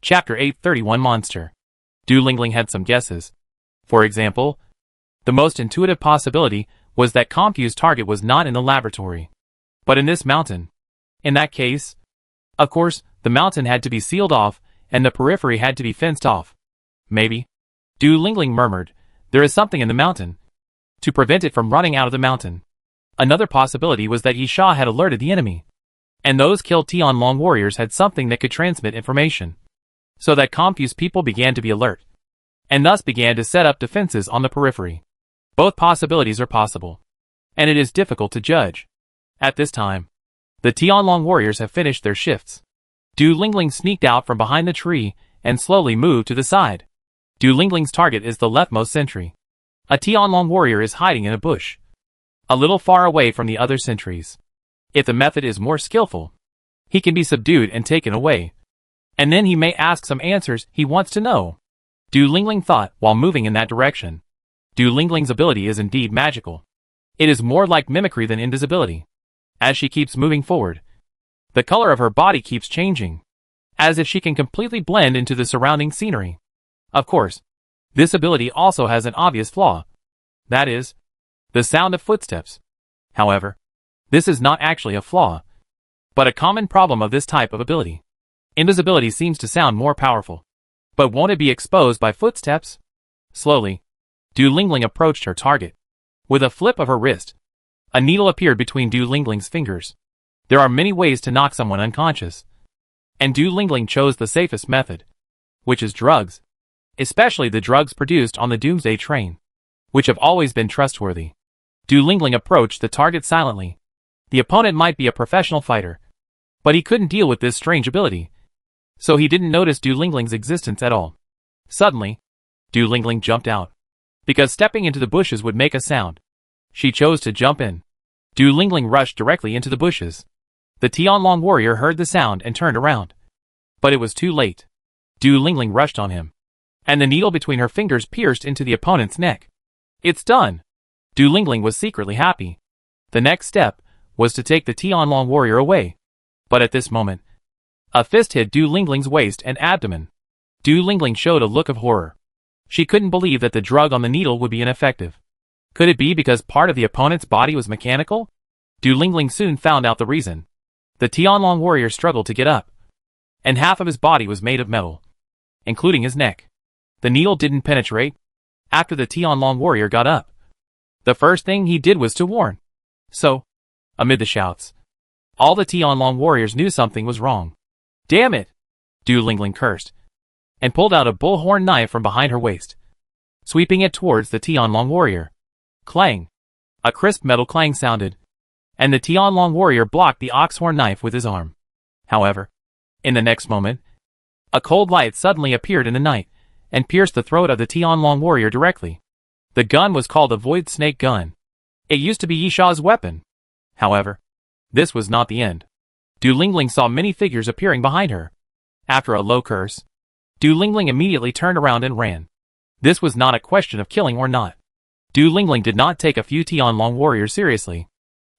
Chapter 831 Monster. Du Lingling had some guesses. For example, the most intuitive possibility was that Compu's target was not in the laboratory, but in this mountain. In that case, of course, the mountain had to be sealed off, and the periphery had to be fenced off. Maybe, Du Lingling murmured, there is something in the mountain to prevent it from running out of the mountain. Another possibility was that Yi Sha had alerted the enemy, and those killed Tianlong warriors had something that could transmit information, so that Compu's people began to be alert, and thus began to set up defenses on the periphery. Both possibilities are possible, and it is difficult to judge. At this time, the Tianlong warriors have finished their shifts. Du Lingling sneaked out from behind the tree and slowly moved to the side. Du Lingling's target is the leftmost sentry. A Tianlong warrior is hiding in a bush, a little far away from the other sentries. If the method is more skillful, he can be subdued and taken away, and then he may ask some answers he wants to know. Du Lingling thought while moving in that direction. Du Lingling's ability is indeed magical. It is more like mimicry than invisibility. As she keeps moving forward, the color of her body keeps changing, as if she can completely blend into the surrounding scenery. Of course, this ability also has an obvious flaw. That is, the sound of footsteps. However, this is not actually a flaw, but a common problem of this type of ability. Invisibility seems to sound more powerful. But won't it be exposed by footsteps? Slowly, Du Lingling approached her target. With a flip of her wrist, a needle appeared between Du Lingling's fingers. There are many ways to knock someone unconscious, and Du Lingling chose the safest method, which is drugs, especially the drugs produced on the Doomsday train, which have always been trustworthy. Du Lingling approached the target silently. The opponent might be a professional fighter, but he couldn't deal with this strange ability, so he didn't notice Du Lingling's existence at all. Suddenly, Du Lingling jumped out, because stepping into the bushes would make a sound. She chose to jump in. Du Lingling rushed directly into the bushes. The Tianlong warrior heard the sound and turned around, but it was too late. Du Lingling rushed on him, and the needle between her fingers pierced into the opponent's neck. It's done! Du Lingling was secretly happy. The next step was to take the Tianlong warrior away, but at this moment, a fist hit Du Lingling's waist and abdomen. Du Lingling showed a look of horror. She couldn't believe that the drug on the needle would be ineffective. Could it be because part of the opponent's body was mechanical? Du Lingling soon found out the reason. The Tianlong warrior struggled to get up, and half of his body was made of metal, including his neck. The needle didn't penetrate. After the Tianlong warrior got up, the first thing he did was to warn. So, amid the shouts, all the Tianlong warriors knew something was wrong. Damn it! Du Lingling cursed, and pulled out a bullhorn knife from behind her waist, sweeping it towards the Tianlong warrior. Clang! A crisp metal clang sounded, and the Tianlong warrior blocked the oxhorn knife with his arm. However, in the next moment, a cold light suddenly appeared in the night, and pierced the throat of the Tianlong warrior directly. The gun was called a Void Snake gun. It used to be Yi Sha's weapon. However, this was not the end. Du Lingling saw many figures appearing behind her. After a low curse, Du Lingling immediately turned around and ran. This was not a question of killing or not. Du Lingling did not take a few Tianlong warriors seriously.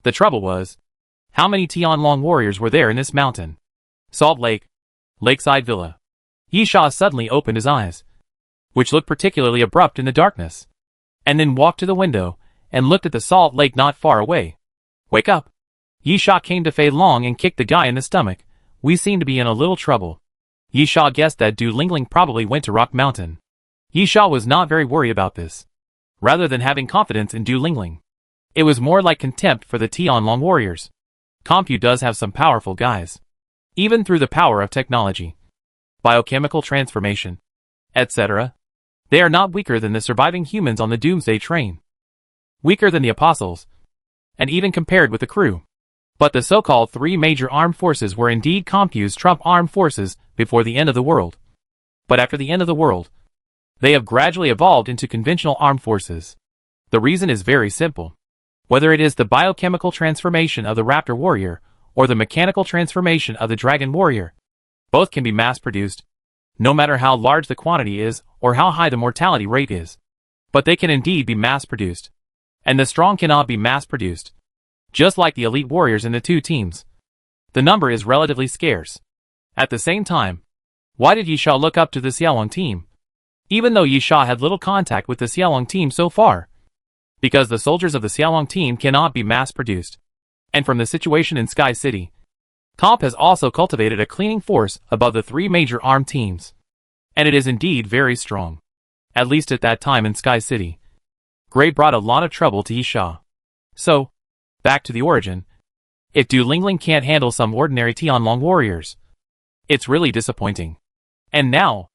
The trouble was, how many Tianlong warriors were there in this mountain? Salt Lake, Lakeside Villa. Yi Sha suddenly opened his eyes, which looked particularly abrupt in the darkness, and then walked to the window and looked at the salt lake not far away. Wake up! Yi Sha came to Fei Long and kicked the guy in the stomach. We seem to be in a little trouble. Yi Sha guessed that Du Lingling probably went to Rock Mountain. Yi Sha was not very worried about this. Rather than having confidence in Du Lingling, it was more like contempt for the Tianlong warriors. Compu does have some powerful guys, even through the power of technology, biochemical transformation, etc. They are not weaker than the surviving humans on the Doomsday train. Weaker than the apostles, and even compared with the crew. But the so-called three major armed forces were indeed Compu's trump armed forces before the end of the world. But after the end of the world, they have gradually evolved into conventional armed forces. The reason is very simple. Whether it is the biochemical transformation of the Raptor Warrior, or the mechanical transformation of the Dragon Warrior, both can be mass-produced, no matter how large the quantity is, or how high the mortality rate is. But they can indeed be mass-produced. And the strong cannot be mass-produced. Just like the elite warriors in the two teams, the number is relatively scarce. At the same time, Why did Yisha look up to the Xiaolong team, even though Yisha had little contact with the Xiaolong team so far? Because the soldiers of the Xiaolong team cannot be mass-produced. And from the situation in Sky City, Comp has also cultivated a cleaning force above the 3 major armed teams. And it is indeed very strong. At least at that time in Sky City. Gray brought a lot of trouble to Yisha. So, back to the origin. If Du Lingling can't handle some ordinary Tianlong warriors, it's really disappointing. And now,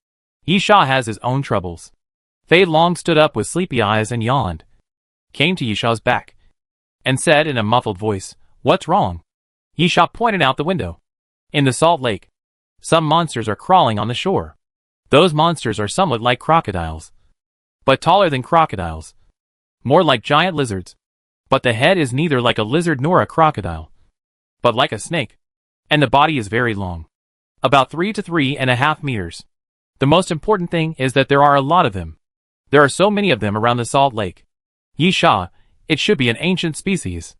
Yisha has his own troubles. Fei Long stood up with sleepy eyes and yawned, came to Yisha's back, and said in a muffled voice, "What's wrong?" Yisha pointed out the window. In the salt lake, some monsters are crawling on the shore. Those monsters are somewhat like crocodiles, but taller than crocodiles. More like giant lizards. But the head is neither like a lizard nor a crocodile, but like a snake. And the body is very long. About 3 to 3.5 meters. The most important thing is that there are a lot of them. There are so many of them around the salt lake. Yisha, it should be an ancient species.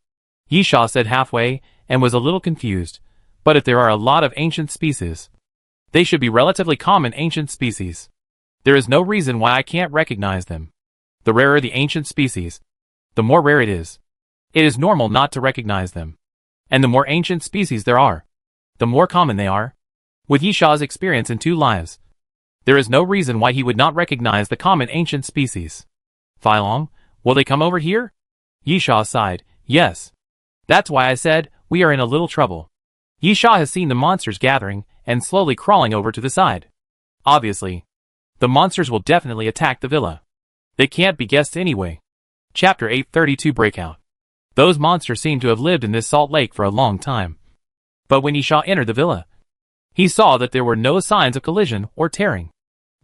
Yisha said halfway, and was a little confused. But if there are a lot of ancient species, they should be relatively common ancient species. There is no reason why I can't recognize them. The rarer the ancient species, the more rare it is. It is normal not to recognize them. And the more ancient species there are, the more common they are. With Yisha's experience in 2 lives, there is no reason why he would not recognize the common ancient species. Fei Long, will they come over here? Yisha sighed, yes. That's why I said, we are in a little trouble. Yisha has seen the monsters gathering and slowly crawling over to the side. Obviously, the monsters will definitely attack the villa. They can't be guests anyway. Chapter 832 Breakout. Those monsters seem to have lived in this salt lake for a long time. But when Yisha entered the villa, he saw that there were no signs of collision or tearing.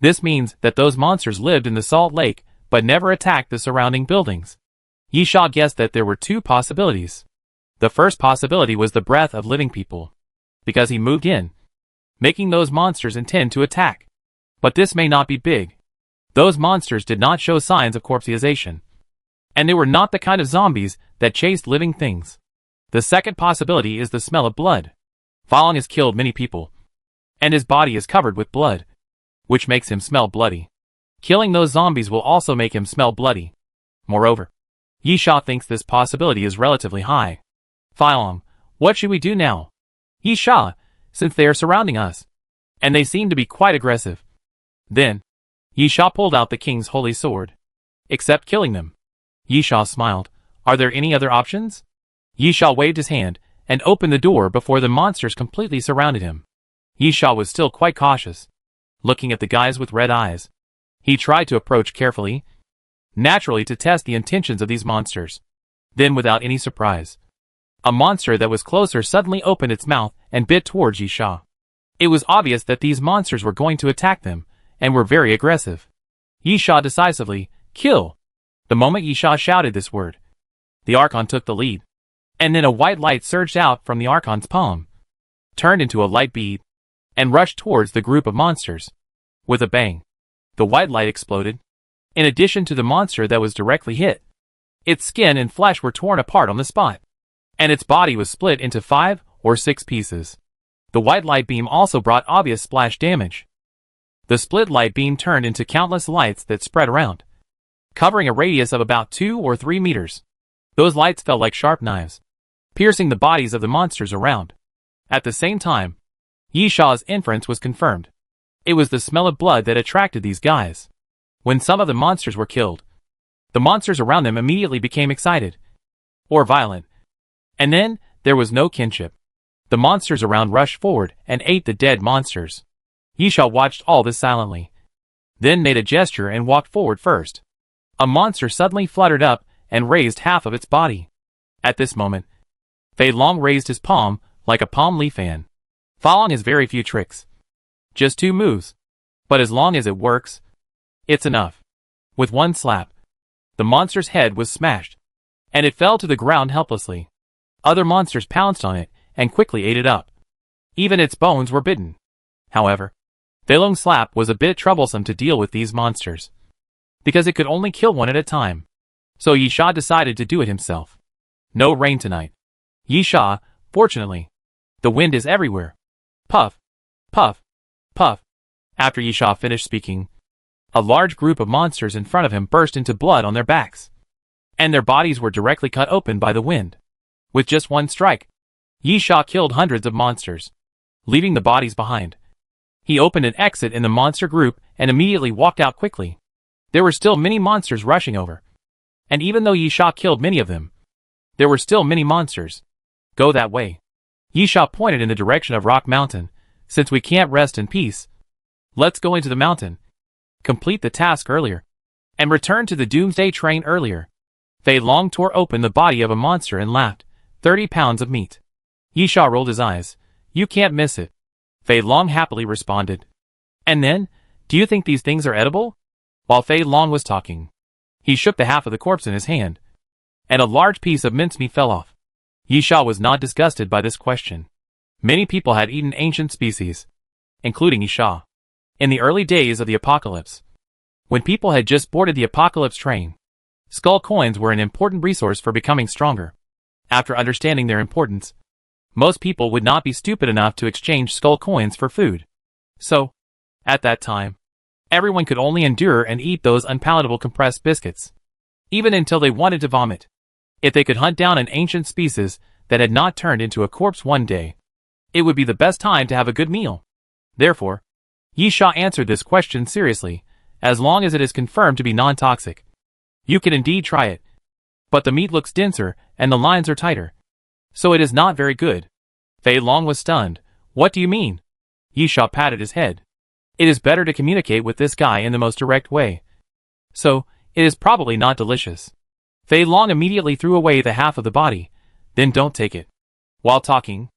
This means that those monsters lived in the salt lake but never attacked the surrounding buildings. Yisha guessed that there were 2 possibilities. The first possibility was the breath of living people, because he moved in, making those monsters intend to attack. But this may not be big. Those monsters did not show signs of corpseization, and they were not the kind of zombies that chased living things. The second possibility is the smell of blood. Fei Long has killed many people, and his body is covered with blood, which makes him smell bloody. Killing those zombies will also make him smell bloody. Moreover, Yisha thinks this possibility is relatively high. Fei Long, what should we do now? Yisha, since they are surrounding us, and they seem to be quite aggressive. Then, Yisha pulled out the king's holy sword. Except killing them. Yisha smiled. Are there any other options? Yisha waved his hand and opened the door before the monsters completely surrounded him. Yisha was still quite cautious, looking at the guys with red eyes. He tried to approach carefully, naturally to test the intentions of these monsters. Then without any surprise, a monster that was closer suddenly opened its mouth and bit towards Yisha. It was obvious that these monsters were going to attack them, and were very aggressive. Yisha decisively, kill! The moment Yisha shouted this word, the Archon took the lead. And then a white light surged out from the Archon's palm, turned into a light bead, and rushed towards the group of monsters. With a bang, the white light exploded. In addition to the monster that was directly hit, its skin and flesh were torn apart on the spot, and its body was split into 5 or 6 pieces. The white light beam also brought obvious splash damage. The split light beam turned into countless lights that spread around, covering a radius of about 2 or 3 meters. Those lights fell like sharp knives, piercing the bodies of the monsters around. At the same time, Yisha's inference was confirmed. It was the smell of blood that attracted these guys. When some of the monsters were killed, the monsters around them immediately became excited, or violent. And then, there was no kinship. The monsters around rushed forward and ate the dead monsters. Yisha watched all this silently, then made a gesture and walked forward first. A monster suddenly fluttered up and raised half of its body. At this moment, Fei Long raised his palm like a palm leaf fan. Fei Long has very few tricks. Just 2 moves. But as long as it works, it's enough. With one slap, the monster's head was smashed, and it fell to the ground helplessly. Other monsters pounced on it and quickly ate it up. Even its bones were bitten. However, Fei Long's slap was a bit troublesome to deal with these monsters, because it could only kill one at a time. So Yisha decided to do it himself. No rain tonight. Yisha, fortunately. The wind is everywhere. Puff, puff, puff. After Yisha finished speaking, a large group of monsters in front of him burst into blood on their backs, and their bodies were directly cut open by the wind. With just one strike, Yisha killed hundreds of monsters, leaving the bodies behind. He opened an exit in the monster group and immediately walked out quickly. There were still many monsters rushing over, and even though Yisha killed many of them, there were still many monsters. Go that way. Yisha pointed in the direction of Rock Mountain. Since we can't rest in peace, let's go into the mountain, complete the task earlier, and return to the Doomsday train earlier. Fei Long tore open the body of a monster and laughed. 30 pounds of meat. Yisha rolled his eyes. You can't miss it. Fei Long happily responded. And then, do you think these things are edible? While Fei Long was talking, he shook the half of the corpse in his hand, and a large piece of mincemeat fell off. Yisha was not disgusted by this question. Many people had eaten ancient species, including Yisha, in the early days of the apocalypse. When people had just boarded the apocalypse train, skull coins were an important resource for becoming stronger. After understanding their importance, most people would not be stupid enough to exchange skull coins for food. So, at that time, everyone could only endure and eat those unpalatable compressed biscuits, even until they wanted to vomit. If they could hunt down an ancient species that had not turned into a corpse one day, it would be the best time to have a good meal. Therefore, Yisha answered this question seriously, as long as it is confirmed to be non-toxic. You can indeed try it, but the meat looks denser and the lines are tighter, so it is not very good. Fei Long was stunned. What do you mean? Yisha patted his head. It is better to communicate with this guy in the most direct way. So, it is probably not delicious. Fei Long immediately threw away the half of the body. Then don't take it. While talking,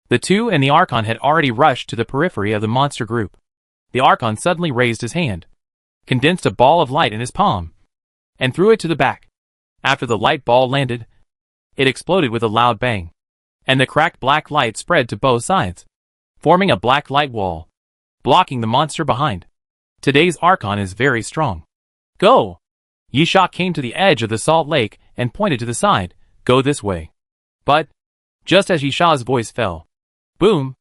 the two and the Archon had already rushed to the periphery of the monster group. The Archon suddenly raised his hand, condensed a ball of light in his palm, and threw it to the back. After the light ball landed, it exploded with a loud bang, and the cracked black light spread to both sides, forming a black light wall, blocking the monster behind. Today's Archon is very strong. Go! Yisha came to the edge of the salt lake and pointed to the side. Go this way. But, just as Yisha's voice fell, boom!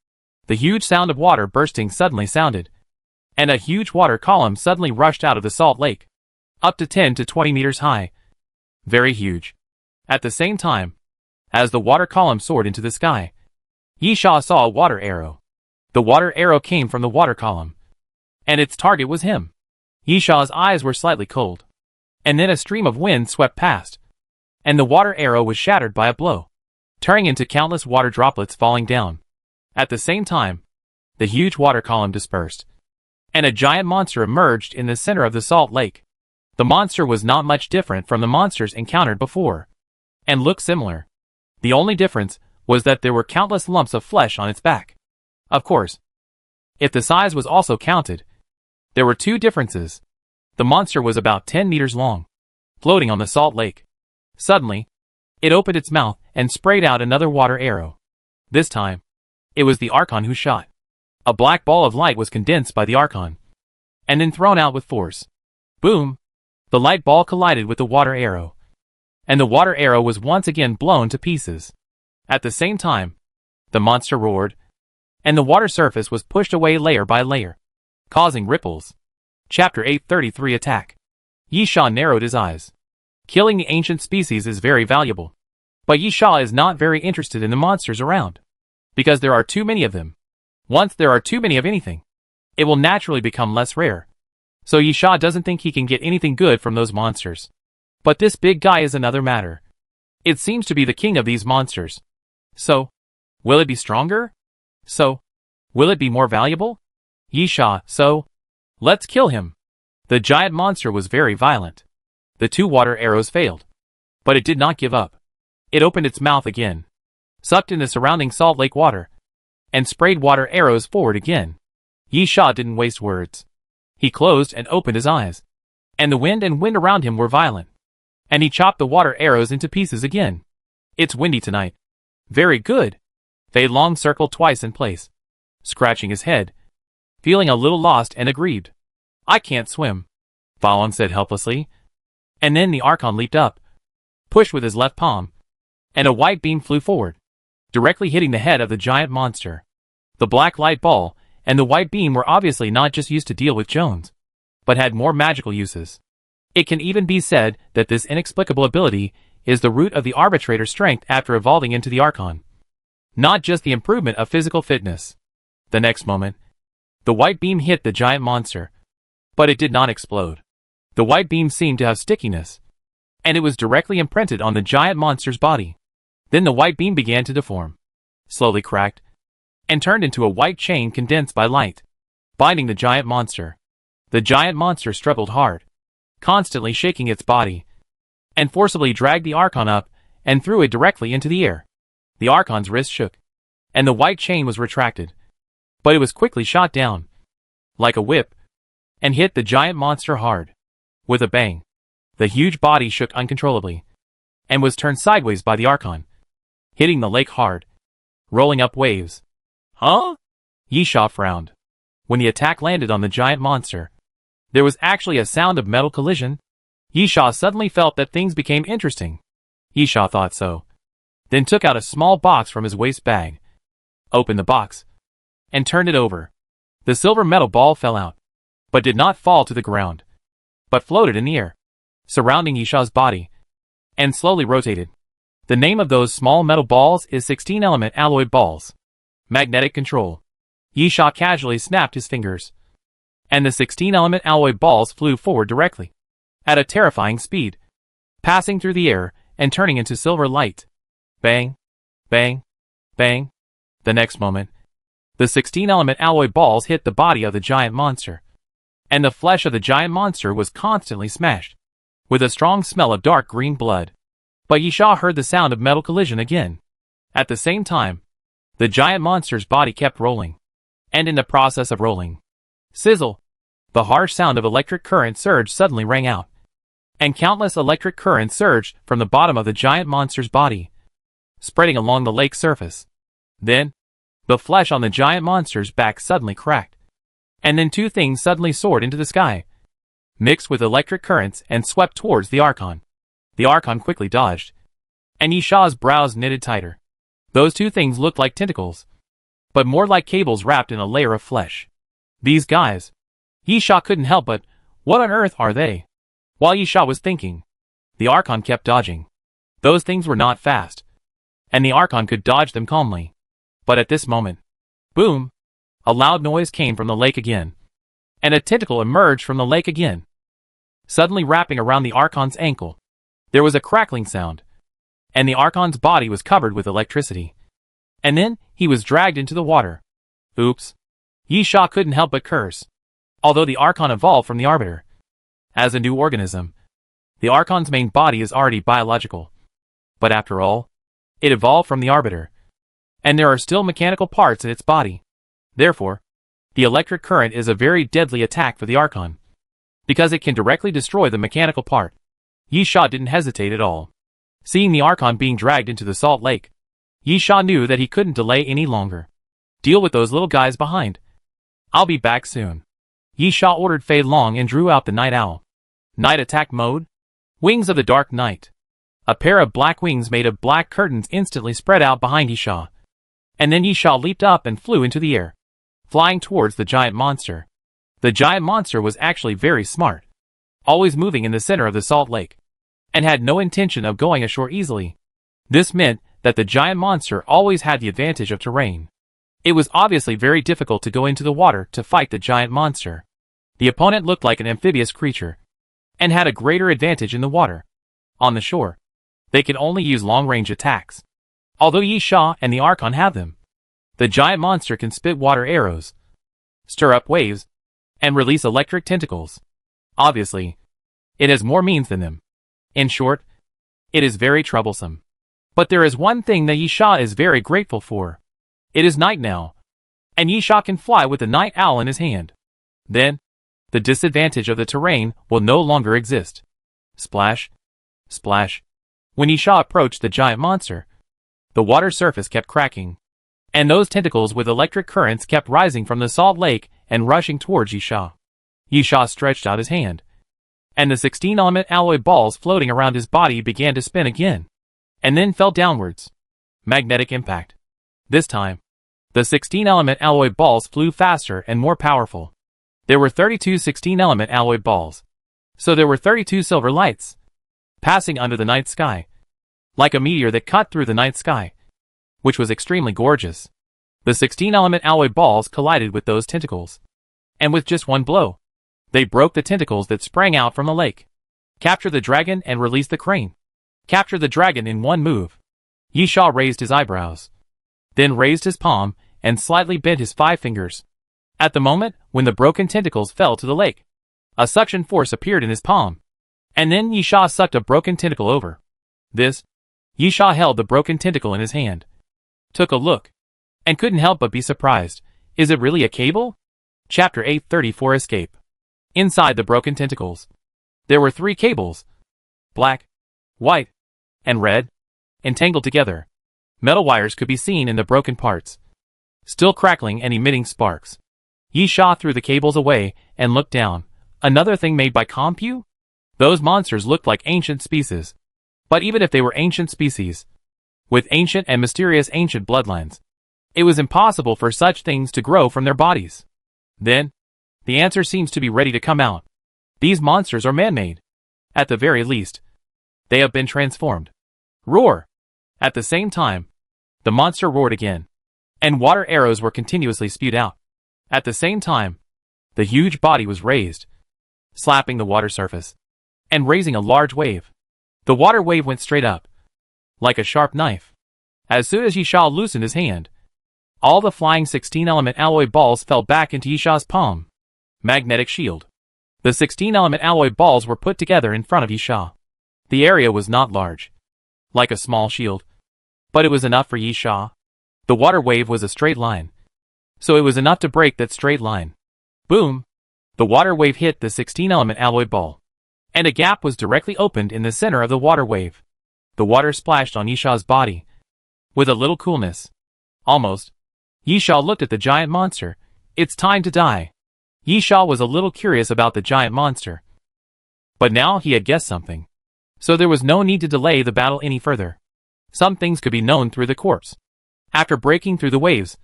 The huge sound of water bursting suddenly sounded, and a huge water column suddenly rushed out of the salt lake, up to 10 to 20 meters high. Very huge. At the same time, as the water column soared into the sky, Yisha saw a water arrow. The water arrow came from the water column, and its target was him. Yisha's eyes were slightly cold, and then a stream of wind swept past, and the water arrow was shattered by a blow, turning into countless water droplets falling down. At the same time, the huge water column dispersed, and a giant monster emerged in the center of the salt lake. The monster was not much different from the monsters encountered before, and looked similar. The only difference was that there were countless lumps of flesh on its back. Of course, if the size was also counted, there were two differences. The monster was about 10 meters long, floating on the salt lake. Suddenly, it opened its mouth and sprayed out another water arrow. This time, it was the Archon who shot. A black ball of light was condensed by the Archon, and then thrown out with force. Boom! The light ball collided with the water arrow, and the water arrow was once again blown to pieces. At the same time, the monster roared, and the water surface was pushed away layer by layer, causing ripples. Chapter 833 Attack. Yisha narrowed his eyes. Killing the ancient species is very valuable, but Yisha is not very interested in the monsters around, because there are too many of them. Once there are too many of anything, it will naturally become less rare. So Yisha doesn't think he can get anything good from those monsters. But this big guy is another matter. It seems to be the king of these monsters. So, will it be stronger? So, will it be more valuable? Yisha, so, let's kill him. The giant monster was very violent. The two water arrows failed, but it did not give up. It opened its mouth again, sucked in the surrounding salt lake water, and sprayed water arrows forward again. Yisha didn't waste words. He closed and opened his eyes, and the wind around him were violent, and he chopped the water arrows into pieces again. It's windy tonight. Very good. Fei Long circled twice in place, scratching his head, feeling a little lost and aggrieved. I can't swim, Falon said helplessly. And then the Archon leaped up, pushed with his left palm, and a white beam flew forward, directly hitting the head of the giant monster. The black light ball and the white beam were obviously not just used to deal with Jones, but had more magical uses. It can even be said that this inexplicable ability is the root of the arbitrator's strength after evolving into the Archon. Not just the improvement of physical fitness. The next moment, the white beam hit the giant monster, but it did not explode. The white beam seemed to have stickiness, and it was directly imprinted on the giant monster's body. Then the white beam began to deform, slowly cracked, and turned into a white chain condensed by light, binding the giant monster. The giant monster struggled hard, constantly shaking its body, and forcibly dragged the Archon up and threw it directly into the air. The Archon's wrist shook, and the white chain was retracted, but it was quickly shot down, like a whip, and hit the giant monster hard. With a bang, the huge body shook uncontrollably, and was turned sideways by the Archon, hitting the lake hard, rolling up waves. Huh? Yisha frowned. When the attack landed on the giant monster, there was actually a sound of metal collision. Yisha suddenly felt that things became interesting. Yisha thought so, then took out a small box from his waist bag, opened the box, and turned it over. The silver metal ball fell out, but did not fall to the ground, but floated in the air, surrounding Yisha's body, and slowly rotated. The name of those small metal balls is 16-element alloy balls. Magnetic control. Yisha casually snapped his fingers, and the 16-element alloy balls flew forward directly, at a terrifying speed, passing through the air and turning into silver light. Bang, bang, bang. The next moment, the 16-element alloy balls hit the body of the giant monster, and the flesh of the giant monster was constantly smashed, with a strong smell of dark green blood. But Yisha heard the sound of metal collision again. At the same time, the giant monster's body kept rolling, and in the process of rolling, sizzle, the harsh sound of electric current surge suddenly rang out, and countless electric currents surged from the bottom of the giant monster's body, spreading along the lake's surface. Then, the flesh on the giant monster's back suddenly cracked, and then two things suddenly soared into the sky, mixed with electric currents and swept towards the Archon. The Archon quickly dodged, and Yisha's brows knitted tighter. Those two things looked like tentacles, but more like cables wrapped in a layer of flesh. These guys. Yisha couldn't help but, what on earth are they? While Yisha was thinking, the Archon kept dodging. Those things were not fast, and the Archon could dodge them calmly. But at this moment, boom, a loud noise came from the lake again, and a tentacle emerged from the lake again, suddenly wrapping around the Archon's ankle. There was a crackling sound, and the Archon's body was covered with electricity. And then, he was dragged into the water. Oops. Yisha couldn't help but curse. Although the Archon evolved from the Arbiter as a new organism, the Archon's main body is already biological. But after all, it evolved from the Arbiter, and there are still mechanical parts in its body. Therefore, the electric current is a very deadly attack for the Archon, because it can directly destroy the mechanical part. Yisha didn't hesitate at all. Seeing the Archon being dragged into the salt lake, Yisha knew that he couldn't delay any longer. Deal with those little guys behind. I'll be back soon. Yisha ordered Fei Long and drew out the Night Owl. Night attack mode? Wings of the Dark Night. A pair of black wings made of black curtains instantly spread out behind Yisha. And then Yisha leaped up and flew into the air, flying towards the giant monster. The giant monster was actually very smart, always moving in the center of the salt lake, and had no intention of going ashore easily. This meant that the giant monster always had the advantage of terrain. It was obviously very difficult to go into the water to fight the giant monster. The opponent looked like an amphibious creature, and had a greater advantage in the water. On the shore, they could only use long-range attacks. Although Yisha and the Archon have them, the giant monster can spit water arrows, stir up waves, and release electric tentacles. Obviously, it has more means than them. In short, it is very troublesome. But there is one thing that Yisha is very grateful for. It is night now, and Yisha can fly with the Night Owl in his hand. Then, the disadvantage of the terrain will no longer exist. Splash, splash. When Yisha approached the giant monster, the water surface kept cracking, and those tentacles with electric currents kept rising from the salt lake and rushing towards Yisha. Yisha stretched out his hand, and the 16-element alloy balls floating around his body began to spin again, and then fell downwards. Magnetic impact. This time, The 16-element alloy balls flew faster and more powerful. There were 32 16-element alloy balls. So there were 32 silver lights, passing under the night sky, like a meteor that cut through the night sky, which was extremely gorgeous. The 16-element alloy balls collided with those tentacles, and with just one blow, they broke the tentacles that sprang out from the lake. Capture the dragon and release the crane. Capture the dragon in one move. Yisha raised his eyebrows, then raised his palm and slightly bent his 5 fingers. At the moment when the broken tentacles fell to the lake, a suction force appeared in his palm, and then Yisha sucked a broken tentacle over. Yisha held the broken tentacle in his hand, took a look, and couldn't help but be surprised. Is it really a cable? Chapter 834 Escape. Inside the broken tentacles, there were 3 cables, black, white, and red, entangled together. Metal wires could be seen in the broken parts, still crackling and emitting sparks. Yisha threw the cables away and looked down. Another thing made by Compu? Those monsters looked like ancient species. But even if they were ancient species, with ancient and mysterious ancient bloodlines, it was impossible for such things to grow from their bodies. Then, the answer seems to be ready to come out. These monsters are man-made. At the very least, they have been transformed. Roar! At the same time, the monster roared again, and water arrows were continuously spewed out. At the same time, the huge body was raised, slapping the water surface, and raising a large wave. The water wave went straight up, like a sharp knife. As soon as Yisha loosened his hand, all the flying 16-element alloy balls fell back into Yisha's palm. Magnetic shield. The 16-element alloy balls were put together in front of Yisha. The area was not large, like a small shield, but it was enough for Yisha. The water wave was a straight line, so it was enough to break that straight line. Boom! The water wave hit the 16-element alloy ball, and a gap was directly opened in the center of the water wave. The water splashed on Yisha's body with a little coolness. Almost. Yisha looked at the giant monster. It's time to die. Yisha was a little curious about the giant monster, but now he had guessed something, so there was no need to delay the battle any further. Some things could be known through the corpse. After breaking through the waves,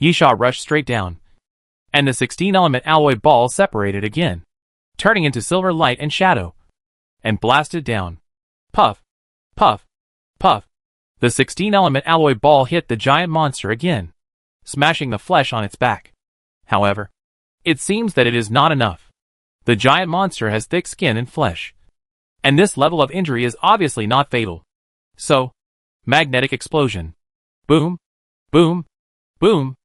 Yisha rushed straight down, and the 16-element alloy ball separated again, turning into silver light and shadow, and blasted down. Puff, puff, puff. The 16-element alloy ball hit the giant monster again, smashing the flesh on its back. However, it seems that it is not enough. The giant monster has thick skin and flesh, and this level of injury is obviously not fatal. So, magnetic explosion. Boom, boom, boom.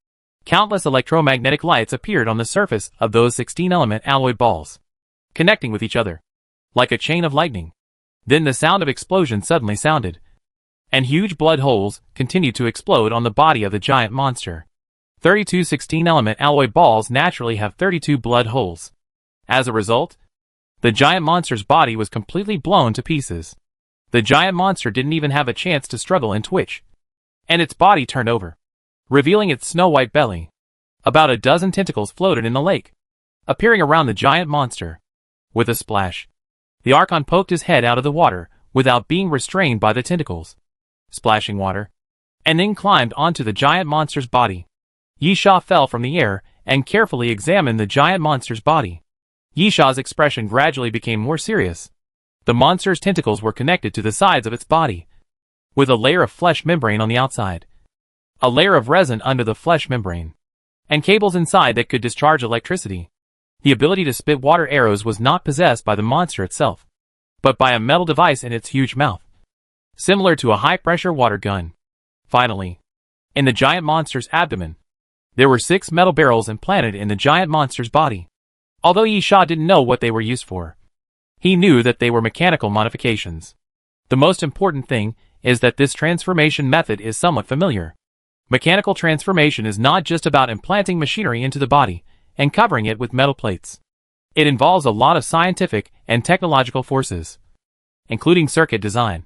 Countless electromagnetic lights appeared on the surface of those 16-element alloy balls, connecting with each other, like a chain of lightning. Then the sound of explosion suddenly sounded, and huge blood holes continued to explode on the body of the giant monster. 32 16-element alloy balls naturally have 32 blood holes. As a result, the giant monster's body was completely blown to pieces. The giant monster didn't even have a chance to struggle and twitch, and its body turned over, revealing its snow-white belly. About a dozen tentacles floated in the lake, appearing around the giant monster. With a splash, the Archon poked his head out of the water without being restrained by the tentacles, splashing water, and then climbed onto the giant monster's body. Yisha fell from the air and carefully examined the giant monster's body. Yisha's expression gradually became more serious. The monster's tentacles were connected to the sides of its body, with a layer of flesh membrane on the outside, a layer of resin under the flesh membrane, and cables inside that could discharge electricity. The ability to spit water arrows was not possessed by the monster itself, but by a metal device in its huge mouth, similar to a high-pressure water gun. Finally, in the giant monster's abdomen, there were 6 metal barrels implanted in the giant monster's body. Although Yisha didn't know what they were used for, he knew that they were mechanical modifications. The most important thing is that this transformation method is somewhat familiar. Mechanical transformation is not just about implanting machinery into the body and covering it with metal plates. It involves a lot of scientific and technological forces, including circuit design,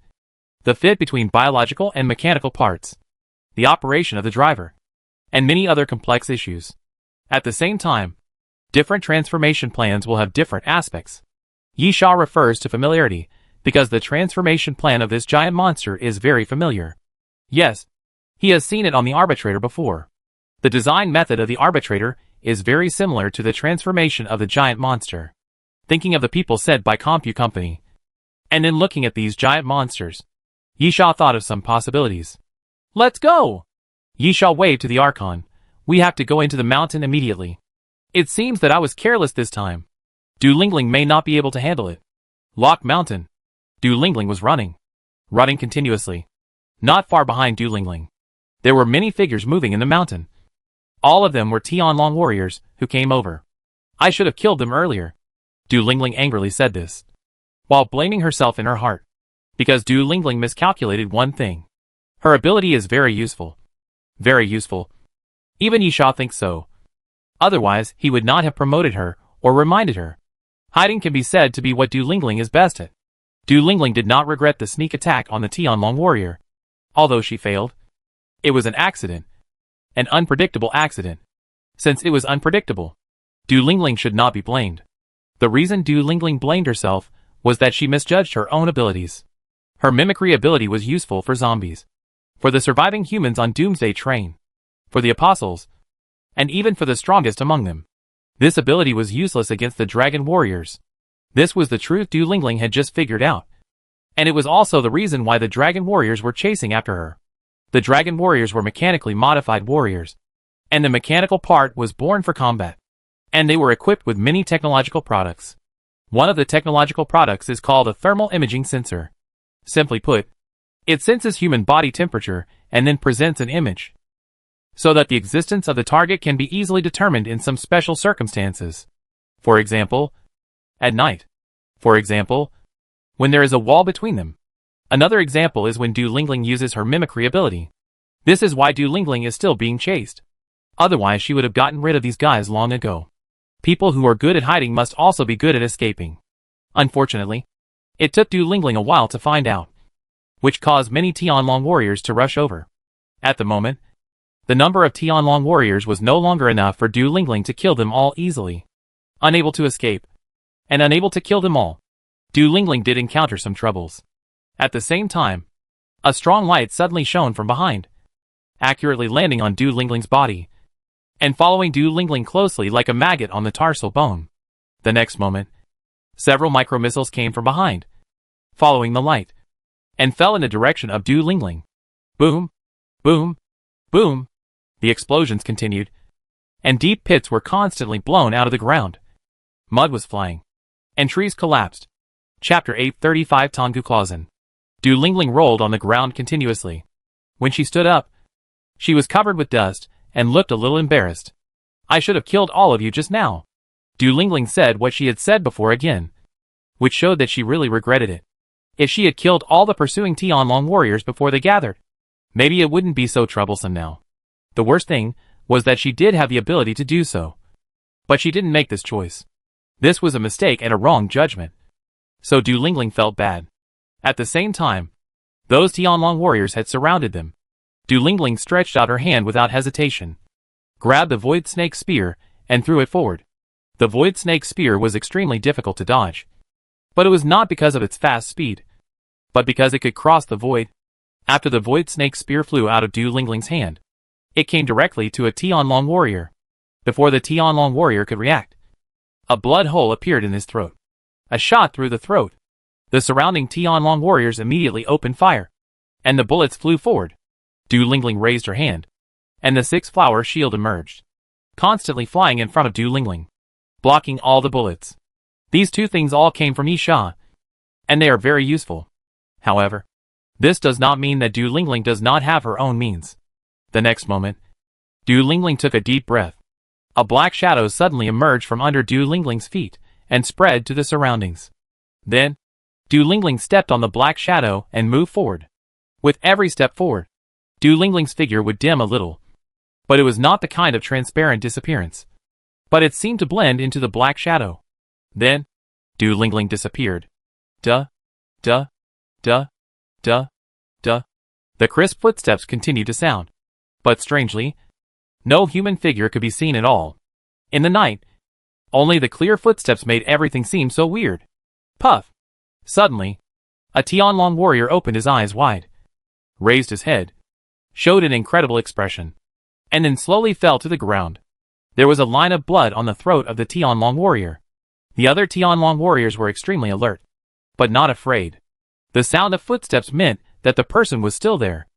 the fit between biological and mechanical parts, the operation of the driver, and many other complex issues. At the same time, different transformation plans will have different aspects. Yisha refers to familiarity because the transformation plan of this giant monster is very familiar. Yes, he has seen it on the arbitrator before. The design method of the arbitrator is very similar to the transformation of the giant monster. Thinking of the people sent by Compu Company, and then looking at these giant monsters, Yisha thought of some possibilities. Let's go! Yisha waved to the Archon. We have to go into the mountain immediately. It seems that I was careless this time. Du Lingling may not be able to handle it. Lock Mountain. Du Lingling was running continuously. Not far behind Du Lingling, there were many figures moving in the mountain. All of them were Tianlong warriors who came over. I should have killed them earlier. Du Lingling angrily said this, while blaming herself in her heart, because Du Lingling miscalculated one thing. Her ability is very useful. Very useful. Even Yisha thinks so. Otherwise, he would not have promoted her or reminded her. Hiding can be said to be what Du Lingling is best at. Du Lingling did not regret the sneak attack on the Tianlong warrior. Although she failed, it was an accident. An unpredictable accident. Since it was unpredictable, Du Lingling should not be blamed. The reason Du Lingling blamed herself was that she misjudged her own abilities. Her mimicry ability was useful for zombies, for the surviving humans on Doomsday train, for the apostles, and even for the strongest among them. This ability was useless against the dragon warriors. This was the truth Du Lingling had just figured out. And it was also the reason why the dragon warriors were chasing after her. The dragon warriors were mechanically modified warriors, and the mechanical part was born for combat. And they were equipped with many technological products. One of the technological products is called a thermal imaging sensor. Simply put, it senses human body temperature and then presents an image, so that the existence of the target can be easily determined in some special circumstances. For example, at night. For example, when there is a wall between them. Another example is when Du Lingling uses her mimicry ability. This is why Du Lingling is still being chased. Otherwise she would have gotten rid of these guys long ago. People who are good at hiding must also be good at escaping. Unfortunately, it took Du Lingling a while to find out, which caused many Tianlong warriors to rush over. At the moment, the number of Tianlong warriors was no longer enough for Du Lingling to kill them all easily. Unable to escape, and unable to kill them all, Du Lingling did encounter some troubles. At the same time, a strong light suddenly shone from behind, accurately landing on Du Lingling's body, and following Du Lingling closely like a maggot on the tarsal bone. The next moment, several micro-missiles came from behind, following the light, and fell in the direction of Du Lingling. Boom! Boom! Boom! The explosions continued, and deep pits were constantly blown out of the ground. Mud was flying, and trees collapsed. Chapter 835 Tongu Clausen. Du Lingling rolled on the ground continuously. When she stood up, she was covered with dust, and looked a little embarrassed. I should have killed all of you just now. Du Lingling said what she had said before again, which showed that she really regretted it. If she had killed all the pursuing Tianlong warriors before they gathered, maybe it wouldn't be so troublesome now. The worst thing was that she did have the ability to do so. But she didn't make this choice. This was a mistake and a wrong judgment. So Du Lingling felt bad. At the same time, those Tianlong warriors had surrounded them. Du Lingling stretched out her hand without hesitation, grabbed the Void Snake Spear, and threw it forward. The Void Snake Spear was extremely difficult to dodge. But it was not because of its fast speed, but because it could cross the void. After the Void Snake Spear flew out of Du Lingling's hand, it came directly to a Tianlong warrior. Before the Tianlong warrior could react, a blood hole appeared in his throat. A shot through the throat. The surrounding Tianlong warriors immediately opened fire, and the bullets flew forward. Du Lingling raised her hand, and the six-flower shield emerged, constantly flying in front of Du Lingling, blocking all the bullets. These two things all came from Yisha, and they are very useful. However, this does not mean that Du Lingling does not have her own means. The next moment, Du Lingling took a deep breath. A black shadow suddenly emerged from under Du Lingling's feet, and spread to the surroundings. Then, Du Lingling stepped on the black shadow and moved forward. With every step forward, Du Lingling's figure would dim a little. But it was not the kind of transparent disappearance. But it seemed to blend into the black shadow. Then, Du Lingling disappeared. Duh. Duh. Duh. Duh. Duh. The crisp footsteps continued to sound. But strangely, no human figure could be seen at all. In the night, only the clear footsteps made everything seem so weird. Puff! Suddenly, a Tianlong warrior opened his eyes wide, raised his head, showed an incredible expression, and then slowly fell to the ground. There was a line of blood on the throat of the Tianlong warrior. The other Tianlong warriors were extremely alert, but not afraid. The sound of footsteps meant that the person was still there.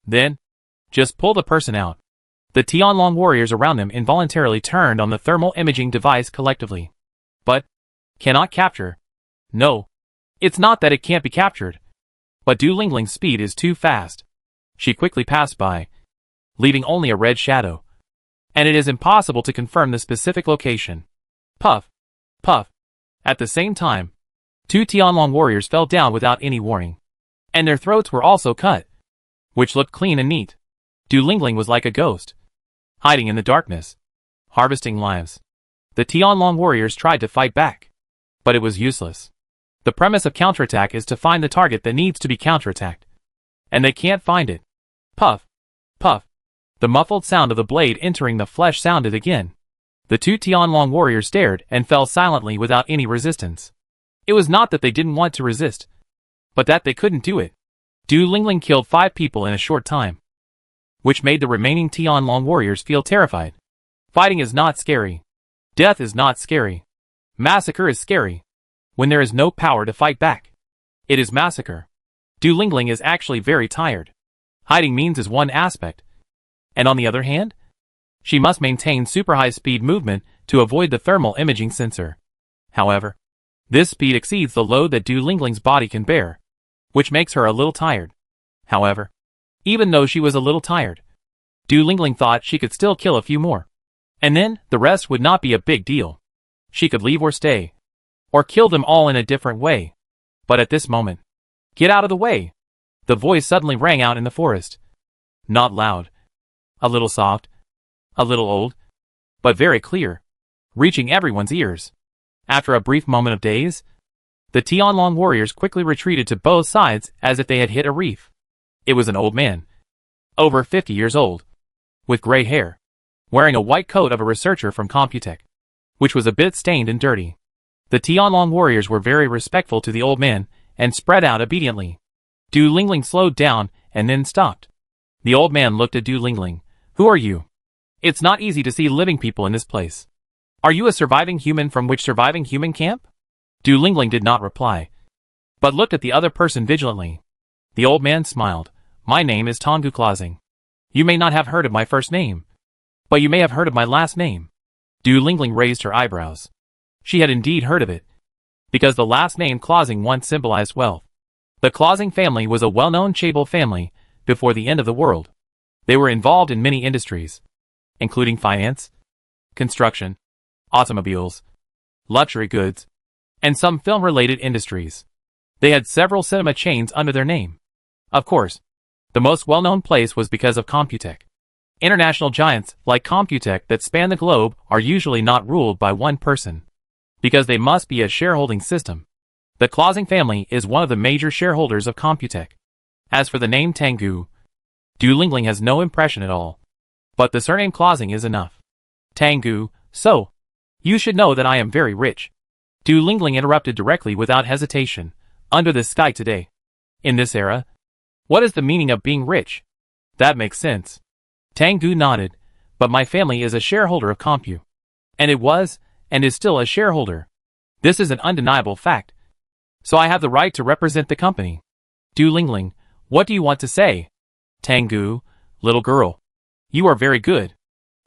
Then, just pull the person out. The Tianlong warriors around them involuntarily turned on the thermal imaging device collectively. But, cannot capture. No. It's not that it can't be captured. But Du Lingling's speed is too fast. She quickly passed by, leaving only a red shadow. And it is impossible to confirm the specific location. Puff. Puff. At the same time, 2 Tianlong warriors fell down without any warning. And their throats were also cut, which looked clean and neat. Du Lingling was like a ghost, hiding in the darkness, harvesting lives. The Tianlong warriors tried to fight back, but it was useless. The premise of counterattack is to find the target that needs to be counterattacked. And they can't find it. Puff. Puff. The muffled sound of the blade entering the flesh sounded again. The 2 Tianlong warriors stared and fell silently without any resistance. It was not that they didn't want to resist, but that they couldn't do it. Du Lingling killed 5 people in a short time, which made the remaining Tianlong warriors feel terrified. Fighting is not scary. Death is not scary. Massacre is scary. When there is no power to fight back, it is massacre. Du Lingling is actually very tired. Hiding means is one aspect. And on the other hand, she must maintain super high speed movement to avoid the thermal imaging sensor. However, this speed exceeds the load that Du Lingling's body can bear, which makes her a little tired. However, even though she was a little tired, Du Lingling thought she could still kill a few more. And then, the rest would not be a big deal. She could leave or stay, or kill them all in a different way. But at this moment, get out of the way! The voice suddenly rang out in the forest. Not loud. A little soft. A little old. But very clear, reaching everyone's ears. After a brief moment of daze, the Tianlong warriors quickly retreated to both sides as if they had hit a reef. It was an old man, over 50 years old, with gray hair, wearing a white coat of a researcher from Computech, which was a bit stained and dirty. The Tianlong warriors were very respectful to the old man and spread out obediently. Du Lingling slowed down and then stopped. The old man looked at Du Lingling. Who are you? It's not easy to see living people in this place. Are you a surviving human from which surviving human camp? Du Lingling did not reply, but looked at the other person vigilantly. The old man smiled. My name is Tongu Clausing. You may not have heard of my first name, but you may have heard of my last name. Du Lingling raised her eyebrows. She had indeed heard of it, because the last name Clausing once symbolized wealth. The Clausing family was a well-known chaebol family before the end of the world. They were involved in many industries, including finance, construction, automobiles, luxury goods, and some film-related industries. They had several cinema chains under their name. Of course, the most well-known place was because of Computech. International giants like Computech that span the globe are usually not ruled by one person, because they must be a shareholding system. The Clausing family is one of the major shareholders of Computech. As for the name Tengu, Du Lingling has no impression at all. But the surname Clausing is enough. Tengu, so, you should know that I am very rich. Du Lingling interrupted directly without hesitation. Under the sky today, in this era, what is the meaning of being rich? That makes sense. Tengu nodded, but my family is a shareholder of Compu. And it was, and is still a shareholder. This is an undeniable fact. So I have the right to represent the company. Du Lingling, what do you want to say? Tengu, little girl, you are very good.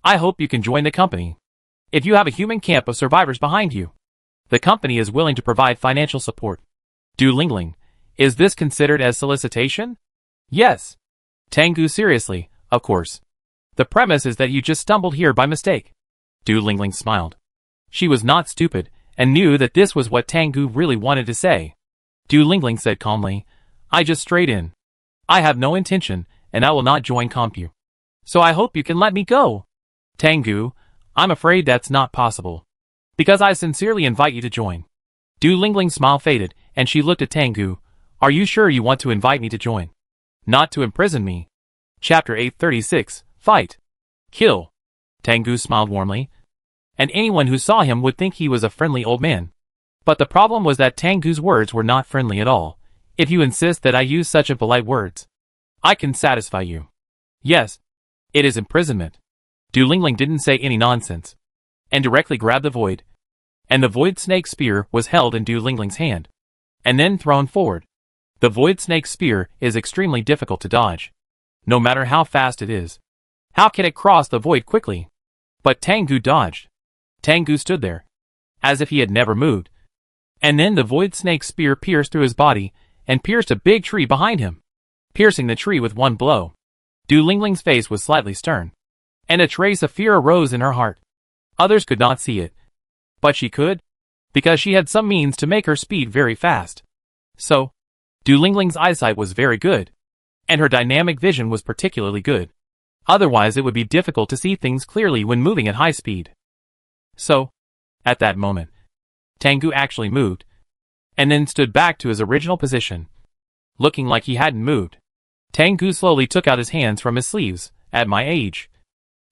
I hope you can join the company. If you have a human camp of survivors behind you, the company is willing to provide financial support. Du Lingling, is this considered as solicitation? Yes. Tengu, seriously, of course. The premise is that you just stumbled here by mistake. Du Lingling smiled. She was not stupid, and knew that this was what Tengu really wanted to say. Du Lingling said calmly, I just strayed in. I have no intention, and I will not join Compu. So I hope you can let me go. Tengu, I'm afraid that's not possible. Because I sincerely invite you to join. Du Lingling's smile faded, and she looked at Tengu. Are you sure you want to invite me to join? Not to imprison me. Chapter 836, Fight. Kill. Tengu smiled warmly, and anyone who saw him would think he was a friendly old man. But the problem was that Tengu's words were not friendly at all. If you insist that I use such impolite words, I can satisfy you. Yes, it is imprisonment. Du Lingling didn't say any nonsense, and directly grabbed the void. And the void snake spear was held in Du Lingling's hand, and then thrown forward. The void snake spear is extremely difficult to dodge, no matter how fast it is. How can it cross the void quickly? But Tengu dodged. Tengu stood there, as if he had never moved. And then the void snake spear pierced through his body, and pierced a big tree behind him, piercing the tree with one blow. Du Lingling's face was slightly stern, and a trace of fear arose in her heart. Others could not see it, but she could, because she had some means to make her speed very fast. So, Du Lingling's eyesight was very good, and her dynamic vision was particularly good. Otherwise it would be difficult to see things clearly when moving at high speed. So, at that moment, Tengu actually moved, and then stood back to his original position, looking like he hadn't moved. Tengu slowly took out his hands from his sleeves. At my age,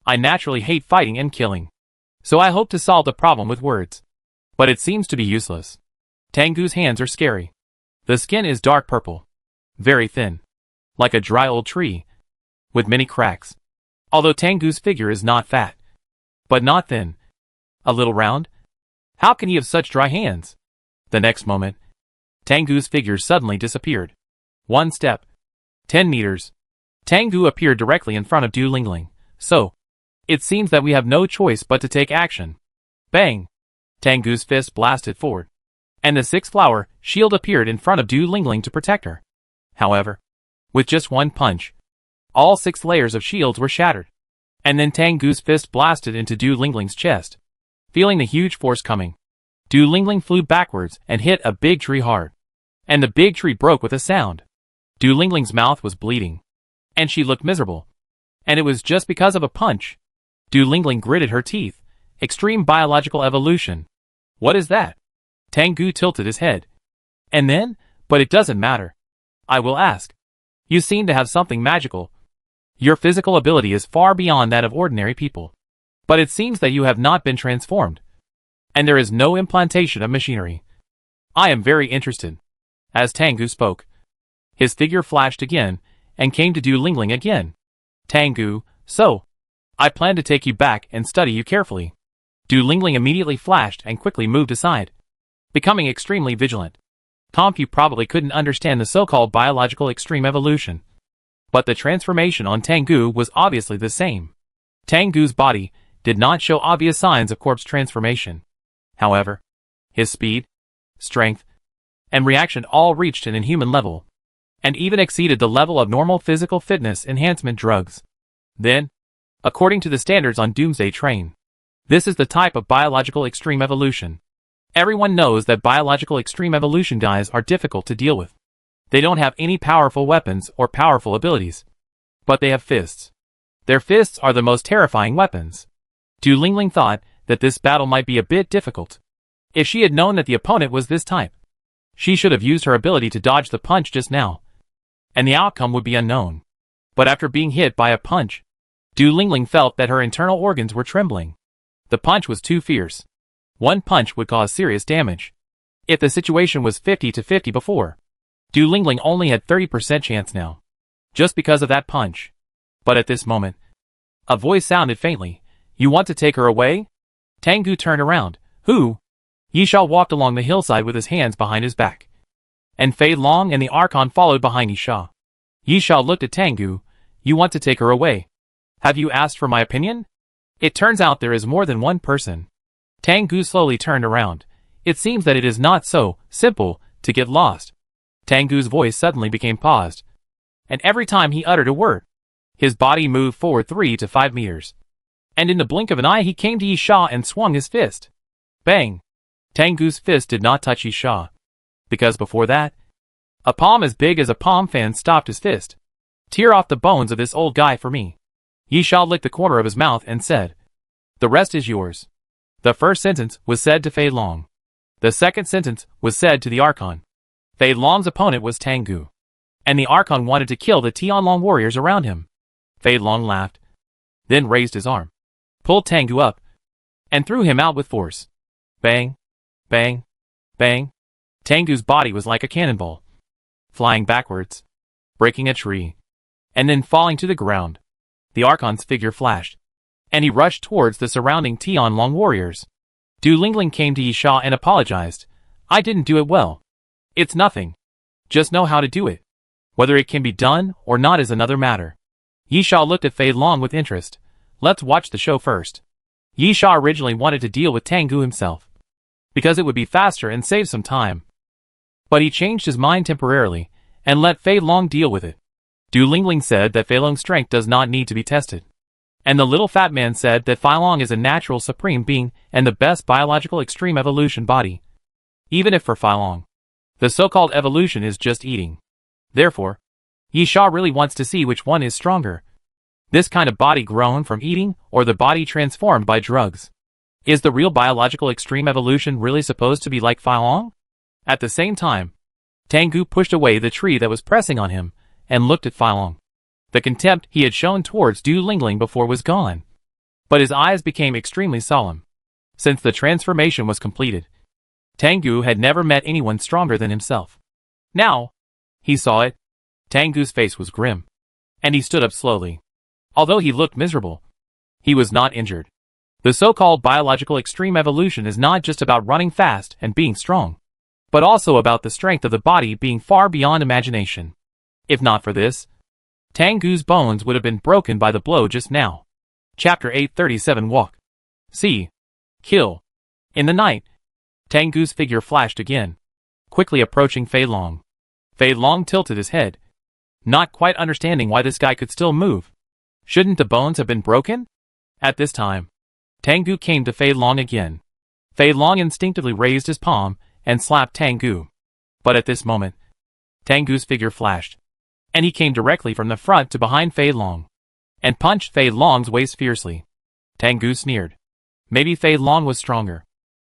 I naturally hate fighting and killing, so I hope to solve the problem with words. But it seems to be useless. Tengu's hands are scary. The skin is dark purple, very thin, like a dry old tree, with many cracks. Although Tengu's figure is not fat, but not thin, a little round. How can he have such dry hands? The next moment, Tengu's figure suddenly disappeared. 1 step. 10 meters. Tengu appeared directly in front of Du Lingling. So, it seems that we have no choice but to take action. Bang! Tengu's fist blasted forward, and the 6-flower shield appeared in front of Du Lingling to protect her. However, with just one punch, all 6 layers of shields were shattered, and then Tengu's fist blasted into Du Lingling's chest. Feeling the huge force coming, Du Lingling flew backwards and hit a big tree hard, and the big tree broke with a sound. Du Lingling's mouth was bleeding, and she looked miserable, and it was just because of a punch. Du Lingling gritted her teeth. Extreme biological evolution. What is that? Tengu tilted his head. And then, but it doesn't matter. I will ask. You seem to have something magical. Your physical ability is far beyond that of ordinary people. But it seems that you have not been transformed, and there is no implantation of machinery. I am very interested. As Tengu spoke, his figure flashed again, and came to Du Lingling again. Tengu, so, I plan to take you back and study you carefully. Du Lingling immediately flashed and quickly moved aside, becoming extremely vigilant. Compu probably couldn't understand the so-called biological extreme evolution, but the transformation on Tengu was obviously the same. Tengu's body did not show obvious signs of corpse transformation. However, his speed, strength, and reaction all reached an inhuman level, and even exceeded the level of normal physical fitness enhancement drugs. Then, according to the standards on Doomsday train, this is the type of biological extreme evolution. Everyone knows that biological extreme evolution guys are difficult to deal with. They don't have any powerful weapons or powerful abilities, but they have fists. Their fists are the most terrifying weapons. Du Lingling thought that this battle might be a bit difficult. If she had known that the opponent was this type, she should have used her ability to dodge the punch just now, and the outcome would be unknown. But after being hit by a punch, Du Lingling felt that her internal organs were trembling. The punch was too fierce. One punch would cause serious damage. If the situation was 50-50 before, Du Lingling only had 30% chance now, just because of that punch. But at this moment, a voice sounded faintly. You want to take her away? Tengu turned around. Who? Yisha walked along the hillside with his hands behind his back, and Fei Long and the Archon followed behind Yisha. Yisha looked at Tengu. You want to take her away? Have you asked for my opinion? It turns out there is more than one person. Tengu slowly turned around. It seems that it is not so simple to get lost. Tengu's voice suddenly became paused, and every time he uttered a word, his body moved forward 3 to 5 meters. And in the blink of an eye he came to Yisha and swung his fist. Bang! Tengu's fist did not touch Yisha, because before that, a palm as big as a palm fan stopped his fist. Tear off the bones of this old guy for me. Yisha licked the corner of his mouth and said, The rest is yours. The first sentence was said to Fei Long. The second sentence was said to the Archon. Fei Long's opponent was Tengu, and the Archon wanted to kill the Tianlong warriors around him. Fei Long laughed, then raised his arm, pulled Tengu up, and threw him out with force. Bang, bang, bang. Tengu's body was like a cannonball, flying backwards, breaking a tree, and then falling to the ground. The Archon's figure flashed, and he rushed towards the surrounding Tianlong warriors. Du Lingling came to Yisha and apologized. I didn't do it well. It's nothing. Just know how to do it. Whether it can be done or not is another matter. Yisha looked at Fei Long with interest. Let's watch the show first. Yisha originally wanted to deal with Tengu himself, because it would be faster and save some time. But he changed his mind temporarily, and let Fei Long deal with it. Du Lingling said that Fei Long's strength does not need to be tested. And the little fat man said that Fei Long is a natural supreme being and the best biological extreme evolution body. Even if for Fei Long, the so-called evolution is just eating. Therefore, Yisha really wants to see which one is stronger. This kind of body grown from eating or the body transformed by drugs. Is the real biological extreme evolution really supposed to be like Fei Long? At the same time, Tengu pushed away the tree that was pressing on him and looked at Fei Long. The contempt he had shown towards Du Lingling before was gone. But his eyes became extremely solemn. Since the transformation was completed, Tengu had never met anyone stronger than himself. Now, he saw it. Tengu's face was grim, and he stood up slowly. Although he looked miserable, he was not injured. The so-called biological extreme evolution is not just about running fast and being strong, but also about the strength of the body being far beyond imagination. If not for this, Tengu's bones would have been broken by the blow just now. Chapter 837 Walk. See. Kill. In the night, Tengu's figure flashed again, quickly approaching Fei Long. Fei Long tilted his head, not quite understanding why this guy could still move. Shouldn't the bones have been broken? At this time, Tengu came to Fei Long again. Fei Long instinctively raised his palm and slapped Tengu. But at this moment, Tengu's figure flashed, and he came directly from the front to behind Fei Long, and punched Fei Long's waist fiercely. Tengu sneered. Maybe Fei Long was stronger,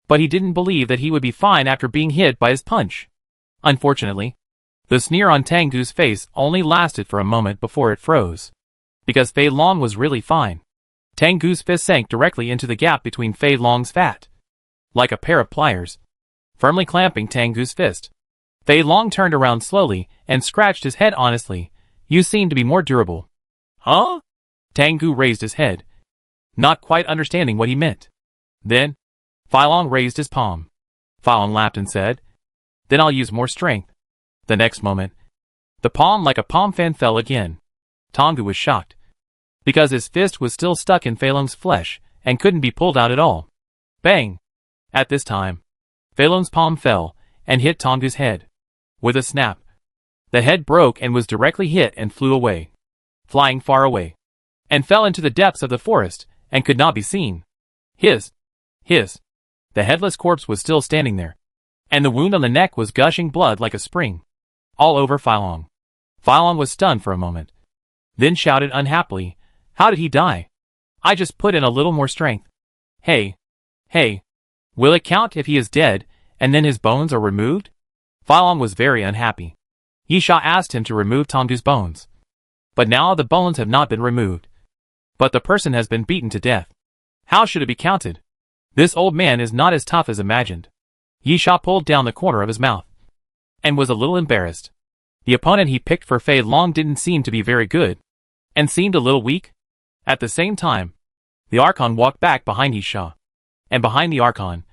but he didn't believe that he would be fine after being hit by his punch. Unfortunately, the sneer on Tengu's face only lasted for a moment before it froze, because Fei Long was really fine. Tengu's fist sank directly into the gap between Fei Long's fat, like a pair of pliers, firmly clamping Tengu's fist. Fei Long turned around slowly and scratched his head honestly. You seem to be more durable. Huh? Tengu raised his head, not quite understanding what he meant. Then, Fei Long raised his palm. Fei Long laughed and said, Then I'll use more strength. The next moment, the palm like a palm fan fell again. Tengu was shocked, because his fist was still stuck in Fei Long's flesh and couldn't be pulled out at all. Bang! At this time, Fei Long's palm fell and hit Tengu's head. With a snap, the head broke and was directly hit and flew away, flying far away, and fell into the depths of the forest and could not be seen. Hiss! The headless corpse was still standing there, and the wound on the neck was gushing blood like a spring, all over Fei Long. Fei Long was stunned for a moment, then shouted unhappily, How did he die? I just put in a little more strength. Hey, will it count if he is dead and then his bones are removed? Fei Long was very unhappy. Yisha asked him to remove Tengu's bones, but now the bones have not been removed, but the person has been beaten to death. How should it be counted? This old man is not as tough as imagined. Yisha pulled down the corner of his mouth, and was a little embarrassed. The opponent he picked for Fei Long didn't seem to be very good, and seemed a little weak. At the same time, the Archon walked back behind Yisha, and behind the Archon,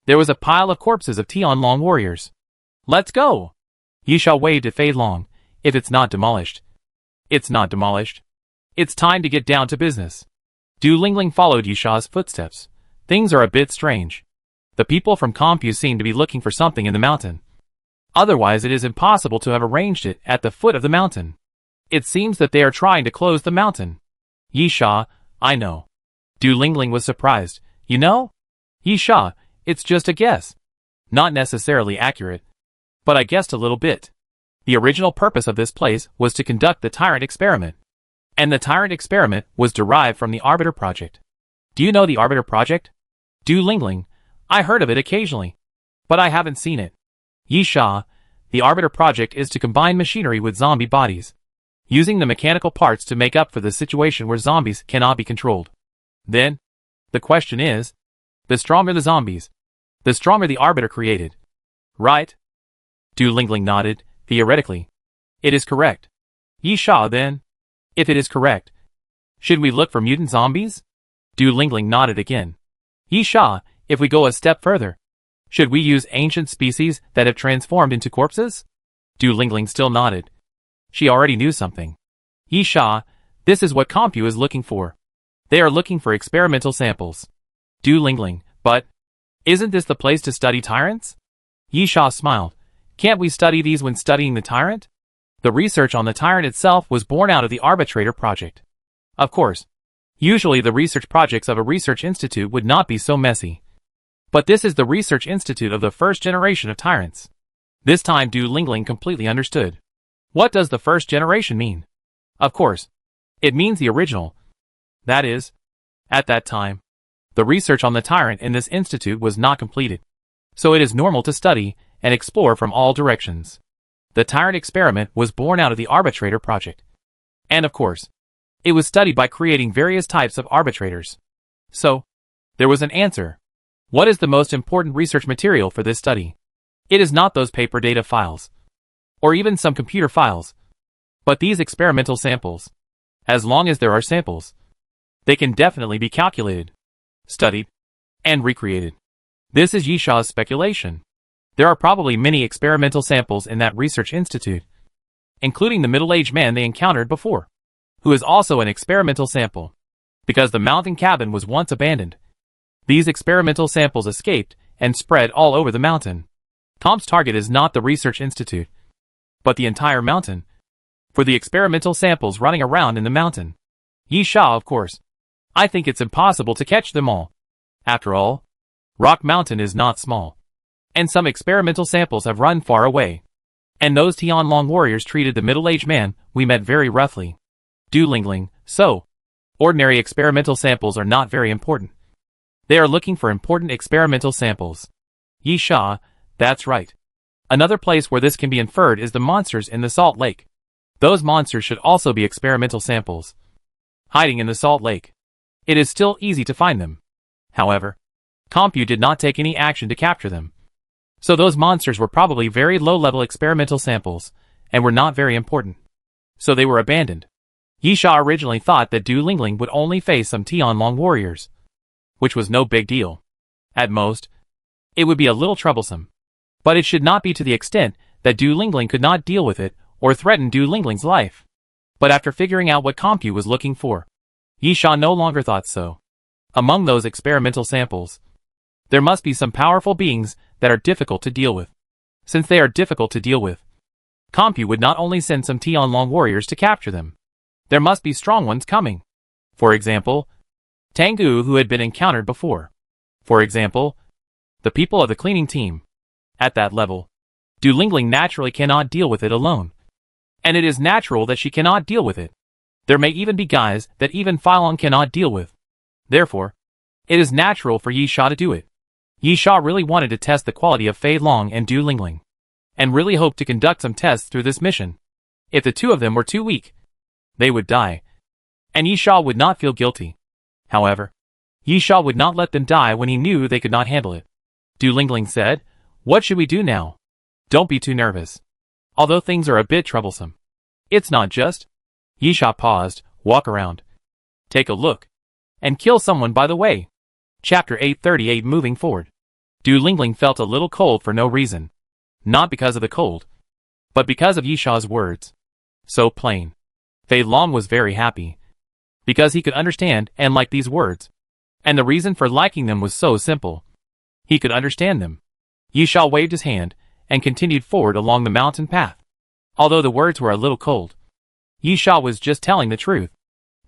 there was a pile of corpses of Tianlong warriors. Let's go! Yisha waved at Fei Long. If it's not demolished. It's not demolished. It's time to get down to business. Du Lingling followed Yisha's footsteps. Things are a bit strange. The people from Compu seem to be looking for something in the mountain. Otherwise it is impossible to have arranged it at the foot of the mountain. It seems that they are trying to close the mountain. Yisha, I know. Du Lingling was surprised. You know? Yisha, it's just a guess. Not necessarily accurate, but I guessed a little bit. The original purpose of this place was to conduct the Tyrant Experiment. And the Tyrant Experiment was derived from the Arbiter Project. Do you know the Arbiter Project? Du Lingling, I heard of it occasionally, but I haven't seen it. Yisha, the Arbiter Project is to combine machinery with zombie bodies, using the mechanical parts to make up for the situation where zombies cannot be controlled. Then, the question is, the stronger the zombies, the stronger the Arbiter created. Right? Du Lingling nodded. Theoretically, it is correct. Yisha, then, if it is correct, should we look for mutant zombies? Du Lingling nodded again. Yi Sha, if we go a step further, should we use ancient species that have transformed into corpses? Du Lingling still nodded. She already knew something. Yi Sha, this is what Compu is looking for. They are looking for experimental samples. Du Lingling, but isn't this the place to study tyrants? Yi Sha smiled. Can't we study these when studying the tyrant? The research on the tyrant itself was born out of the arbitrator project. Of course, usually the research projects of a research institute would not be so messy. But this is the research institute of the first generation of tyrants. This time Du Lingling completely understood. What does the first generation mean? Of course, it means the original. That is, at that time, the research on the tyrant in this institute was not completed. So it is normal to study and explore from all directions. The tyrant experiment was born out of the arbitrator project. And of course, it was studied by creating various types of arbitrators. So, there was an answer. What is the most important research material for this study? It is not those paper data files, or even some computer files, but these experimental samples. As long as there are samples, they can definitely be calculated, studied, and recreated. This is Yi Sha's speculation. There are probably many experimental samples in that research institute, including the middle-aged man they encountered before, who is also an experimental sample. Because the mountain cabin was once abandoned, these experimental samples escaped and spread all over the mountain. Tom's target is not the research institute, but the entire mountain, for the experimental samples running around in the mountain. Yi Sha, of course. I think it's impossible to catch them all. After all, Rock Mountain is not small, and some experimental samples have run far away. And those Tianlong warriors treated the middle-aged man we met very roughly. Du Lingling, so, ordinary experimental samples are not very important. They are looking for important experimental samples. Yi Sha, that's right. Another place where this can be inferred is the monsters in the Salt Lake. Those monsters should also be experimental samples, hiding in the Salt Lake. It is still easy to find them. However, Compu did not take any action to capture them. So those monsters were probably very low-level experimental samples, and were not very important. So they were abandoned. Yi Sha originally thought that Du Lingling would only face some Tianlong warriors, which was no big deal. At most, it would be a little troublesome. But it should not be to the extent that Du Lingling could not deal with it, or threaten Du Lingling's life. But after figuring out what Compu was looking for, Yi Sha no longer thought so. Among those experimental samples, there must be some powerful beings that are difficult to deal with. Since they are difficult to deal with, Compu would not only send some Tianlong warriors to capture them. There must be strong ones coming. For example, Tengu, who had been encountered before. For example, the people of the cleaning team. At that level, Du Lingling naturally cannot deal with it alone. And it is natural that she cannot deal with it. There may even be guys that even Filong cannot deal with. Therefore, it is natural for Yi Sha to do it. Yi Sha really wanted to test the quality of Fei Long and Du Lingling, and really hoped to conduct some tests through this mission. If the two of them were too weak, they would die, and Yi Sha would not feel guilty. However, Yi Sha would not let them die when he knew they could not handle it. Du Lingling said, "What should we do now? Don't be too nervous. Although things are a bit troublesome, it's not just." Yi Sha paused, walk around, take a look, and kill someone by the way. Chapter 838. Moving forward. Du Lingling felt a little cold for no reason. Not because of the cold, but because of Yi Sha's words. So plain. Fei Long was very happy, because he could understand and like these words. And the reason for liking them was so simple. He could understand them. Yi Sha waved his hand, and continued forward along the mountain path. Although the words were a little cold, Yi Sha was just telling the truth.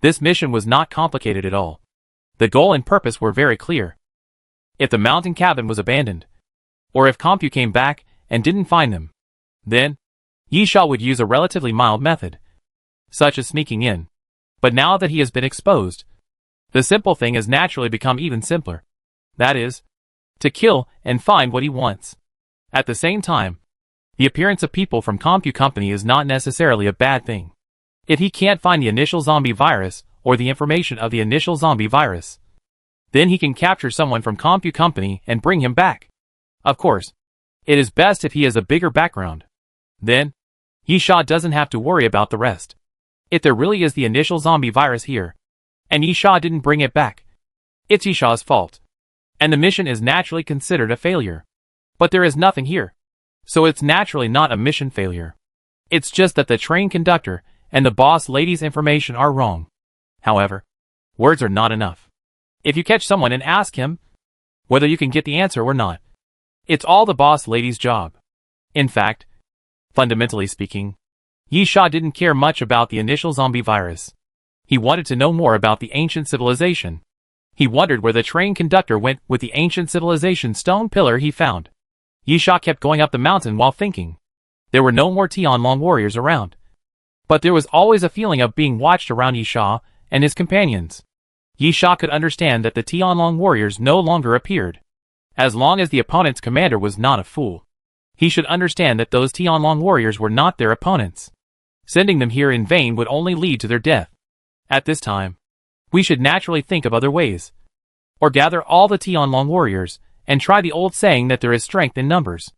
This mission was not complicated at all. The goal and purpose were very clear. If the mountain cabin was abandoned, or if Compu came back and didn't find them, then Yi Sha would use a relatively mild method, such as sneaking in. But now that he has been exposed, the simple thing has naturally become even simpler. That is, to kill and find what he wants. At the same time, the appearance of people from Compu Company is not necessarily a bad thing. If he can't find the initial zombie virus, or the information of the initial zombie virus, then he can capture someone from Compu Company and bring him back. Of course, it is best if he has a bigger background. Then, Yi Sha doesn't have to worry about the rest. If there really is the initial zombie virus here, and Yi Sha didn't bring it back, It's Yisha's fault. And the mission is naturally considered a failure. But there is nothing here. So it's naturally not a mission failure. It's just that the train conductor and the boss lady's information are wrong. However, words are not enough. If you catch someone and ask him whether you can get the answer or not, it's all the boss lady's job. In fact, fundamentally speaking, Yisha didn't care much about the initial zombie virus. He wanted to know more about the ancient civilization. He wondered where the train conductor went with the ancient civilization stone pillar he found. Yisha kept going up the mountain while thinking. There were no more Tianlong warriors around. But there was always a feeling of being watched around Yisha and his companions. Yisha could understand that the Tianlong warriors no longer appeared. As long as the opponent's commander was not a fool, he should understand that those Tianlong warriors were not their opponents. Sending them here in vain would only lead to their death. At this time, we should naturally think of other ways. Or gather all the Tianlong warriors, and try the old saying that there is strength in numbers.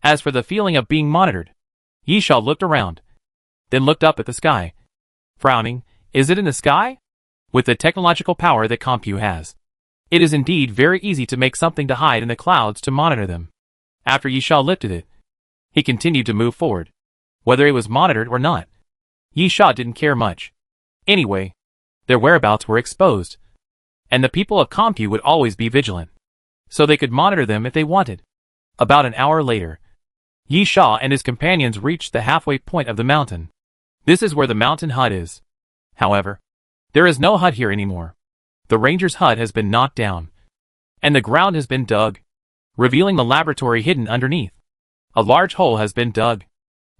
As for the feeling of being monitored, Yisha looked around, then looked up at the sky. Frowning, is it in the sky? With the technological power that Compu has, it is indeed very easy to make something to hide in the clouds to monitor them. After Yisha lifted it, he continued to move forward. Whether it was monitored or not, Yisha didn't care much. Anyway, their whereabouts were exposed, and the people of Compu would always be vigilant, so they could monitor them if they wanted. About an hour later, Yisha and his companions reached the halfway point of the mountain. This is where the mountain hut is. However, there is no hut here anymore. The ranger's hut has been knocked down, and the ground has been dug, revealing the laboratory hidden underneath. A large hole has been dug,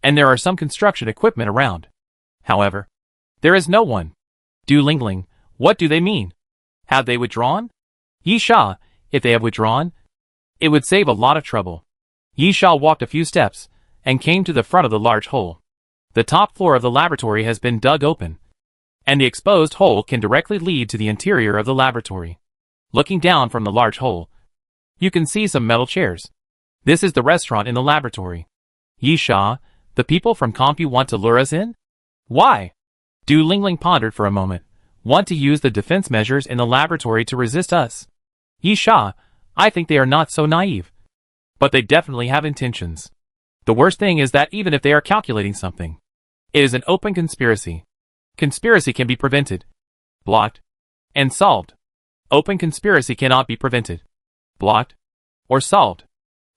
and there are some construction equipment around. However, there is no one. Du Lingling, what do they mean? Have they withdrawn? Yisha, if they have withdrawn, it would save a lot of trouble. Yisha walked a few steps, and came to the front of the large hole. The top floor of the laboratory has been dug open, and the exposed hole can directly lead to the interior of the laboratory. Looking down from the large hole, you can see some metal chairs. This is the restaurant in the laboratory. Yisha, the people from Compu want to lure us in? Why? Du Lingling pondered for a moment. Want to use the defense measures in the laboratory to resist us? Yisha, I think they are not so naive. But they definitely have intentions. The worst thing is that even if they are calculating something, it is an open conspiracy. Conspiracy can be prevented, blocked, and solved. Open conspiracy cannot be prevented, blocked, or solved.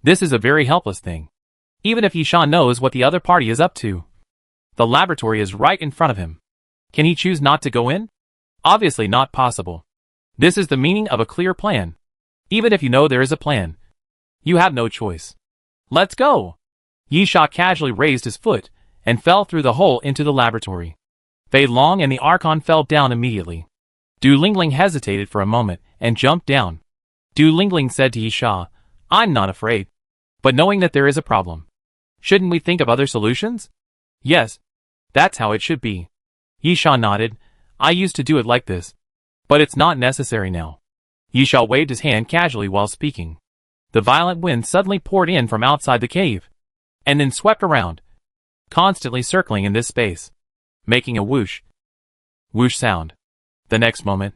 This is a very helpless thing. Even if Yisha knows what the other party is up to, the laboratory is right in front of him. Can he choose not to go in? Obviously not possible. This is the meaning of a clear plan. Even if you know there is a plan, you have no choice. Let's go! Yisha casually raised his foot and fell through the hole into the laboratory. Fei Long and the Archon fell down immediately. Du Lingling hesitated for a moment and jumped down. Du Lingling said to Yisha, I'm not afraid. But knowing that there is a problem, shouldn't we think of other solutions? Yes, that's how it should be. Yisha nodded. I used to do it like this, but it's not necessary now. Yisha waved his hand casually while speaking. The violent wind suddenly poured in from outside the cave, and then swept around, constantly circling in this space, making a whoosh, whoosh sound. The next moment,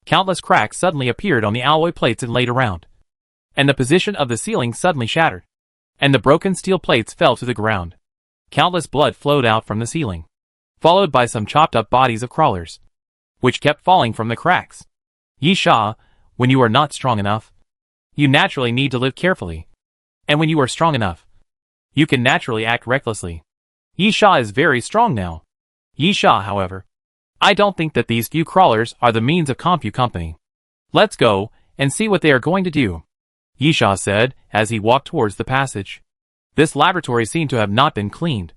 countless cracks suddenly appeared on the alloy plates it laid around, and the position of the ceiling suddenly shattered, and the broken steel plates fell to the ground. Countless blood flowed out from the ceiling, followed by some chopped up bodies of crawlers, which kept falling from the cracks. Yisha, when you are not strong enough, you naturally need to live carefully. And when you are strong enough, you can naturally act recklessly. Yisha is very strong now. Yisha, however, I don't think that these few crawlers are the means of Compu Company. Let's go and see what they are going to do, Yisha said as he walked towards the passage. This laboratory seemed to have not been cleaned,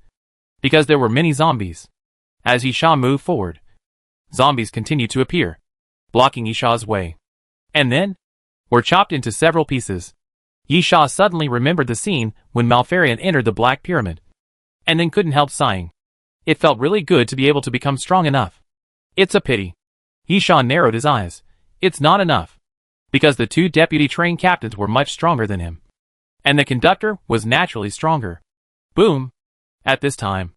because there were many zombies. As Yisha moved forward, zombies continued to appear, blocking Yisha's way, and then were chopped into several pieces. Yisha suddenly remembered the scene when Malfarian entered the Black Pyramid, and then couldn't help sighing. It felt really good to be able to become strong enough. It's a pity. Yisha narrowed his eyes. It's not enough, because the two deputy train captains were much stronger than him, and the conductor was naturally stronger. Boom! At this time,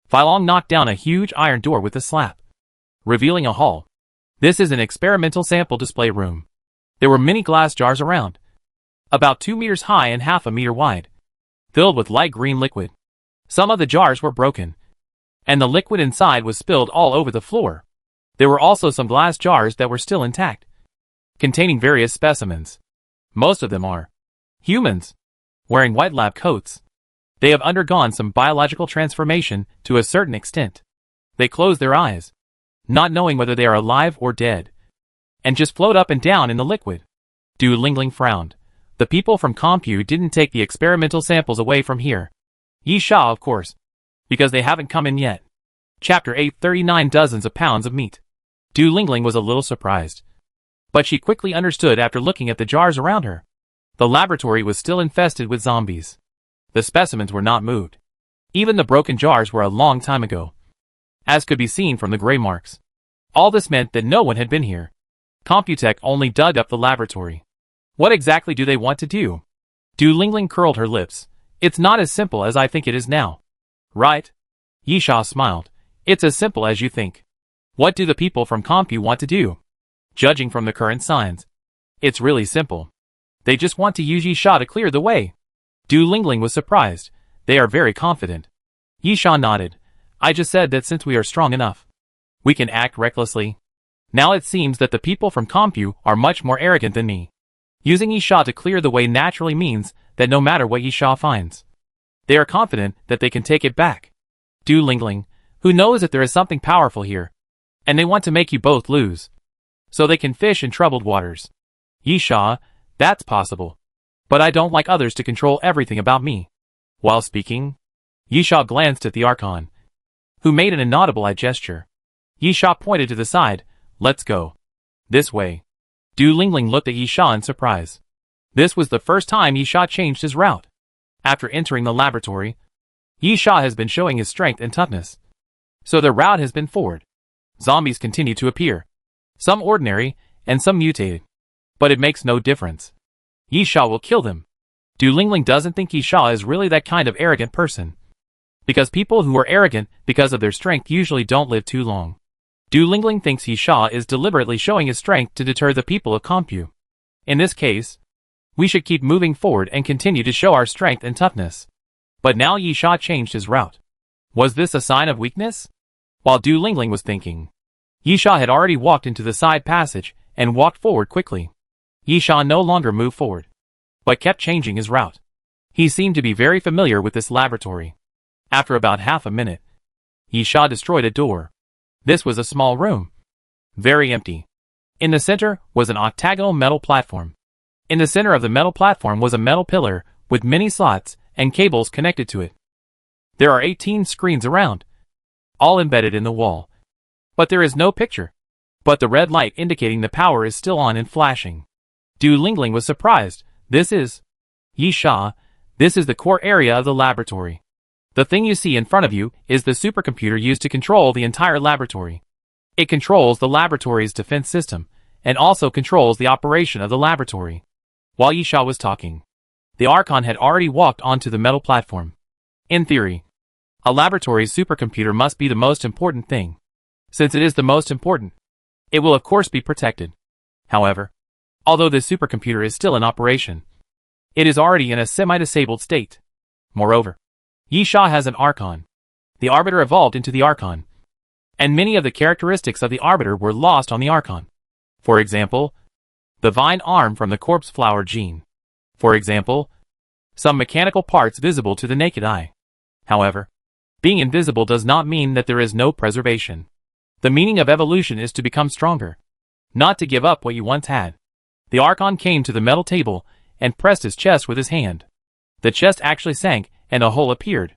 Fei Long knocked down a huge iron door with a slap, revealing a hall. This is an experimental sample display room. There were many glass jars around, about 2 meters high and half a meter wide, filled with light green liquid. Some of the jars were broken, and the liquid inside was spilled all over the floor. There were also some glass jars that were still intact, containing various specimens. Most of them are humans, wearing white lab coats. They have undergone some biological transformation to a certain extent. They close their eyes, not knowing whether they are alive or dead, and just float up and down in the liquid. Du Lingling frowned. The people from Compu didn't take the experimental samples away from here. Yi Sha, of course, because they haven't come in yet. Chapter 839. Dozens of pounds of meat. Du Lingling was a little surprised, but she quickly understood after looking at the jars around her. The laboratory was still infested with zombies. The specimens were not moved. Even the broken jars were a long time ago, as could be seen from the gray marks. All this meant that no one had been here. Computech only dug up the laboratory. What exactly do they want to do? Du Lingling curled her lips. It's not as simple as I think it is now. Right? Yi Sha smiled. It's as simple as you think. What do the people from Compu want to do? Judging from the current signs, it's really simple. They just want to use Yi Sha to clear the way. Du Lingling was surprised. They are very confident. Yi Sha nodded. I just said that since we are strong enough, we can act recklessly. Now it seems that the people from Compu are much more arrogant than me. Using Yi Sha to clear the way naturally means that no matter what Yi Sha finds, they are confident that they can take it back. Du Lingling, who knows that there is something powerful here, and they want to make you both lose, so they can fish in troubled waters. Yi Sha, that's possible. But I don't like others to control everything about me. While speaking, Yi Sha glanced at the Archon, who made an inaudible eye gesture. Yi Sha pointed to the side. Let's go. This way. Du Lingling looked at Yi Sha in surprise. This was the first time Yi Sha changed his route. After entering the laboratory, Yi Sha has been showing his strength and toughness, so the route has been forward. Zombies continue to appear, some ordinary and some mutated, but it makes no difference. Yi Sha will kill them. Du Lingling doesn't think Yi Sha is really that kind of arrogant person, because people who are arrogant because of their strength usually don't live too long. Du Lingling thinks Yi Sha is deliberately showing his strength to deter the people of Compu. In this case, we should keep moving forward and continue to show our strength and toughness. But now Yi Sha changed his route. Was this a sign of weakness? While Du Lingling was thinking, Yi Sha had already walked into the side passage and walked forward quickly. Yi Sha no longer moved forward, but kept changing his route. He seemed to be very familiar with this laboratory. After about half a minute, Yi Sha destroyed a door. This was a small room, very empty. In the center was an octagonal metal platform. In the center of the metal platform was a metal pillar with many slots and cables connected to it. There are 18 screens around, all embedded in the wall. But there is no picture. But the red light indicating the power is still on and flashing. Du Lingling was surprised. This is Yi Sha. This is the core area of the laboratory. The thing you see in front of you is the supercomputer used to control the entire laboratory. It controls the laboratory's defense system, and also controls the operation of the laboratory. While Yi Sha was talking, the Archon had already walked onto the metal platform. In theory, a laboratory's supercomputer must be the most important thing. Since it is the most important, it will of course be protected. However, although this supercomputer is still in operation, it is already in a semi-disabled state. Moreover, Yi Sha has an Archon. The Arbiter evolved into the Archon, and many of the characteristics of the Arbiter were lost on the Archon. For example, the vine arm from the corpse flower gene. For example, some mechanical parts visible to the naked eye. However, being invisible does not mean that there is no preservation. The meaning of evolution is to become stronger, not to give up what you once had. The Archon came to the metal table and pressed his chest with his hand. The chest actually sank and a hole appeared.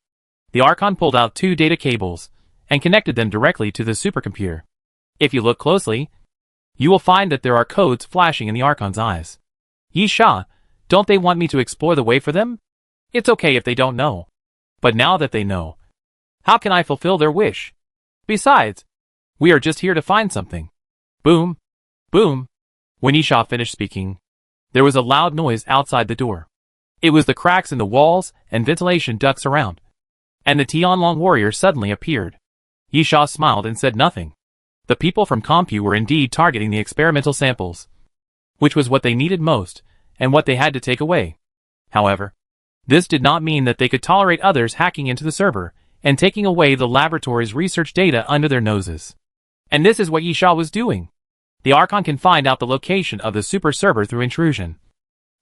The Archon pulled out 2 data cables and connected them directly to the supercomputer. If you look closely, you will find that there are codes flashing in the Archon's eyes. Yi Sha, don't they want me to explore the way for them? It's okay if they don't know. But now that they know, how can I fulfill their wish? Besides, we are just here to find something. Boom! Boom! When Yi Sha finished speaking, there was a loud noise outside the door. It was the cracks in the walls and ventilation ducts around. And the Tianlong warrior suddenly appeared. Yi Sha smiled and said nothing. The people from Compu were indeed targeting the experimental samples. which was what they needed most, and what they had to take away. However, this did not mean that they could tolerate others hacking into the server and taking away the laboratory's research data under their noses. And this is what Yisha was doing. The Archon can find out the location of the super server through intrusion,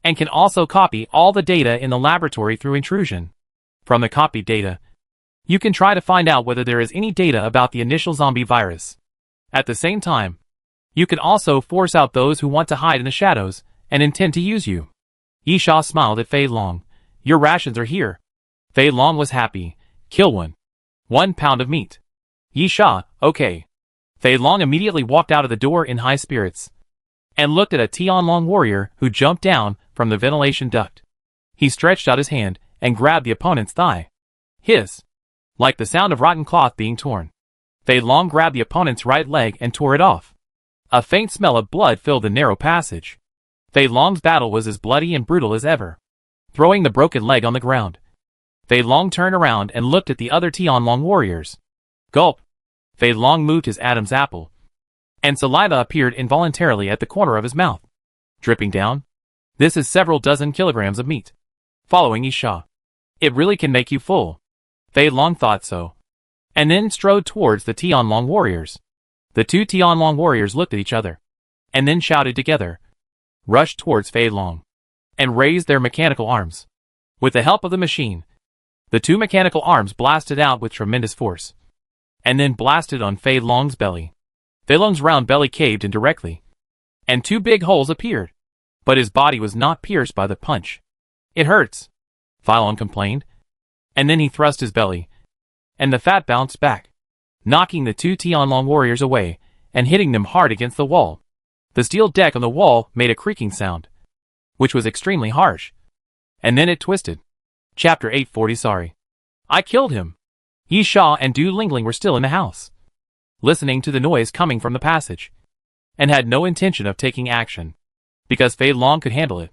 and can also copy all the data in the laboratory through intrusion. From the copied data, you can try to find out whether there is any data about the initial zombie virus. At the same time, you can also force out those who want to hide in the shadows and intend to use you. Yisha smiled at Fei Long. Your rations are here. Fei Long was happy. Kill one. 1 pound of meat. Yisha, okay. Fei Long immediately walked out of the door in high spirits, and looked at a Tianlong warrior who jumped down from the ventilation duct. He stretched out his hand and grabbed the opponent's thigh. Hiss. Like the sound of rotten cloth being torn. Fei Long grabbed the opponent's right leg and tore it off. A faint smell of blood filled the narrow passage. Fei Long's battle was as bloody and brutal as ever. Throwing the broken leg on the ground, Fei Long turned around and looked at the other Tianlong warriors. Gulp. Fei Long moved his Adam's apple, and saliva appeared involuntarily at the corner of his mouth, dripping down. This is several dozen kilograms of meat. Following Yisha. It really can make you full. Fei Long thought so, and then strode towards the Tianlong warriors. The 2 Tianlong warriors looked at each other, and then shouted together, rushed towards Fei Long, and raised their mechanical arms. With the help of the machine, the 2 mechanical arms blasted out with tremendous force, and then blasted on Fei Long's belly. Fei Long's round belly caved in directly, and 2 big holes appeared, but his body was not pierced by the punch. It hurts, Fei Long complained, and then he thrust his belly, and the fat bounced back, knocking the 2 Tianlong warriors away and hitting them hard against the wall. The steel deck on the wall made a creaking sound, which was extremely harsh, and then it twisted. Chapter 840. Sorry. I killed him. Yisha and Du Lingling were still in the house, listening to the noise coming from the passage, and had no intention of taking action, because Fei Long could handle it.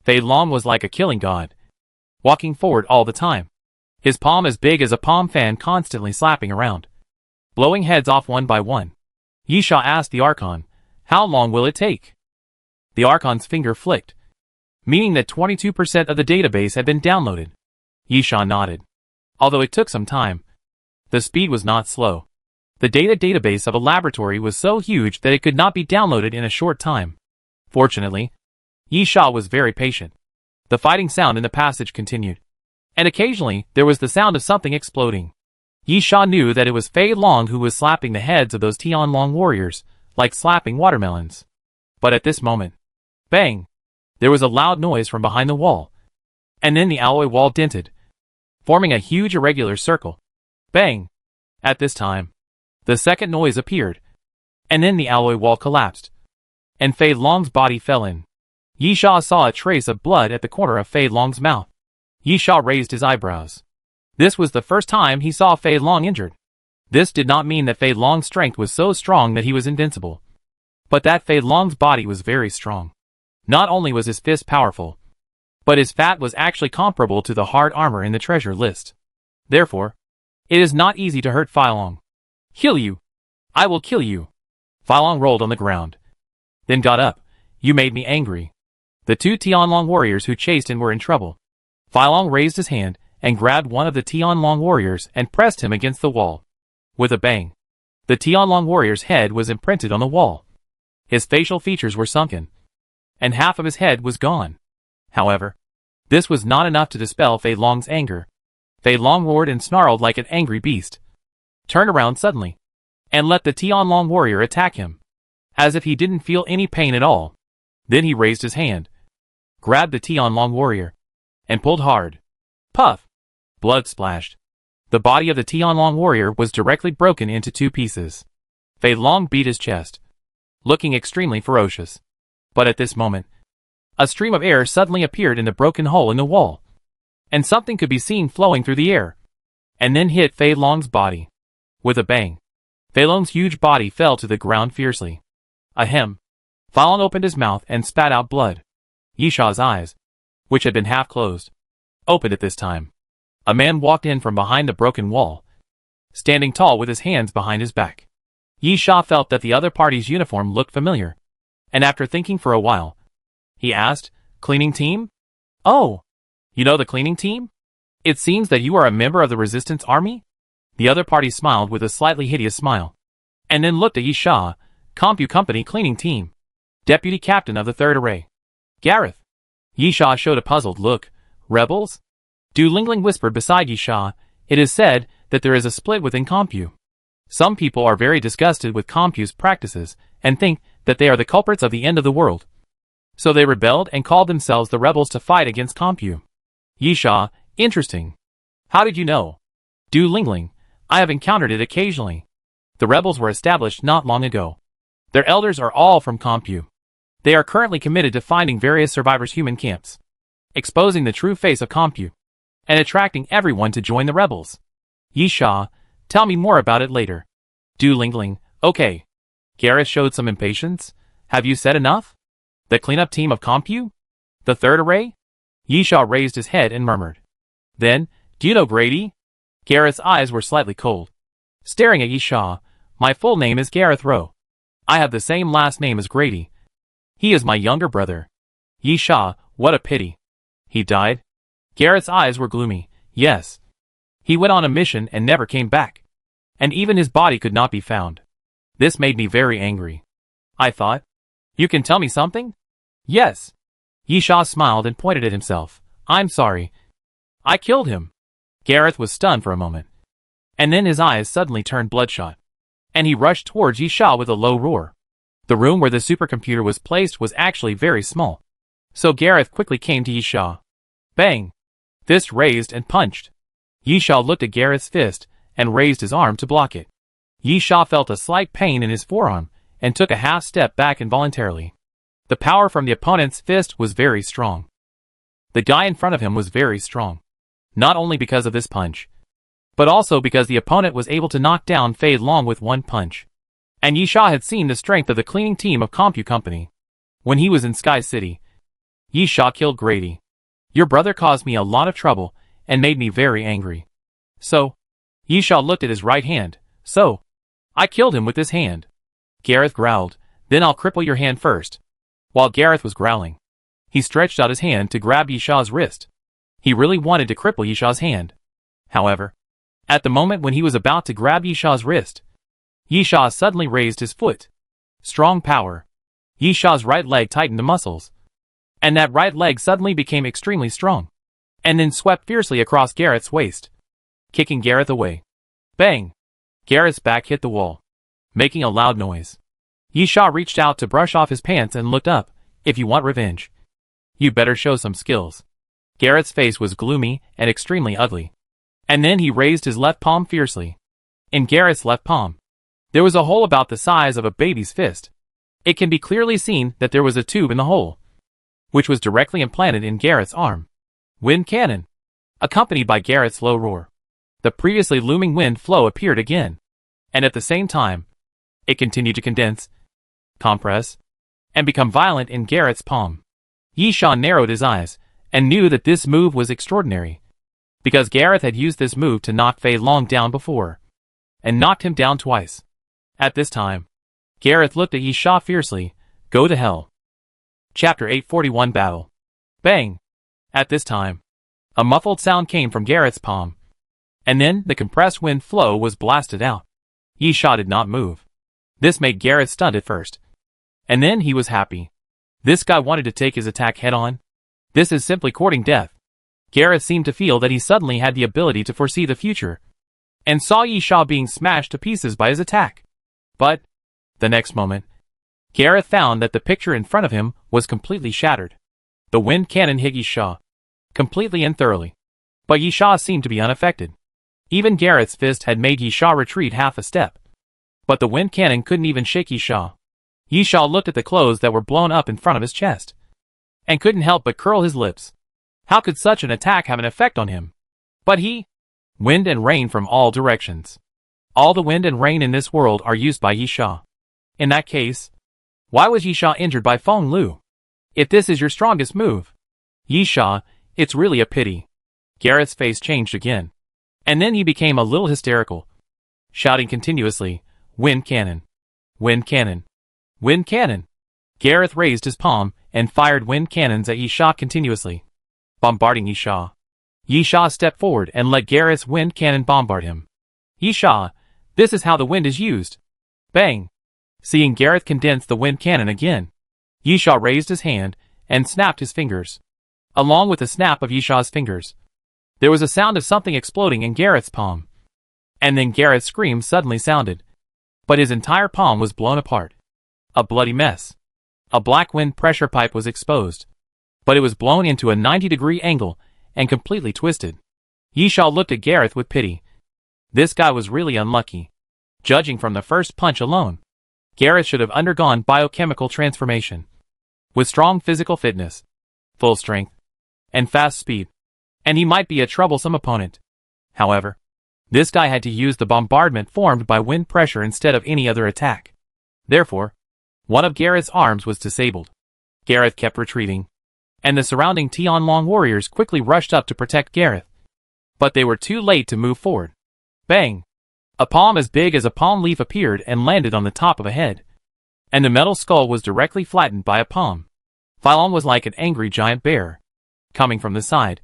Fei Long was like a killing god, walking forward all the time, his palm as big as a palm fan constantly slapping around, blowing heads off one by one. Yisha asked the Archon, how long will it take? The Archon's finger flicked, meaning that 22% of the database had been downloaded. Yisha nodded. Although it took some time, the speed was not slow. The database of a laboratory was so huge that it could not be downloaded in a short time. Fortunately, Yisha was very patient. The fighting sound in the passage continued, and occasionally there was the sound of something exploding. Yisha knew that it was Fei Long who was slapping the heads of those Tianlong warriors, like slapping watermelons. But at this moment, bang! There was a loud noise from behind the wall, and then the alloy wall dented, forming a huge irregular circle. Bang! At this time, the second noise appeared, and then the alloy wall collapsed, and Fei Long's body fell in. Yisha saw a trace of blood at the corner of Fei Long's mouth. Yisha raised his eyebrows. This was the first time he saw Fei Long injured. This did not mean that Fei Long's strength was so strong that he was invincible, but that Fei Long's body was very strong. Not only was his fist powerful, but his fat was actually comparable to the hard armor in the treasure list. Therefore, it is not easy to hurt Fei Long. Kill you! I will kill you! Fei Long rolled on the ground, then got up. You made me angry. The 2 Tianlong warriors who chased him were in trouble. Fei Long raised his hand and grabbed one of the Tianlong warriors and pressed him against the wall. With a bang, the Tianlong warrior's head was imprinted on the wall. His facial features were sunken, and half of his head was gone. However, this was not enough to dispel Fei Long's anger. Fei Long roared and snarled like an angry beast, turned around suddenly, and let the Tianlong warrior attack him, as if he didn't feel any pain at all. Then he raised his hand, grabbed the Tianlong warrior, and pulled hard. Puff! Blood splashed. The body of the Tianlong warrior was directly broken into 2 pieces. Fei Long beat his chest, looking extremely ferocious. But at this moment, a stream of air suddenly appeared in the broken hole in the wall, and something could be seen flowing through the air, and then hit Fei Long's body. With a bang, Fei Long's huge body fell to the ground fiercely. Ahem! Fei Long opened his mouth and spat out blood. Yisha's eyes, which had been half closed, opened at this time. A man walked in from behind the broken wall, standing tall with his hands behind his back. Yisha felt that the other party's uniform looked familiar, and after thinking for a while, he asked. Cleaning team? Oh, you know the cleaning team? It seems that you are a member of the resistance army? The other party smiled with a slightly hideous smile, and then looked at Yi Sha, Compu Company cleaning team, deputy captain of the third array. Gareth. Yi Sha showed a puzzled look. Rebels? Du Lingling whispered beside Yi Sha. It is said that there is a split within Compu. Some people are very disgusted with Compu's practices and think that they are the culprits of the end of the world. So they rebelled and called themselves the rebels to fight against Compu. Yi Sha, interesting. How did you know? Du Lingling, I have encountered it occasionally. The rebels were established not long ago. Their elders are all from Compu. They are currently committed to finding various survivors' human camps, exposing the true face of Compu, and attracting everyone to join the rebels. Yi Sha, tell me more about it later. Du Lingling, okay. Gareth showed some impatience. Have you said enough? The cleanup team of Compu? The third array? Yi Sha raised his head and murmured. Then, do you know Grady? Gareth's eyes were slightly cold. Staring at Yi Sha, my full name is Gareth Rowe. I have the same last name as Grady. He is my younger brother. Yi Sha, what a pity. He died? Gareth's eyes were gloomy. Yes. He went on a mission and never came back. And even his body could not be found. This made me very angry. I thought, you can tell me something? Yes. Yi Sha smiled and pointed at himself. I'm sorry. I killed him. Gareth was stunned for a moment. And then his eyes suddenly turned bloodshot. And he rushed towards Yi Sha with a low roar. The room where the supercomputer was placed was actually very small. So Gareth quickly came to Yi Sha. Bang! Fist raised and punched. Yi Sha looked at Gareth's fist and raised his arm to block it. Yi Sha felt a slight pain in his forearm and took a half step back involuntarily. The power from the opponent's fist was very strong. The guy in front of him was very strong. Not only because of this punch, but also because the opponent was able to knock down Fei Long with one punch. And Yi Sha had seen the strength of the cleaning team of Compu Company. When he was in Sky City, Yi Sha killed Grady. Your brother caused me a lot of trouble and made me very angry. So, Yi Sha looked at his right hand. So, I killed him with this hand. Gareth growled, then I'll cripple your hand first. While Gareth was growling, he stretched out his hand to grab Yi Sha's wrist. He really wanted to cripple Yi Sha's hand. However, at the moment when he was about to grab Yi Sha's wrist, Yi Sha suddenly raised his foot. Strong power. Yi Sha's right leg tightened the muscles. And that right leg suddenly became extremely strong. And then swept fiercely across Gareth's waist, kicking Gareth away. Bang! Gareth's back hit the wall, making a loud noise. Yi Sha reached out to brush off his pants and looked up. If you want revenge, you better show some skills. Gareth's face was gloomy and extremely ugly. And then he raised his left palm fiercely. In Gareth's left palm, there was a hole about the size of a baby's fist. It can be clearly seen that there was a tube in the hole, which was directly implanted in Gareth's arm. Wind cannon. Accompanied by Gareth's low roar, the previously looming wind flow appeared again. And at the same time, it continued to condense, compress, and become violent in Gareth's palm. Yi Sha narrowed his eyes and knew that this move was extraordinary, because Gareth had used this move to knock Fei Long down before, and knocked him down twice. At this time, Gareth looked at Yi Sha fiercely. Go to hell. Chapter 841 Battle. Bang! At this time, a muffled sound came from Gareth's palm, and then the compressed wind flow was blasted out. Yi Sha did not move. This made Gareth stunned at first, and then he was happy. This guy wanted to take his attack head on. This is simply courting death. Gareth seemed to feel that he suddenly had the ability to foresee the future, and saw Yi Sha being smashed to pieces by his attack. But, the next moment, Gareth found that the picture in front of him was completely shattered. The wind cannon hit Yi Sha completely and thoroughly, but Yi Sha seemed to be unaffected. Even Gareth's fist had made Yi Sha retreat half a step, but the wind cannon couldn't even shake Yi Sha. Yi Sha looked at the clothes that were blown up in front of his chest, and couldn't help but curl his lips. How could such an attack have an effect on him? But wind and rain from all directions. All the wind and rain in this world are used by Yi Sha. In that case, why was Yi Sha injured by Feng Lu? If this is your strongest move, Yi Sha, it's really a pity. Gareth's face changed again, and then he became a little hysterical, shouting continuously, Wind cannon! Wind cannon! Wind cannon! Gareth raised his palm and fired wind cannons at Yisha continuously, bombarding Yisha. Yisha stepped forward and let Gareth's wind cannon bombard him. Yisha, this is how the wind is used. Bang! Seeing Gareth condense the wind cannon again, Yisha raised his hand and snapped his fingers. Along with the snap of Yisha's fingers, there was a sound of something exploding in Gareth's palm. And then Gareth's scream suddenly sounded. But his entire palm was blown apart. A bloody mess. A black wind pressure pipe was exposed. But it was blown into a 90-degree angle and completely twisted. Yisha looked at Gareth with pity. This guy was really unlucky. Judging from the first punch alone, Gareth should have undergone biochemical transformation. With strong physical fitness, full strength, and fast speed, and he might be a troublesome opponent. However, this guy had to use the bombardment formed by wind pressure instead of any other attack. Therefore, one of Gareth's arms was disabled. Gareth kept retreating, and the surrounding Tianlong warriors quickly rushed up to protect Gareth. But they were too late to move forward. Bang! A palm as big as a palm leaf appeared and landed on the top of a head. And the metal skull was directly flattened by a palm. Phylon was like an angry giant bear, coming from the side,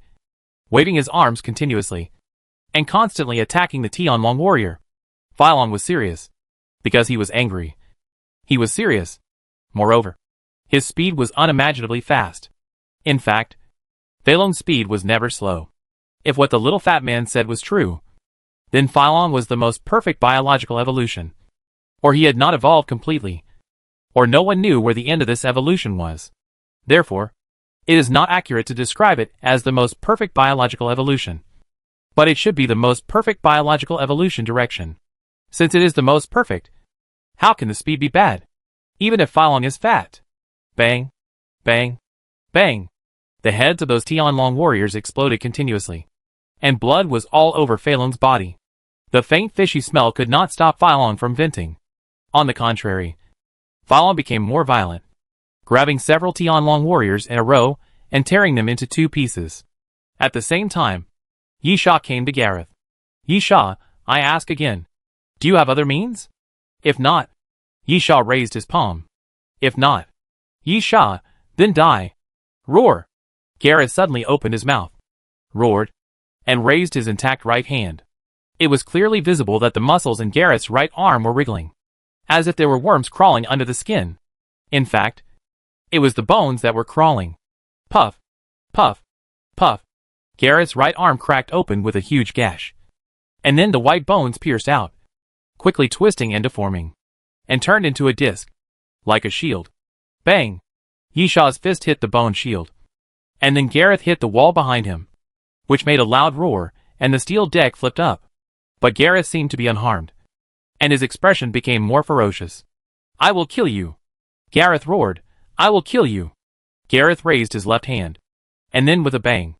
waving his arms continuously, and constantly attacking the Tianlong warrior. Phylon was serious, because he was angry. He was serious. Moreover, his speed was unimaginably fast. In fact, Phylon's speed was never slow. If what the little fat man said was true, then Phylon was the most perfect biological evolution. Or he had not evolved completely. Or no one knew where the end of this evolution was. Therefore, it is not accurate to describe it as the most perfect biological evolution. But it should be the most perfect biological evolution direction. Since it is the most perfect, how can the speed be bad? Even if Phylon is fat. Bang, bang, bang. The heads of those Tianlong warriors exploded continuously, and blood was all over Phylon's body. The faint fishy smell could not stop Phylon from venting. On the contrary, Phylon became more violent, grabbing several Tianlong warriors in a row and tearing them into two pieces. At the same time, Yisha came to Gareth. Yisha, I ask again, do you have other means? If not, Yisha raised his palm. If not, Yisha, then die. Roar! Gareth suddenly opened his mouth, roared, and raised his intact right hand. It was clearly visible that the muscles in Gareth's right arm were wriggling, as if there were worms crawling under the skin. In fact, it was the bones that were crawling. Puff, puff, puff. Gareth's right arm cracked open with a huge gash. And then the white bones pierced out, quickly twisting and deforming, and turned into a disc, like a shield. Bang! Yisha's fist hit the bone shield. And then Gareth hit the wall behind him, which made a loud roar, and the steel deck flipped up. But Gareth seemed to be unharmed, and his expression became more ferocious. I will kill you! Gareth roared, I will kill you! Gareth raised his left hand, and then with a bang,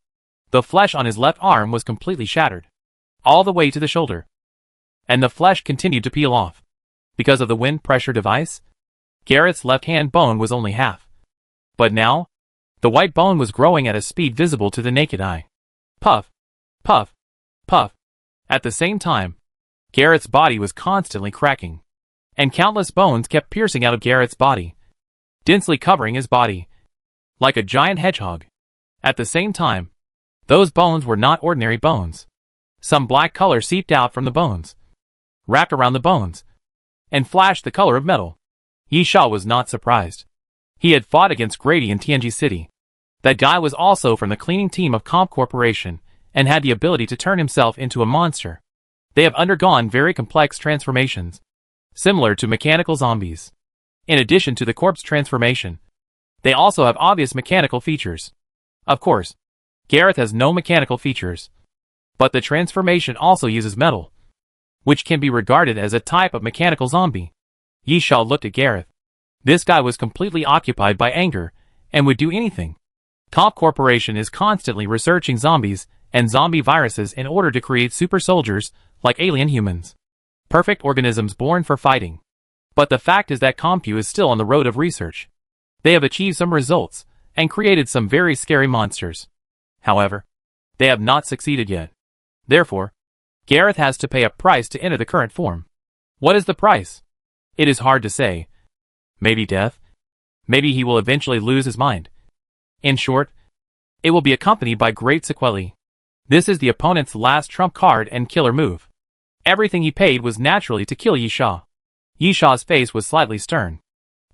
the flesh on his left arm was completely shattered, all the way to the shoulder. And the flesh continued to peel off. Because of the wind pressure device, Gareth's left hand bone was only half. But now, the white bone was growing at a speed visible to the naked eye. Puff, puff, puff. At the same time, Gareth's body was constantly cracking, and countless bones kept piercing out of Gareth's body, densely covering his body, like a giant hedgehog. At the same time, those bones were not ordinary bones. Some black color seeped out from the bones, wrapped around the bones, and flashed the color of metal. Yisha was not surprised. He had fought against Grady in Tianji City. That guy was also from the cleaning team of Comp Corporation, and had the ability to turn himself into a monster. They have undergone very complex transformations, similar to mechanical zombies. In addition to the corpse transformation, they also have obvious mechanical features. Of course, Gareth has no mechanical features, but the transformation also uses metal, which can be regarded as a type of mechanical zombie. Yisha looked at Gareth. This guy was completely occupied by anger, and would do anything. Comp Corporation is constantly researching zombies and zombie viruses in order to create super soldiers like alien humans. Perfect organisms born for fighting. But the fact is that Compu is still on the road of research. They have achieved some results, and created some very scary monsters. However, they have not succeeded yet. Therefore, Gareth has to pay a price to enter the current form. What is the price? It is hard to say. Maybe death? Maybe he will eventually lose his mind. In short, it will be accompanied by great sequelae. This is the opponent's last trump card and killer move. Everything he paid was naturally to kill Yi Sha. Yi Sha's face was slightly stern.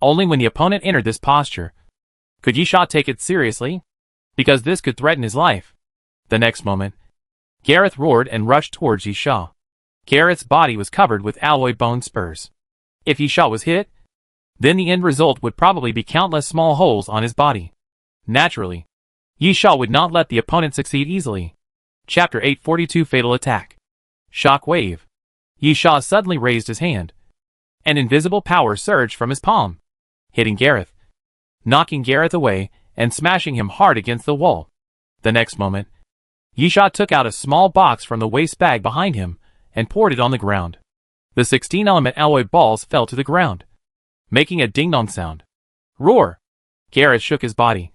Only when the opponent entered this posture could Yi Sha take it seriously, because this could threaten his life. The next moment, Gareth roared and rushed towards Yi Sha. Gareth's body was covered with alloy bone spurs. If Yi Sha was hit, then the end result would probably be countless small holes on his body. Naturally, Yi Sha would not let the opponent succeed easily. Chapter 842 Fatal Attack. Shock Wave. Yi Sha suddenly raised his hand. An invisible power surged from his palm, hitting Gareth, knocking Gareth away and smashing him hard against the wall. The next moment, Yi Sha took out a small box from the waist bag behind him and poured it on the ground. The 16-element alloy balls fell to the ground, making a ding-dong sound. Roar! Gareth shook his body,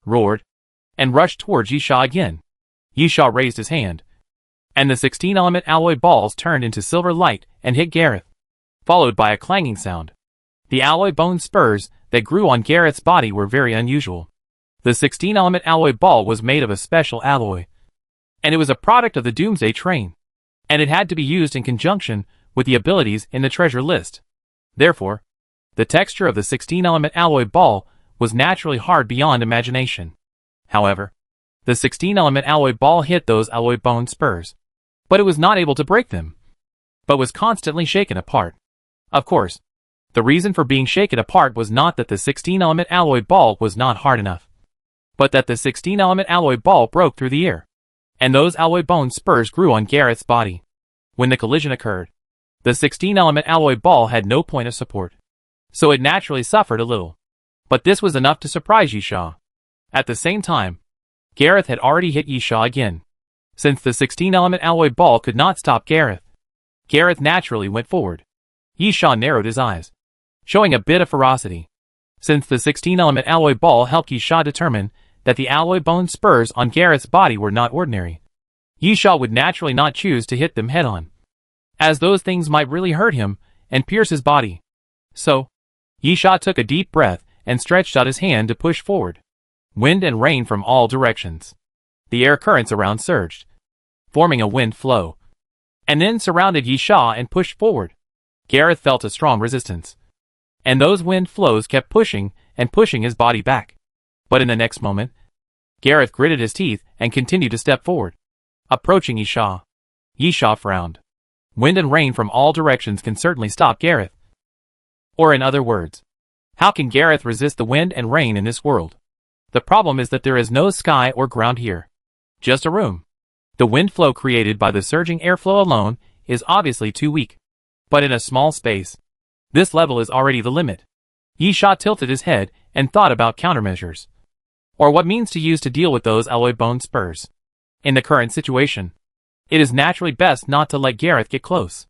roared, and rushed towards Yi Sha again. Yi Sha raised his hand, and the 16-element alloy balls turned into silver light and hit Gareth, followed by a clanging sound. The alloy bone spurs that grew on Gareth's body were very unusual. The 16-element alloy ball was made of a special alloy, and it was a product of the Doomsday train, and it had to be used in conjunction with the abilities in the treasure list. Therefore, the texture of the 16-element alloy ball was naturally hard beyond imagination. However, the 16-element alloy ball hit those alloy bone spurs, but it was not able to break them, but was constantly shaken apart. Of course, the reason for being shaken apart was not that the 16-element alloy ball was not hard enough, but that the 16-element alloy ball broke through the air, and those alloy bone spurs grew on Gareth's body. When the collision occurred, the 16-element alloy ball had no point of support, so it naturally suffered a little. But this was enough to surprise Yi Sha. At the same time, Gareth had already hit Yi Sha again. Since the 16-element alloy ball could not stop Gareth, Gareth naturally went forward. Yi Sha narrowed his eyes, showing a bit of ferocity. Since the 16-element alloy ball helped Yi Sha determine that the alloy bone spurs on Gareth's body were not ordinary, Yi Sha would naturally not choose to hit them head-on, as those things might really hurt him and pierce his body. So, Yi Sha took a deep breath and stretched out his hand to push forward. Wind and rain from all directions. The air currents around surged, forming a wind flow, and then surrounded Yi Sha and pushed forward. Gareth felt a strong resistance, and those wind flows kept pushing and pushing his body back. But in the next moment, Gareth gritted his teeth and continued to step forward. Approaching Yi Sha frowned. Wind and rain from all directions can certainly stop Gareth. Or in other words, how can Gareth resist the wind and rain in this world? The problem is that there is no sky or ground here, just a room. The wind flow created by the surging airflow alone is obviously too weak. But in a small space, this level is already the limit. Yi Sha tilted his head and thought about countermeasures, or what means to use to deal with those alloy bone spurs. In the current situation, it is naturally best not to let Gareth get close.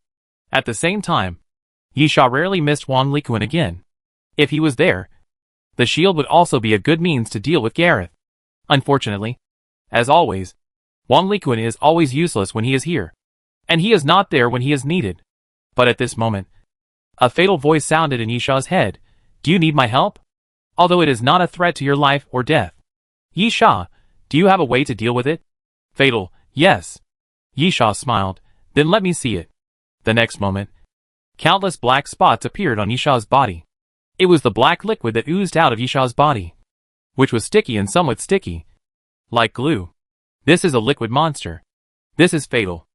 At the same time, Yi Sha rarely missed Wang Likuan again. If he was there, the shield would also be a good means to deal with Gareth. Unfortunately, as always, Wang Likuan is always useless when he is here, and he is not there when he is needed. But at this moment, a fatal voice sounded in Yi Sha's head. Do you need my help? Although it is not a threat to your life or death. Yi Sha, do you have a way to deal with it? Fatal, yes. Yi Sha smiled, then let me see it. The next moment, countless black spots appeared on Yi Sha's body. It was the black liquid that oozed out of Yi Sha's body, which was sticky and somewhat sticky, like glue. This is a liquid monster. This is Fatal,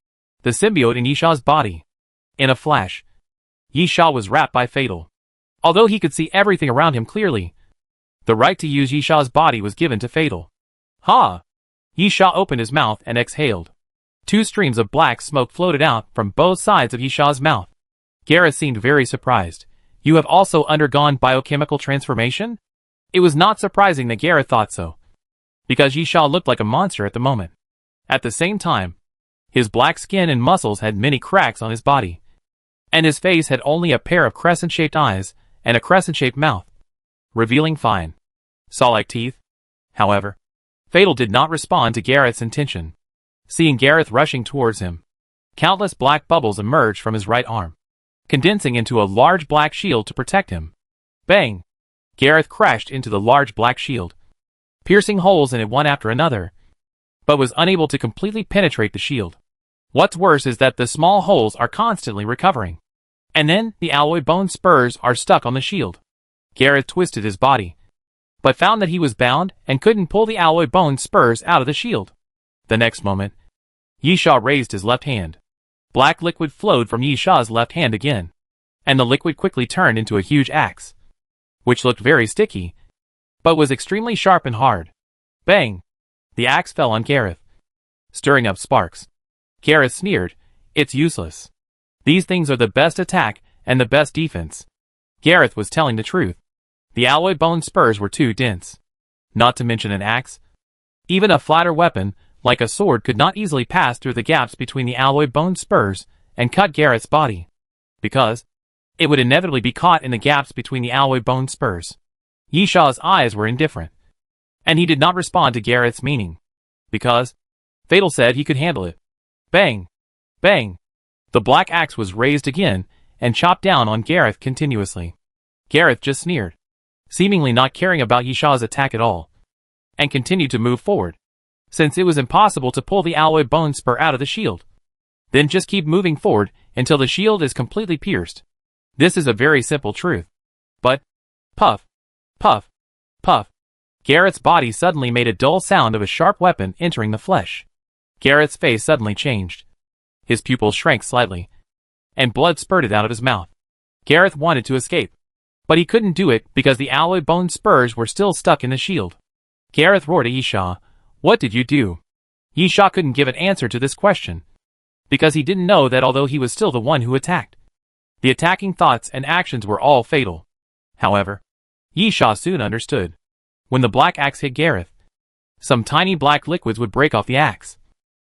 the symbiote in Yi Sha's body. In a flash, Yi Sha was wrapped by Fatal. Although he could see everything around him clearly, the right to use Yi Sha's body was given to Fatal. Ha! Yi Sha opened his mouth and exhaled. 2 streams of black smoke floated out from both sides of Yi Sha's mouth. Gareth seemed very surprised. You have also undergone biochemical transformation? It was not surprising that Gareth thought so, because Yi Sha looked like a monster at the moment. At the same time, his black skin and muscles had many cracks on his body, and his face had only a pair of crescent-shaped eyes and a crescent-shaped mouth, revealing fine, saw-like teeth. However, Fatal did not respond to Gareth's intention. Seeing Gareth rushing towards him, countless black bubbles emerged from his right arm, condensing into a large black shield to protect him. Bang! Gareth crashed into the large black shield, piercing holes in it one after another, but was unable to completely penetrate the shield. What's worse is that the small holes are constantly recovering. And then, the alloy bone spurs are stuck on the shield. Gareth twisted his body, but found that he was bound and couldn't pull the alloy bone spurs out of the shield. The next moment, Yisha raised his left hand. Black liquid flowed from Yisha's left hand again, and the liquid quickly turned into a huge axe, which looked very sticky, but was extremely sharp and hard. Bang! The axe fell on Gareth, stirring up sparks. Gareth sneered, "It's useless. These things are the best attack and the best defense." Gareth was telling the truth. The alloy bone spurs were too dense. Not to mention an axe. Even a flatter weapon, like a sword, could not easily pass through the gaps between the alloy bone spurs and cut Gareth's body, because it would inevitably be caught in the gaps between the alloy bone spurs. Yisha's eyes were indifferent, and he did not respond to Gareth's meaning, because Fatal said he could handle it. Bang! Bang! The black axe was raised again and chopped down on Gareth continuously. Gareth just sneered, seemingly not caring about Yisha's attack at all, and continued to move forward, since it was impossible to pull the alloy bone spur out of the shield. Then just keep moving forward until the shield is completely pierced. This is a very simple truth. But, puff, puff, puff, Gareth's body suddenly made a dull sound of a sharp weapon entering the flesh. Gareth's face suddenly changed. His pupils shrank slightly, and blood spurted out of his mouth. Gareth wanted to escape, but he couldn't do it because the alloy bone spurs were still stuck in the shield. Gareth roared at Yisha, "What did you do?" Yisha couldn't give an answer to this question, because he didn't know that although he was still the one who attacked, the attacking thoughts and actions were all fatal. However, Yisha soon understood. When the black axe hit Gareth, some tiny black liquids would break off the axe,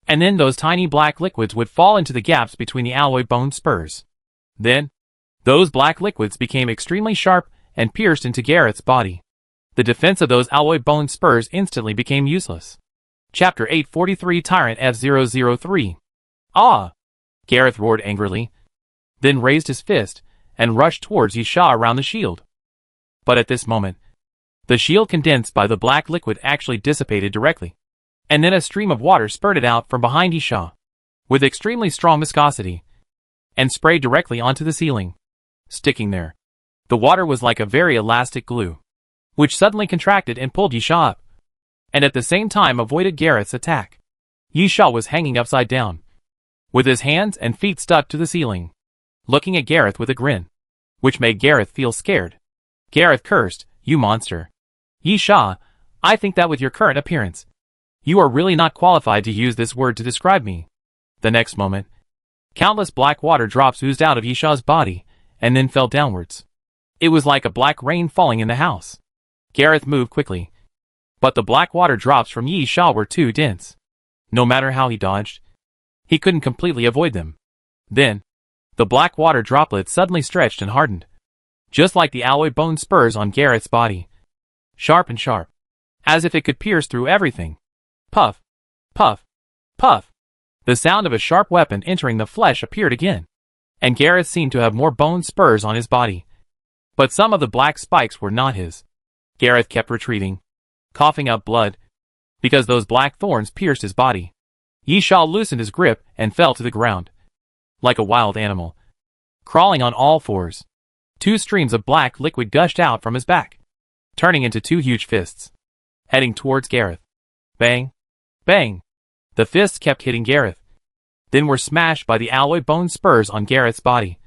and then those tiny black liquids would fall into the gaps between the alloy bone spurs. Then, those black liquids became extremely sharp and pierced into Gareth's body. The defense of those alloy bone spurs instantly became useless. Chapter 843 Tyrant F003. "Ah!" Gareth roared angrily, then raised his fist and rushed towards Yisha around the shield. But at this moment, the shield condensed by the black liquid actually dissipated directly, and then a stream of water spurted out from behind Yisha, with extremely strong viscosity, and sprayed directly onto the ceiling, sticking there. The water was like a very elastic glue, which suddenly contracted and pulled Yisha up, and at the same time avoided Gareth's attack. Yisha was hanging upside down, with his hands and feet stuck to the ceiling, looking at Gareth with a grin, which made Gareth feel scared. Gareth cursed, "You monster. Yisha, I think that with your current appearance, you are really not qualified to use this word to describe me." The next moment, countless black water drops oozed out of Yisha's body, and then fell downwards. It was like a black rain falling in the house. Gareth moved quickly, but the black water drops from Yisha were too dense. No matter how he dodged, he couldn't completely avoid them. Then, the black water droplets suddenly stretched and hardened, just like the alloy bone spurs on Gareth's body. Sharp and sharp, as if it could pierce through everything. Puff, puff, puff. The sound of a sharp weapon entering the flesh appeared again, and Gareth seemed to have more bone spurs on his body. But some of the black spikes were not his. Gareth kept retreating, coughing up blood, because those black thorns pierced his body. Yisha loosened his grip and fell to the ground, like a wild animal, crawling on all fours. 2 streams of black liquid gushed out from his back, turning into 2 huge fists, heading towards Gareth. Bang! Bang! The fists kept hitting Gareth, then were smashed by the alloy bone spurs on Gareth's body,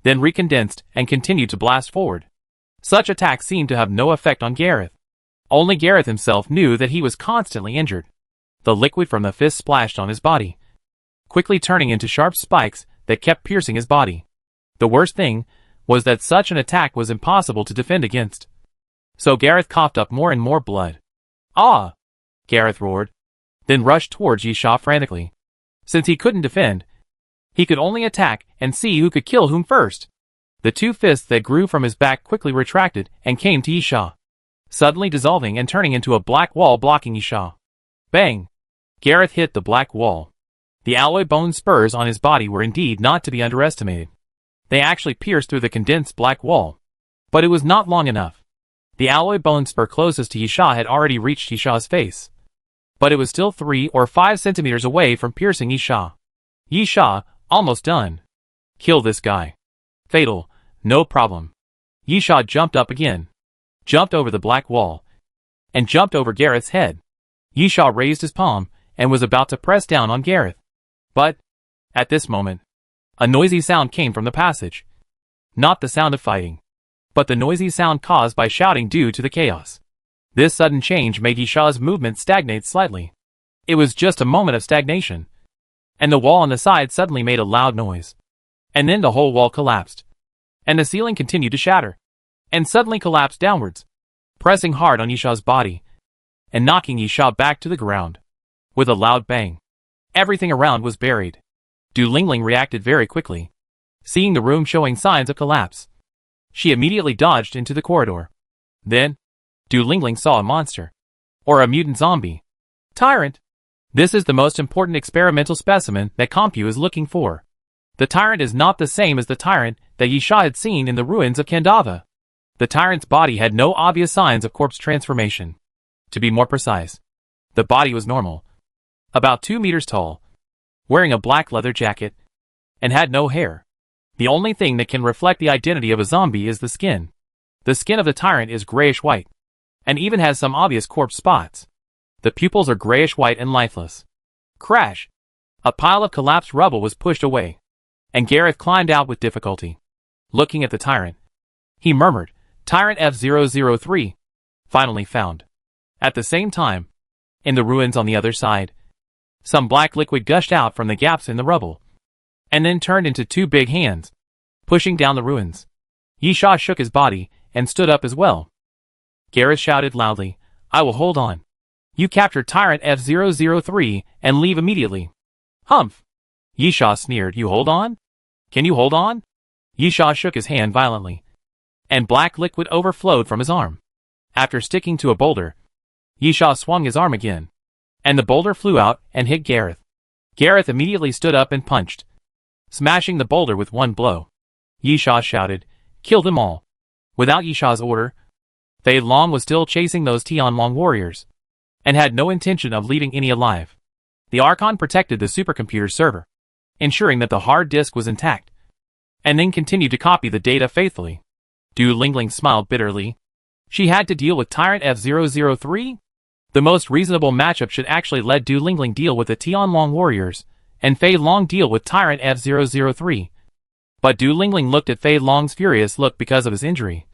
then recondensed and continued to blast forward. Such attacks seemed to have no effect on Gareth. Only Gareth himself knew that he was constantly injured. The liquid from the fists splashed on his body, quickly turning into sharp spikes that kept piercing his body. The worst thing was that such an attack was impossible to defend against. So Gareth coughed up more and more blood. "Ah!" Gareth roared, then rushed towards Yisha frantically. Since he couldn't defend, he could only attack and see who could kill whom first. The 2 fists that grew from his back quickly retracted and came to Yisha, suddenly dissolving and turning into a black wall blocking Yisha. Bang! Gareth hit the black wall. The alloy bone spurs on his body were indeed not to be underestimated. They actually pierced through the condensed black wall, but it was not long enough. The alloy bone spur closest to Yisha had already reached Yisha's face, but it was still 3 or 5 centimeters away from piercing Yisha. Yisha, almost done. Kill this guy. Fatal, no problem. Yisha jumped up again, jumped over the black wall, and jumped over Gareth's head. Yisha raised his palm and was about to press down on Gareth. But, at this moment, a noisy sound came from the passage. Not the sound of fighting, but the noisy sound caused by shouting due to the chaos. This sudden change made Yisha's movement stagnate slightly. It was just a moment of stagnation, and the wall on the side suddenly made a loud noise. And then the whole wall collapsed, and the ceiling continued to shatter, and suddenly collapsed downwards, pressing hard on Yisha's body, and knocking Yisha back to the ground. With a loud bang, everything around was buried. Du Lingling reacted very quickly, seeing the room showing signs of collapse. She immediately dodged into the corridor. Then, Du Lingling saw a monster, or a mutant zombie. Tyrant. This is the most important experimental specimen that Compu is looking for. The tyrant is not the same as the tyrant that Yisha had seen in the ruins of Kandava. The tyrant's body had no obvious signs of corpse transformation. To be more precise, the body was normal, about 2 meters tall, wearing a black leather jacket, and had no hair. The only thing that can reflect the identity of a zombie is the skin. The skin of the tyrant is grayish-white, and even has some obvious corpse spots. The pupils are grayish-white and lifeless. Crash! A pile of collapsed rubble was pushed away, and Gareth climbed out with difficulty. Looking at the tyrant, he murmured, "Tyrant F003, finally found." At the same time, in the ruins on the other side, some black liquid gushed out from the gaps in the rubble, and then turned into 2 big hands, pushing down the ruins. Yisha shook his body and stood up as well. Gareth shouted loudly, "I will hold on. You capture Tyrant F003 and leave immediately." "Humph!" Yisha sneered, "You hold on? Can you hold on?" Yisha shook his hand violently, and black liquid overflowed from his arm. After sticking to a boulder, Yisha swung his arm again, and the boulder flew out and hit Gareth. Gareth immediately stood up and punched, smashing the boulder with one blow. Yisha shouted, "Kill them all." Without Yisha's order, Fei Long was still chasing those Tianlong warriors, and had no intention of leaving any alive. The Archon protected the supercomputer server, ensuring that the hard disk was intact, and then continued to copy the data faithfully. Du Lingling smiled bitterly. She had to deal with Tyrant F003? The most reasonable matchup should actually let Du Lingling deal with the Tianlong warriors, and Fei Long deal with Tyrant F003. But Du Lingling looked at Fei Long's furious look because of his injury,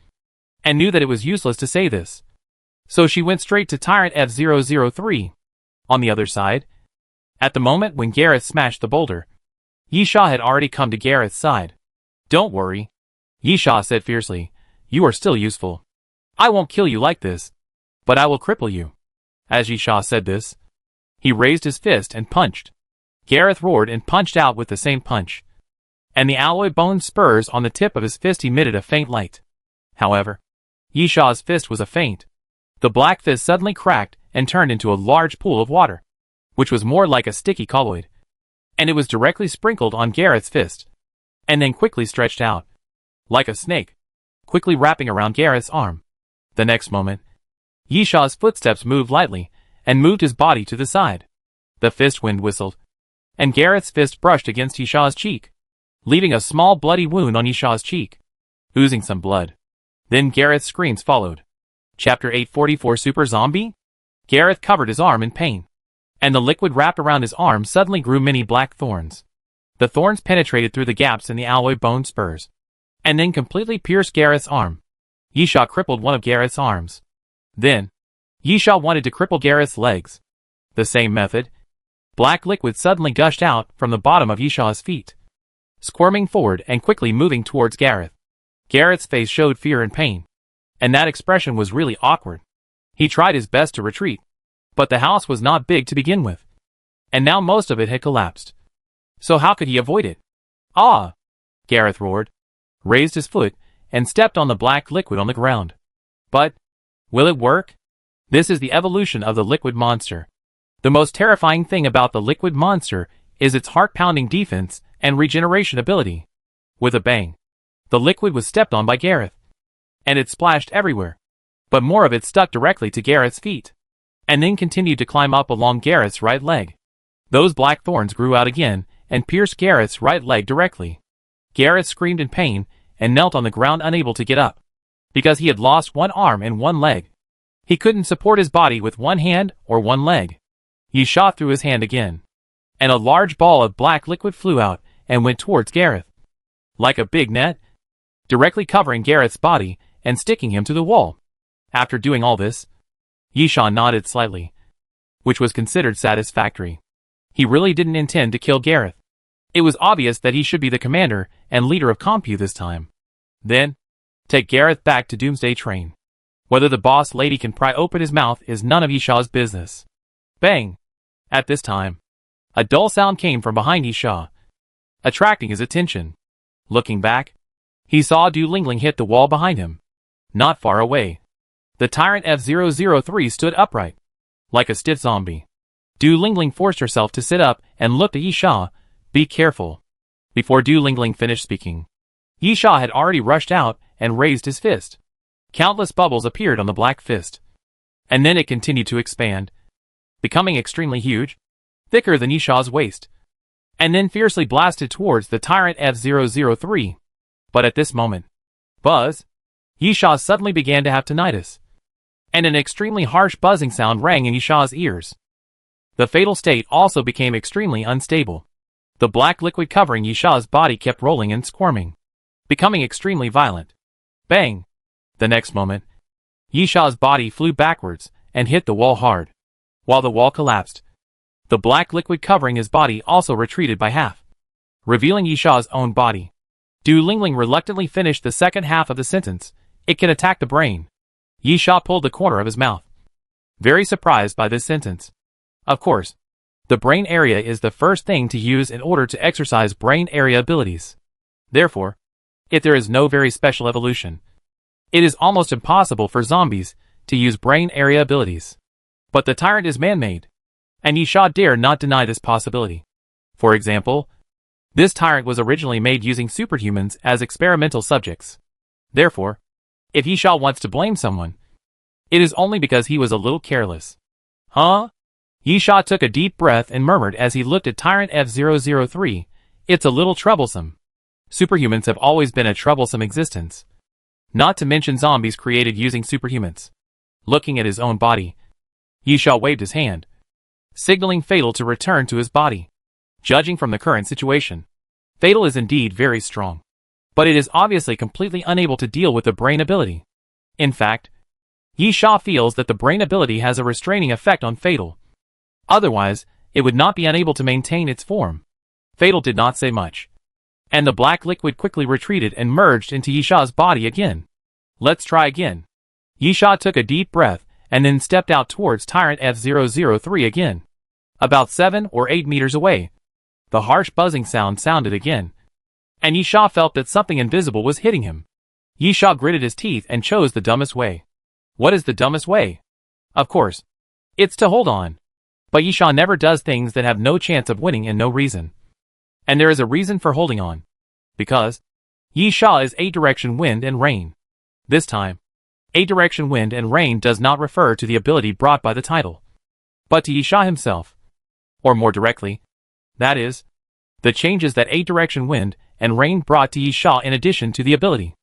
and knew that it was useless to say this. So she went straight to Tyrant F003. On the other side, at the moment when Gareth smashed the boulder, Yisha had already come to Gareth's side. "Don't worry," Yisha said fiercely. "You are still useful. I won't kill you like this, but I will cripple you." As Yisha said this, he raised his fist and punched. Gareth roared and punched out with the same punch, and the alloy bone spurs on the tip of his fist emitted a faint light. However, Yisha's fist was a feint. The black fist suddenly cracked and turned into a large pool of water, which was more like a sticky colloid, and it was directly sprinkled on Gareth's fist, and then quickly stretched out, like a snake, quickly wrapping around Gareth's arm. The next moment, Yisha's footsteps moved lightly, and moved his body to the side. The fist wind whistled, and Gareth's fist brushed against Yisha's cheek, leaving a small bloody wound on Yisha's cheek, oozing some blood. Then Gareth's screams followed. Chapter 844 Super Zombie? Gareth covered his arm in pain, and the liquid wrapped around his arm suddenly grew many black thorns. The thorns penetrated through the gaps in the alloy bone spurs, and then completely pierced Gareth's arm. Yisha crippled one of Gareth's arms. Then, Yisha wanted to cripple Gareth's legs. The same method. Black liquid suddenly gushed out from the bottom of Yisha's feet, squirming forward and quickly moving towards Gareth. Gareth's face showed fear and pain, and that expression was really awkward. He tried his best to retreat, but the house was not big to begin with, and now most of it had collapsed. So how could he avoid it? "Ah!" Gareth roared, raised his foot, and stepped on the black liquid on the ground. But, will it work? This is the evolution of the liquid monster. The most terrifying thing about the liquid monster is its heart-pounding defense and regeneration ability. With a bang, the liquid was stepped on by Gareth, and it splashed everywhere. but more of it stuck directly to Gareth's feet, and then continued to climb up along Gareth's right leg. Those black thorns grew out again and pierced Gareth's right leg directly. Gareth screamed in pain and knelt on the ground unable to get up, because he had lost one arm and one leg. He couldn't support his body with one hand or one leg. He shot through his hand again, and a large ball of black liquid flew out and went towards Gareth, like a big net, directly covering Gareth's body and sticking him to the wall. After doing all this, Yisha nodded slightly, which was considered satisfactory. He really didn't intend to kill Gareth. It was obvious that he should be the commander and leader of Compu this time. Then, take Gareth back to Doomsday Train. Whether the boss lady can pry open his mouth is none of Yisha's business. Bang! At this time, a dull sound came from behind Yisha, attracting his attention. Looking back, he saw Du Lingling hit the wall behind him. Not far away, the Tyrant F003 stood upright, like a stiff zombie. Du Lingling forced herself to sit up and looked at Yisha. Be careful. Before Du Lingling finished speaking, Yisha had already rushed out and raised his fist. Countless bubbles appeared on the black fist, and then it continued to expand, becoming extremely huge, thicker than Yisha's waist, and then fiercely blasted towards the Tyrant F003. But at this moment, buzz, Yisha suddenly began to have tinnitus, and an extremely harsh buzzing sound rang in Yisha's ears. The fatal state also became extremely unstable. The black liquid covering Yisha's body kept rolling and squirming, becoming extremely violent. Bang! The next moment, Yisha's body flew backwards and hit the wall hard. While the wall collapsed, the black liquid covering his body also retreated by half, revealing Yisha's own body. Du Lingling reluctantly finished the second half of the sentence. It can attack the brain. Yisha pulled the corner of his mouth, very surprised by this sentence. Of course, the brain area is the first thing to use in order to exercise brain area abilities. Therefore, if there is no very special evolution, it is almost impossible for zombies to use brain area abilities. But the tyrant is man-made, and Yisha dare not deny this possibility. For example, this tyrant was originally made using superhumans as experimental subjects. Therefore, if Yisha wants to blame someone, it is only because he was a little careless. Huh? Yisha took a deep breath and murmured as he looked at Tyrant F003, "It's a little troublesome." Superhumans have always been a troublesome existence. Not to mention zombies created using superhumans. Looking at his own body, Yisha waved his hand, signaling Fatal to return to his body. Judging from the current situation, Fatal is indeed very strong, but it is obviously completely unable to deal with the brain ability. In fact, Yisha feels that the brain ability has a restraining effect on Fatal. Otherwise, it would not be unable to maintain its form. Fatal did not say much, and the black liquid quickly retreated and merged into Yisha's body again. Let's try again. Yisha took a deep breath and then stepped out towards Tyrant F003 again. About 7 or 8 meters away, the harsh buzzing sound sounded again, and Yisha felt that something invisible was hitting him. Yisha gritted his teeth and chose the dumbest way. What is the dumbest way? Of course, it's to hold on. But Yisha never does things that have no chance of winning and no reason. And there is a reason for holding on. Because Yisha is 8-direction wind and rain. This time, 8-direction wind and rain does not refer to the ability brought by the title, but to Yisha himself. Or more directly, that is, the changes that 8-direction wind and rain brought to Yisha in addition to the ability.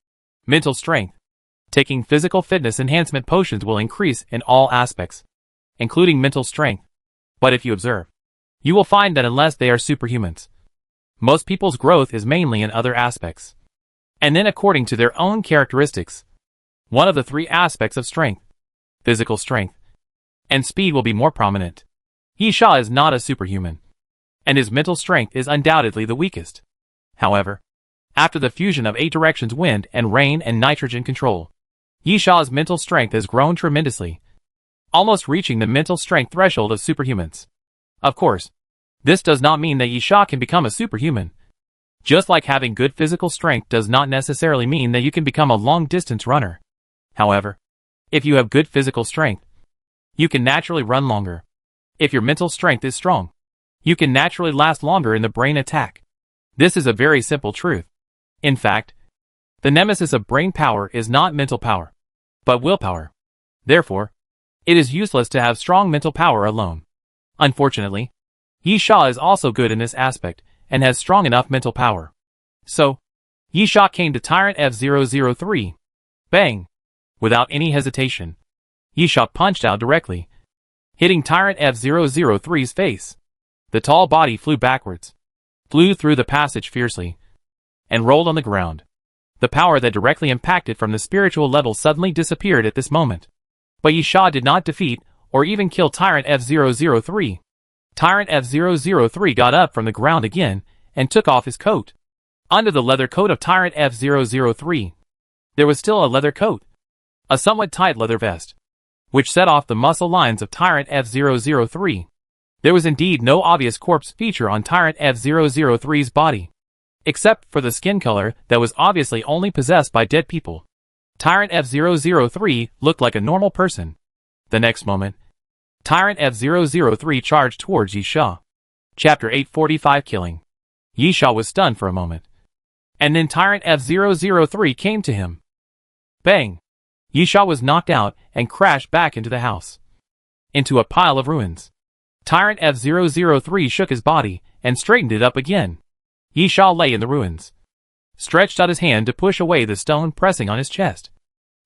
Mental strength. Taking physical fitness enhancement potions will increase in all aspects, including mental strength. But if you observe, you will find that unless they are superhumans, most people's growth is mainly in other aspects, and then according to their own characteristics. One of the 3 aspects of strength, physical strength, and speed will be more prominent. Yisha is not a superhuman, and his mental strength is undoubtedly the weakest. However, after the fusion of 8 directions wind and rain and nitrogen control, Yisha's mental strength has grown tremendously, almost reaching the mental strength threshold of superhumans. Of course, this does not mean that Yisha can become a superhuman. Just like having good physical strength does not necessarily mean that you can become a long-distance runner. However, if you have good physical strength, you can naturally run longer. If your mental strength is strong, you can naturally last longer in the brain attack. This is a very simple truth. In fact, the nemesis of brain power is not mental power, but willpower. Therefore, it is useless to have strong mental power alone. Unfortunately, Yi Sha is also good in this aspect, and has strong enough mental power. So, Yi Sha came to Tyrant F003. Bang! Without any hesitation, Yi Sha punched out directly, hitting Tyrant F003's face. The tall body flew backwards, flew through the passage fiercely, and rolled on the ground. The power that directly impacted from the spiritual level suddenly disappeared at this moment. But Yi Sha did not defeat, or even kill Tyrant F003. Tyrant F003 got up from the ground again, and took off his coat. Under the leather coat of Tyrant F003, there was still a leather coat, a somewhat tight leather vest, which set off the muscle lines of Tyrant F003. There was indeed no obvious corpse feature on Tyrant F003's body, except for the skin color that was obviously only possessed by dead people. Tyrant F003 looked like a normal person. The next moment, Tyrant F003 charged towards Yi Sha. Chapter 845 Killing. Yi Sha was stunned for a moment, and then Tyrant F003 came to him. Bang! Yi Sha was knocked out and crashed back into the house, into a pile of ruins. Tyrant F003 shook his body and straightened it up again. Yi Sha lay in the ruins, stretched out his hand to push away the stone pressing on his chest,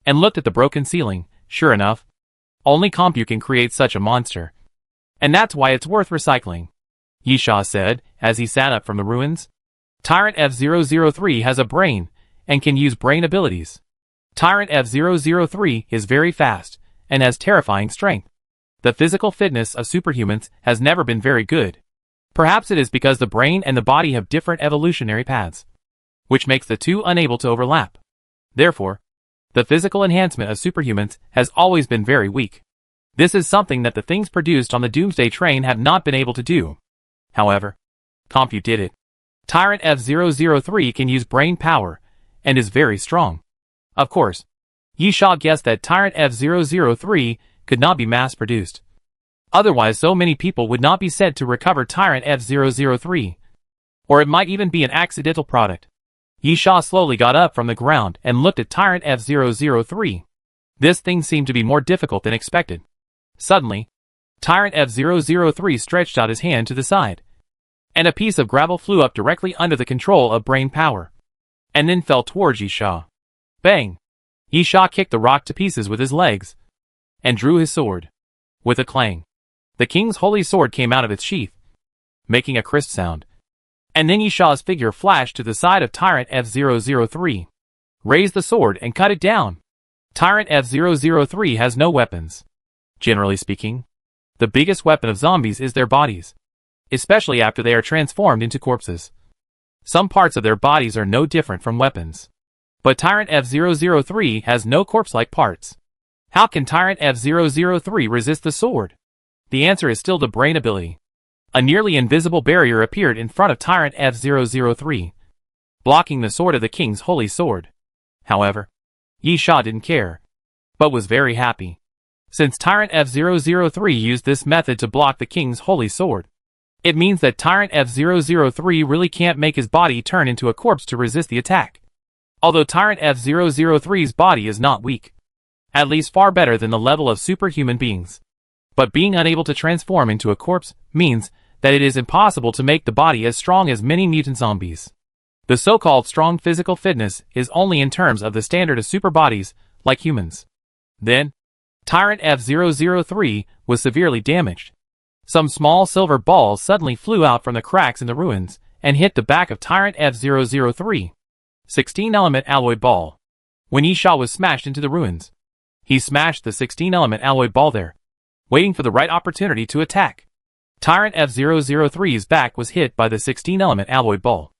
and looked at the broken ceiling. Sure enough, only Compu can create such a monster, and that's why it's worth recycling, Yi Sha said as he sat up from the ruins. Tyrant F003 has a brain and can use brain abilities. Tyrant F003 is very fast and has terrifying strength. The physical fitness of superhumans has never been very good. Perhaps it is because the brain and the body have different evolutionary paths, which makes the two unable to overlap. Therefore, the physical enhancement of superhumans has always been very weak. This is something that the things produced on the Doomsday train have not been able to do. However, Compu did it. Tyrant F003 can use brain power and is very strong. Of course, Yi Sha guessed that Tyrant F003 could not be mass-produced. Otherwise so many people would not be said to recover Tyrant F003. Or it might even be an accidental product. Yi Sha slowly got up from the ground and looked at Tyrant F003. This thing seemed to be more difficult than expected. Suddenly, Tyrant F003 stretched out his hand to the side, and a piece of gravel flew up directly under the control of brain power, and then fell towards Yi Sha. Bang! Yi Sha kicked the rock to pieces with his legs, and drew his sword. With a clang, the king's holy sword came out of its sheath, making a crisp sound. And then Yi Sha's figure flashed to the side of Tyrant F003. Raised the sword and cut it down. Tyrant F003 has no weapons. Generally speaking, the biggest weapon of zombies is their bodies, especially after they are transformed into corpses. Some parts of their bodies are no different from weapons. But Tyrant F003 has no corpse-like parts. How can Tyrant F003 resist the sword? The answer is still the brain ability. A nearly invisible barrier appeared in front of Tyrant F003, blocking the sword of the king's holy sword. However, Yi Sha didn't care, but was very happy, since Tyrant F003 used this method to block the king's holy sword. It means that Tyrant F003 really can't make his body turn into a corpse to resist the attack. Although Tyrant F003's body is not weak, at least far better than the level of superhuman beings. But being unable to transform into a corpse means that it is impossible to make the body as strong as many mutant zombies. The so-called strong physical fitness is only in terms of the standard of super bodies, like humans. Then, Tyrant F003 was severely damaged. Some small silver balls suddenly flew out from the cracks in the ruins and hit the back of Tyrant F003. 16-element alloy ball. When Yi Sha was smashed into the ruins, he smashed the 16-element alloy ball there, waiting for the right opportunity to attack. Tyrant F003's back was hit by the 16-element alloy ball,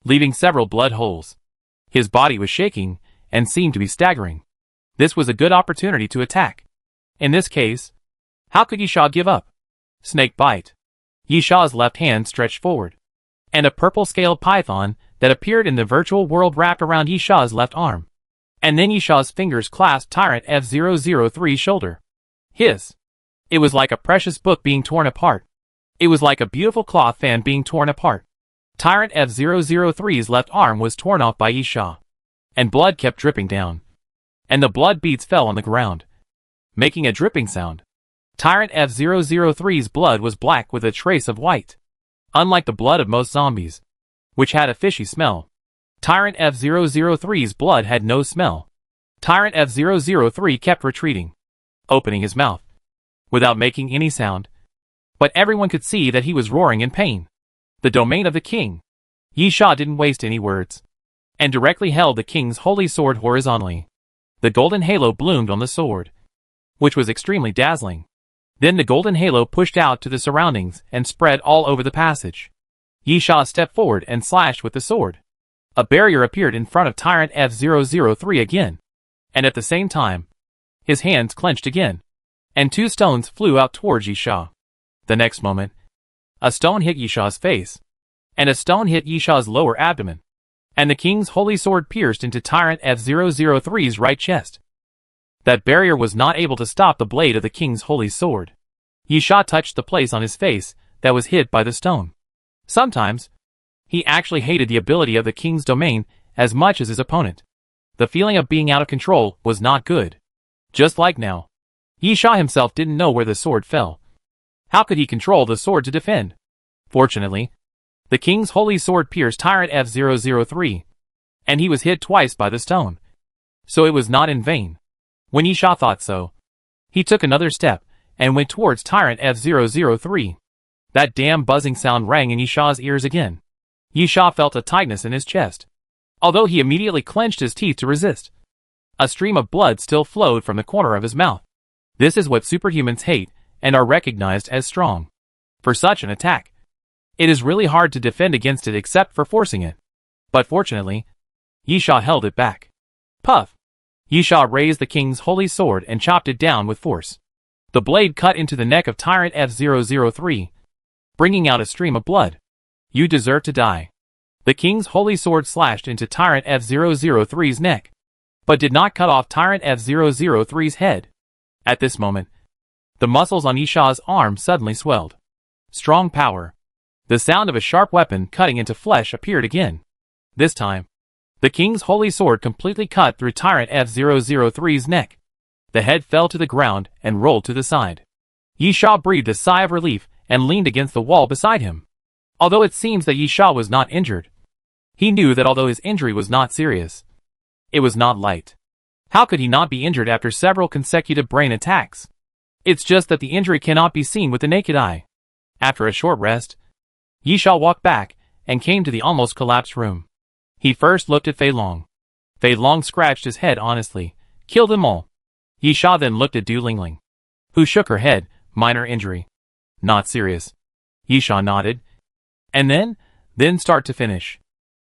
leaving several blood holes. His body was shaking and seemed to be staggering. This was a good opportunity to attack. In this case, how could Yi Sha give up? Snake bite. Yi Sha's left hand stretched forward, and a purple-scaled python that appeared in the virtual world wrapped around Yi Sha's left arm. And then Yi Sha's fingers clasped Tyrant F003's shoulder. Hiss. It was like a precious book being torn apart. It was like a beautiful cloth fan being torn apart. Tyrant F003's left arm was torn off by Yi Sha, and blood kept dripping down, and the blood beads fell on the ground, making a dripping sound. Tyrant F-003's blood was black with a trace of white. Unlike the blood of most zombies, which had a fishy smell, Tyrant F-003's blood had no smell. Tyrant F-003 kept retreating, opening his mouth, without making any sound. But everyone could see that he was roaring in pain. The domain of the king. Yisha didn't waste any words, and directly held the king's holy sword horizontally. The golden halo bloomed on the sword, which was extremely dazzling. Then the golden halo pushed out to the surroundings and spread all over the passage. Yisha stepped forward and slashed with the sword. A barrier appeared in front of Tyrant F-003 again, and at the same time, his hands clenched again, and 2 stones flew out towards Yisha. The next moment, a stone hit Yisha's face, and a stone hit Yisha's lower abdomen, and the king's holy sword pierced into Tyrant F-003's right chest. That barrier was not able to stop the blade of the king's holy sword. Yisha touched the place on his face that was hit by the stone. Sometimes, he actually hated the ability of the king's domain as much as his opponent. The feeling of being out of control was not good. Just like now, Yisha himself didn't know where the sword fell. How could he control the sword to defend? Fortunately, the king's holy sword pierced Tyrant F-003, and he was hit twice by the stone. So it was not in vain. When Yisha thought so, he took another step and went towards Tyrant F-003. That damn buzzing sound rang in Yisha's ears again. Yisha felt a tightness in his chest, although he immediately clenched his teeth to resist. A stream of blood still flowed from the corner of his mouth. This is what superhumans hate and are recognized as strong. For such an attack, it is really hard to defend against it except for forcing it. But fortunately, Yisha held it back. Puff! Yisha raised the king's holy sword and chopped it down with force. The blade cut into the neck of Tyrant F-003, bringing out a stream of blood. You deserve to die. The king's holy sword slashed into Tyrant F-003's neck, but did not cut off Tyrant F-003's head. At this moment, the muscles on Yisha's arm suddenly swelled. Strong power. The sound of a sharp weapon cutting into flesh appeared again. This time, the king's holy sword completely cut through Tyrant F-003's neck. The head fell to the ground and rolled to the side. Yisha breathed a sigh of relief and leaned against the wall beside him. Although it seems that Yisha was not injured, he knew that although his injury was not serious, it was not light. How could he not be injured after several consecutive brain attacks? It's just that the injury cannot be seen with the naked eye. After a short rest, Yisha walked back and came to the almost collapsed room. He first looked at Fei Long. Fei Long scratched his head honestly. Kill them all. Yisha then looked at Du Lingling, who shook her head. Minor injury. Not serious. Yisha nodded. And then start to finish.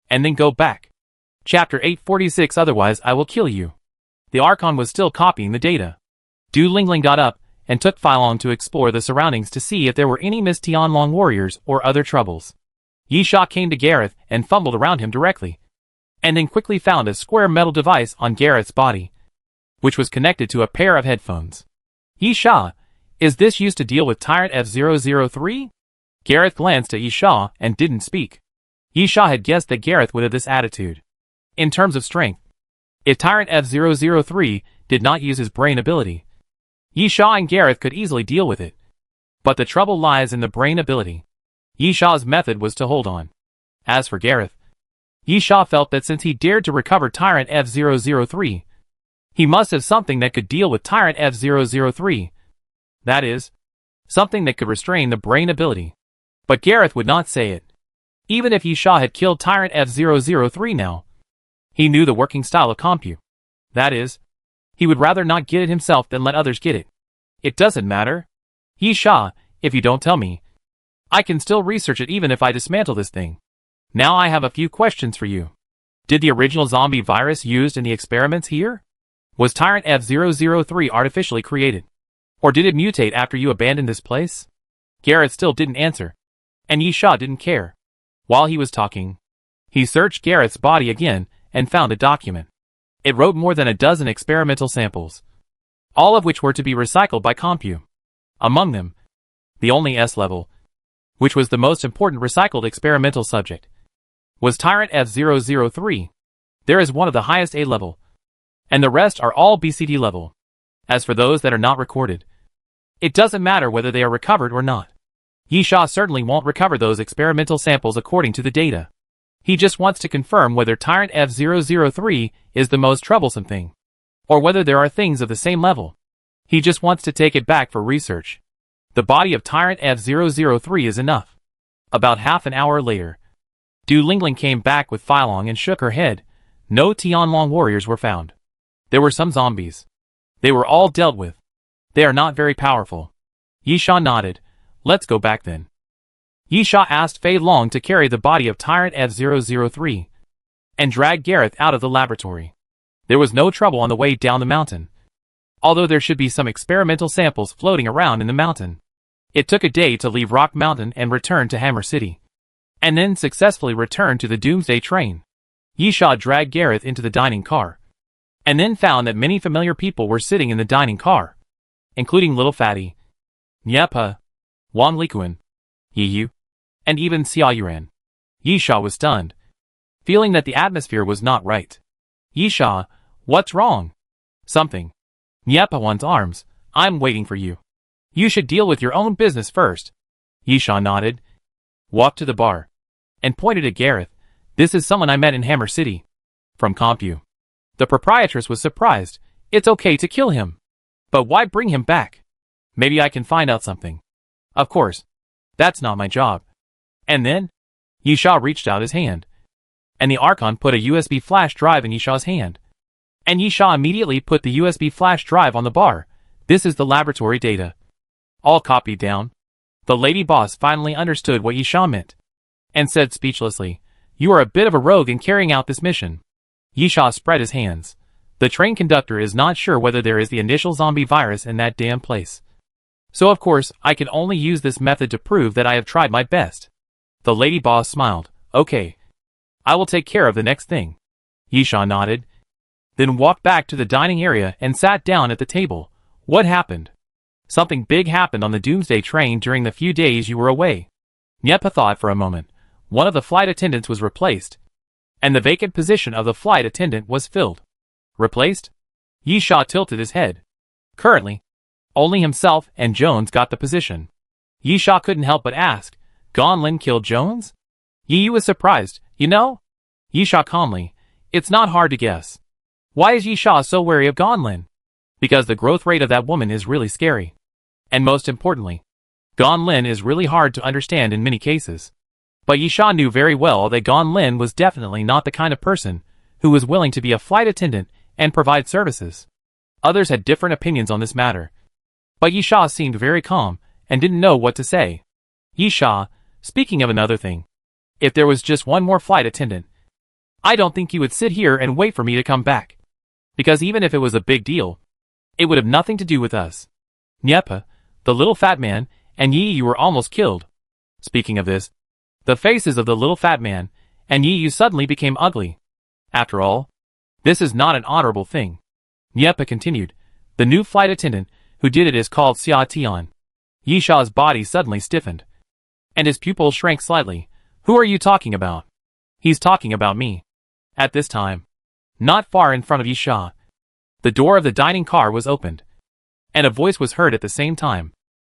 And then go back. Chapter 846. Otherwise I will kill you. The Archon was still copying the data. Du Lingling got up and took Fei Long to explore the surroundings to see if there were any Miss Tianlong warriors or other troubles. Yisha came to Gareth and fumbled around him directly, and then quickly found a square metal device on Gareth's body, which was connected to a pair of headphones. Yisha, is this used to deal with Tyrant F-003? Gareth glanced at Yisha and didn't speak. Yisha had guessed that Gareth would have this attitude. In terms of strength, if Tyrant F-003 did not use his brain ability, Yisha and Gareth could easily deal with it. But the trouble lies in the brain ability. Yisha's method was to hold on. As for Gareth, Yisha felt that since he dared to recover Tyrant F-003, he must have something that could deal with Tyrant F-003. That is, something that could restrain the brain ability. But Gareth would not say it. Even if Yisha had killed Tyrant F-003 now, he knew the working style of Compu. That is, he would rather not get it himself than let others get it. It doesn't matter. Yisha, if you don't tell me, I can still research it even if I dismantle this thing. Now I have a few questions for you. Did the original zombie virus used in the experiments here? Was Tyrant F-003 artificially created? Or did it mutate after you abandoned this place? Gareth still didn't answer, and Yisha didn't care. While he was talking, he searched Gareth's body again and found a document. It wrote more than a dozen experimental samples, all of which were to be recycled by Compu. Among them, the only S level, which was the most important recycled experimental subject, was Tyrant F-003. There is one of the highest A level, and the rest are all BCD level. As for those that are not recorded, it doesn't matter whether they are recovered or not. Yisha certainly won't recover those experimental samples according to the data. He just wants to confirm whether Tyrant F003 is the most troublesome thing, or whether there are things of the same level. He just wants to take it back for research. The body of Tyrant F003 is enough. About half an hour later, Du Lingling came back with Filong and shook her head. No Tianlong warriors were found. There were some zombies. They were all dealt with. They are not very powerful. Yisha nodded. Let's go back then. Yisha asked Fei Long to carry the body of Tyrant F003 and drag Gareth out of the laboratory. There was no trouble on the way down the mountain, although there should be some experimental samples floating around in the mountain. It took a day to leave Rock Mountain and return to Hammer City, and then successfully return to the Doomsday train. Yisha dragged Gareth into the dining car, and then found that many familiar people were sitting in the dining car, including Little Fatty, Nyepa, Wang Likuan, Yiyu, and even Xia Yuran. Yisha was stunned, feeling that the atmosphere was not right. Yisha, what's wrong? Something. Nyepa one's arms. I'm waiting for you. You should deal with your own business first. Yisha nodded, walked to the bar, and pointed at Gareth. This is someone I met in Hammer City. From Compu. The proprietress was surprised. It's okay to kill him. But why bring him back? Maybe I can find out something. Of course. That's not my job. And then? Yisha reached out his hand, and the Archon put a USB flash drive in Yisha's hand. And Yisha immediately put the USB flash drive on the bar. This is the laboratory data. All copied down. The lady boss finally understood what Yisha meant, and said speechlessly, You are a bit of a rogue in carrying out this mission. Yisha spread his hands. The train conductor is not sure whether there is the initial zombie virus in that damn place. So of course, I can only use this method to prove that I have tried my best. The lady boss smiled. Okay. I will take care of the next thing. Yisha nodded, then walked back to the dining area and sat down at the table. What happened? Something big happened on the Doomsday train during the few days you were away. Nyepa thought for a moment. One of the flight attendants was replaced, and the vacant position of the flight attendant was filled. Replaced? Yisha tilted his head. Currently, only himself and Jones got the position. Yisha couldn't help but ask, Gonlin killed Jones? Yiyu was surprised. You know? Yisha calmly. It's not hard to guess. Why is Yisha so wary of Gonlin? Because the growth rate of that woman is really scary. And most importantly, Gonlin is really hard to understand in many cases. But Yisha knew very well that Gonlin was definitely not the kind of person who was willing to be a flight attendant and provide services. Others had different opinions on this matter, but Yisha seemed very calm and didn't know what to say. Yisha, speaking of another thing, if there was just one more flight attendant, I don't think you would sit here and wait for me to come back. Because even if it was a big deal, it would have nothing to do with us. Nyepa, the little fat man, and Yiyu were almost killed. Speaking of this, the faces of the little fat man and Yiyu suddenly became ugly. After all, this is not an honorable thing. Nyepa continued. The new flight attendant who did it is called Xia Tian. Yisha's body suddenly stiffened, and his pupils shrank slightly. Who are you talking about? He's talking about me. At this time, not far in front of Yisha, the door of the dining car was opened, and a voice was heard at the same time.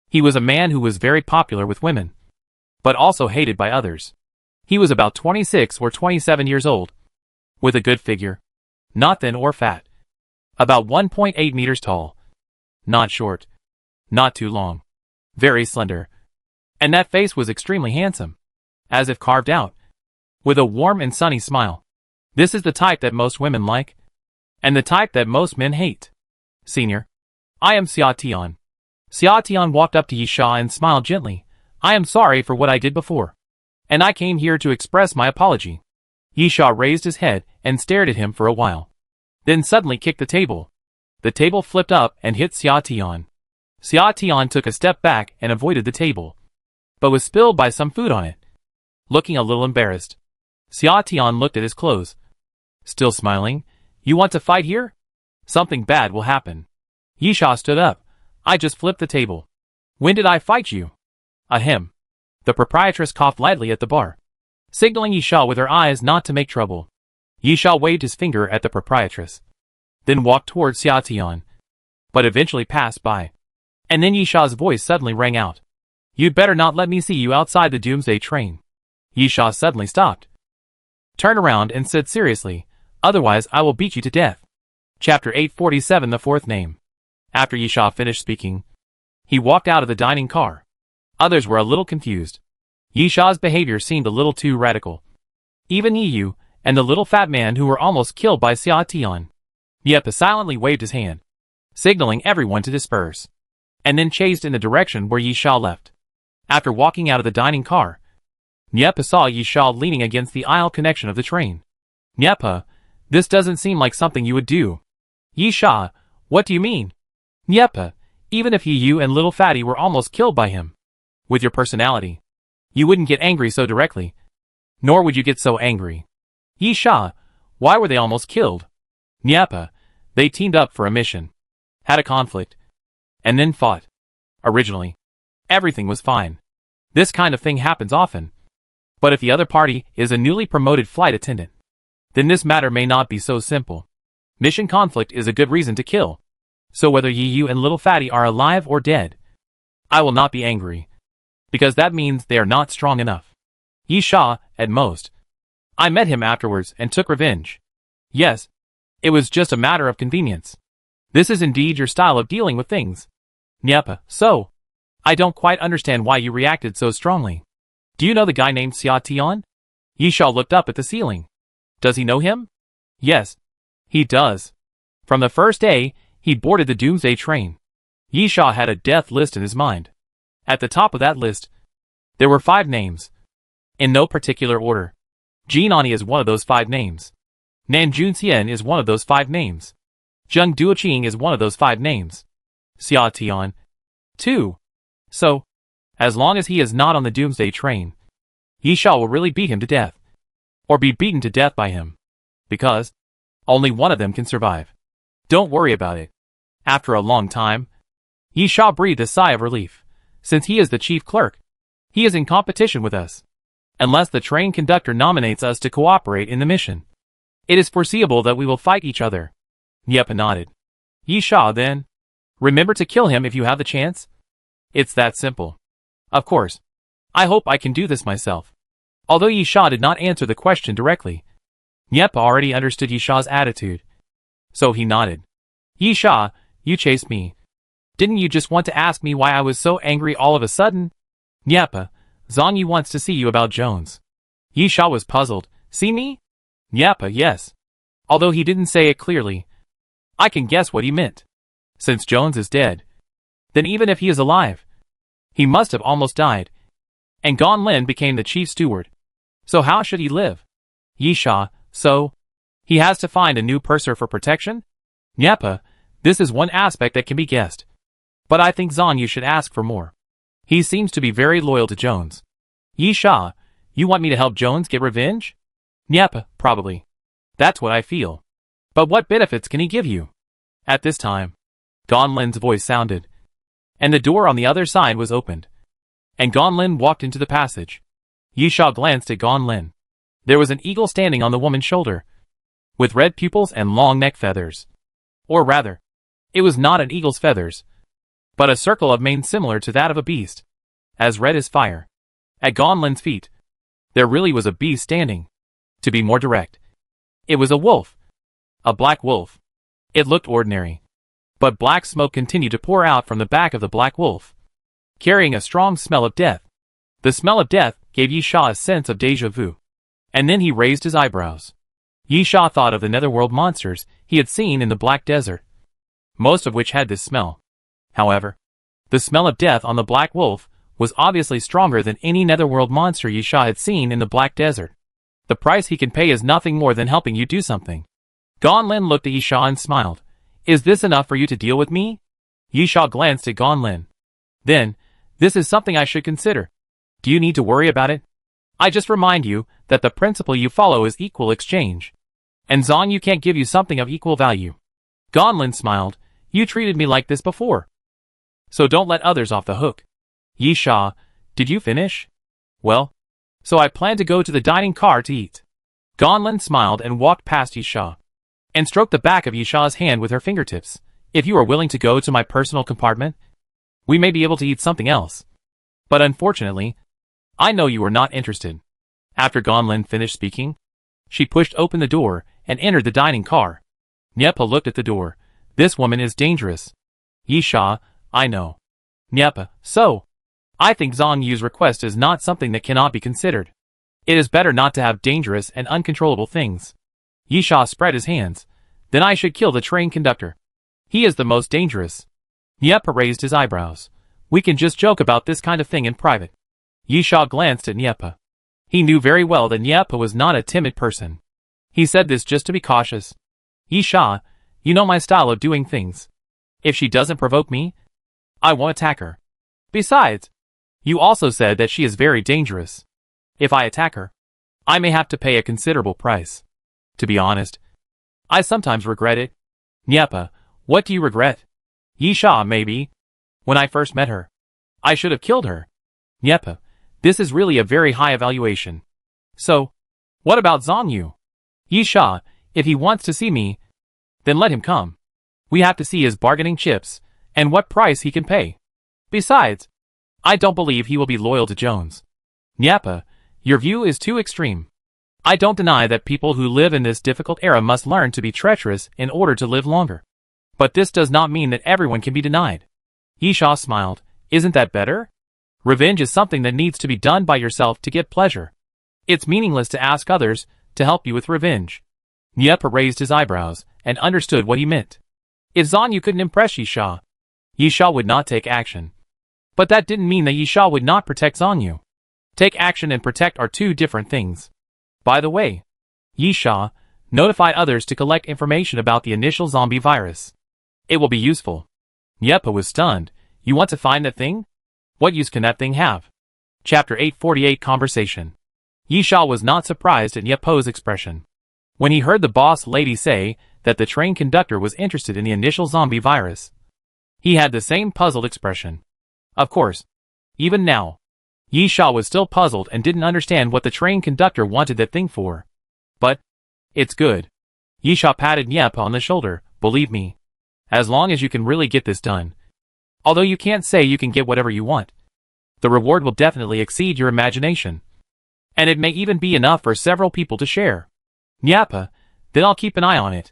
He was a man who was very popular with women, but also hated by others. He was about 26 or 27 years old, with a good figure, not thin or fat, about 1.8 meters tall, not short, not too long, very slender, and that face was extremely handsome, as if carved out, with a warm and sunny smile. This is the type that most women like, and the type that most men hate. Senior, I am Xia Tian. Xia Tian walked up to Yisha and smiled gently. I am sorry for what I did before, and I came here to express my apology. Yisha raised his head and stared at him for a while, then suddenly kicked the table. The table flipped up and hit Xia Tian. Xia Tian took a step back and avoided the table, but was spilled by some food on it. Looking a little embarrassed, Xia Tian looked at his clothes. Still smiling, you want to fight here? Something bad will happen. Yisha stood up. I just flipped the table. When did I fight you? Ahem. The proprietress coughed lightly at the bar, signaling Yisha with her eyes not to make trouble. Yisha waved his finger at the proprietress, then walked towards Xia Tian. but eventually passed by. And then Yisha's voice suddenly rang out. You'd better not let me see you outside the Doomsday train. Yisha suddenly stopped, turned around and said seriously, otherwise I will beat you to death. Chapter 847, the fourth name. After Yisha finished speaking, he walked out of the dining car. Others were a little confused. Yisha's behavior seemed a little too radical. Even Yu and the little fat man who were almost killed by Xia Tian. Niepa silently waved his hand, signaling everyone to disperse, and then chased in the direction where Yisha left. After walking out of the dining car, Niepa saw Yisha leaning against the aisle connection of the train. Niepa, this doesn't seem like something you would do. Yisha, what do you mean? Niepa, even if you and little fatty were almost killed by him, with your personality, you wouldn't get angry so directly. Nor would you get so angry. Yisha, why were they almost killed? Niepa, they teamed up for a mission, had a conflict, and then fought. Originally, everything was fine. This kind of thing happens often. But if the other party is a newly promoted flight attendant, then this matter may not be so simple. Mission conflict is a good reason to kill. So whether you and little fatty are alive or dead, I will not be angry, because that means they are not strong enough. Yisha, at most. I met him afterwards and took revenge. Yes, it was just a matter of convenience. This is indeed your style of dealing with things. Niepa, so, I don't quite understand why you reacted so strongly. Do you know the guy named Xia Tian? Yisha looked up at the ceiling. Does he know him? Yes, he does. From the first day, he boarded the Doomsday train. Yisha had a death list in his mind. At the top of that list, there were 5 names. In no particular order. Jinani is one of those 5 names. Nan Junxian is one of those 5 names. Zheng Duoqing is one of those 5 names. Xia Tian, too. So, as long as he is not on the Doomsday train, Yisha will really beat him to death. Or be beaten to death by him. Because only one of them can survive. Don't worry about it. After a long time, Yisha breathed a sigh of relief. Since he is the chief clerk, he is in competition with us. Unless the train conductor nominates us to cooperate in the mission, it is foreseeable that we will fight each other. Niepa nodded. Yisha, then, remember to kill him if you have the chance? It's that simple. Of course. I hope I can do this myself. Although Yisha did not answer the question directly, Niepa already understood Yisha's attitude. So he nodded. Yisha, you chased me. Didn't you just want to ask me why I was so angry all of a sudden? Niepa, Zhang Yu wants to see you about Jones. Yisha was puzzled. See me? Niepa, yes. Although he didn't say it clearly, I can guess what he meant. Since Jones is dead, then even if he is alive, he must have almost died. And Gan Lin became the chief steward. So how should he live? Yisha, so, he has to find a new purser for protection? Niepa, this is one aspect that can be guessed. But I think Zhang Yu should ask for more. He seems to be very loyal to Jones. Yisha, you want me to help Jones get revenge? Niepa, probably. That's what I feel. But what benefits can he give you? At this time, Gan Lin's voice sounded, and the door on the other side was opened, and Gan Lin walked into the passage. Yisha glanced at Gan Lin. There was an eagle standing on the woman's shoulder, with red pupils and long neck feathers. Or rather, it was not an eagle's feathers, but a circle of mane similar to that of a beast, as red as fire. At Gan Lin's feet, there really was a beast standing. To be more direct, it was a wolf. A black wolf. It looked ordinary. But black smoke continued to pour out from the back of the black wolf, carrying a strong smell of death. The smell of death gave Yisha a sense of déjà vu. And then he raised his eyebrows. Yisha thought of the netherworld monsters he had seen in the Black Desert, most of which had this smell. However, the smell of death on the black wolf was obviously stronger than any netherworld monster Yisha had seen in the Black Desert. The price he can pay is nothing more than helping you do something. Gan Lin looked at Yisha and smiled. Is this enough for you to deal with me? Yisha glanced at Gan Lin. Then, this is something I should consider. Do you need to worry about it? I just remind you that the principle you follow is equal exchange. And Zhang Yu can't give you something of equal value. Gan Lin smiled. You treated me like this before. So don't let others off the hook. Yisha, did you finish? Well, so I plan to go to the dining car to eat. Gan Lin smiled and walked past Yisha, and stroked the back of Yisha's hand with her fingertips. If you are willing to go to my personal compartment, we may be able to eat something else. But unfortunately, I know you are not interested. After Gonlin finished speaking, she pushed open the door and entered the dining car. Nyepa looked at the door. This woman is dangerous. Yisha, I know. Nyepa, so? I think Zhang Yu's request is not something that cannot be considered. It is better not to have dangerous and uncontrollable things. Yisha spread his hands. Then I should kill the train conductor. He is the most dangerous. Nyepa raised his eyebrows. We can just joke about this kind of thing in private. Yisha glanced at Nyepa. He knew very well that Nyepa was not a timid person. He said this just to be cautious. Yisha, you know my style of doing things. If she doesn't provoke me, I won't attack her. Besides, you also said that she is very dangerous. If I attack her, I may have to pay a considerable price. To be honest, I sometimes regret it. Nyepa, what do you regret? Yisha, maybe. When I first met her, I should have killed her. Nyepa, this is really a very high evaluation. So, what about Zhang Yu? Yisha, if he wants to see me, then let him come. We have to see his bargaining chips, and what price he can pay. Besides, I don't believe he will be loyal to Jones. Nyepa, your view is too extreme. I don't deny that people who live in this difficult era must learn to be treacherous in order to live longer. But this does not mean that everyone can be denied. Yisha smiled. Isn't that better? Revenge is something that needs to be done by yourself to get pleasure. It's meaningless to ask others to help you with revenge. Nyepa raised his eyebrows and understood what he meant. If Zhang Yu couldn't impress Yisha, Yisha would not take action. But that didn't mean that Yisha would not protect Zhang Yu. Take action and protect are two different things. By the way, Yisha, notify others to collect information about the initial zombie virus. It will be useful. Nyepa was stunned. You want to find that thing? What use can that thing have? Chapter 848 Conversation. Yisha was not surprised at Nyepa's expression. When he heard the boss lady say that the train conductor was interested in the initial zombie virus, he had the same puzzled expression. Of course, even now, Yisha was still puzzled and didn't understand what the train conductor wanted that thing for. But, it's good. Yisha patted Nyepa on the shoulder. Believe me, as long as you can really get this done. Although you can't say you can get whatever you want, the reward will definitely exceed your imagination. And it may even be enough for several people to share. Nyepa, then I'll keep an eye on it.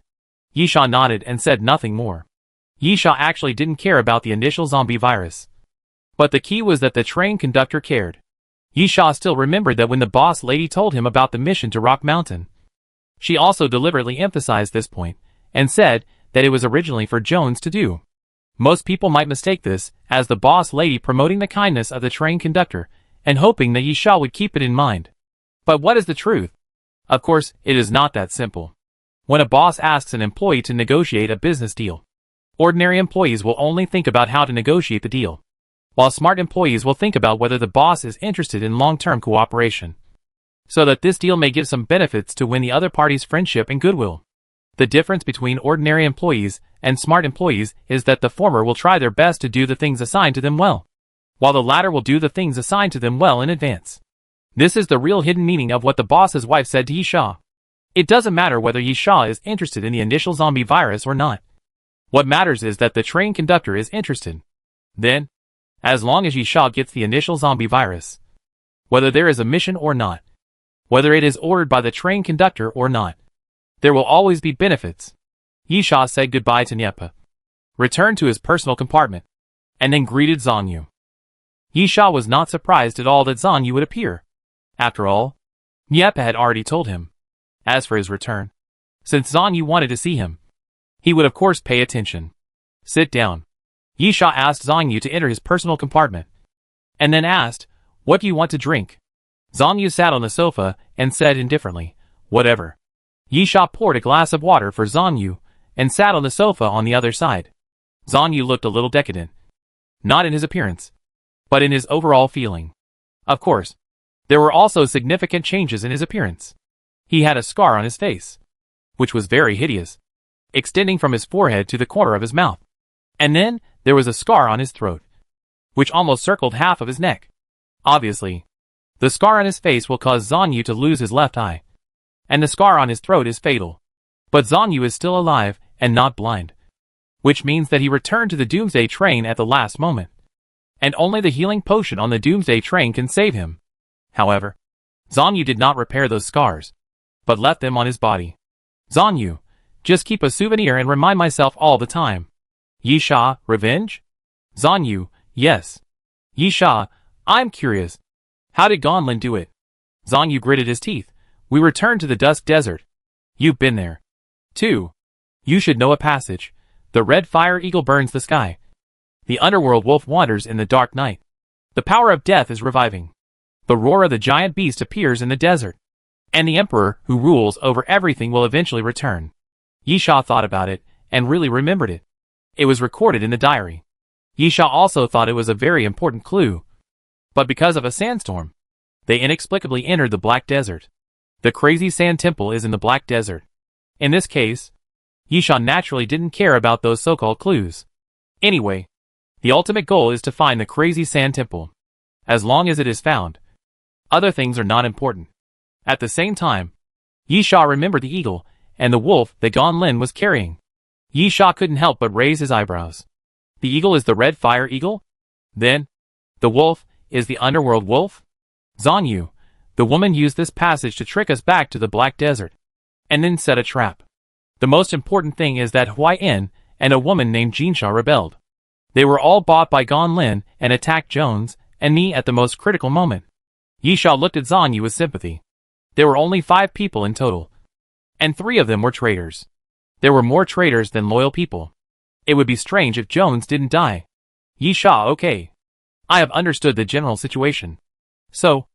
Yisha nodded and said nothing more. Yisha actually didn't care about the initial zombie virus. But the key was that the train conductor cared. Yisha still remembered that when the boss lady told him about the mission to Rock Mountain, she also deliberately emphasized this point, and said that it was originally for Jones to do. Most people might mistake this as the boss lady promoting the kindness of the train conductor and hoping that Yisha would keep it in mind. But what is the truth? Of course, it is not that simple. When a boss asks an employee to negotiate a business deal, ordinary employees will only think about how to negotiate the deal, while smart employees will think about whether the boss is interested in long-term cooperation, so that this deal may give some benefits to win the other party's friendship and goodwill. The difference between ordinary employees and smart employees is that the former will try their best to do the things assigned to them well, while the latter will do the things assigned to them well in advance. This is the real hidden meaning of what the boss's wife said to Yisha. It doesn't matter whether Yisha is interested in the initial zombie virus or not. What matters is that the train conductor is interested. Then, as long as Yisha gets the initial zombie virus, whether there is a mission or not, whether it is ordered by the train conductor or not, there will always be benefits. Yisha said goodbye to Nyepa, returned to his personal compartment, and then greeted Zhang Yu. Yisha was not surprised at all that Zhang Yu would appear. After all, Nyepa had already told him. As for his return, since Zhang Yu wanted to see him, he would of course pay attention. Sit down. Yisha asked Zhang Yu to enter his personal compartment, and then asked, what do you want to drink? Zhang Yu sat on the sofa and said indifferently, whatever. Yisha poured a glass of water for Zhang Yu and sat on the sofa on the other side. Zhang Yu looked a little decadent. Not in his appearance, but in his overall feeling. Of course, there were also significant changes in his appearance. He had a scar on his face, which was very hideous, extending from his forehead to the corner of his mouth. And then, there was a scar on his throat, which almost circled half of his neck. Obviously, the scar on his face will cause Zhang Yu to lose his left eye, and the scar on his throat is fatal. But Zhang Yu is still alive and not blind. which means that he returned to the Doomsday train at the last moment. And only the healing potion on the Doomsday train can save him. However, Zhang Yu did not repair those scars, but left them on his body. Zhang Yu, just keep a souvenir and remind myself all the time. Yi Sha, revenge? Zhang Yu, yes. Yi Sha, I'm curious. How did Gonlin do it? Zhang Yu gritted his teeth. We returned to the Dusk Desert. You've been there. 2. You should know a passage. The red fire eagle burns the sky. The underworld wolf wanders in the dark night. The power of death is reviving. The roar of the giant beast appears in the desert. And the emperor, who rules over everything, will eventually return. Yi Sha thought about it, and really remembered it. It was recorded in the diary. Yi Sha also thought it was a very important clue. But because of a sandstorm, they inexplicably entered the Black Desert. The crazy sand temple is in the Black Desert. In this case, Yi Sha naturally didn't care about those so-called clues. Anyway, the ultimate goal is to find the crazy sand temple. As long as it is found, other things are not important. At the same time, Yi Sha remembered the eagle and the wolf that Gonlin was carrying. Yi Sha couldn't help but raise his eyebrows. The eagle is the red fire eagle? Then, the wolf is the underworld wolf? Zhang Yu, the woman used this passage to trick us back to the Black Desert, and then set a trap. The most important thing is that Huai En and a woman named Jinsha rebelled. They were all bought by Gonlin and attacked Jones and me at the most critical moment. Yi Sha looked at Zhang Yu with sympathy. There were only 5 people in total, and 3 of them were traitors. There were more traitors than loyal people. It would be strange if Jones didn't die. Yi Sha, okay. I have understood the general situation. So,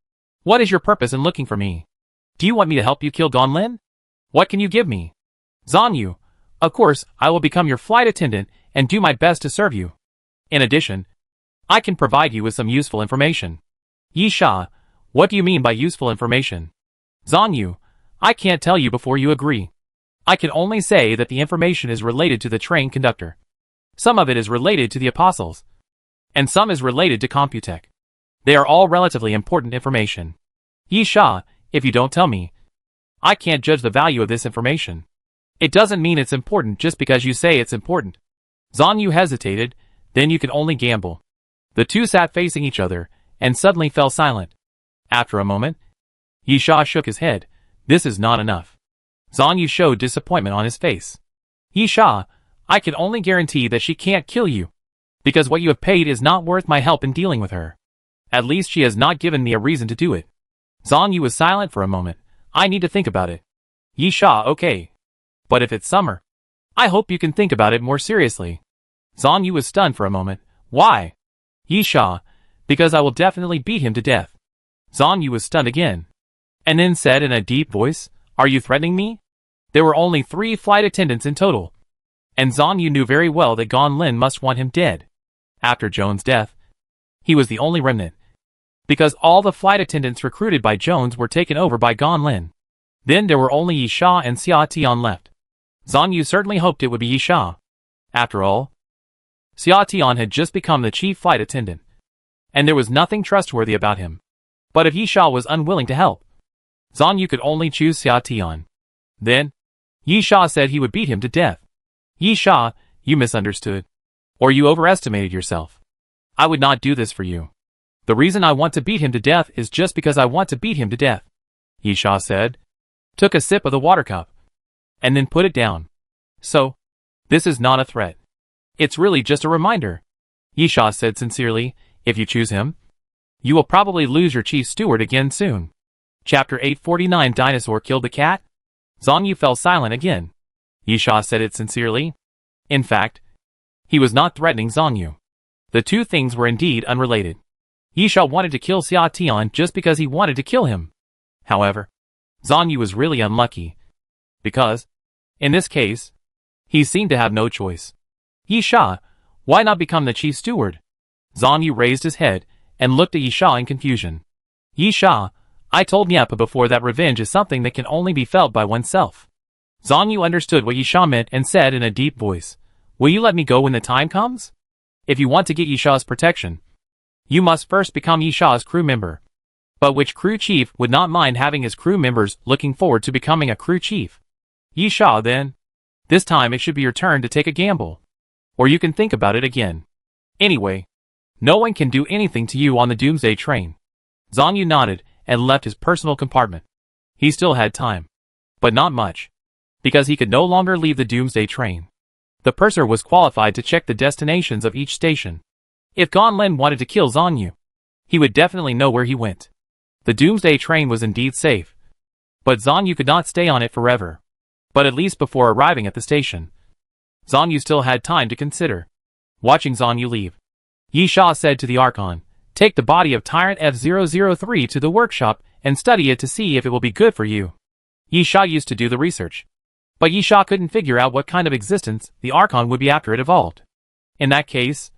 what is your purpose in looking for me? Do you want me to help you kill Gonlin? What can you give me? Zhang Yu, of course, I will become your flight attendant and do my best to serve you. In addition, I can provide you with some useful information. Yi Sha, what do you mean by useful information? Zhang Yu, I can't tell you before you agree. I can only say that the information is related to the train conductor. Some of it is related to the apostles, and some is related to Computech. They are all relatively important information. Yi Sha, if you don't tell me, I can't judge the value of this information. It doesn't mean it's important just because you say it's important. Zhang Yu hesitated, then you can only gamble. The two sat facing each other, and suddenly fell silent. After a moment, Yi Sha shook his head. This is not enough. Zhang Yu showed disappointment on his face. Yi Sha, I can only guarantee that she can't kill you, because what you have paid is not worth my help in dealing with her. At least she has not given me a reason to do it. Zhang Yu was silent for a moment. I need to think about it. Yi Sha, okay. But if it's summer, I hope you can think about it more seriously. Zhang Yu was stunned for a moment. Why? Yi Sha, because I will definitely beat him to death. Zhang Yu was stunned again, and then said in a deep voice, are you threatening me? There were only 3 flight attendants in total, and Zhang Yu knew very well that Gonlin must want him dead. After Jones' death, he was the only remnant, because all the flight attendants recruited by Jones were taken over by Gonlin. Then there were only Yi Sha and Xia Tian left. Zhang Yu certainly hoped it would be Yi Sha. After all, Xia Tian had just become the chief flight attendant, and there was nothing trustworthy about him. But if Yi Sha was unwilling to help, Zhang Yu could only choose Xia Tian. Then, Yi Sha said he would beat him to death. Yi Sha, you misunderstood. Or you overestimated yourself. I would not do this for you. The reason I want to beat him to death is just because I want to beat him to death. Yi Sha said, took a sip of the water cup, and then put it down. So, this is not a threat. It's really just a reminder. Yi Sha said sincerely, if you choose him, you will probably lose your chief steward again soon. Chapter 849 Dinosaur Killed the Cat? Zhang Yu fell silent again. Yi Sha said it sincerely. In fact, he was not threatening Zhang Yu. The two things were indeed unrelated. Yi Sha wanted to kill Xia Tian just because he wanted to kill him. However, Zhang Yu was really unlucky, because, in this case, he seemed to have no choice. Yi Sha, why not become the chief steward? Zhang Yu raised his head and looked at Yi Sha in confusion. Yi Sha, I told Niepa before that revenge is something that can only be felt by oneself. Zhang Yu understood what Yi Sha meant and said in a deep voice, will you let me go when the time comes? If you want to get Yi Sha's protection, you must first become Yi Sha's crew member. But which crew chief would not mind having his crew members looking forward to becoming a crew chief? Yi Sha then. This time it should be your turn to take a gamble. Or you can think about it again. Anyway, no one can do anything to you on the Doomsday train. Zhang Yu nodded and left his personal compartment. He still had time. But not much. Because he could no longer leave the Doomsday train. The purser was qualified to check the destinations of each station. If Ganlin wanted to kill Zhang Yu, he would definitely know where he went. The Doomsday train was indeed safe. But Zhang Yu could not stay on it forever. But at least before arriving at the station, Zhang Yu still had time to consider. Watching Zhang Yu leave, Yi Sha said to the Archon, "Take the body of Tyrant F003 to the workshop and study it to see if it will be good for you." Yi Sha used to do the research. But Yi Sha couldn't figure out what kind of existence the Archon would be after it evolved. In that case,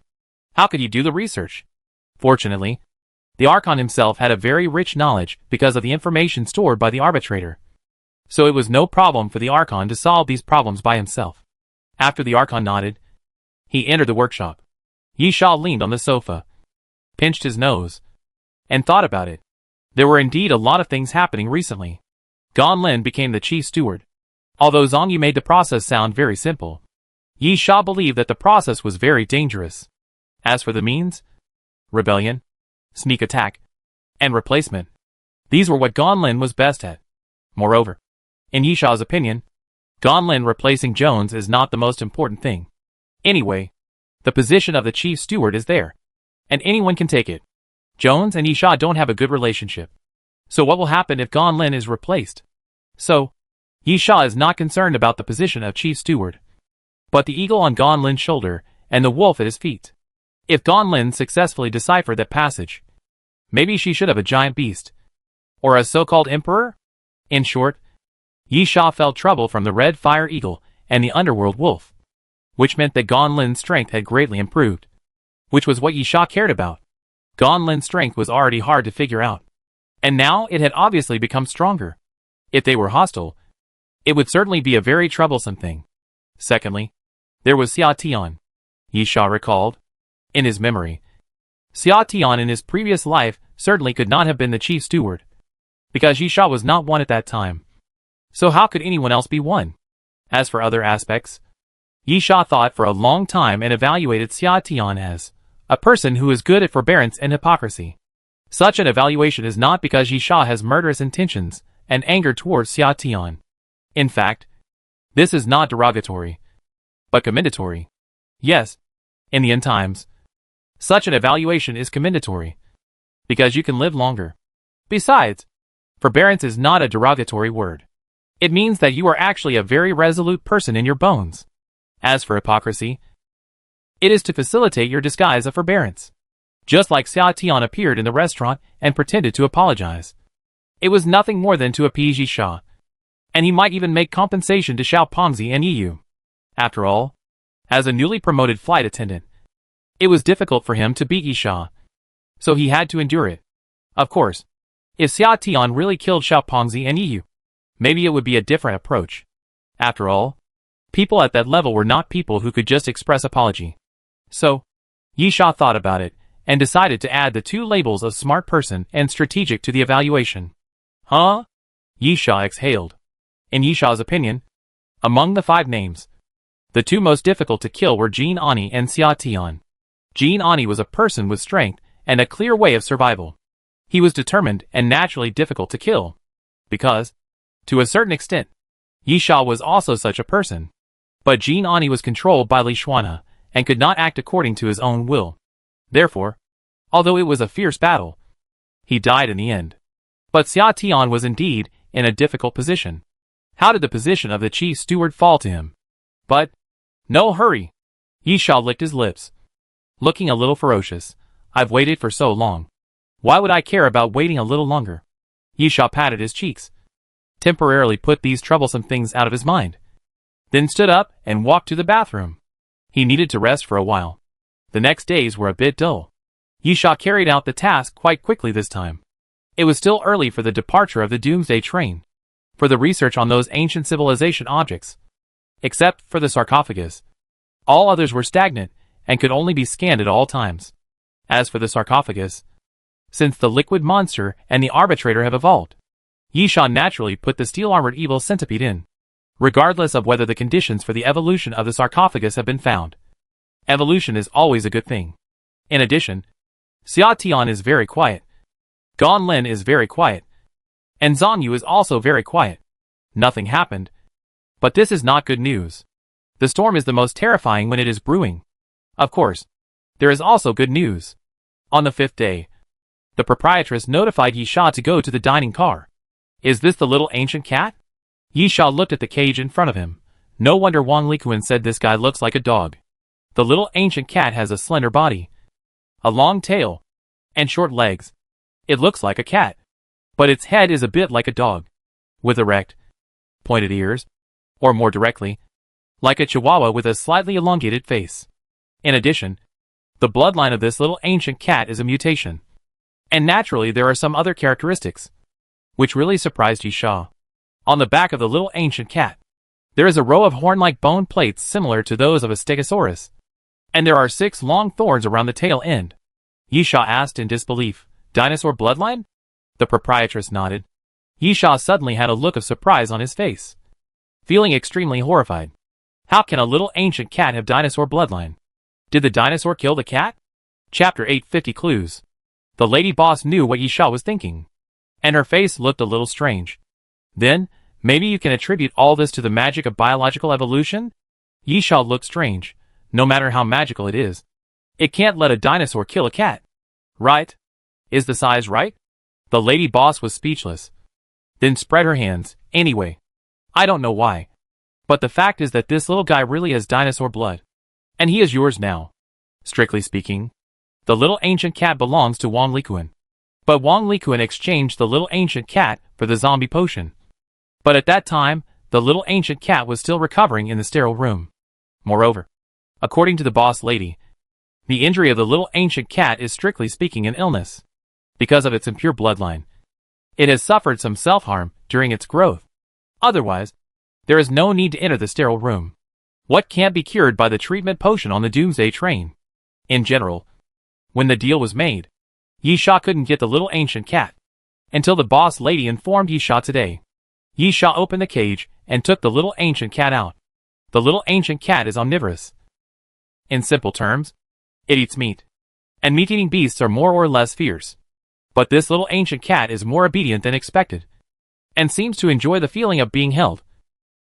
how could he do the research? Fortunately, the Archon himself had a very rich knowledge because of the information stored by the arbitrator. So it was no problem for the Archon to solve these problems by himself. After the Archon nodded, he entered the workshop. Yi Sha leaned on the sofa, pinched his nose, and thought about it. There were indeed a lot of things happening recently. Ganlin became the chief steward. Although Zhang Yu made the process sound very simple, Yi Sha believed that the process was very dangerous. As for the means, rebellion, sneak attack, and replacement, these were what Ganlin was best at. Moreover, in Yi Sha's opinion, Ganlin replacing Jones is not the most important thing. Anyway, the position of the chief steward is there, and anyone can take it. Jones and Yi Sha don't have a good relationship. So what will happen if Ganlin is replaced? So, Yi Sha is not concerned about the position of chief steward, but the eagle on Ganlin's shoulder and the wolf at his feet. If Ganlin successfully deciphered that passage, maybe she should have a giant beast, or a so-called emperor? In short, Yi Sha felt trouble from the red fire eagle and the underworld wolf, which meant that Ganlin's strength had greatly improved, which was what Yi Sha cared about. Ganlin's strength was already hard to figure out, and now it had obviously become stronger. If they were hostile, it would certainly be a very troublesome thing. Secondly, there was Xia Tian. Yi Sha recalled. In his memory, Xia Tian in his previous life certainly could not have been the chief steward, because Yi Sha was not one at that time. So how could anyone else be one? As for other aspects, Yi Sha thought for a long time and evaluated Xia Tian as a person who is good at forbearance and hypocrisy. Such an evaluation is not because Yi Sha has murderous intentions and anger towards Xia Tian. In fact, this is not derogatory, but commendatory. Yes, in the end times, such an evaluation is commendatory, because you can live longer. Besides, forbearance is not a derogatory word. It means that you are actually a very resolute person in your bones. As for hypocrisy, it is to facilitate your disguise of forbearance. Just like Xia Tian appeared in the restaurant and pretended to apologize. It was nothing more than to appease Yi Sha, and he might even make compensation to Xiao Pengzi and Yu. After all, as a newly promoted flight attendant, it was difficult for him to beat Yi Sha, so he had to endure it. Of course, if Xia Tian really killed Xiao Pengzi and Yu, maybe it would be a different approach. After all, people at that level were not people who could just express apology. So, Yi Sha thought about it, and decided to add the two labels of smart person and strategic to the evaluation. Huh? Yi Sha exhaled. In Yi Sha's opinion, among the 5 names, the 2 most difficult to kill were Jin Ani and Xia Tian. Jin Ani was a person with strength and a clear way of survival. He was determined and naturally difficult to kill, because, to a certain extent, Yi Sha was also such a person. But Jin Ani was controlled by Li Xuanhe, and could not act according to his own will. Therefore, although it was a fierce battle, he died in the end. But Xia Tian was indeed in a difficult position. How did the position of the chief steward fall to him? But, no hurry. Yi Sha licked his lips, looking a little ferocious. I've waited for so long. Why would I care about waiting a little longer? Yi Sha patted his cheeks, temporarily put these troublesome things out of his mind, then stood up and walked to the bathroom. He needed to rest for a while. The next days were a bit dull. Yi Sha carried out the task quite quickly this time. It was still early for the departure of the Doomsday train, for the research on those ancient civilization objects. Except for the sarcophagus, all others were stagnant and could only be scanned at all times. As for the sarcophagus, since the liquid monster and the arbitrator have evolved, Yi Sha naturally put the steel-armored evil centipede in, regardless of whether the conditions for the evolution of the sarcophagus have been found. Evolution is always a good thing. In addition, Xia Tian is very quiet. Gan Lin is very quiet. And Zhan Yu is also very quiet. Nothing happened. But this is not good news. The storm is the most terrifying when it is brewing. Of course, there is also good news. On the 5th day, the proprietress notified Yi Sha to go to the dining car. Is this the little ancient cat? Yi Sha looked at the cage in front of him. No wonder Wang Likuan said this guy looks like a dog. The little ancient cat has a slender body, a long tail, and short legs. It looks like a cat, but its head is a bit like a dog, with erect, pointed ears, or more directly, like a chihuahua with a slightly elongated face. In addition, the bloodline of this little ancient cat is a mutation. And naturally there are some other characteristics, which really surprised Yi Sha. On the back of the little ancient cat, there is a row of horn-like bone plates similar to those of a stegosaurus, and there are 6 long thorns around the tail end. Yi Sha asked in disbelief, "Dinosaur bloodline?" The proprietress nodded. Yi Sha suddenly had a look of surprise on his face, feeling extremely horrified. How can a little ancient cat have dinosaur bloodline? Did the dinosaur kill the cat? Chapter 850 Clues. The lady boss knew what Yi Sha was thinking, and her face looked a little strange. Then, maybe you can attribute all this to the magic of biological evolution? Yi Sha looked strange. No matter how magical it is, it can't let a dinosaur kill a cat. Right? Is the size right? The lady boss was speechless. Then spread her hands. Anyway, I don't know why, but the fact is that this little guy really has dinosaur blood. And he is yours now. Strictly speaking, the little ancient cat belongs to Wang Likuan. But Wang Likuan exchanged the little ancient cat for the zombie potion. But at that time, the little ancient cat was still recovering in the sterile room. Moreover, according to the boss lady, the injury of the little ancient cat is strictly speaking an illness. Because of its impure bloodline, it has suffered some self-harm during its growth. Otherwise, there is no need to enter the sterile room. What can't be cured by the treatment potion on the Doomsday train? In general, when the deal was made, Yi Sha couldn't get the little ancient cat, until the boss lady informed Yi Sha today. Yi Sha opened the cage and took the little ancient cat out. The little ancient cat is omnivorous. In simple terms, it eats meat. And meat-eating beasts are more or less fierce. But this little ancient cat is more obedient than expected, and seems to enjoy the feeling of being held,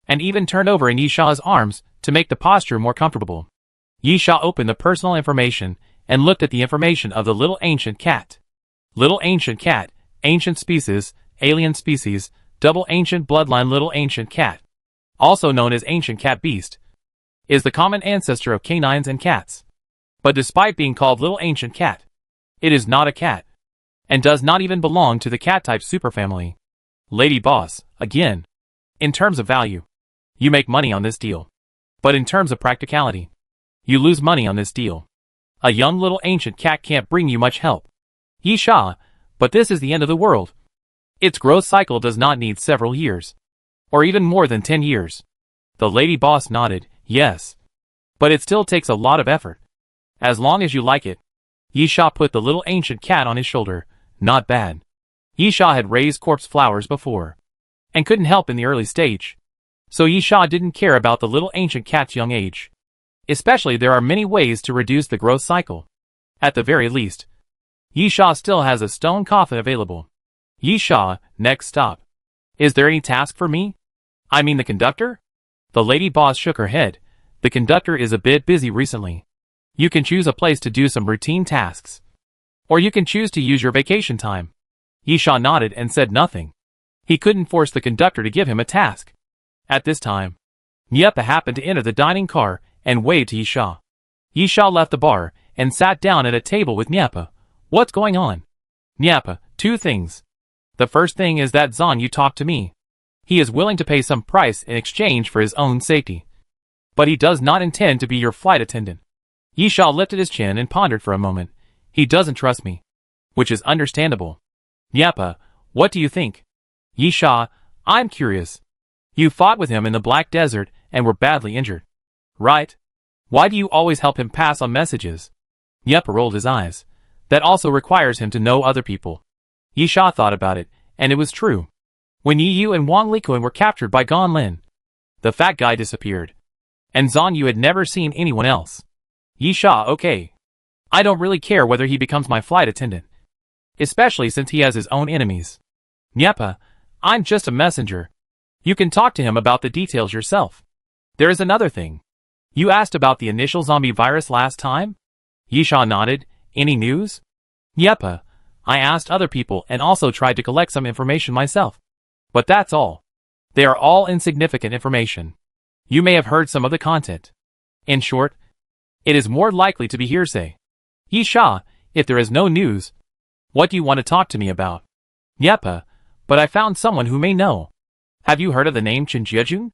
and even turned over in Yi Sha's arms to make the posture more comfortable. Yi Sha opened the personal information and looked at the information of the little ancient cat. Little ancient cat, ancient species, alien species, double ancient bloodline. Little ancient cat, also known as ancient cat beast, is the common ancestor of canines and cats. But despite being called little ancient cat, it is not a cat, and does not even belong to the cat-type superfamily. Lady boss, again, in terms of value, you make money on this deal. But in terms of practicality, you lose money on this deal. A young little ancient cat can't bring you much help. Yi Sha, but this is the end of the world. Its growth cycle does not need several years, or even more than 10 years. The lady boss nodded, yes. But it still takes a lot of effort. As long as you like it. Yi Sha put the little ancient cat on his shoulder. Not bad. Yi Sha had raised corpse flowers before, and couldn't help in the early stage. So Yi Sha didn't care about the little ancient cat's young age. Especially there are many ways to reduce the growth cycle. At the very least, Yi Sha still has a stone coffin available. Yi Sha, next stop. Is there any task for me? I mean the conductor? The lady boss shook her head. The conductor is a bit busy recently. You can choose a place to do some routine tasks. Or you can choose to use your vacation time. Yi Sha nodded and said nothing. He couldn't force the conductor to give him a task. At this time, Niepa happened to enter the dining car and waved to Yi Sha. Yi Sha left the bar and sat down at a table with Niepa. What's going on? Niepa, 2 things. The first thing is that Zhan Yu talked to me. He is willing to pay some price in exchange for his own safety. But he does not intend to be your flight attendant. Yi Sha lifted his chin and pondered for a moment. He doesn't trust me. Which is understandable. Niepa, what do you think? Yi Sha, I'm curious. You fought with him in the Black Desert and were badly injured. Right? Why do you always help him pass on messages? Niepa rolled his eyes. That also requires him to know other people. Yi Sha thought about it, and it was true. When Yi Yu and Wang Likuan were captured by Gan Lin, the fat guy disappeared, and Zhan Yu had never seen anyone else. Yisha, okay. I don't really care whether he becomes my flight attendant. Especially since he has his own enemies. Nyepa, I'm just a messenger. You can talk to him about the details yourself. There is another thing. You asked about the initial zombie virus last time? Yisha nodded. Any news? Nyepa, I asked other people and also tried to collect some information myself. But that's all. They are all insignificant information. You may have heard some of the content. In short, it is more likely to be hearsay. Yisha, if there is no news, what do you want to talk to me about? Nyepa, but I found someone who may know. Have you heard of the name Chen Jiejun?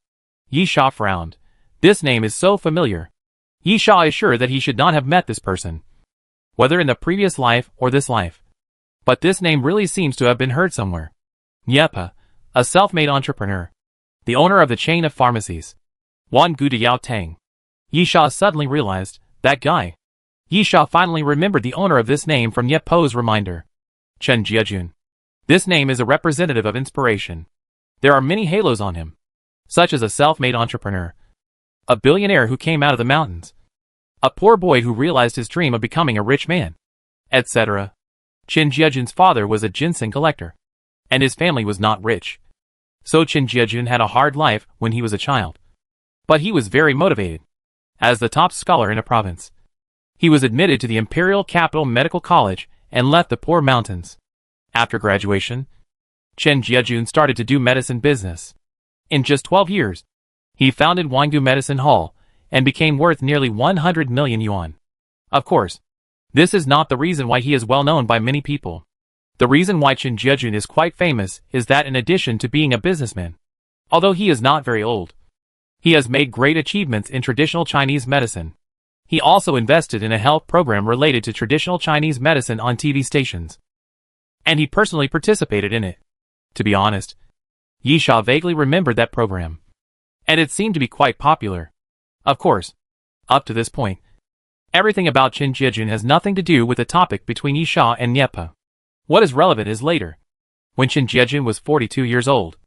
Yisha frowned. This name is so familiar. Yisha is sure that he should not have met this person, whether in the previous life or this life. But this name really seems to have been heard somewhere. Nyepa, a self-made entrepreneur, the owner of the chain of pharmacies. Wan Gu de Yao Tang. Yisha suddenly realized, that guy. Yisha finally remembered the owner of this name from Nyepo's reminder. Chen Jiejun. This name is a representative of inspiration. There are many halos on him, such as a self-made entrepreneur, a billionaire who came out of the mountains, a poor boy who realized his dream of becoming a rich man, etc. Chen Jiejun's father was a ginseng collector, and his family was not rich. So Chen Jiejun had a hard life when he was a child. But he was very motivated. As the top scholar in a province, he was admitted to the Imperial Capital Medical College and left the poor mountains. After graduation, Chen Jiejun started to do medicine business. In just 12 years, he founded Wangu Medicine Hall and became worth nearly 100 million yuan. Of course, this is not the reason why he is well known by many people. The reason why Chen Jiejun is quite famous is that in addition to being a businessman, although he is not very old, he has made great achievements in traditional Chinese medicine. He also invested in a health program related to traditional Chinese medicine on TV stations. And he personally participated in it. To be honest, Yisha vaguely remembered that program. And it seemed to be quite popular. Of course, up to this point, everything about Chen Jiejun has nothing to do with the topic between Yisha and Nyepa. What is relevant is later. When Chen Jiejun was 42 years old,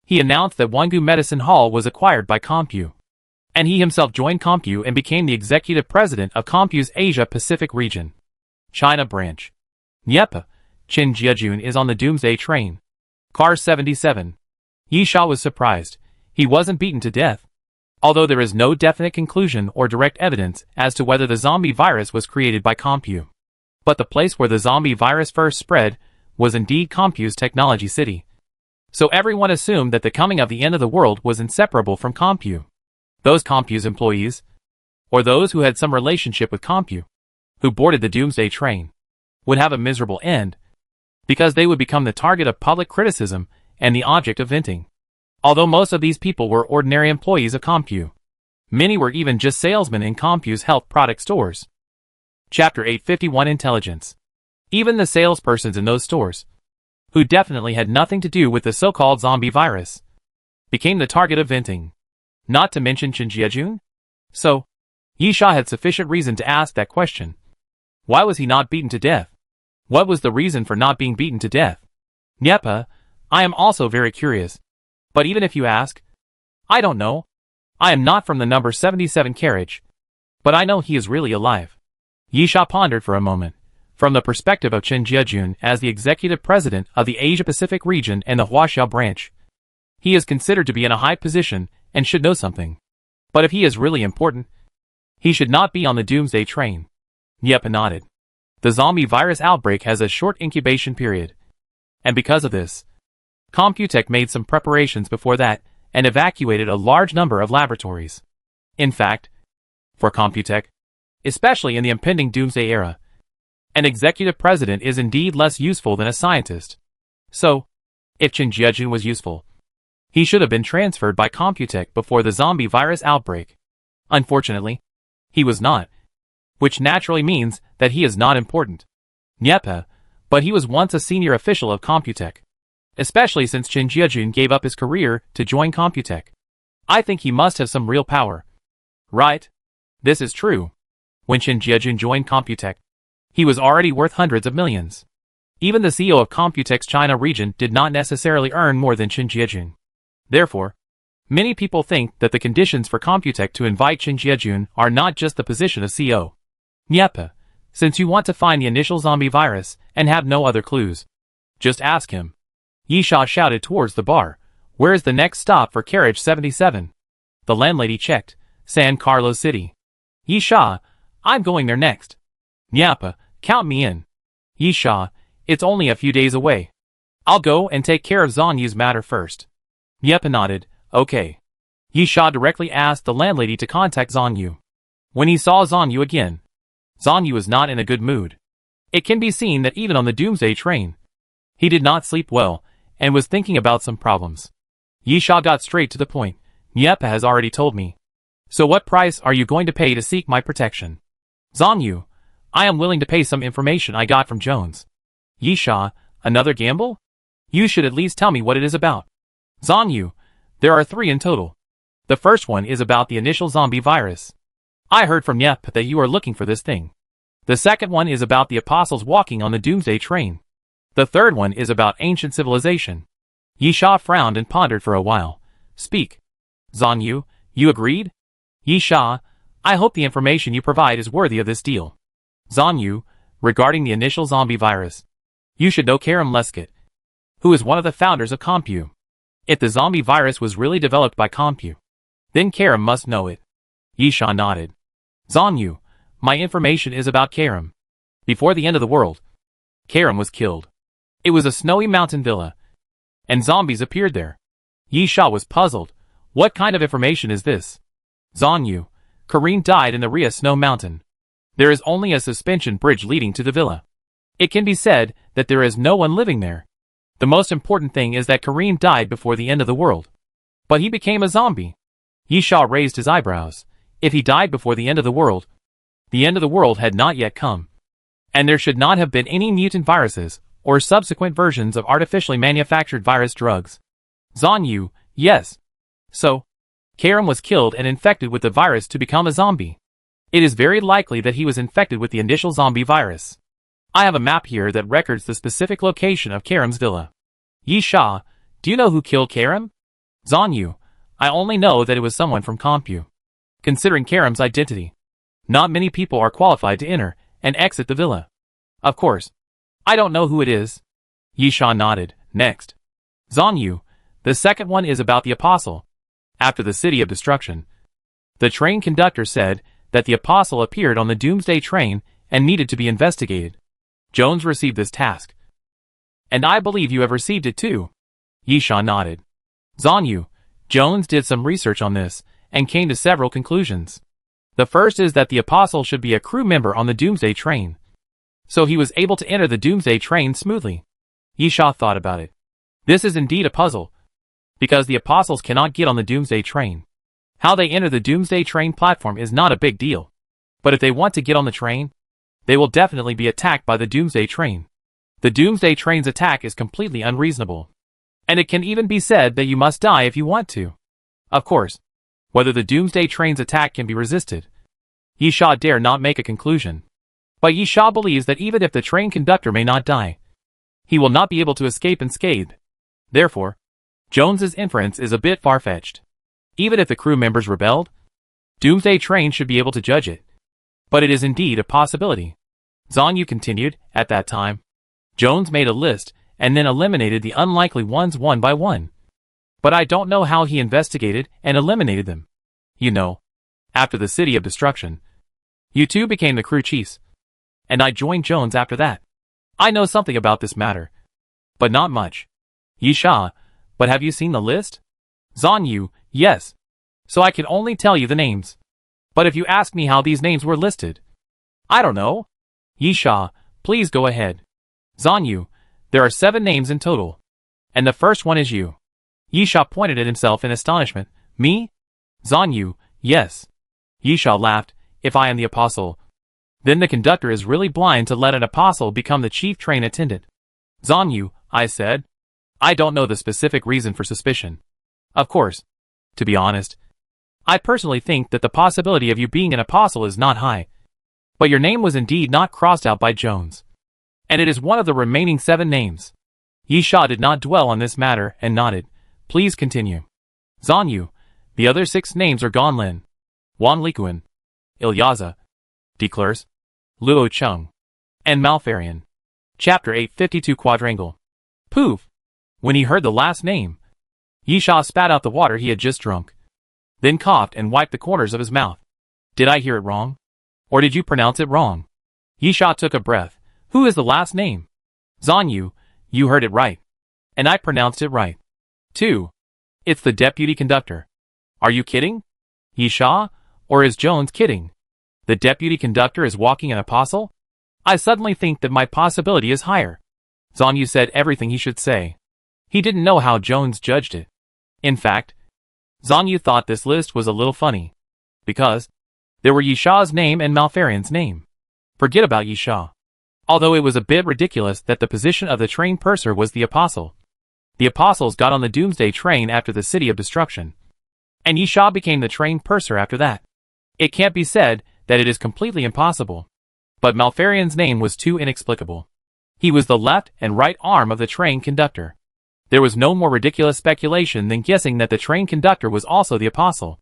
he announced that Wangu Medicine Hall was acquired by Compu. And he himself joined Compu and became the executive president of Compu's Asia-Pacific region, China branch. Nyepa, Chen Jiejun is on the Doomsday train. Car 77. Yisha was surprised. He wasn't beaten to death. Although there is no definite conclusion or direct evidence as to whether the zombie virus was created by Compu. But the place where the zombie virus first spread was indeed Compu's technology city. So everyone assumed that the coming of the end of the world was inseparable from Compu. Those Compu's employees, or those who had some relationship with Compu, who boarded the Doomsday train, would have a miserable end, because they would become the target of public criticism and the object of venting. Although most of these people were ordinary employees of Compu, many were even just salesmen in Compu's health product stores. Chapter 851 Intelligence. Even the salespersons in those stores, who definitely had nothing to do with the so-called zombie virus, became the target of venting. Not to mention Chen Jiejun? So, Yisha had sufficient reason to ask that question. Why was he not beaten to death? What was the reason for not being beaten to death? Nyepa, I am also very curious. But even if you ask, I don't know. I am not from the number 77 carriage. But I know he is really alive. Yisha pondered for a moment. From the perspective of Chen Jiejun as the executive president of the Asia-Pacific region and the Huaxiao branch, he is considered to be in a high position and should know something. But if he is really important, he should not be on the Doomsday train. Nyepa nodded. The zombie virus outbreak has a short incubation period. And because of this, Computech made some preparations before that and evacuated a large number of laboratories. In fact, for Computech, especially in the impending Doomsday era, an executive president is indeed less useful than a scientist. So, if Chen Jiejun was useful, he should have been transferred by Computech before the zombie virus outbreak. Unfortunately, he was not, which naturally means that he is not important. Nyepa, but he was once a senior official of Computech, especially since Chen Jiejun gave up his career to join Computech. I think he must have some real power. Right? This is true. When Chen Jiejun joined Computech, he was already worth hundreds of millions. Even the CEO of Computech's China region did not necessarily earn more than Chen Jiejun. Therefore, many people think that the conditions for Computech to invite Chen Jiejun are not just the position of CEO, Nyepa, since you want to find the initial zombie virus and have no other clues, just ask him. Yisha shouted towards the bar. Where is the next stop for carriage 77? The landlady checked. San Carlos City. Yisha, I'm going there next. Nyepa, count me in. Yisha, it's only a few days away. I'll go and take care of Zonyu's matter first. Nyepa nodded. Okay. Yisha directly asked the landlady to contact Zonyu. When he saw Zonyu again, Zonyu was not in a good mood. It can be seen that even on the Doomsday train, he did not sleep well and was thinking about some problems. Yisha got straight to the point. Nyepa has already told me. So what price are you going to pay to seek my protection? Zonyu, I am willing to pay some information I got from Jones. Yisha, another gamble? You should at least tell me what it is about. Zonyu, there are 3 in total. The first one is about the initial zombie virus. I heard from Nyepa that you are looking for this thing. The second one is about the apostles walking on the Doomsday train. The third one is about ancient civilization. Yisha frowned and pondered for a while. Speak. Zonyu, you agreed? Yisha, I hope the information you provide is worthy of this deal. Zonyu, regarding the initial zombie virus, you should know Karim Lescott, who is one of the founders of Compu. If the zombie virus was really developed by Compu, then Karim must know it. Yisha nodded. Zonyu, my information is about Karim. Before the end of the world, Karim was killed. It was a snowy mountain villa, and zombies appeared there. Yisha was puzzled. What kind of information is this? Zonyu, Karim died in the Ria Snow Mountain. There is only a suspension bridge leading to the villa. It can be said that there is no one living there. The most important thing is that Karim died before the end of the world. But he became a zombie. Yisha raised his eyebrows. If he died before the end of the world had not yet come. And there should not have been any mutant viruses or subsequent versions of artificially manufactured virus drugs. Zonyu, yes. So, Karim was killed and infected with the virus to become a zombie. It is very likely that he was infected with the initial zombie virus. I have a map here that records the specific location of Karim's villa. Yisha, do you know who killed Karim? Zonyu, I only know that it was someone from Compu. Considering Karim's identity, not many people are qualified to enter and exit the villa. Of course, I don't know who it is. Yisha nodded. Next. Zonyu, the second one is about the apostle. After the City of Destruction, the train conductor said that the apostle appeared on the Doomsday train and needed to be investigated. Jones received this task. And I believe you have received it too. Yisha nodded. Zonyu, Jones did some research on this and came to several conclusions. The first is that the apostle should be a crew member on the Doomsday train, so he was able to enter the Doomsday train smoothly. Yisha thought about it. This is indeed a puzzle, because the apostles cannot get on the Doomsday train. How they enter the Doomsday train platform is not a big deal. But if they want to get on the train, they will definitely be attacked by the Doomsday train. The Doomsday train's attack is completely unreasonable. And it can even be said that you must die if you want to. Of course, whether the Doomsday train's attack can be resisted, Yisha dare not make a conclusion. But Yisha believes that even if the train conductor may not die, he will not be able to escape unscathed. Therefore, Jones's inference is a bit far-fetched. Even if the crew members rebelled, Doomsday train should be able to judge it. But it is indeed a possibility. Zonyu continued. At that time, Jones made a list and then eliminated the unlikely ones one by one. But I don't know how he investigated and eliminated them. You know, after the City of Destruction, you two became the crew chiefs. And I joined Jones after that. I know something about this matter, but not much. Yisha, but have you seen the list? Zonyu, yes. So I can only tell you the names. But if you ask me how these names were listed, I don't know. Yisha, please go ahead. Zonyu, there are 7 names in total. And the first one is you. Yisha pointed at himself in astonishment. Me? Zonyu, yes. Yisha laughed. If I am the apostle, then the conductor is really blind to let an apostle become the chief train attendant. Zonyu, I said. I don't know the specific reason for suspicion. Of course, to be honest, I personally think that the possibility of you being an apostle is not high. But your name was indeed not crossed out by Jones. And it is one of the remaining 7 names. Yisha did not dwell on this matter and nodded. Please continue. Zonyu, the other 6 names are Gonlin, Wan Likuan, Ilyaza, Declars, Luo Chung, and Malfarian. Chapter 852 Quadrangle. Poof! When he heard the last name, Yisha spat out the water he had just drunk, then coughed and wiped the corners of his mouth. Did I hear it wrong? Or did you pronounce it wrong? Yisha took a breath. Who is the last name? Zanyu, you heard it right. And I pronounced it right. 2. It's the deputy conductor. Are you kidding? Yisha? Or is Jones kidding? The deputy conductor is walking an apostle? I suddenly think that my possibility is higher. Zanyu said everything he should say. He didn't know how Jones judged it. In fact, Zanyu thought this list was a little funny. Because there were Yisha's name and Malfarian's name. Forget about Yisha. Although it was a bit ridiculous that the position of the train purser was the apostle. The apostles got on the Doomsday train after the City of Destruction. And Yisha became the train purser after that. It can't be said that it is completely impossible. But Malfarian's name was too inexplicable. He was the left and right arm of the train conductor. There was no more ridiculous speculation than guessing that the train conductor was also the apostle.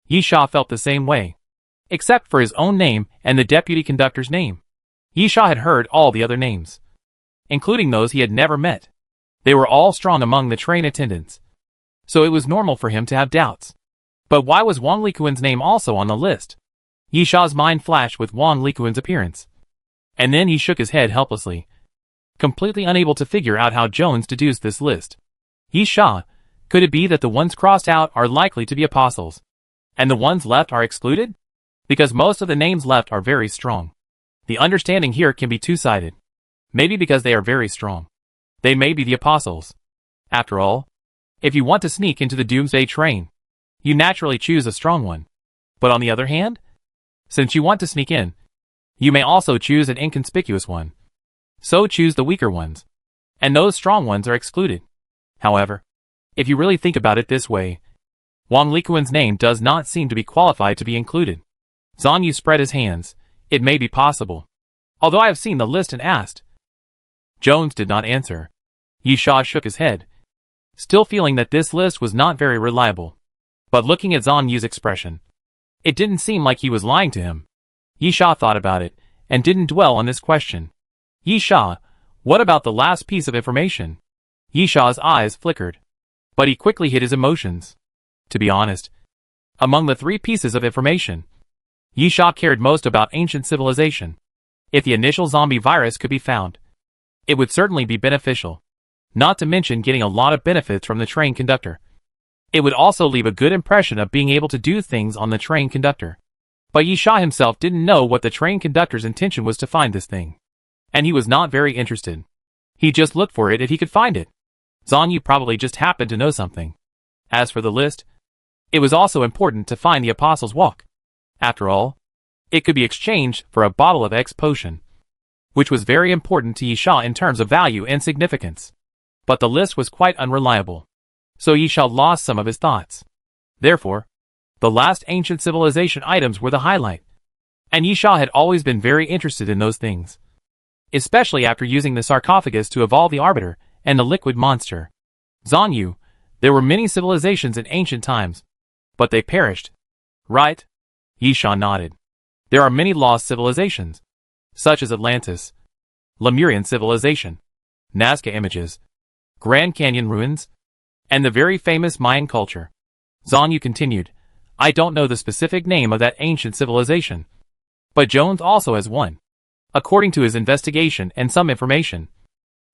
Yisha felt the same way. Except for his own name and the deputy conductor's name. Yisha had heard all the other names, including those he had never met. They were all strong among the train attendants. So it was normal for him to have doubts. But why was Wang Likuan's name also on the list? Yisha's mind flashed with Wang Likuan's appearance. And then he shook his head helplessly, completely unable to figure out how Jones deduced this list. Yisha, could it be that the ones crossed out are likely to be apostles, and the ones left are excluded? Because most of the names left are very strong. The understanding here can be two-sided. Maybe because they are very strong. They may be the apostles. After all, if you want to sneak into the Doomsday train, you naturally choose a strong one. But on the other hand, since you want to sneak in, you may also choose an inconspicuous one. So choose the weaker ones. And those strong ones are excluded. However, if you really think about it this way, Wang Likuan's name does not seem to be qualified to be included. Zanyu spread his hands. It may be possible. Although I have seen the list and asked. Jones did not answer. Yisha shook his head, still feeling that this list was not very reliable. But looking at Zanyu's expression, it didn't seem like he was lying to him. Yisha thought about it, and didn't dwell on this question. Yisha, what about the last piece of information? Yisha's eyes flickered. But he quickly hid his emotions. To be honest, among the 3 pieces of information, Yisha cared most about ancient civilization. If the initial zombie virus could be found, it would certainly be beneficial. Not to mention getting a lot of benefits from the train conductor. It would also leave a good impression of being able to do things on the train conductor. But Yisha himself didn't know what the train conductor's intention was to find this thing. And he was not very interested. He just looked for it if he could find it. Zanyu probably just happened to know something. As for the list, it was also important to find the Apostles' Walk. After all, it could be exchanged for a bottle of X potion, which was very important to Yisha in terms of value and significance. But the list was quite unreliable, so Yisha lost some of his thoughts. Therefore, the last ancient civilization items were the highlight, and Yisha had always been very interested in those things, especially after using the sarcophagus to evolve the Arbiter and the liquid monster. Zanyu, there were many civilizations in ancient times, but they perished. Right? Yisha nodded. There are many lost civilizations, such as Atlantis, Lemurian civilization, Nazca images, Grand Canyon ruins, and the very famous Mayan culture. Zanyu continued, I don't know the specific name of that ancient civilization, but Jones also has one. According to his investigation and some information,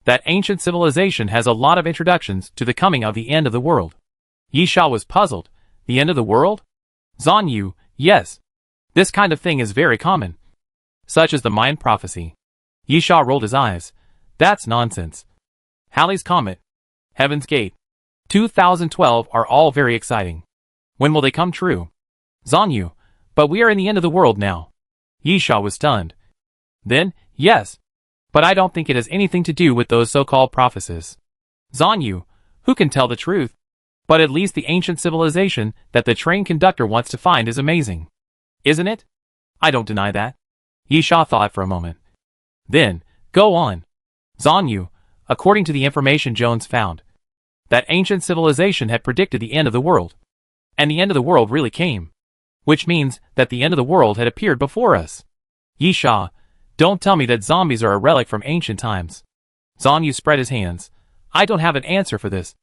that ancient civilization has a lot of introductions to the coming of the end of the world. Yisha was puzzled. The end of the world? Zanyu, yes. This kind of thing is very common, such as the Mayan prophecy. Yisha rolled his eyes. That's nonsense. Halley's Comet, Heaven's Gate, 2012 are all very exciting. When will they come true? Zanyu, but we are in the end of the world now. Yisha was stunned. Then, yes. But I don't think it has anything to do with those so-called prophecies. Zanyu, who can tell the truth? But at least the ancient civilization that the train conductor wants to find is amazing. Isn't it? I don't deny that. Yisha thought for a moment. Then, go on. Zanyu, according to the information Jones found, that ancient civilization had predicted the end of the world. And the end of the world really came. Which means that the end of the world had appeared before us. Yisha, Don't tell me that zombies are a relic from ancient times. Zon Yu spread his hands. I don't have an answer for this.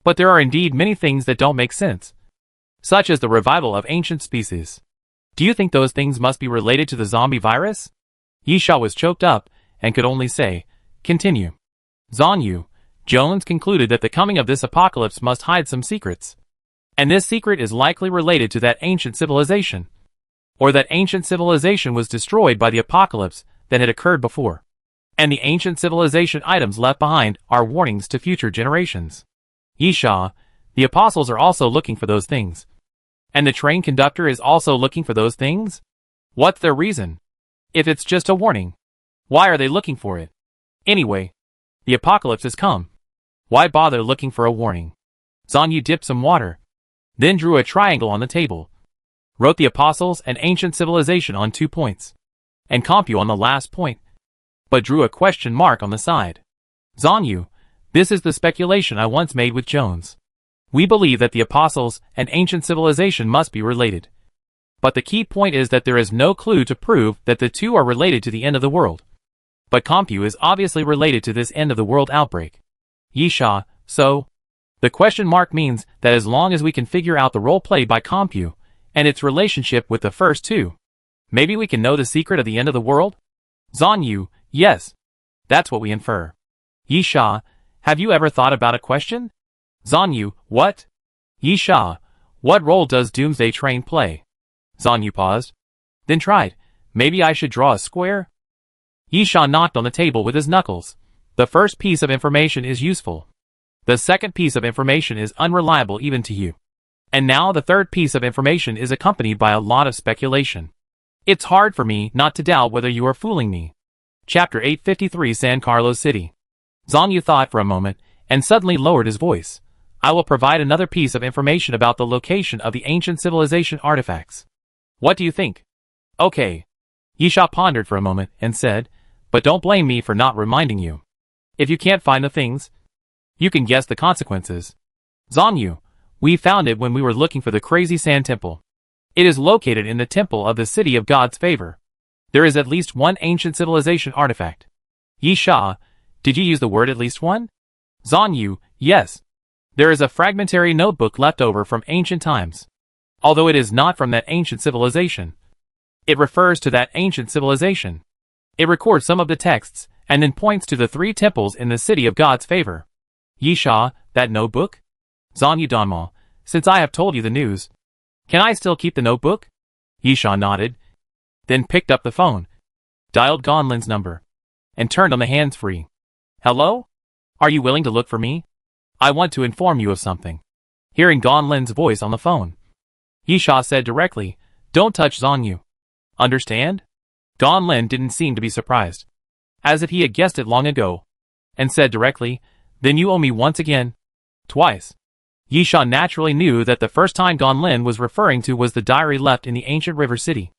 But there are indeed many things that don't make sense. Such as the revival of ancient species. Do you think those things must be related to the zombie virus? Yisha was choked up, and could only say, continue. Zon Yu, Jones concluded that the coming of this apocalypse must hide some secrets. And this secret is likely related to that ancient civilization. Or that ancient civilization was destroyed by the apocalypse that had occurred before. And the ancient civilization items left behind are warnings to future generations. Yisha, the apostles are also looking for those things. And the train conductor is also looking for those things? What's their reason? If it's just a warning, why are they looking for it? Anyway, the apocalypse has come. Why bother looking for a warning? Zon Yu dipped some water, then drew a triangle on the table, wrote the apostles and ancient civilization on 2 points, and Compu on the last point, but drew a question mark on the side. Zon Yu, this is the speculation I once made with Jones. We believe that the apostles and ancient civilization must be related. But the key point is that there is no clue to prove that the two are related to the end of the world. But Compu is obviously related to this end of the world outbreak. Yisha, so? The question mark means that as long as we can figure out the role played by Compu, and its relationship with the first two, maybe we can know the secret of the end of the world? Zon Yu, yes. That's what we infer. Yisha, have you ever thought about a question? Zon Yu, what? Yisha, what role does Doomsday Train play? Zon Yu paused, then tried. Maybe I should draw a square? Yisha knocked on the table with his knuckles. The first piece of information is useful. The second piece of information is unreliable even to you. And now the third piece of information is accompanied by a lot of speculation. It's hard for me not to doubt whether you are fooling me. Chapter 853 San Carlos City. Zon Yu thought for a moment, and suddenly lowered his voice. I will provide another piece of information about the location of the ancient civilization artifacts. What do you think? Okay. Yisha pondered for a moment, and said, but don't blame me for not reminding you. If you can't find the things, you can guess the consequences. Zon Yu, we found it when we were looking for the Crazy Sand Temple. It is located in the temple of the City of God's Favor. There is at least one ancient civilization artifact. Yisha, did you use the word at least one? Zon Yu, yes. There is a fragmentary notebook left over from ancient times. Although it is not from that ancient civilization. It refers to that ancient civilization. It records some of the texts, and then points to the 3 temples in the City of God's Favor. Yisha, that notebook? Zon Yu Donma, since I have told you the news, can I still keep the notebook? Yisha nodded, then picked up the phone, dialed Gonlin's number, and turned on the hands-free. Hello? Are you willing to look for me? I want to inform you of something. Hearing Gonlin's voice on the phone, Yisha said directly, don't touch Zon Yu. Understand? Gonlin didn't seem to be surprised, as if he had guessed it long ago, and said directly, then you owe me once again. Twice. Yisha naturally knew that the first time Gonlin was referring to was the diary left in the ancient river city.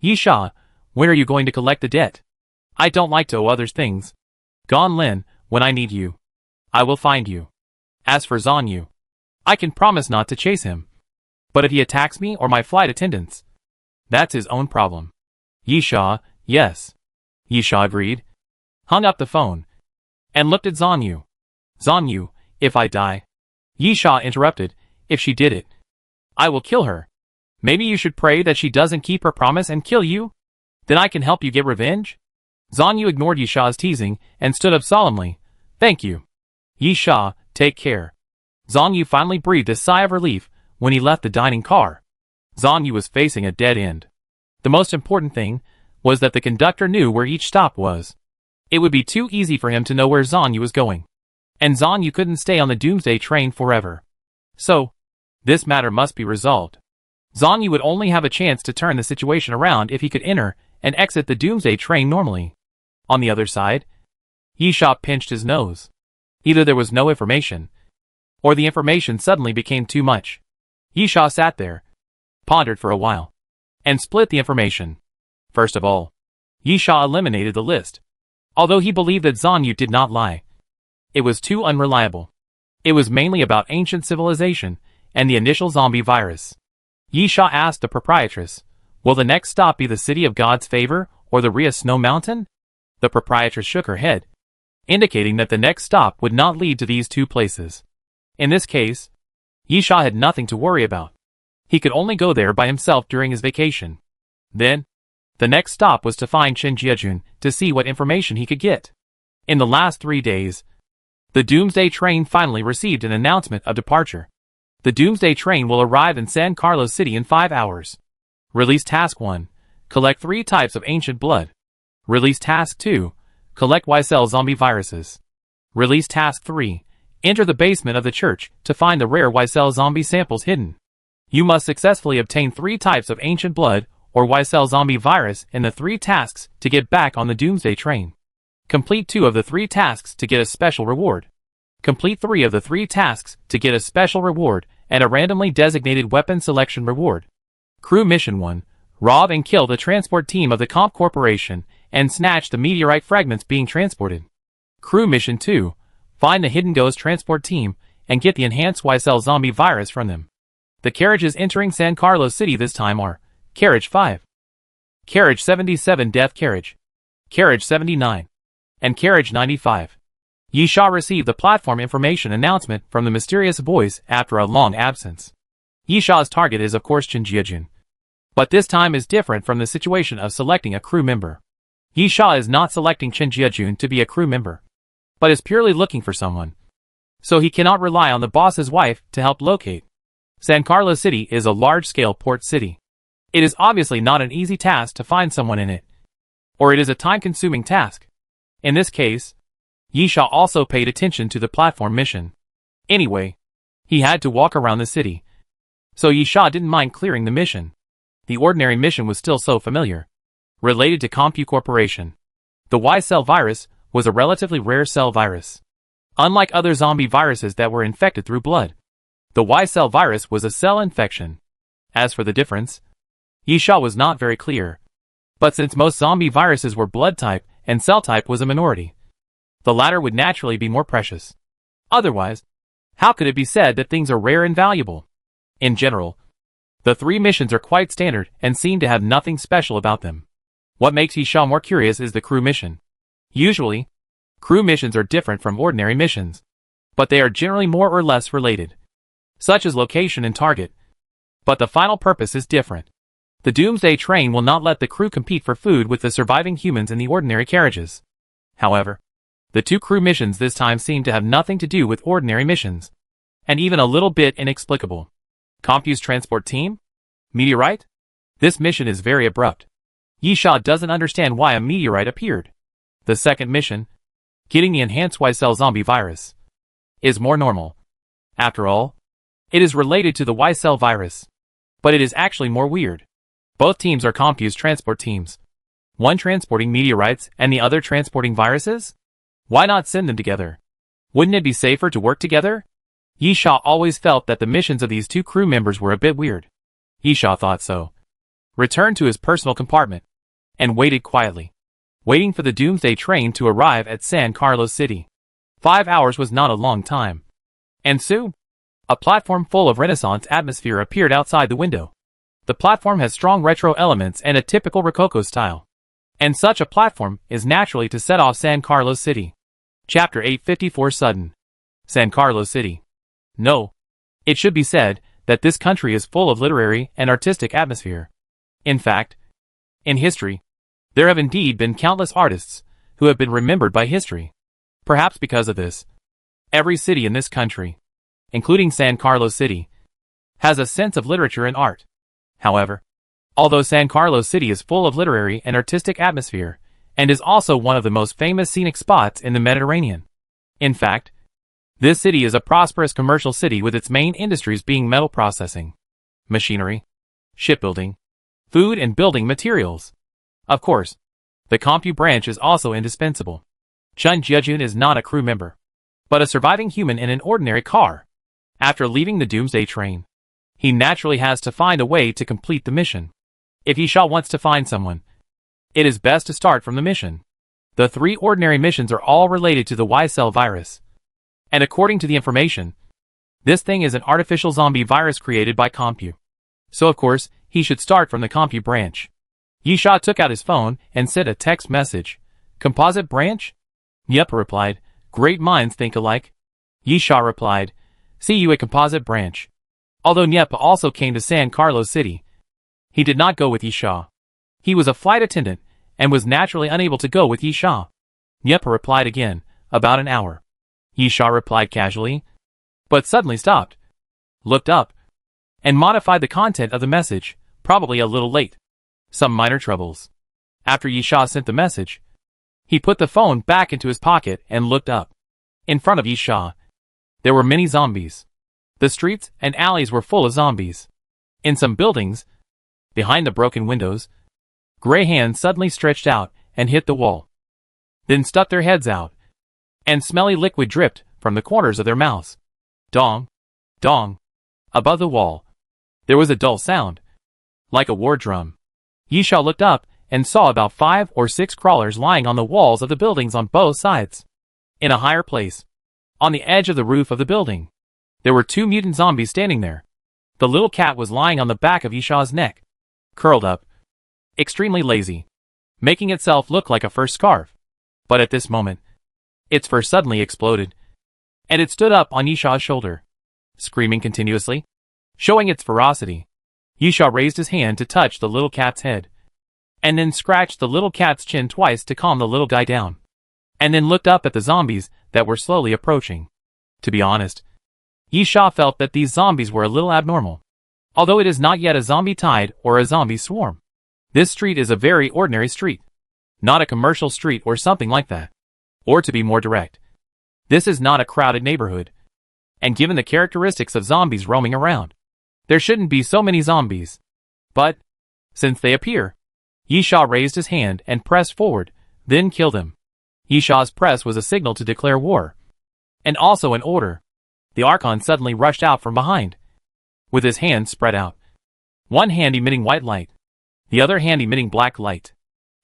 Yisha, when are you going to collect the debt? I don't like to owe others things. Gonlin, when I need you, I will find you. As for Zon Yu, I can promise not to chase him. But if he attacks me or my flight attendants, that's his own problem. Yisha, yes. Yisha agreed, hung up the phone, and looked at Zon Yu. Zon Yu, if I die. Yisha interrupted, if she did it, I will kill her. Maybe you should pray that she doesn't keep her promise and kill you? Then I can help you get revenge? Zon Yu ignored Yisha's teasing and stood up solemnly. Thank you. Yisha, take care. Zon Yu finally breathed a sigh of relief when he left the dining car. Zon Yu was facing a dead end. The most important thing was that the conductor knew where each stop was. It would be too easy for him to know where Zon Yu was going. And Zon Yu couldn't stay on the Doomsday train forever. So, this matter must be resolved. Zon Yu would only have a chance to turn the situation around if he could enter and exit the Doomsday train normally. On the other side, Yisha pinched his nose. Either there was no information, or the information suddenly became too much. Yisha sat there, pondered for a while, and split the information. First of all, Yisha eliminated the list. Although he believed that Zon Yu did not lie, it was too unreliable. It was mainly about ancient civilization and the initial zombie virus. Yisha asked the proprietress, will the next stop be the City of God's Favor or the Ria Snow Mountain? The proprietress shook her head, indicating that the next stop would not lead to these two places. In this case, Yisha had nothing to worry about. He could only go there by himself during his vacation. Then, the next stop was to find Chen Jiejun to see what information he could get. In the last 3 days, the Doomsday train finally received an announcement of departure. The Doomsday train will arrive in San Carlos City in 5 hours. Release Task 1. Collect 3 types of ancient blood. Release Task 2. Collect Y-cell zombie viruses. Release Task 3. Enter the basement of the church to find the rare Y-cell zombie samples hidden. You must successfully obtain 3 types of ancient blood or Y-cell zombie virus in the 3 tasks to get back on the Doomsday train. Complete 2 of the 3 tasks to get a special reward. Complete 3 of the 3 tasks to get a special reward and a randomly designated weapon selection reward. Crew Mission 1. Rob and kill the transport team of the Comp Corporation and snatch the meteorite fragments being transported. Crew Mission 2. Find the Hidden Ghost transport team and get the enhanced Y-cell zombie virus from them. The carriages entering San Carlos City this time are Carriage 5, Carriage 77 Death Carriage, Carriage 79, and Carriage 95. Yisha received the platform information announcement from the mysterious voice after a long absence. Yisha's target is of course Chen Jiejun. But this time is different from the situation of selecting a crew member. Yisha is not selecting Chen Jiejun to be a crew member, but is purely looking for someone. So he cannot rely on the boss's wife to help locate. San Carlos City is a large-scale port city. It is obviously not an easy task to find someone in it, or it is a time-consuming task. In this case, Yisha also paid attention to the platform mission. Anyway, he had to walk around the city, so Yisha didn't mind clearing the mission. The ordinary mission was still so familiar. Related to Compu Corporation. The Y-cell virus was a relatively rare cell virus. Unlike other zombie viruses that were infected through blood, the Y-cell virus was a cell infection. As for the difference, Yisha was not very clear. But since most zombie viruses were blood type and cell type was a minority, the latter would naturally be more precious. Otherwise, how could it be said that things are rare and valuable? In general, the 3 missions are quite standard and seem to have nothing special about them. What makes Yisha more curious is the crew mission. Usually, crew missions are different from ordinary missions, but they are generally more or less related, such as location and target. But the final purpose is different. The Doomsday train will not let the crew compete for food with the surviving humans in the ordinary carriages. However, the 2 crew missions this time seem to have nothing to do with ordinary missions, and even a little bit inexplicable. Compu's transport team? Meteorite? This mission is very abrupt. Yisha doesn't understand why a meteorite appeared. The second mission, getting the enhanced Y-cell zombie virus, is more normal. After all, it is related to the Y-cell virus, but it is actually more weird. Both teams are Compu's transport teams. One transporting meteorites and the other transporting viruses? Why not send them together? Wouldn't it be safer to work together? Yisha always felt that the missions of these 2 crew members were a bit weird. Yisha thought so. Returned to his personal compartment and waited quietly, waiting for the Doomsday train to arrive at San Carlos City. 5 hours was not a long time. And soon, a platform full of Renaissance atmosphere appeared outside the window. The platform has strong retro elements and a typical Rococo style. And such a platform is naturally to set off San Carlos City. Chapter 854 Sudden. San Carlos City. No. It should be said that this country is full of literary and artistic atmosphere. In fact, in history, there have indeed been countless artists who have been remembered by history. Perhaps because of this, every city in this country, including San Carlos City, has a sense of literature and art. However, although San Carlos City is full of literary and artistic atmosphere, and is also one of the most famous scenic spots in the Mediterranean. In fact, this city is a prosperous commercial city with its main industries being metal processing, machinery, shipbuilding, food and building materials. Of course, the Compu branch is also indispensable. Chen Jiejun is not a crew member, but a surviving human in an ordinary car. After leaving the Doomsday train, he naturally has to find a way to complete the mission. If Yisha wants to find someone, it is best to start from the mission. The 3 ordinary missions are all related to the Y-cell virus. And according to the information, this thing is an artificial zombie virus created by Compu. So of course, he should start from the Compu branch. Yisha took out his phone and sent a text message, Composite branch? Yep, replied. Great minds think alike. Yisha replied, see you at Composite branch. Although Nyepa also came to San Carlos City, he did not go with Yisha. He was a flight attendant, and was naturally unable to go with Yisha. Nyepa replied again, about an hour. Yisha replied casually, but suddenly stopped, looked up, and modified the content of the message, probably a little late. Some minor troubles. After Yisha sent the message, he put the phone back into his pocket and looked up. In front of Yisha, there were many zombies. The streets and alleys were full of zombies. In some buildings, behind the broken windows, gray hands suddenly stretched out and hit the wall, then stuck their heads out, and smelly liquid dripped from the corners of their mouths. Dong, dong. Above the wall, there was a dull sound, like a war drum. Yisha looked up and saw about 5 or 6 crawlers lying on the walls of the buildings on both sides. In a higher place, on the edge of the roof of the building, there were 2 mutant zombies standing there. The little cat was lying on the back of Yisha's neck, curled up, extremely lazy, making itself look like a fur scarf. But at this moment, its fur suddenly exploded, and it stood up on Yisha's shoulder, screaming continuously, showing its ferocity. Yisha raised his hand to touch the little cat's head, and then scratched the little cat's chin twice to calm the little guy down, and then looked up at the zombies that were slowly approaching. To be honest, Yisha felt that these zombies were a little abnormal. Although it is not yet a zombie tide or a zombie swarm, this street is a very ordinary street, not a commercial street or something like that. Or to be more direct, this is not a crowded neighborhood. And given the characteristics of zombies roaming around, there shouldn't be so many zombies. But, since they appear, Yisha raised his hand and pressed forward, then killed him. Yisha's press was a signal to declare war, and also an order. The Archon suddenly rushed out from behind, with his hands spread out. One hand emitting white light, the other hand emitting black light.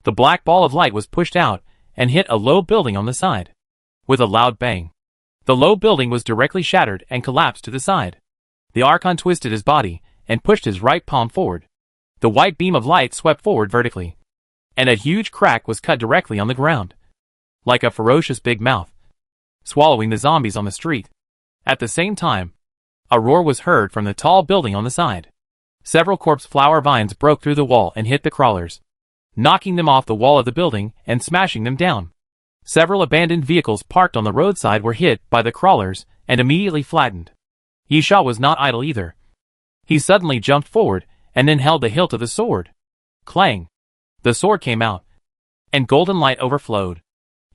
The black ball of light was pushed out and hit a low building on the side. With a loud bang, the low building was directly shattered and collapsed to the side. The Archon twisted his body and pushed his right palm forward. The white beam of light swept forward vertically, and a huge crack was cut directly on the ground, like a ferocious big mouth, swallowing the zombies on the street. At the same time, a roar was heard from the tall building on the side. Several corpse flower vines broke through the wall and hit the crawlers, knocking them off the wall of the building and smashing them down. Several abandoned vehicles parked on the roadside were hit by the crawlers and immediately flattened. Yisha was not idle either. He suddenly jumped forward and then held the hilt of the sword. Clang! The sword came out, and golden light overflowed.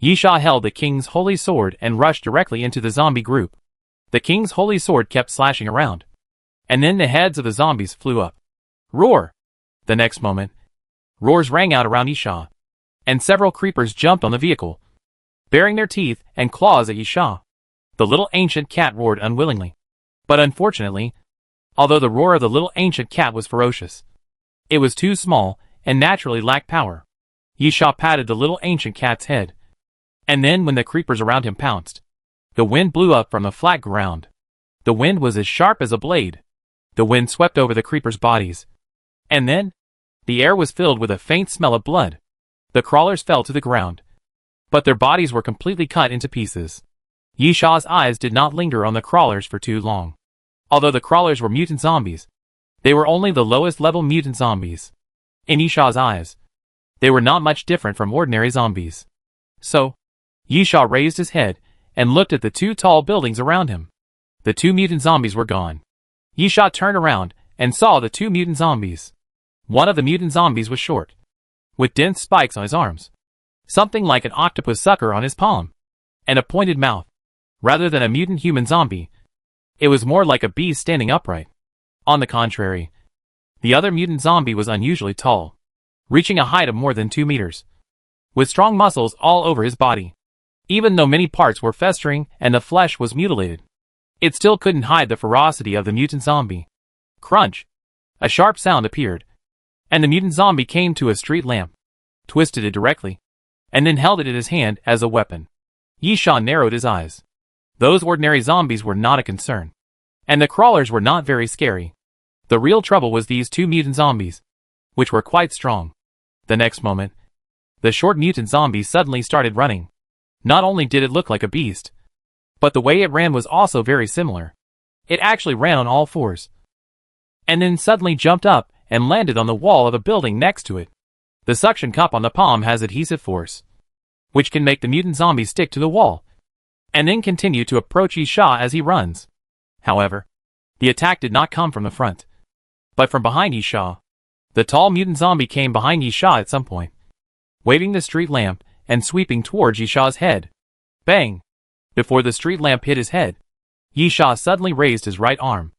Yisha held the king's holy sword and rushed directly into the zombie group. The king's holy sword kept slashing around, and then the heads of the zombies flew up. Roar! The next moment, roars rang out around Yisha, and several creepers jumped on the vehicle, baring their teeth and claws at Yisha. The little ancient cat roared unwillingly. But unfortunately, although the roar of the little ancient cat was ferocious, it was too small and naturally lacked power. Yisha patted the little ancient cat's head, and then when the creepers around him pounced, the wind blew up from the flat ground. The wind was as sharp as a blade. The wind swept over the creepers' bodies, and then the air was filled with a faint smell of blood. The crawlers fell to the ground, but their bodies were completely cut into pieces. Yisha's eyes did not linger on the crawlers for too long. Although the crawlers were mutant zombies, they were only the lowest level mutant zombies. In Yisha's eyes, they were not much different from ordinary zombies. So, Yisha raised his head and looked at the 2 tall buildings around him. The 2 mutant zombies were gone. Yisha turned around and saw the 2 mutant zombies. One of the mutant zombies was short, with dense spikes on his arms, something like an octopus sucker on his palm, and a pointed mouth. Rather than a mutant human zombie, it was more like a beast standing upright. On the contrary, the other mutant zombie was unusually tall, reaching a height of more than 2 meters, with strong muscles all over his body. Even though many parts were festering and the flesh was mutilated, it still couldn't hide the ferocity of the mutant zombie. Crunch! A sharp sound appeared, and the mutant zombie came to a street lamp, twisted it directly, and then held it in his hand as a weapon. Yisha narrowed his eyes. Those ordinary zombies were not a concern, and the crawlers were not very scary. The real trouble was these 2 mutant zombies, which were quite strong. The next moment, the short mutant zombie suddenly started running. Not only did it look like a beast, but the way it ran was also very similar. It actually ran on all fours, and then suddenly jumped up and landed on the wall of a building next to it. The suction cup on the palm has adhesive force, which can make the mutant zombie stick to the wall, and then continue to approach Yisha as he runs. However, the attack did not come from the front, but from behind Yisha. The tall mutant zombie came behind Yisha at some point, waving the street lamp and sweeping towards Yisha's head. Bang! Before the street lamp hit his head, Yisha suddenly raised his right arm.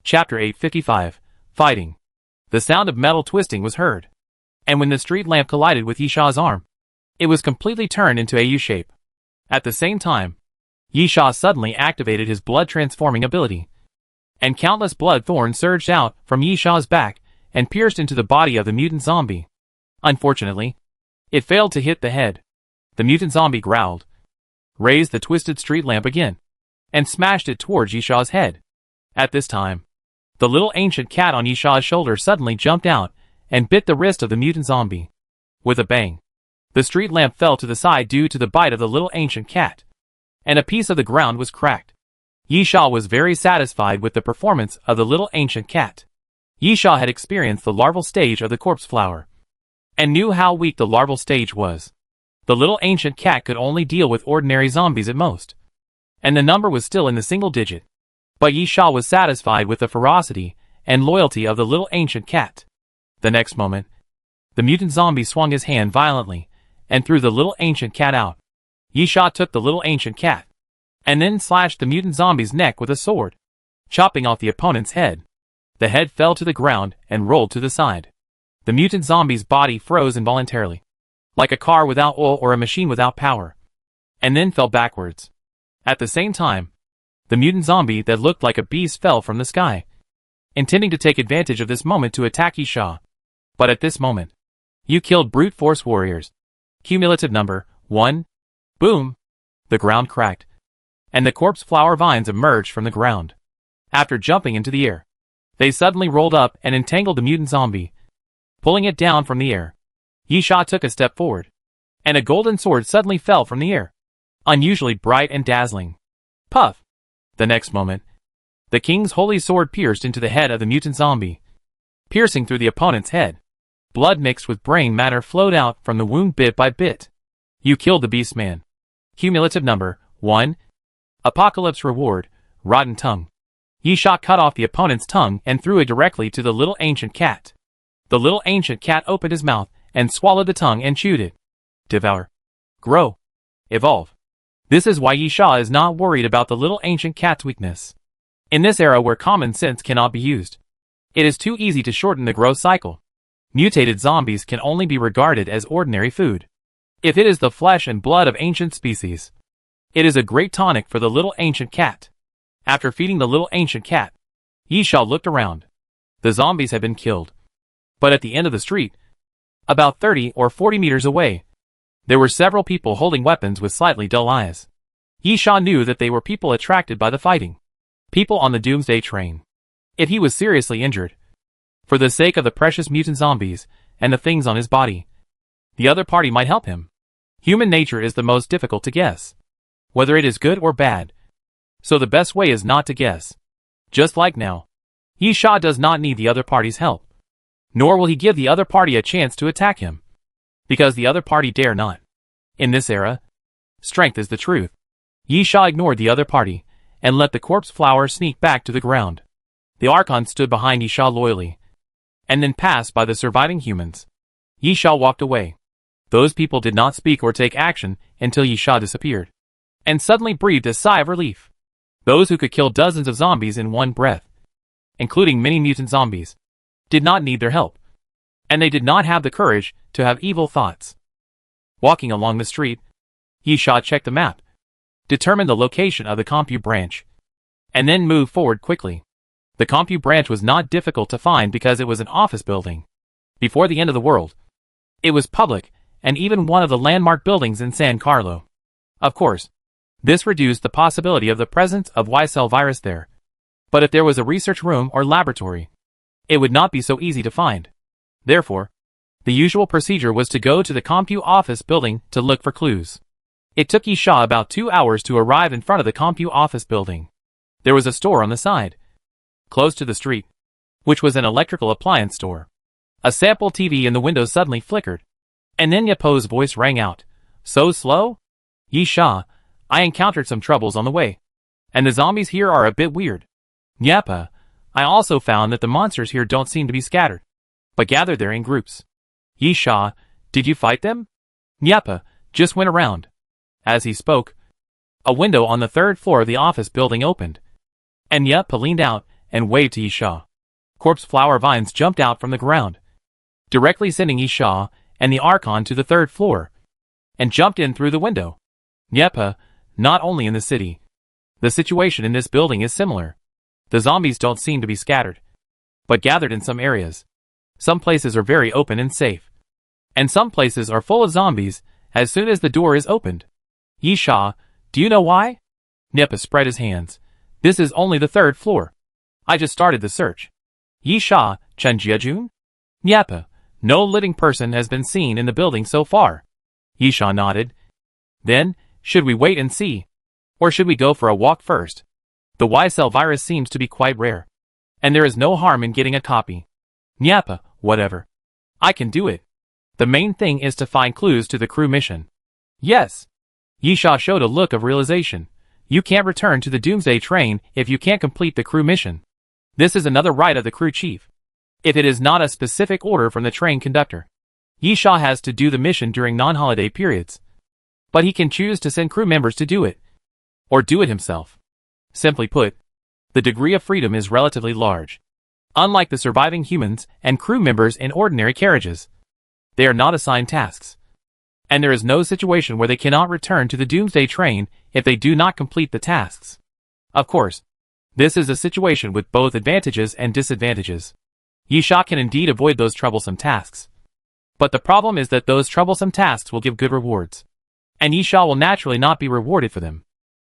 Chapter 855, Fighting. The sound of metal twisting was heard, and when the street lamp collided with Yisha's arm, it was completely turned into a U-shape. At the same time, Yisha suddenly activated his blood-transforming ability, and countless blood thorns surged out from Yisha's back and pierced into the body of the mutant zombie. Unfortunately, it failed to hit the head. The mutant zombie growled, raised the twisted street lamp again, and smashed it towards Yisha's head. At this time, the little ancient cat on Yisha's shoulder suddenly jumped out and bit the wrist of the mutant zombie. With a bang, the street lamp fell to the side due to the bite of the little ancient cat, and a piece of the ground was cracked. Yisha was very satisfied with the performance of the little ancient cat. Yisha had experienced the larval stage of the corpse flower, and knew how weak the larval stage was. The little ancient cat could only deal with ordinary zombies at most, and the number was still in the single digit. But Yisha was satisfied with the ferocity and loyalty of the little ancient cat. The next moment, the mutant zombie swung his hand violently and threw the little ancient cat out. Yisha took the little ancient cat and then slashed the mutant zombie's neck with a sword, chopping off the opponent's head. The head fell to the ground and rolled to the side. The mutant zombie's body froze involuntarily, like a car without oil or a machine without power, and then fell backwards. At the same time, the mutant zombie that looked like a beast fell from the sky, intending to take advantage of this moment to attack Yisha. But at this moment, you killed brute force warriors. Cumulative number 1. Boom! The ground cracked, and the corpse flower vines emerged from the ground. After jumping into the air, they suddenly rolled up and entangled the mutant zombie, pulling it down from the air. Yisha took a step forward, and a golden sword suddenly fell from the air, unusually bright and dazzling. Puff! The next moment, the king's holy sword pierced into the head of the mutant zombie, piercing through the opponent's head. Blood mixed with brain matter flowed out from the wound bit by bit. You killed the beast man. Cumulative number 1. Apocalypse reward, rotten tongue. Yisha cut off the opponent's tongue and threw it directly to the little ancient cat. The little ancient cat opened his mouth and swallowed the tongue and chewed it. Devour. Grow. Evolve. This is why Yisha is not worried about the little ancient cat's weakness. In this era where common sense cannot be used, it is too easy to shorten the growth cycle. Mutated zombies can only be regarded as ordinary food. If it is the flesh and blood of ancient species, it is a great tonic for the little ancient cat. After feeding the little ancient cat, Yisha looked around. The zombies had been killed. But at the end of the street, about 30 or 40 meters away, there were several people holding weapons with slightly dull eyes. Yisha knew that they were people attracted by the fighting. People on the Doomsday train. If he was seriously injured, for the sake of the precious mutant zombies and the things on his body, the other party might help him. Human nature is the most difficult to guess, whether it is good or bad. So the best way is not to guess. Just like now, Yisha does not need the other party's help, nor will he give the other party a chance to attack him, because the other party dare not. In this era, strength is the truth. Yisha ignored the other party and let the corpse flower sneak back to the ground. The Archon stood behind Yisha loyally, and then passed by the surviving humans. Yisha walked away. Those people did not speak or take action until Yisha disappeared, and suddenly breathed a sigh of relief. Those who could kill dozens of zombies in one breath, including many mutant zombies, did not need their help, and they did not have the courage to have evil thoughts. Walking along the street, Yisha checked the map, determined the location of the Compu branch, and then moved forward quickly. The Compu branch was not difficult to find because it was an office building. Before the end of the world, it was public and even one of the landmark buildings in San Carlo. Of course, this reduced the possibility of the presence of Y-cell virus there. But if there was a research room or laboratory, it would not be so easy to find. Therefore, The usual procedure was to go to the Compu office building to look for clues. It took Yisha about 2 hours to arrive in front of the Compu office building. There was a store on the side, close to the street, which was an electrical appliance store. A sample TV in the window suddenly flickered, and then Yapo's voice rang out. So slow? Yisha, I encountered some troubles on the way, and the zombies here are a bit weird. Nyapa, I also found that the monsters here don't seem to be scattered, but gathered there in groups. Yisha, did you fight them? Nyapa, just went around. As he spoke, a window on the 3rd floor of the office building opened, and Nyapa leaned out and waved to Yisha. Corpse flower vines jumped out from the ground, directly sending Yisha and the Archon to the 3rd floor, and jumped in through the window. Nyapa, not only in the city. The situation in this building is similar. The zombies don't seem to be scattered, but gathered in some areas. Some places are very open and safe, and some places are full of zombies as soon as the door is opened. Yisha, do you know why? Nyapa spread his hands. This is only the 3rd floor. I just started the search. Yisha, Chenjiajun? Nyapa, no living person has been seen in the building so far. Yisha nodded. Then, should we wait and see? Or should we go for a walk first? The Y-cell virus seems to be quite rare, and there is no harm in getting a copy. Nyapa, whatever. I can do it. The main thing is to find clues to the crew mission. Yes. Yisha showed a look of realization. You can't return to the Doomsday train if you can't complete the crew mission. This is another right of the crew chief, if it is not a specific order from the train conductor. Yisha has to do the mission during non-holiday periods, but he can choose to send crew members to do it, or do it himself. Simply put, the degree of freedom is relatively large. Unlike the surviving humans and crew members in ordinary carriages, they are not assigned tasks, and there is no situation where they cannot return to the Doomsday train if they do not complete the tasks. Of course, this is a situation with both advantages and disadvantages. Yisha can indeed avoid those troublesome tasks, but the problem is that those troublesome tasks will give good rewards, and Yisha will naturally not be rewarded for them.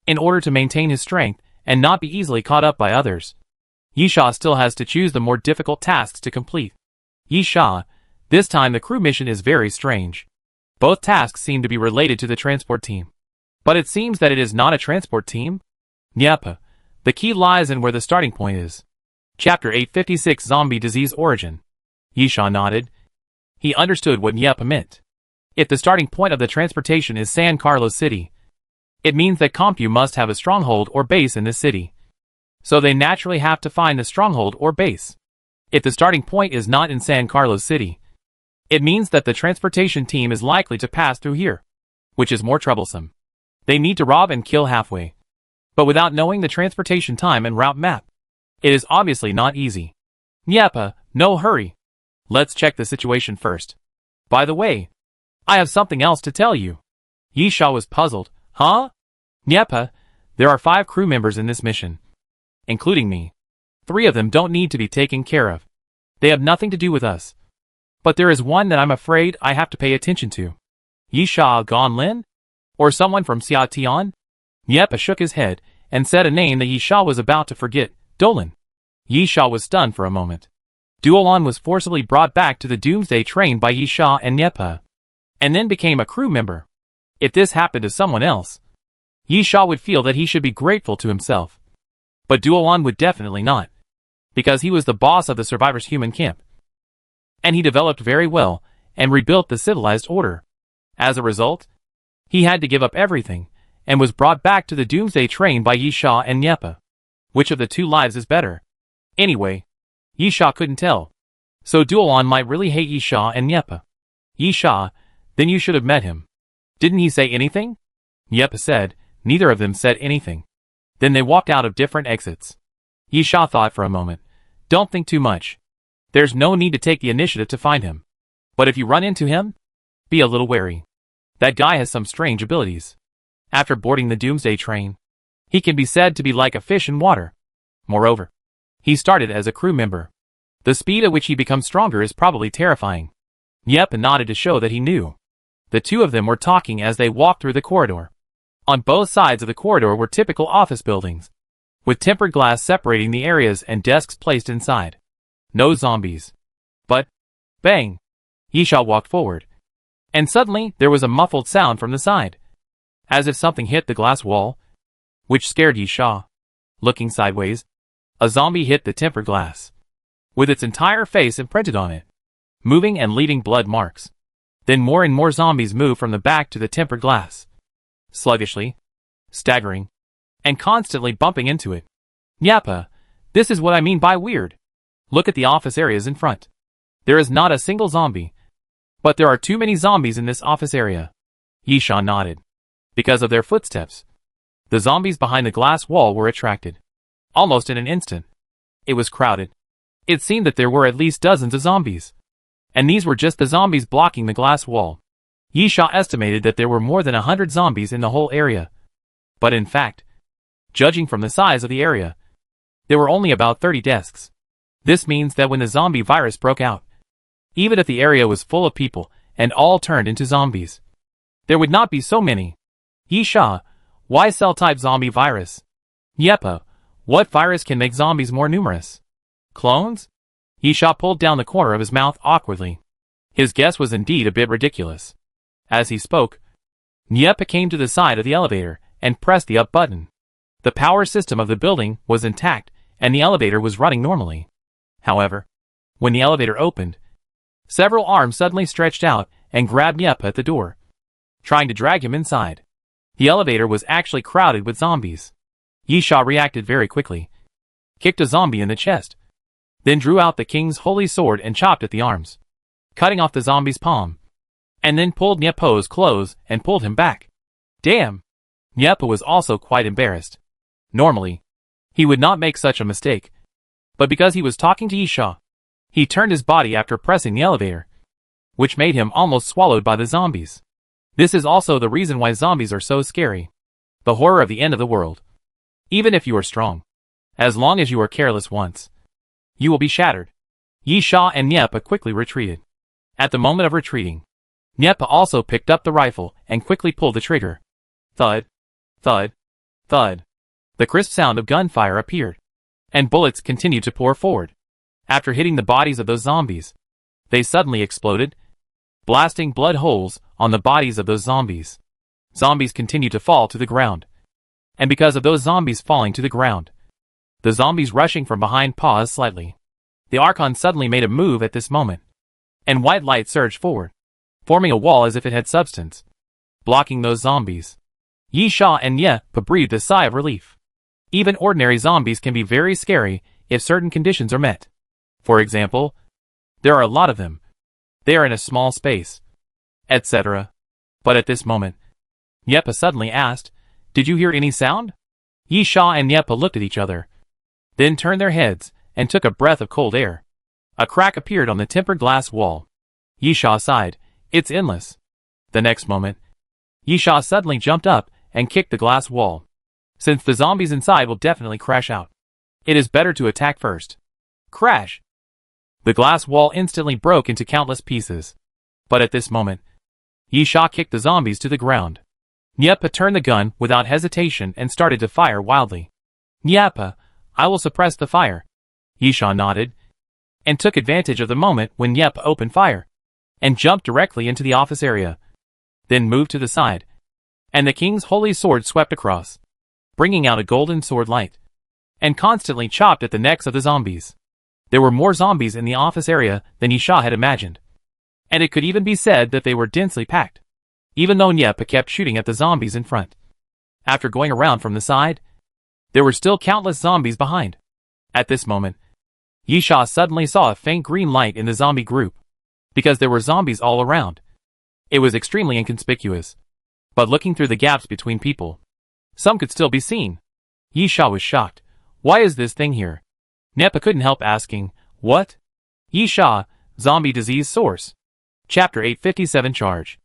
In order to maintain his strength and not be easily caught up by others, Yisha still has to choose the more difficult tasks to complete. Yisha, this time the crew mission is very strange. Both tasks seem to be related to the transport team, but it seems that it is not a transport team. Nyapa, the key lies in where the starting point is. Chapter 856 Zombie Disease Origin. Yisha nodded. He understood what Nyapa meant. If the starting point of the transportation is San Carlos City, it means that Compu must have a stronghold or base in this city. So they naturally have to find the stronghold or base. If the starting point is not in San Carlos City, it means that the transportation team is likely to pass through here, which is more troublesome. They need to rob and kill halfway, but without knowing the transportation time and route map, it is obviously not easy. Nyapa, no hurry. Let's check the situation first. By the way, I have something else to tell you. Yisha was puzzled. Huh? Nyapa, there are 5 crew members in this mission, including me. 3 of them don't need to be taken care of. They have nothing to do with us. But there is one that I'm afraid I have to pay attention to. Yisha Gonlin? Or someone from Xiatian? Nyapa shook his head and said a name that Yisha was about to forget. Dolan. Yisha was stunned for a moment. Duolan was forcibly brought back to the Doomsday train by Yisha and Nyapa, and then became a crew member. If this happened to someone else, Yisha would feel that he should be grateful to himself. But Duolan would definitely not, because he was the boss of the survivors' human camp, and he developed very well and rebuilt the civilized order. As a result, he had to give up everything and was brought back to the Doomsday train by Yisha and Nyapa. Which of the 2 lives is better? Anyway, Yisha couldn't tell. So Duolan might really hate Yisha and Nyapa. Yisha, then you should have met him. Didn't he say anything? Nyapa said. Neither of them said anything. Then they walked out of different exits. Yisha thought for a moment. Don't think too much. There's no need to take the initiative to find him. But if you run into him, be a little wary. That guy has some strange abilities. After boarding the Doomsday train, he can be said to be like a fish in water. Moreover, he started as a crew member. The speed at which he becomes stronger is probably terrifying. Nyapa nodded to show that he knew. The 2 of them were talking as they walked through the corridor. On both sides of the corridor were typical office buildings, with tempered glass separating the areas and desks placed inside. No zombies. But, bang! Yisha walked forward. And suddenly, there was a muffled sound from the side. As if something hit the glass wall, which scared Yisha. Looking sideways, a zombie hit the tempered glass, with its entire face imprinted on it, moving and leaving blood marks. Then more and more zombies moved from the back to the tempered glass, sluggishly, staggering, and constantly bumping into it. Nyappa, this is what I mean by weird. Look at the office areas in front. There is not a single zombie, but there are too many zombies in this office area. Yisha nodded. Because of their footsteps, the zombies behind the glass wall were attracted. Almost in an instant, it was crowded. It seemed that there were at least dozens of zombies. And these were just the zombies blocking the glass wall. Yisha estimated that there were more than 100 zombies in the whole area. But in fact, judging from the size of the area, there were only about 30 desks. This means that when the zombie virus broke out, even if the area was full of people and all turned into zombies, there would not be so many. Yisha, why cell-type zombie virus? Nyappa, what virus can make zombies more numerous? Clones? Yisha pulled down the corner of his mouth awkwardly. His guess was indeed a bit ridiculous. As he spoke, Nyappa came to the side of the elevator and pressed the up button. The power system of the building was intact and the elevator was running normally. However, when the elevator opened, several arms suddenly stretched out and grabbed Nyappa at the door, trying to drag him inside. The elevator was actually crowded with zombies. Yisha reacted very quickly, kicked a zombie in the chest, then drew out the king's holy sword and chopped at the arms, cutting off the zombie's palm, and then pulled Nyappa's clothes and pulled him back. Damn! Nyappa was also quite embarrassed. Normally, he would not make such a mistake, but because he was talking to Yisha, he turned his body after pressing the elevator, which made him almost swallowed by the zombies. This is also the reason why zombies are so scary. The horror of the end of the world. Even if you are strong, as long as you are careless once, you will be shattered. Yisha and Nyappa quickly retreated. At the moment of retreating, Nyappa also picked up the rifle and quickly pulled the trigger. Thud, thud, thud. The crisp sound of gunfire appeared, and bullets continued to pour forward. After hitting the bodies of those zombies, they suddenly exploded, blasting blood holes on the bodies of those zombies. Zombies continued to fall to the ground. And because of those zombies falling to the ground, the zombies rushing from behind paused slightly. The Archon suddenly made a move at this moment, and white light surged forward, forming a wall as if it had substance, blocking those zombies. Yisha and Nyappa breathed a sigh of relief. Even ordinary zombies can be very scary if certain conditions are met. For example, there are a lot of them. They are in a small space, etc. But at this moment, Nyappa suddenly asked, "Did you hear any sound?" Yisha and Nyappa looked at each other, then turned their heads and took a breath of cold air. A crack appeared on the tempered glass wall. Yisha sighed, "It's endless." The next moment, Yisha suddenly jumped up and kicked the glass wall. Since the zombies inside will definitely crash out, it is better to attack first. Crash! The glass wall instantly broke into countless pieces. But at this moment, Yisha kicked the zombies to the ground. Nyappa turned the gun without hesitation and started to fire wildly. "Nyappa, I will suppress the fire." Yisha nodded, and took advantage of the moment when Nyappa opened fire, and jumped directly into the office area, then moved to the side, and the king's holy sword swept across, bringing out a golden sword light, and constantly chopped at the necks of the zombies. There were more zombies in the office area than Yisha had imagined, and it could even be said that they were densely packed, even though Nyappa kept shooting at the zombies in front. After going around from the side, there were still countless zombies behind. At this moment, Yisha suddenly saw a faint green light in the zombie group. Because there were zombies all around, it was extremely inconspicuous. But looking through the gaps between people, some could still be seen. Yisha was shocked. "Why is this thing here?" Nyappa couldn't help asking, "What?" Yisha, Zombie Disease Source. Chapter 857 Charge.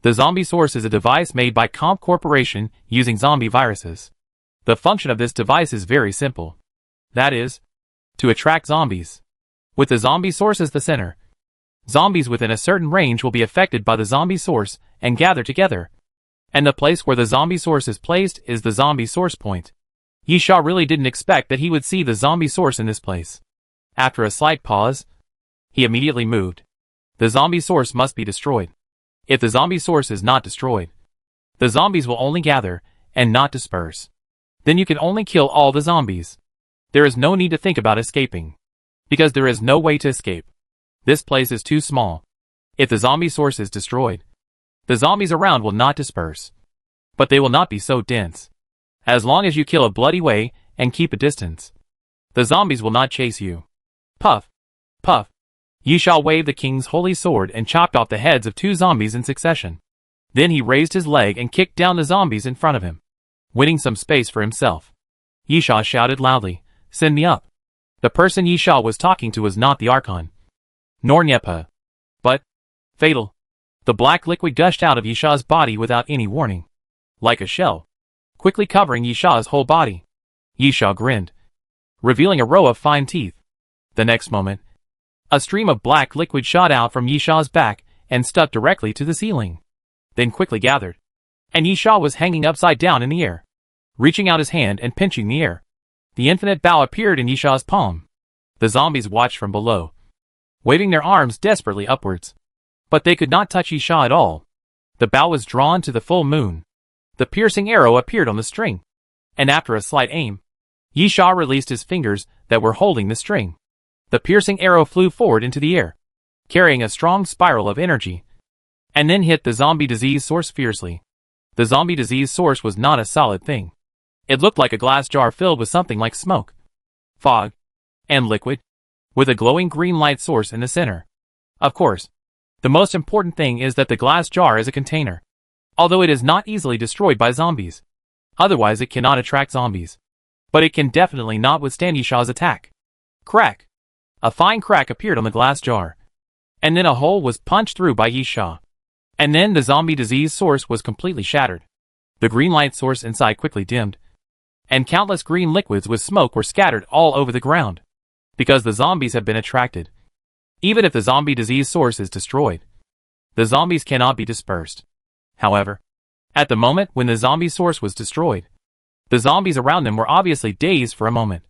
The Zombie Source is a device made by Comp Corporation using zombie viruses. The function of this device is very simple. That is, to attract zombies. With the zombie source as the center, zombies within a certain range will be affected by the zombie source and gather together. And the place where the zombie source is placed is the zombie source point. Yisha really didn't expect that he would see the zombie source in this place. After a slight pause, he immediately moved. The zombie source must be destroyed. If the zombie source is not destroyed, the zombies will only gather and not disperse. Then you can only kill all the zombies. There is no need to think about escaping, because there is no way to escape. This place is too small. If the zombie source is destroyed, the zombies around will not disperse, but they will not be so dense. As long as you kill a bloody way and keep a distance, the zombies will not chase you. Puff, puff. Yisha waved the king's holy sword and chopped off the heads of 2 zombies in succession. Then he raised his leg and kicked down the zombies in front of him, winning some space for himself. Yisha shouted loudly, "Send me up." The person Yisha was talking to was not the Archon, nor Nyepa, but Fatal. The black liquid gushed out of Yisha's body without any warning, like a shell, quickly covering Yisha's whole body. Yisha grinned, revealing a row of fine teeth. The next moment, a stream of black liquid shot out from Yisha's back and stuck directly to the ceiling, then quickly gathered, and Yisha was hanging upside down in the air, reaching out his hand and pinching the air. The infinite bow appeared in Yisha's palm. The zombies watched from below, waving their arms desperately upwards. But they could not touch Yisha at all. The bow was drawn to the full moon. The piercing arrow appeared on the string, and after a slight aim, Yisha released his fingers that were holding the string. The piercing arrow flew forward into the air, carrying a strong spiral of energy, and then hit the zombie disease source fiercely. The zombie disease source was not a solid thing. It looked like a glass jar filled with something like smoke, fog, and liquid, with a glowing green light source in the center. Of course, the most important thing is that the glass jar is a container, although it is not easily destroyed by zombies. Otherwise it cannot attract zombies. But it can definitely not withstand Yisha's attack. Crack! A fine crack appeared on the glass jar, and then a hole was punched through by Yisha. And then the zombie disease source was completely shattered. The green light source inside quickly dimmed, and countless green liquids with smoke were scattered all over the ground, because the zombies have been attracted. Even if the zombie disease source is destroyed, the zombies cannot be dispersed. However, at the moment when the zombie source was destroyed, the zombies around them were obviously dazed for a moment,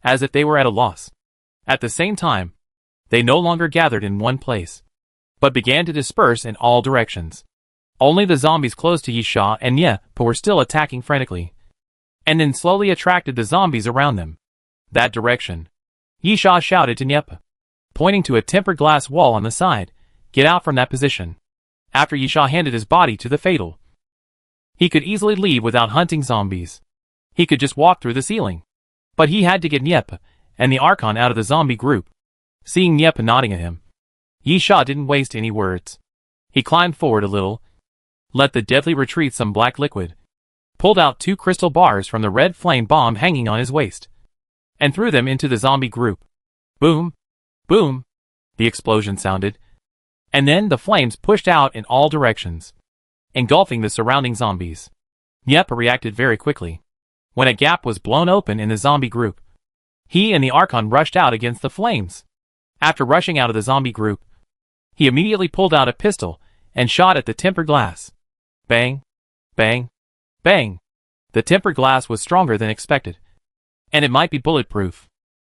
as if they were at a loss. At the same time, they no longer gathered in one place, but began to disperse in all directions. Only the zombies close to Yisha and Nyepa were still attacking frantically, and then slowly attracted the zombies around them. That direction. Yisha shouted to Nyepa, pointing to a tempered glass wall on the side, "Get out from that position." After Yisha handed his body to the Fatal, he could easily leave without hunting zombies. He could just walk through the ceiling. But he had to get Nyepa and the Archon out of the zombie group. Seeing Nyepa nodding at him, Yisha didn't waste any words. He climbed forward a little, let the deadly retreat some black liquid, pulled out 2 crystal bars from the red flame bomb hanging on his waist, and threw them into the zombie group. Boom! Boom! The explosion sounded, and then the flames pushed out in all directions, engulfing the surrounding zombies. Nyepa reacted very quickly. When a gap was blown open in the zombie group, he and the Archon rushed out against the flames. After rushing out of the zombie group, he immediately pulled out a pistol and shot at the tempered glass. Bang! Bang! Bang! The tempered glass was stronger than expected, and it might be bulletproof.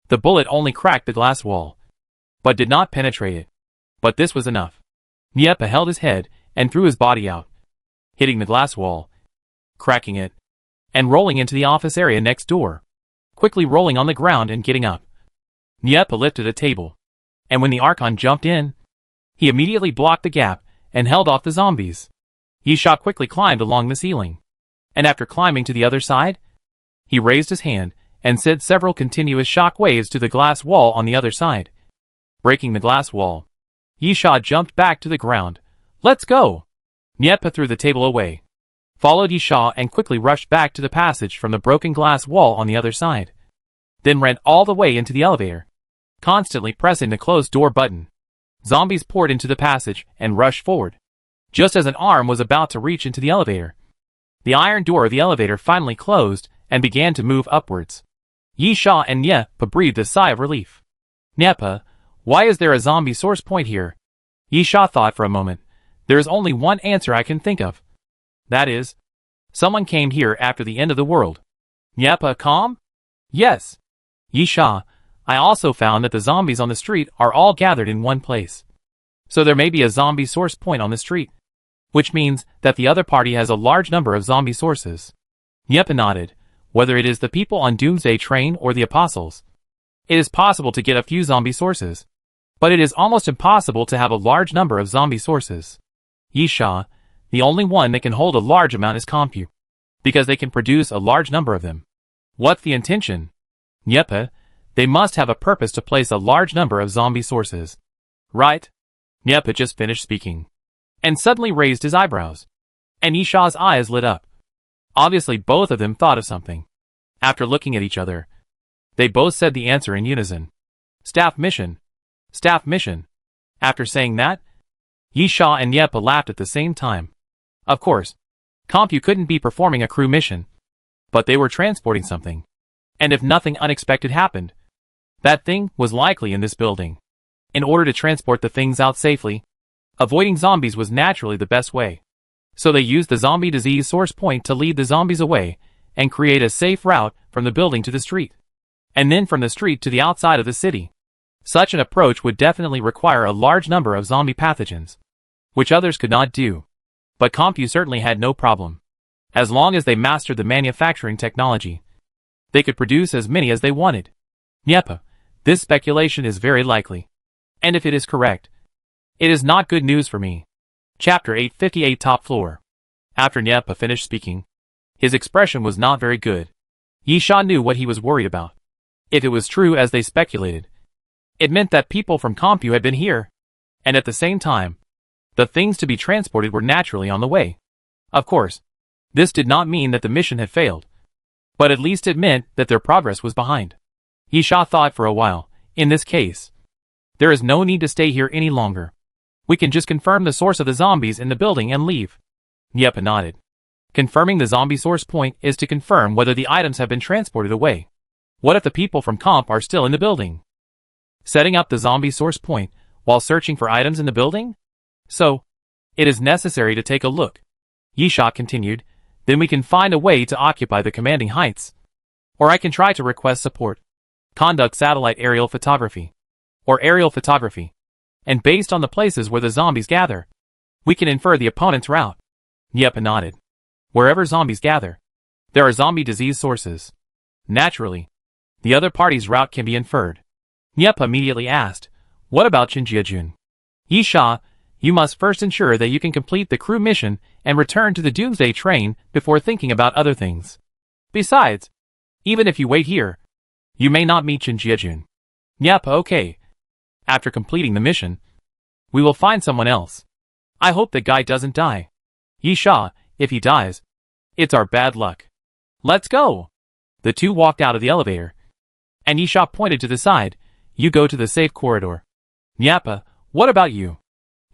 The bullet only cracked the glass wall, but did not penetrate it. But this was enough. Nyepa held his head and threw his body out, hitting the glass wall, cracking it, and rolling into the office area next door, quickly rolling on the ground and getting up. Nyepa lifted a table, and when the Archon jumped in, he immediately blocked the gap and held off the zombies. Yisha quickly climbed along the ceiling, and after climbing to the other side, he raised his hand and sent several continuous shock waves to the glass wall on the other side, breaking the glass wall. Yisha jumped back to the ground. "Let's go!" Nyepa threw the table away, followed Yisha and quickly rushed back to the passage from the broken glass wall on the other side, then ran all the way into the elevator, constantly pressing the closed door button. Zombies poured into the passage and rushed forward. Just as an arm was about to reach into the elevator, the iron door of the elevator finally closed and began to move upwards. Yisha and Nyepa breathed a sigh of relief. "Nyepa, why is there a zombie source point here?" Yisha thought for a moment. "There is only one answer I can think of. That is, someone came here after the end of the world." Nyepa calm? "Yes. Yisha, I also found that the zombies on the street are all gathered in one place. So there may be a zombie source point on the street, which means that the other party has a large number of zombie sources. Niepa nodded. Whether it is the people on Doomsday train or the apostles, it is possible to get a few zombie sources, but it is almost impossible to have a large number of zombie sources. Yisha, the only one that can hold a large amount is Compu, because they can produce a large number of them. What's the intention? Niepa, they must have a purpose to place a large number of zombie sources. Right? Niepa just finished speaking, and suddenly raised his eyebrows, and Yisha's eyes lit up. Obviously both of them thought of something. After looking at each other, they both said the answer in unison. Staff mission. Staff mission. After saying that, Yisha and Niepa laughed at the same time. Of course, Compu couldn't be performing a crew mission, but they were transporting something. And if nothing unexpected happened, that thing was likely in this building. In order to transport the things out safely, avoiding zombies was naturally the best way. So they used the zombie disease source point to lead the zombies away and create a safe route from the building to the street, and then from the street to the outside of the city. Such an approach would definitely require a large number of zombie pathogens, which others could not do. But Compu certainly had no problem. As long as they mastered the manufacturing technology, they could produce as many as they wanted. Niepa, this speculation is very likely. And if it is correct, it is not good news for me. Chapter 858 Top Floor. After Niepa finished speaking, his expression was not very good. Yisha knew what he was worried about. If it was true as they speculated, it meant that people from Compu had been here, and at the same time, the things to be transported were naturally on the way. Of course, this did not mean that the mission had failed, but at least it meant that their progress was behind. Yisha thought for a while. In this case, there is no need to stay here any longer. We can just confirm the source of the zombies in the building and leave. Niepa nodded. Confirming the zombie source point is to confirm whether the items have been transported away. What if the people from Comp are still in the building? Setting up the zombie source point while searching for items in the building? So, it is necessary to take a look. Yisha continued. Then we can find a way to occupy the commanding heights. Or I can try to request support. Conduct satellite aerial photography. Or aerial photography. And based on the places where the zombies gather, we can infer the opponent's route. Niepa nodded. Wherever zombies gather, there are zombie disease sources. Naturally, the other party's route can be inferred. Niepa immediately asked, what about Shinjiajun? Yisha, you must first ensure that you can complete the crew mission and return to the Doomsday train before thinking about other things. Besides, even if you wait here, you may not meet Shinjiajun. Niepa, okay. After completing the mission, we will find someone else. I hope the guy doesn't die. Yisha, if he dies, it's our bad luck. Let's go. The two walked out of the elevator, and Yisha pointed to the side. You go to the safe corridor. Niepa, what about you?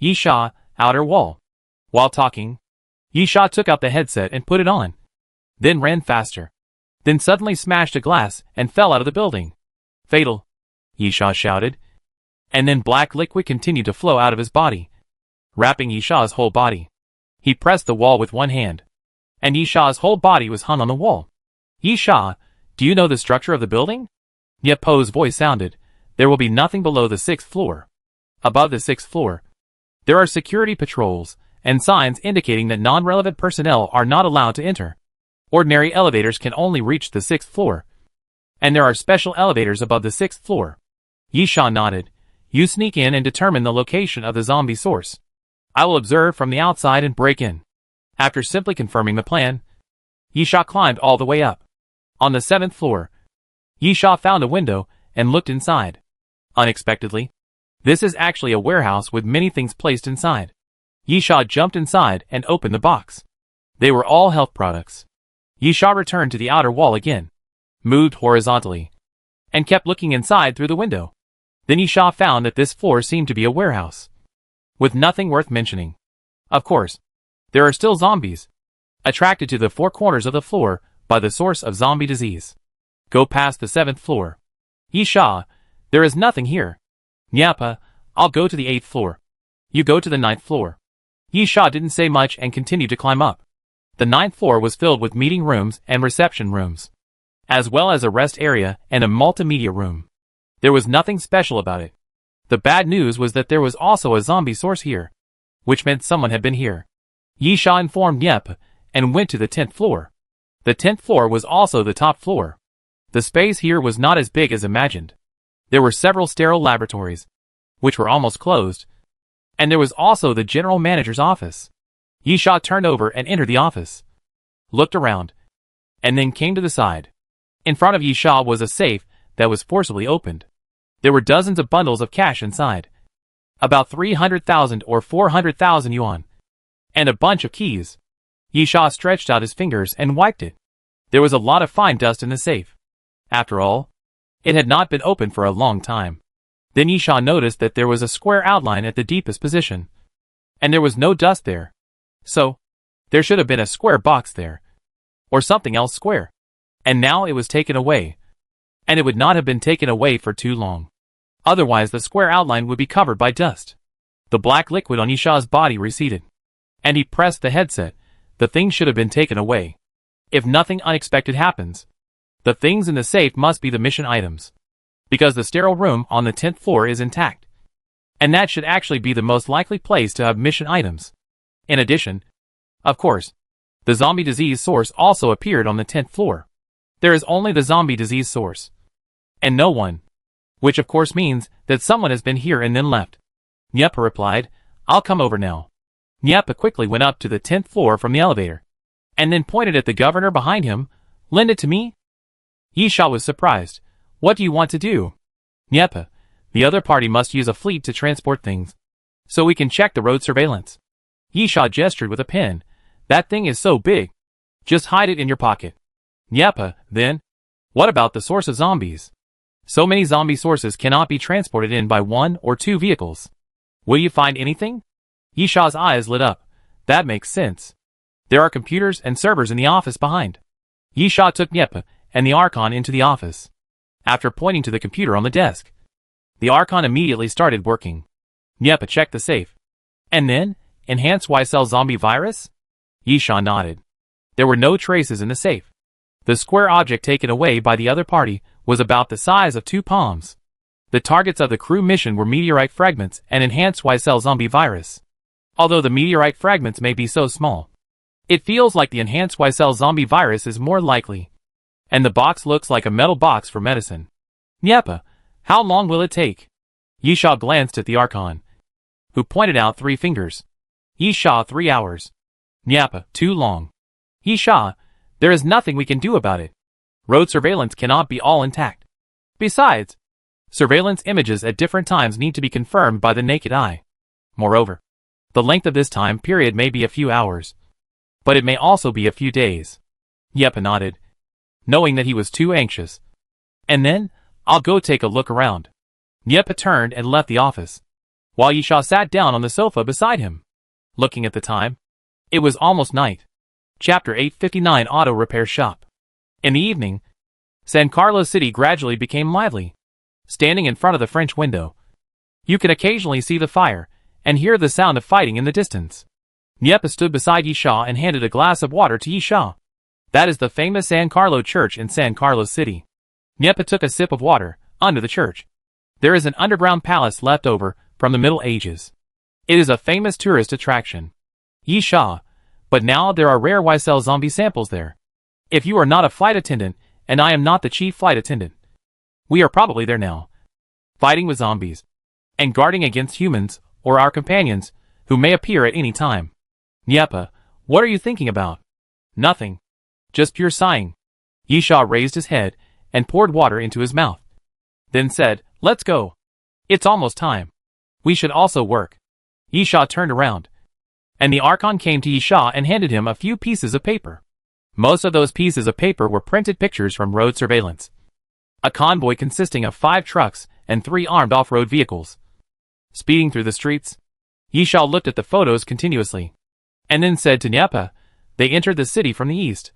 Yisha, outer wall. While talking, Yisha took out the headset and put it on, then ran faster. Then suddenly smashed a glass and fell out of the building. Fatal, Yisha shouted. And then black liquid continued to flow out of his body, wrapping Yisha's whole body. He pressed the wall with one hand, and Yisha's whole body was hung on the wall. Yisha, do you know the structure of the building? Niepa's voice sounded. There will be nothing below the 6th floor. Above the 6th floor, there are security patrols and signs indicating that non-relevant personnel are not allowed to enter. Ordinary elevators can only reach the 6th floor, and there are special elevators above the 6th floor. Yisha nodded. You sneak in and determine the location of the zombie source. I will observe from the outside and break in. After simply confirming the plan, Yisha climbed all the way up. On the 7th floor, Yisha found a window and looked inside. Unexpectedly, this is actually a warehouse with many things placed inside. Yisha jumped inside and opened the box. They were all health products. Yisha returned to the outer wall again, moved horizontally, and kept looking inside through the window. Then Yisha found that this floor seemed to be a warehouse, with nothing worth mentioning. Of course, there are still zombies, attracted to the 4 corners of the floor by the source of zombie disease. Go past the 7th floor. Yisha, there is nothing here. Niepa, I'll go to the 8th floor. You go to the 9th floor. Yisha didn't say much and continued to climb up. The 9th floor was filled with meeting rooms and reception rooms, as well as a rest area and a multimedia room. There was nothing special about it. The bad news was that there was also a zombie source here, which meant someone had been here. Yisha informed Yep and went to the 10th floor. The 10th floor was also the top floor. The space here was not as big as imagined. There were several sterile laboratories, which were almost closed, and there was also the general manager's office. Yisha turned over and entered the office, looked around, and then came to the side. In front of Yisha was a safe that was forcibly opened. There were dozens of bundles of cash inside, about 300,000 or 400,000 yuan, and a bunch of keys. Yisha stretched out his fingers and wiped it. There was a lot of fine dust in the safe. After all, it had not been opened for a long time. Then Yisha noticed that there was a square outline at the deepest position, and there was no dust there. So, there should have been a square box there, or something else square. And now it was taken away, and it would not have been taken away for too long. Otherwise the square outline would be covered by dust. The black liquid on Yisha's body receded, and he pressed the headset. The thing should have been taken away. If nothing unexpected happens, the things in the safe must be the mission items, because the sterile room on the 10th floor is intact, and that should actually be the most likely place to have mission items. In addition, of course, the zombie disease source also appeared on the 10th floor. There is only the zombie disease source, and no one, which of course means that someone has been here and then left. Nyepa replied, "I'll come over now." Nyepa quickly went up to the 10th floor from the elevator, and then pointed at the governor behind him. "Lend it to me?" Yisha was surprised. "What do you want to do?" "Nyepa, the other party must use a fleet to transport things, so we can check the road surveillance." Yisha gestured with a pen. "That thing is so big. Just hide it in your pocket." "Nyepa, then, what about the source of zombies? So many zombie sources cannot be transported in by 1 or 2 vehicles. Will you find anything?" Yisha's eyes lit up. "That makes sense. There are computers and servers in the office behind." Yisha took Nyepa and the Archon into the office. After pointing to the computer on the desk, the Archon immediately started working. Nyepa checked the safe. "And then, enhanced Y-cell zombie virus?" Yisha nodded. There were no traces in the safe. The square object taken away by the other party was about the size of 2 palms. The targets of the crew mission were meteorite fragments and enhanced Y-cell zombie virus. Although the meteorite fragments may be so small, it feels like the enhanced Y-cell zombie virus is more likely. And the box looks like a metal box for medicine. "Nyepa, how long will it take?" Yisha glanced at the Archon, who pointed out 3 fingers. Yisha, 3 hours. Nyepa, too long. Yisha, there is nothing we can do about it. Road surveillance cannot be all intact. Besides, surveillance images at different times need to be confirmed by the naked eye. Moreover, the length of this time period may be a few hours, but it may also be a few days. Nyepa nodded, knowing that he was too anxious. "And then, I'll go take a look around." Nyepa turned and left the office, while Yisha sat down on the sofa beside him. Looking at the time, it was almost night. Chapter 859 Auto Repair Shop. In the evening, San Carlos City gradually became lively. Standing in front of the French window, you can occasionally see the fire and hear the sound of fighting in the distance. Nyepa stood beside Yisha and handed a glass of water to Yisha. That is the famous San Carlo Church in San Carlos City. Nyepa took a sip of water. Under the church, there is an underground palace left over from the Middle Ages. It is a famous tourist attraction. Yisha, but now there are rare Y-cell zombie samples there. If you are not a flight attendant, and I am not the chief flight attendant, we are probably there now, fighting with zombies, and guarding against humans, or our companions, who may appear at any time. Nyepa, what are you thinking about? Nothing. Just pure sighing. Yisha raised his head, and poured water into his mouth. Then said, "Let's go. It's almost time. We should also work." Yisha turned around, and the Archon came to Yisha and handed him a few pieces of paper. Most of those pieces of paper were printed pictures from road surveillance. A convoy consisting of 5 trucks and 3 armed off-road vehicles, speeding through the streets. Yisha looked at the photos continuously, and then said to Nyepa, "They entered the city from the east,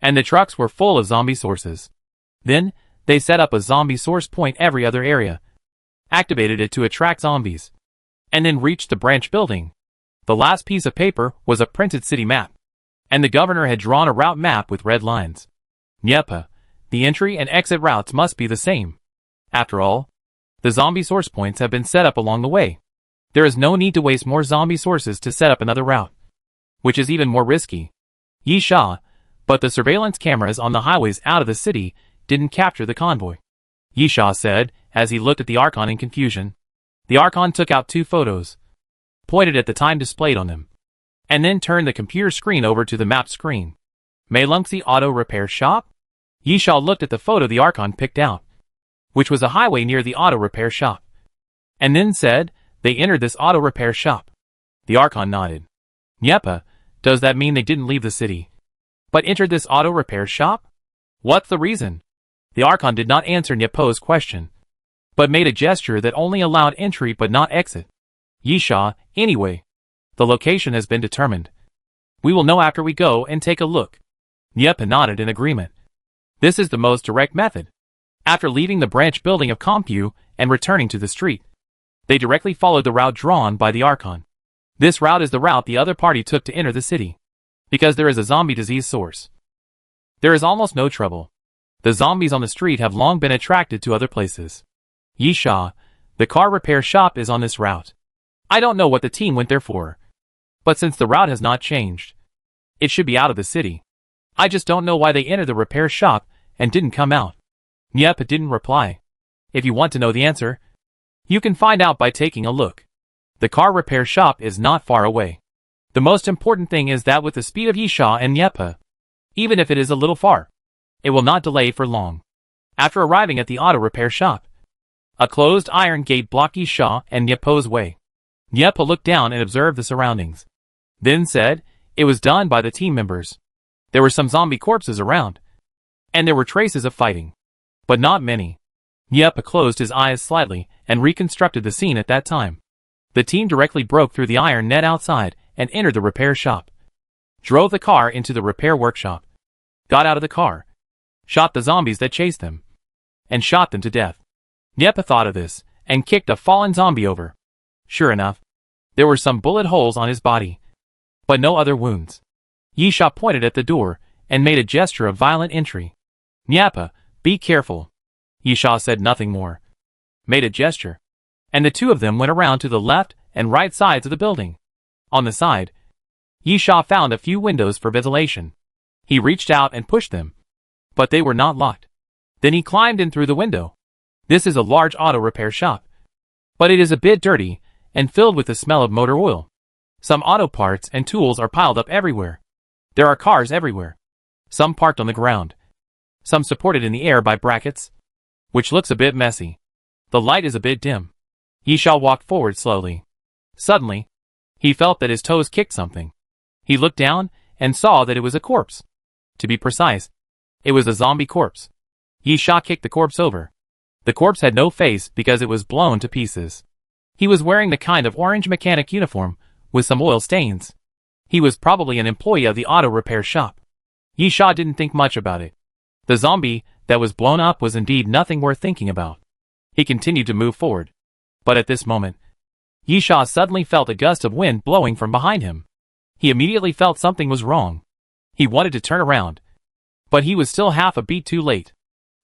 and the trucks were full of zombie sources. Then, they set up a zombie source point every other area, activated it to attract zombies, and then reached the branch building." The last piece of paper was a printed city map, and the governor had drawn a route map with red lines. Nyepa, the entry and exit routes must be the same. After all, The zombie source points have been set up along the way. There is no need to waste more zombie sources to set up another route, which is even more risky. Yisha, but the surveillance cameras on the highways out of the city didn't capture the convoy. Yisha said, as he looked at the Archon in confusion. The Archon took out 2 photos, pointed at the time displayed on them, and then turned the computer screen over to the map screen. Meilungsi Auto Repair Shop? Yisha looked at the photo the Archon picked out, which was a highway near the auto repair shop, and then said, they entered this auto repair shop. The Archon nodded. Nyepa, does that mean they didn't leave the city, but entered this auto repair shop? What's the reason? The Archon did not answer Nyepo's question, but made a gesture that only allowed entry but not exit. Yisha, anyway, the location has been determined. We will know after we go and take a look. Nyepa nodded in agreement. This is the most direct method. After leaving the branch building of Compu and returning to the street, they directly followed the route drawn by the Archon. This route is the route the other party took to enter the city, because there is a zombie disease source. There is almost no trouble. The zombies on the street have long been attracted to other places. Yisha, the car repair shop is on this route. I don't know what the team went there for, but since the route has not changed, it should be out of the city. I just don't know why they entered the repair shop and didn't come out. Nyepa didn't reply. If you want to know the answer, you can find out by taking a look. The car repair shop is not far away. The most important thing is that with the speed of Yisha and Nyepa, even if it is a little far, it will not delay for long. After arriving at the auto repair shop, a closed iron gate blocked Yisha and Nyepo's way. Nyepa looked down and observed the surroundings, then said, it was done by the team members. There were some zombie corpses around, and there were traces of fighting, but not many. Nyepa closed his eyes slightly and reconstructed the scene at that time. The team directly broke through the iron net outside and entered the repair shop, drove the car into the repair workshop, got out of the car, shot the zombies that chased them, and shot them to death. Nyepa thought of this and kicked a fallen zombie over. Sure enough, there were some bullet holes on his body, but no other wounds. Yisha pointed at the door and made a gesture of violent entry. Nyepa, be careful. Yisha said nothing more, made a gesture, and the two of them went around to the left and right sides of the building. On the side, Yisha found a few windows for ventilation. He reached out and pushed them, but they were not locked. Then he climbed in through the window. This is a large auto repair shop, but it is a bit dirty and filled with the smell of motor oil. Some auto parts and tools are piled up everywhere. There are cars everywhere, some parked on the ground, some supported in the air by brackets, which looks a bit messy. The light is a bit dim. Yisha walked forward slowly. Suddenly, he felt that his toes kicked something. He looked down and saw that it was a corpse. To be precise, it was a zombie corpse. Yisha kicked the corpse over. The corpse had no face because it was blown to pieces. He was wearing the kind of orange mechanic uniform with some oil stains. He was probably an employee of the auto repair shop. Yisha didn't think much about it. The zombie that was blown up was indeed nothing worth thinking about. He continued to move forward. But at this moment, Yisha suddenly felt a gust of wind blowing from behind him. He immediately felt something was wrong. He wanted to turn around, but he was still half a beat too late.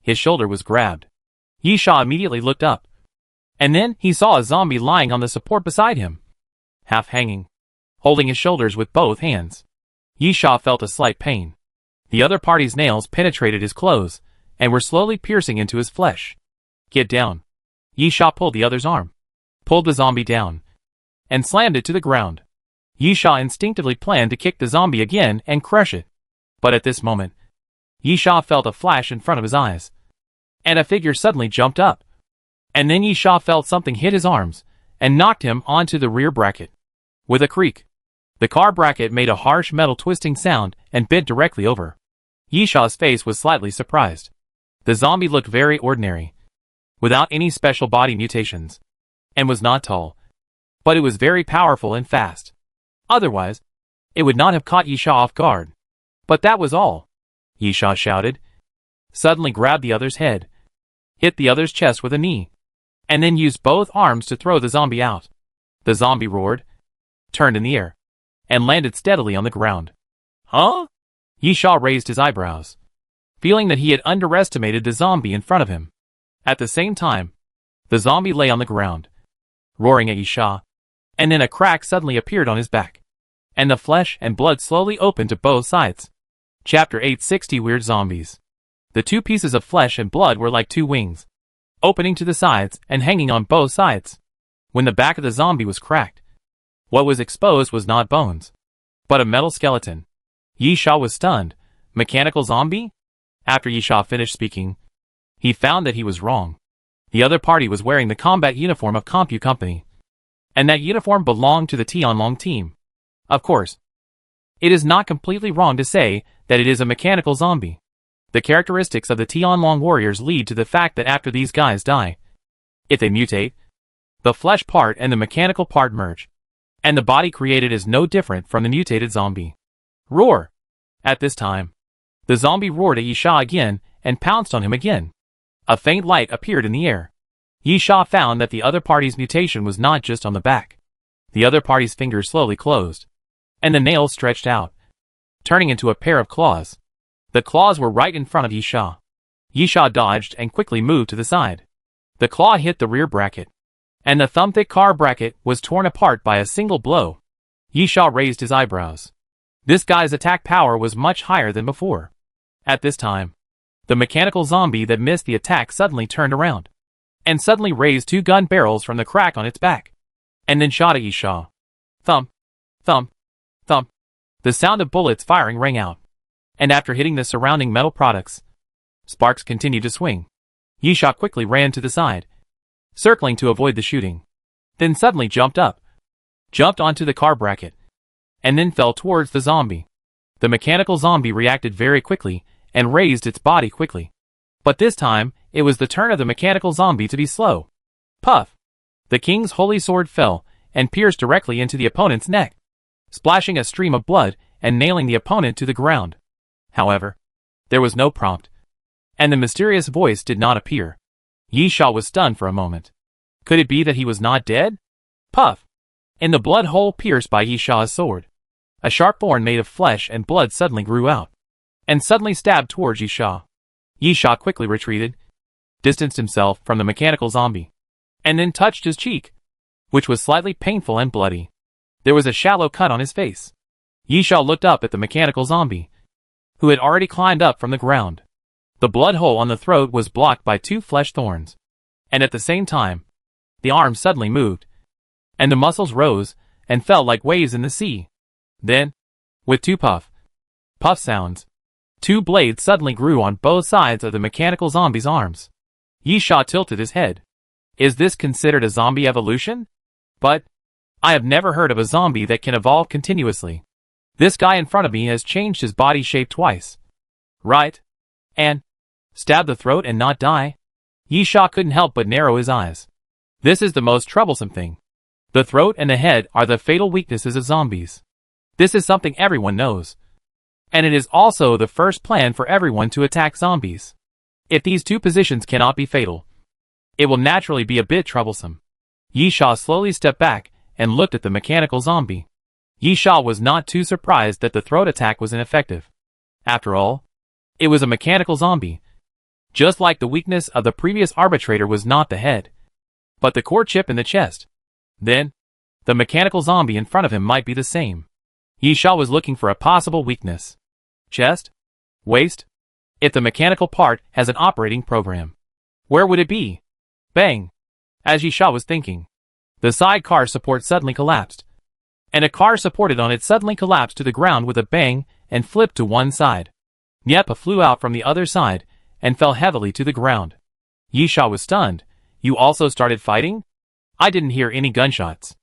His shoulder was grabbed. Yisha immediately looked up, and then he saw a zombie lying on the support beside him, half hanging, holding his shoulders with both hands. Yisha felt a slight pain. The other party's nails penetrated his clothes and were slowly piercing into his flesh. Get down. Yisha pulled the other's arm, pulled the zombie down, and slammed it to the ground. Yisha instinctively planned to kick the zombie again and crush it. But at this moment, Yisha felt a flash in front of his eyes, and a figure suddenly jumped up. And then Yisha felt something hit his arms and knocked him onto the rear bracket. With a creak, the car bracket made a harsh metal twisting sound and bent directly over. Yisha's face was slightly surprised. The zombie looked very ordinary, without any special body mutations, and was not tall, but it was very powerful and fast. Otherwise, it would not have caught Yisha off guard. But that was all. Yisha shouted, suddenly grabbed the other's head, hit the other's chest with a knee, and then used both arms to throw the zombie out. The zombie roared, turned in the air, and landed steadily on the ground. Huh? Yisha raised his eyebrows, feeling that he had underestimated the zombie in front of him. At the same time, The zombie lay on the ground, roaring at Yisha, and then a crack suddenly appeared on his back, and the flesh and blood slowly opened to both sides. Chapter 860 Weird Zombies. The two pieces of flesh and blood were like two wings, opening to the sides and hanging on both sides. When the back of the zombie was cracked, what was exposed was not bones, but a metal skeleton. Yisha was stunned. Mechanical zombie? After Yisha finished speaking, he found that he was wrong. The other party was wearing the combat uniform of Compu Company, and that uniform belonged to the Tianlong team. Of course, it is not completely wrong to say that it is a mechanical zombie. The characteristics of the Tianlong warriors lead to the fact that after these guys die, if they mutate, the flesh part and the mechanical part merge, and the body created is no different from the mutated zombie. Roar! At this time, the zombie roared at Yisha again and pounced on him again. A faint light appeared in the air. Yisha found that the other party's mutation was not just on the back. The other party's fingers slowly closed, and the nails stretched out, turning into a pair of claws. The claws were right in front of Yisha. Yisha dodged and quickly moved to the side. The claw hit the rear bracket, and the thumb-thick car bracket was torn apart by a single blow. Yisha raised his eyebrows. This guy's attack power was much higher than before. At this time, the mechanical zombie that missed the attack suddenly turned around, and suddenly raised two gun barrels from the crack on its back, and then shot at Yisha. Thump, thump, thump. The sound of bullets firing rang out, and after hitting the surrounding metal products, sparks continued to swing. Yisha quickly ran to the side, circling to avoid the shooting, then suddenly jumped onto the car bracket, and then fell towards the zombie. The mechanical zombie reacted very quickly and raised its body quickly. But this time, it was the turn of the mechanical zombie to be slow. Puff! The king's holy sword fell and pierced directly into the opponent's neck, splashing a stream of blood and nailing the opponent to the ground. However, there was no prompt, and the mysterious voice did not appear. Yisha was stunned for a moment. Could it be that he was not dead? Puff! In the blood hole pierced by Yisha's sword, a sharp thorn made of flesh and blood suddenly grew out, and suddenly stabbed towards Yisha. Yisha quickly retreated, distanced himself from the mechanical zombie, and then touched his cheek, which was slightly painful and bloody. There was a shallow cut on his face. Yisha looked up at the mechanical zombie, who had already climbed up from the ground. The blood hole on the throat was blocked by two flesh thorns, and at the same time, the arm suddenly moved, and the muscles rose and fell like waves in the sea. Then, with two puff sounds, two blades suddenly grew on both sides of the mechanical zombie's arms. Yisha tilted his head. Is this considered a zombie evolution? But I have never heard of a zombie that can evolve continuously. This guy in front of me has changed his body shape twice. Right? And stab the throat and not die? Yisha couldn't help but narrow his eyes. This is the most troublesome thing. The throat and the head are the fatal weaknesses of zombies. This is something everyone knows, and it is also the first plan for everyone to attack zombies. If these two positions cannot be fatal, it will naturally be a bit troublesome. Yisha slowly stepped back and looked at the mechanical zombie. Yisha was not too surprised that the throat attack was ineffective. After all, it was a mechanical zombie. Just like the weakness of the previous arbitrator was not the head, but the core chip in the chest. Then, the mechanical zombie in front of him might be the same. Yisha was looking for a possible weakness. Chest? Waist? If the mechanical part has an operating program, where would it be? Bang! As Yisha was thinking, the side car support suddenly collapsed, and a car supported on it suddenly collapsed to the ground with a bang and flipped to one side. Nyepa flew out from the other side and fell heavily to the ground. Yisha was stunned. You also started fighting? I didn't hear any gunshots.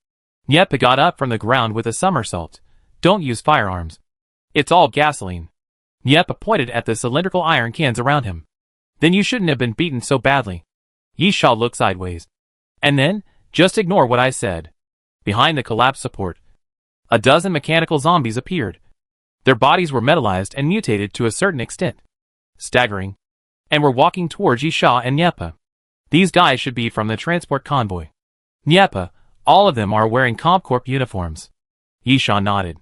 Nyepa got up from the ground with a somersault. Don't use firearms. It's all gasoline. Nyepa pointed at the cylindrical iron cans around him. Then you shouldn't have been beaten so badly. Yisha looked sideways. And then, just ignore what I said. Behind the collapsed support, a dozen mechanical zombies appeared. Their bodies were metallized and mutated to a certain extent, staggering, and were walking towards Yisha and Nyepa. These guys should be from the transport convoy. Nyepa, all of them are wearing CompCorp uniforms. Yisha nodded.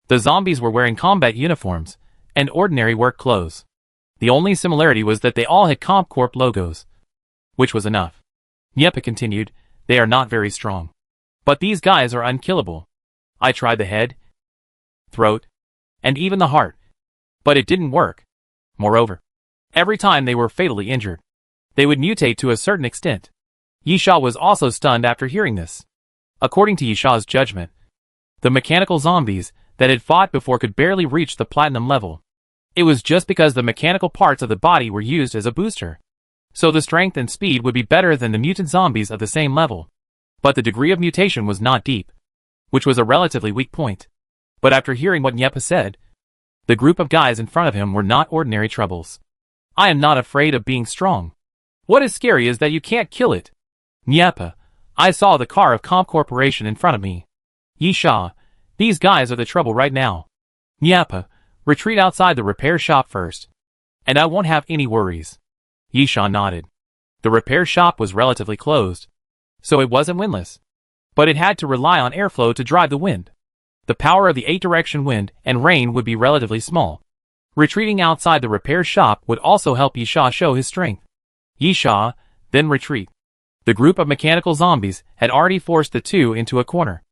The zombies were wearing combat uniforms and ordinary work clothes. The only similarity was that they all had CompCorp logos, which was enough. Niepa continued, they are not very strong. But these guys are unkillable. I tried the head, throat, and even the heart. But it didn't work. Moreover, every time they were fatally injured, they would mutate to a certain extent. Yisha was also stunned after hearing this. According to Yisha's judgment, the mechanical zombies that had fought before could barely reach the platinum level. It was just because the mechanical parts of the body were used as a booster. So the strength and speed would be better than the mutant zombies of the same level. But the degree of mutation was not deep, which was a relatively weak point. But after hearing what Niepa said, the group of guys in front of him were not ordinary troubles. I am not afraid of being strong. What is scary is that you can't kill it. Niepa, I saw the car of Comp Corporation in front of me. Yisha, these guys are the trouble right now. Niepa, retreat outside the repair shop first, and I won't have any worries. Yisha nodded. The repair shop was relatively closed, so it wasn't windless. But it had to rely on airflow to drive the wind. The power of the 8-direction wind and rain would be relatively small. Retreating outside the repair shop would also help Yisha show his strength. Yisha, then retreat. The group of mechanical zombies had already forced the two into a corner.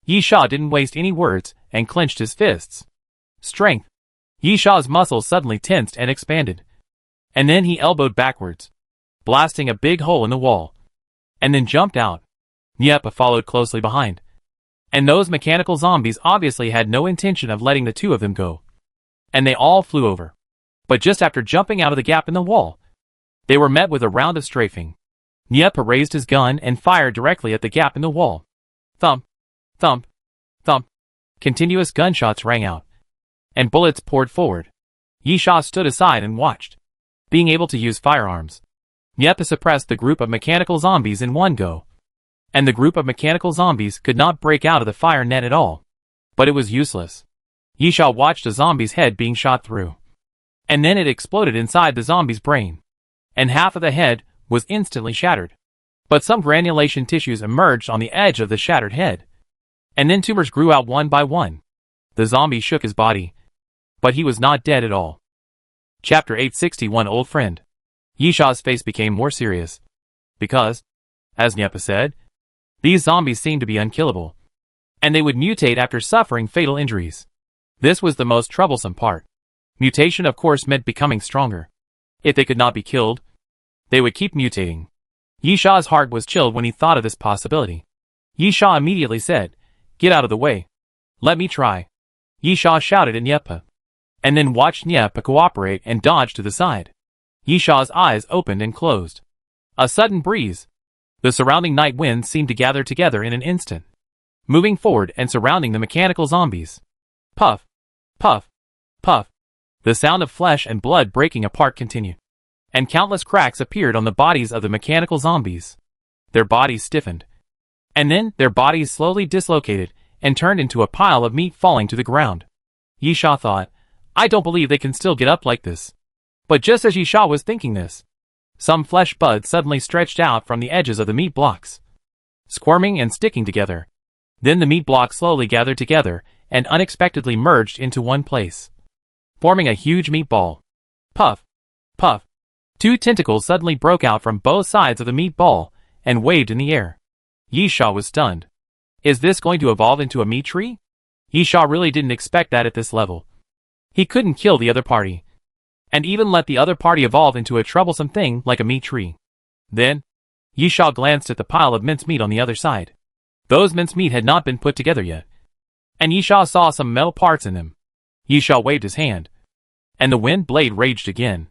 Yisha didn't waste any words and clenched his fists. Strength. Yisha's muscles suddenly tensed and expanded. And then he elbowed backwards, blasting a big hole in the wall. And then jumped out. Niepa followed closely behind. And those mechanical zombies obviously had no intention of letting the two of them go. And they all flew over. But just after jumping out of the gap in the wall, they were met with a round of strafing. Niepa raised his gun and fired directly at the gap in the wall. Thump, thump, thump. Continuous gunshots rang out, and bullets poured forward. Yisha stood aside and watched. Being able to use firearms, Niepa suppressed the group of mechanical zombies in one go. And the group of mechanical zombies could not break out of the fire net at all. But it was useless. Yisha watched a zombie's head being shot through. And then it exploded inside the zombie's brain. And half of the head was instantly shattered. But some granulation tissues emerged on the edge of the shattered head. And then tumors grew out one by one. The zombie shook his body. But he was not dead at all. Chapter 861 Old Friend. Yisha's face became more serious. Because, as Niepa said, these zombies seemed to be unkillable. And they would mutate after suffering fatal injuries. This was the most troublesome part. Mutation of course meant becoming stronger. If they could not be killed, they would keep mutating. Yisha's heart was chilled when he thought of this possibility. Yisha immediately said, "Get out of the way. Let me try." Yisha shouted at Niepa. And then watched Niepa cooperate and dodge to the side. Yisha's eyes opened and closed. A sudden breeze. The surrounding night winds seemed to gather together in an instant, moving forward and surrounding the mechanical zombies. Puff, puff, puff. The sound of flesh and blood breaking apart continued. And countless cracks appeared on the bodies of the mechanical zombies. Their bodies stiffened. And then their bodies slowly dislocated and turned into a pile of meat falling to the ground. Yisha thought, I don't believe they can still get up like this. But just as Yisha was thinking this, some flesh buds suddenly stretched out from the edges of the meat blocks, squirming and sticking together. Then the meat blocks slowly gathered together and unexpectedly merged into one place, forming a huge meatball. Puff, puff. Two tentacles suddenly broke out from both sides of the meatball and waved in the air. Yisha was stunned. Is this going to evolve into a meat tree? Yisha really didn't expect that at this level. He couldn't kill the other party, and even let the other party evolve into a troublesome thing like a meat tree. Then, Yisha glanced at the pile of mincemeat on the other side. Those mincemeat had not been put together yet, and Yisha saw some metal parts in them. Yisha waved his hand, and the wind blade raged again,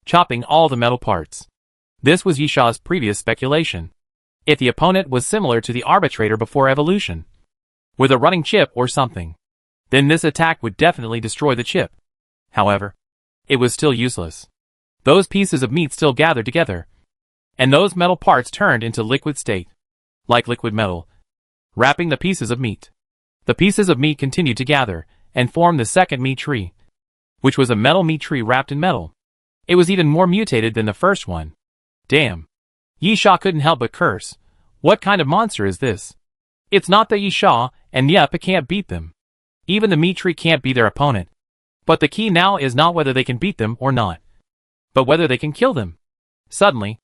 chopping all the metal parts. This was Yisha's previous speculation. If the opponent was similar to the arbitrator before evolution, with a running chip or something, then this attack would definitely destroy the chip. However, it was still useless. Those pieces of meat still gathered together, and those metal parts turned into liquid state, like liquid metal, wrapping the pieces of meat. The pieces of meat continued to gather and form the second meat tree, which was a metal meat tree wrapped in metal. It was even more mutated than the first one. Damn. Yisha couldn't help but curse. What kind of monster is this? It's not that Yisha and Niepa can't beat them. Even the meat tree can't be their opponent. But the key now is not whether they can beat them or not, but whether they can kill them. Suddenly,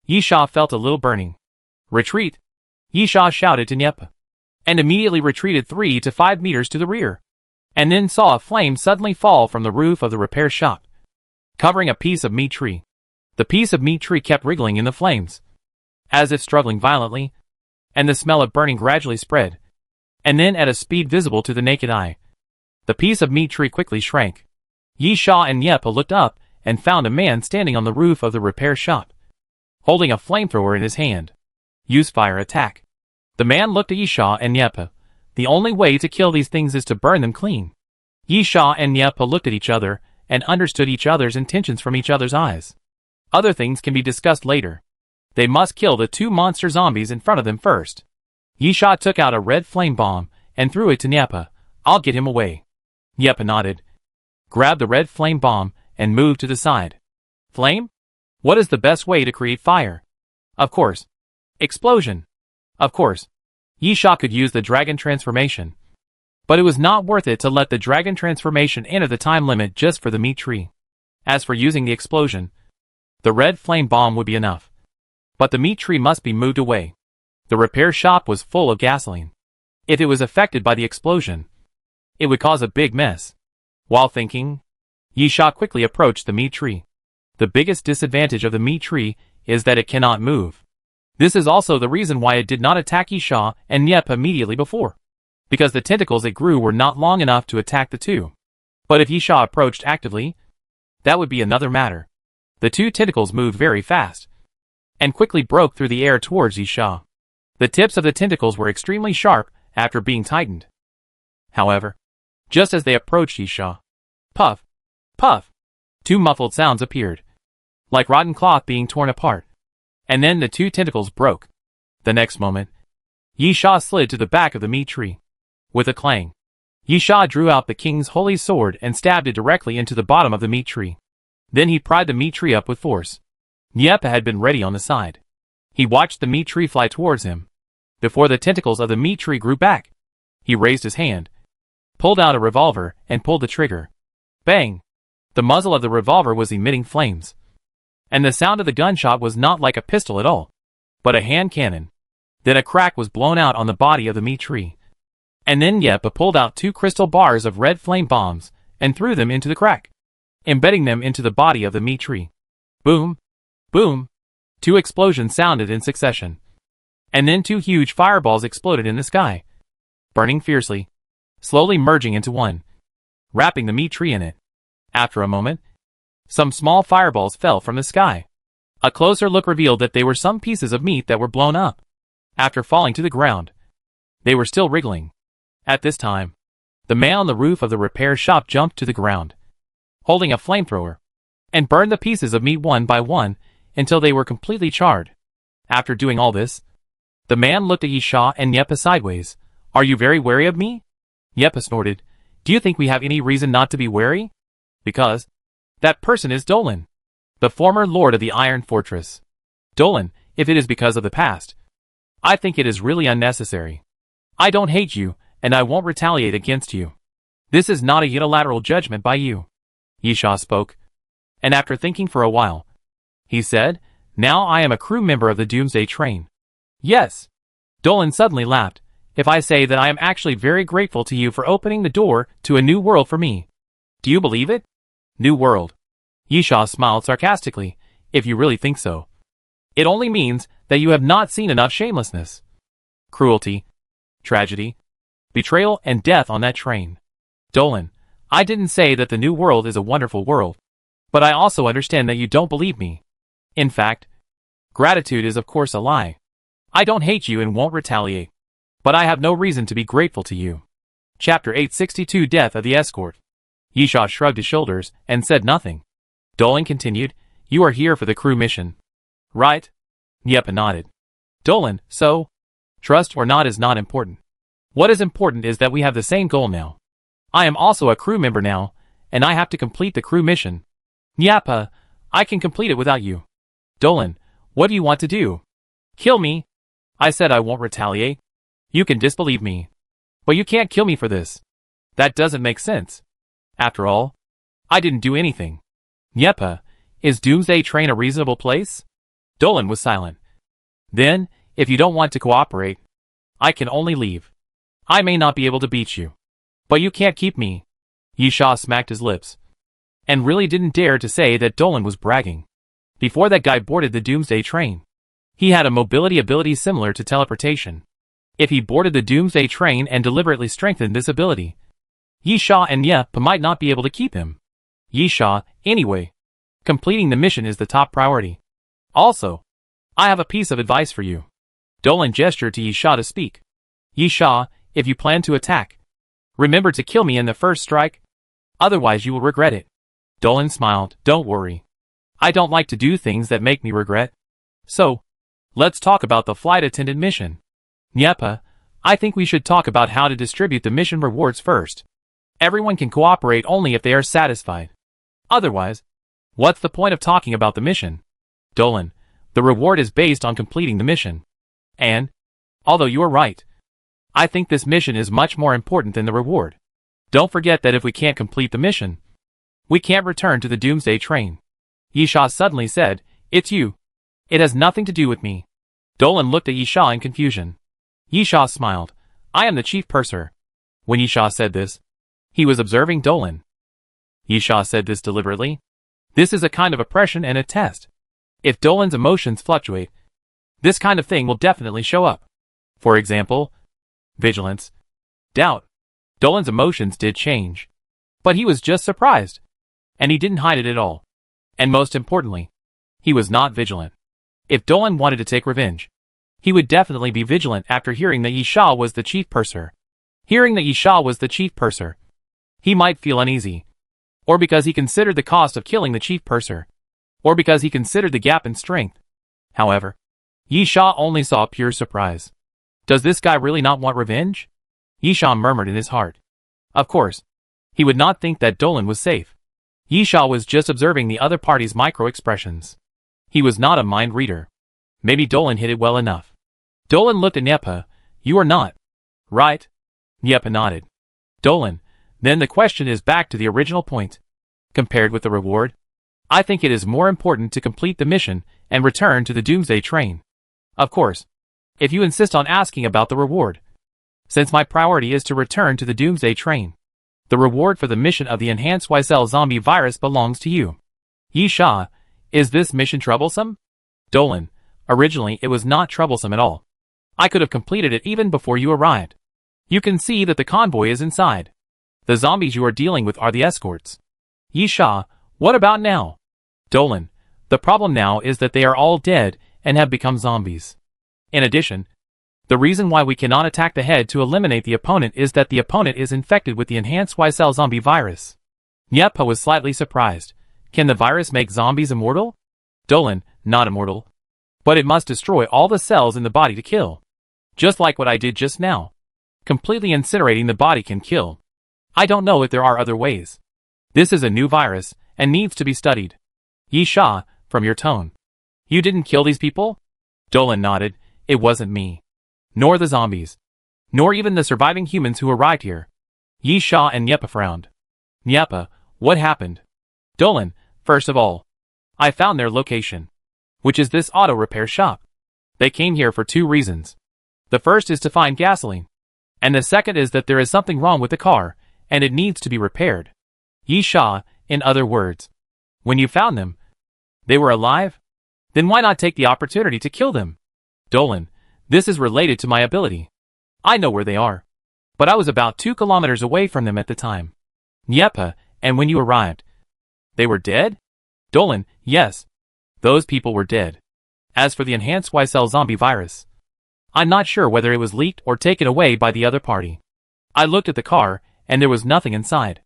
Yisha felt a little burning. Retreat! Yisha shouted to Nyepa, and immediately retreated 3 to 5 meters to the rear, and then saw a flame suddenly fall from the roof of the repair shop, covering a piece of meat tree. The piece of meat tree kept wriggling in the flames, as if struggling violently, and the smell of burning gradually spread, and then at a speed visible to the naked eye. The piece of meat tree quickly shrank. Yisha and Nyepa looked up and found a man standing on the roof of the repair shop, holding a flamethrower in his hand. Use fire attack. The man looked at Yisha and Nyepa. The only way to kill these things is to burn them clean. Yisha and Nyepa looked at each other and understood each other's intentions from each other's eyes. Other things can be discussed later. They must kill the 2 monster zombies in front of them first. Yisha took out a red flame bomb and threw it to Nyepa. I'll get him away. Nyepa nodded, grabbed the red flame bomb, and moved to the side. Flame? What is the best way to create fire? Of course. Explosion. Of course. Yisha could use the dragon transformation. But it was not worth it to let the dragon transformation enter the time limit just for the meat tree. As for using the explosion, the red flame bomb would be enough. But the meat tree must be moved away. The repair shop was full of gasoline. If it was affected by the explosion, it would cause a big mess. While thinking, Yisha quickly approached the meat tree. The biggest disadvantage of the meat tree is that it cannot move. This is also the reason why it did not attack Yisha and Nyepa immediately before, because the tentacles it grew were not long enough to attack the two. But if Yisha approached actively, that would be another matter. The 2 tentacles moved very fast, and quickly broke through the air towards Yisha. The tips of the tentacles were extremely sharp after being tightened. However, just as they approached Yisha, puff, puff, 2 muffled sounds appeared, like rotten cloth being torn apart, and then the 2 tentacles broke. The next moment, Yisha slid to the back of the meat tree. With a clang, Yisha drew out the king's holy sword and stabbed it directly into the bottom of the meat tree. Then he pried the meat tree up with force. Nyepa had been ready on the side. He watched the meat tree fly towards him. Before the tentacles of the meat tree grew back, he raised his hand, pulled out a revolver, and pulled the trigger. Bang! The muzzle of the revolver was emitting flames, and the sound of the gunshot was not like a pistol at all, but a hand cannon. Then a crack was blown out on the body of the meat tree. And then Nyepa pulled out 2 crystal bars of red flame bombs and threw them into the crack, embedding them into the body of the meat tree. Boom! Boom! 2 explosions sounded in succession. And then 2 huge fireballs exploded in the sky, burning fiercely, slowly merging into one, wrapping the meat tree in it. After a moment, some small fireballs fell from the sky. A closer look revealed that they were some pieces of meat that were blown up. After falling to the ground, they were still wriggling. At this time, the man on the roof of the repair shop jumped to the ground, holding a flamethrower, and burned the pieces of meat one by one until they were completely charred. After doing all this, the man looked at Yisha and Nyepa sideways. Are you very wary of me? Nyepa snorted. Do you think we have any reason not to be wary? Because that person is Dolan, the former lord of the Iron Fortress. Dolan, if it is because of the past, I think it is really unnecessary. I don't hate you, and I won't retaliate against you. This is not a unilateral judgment by you. Yisha spoke, and after thinking for a while, he said, now I am a crew member of the Doomsday train. Yes. Dolan suddenly laughed. If I say that I am actually very grateful to you for opening the door to a new world for me. Do you believe it? New world. Yisha smiled sarcastically. If you really think so. It only means that you have not seen enough shamelessness, cruelty, tragedy, betrayal, and death on that train. Dolan, I didn't say that the new world is a wonderful world, but I also understand that you don't believe me. In fact, gratitude is of course a lie. I don't hate you and won't retaliate, but I have no reason to be grateful to you. Chapter 862 Death of the Escort. Yisha shrugged his shoulders and said nothing. Dolan continued, you are here for the crew mission, right? Nyepa nodded. Dolan, so? Trust or not is not important. What is important is that we have the same goal now. I am also a crew member now, and I have to complete the crew mission. Nyepa, I can complete it without you. Dolan, what do you want to do? Kill me. I said I won't retaliate. You can disbelieve me, but you can't kill me for this. That doesn't make sense. After all, I didn't do anything. Nyepa, is Doomsday Train a reasonable place? Dolan was silent. Then, if you don't want to cooperate, I can only leave. I may not be able to beat you, but you can't keep me. Yisha smacked his lips, and really didn't dare to say that Dolan was bragging. Before that guy boarded the Doomsday train, he had a mobility ability similar to teleportation. If he boarded the Doomsday train and deliberately strengthened this ability, Yisha and Yepa might not be able to keep him. Yisha, anyway, completing the mission is the top priority. Also, I have a piece of advice for you. Dolan gestured to Yisha to speak. Yisha, if you plan to attack, remember to kill me in the first strike, otherwise you will regret it. Dolan smiled. Don't worry. I don't like to do things that make me regret. So, let's talk about the flight attendant mission. Yepa, I think we should talk about how to distribute the mission rewards first. Everyone can cooperate only if they are satisfied. Otherwise, what's the point of talking about the mission? Dolan, the reward is based on completing the mission. And, although you are right, I think this mission is much more important than the reward. Don't forget that if we can't complete the mission, we can't return to the Doomsday train. Yisha suddenly said, It's you. It has nothing to do with me. Dolan looked at Yisha in confusion. Yisha smiled. I am the chief purser. When Yisha said this, he was observing Dolan. Yisha said this deliberately. This is a kind of oppression and a test. If Dolan's emotions fluctuate, this kind of thing will definitely show up. For example, vigilance, doubt. Dolan's emotions did change. But he was just surprised. And he didn't hide it at all. And most importantly, he was not vigilant. If Dolan wanted to take revenge, he would definitely be vigilant after hearing that Yisha was the chief purser. Hearing that Yisha was the chief purser, he might feel uneasy. Or because he considered the cost of killing the chief purser. Or because he considered the gap in strength. However, Yisha only saw pure surprise. Does this guy really not want revenge? Yisha murmured in his heart. Of course, he would not think that Dolan was safe. Yisha was just observing the other party's micro-expressions. He was not a mind reader. Maybe Dolan hit it well enough. Dolan looked at Yepa. You are not. Right? Yepa nodded. Dolan, then the question is back to the original point. Compared with the reward, I think it is more important to complete the mission and return to the Doomsday train. Of course, if you insist on asking about the reward. Since my priority is to return to the Doomsday train, the reward for the mission of the enhanced Y-cell zombie virus belongs to you. Yisha, is this mission troublesome? Dolan, originally it was not troublesome at all. I could have completed it even before you arrived. You can see that the convoy is inside. The zombies you are dealing with are the escorts. Yisha, what about now? Dolan, the problem now is that they are all dead and have become zombies. In addition, the reason why we cannot attack the head to eliminate the opponent is that the opponent is infected with the enhanced Y-cell zombie virus. Yepa was slightly surprised. Can the virus make zombies immortal? Dolan, not immortal. But it must destroy all the cells in the body to kill. Just like what I did just now. Completely incinerating the body can kill. I don't know if there are other ways. This is a new virus, and needs to be studied. Yisha, from your tone. You didn't kill these people? Dolan nodded. It wasn't me. Nor the zombies. Nor even the surviving humans who arrived here. Yisha and Yepa frowned. Yepa, what happened? Dolan, first of all, I found their location, which is this auto repair shop. They came here for 2 reasons. The first is to find gasoline. And the second is that there is something wrong with the car, and it needs to be repaired. Yisha, in other words, when you found them, they were alive? Then why not take the opportunity to kill them? Dolan, this is related to my ability. I know where they are. But I was about 2 kilometers away from them at the time. Yepa, and when you arrived, they were dead? Dolan, yes. Those people were dead. As for the enhanced Y-cell zombie virus, I'm not sure whether it was leaked or taken away by the other party. I looked at the car, and there was nothing inside.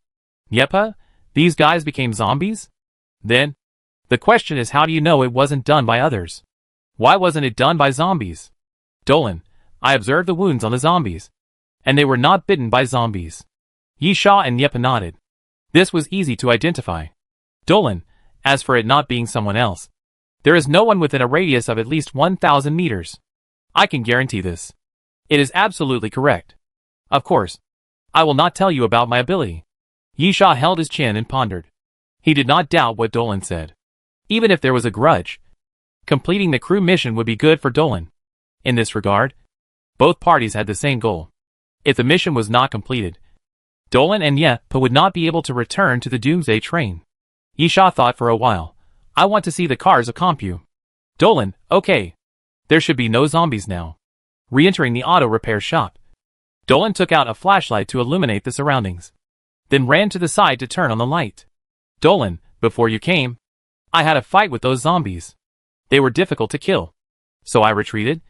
Yepa, these guys became zombies? Then, the question is, how do you know it wasn't done by others? Why wasn't it done by zombies? Dolan, I observed the wounds on the zombies, and they were not bitten by zombies. Yisha and Yepa nodded. This was easy to identify. Dolan, as for it not being someone else, there is no one within a radius of at least 1,000 meters. I can guarantee this. It is absolutely correct. Of course, I will not tell you about my ability. Yisha held his chin and pondered. He did not doubt what Dolan said. Even if there was a grudge, completing the crew mission would be good for Dolan. In this regard, both parties had the same goal. If the mission was not completed, Dolan and Yepa would not be able to return to the Doomsday train. Yisha thought for a while. I want to see the cars of Compu. Dolan, okay. There should be no zombies now. Re-entering the auto repair shop, Dolan took out a flashlight to illuminate the surroundings, then ran to the side to turn on the light. Dolan, before you came, I had a fight with those zombies. They were difficult to kill. So I retreated,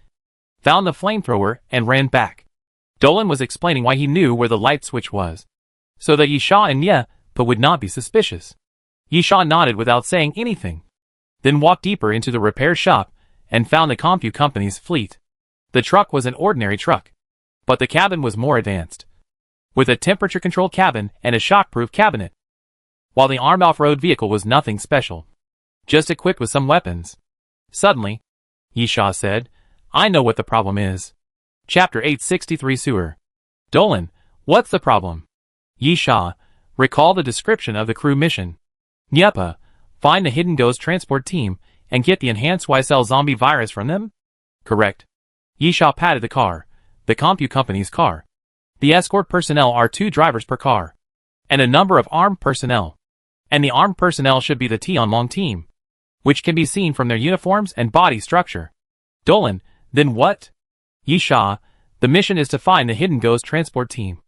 found the flamethrower, and ran back. Dolan was explaining why he knew where the light switch was, so that Yisha and Yepa would not be suspicious. Yisha nodded without saying anything, then walked deeper into the repair shop and found the Compu company's fleet. The truck was an ordinary truck, but the cabin was more advanced, with a temperature-controlled cabin and a shockproof cabinet, while the armed off-road vehicle was nothing special, just equipped with some weapons. Suddenly, Yisha said, I know what the problem is. Chapter 863 Sewer. Dolan, what's the problem? Yisha, recall the description of the crew mission. Yepa, find the hidden ghost transport team and get the enhanced Y-cell zombie virus from them? Correct. Yisha patted the car, the Compu company's car. The escort personnel are 2 drivers per car, and a number of armed personnel. And the armed personnel should be the Tianlong team, which can be seen from their uniforms and body structure. Dolan, then what? Yisha, the mission is to find the hidden ghost transport team.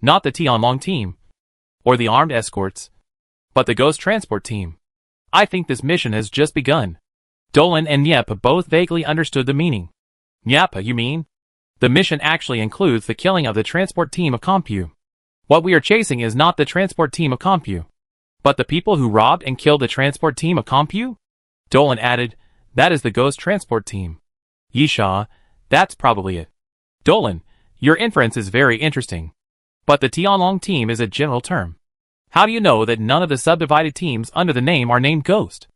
Not the Tianlong team, or the armed escorts, but the ghost transport team. I think this mission has just begun. Dolan and Yepa both vaguely understood the meaning. Yepa, you mean? The mission actually includes the killing of the transport team of Compu. What we are chasing is not the transport team of Compu, but the people who robbed and killed the transport team of Compu? Dolan added, that is the ghost transport team. Yisha, that's probably it. Dolan, your inference is very interesting. But the Tianlong team is a general term. How do you know that none of the subdivided teams under the name are named Ghost?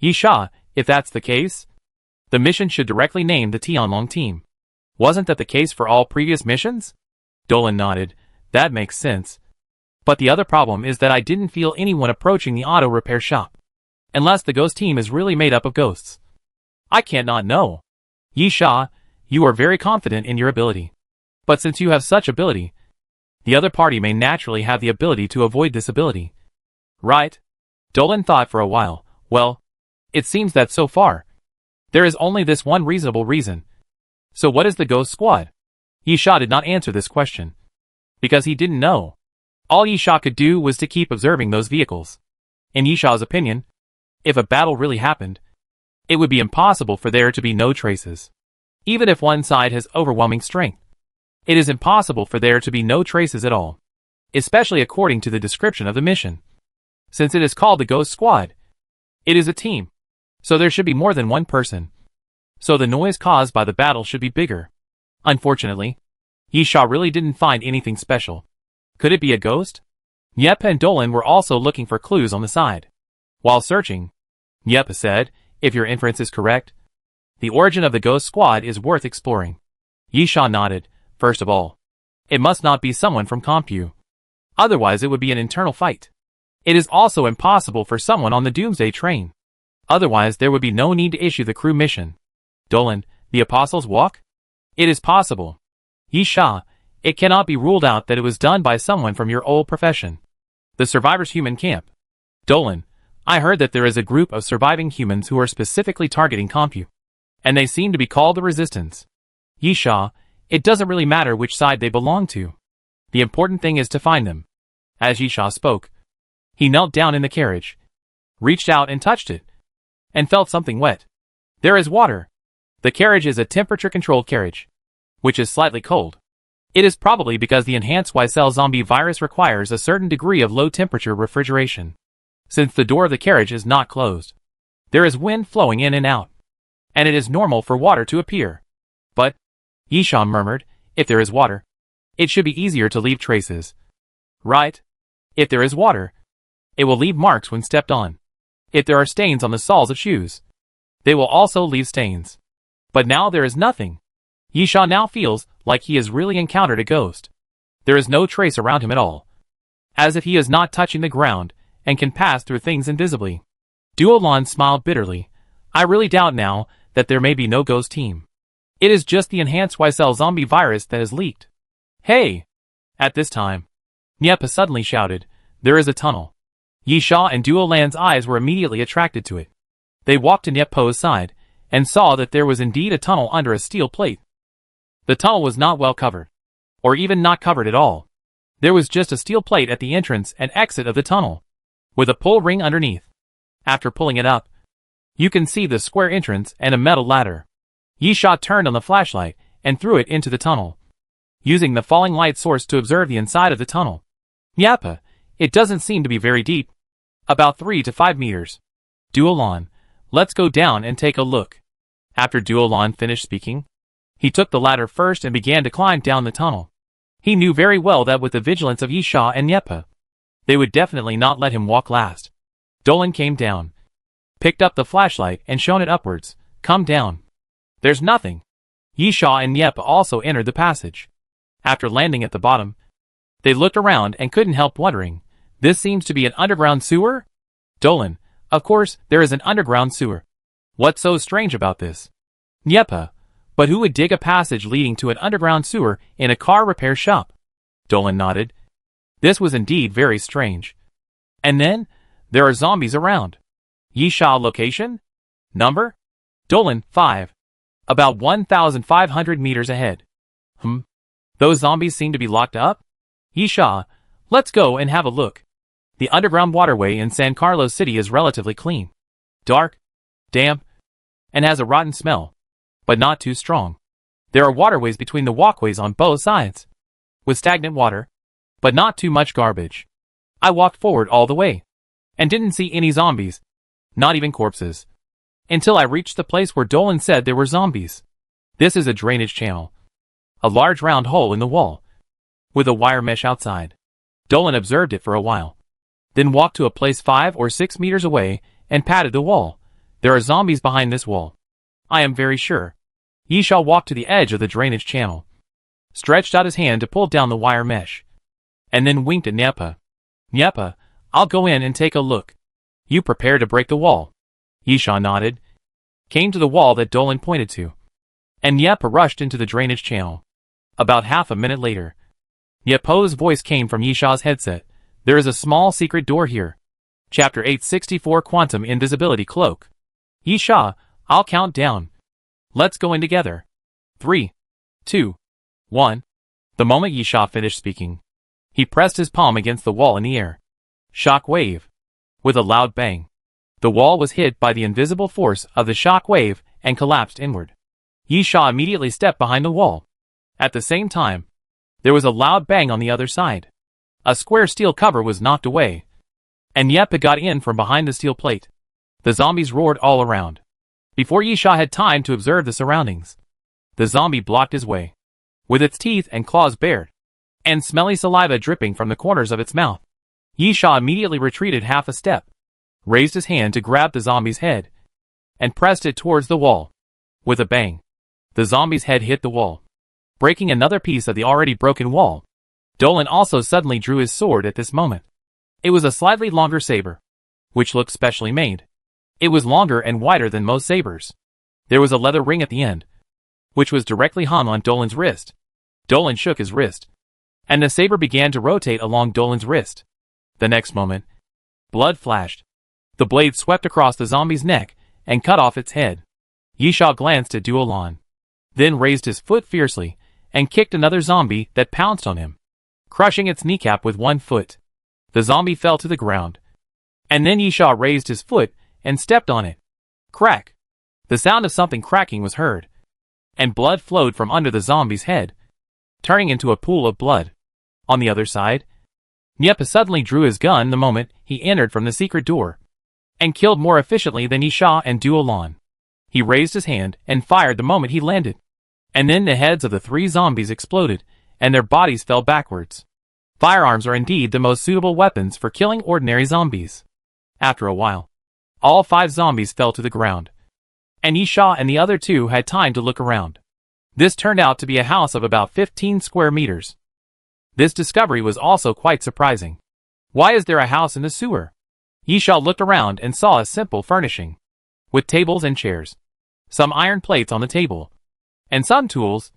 Yisha, if that's the case, the mission should directly name the Tianlong team. Wasn't that the case for all previous missions? Dolan nodded. That makes sense. But the other problem is that I didn't feel anyone approaching the auto repair shop. Unless the ghost team is really made up of ghosts. I can't not know. Yisha, you are very confident in your ability. But since you have such ability, the other party may naturally have the ability to avoid this ability. Right? Dolan thought for a while. Well, it seems that so far, there is only this one reasonable reason. So what is the ghost squad? Yisha did not answer this question, because he didn't know. All Yisha could do was to keep observing those vehicles. In Yisha's opinion, if a battle really happened, it would be impossible for there to be no traces. Even if one side has overwhelming strength, it is impossible for there to be no traces at all, especially according to the description of the mission. Since it is called the Ghost Squad, it is a team, so there should be more than one person. So the noise caused by the battle should be bigger. Unfortunately, Yisha really didn't find anything special. Could it be a ghost? Yepa and Dolan were also looking for clues on the side. While searching, Yepa said, if your inference is correct, the origin of the Ghost Squad is worth exploring. Yisha nodded. First of all, it must not be someone from Compu. Otherwise it would be an internal fight. It is also impossible for someone on the Doomsday train. Otherwise there would be no need to issue the crew mission. Dolan, the Apostles' Walk? It is possible. Yisha, it cannot be ruled out that it was done by someone from your old profession. The Survivors Human Camp. Dolan, I heard that there is a group of surviving humans who are specifically targeting Compu, and they seem to be called the Resistance. Yisha, it doesn't really matter which side they belong to. The important thing is to find them. As Yisha spoke, he knelt down in the carriage, reached out and touched it, and felt something wet. There is water. The carriage is a temperature-controlled carriage, which is slightly cold. It is probably because the enhanced Y-cell zombie virus requires a certain degree of low-temperature refrigeration. Since the door of the carriage is not closed, there is wind flowing in and out, and it is normal for water to appear. But, Yisha murmured, if there is water, it should be easier to leave traces. Right? If there is water, it will leave marks when stepped on. If there are stains on the soles of shoes, they will also leave stains. But now there is nothing. Yisha now feels like he has really encountered a ghost. There is no trace around him at all, as if he is not touching the ground and can pass through things invisibly. Duolan smiled bitterly. I really doubt now that there may be no ghost team. It is just the enhanced Y-cell zombie virus that has leaked. Hey! At this time, Niepa suddenly shouted, "There is a tunnel." Yisha and Duo Lan's eyes were immediately attracted to it. They walked to Niepo's side, and saw that there was indeed a tunnel under a steel plate. The tunnel was not well covered, or even not covered at all. There was just a steel plate at the entrance and exit of the tunnel, with a pull ring underneath. After pulling it up, you can see the square entrance and a metal ladder. Yisha turned on the flashlight and threw it into the tunnel, using the falling light source to observe the inside of the tunnel. Niepa, it doesn't seem to be very deep. About 3 to 5 meters. Duo Lan, let's go down and take a look. After Duo Lan finished speaking, he took the ladder first and began to climb down the tunnel. He knew very well that with the vigilance of Yisha and Niepa, they would definitely not let him walk last. Dolan came down, picked up the flashlight and shone it upwards. Come down. There's nothing. Yisha and Niepa also entered the passage. After landing at the bottom, they looked around and couldn't help wondering, this seems to be an underground sewer? Dolan, of course, there is an underground sewer. What's so strange about this? Niepa, but who would dig a passage leading to an underground sewer in a car repair shop? Dolan nodded. This was indeed very strange. And then, there are zombies around. Yisha location? Number? Dolan, 5. About 1,500 meters ahead. Those zombies seem to be locked up? Yisha, let's go and have a look. The underground waterway in San Carlos City is relatively clean. Dark, damp, and has a rotten smell, but not too strong. There are waterways between the walkways on both sides, with stagnant water, but not too much garbage. I walked forward all the way, and didn't see any zombies, not even corpses, until I reached the place where Dolan said there were zombies. This is a drainage channel, a large round hole in the wall, with a wire mesh outside. Dolan observed it for a while, then walked to a place 5 or 6 meters away and patted the wall. There are zombies behind this wall. I am very sure. Yisha walked to the edge of the drainage channel, stretched out his hand to pull down the wire mesh, and then winked at Niepa. Niepa, I'll go in and take a look. You prepare to break the wall. Yisha nodded, came to the wall that Dolan pointed to, and Niepa rushed into the drainage channel. About half a minute later, Niepo's voice came from Yisha's headset. There is a small secret door here. Chapter 864 Quantum Invisibility Cloak. Yisha, I'll count down. Let's go in together. 3, 2, 1. The moment Yisha finished speaking, he pressed his palm against the wall in the air. Shock wave. With a loud bang, the wall was hit by the invisible force of the shock wave and collapsed inward. Yisha immediately stepped behind the wall. At the same time, there was a loud bang on the other side. A square steel cover was knocked away, and Niepa got in from behind the steel plate. The zombies roared all around. Before Yisha had time to observe the surroundings, the zombie blocked his way, with its teeth and claws bared, and smelly saliva dripping from the corners of its mouth. Yisha immediately retreated half a step, raised his hand to grab the zombie's head, and pressed it towards the wall. With a bang, the zombie's head hit the wall, breaking another piece of the already broken wall. Dolan also suddenly drew his sword at this moment. It was a slightly longer saber, which looked specially made. It was longer and wider than most sabers. There was a leather ring at the end, which was directly hung on Dolan's wrist. Dolan shook his wrist, and the saber began to rotate along Dolan's wrist. The next moment, blood flashed. The blade swept across the zombie's neck and cut off its head. Yisha glanced at Duo Lan, then raised his foot fiercely and kicked another zombie that pounced on him, crushing its kneecap with one foot. The zombie fell to the ground, and then Yisha raised his foot and stepped on it. Crack! The sound of something cracking was heard, and blood flowed from under the zombie's head, turning into a pool of blood. On the other side, Niepa suddenly drew his gun the moment he entered from the secret door, and killed more efficiently than Yisha and Duo Lan. He raised his hand and fired the moment he landed, and then the heads of the 3 zombies exploded, and their bodies fell backwards. Firearms are indeed the most suitable weapons for killing ordinary zombies. After a while, all 5 zombies fell to the ground, and Yisha and the other 2 had time to look around. This turned out to be a house of about 15 square meters. This discovery was also quite surprising. Why is there a house in the sewer? Yisha looked around and saw a simple furnishing, with tables and chairs, some iron plates on the table, and some tools,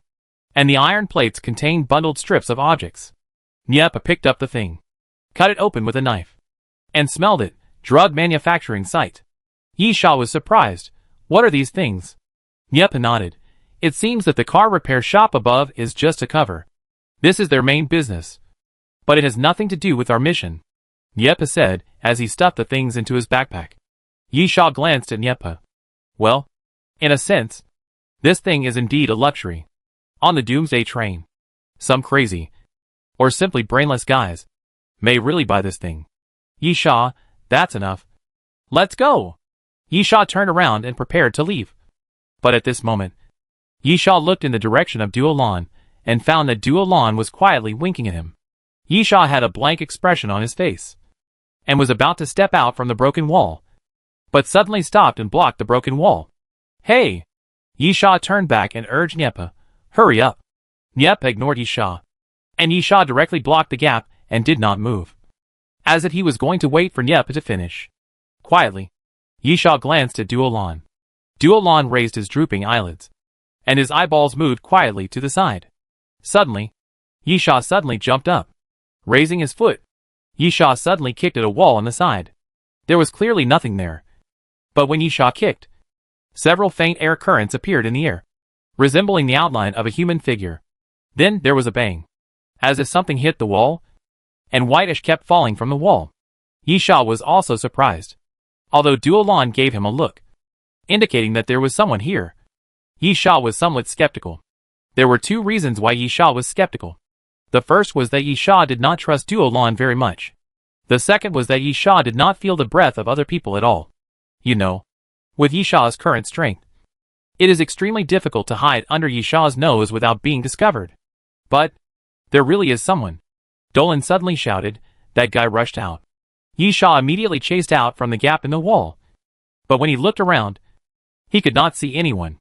and the iron plates contained bundled strips of objects. Niepa picked up the thing, cut it open with a knife, and smelled it. Drug manufacturing site. Yisha was surprised. What are these things? Niepa nodded. It seems that the car repair shop above is just a cover. This is their main business. But it has nothing to do with our mission, Niepa said as he stuffed the things into his backpack. Yisha glanced at Niepa. Well, in a sense, this thing is indeed a luxury. On the Doomsday train, some crazy, or simply brainless guys, may really buy this thing. Yisha, that's enough. Let's go. Yisha turned around and prepared to leave. But at this moment, Yisha looked in the direction of Duolan and found that Duolan was quietly winking at him. Yisha had a blank expression on his face and was about to step out from the broken wall, but suddenly stopped and blocked the broken wall. Hey! Yisha turned back and urged Niepa, hurry up. Niepa ignored Yisha, and Yisha directly blocked the gap and did not move, as if he was going to wait for Niepa to finish. Quietly, Yisha glanced at Duolan. Duolan raised his drooping eyelids, and his eyeballs moved quietly to the side. Suddenly, Yisha suddenly jumped up. Raising his foot, Yisha suddenly kicked at a wall on the side. There was clearly nothing there. But when Yisha kicked, several faint air currents appeared in the air, resembling the outline of a human figure. Then there was a bang, as if something hit the wall, and whitish kept falling from the wall. Yisha was also surprised, although Duolan gave him a look, indicating that there was someone here. Yisha was somewhat skeptical. There were two reasons why Yisha was skeptical. The first was that Yisha did not trust Duolan very much. The second was that Yisha did not feel the breath of other people at all. You know, with Yisha's current strength, it is extremely difficult to hide under Yisha's nose without being discovered. But there really is someone. Dolan suddenly shouted. That guy rushed out. Yisha immediately chased out from the gap in the wall. But when he looked around, he could not see anyone.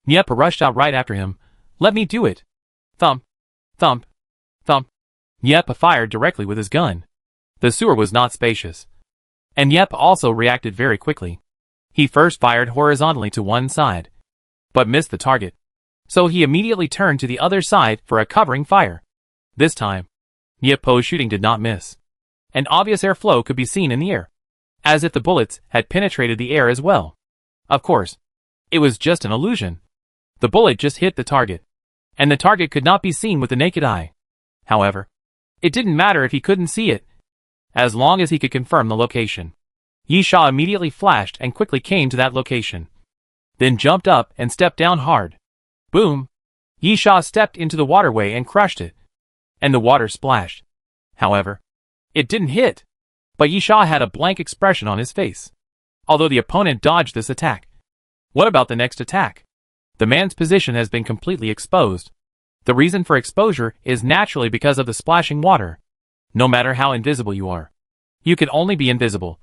Niepa rushed out right after him. Let me do it. Thump, thump, thump. Niepa fired directly with his gun. The sewer was not spacious, and Niepa also reacted very quickly. He first fired horizontally to one side, but missed the target. So he immediately turned to the other side for a covering fire. This time, Niepa's shooting did not miss. An obvious airflow could be seen in the air, as if the bullets had penetrated the air as well. Of course, it was just an illusion. The bullet just hit the target, and the target could not be seen with the naked eye. However, it didn't matter if he couldn't see it, as long as he could confirm the location. Yisha immediately flashed and quickly came to that location, then jumped up and stepped down hard. Boom! Yisha stepped into the waterway and crushed it, and the water splashed. However, it didn't hit, but Yisha had a blank expression on his face, although the opponent dodged this attack. What about the next attack? The man's position has been completely exposed. The reason for exposure is naturally because of the splashing water. No matter how invisible you are, you can only be invisible.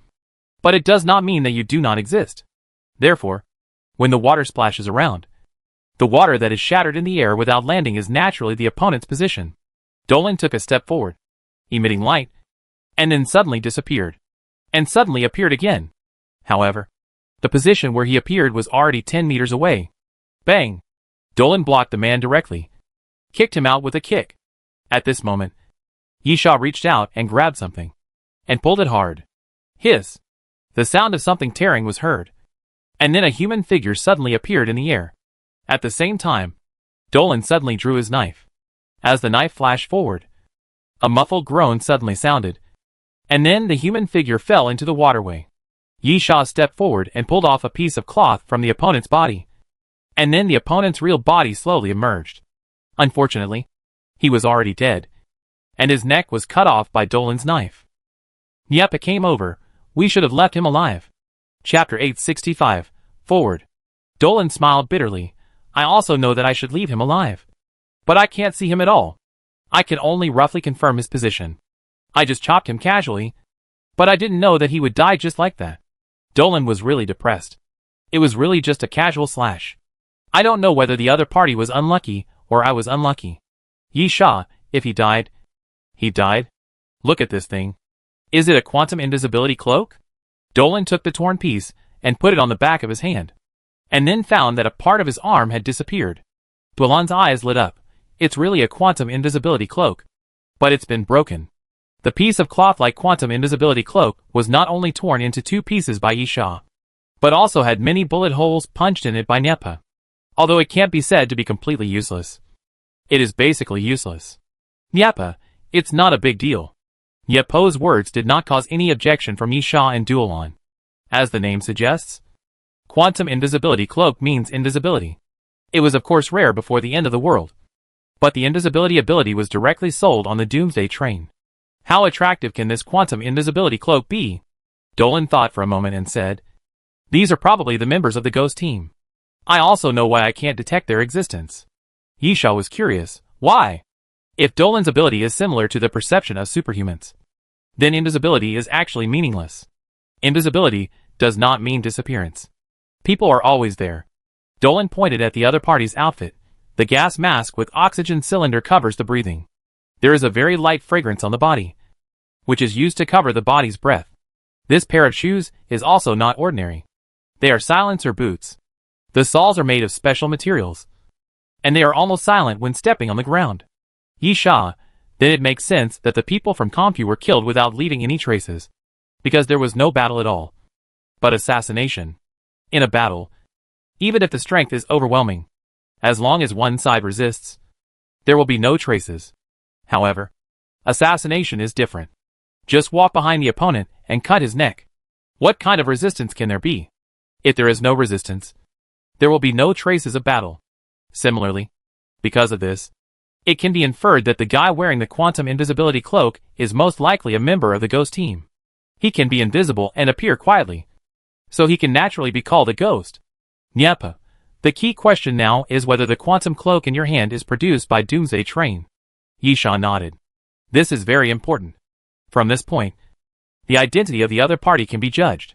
But it does not mean that you do not exist. Therefore, when the water splashes around, the water that is shattered in the air without landing is naturally the opponent's position. Dolan took a step forward, emitting light, and then suddenly disappeared, and suddenly appeared again. However, the position where he appeared was already 10 meters away. Bang! Dolan blocked the man directly, kicked him out with a kick. At this moment, Yisha reached out and grabbed something, and pulled it hard. Hiss! The sound of something tearing was heard, and then a human figure suddenly appeared in the air. At the same time, Dolan suddenly drew his knife. As the knife flashed forward, a muffled groan suddenly sounded, and then the human figure fell into the waterway. Yisha stepped forward and pulled off a piece of cloth from the opponent's body, and then the opponent's real body slowly emerged. Unfortunately, he was already dead, and his neck was cut off by Dolan's knife. Niepa came over. We should have left him alive. Chapter 865. Forward. Dolan smiled bitterly. I also know that I should leave him alive. But I can't see him at all. I can only roughly confirm his position. I just chopped him casually, but I didn't know that he would die just like that. Dolan was really depressed. It was really just a casual slash. I don't know whether the other party was unlucky or I was unlucky. Yisha, if he died, he died. Look at this thing. Is it a quantum invisibility cloak? Dolan took the torn piece and put it on the back of his hand, and then found that a part of his arm had disappeared. Duolan's eyes lit up. It's really a quantum invisibility cloak. But it's been broken. The piece of cloth-like quantum invisibility cloak was not only torn into 2 pieces by Isha, but also had many bullet holes punched in it by Nyepa. Although it can't be said to be completely useless. It is basically useless. Nyepa, it's not a big deal. Nyepo's words did not cause any objection from Isha and Duolan. As the name suggests, quantum invisibility cloak means invisibility. It was of course rare before the end of the world. But the invisibility ability was directly sold on the Doomsday train. How attractive can this quantum invisibility cloak be? Dolan thought for a moment and said, these are probably the members of the ghost team. I also know why I can't detect their existence. Isha was curious. Why? If Dolan's ability is similar to the perception of superhumans, then invisibility is actually meaningless. Invisibility does not mean disappearance. People are always there. Dolan pointed at the other party's outfit. The gas mask with oxygen cylinder covers the breathing. There is a very light fragrance on the body, which is used to cover the body's breath. This pair of shoes is also not ordinary. They are silencer boots. The soles are made of special materials, and they are almost silent when stepping on the ground. Isha, then it makes sense that the people from Compu were killed without leaving any traces, because there was no battle at all. But assassination. In a battle, even if the strength is overwhelming, as long as one side resists, there will be no traces. However, assassination is different. Just walk behind the opponent and cut his neck. What kind of resistance can there be? If there is no resistance, there will be no traces of battle. Similarly, because of this, it can be inferred that the guy wearing the quantum invisibility cloak is most likely a member of the ghost team. He can be invisible and appear quietly, so he can naturally be called a ghost. Nyepa, the key question now is whether the quantum cloak in your hand is produced by Doomsday Train. Isha nodded. This is very important. From this point, the identity of the other party can be judged.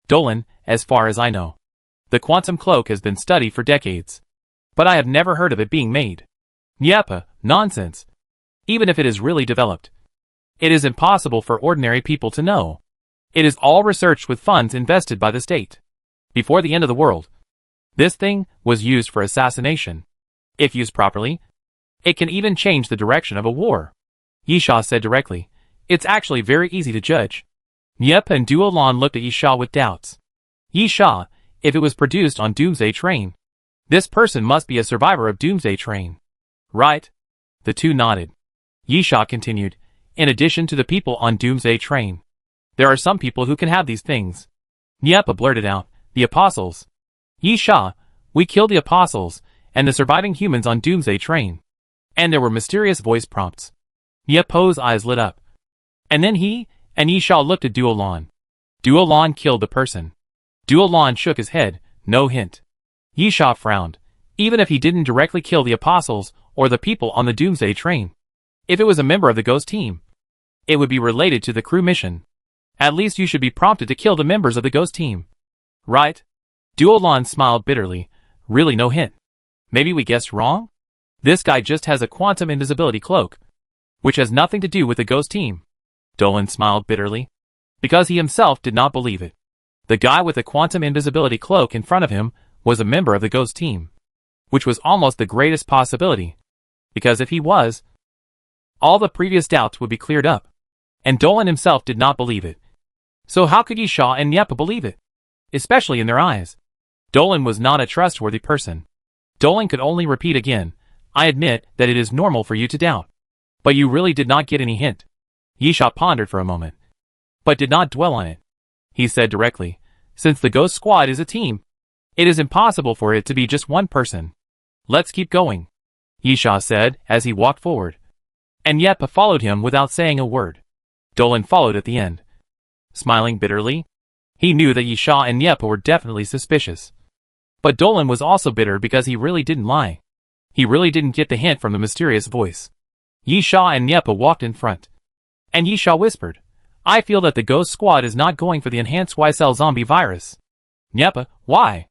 Dolan, as far as I know, the quantum cloak has been studied for decades, but I have never heard of it being made. Nyepa, nonsense. Even if it is really developed, it is impossible for ordinary people to know. It is all researched with funds invested by the state. Before the end of the world, this thing was used for assassination. If used properly, it can even change the direction of a war. Isha said directly, it's actually very easy to judge. Nyepa and Duolan looked at Isha with doubts. Isha, if it was produced on Doomsday Train, this person must be a survivor of Doomsday Train. Right? The two nodded. Isha continued, in addition to the people on Doomsday Train, there are some people who can have these things. Nyepa blurted out, the apostles. Isha, we killed the apostles, and the surviving humans on Doomsday Train. And there were mysterious voice prompts. Nyepo's eyes lit up. And then he and Isha looked at Duolan. Duolan killed the person. Duolan shook his head, no hint. Isha frowned. Even if he didn't directly kill the apostles or the people on the Doomsday Train, if it was a member of the ghost team, it would be related to the crew mission. At least you should be prompted to kill the members of the ghost team. Right? Duolan smiled bitterly. Really no hint. Maybe we guessed wrong? This guy just has a quantum invisibility cloak, which has nothing to do with the ghost team. Dolan smiled bitterly, because he himself did not believe it. The guy with the quantum invisibility cloak in front of him was a member of the ghost team, which was almost the greatest possibility, because if he was, all the previous doubts would be cleared up, and Dolan himself did not believe it. So how could Isha and Nyepa believe it? Especially in their eyes. Dolan was not a trustworthy person. Dolan could only repeat again, I admit that it is normal for you to doubt. But you really did not get any hint. Isha pondered for a moment, but did not dwell on it. He said directly, since the ghost squad is a team, it is impossible for it to be just one person. Let's keep going, Isha said as he walked forward. And Nyepa followed him without saying a word. Dolan followed at the end, smiling bitterly. He knew that Isha and Nyepa were definitely suspicious. But Dolan was also bitter because he really didn't lie. He really didn't get the hint from the mysterious voice. Isha and Nyepa walked in front. And Isha whispered, I feel that the ghost squad is not going for the enhanced Y-cell zombie virus. Nyepa, why?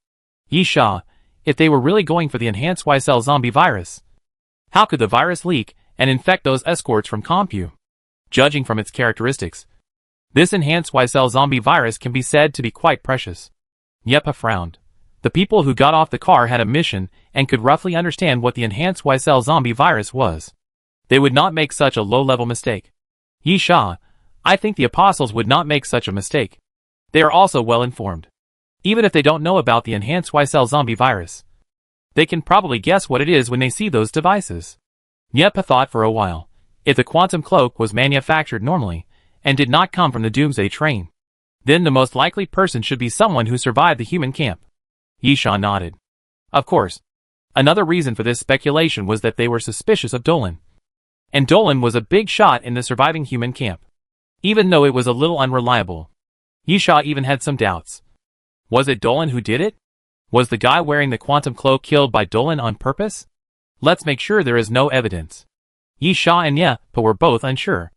Isha, if they were really going for the enhanced Y-cell zombie virus, how could the virus leak and infect those escorts from Compu? Judging from its characteristics, this enhanced Y-cell zombie virus can be said to be quite precious. Nyepa frowned. The people who got off the car had a mission and could roughly understand what the enhanced Y-cell zombie virus was. They would not make such a low-level mistake. Yi Sha, I think the apostles would not make such a mistake. They are also well informed. Even if they don't know about the enhanced Y-cell zombie virus, they can probably guess what it is when they see those devices. Nyepa thought for a while. If the quantum cloak was manufactured normally, and did not come from the Doomsday train, then the most likely person should be someone who survived the human camp. Yi Sha nodded. Of course. Another reason for this speculation was that they were suspicious of Dolan. And Dolan was a big shot in the surviving human camp. Even though it was a little unreliable. Yi Sha even had some doubts. Was it Dolan who did it? Was the guy wearing the quantum cloak killed by Dolan on purpose? Let's make sure there is no evidence. Yi Sha and Nyepa were both unsure.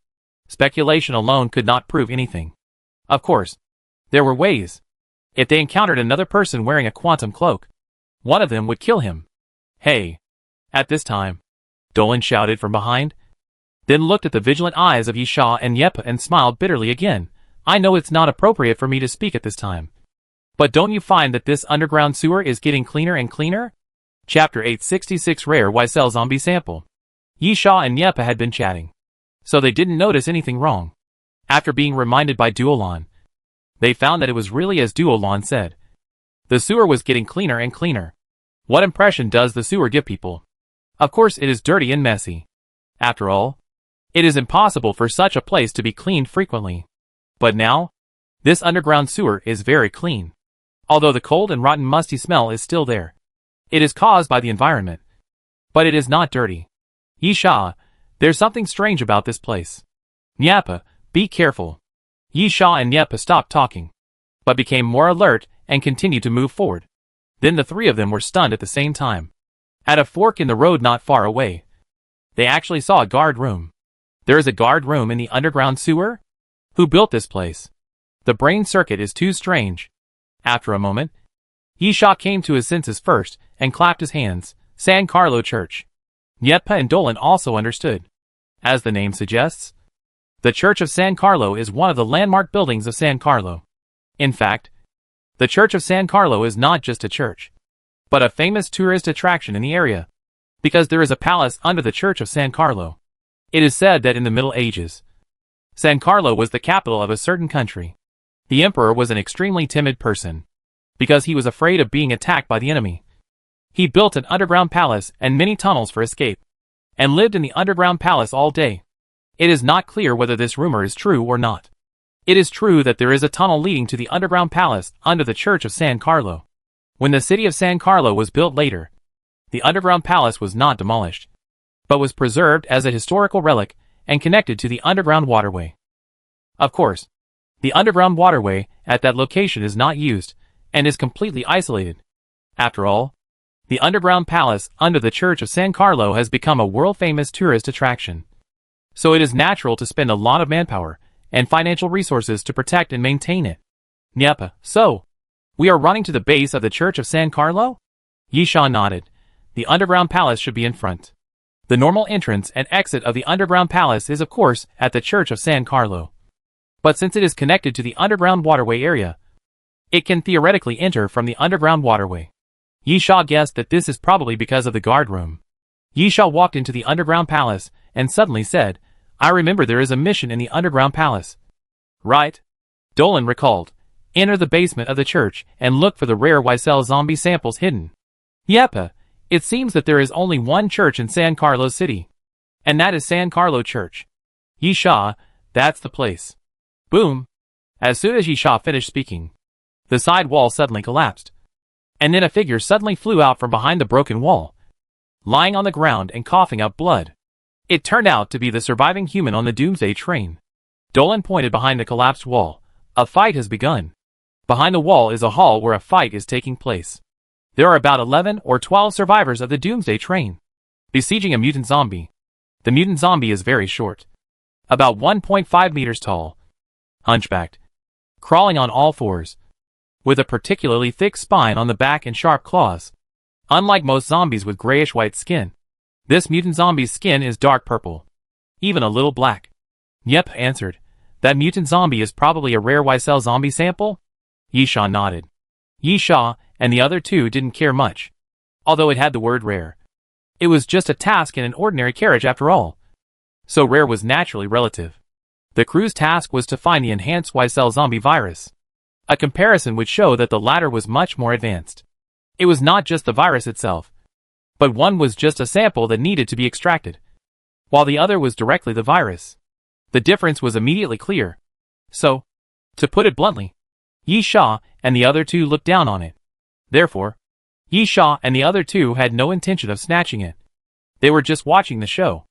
Speculation alone could not prove anything. Of course, there were ways. If they encountered another person wearing a quantum cloak, one of them would kill him. Hey! At this time, Dolan shouted from behind, then looked at the vigilant eyes of Yi Sha and Nyepa and smiled bitterly again. I know it's not appropriate for me to speak at this time. But don't you find that this underground sewer is getting cleaner and cleaner? Chapter 866 Rare Y-cell Zombie Sample. Yi Sha and Nyepa had been chatting, so they didn't notice anything wrong. After being reminded by Duolon, they found that it was really as Duolon said. The sewer was getting cleaner and cleaner. What impression does the sewer give people? Of course it is dirty and messy. After all, it is impossible for such a place to be cleaned frequently. But now, this underground sewer is very clean. Although the cold and rotten musty smell is still there. It is caused by the environment. But it is not dirty. Yi Sha, there's something strange about this place. Nyepa, be careful. Yi Sha and Nyepa stopped talking, but became more alert and continued to move forward. Then the three of them were stunned at the same time. At a fork in the road not far away, they actually saw a guard room. There is a guard room in the underground sewer? Who built this place? The brain circuit is too strange. After a moment, Yi Sha came to his senses first and clapped his hands. San Carlo Church. Nyepa and Dolan also understood. As the name suggests, the Church of San Carlo is one of the landmark buildings of San Carlo. In fact, the Church of San Carlo is not just a church, but a famous tourist attraction in the area, because there is a palace under the Church of San Carlo. It is said that in the Middle Ages, San Carlo was the capital of a certain country. The emperor was an extremely timid person, because he was afraid of being attacked by the enemy. He built an underground palace and many tunnels for escape, and lived in the underground palace all day. It is not clear whether this rumor is true or not. It is true that there is a tunnel leading to the underground palace under the Church of San Carlo. When the city of San Carlo was built later, the underground palace was not demolished, but was preserved as a historical relic and connected to the underground waterway. Of course, the underground waterway at that location is not used, and is completely isolated. After all, the underground palace under the Church of San Carlo has become a world-famous tourist attraction. So it is natural to spend a lot of manpower and financial resources to protect and maintain it. Nyepa, so, we are running to the base of the Church of San Carlo? Yi Sha nodded. The underground palace should be in front. The normal entrance and exit of the underground palace is of course at the Church of San Carlo. But since it is connected to the underground waterway area, it can theoretically enter from the underground waterway. Yi Sha guessed that this is probably because of the guard room. Yi Sha walked into the underground palace and suddenly said, I remember there is a mission in the underground palace. Right? Dolan recalled. Enter the basement of the church and look for the rare Y-cell zombie samples hidden. Nyepa, it seems that there is only one church in San Carlo City. And that is San Carlo Church. Yi Sha, that's the place. Boom! As soon as Yi Sha finished speaking, the side wall suddenly collapsed. And then a figure suddenly flew out from behind the broken wall, lying on the ground and coughing up blood. It turned out to be the surviving human on the Doomsday train. Dolan pointed behind the collapsed wall. A fight has begun. Behind the wall is a hall where a fight is taking place. There are about 11 or 12 survivors of the Doomsday train, besieging a mutant zombie. The mutant zombie is very short, about 1.5 meters tall, hunchbacked, crawling on all fours, with a particularly thick spine on the back and sharp claws. Unlike most zombies with grayish-white skin, this mutant zombie's skin is dark purple, even a little black. Yep, answered. That mutant zombie is probably a rare Y-cell zombie sample? Yi Sha nodded. Yi Sha, and the other two didn't care much. Although it had the word rare. It was just a task in an ordinary carriage after all. So rare was naturally relative. The crew's task was to find the enhanced Y-cell zombie virus. A comparison would show that the latter was much more advanced. It was not just the virus itself, but one was just a sample that needed to be extracted, while the other was directly the virus. The difference was immediately clear. So, to put it bluntly, Yi Sha and the other two looked down on it. Therefore, Yi Sha and the other two had no intention of snatching it. They were just watching the show.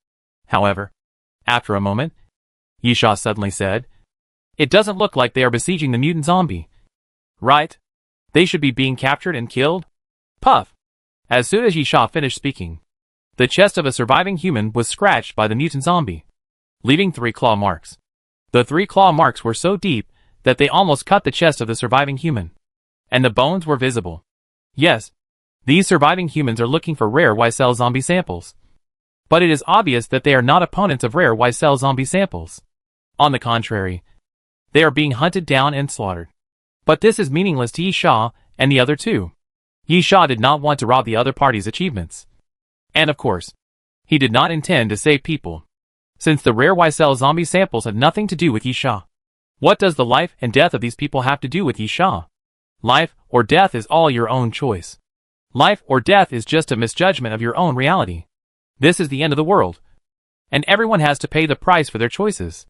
However, after a moment, Yi Sha suddenly said, "It doesn't look like they are besieging the mutant zombie. Right? They should be being captured and killed?" Puff! As soon as Yi Sha finished speaking, the chest of a surviving human was scratched by the mutant zombie, leaving 3 claw marks. The 3 claw marks were so deep that they almost cut the chest of the surviving human, and the bones were visible. Yes, these surviving humans are looking for rare Y-cell zombie samples. But it is obvious that they are not opponents of rare Y-cell zombie samples. On the contrary, they are being hunted down and slaughtered. But this is meaningless to Yi Sha and the other two. Yi Sha did not want to rob the other party's achievements. And of course, he did not intend to save people, since the rare Y-cell zombie samples had nothing to do with Yi Sha. What does the life and death of these people have to do with Yi Sha? Life or death is all your own choice. Life or death is just a misjudgment of your own reality. This is the end of the world, and everyone has to pay the price for their choices.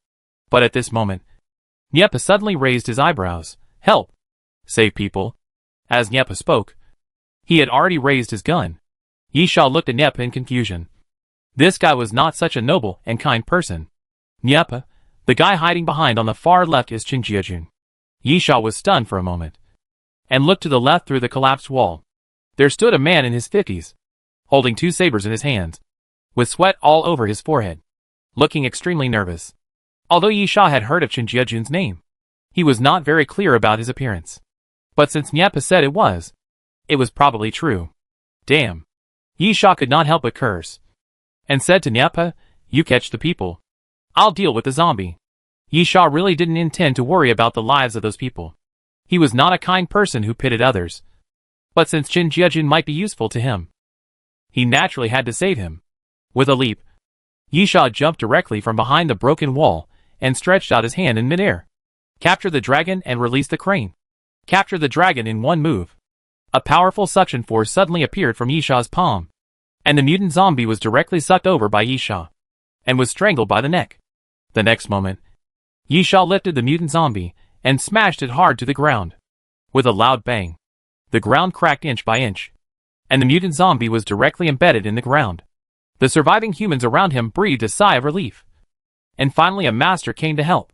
But at this moment, Nyepa suddenly raised his eyebrows. "Help! Save people." As Nyepa spoke, he had already raised his gun. Yi Sha looked at Nyepa in confusion. This guy was not such a noble and kind person. Nyepa, the guy hiding behind on the far left, is Qin Jiajun. Yi Sha was stunned for a moment, and looked to the left through the collapsed wall. There stood a man in his 50s, holding 2 sabers in his hands, with sweat all over his forehead, looking extremely nervous. Although Yi Sha had heard of Qin Jiajun's name, he was not very clear about his appearance. But since Nyepa said it was probably true. Damn. Yi Sha could not help but curse, and said to Nyepa, "You catch the people. I'll deal with the zombie." Yi Sha really didn't intend to worry about the lives of those people. He was not a kind person who pitted others. But since Qin Jiajun might be useful to him, he naturally had to save him. With a leap, Yi Sha jumped directly from behind the broken wall and stretched out his hand in midair. Capture the dragon and release the crane. Capture the dragon in one move. A powerful suction force suddenly appeared from Yi Sha's palm, and the mutant zombie was directly sucked over by Yi Sha, and was strangled by the neck. The next moment, Yi Sha lifted the mutant zombie and smashed it hard to the ground. With a loud bang, the ground cracked inch by inch, and the mutant zombie was directly embedded in the ground. The surviving humans around him breathed a sigh of relief. And finally a master came to help.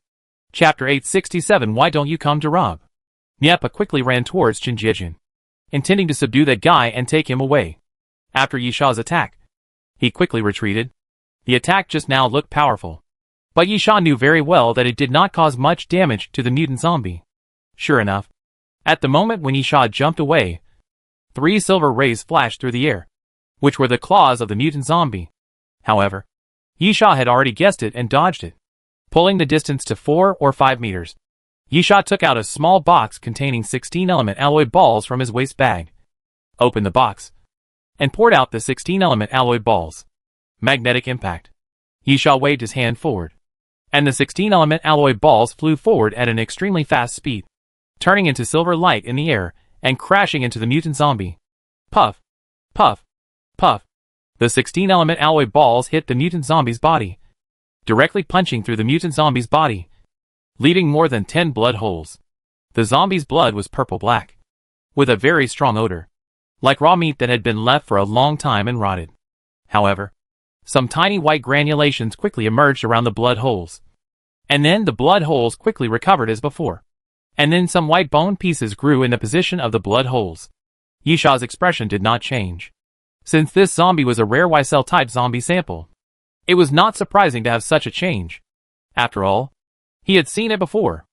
Chapter 867. Why don't you come to rob? Nyepa quickly ran towards Qin Jiajun, intending to subdue that guy and take him away. After Yi Sha's attack, he quickly retreated. The attack just now looked powerful, but Yi Sha knew very well that it did not cause much damage to the mutant zombie. Sure enough, at the moment when Yi Sha jumped away, 3 silver rays flashed through the air, which were the claws of the mutant zombie. However, Yi Sha had already guessed it and dodged it. Pulling the distance to 4 or 5 meters, Yi Sha took out a small box containing 16-element alloy balls from his waist bag, opened the box, and poured out the 16-element alloy balls. Magnetic impact. Yi Sha waved his hand forward, and the 16-element alloy balls flew forward at an extremely fast speed, turning into silver light in the air and crashing into the mutant zombie. Puff! Puff! Puff! The 16-element alloy balls hit the mutant zombie's body, directly punching through the mutant zombie's body, leaving more than 10 blood holes. The zombie's blood was purple-black, with a very strong odor, like raw meat that had been left for a long time and rotted. However, some tiny white granulations quickly emerged around the blood holes, and then the blood holes quickly recovered as before, and then some white bone pieces grew in the position of the blood holes. Yi Sha's expression did not change. Since this zombie was a rare Y-cell type zombie sample, it was not surprising to have such a change. After all, he had seen it before.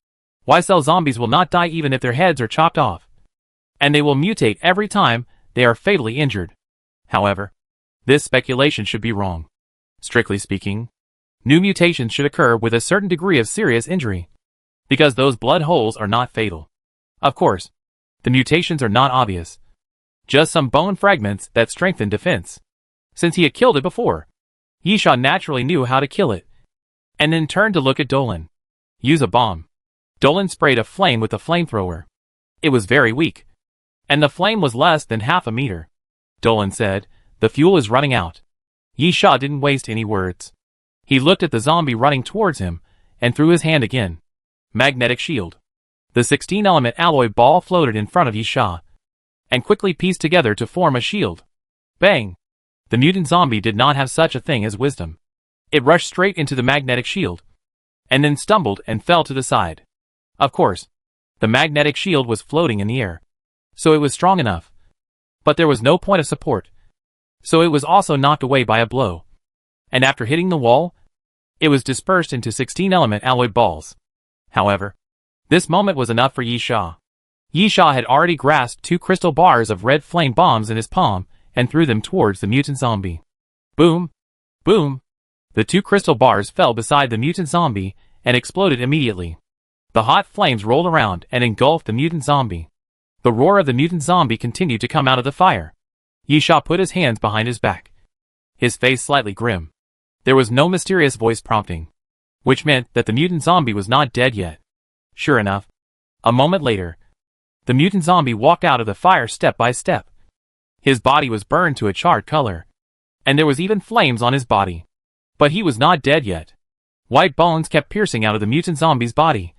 Y-cell zombies will not die even if their heads are chopped off, and they will mutate every time they are fatally injured. However, this speculation should be wrong. Strictly speaking, new mutations should occur with a certain degree of serious injury, because those blood holes are not fatal. Of course, The mutations are not obvious. Just some bone fragments that strengthen defense. Since he had killed it before, Yisha naturally knew how to kill it. And then turned to look at Dolan. Use a bomb. Dolan sprayed a flame with a flamethrower. It was very weak. And the flame was less than half a meter. Dolan said, "The fuel is running out." Yisha didn't waste any words. He looked at the zombie running towards him, and threw his hand again. Magnetic shield. The 16-element alloy ball floated in front of Yisha, and quickly pieced together to form a shield. Bang! The mutant zombie did not have such a thing as wisdom. It rushed straight into the magnetic shield, and then stumbled and fell to the side. Of course, the magnetic shield was floating in the air, so it was strong enough. But there was no point of support, so it was also knocked away by a blow. And after hitting the wall, it was dispersed into 16-element alloy balls. However, this moment was enough for Yisha. Yisha had already grasped 2 crystal bars of red flame bombs in his palm and threw them towards the mutant zombie. Boom! Boom! The 2 crystal bars fell beside the mutant zombie and exploded immediately. The hot flames rolled around and engulfed the mutant zombie. The roar of the mutant zombie continued to come out of the fire. Yisha put his hands behind his back, his face slightly grim. There was no mysterious voice prompting, which meant that the mutant zombie was not dead yet. Sure enough, a moment later, the mutant zombie walked out of the fire step by step. His body was burned to a charred color, and there was even flames on his body. But he was not dead yet. White bones kept piercing out of the mutant zombie's body,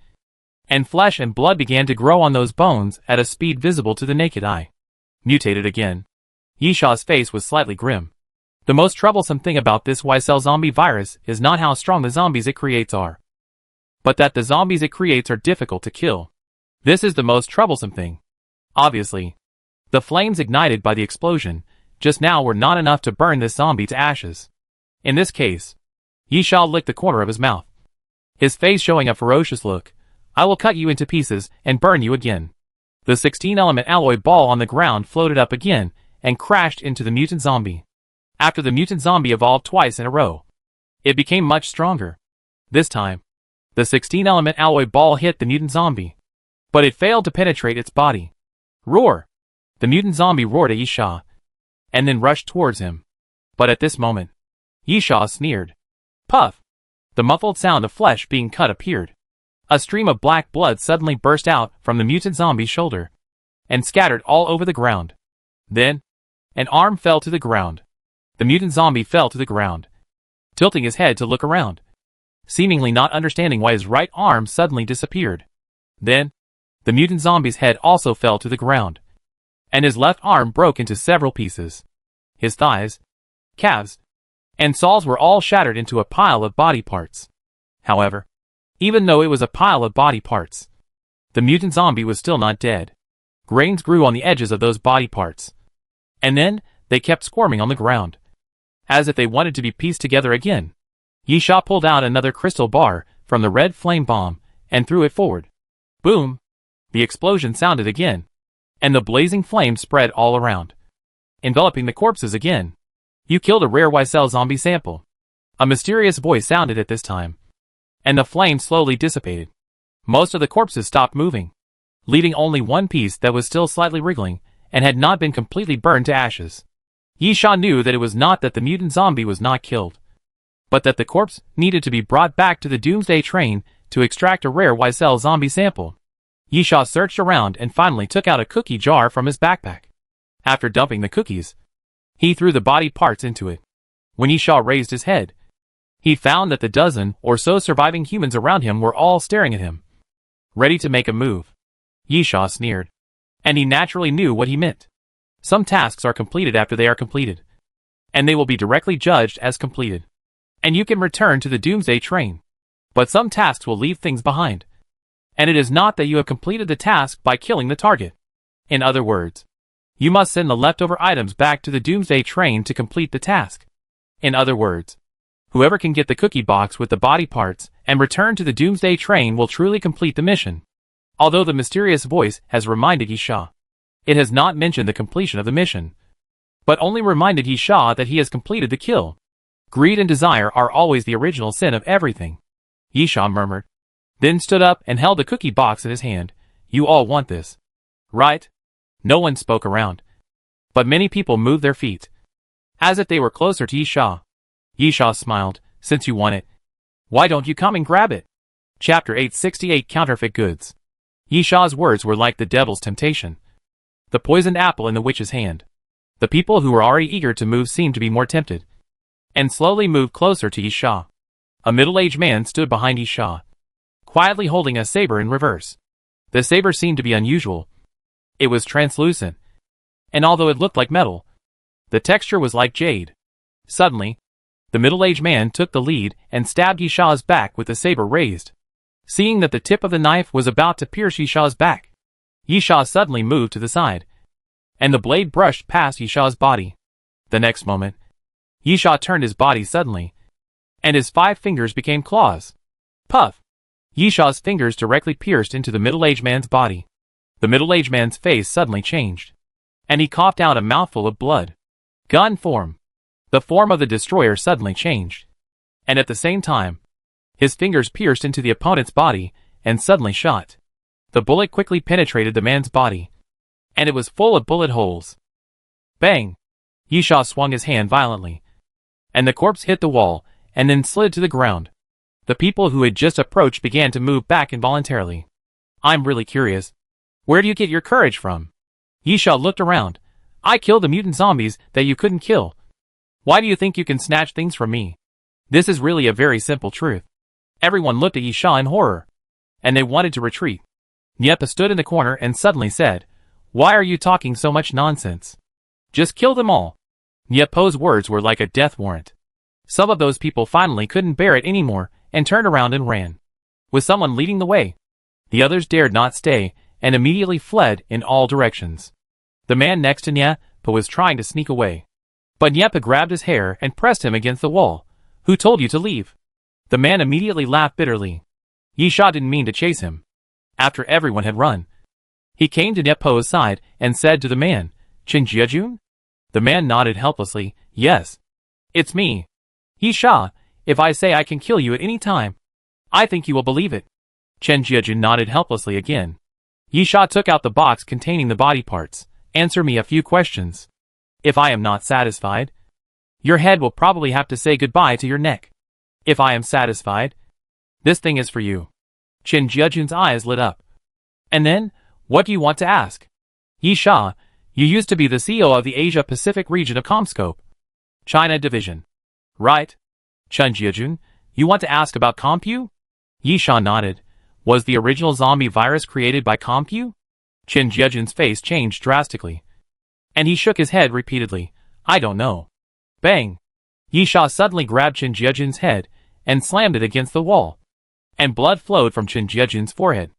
and flesh and blood began to grow on those bones at a speed visible to the naked eye. Mutated again. Yisha's face was slightly grim. The most troublesome thing about this Y-cell zombie virus is not how strong the zombies it creates are, but that the zombies it creates are difficult to kill. This is the most troublesome thing. Obviously, the flames ignited by the explosion just now were not enough to burn this zombie to ashes. In this case, Yisha licked the corner of his mouth, his face showing a ferocious look. "I will cut you into pieces and burn you again." The 16-element alloy ball on the ground floated up again and crashed into the mutant zombie. After the mutant zombie evolved twice in a row, it became much stronger. This time, the 16-element alloy ball hit the mutant zombie, but it failed to penetrate its body. Roar! The mutant zombie roared at Yisha, and then rushed towards him. But at this moment, Yisha sneered. Puff! The muffled sound of flesh being cut appeared. A stream of black blood suddenly burst out from the mutant zombie's shoulder, and scattered all over the ground. Then, an arm fell to the ground. The mutant zombie fell to the ground, tilting his head to look around, seemingly not understanding why his right arm suddenly disappeared. Then, the mutant zombie's head also fell to the ground, and his left arm broke into several pieces. His thighs, calves, and soles were all shattered into a pile of body parts. However, even though it was a pile of body parts, the mutant zombie was still not dead. Grains grew on the edges of those body parts, and then they kept squirming on the ground, as if they wanted to be pieced together again. Yisha pulled out another crystal bar from the red flame bomb and threw it forward. Boom! The explosion sounded again, and the blazing flame spread all around, enveloping the corpses again. "You killed a rare Y-cell zombie sample." A mysterious voice sounded at this time, and the flame slowly dissipated. Most of the corpses stopped moving, leaving only one piece that was still slightly wriggling and had not been completely burned to ashes. Yisha knew that it was not that the mutant zombie was not killed, but that the corpse needed to be brought back to the Doomsday train to extract a rare Y-cell zombie sample. Yisha searched around and finally took out a cookie jar from his backpack. After dumping the cookies, he threw the body parts into it. When Yisha raised his head, he found that the dozen or so surviving humans around him were all staring at him, ready to make a move. Yisha sneered, and he naturally knew what he meant. Some tasks are completed after they are completed, and they will be directly judged as completed, and you can return to the Doomsday train. But some tasks will leave things behind, and it is not that you have completed the task by killing the target. In other words, you must send the leftover items back to the Doomsday train to complete the task. In other words, whoever can get the cookie box with the body parts and return to the Doomsday train will truly complete the mission. Although the mysterious voice has reminded Yisha, it has not mentioned the completion of the mission, but only reminded Yisha that he has completed the kill. Greed and desire are always the original sin of everything. Yisha murmured, then stood up and held the cookie box in his hand. You all want this, right? No one spoke around, but many people moved their feet, as if they were closer to Yisha. Yisha smiled. Since you want it, why don't you come and grab it? Chapter 868 Counterfeit Goods. Yisha's words were like the devil's temptation, the poisoned apple in the witch's hand. The people who were already eager to move seemed to be more tempted, and slowly moved closer to Yisha. A middle-aged man stood behind Yisha, quietly holding a saber in reverse. The saber seemed to be unusual. It was translucent, and although it looked like metal, the texture was like jade. Suddenly, the middle-aged man took the lead and stabbed Yisha's back with the saber raised. Seeing that the tip of the knife was about to pierce Yisha's back, Yisha suddenly moved to the side, and the blade brushed past Yisha's body. The next moment, Yisha turned his body suddenly, and his 5 fingers became claws. Puff! Yisha's fingers directly pierced into the middle-aged man's body. The middle-aged man's face suddenly changed, and he coughed out a mouthful of blood. Gun form. The form of the destroyer suddenly changed, and at the same time, his fingers pierced into the opponent's body and suddenly shot. The bullet quickly penetrated the man's body, and it was full of bullet holes. Bang! Yisha swung his hand violently, and the corpse hit the wall and then slid to the ground. The people who had just approached began to move back involuntarily. I'm really curious. Where do you get your courage from? Yisha looked around. I killed the mutant zombies that you couldn't kill. Why do you think you can snatch things from me? This is really a very simple truth. Everyone looked at Yisha in horror, and they wanted to retreat. Niepa stood in the corner and suddenly said, Why are you talking so much nonsense? Just kill them all. Niepa's words were like a death warrant. Some of those people finally couldn't bear it anymore and turned around and ran, with someone leading the way. The others dared not stay and immediately fled in all directions. The man next to Niepa was trying to sneak away, but Niepa grabbed his hair and pressed him against the wall. Who told you to leave? The man immediately laughed bitterly. Yisha didn't mean to chase him. After everyone had run, he came to Niepa's side and said to the man, Chen Jiajun? The man nodded helplessly. Yes. It's me. Yisha, if I say I can kill you at any time, I think you will believe it. Chen Jiajun nodded helplessly again. Yisha took out the box containing the body parts. Answer me a few questions. If I am not satisfied, your head will probably have to say goodbye to your neck. If I am satisfied, this thing is for you. Chen Jiajun's eyes lit up. And then, what do you want to ask? Yisha, you used to be the CEO of the Asia-Pacific region of Comscope, China Division. Right? Chen Jiajun, you want to ask about Compu? Yisha nodded. Was the original zombie virus created by Compu? Chen Jiajun's face changed drastically, and he shook his head repeatedly. I don't know. Bang! Yisha suddenly grabbed Chen Jiajun's head and slammed it against the wall, and blood flowed from Chen Jiajun's forehead.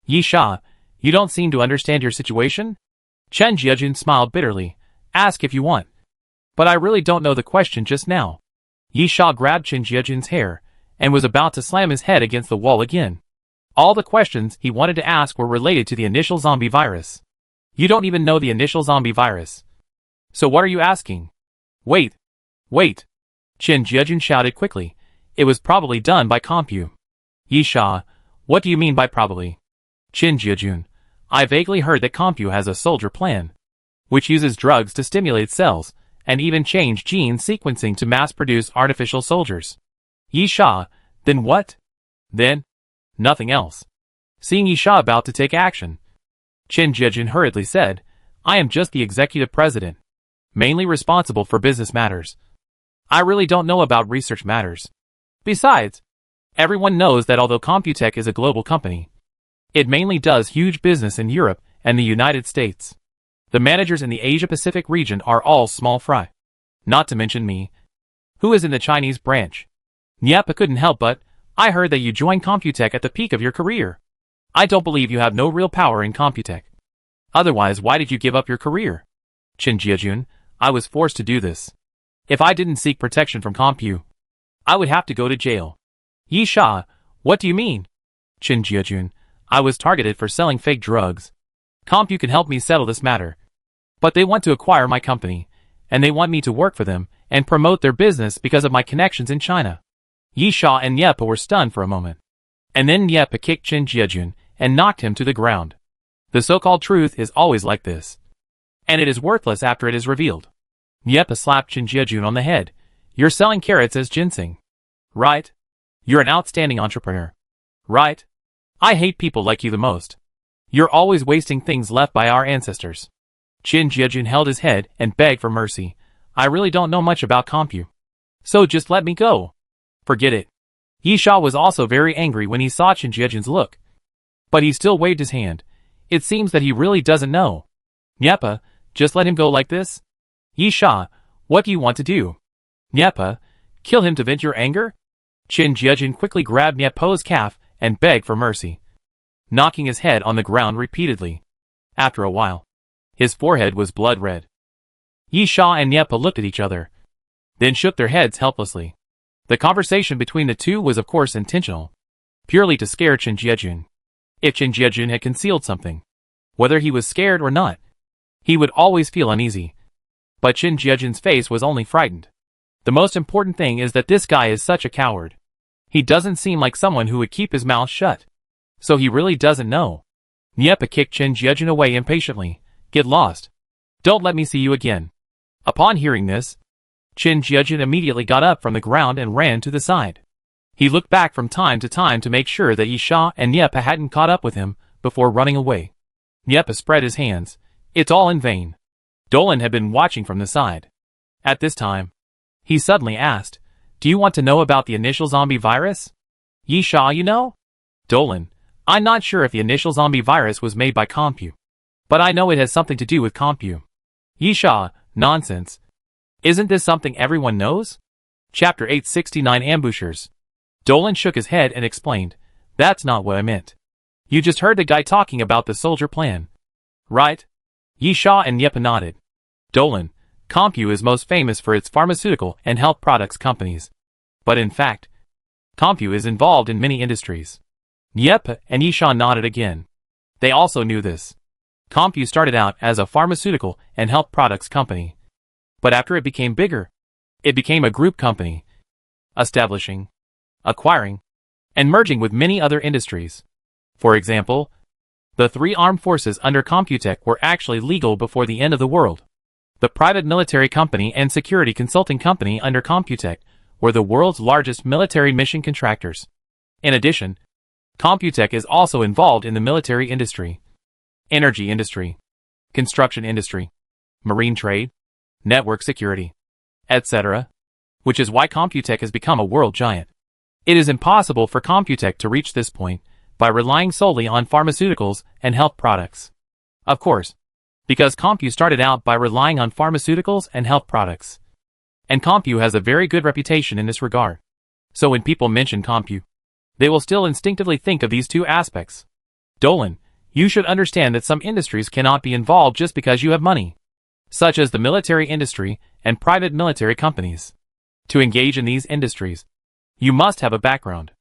Yisha, you don't seem to understand your situation? Chen Jiajun smiled bitterly. Ask if you want. But I really don't know the question just now. Yisha grabbed Chen Jiajun's hair and was about to slam his head against the wall again. All the questions he wanted to ask were related to the initial zombie virus. You don't even know the initial zombie virus. So what are you asking? Wait. Wait. Chen Jiajun shouted quickly. It was probably done by Compu. Yisha, what do you mean by probably? Chen Jiajun, I vaguely heard that Compu has a soldier plan, which uses drugs to stimulate cells, and even change gene sequencing to mass-produce artificial soldiers. Yisha, then what? Then? Nothing else. Seeing Yisha about to take action, Chen Jiajun hurriedly said, I am just the executive president, mainly responsible for business matters. I really don't know about research matters. Besides, everyone knows that although Computech is a global company, it mainly does huge business in Europe and the United States. The managers in the Asia-Pacific region are all small fry. Not to mention me, who is in the Chinese branch. Niepa couldn't help but, I heard that you joined Computech at the peak of your career. I don't believe you have no real power in Computech. Otherwise, why did you give up your career? Chen Jiajun, I was forced to do this. If I didn't seek protection from Compu, I would have to go to jail. Yisha, what do you mean? Chen Jiajun, I was targeted for selling fake drugs. Compu can help me settle this matter. But they want to acquire my company, and they want me to work for them and promote their business because of my connections in China. Yisha and Niepa were stunned for a moment. And then Niepa kicked Chen Jiajun and knocked him to the ground. The so-called truth is always like this. and it is worthless after it is revealed. Niepa slapped Qin Jiajun on the head. You're selling carrots as ginseng. Right? You're an outstanding entrepreneur. Right? I hate people like you the most. You're always wasting things left by our ancestors. Qin Jiajun held his head and begged for mercy. I really don't know much about Compu. So just let me go. Forget it. Yisha was also very angry when he saw Qin Jiajun's look. But he still waved his hand. It seems that he really doesn't know. Niepa, just let him go like this? Yisha, what do you want to do? Niepa, kill him to vent your anger? Qin Jiajun quickly grabbed Niepa's calf and begged for mercy, knocking his head on the ground repeatedly. After a while, his forehead was blood red. Yisha and Niepa looked at each other, then shook their heads helplessly. The conversation between the two was of course intentional, purely to scare Qin Jiajun. If Qin Jiajun had concealed something, whether he was scared or not, he would always feel uneasy. But Qin Jiajun's face was only frightened. The most important thing is that this guy is such a coward. He doesn't seem like someone who would keep his mouth shut. So he really doesn't know. Niepa kicked Qin Jiajun away impatiently. Get lost. Don't let me see you again. Upon hearing this, Qin Jiajun immediately got up from the ground and ran to the side. He looked back from time to time to make sure that Yisha and Niepa hadn't caught up with him before running away. Niepa spread his hands. It's all in vain. Dolan had been watching from the side. At this time, he suddenly asked, do you want to know about the initial zombie virus? Yisha, you know? Dolan, I'm not sure if the initial zombie virus was made by Compu, but I know it has something to do with Compu. Yisha, nonsense. Isn't this something everyone knows? Chapter 869 Ambushers. Dolan shook his head and explained, that's not what I meant. You just heard the guy talking about the soldier plan. Right? Yisha and Niepa nodded. Dolan, Compu is most famous for its pharmaceutical and health products companies. But in fact, Compu is involved in many industries. Niepa and Yisha nodded again. They also knew this. Compu started out as a pharmaceutical and health products company. But after it became bigger, it became a group company, establishing, acquiring, and merging with many other industries. For example, the 3 armed forces under Computech were actually legal before the end of the world. The private military company and security consulting company under Computech were the world's largest military mission contractors. In addition, Computech is also involved in the military industry, energy industry, construction industry, marine trade, network security, etc., which is why Computech has become a world giant. It is impossible for Computech to reach this point by relying solely on pharmaceuticals and health products. Of course, because Compu started out by relying on pharmaceuticals and health products. And Compu has a very good reputation in this regard. So when people mention Compu, they will still instinctively think of these two aspects. Dolan, you should understand that some industries cannot be involved just because you have money, such as the military industry and private military companies. To engage in these industries, you must have a background.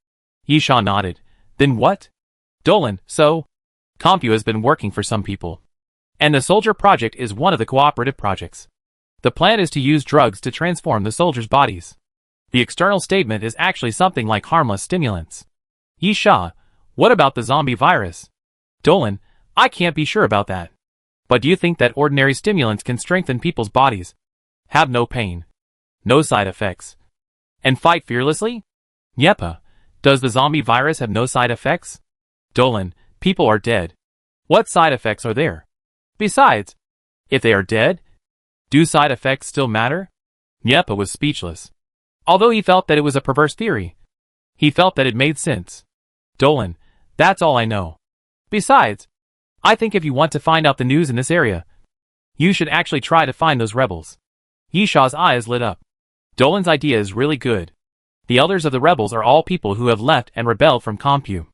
Yisha nodded. Then what? Dolan, so? Compu has been working for some people. And the Soldier Project is one of the cooperative projects. The plan is to use drugs to transform the soldiers' bodies. The external statement is actually something like harmless stimulants. Yisha, what about the zombie virus? Dolan, I can't be sure about that. But do you think that ordinary stimulants can strengthen people's bodies, have no pain, no side effects, and fight fearlessly? Niepa, does the zombie virus have no side effects? Dolan, people are dead. What side effects are there? Besides, if they are dead, do side effects still matter? Niepa was speechless. Although he felt that it was a perverse theory, he felt that it made sense. Dolan, that's all I know. Besides, I think if you want to find out the news in this area, you should actually try to find those rebels. Yisha's eyes lit up. Dolan's idea is really good. The elders of the rebels are all people who have left and rebelled from Compu.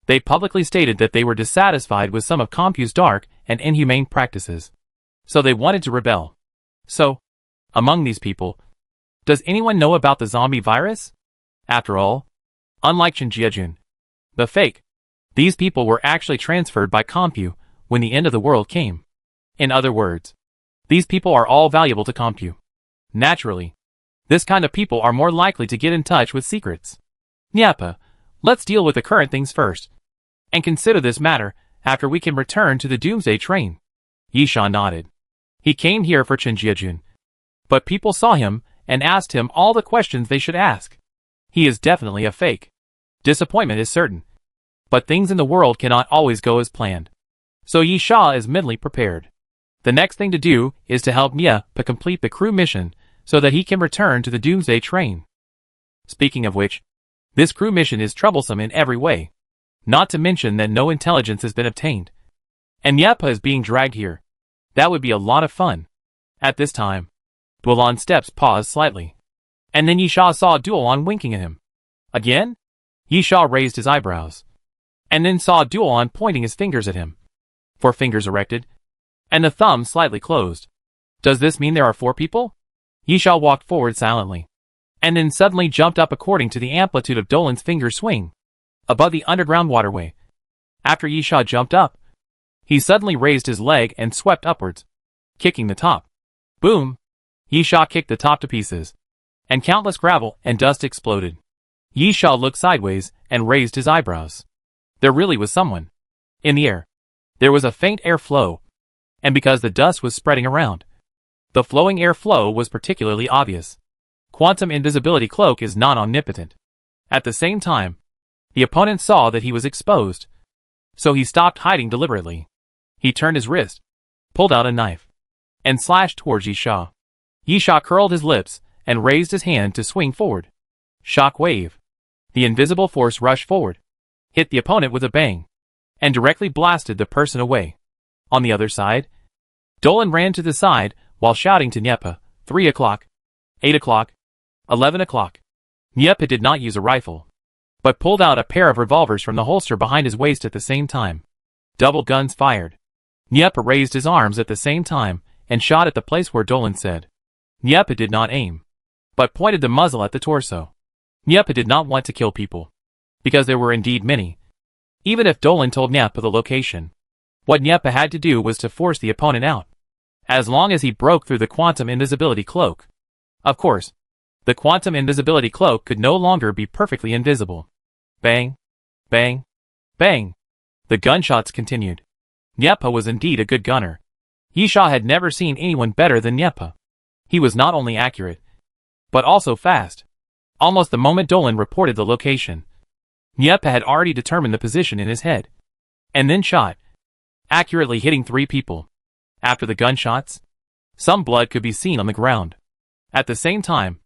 They publicly stated that they were dissatisfied with some of Compu's dark and inhumane practices. So they wanted to rebel. So, among these people, does anyone know about the zombie virus? After all, unlike Qin Jiajun, the fake, these people were actually transferred by Compu when the end of the world came. In other words, these people are all valuable to Compu. Naturally, this kind of people are more likely to get in touch with secrets. Niepa, let's deal with the current things first, and consider this matter after we can return to the Doomsday train. Yisha nodded. He came here for Chinjiajun. But people saw him and asked him all the questions they should ask. He is definitely a fake. Disappointment is certain. But things in the world cannot always go as planned. So Yi Sha is mentally prepared. The next thing to do is to help Nia complete the crew mission so that he can return to the Doomsday train. Speaking of which, this crew mission is troublesome in every way. Not to mention that no intelligence has been obtained. And Niepa is being dragged here. That would be a lot of fun. At this time, Duolan's steps paused slightly. And then Yi Sha saw Duolan winking at him. Again? Yi Sha raised his eyebrows. And then saw Duolan pointing his fingers at him. 4 fingers erected. And the thumb slightly closed. Does this mean there are 4 people? Yi Sha walked forward silently. And then suddenly jumped up according to the amplitude of Dolan's finger swing. Above the underground waterway. After Yi Sha jumped up, he suddenly raised his leg and swept upwards, kicking the top. Boom! Yi Sha kicked the top to pieces. And countless gravel and dust exploded. Yi Sha looked sideways and raised his eyebrows. There really was someone. In the air. There was a faint air flow. And because the dust was spreading around, the flowing air flow was particularly obvious. Quantum invisibility cloak is not omnipotent. At the same time, the opponent saw that he was exposed. So he stopped hiding deliberately. He turned his wrist, pulled out a knife, and slashed towards Yi Sha. Yi Sha curled his lips and raised his hand to swing forward. Shock wave. The invisible force rushed forward, hit the opponent with a bang, and directly blasted the person away. On the other side, Dolan ran to the side while shouting to Niepa, 3 o'clock, 8 o'clock, 11 o'clock. Niepa did not use a rifle, but pulled out a pair of revolvers from the holster behind his waist at the same time. Double guns fired. Niepa raised his arms at the same time and shot at the place where Dolan said. Niepa did not aim, but pointed the muzzle at the torso. Niepa did not want to kill people, because there were indeed many. Even if Dolan told Niepa the location, what Niepa had to do was to force the opponent out, as long as he broke through the quantum invisibility cloak. Of course, the quantum invisibility cloak could no longer be perfectly invisible. Bang, bang, bang. The gunshots continued. Niepa was indeed a good gunner. Yi Sha had never seen anyone better than Niepa. He was not only accurate, but also fast. Almost the moment Dolan reported the location, Niepa had already determined the position in his head, and then shot, accurately hitting 3 people. After the gunshots, some blood could be seen on the ground. At the same time,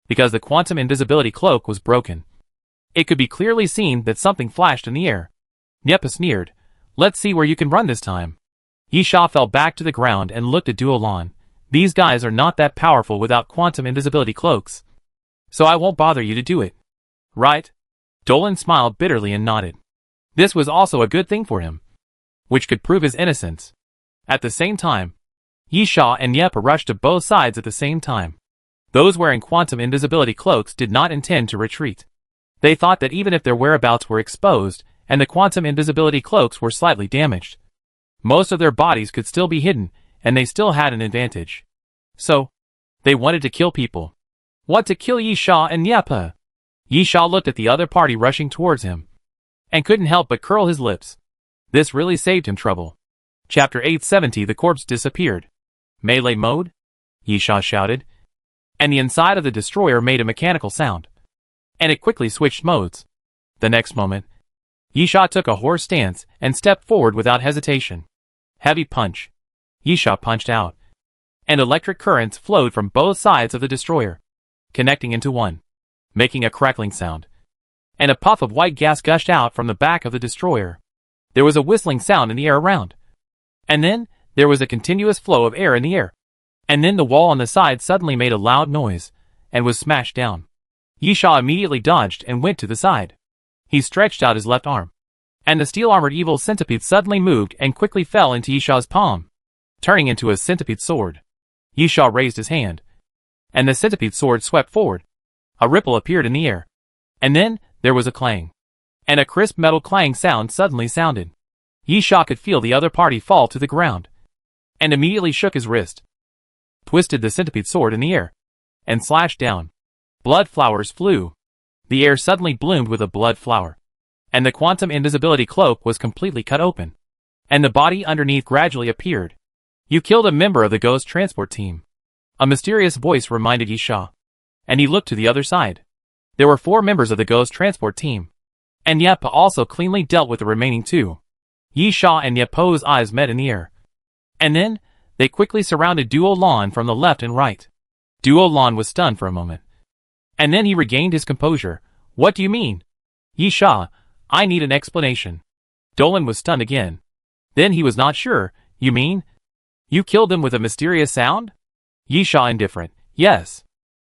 because the quantum invisibility cloak was broken, it could be clearly seen that something flashed in the air. Niepa sneered, "Let's see where you can run this time." Yi Sha fell back to the ground and looked at Duolan. These guys are not that powerful without quantum invisibility cloaks, so I won't bother you to do it. Right? Dolan smiled bitterly and nodded. This was also a good thing for him, which could prove his innocence. At the same time, Yi Sha and Niepa rushed to both sides at the same time. Those wearing quantum invisibility cloaks did not intend to retreat. They thought that even if their whereabouts were exposed and the quantum invisibility cloaks were slightly damaged, most of their bodies could still be hidden and they still had an advantage. So, they wanted to kill people. What to kill Yi Sha and Niepa? Yi Sha looked at the other party rushing towards him, and couldn't help but curl his lips. This really saved him trouble. Chapter 870. The corpse disappeared. Melee mode? Yi Sha shouted, and the inside of the destroyer made a mechanical sound, and it quickly switched modes. The next moment, Yi Sha took a horse stance and stepped forward without hesitation. Heavy punch. Yi Sha punched out, and electric currents flowed from both sides of the destroyer, connecting into one, making a crackling sound. And a puff of white gas gushed out from the back of the destroyer. There was a whistling sound in the air around. And then, there was a continuous flow of air in the air. And then the wall on the side suddenly made a loud noise, and was smashed down. Yi Sha immediately dodged and went to the side. He stretched out his left arm, and the steel-armored evil centipede suddenly moved and quickly fell into Yi Sha's palm, turning into a centipede sword. Yi Sha raised his hand, and the centipede sword swept forward. A ripple appeared in the air, and then there was a clang, and a crisp metal clang sound suddenly sounded. Yi Sha could feel the other party fall to the ground, and immediately shook his wrist, twisted the centipede sword in the air, and slashed down. Blood flowers flew. The air suddenly bloomed with a blood flower, and the quantum invisibility cloak was completely cut open, and the body underneath gradually appeared. You killed a member of the ghost transport team. A mysterious voice reminded Yisha. And he looked to the other side. There were 4 members of the ghost transport team. And Yepa also cleanly dealt with the remaining 2. Yisha and Yepo's eyes met in the air. And then, they quickly surrounded Duo Lan from the left and right. Duo Lan was stunned for a moment. And then he regained his composure. What do you mean? Yisha, I need an explanation. Dolan was stunned again. Then he was not sure. You mean? You killed him with a mysterious sound? Yisha indifferent. Yes.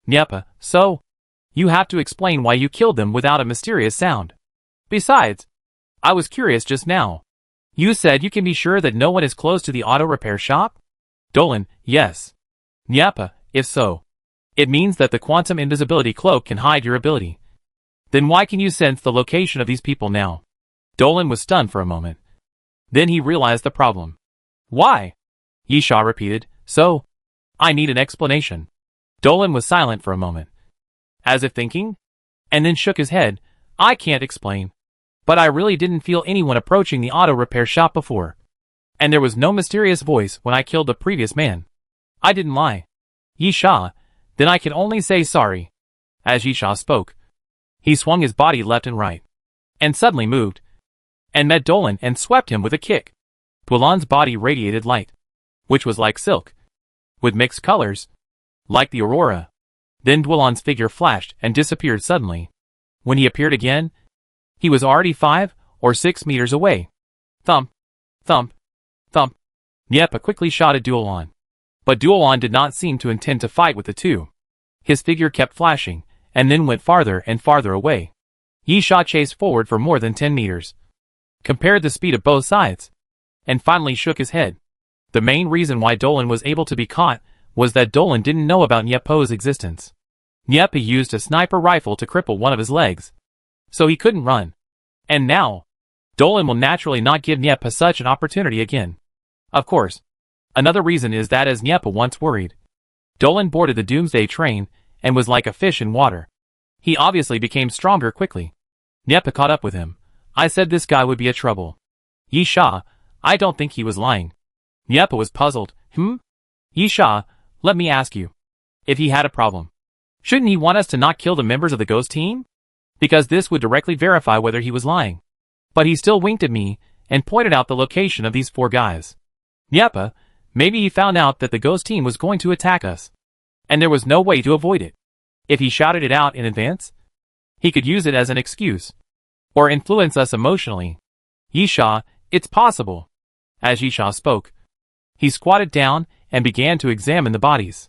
Yepa, so? You have to explain why you killed them without a mysterious sound. Besides, I was curious just now. You said you can be sure that no one is close to the auto repair shop? Dolan, yes. Yepa, if so, it means that the quantum invisibility cloak can hide your ability. Then why can you sense the location of these people now? Dolan was stunned for a moment. Then he realized the problem. Why? Yisha repeated, so? I need an explanation. Dolan was silent for a moment, as if thinking, and then shook his head. I can't explain. But I really didn't feel anyone approaching the auto repair shop before. And there was no mysterious voice when I killed the previous man. I didn't lie. Yisha, then I can only say sorry. As Yisha spoke, he swung his body left and right, and suddenly moved, and met Dolan and swept him with a kick. Duolan's body radiated light, which was like silk, with mixed colors, like the aurora. Then Duolan's figure flashed and disappeared suddenly. When he appeared again, he was already 5 or 6 meters away. Thump, thump, thump. Yepa quickly shot at Duolan. But Duolan did not seem to intend to fight with the two. His figure kept flashing, and then went farther and farther away. Yisha chased forward for more than 10 meters, compared the speed of both sides, and finally shook his head. The main reason why Dolan was able to be caught was that Dolan didn't know about Nyepo's existence. Nyepa used a sniper rifle to cripple one of his legs, so he couldn't run. And now, Dolan will naturally not give Nyepa such an opportunity again. Of course, another reason is that as Nyepa once worried, Dolan boarded the Doomsday train and was like a fish in water. He obviously became stronger quickly. Nyepa caught up with him. I said this guy would be a trouble. Yisha, I don't think he was lying. Nyepa was puzzled. Yisha, let me ask you. If he had a problem, shouldn't he want us to not kill the members of the ghost team? Because this would directly verify whether he was lying. But he still winked at me and pointed out the location of these 4 guys. Nyepa, maybe he found out that the ghost team was going to attack us, and there was no way to avoid it. If he shouted it out in advance, he could use it as an excuse, or influence us emotionally. Yisha, it's possible. As Yisha spoke, he squatted down and began to examine the bodies.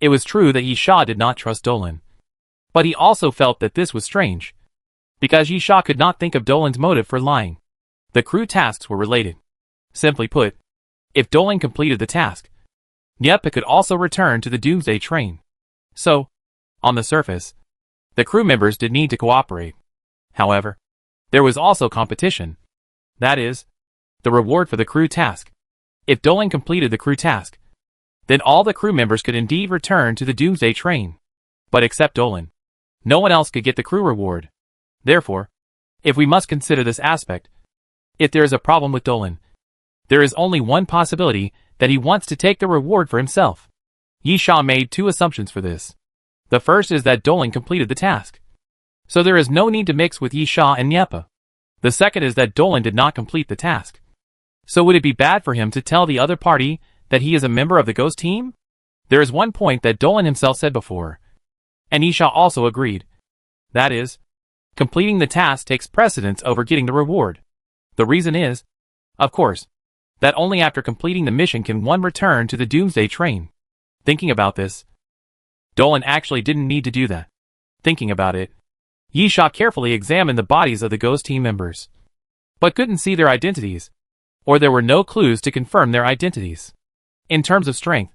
It was true that Yisha did not trust Dolan, but he also felt that this was strange, because Yisha could not think of Dolan's motive for lying. The crew tasks were related. Simply put, if Dolan completed the task, Nyepa could also return to the Doomsday train. So, on the surface, the crew members did need to cooperate. However, there was also competition. That is, the reward for the crew task. If Dolan completed the crew task, then all the crew members could indeed return to the Doomsday train. But except Dolan, no one else could get the crew reward. Therefore, if we must consider this aspect, if there is a problem with Dolan, there is only one possibility, that he wants to take the reward for himself. Yisha made 2 assumptions for this. The first is that Dolan completed the task, so there is no need to mix with Yisha and Nyepa. The second is that Dolan did not complete the task. So would it be bad for him to tell the other party that he is a member of the ghost team? There is one point that Dolan himself said before, and Yisha also agreed. That is, completing the task takes precedence over getting the reward. The reason is, of course, that only after completing the mission can one return to the Doomsday train. Thinking about this, Dolan actually didn't need to do that. Thinking about it, Yisha carefully examined the bodies of the ghost team members, but couldn't see their identities, or there were no clues to confirm their identities. In terms of strength,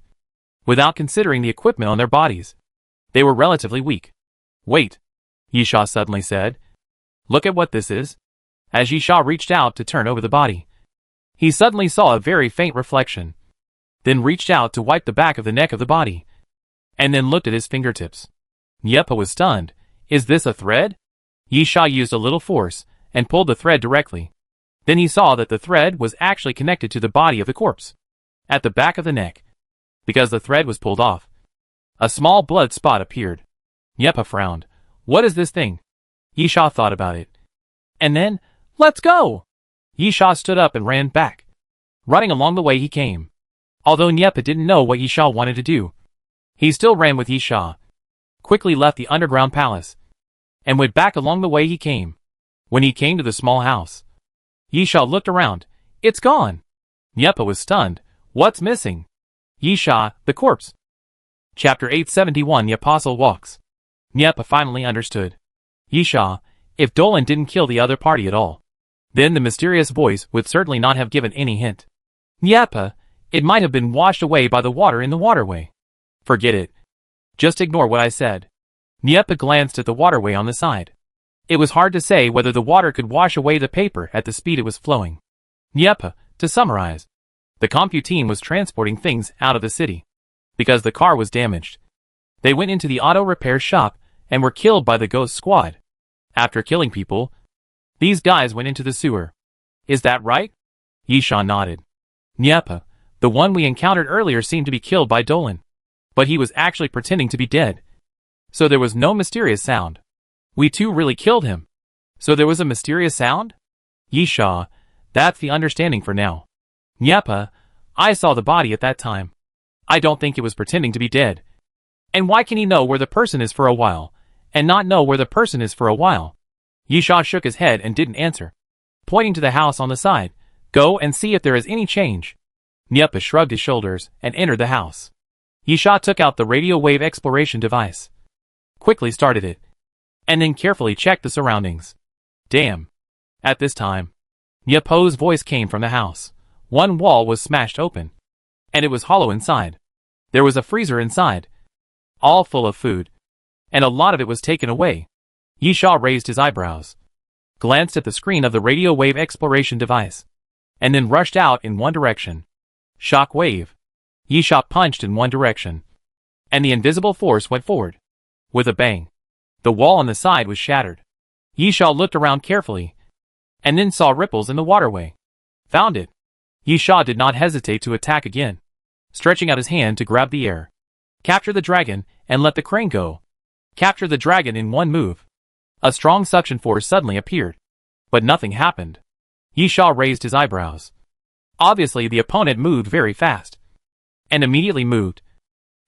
without considering the equipment on their bodies, they were relatively weak. Wait, Yisha suddenly said. Look at what this is. As Yisha reached out to turn over the body, he suddenly saw a very faint reflection, then reached out to wipe the back of the neck of the body, and then looked at his fingertips. Nyepa was stunned. Is this a thread? Yisha used a little force and pulled the thread directly. Then he saw that the thread was actually connected to the body of the corpse. at the back of the neck. Because the thread was pulled off, a small blood spot appeared. Yepa frowned. What is this thing? Yisha thought about it. And then, let's go! Yisha stood up and ran back, running along the way he came. Although Yepa didn't know what Yisha wanted to do, he still ran with Yisha, quickly left the underground palace, and went back along the way he came. When he came to the small house, Yisha looked around. It's gone! Yepa was stunned. What's missing? Yisha, the corpse. Chapter 871 The Apostle Walks. Yepa finally understood. Yisha, if Dolan didn't kill the other party at all, then the mysterious voice would certainly not have given any hint. Yepa, it might have been washed away by the water in the waterway. Forget it. Just ignore what I said. Yepa glanced at the waterway on the side. It was hard to say whether the water could wash away the paper at the speed it was flowing. Yepa, to summarize, the Compu team was transporting things out of the city because the car was damaged. They went into the auto repair shop and were killed by the Ghost Squad. After killing people, these guys went into the sewer. Is that right? Yisha nodded. Yepa, the one we encountered earlier seemed to be killed by Dolan, but he was actually pretending to be dead. So there was no mysterious sound. We too really killed him. So there was a mysterious sound? Yisha, that's the understanding for now. Yepa, I saw the body at that time. I don't think it was pretending to be dead. And why can he know where the person is for a while, and not know where the person is for a while? Yisha shook his head and didn't answer, pointing to the house on the side. Go and see if there is any change. Yepa shrugged his shoulders and entered the house. Yisha took out the radio wave exploration device, quickly started it, and then carefully checked the surroundings. Damn. At this time, Yepa's voice came from the house. One wall was smashed open, and it was hollow inside. There was a freezer inside, all full of food, and a lot of it was taken away. Yisha raised his eyebrows, glanced at the screen of the radio wave exploration device, and then rushed out in one direction. Shock wave. Yisha punched in one direction, and the invisible force went forward. With a bang, the wall on the side was shattered. Yisha looked around carefully, and then saw ripples in the waterway. Found it. Yisha did not hesitate to attack again, stretching out his hand to grab the air. Capture the dragon, and let the crane go. Capture the dragon in one move. A strong suction force suddenly appeared, but nothing happened. Yisha raised his eyebrows. Obviously the opponent moved very fast, and immediately moved,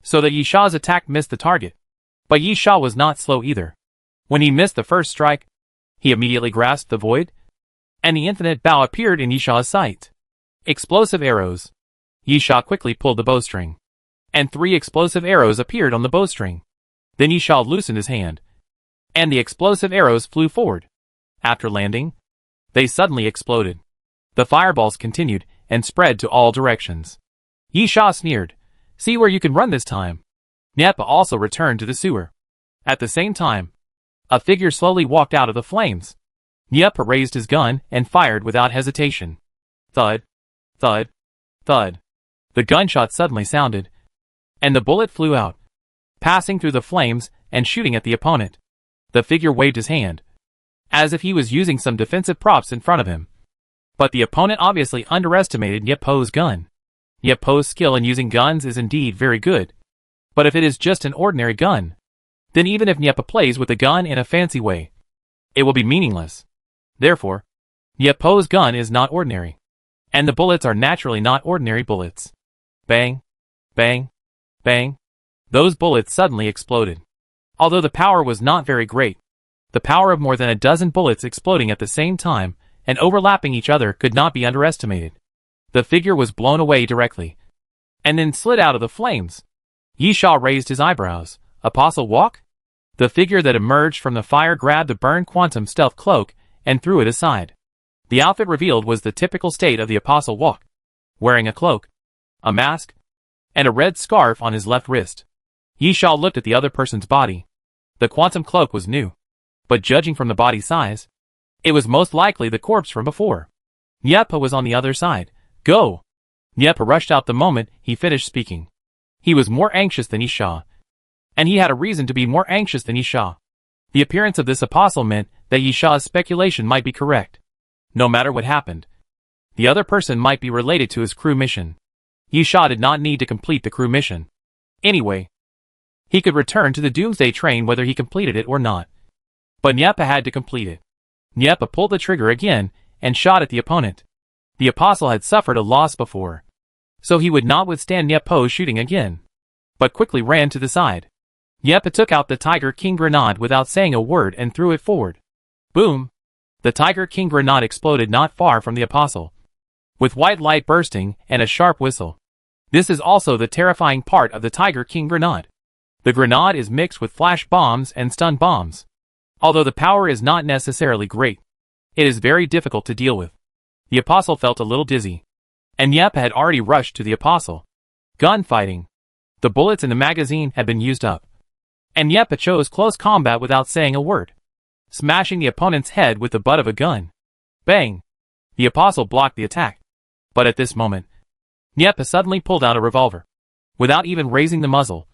so that Yisha's attack missed the target. But Yisha was not slow either. When he missed the first strike, he immediately grasped the void, and the infinite bow appeared in Yisha's sight. Explosive arrows. Yisha quickly pulled the bowstring, and 3 explosive arrows appeared on the bowstring. Then Yisha loosened his hand, and the explosive arrows flew forward. After landing, they suddenly exploded. The fireballs continued and spread to all directions. Yisha sneered. See where you can run this time. Yepa also returned to the sewer. At the same time, a figure slowly walked out of the flames. Yepa raised his gun and fired without hesitation. Thud, thud, thud. The gunshot suddenly sounded, and the bullet flew out, passing through the flames and shooting at the opponent. The figure waved his hand, as if he was using some defensive props in front of him. But the opponent obviously underestimated Yepa's gun. Yepa's skill in using guns is indeed very good. But if it is just an ordinary gun, then even if Yepa plays with the gun in a fancy way, it will be meaningless. Therefore, Yepa's gun is not ordinary, and the bullets are naturally not ordinary bullets. Bang, bang, bang. Those bullets suddenly exploded. Although the power was not very great, the power of more than a dozen bullets exploding at the same time and overlapping each other could not be underestimated. The figure was blown away directly, and then slid out of the flames. Yisha raised his eyebrows. Apostle walk? The figure that emerged from the fire grabbed the burned quantum stealth cloak and threw it aside. The outfit revealed was the typical state of the apostle walk, wearing a cloak, a mask, and a red scarf on his left wrist. Yisha looked at the other person's body. The quantum cloak was new, but judging from the body size, it was most likely the corpse from before. Yepa was on the other side. Go! Yepa rushed out the moment he finished speaking. He was more anxious than Yisha, and he had a reason to be more anxious than Yisha. The appearance of this apostle meant that Yisha's speculation might be correct. No matter what happened, the other person might be related to his crew mission. Yisha did not need to complete the crew mission. Anyway, he could return to the Doomsday train whether he completed it or not. But Nyepa had to complete it. Nyepa pulled the trigger again and shot at the opponent. The Apostle had suffered a loss before, so he would not withstand Nyepa's shooting again, but quickly ran to the side. Nyepa took out the Tiger King grenade without saying a word and threw it forward. Boom! The Tiger King grenade exploded not far from the Apostle, with white light bursting and a sharp whistle. This is also the terrifying part of the Tiger King grenade. The grenade is mixed with flash bombs and stun bombs. Although the power is not necessarily great, it is very difficult to deal with. The Apostle felt a little dizzy, and Nyepa had already rushed to the Apostle. Gunfighting. The bullets in the magazine had been used up, and Nyepa chose close combat without saying a word, smashing the opponent's head with the butt of a gun. Bang! The Apostle blocked the attack. But at this moment, Nyepa suddenly pulled out a revolver, without even raising the muzzle,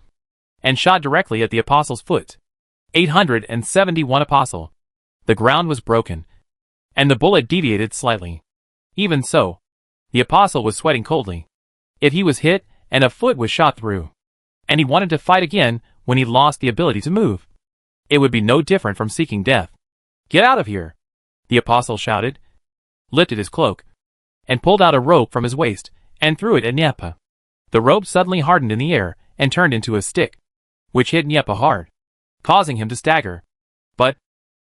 and shot directly at the Apostle's foot. 871 Apostle. The ground was broken, and the bullet deviated slightly. Even so, the Apostle was sweating coldly. If he was hit and a foot was shot through, and he wanted to fight again when he lost the ability to move, it would be no different from seeking death. Get out of here! The Apostle shouted, lifted his cloak, and pulled out a rope from his waist and threw it at Nyepa. The rope suddenly hardened in the air and turned into a stick, which hit Nyepa hard, causing him to stagger. But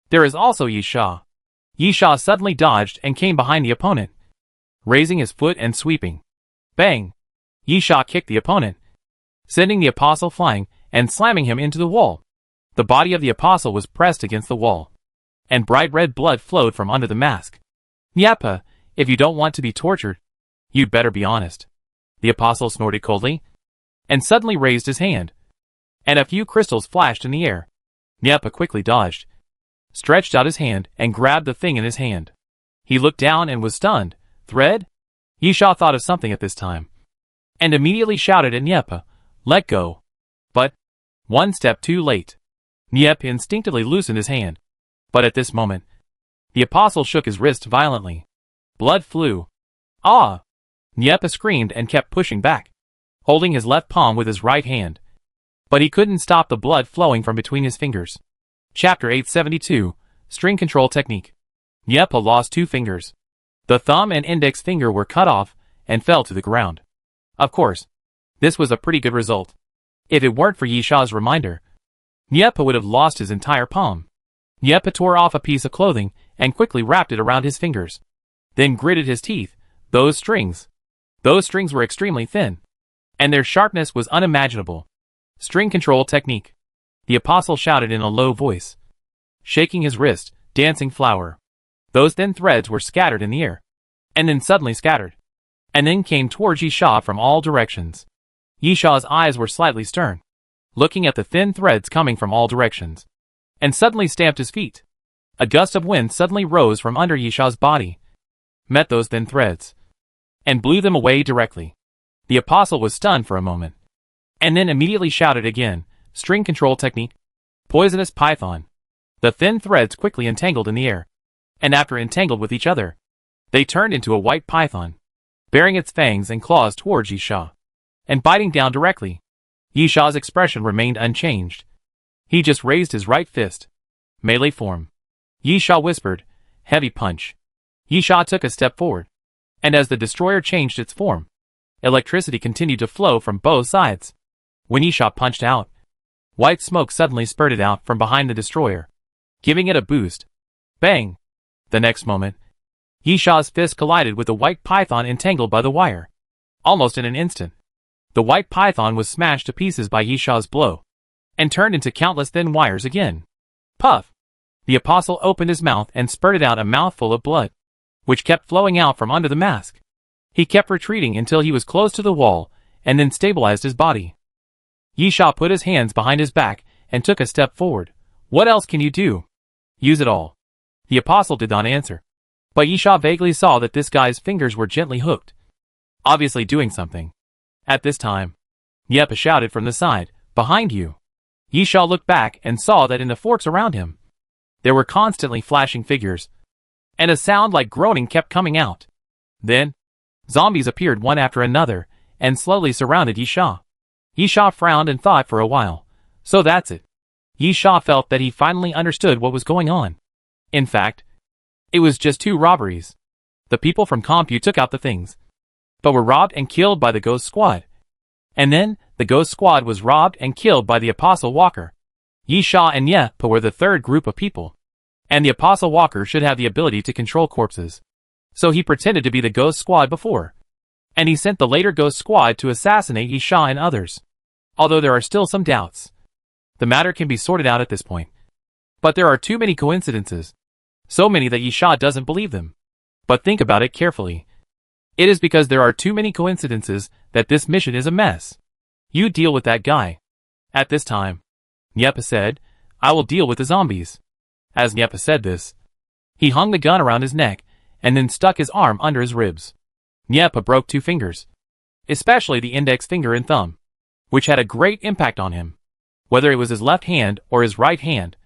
there is also Yisha. Yisha suddenly dodged and came behind the opponent, raising his foot and sweeping. Bang! Yisha kicked the opponent, sending the Apostle flying and slamming him into the wall. The body of the Apostle was pressed against the wall, and bright red blood flowed from under the mask. Nyepa, if you don't want to be tortured, you'd better be honest. The Apostle snorted coldly, and suddenly raised his hand, and a few crystals flashed in the air. Nyepa quickly dodged, stretched out his hand and grabbed the thing in his hand. He looked down and was stunned. Thread? Yisha thought of something at this time, and immediately shouted at Nyepa, let go. But one step too late. Nyepa instinctively loosened his hand, but at this moment, the Apostle shook his wrist violently. Blood flew. Ah! Nyepa screamed and kept pushing back, holding his left palm with his right hand. But he couldn't stop the blood flowing from between his fingers. Chapter 872, String Control Technique. Nyepa lost 2 fingers. The thumb and index finger were cut off and fell to the ground. Of course, this was a pretty good result. If it weren't for Yisha's reminder, Nyepa would have lost his entire palm. Nyepa tore off a piece of clothing and quickly wrapped it around his fingers, then gritted his teeth. Those strings were extremely thin, and their sharpness was unimaginable. String control technique. The Apostle shouted in a low voice, shaking his wrist, dancing flower. Those thin threads were scattered in the air, and then suddenly scattered, and then came towards Yisha from all directions. Yisha's eyes were slightly stern, looking at the thin threads coming from all directions, and suddenly stamped his feet. A gust of wind suddenly rose from under Yisha's body, met those thin threads, and blew them away directly. The Apostle was stunned for a moment, and then immediately shouted again, string control technique, poisonous python. The thin threads quickly entangled in the air, and after entangled with each other, they turned into a white python, bearing its fangs and claws towards Yisha, and biting down directly. Yisha's expression remained unchanged. He just raised his right fist. Melee form. Yisha whispered, heavy punch. Yisha took a step forward, and as the destroyer changed its form, electricity continued to flow from both sides. When Yisha punched out, white smoke suddenly spurted out from behind the destroyer, giving it a boost. Bang! The next moment, Yisha's fist collided with the white python entangled by the wire. Almost in an instant, the white python was smashed to pieces by Yisha's blow, and turned into countless thin wires again. Puff! The Apostle opened his mouth and spurted out a mouthful of blood, which kept flowing out from under the mask. He kept retreating until he was close to the wall, and then stabilized his body. Yisha put his hands behind his back and took a step forward. What else can you do? Use it all. The Apostle did not answer, but Yisha vaguely saw that this guy's fingers were gently hooked, obviously doing something. At this time, Nyepa shouted from the side, behind you. Yisha looked back and saw that in the forks around him, there were constantly flashing figures, and a sound like groaning kept coming out. Then, zombies appeared one after another, and slowly surrounded Yi Sha. Yi Sha frowned and thought for a while. So that's it. Yi Sha felt that he finally understood what was going on. In fact, it was just 2 robberies. The people from Compu took out the things, but were robbed and killed by the Ghost Squad. And then, the Ghost Squad was robbed and killed by the Apostle Walker. Yi Sha and Yepa were the third group of people. And the Apostle Walker should have the ability to control corpses. So he pretended to be the Ghost Squad before. And he sent the later Ghost Squad to assassinate Yi Sha and others. Although there are still some doubts. The matter can be sorted out at this point. But there are too many coincidences. So many that Yi Sha doesn't believe them. But think about it carefully. It is because there are too many coincidences that this mission is a mess. You deal with that guy. At this time, Yepa said, I will deal with the zombies. As Yepa said this, he hung the gun around his neck, and then stuck his arm under his ribs. Yepa broke 2 fingers. Especially the index finger and thumb. Which had a great impact on him. Whether it was his left hand or his right hand.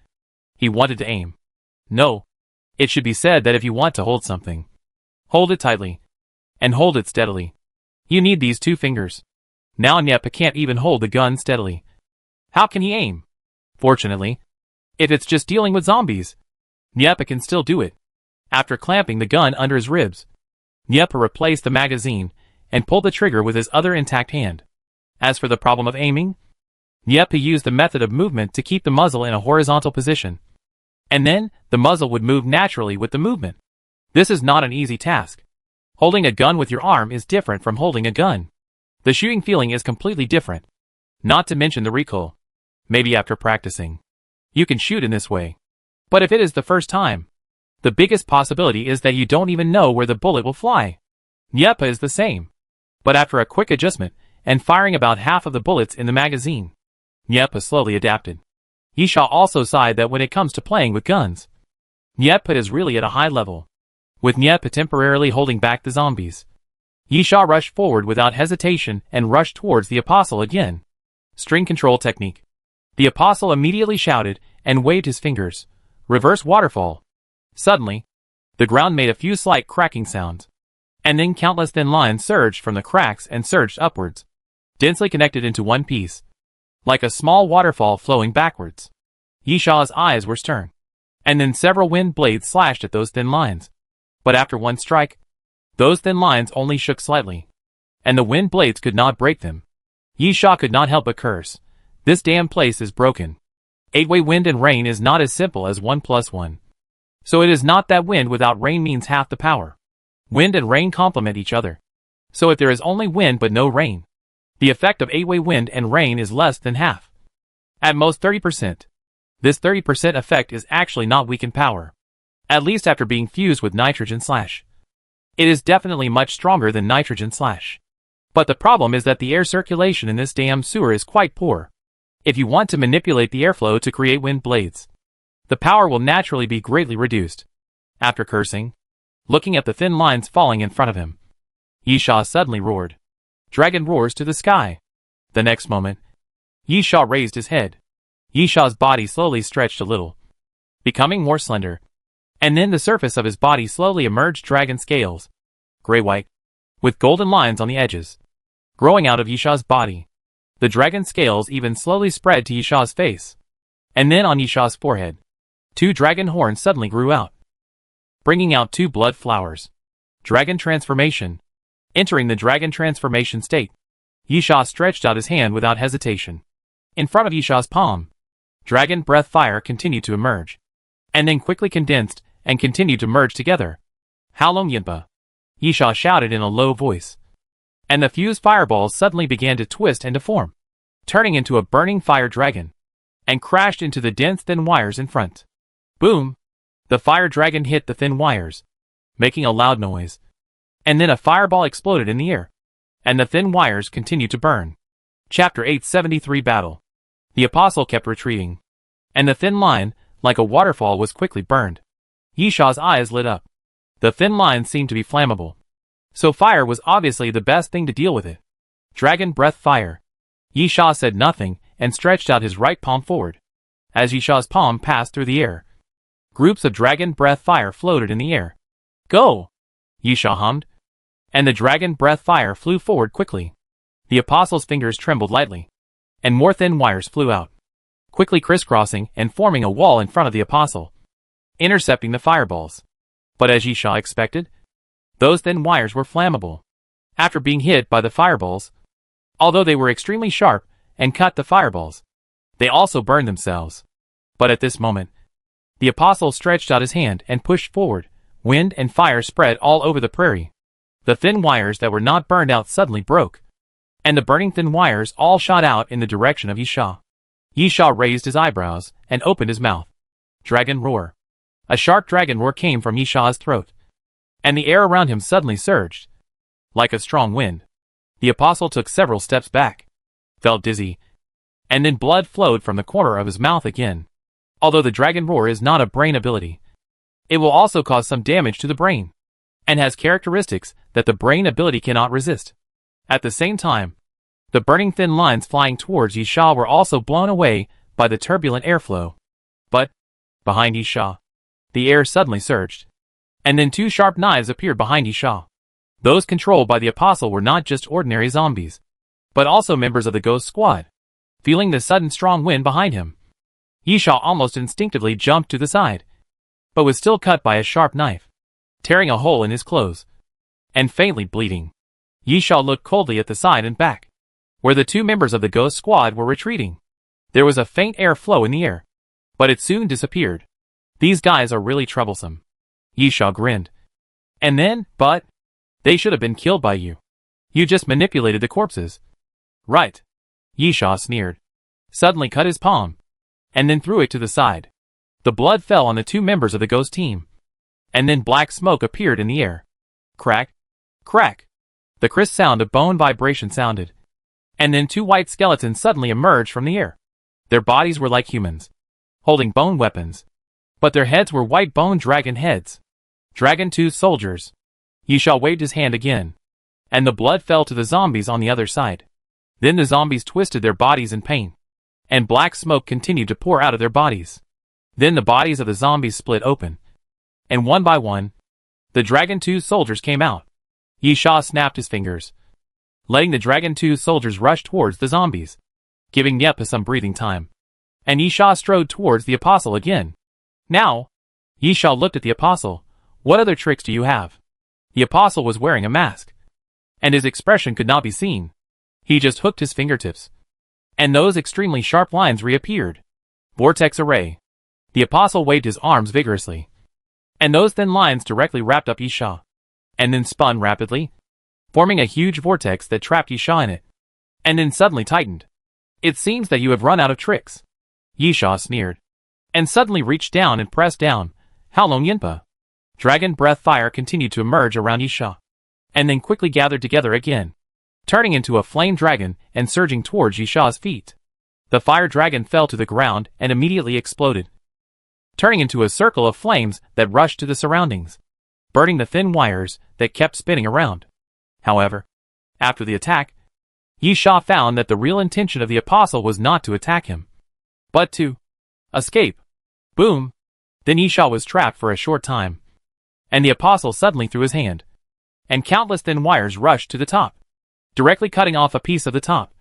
He wanted to aim. No. It should be said that if you want to hold something, hold it tightly. And hold it steadily. You need these 2 fingers. Now Yepa can't even hold the gun steadily. How can he aim? Fortunately, if it's just dealing with zombies, Yepa can still do it. After clamping the gun under his ribs, Yepa replaced the magazine and pulled the trigger with his other intact hand. As for the problem of aiming, Yepa used the method of movement to keep the muzzle in a horizontal position. And then, the muzzle would move naturally with the movement. This is not an easy task. Holding a gun with your arm is different from holding a gun. The shooting feeling is completely different. Not to mention the recoil. Maybe after practicing, you can shoot in this way. But if it is the first time, the biggest possibility is that you don't even know where the bullet will fly. Yepa is the same. But after a quick adjustment, and firing about half of the bullets in the magazine, Yepa slowly adapted. Yi Sha also sighed that when it comes to playing with guns, Yepa is really at a high level. With Yepa temporarily holding back the zombies, Yi Sha rushed forward without hesitation and rushed towards the Apostle again. String control technique. The Apostle immediately shouted and waved his fingers. Reverse waterfall. Suddenly, the ground made a few slight cracking sounds. And then countless thin lines surged from the cracks and surged upwards, densely connected into one piece, like a small waterfall flowing backwards. Yi Sha's eyes were stern. And then several wind blades slashed at those thin lines. But after one strike, those thin lines only shook slightly. And the wind blades could not break them. Yi Sha could not help but curse. This damn place is broken. 8-way wind and rain is not as simple as 1 + 1. So it is not that wind without rain means half the power. Wind and rain complement each other. So if there is only wind but no rain, the effect of 8-way wind and rain is less than half. At most 30%. This 30% effect is actually not weakened power. At least after being fused with nitrogen slash. It is definitely much stronger than nitrogen slash. But the problem is that the air circulation in this damn sewer is quite poor. If you want to manipulate the airflow to create wind blades, the power will naturally be greatly reduced. After cursing, looking at the thin lines falling in front of him, Yi Sha suddenly roared. Dragon roars to the sky. The next moment, Yi Sha raised his head. Yi Sha's body slowly stretched a little, becoming more slender. And then the surface of his body slowly emerged dragon scales, gray-white, with golden lines on the edges, growing out of Yi Sha's body. The dragon scales even slowly spread to Yi Sha's face. And then on Yi Sha's forehead, 2 dragon horns suddenly grew out, bringing out 2 blood flowers. Dragon transformation. Entering the dragon transformation state, Yi Sha stretched out his hand without hesitation. In front of Yi Sha's palm, dragon breath fire continued to emerge, and then quickly condensed and continued to merge together. How long Yinpa? Yi Sha shouted in a low voice. And the fused fireballs suddenly began to twist and to form, turning into a burning fire dragon, and crashed into the dense thin wires in front. Boom! The fire dragon hit the thin wires, making a loud noise. And then a fireball exploded in the air, and the thin wires continued to burn. Chapter 873 Battle. The Apostle kept retreating, and the thin line, like a waterfall, was quickly burned. Yi Sha's eyes lit up. The thin line seemed to be flammable. So fire was obviously the best thing to deal with it. Dragon breath fire. Yi Sha said nothing and stretched out his right palm forward. As Yi Sha's palm passed through the air, groups of dragon breath fire floated in the air. Go! Yi Sha hummed. And the dragon breath fire flew forward quickly. The apostle's fingers trembled lightly, and more thin wires flew out, quickly crisscrossing and forming a wall in front of the apostle, intercepting the fireballs. But as Yisha expected, those thin wires were flammable. After being hit by the fireballs, although they were extremely sharp and cut the fireballs, they also burned themselves. But at this moment, the apostle stretched out his hand and pushed forward. Wind and fire spread all over the prairie. The thin wires that were not burned out suddenly broke, and the burning thin wires all shot out in the direction of Yisha. Yisha raised his eyebrows and opened his mouth. Dragon roar. A sharp dragon roar came from Yisha's throat, and the air around him suddenly surged. Like a strong wind, the apostle took several steps back, felt dizzy, and then blood flowed from the corner of his mouth again. Although the dragon roar is not a brain ability, it will also cause some damage to the brain, and has characteristics that the brain ability cannot resist. At the same time, the burning thin lines flying towards Yisha were also blown away by the turbulent airflow. But, behind Yisha, the air suddenly surged, and then two sharp knives appeared behind Yisha. Those controlled by the apostle were not just ordinary zombies, but also members of the ghost squad. Feeling the sudden strong wind behind him, Yisha almost instinctively jumped to the side, but was still cut by a sharp knife, tearing a hole in his clothes, and faintly bleeding. Yisha looked coldly at the side and back, where the two members of the ghost squad were retreating. There was a faint air flow in the air, but it soon disappeared. These guys are really troublesome. Yisha grinned. And then, but, they should have been killed by you. You just manipulated the corpses. Right. Yisha sneered, suddenly cut his palm, and then threw it to the side. The blood fell on the two members of the ghost team, and then black smoke appeared in the air. Crack, crack. The crisp sound of bone vibration sounded, and then two white skeletons suddenly emerged from the air. Their bodies were like humans, holding bone weapons, but their heads were white bone dragon heads. Dragon 2 soldiers. Yisha waved his hand again, and the blood fell to the zombies on the other side. Then the zombies twisted their bodies in pain, and black smoke continued to pour out of their bodies. Then the bodies of the zombies split open, and one by one, the Dragon 2 soldiers came out. Yisha snapped his fingers, letting the Dragon 2 soldiers rush towards the zombies, giving Yepa some breathing time. And Yisha strode towards the apostle again. Now, Yisha looked at the apostle. What other tricks do you have? The apostle was wearing a mask, and his expression could not be seen. He just hooked his fingertips, and those extremely sharp lines reappeared. Vortex array. The apostle waved his arms vigorously, and those thin lines directly wrapped up Yisha, and then spun rapidly, forming a huge vortex that trapped Yisha in it, and then suddenly tightened. It seems that you have run out of tricks. Yisha sneered, and suddenly reached down and pressed down. How long Yinpa? Dragon breath fire continued to emerge around Yisha, and then quickly gathered together again, turning into a flame dragon and surging towards Yisha's feet. The fire dragon fell to the ground and immediately exploded, turning into a circle of flames that rushed to the surroundings, burning the thin wires that kept spinning around. However, after the attack, Yisha found that the real intention of the apostle was not to attack him, but to escape. Boom! Then Yisha was trapped for a short time, and the apostle suddenly threw his hand, and countless thin wires rushed to the top, directly cutting off a piece of the top,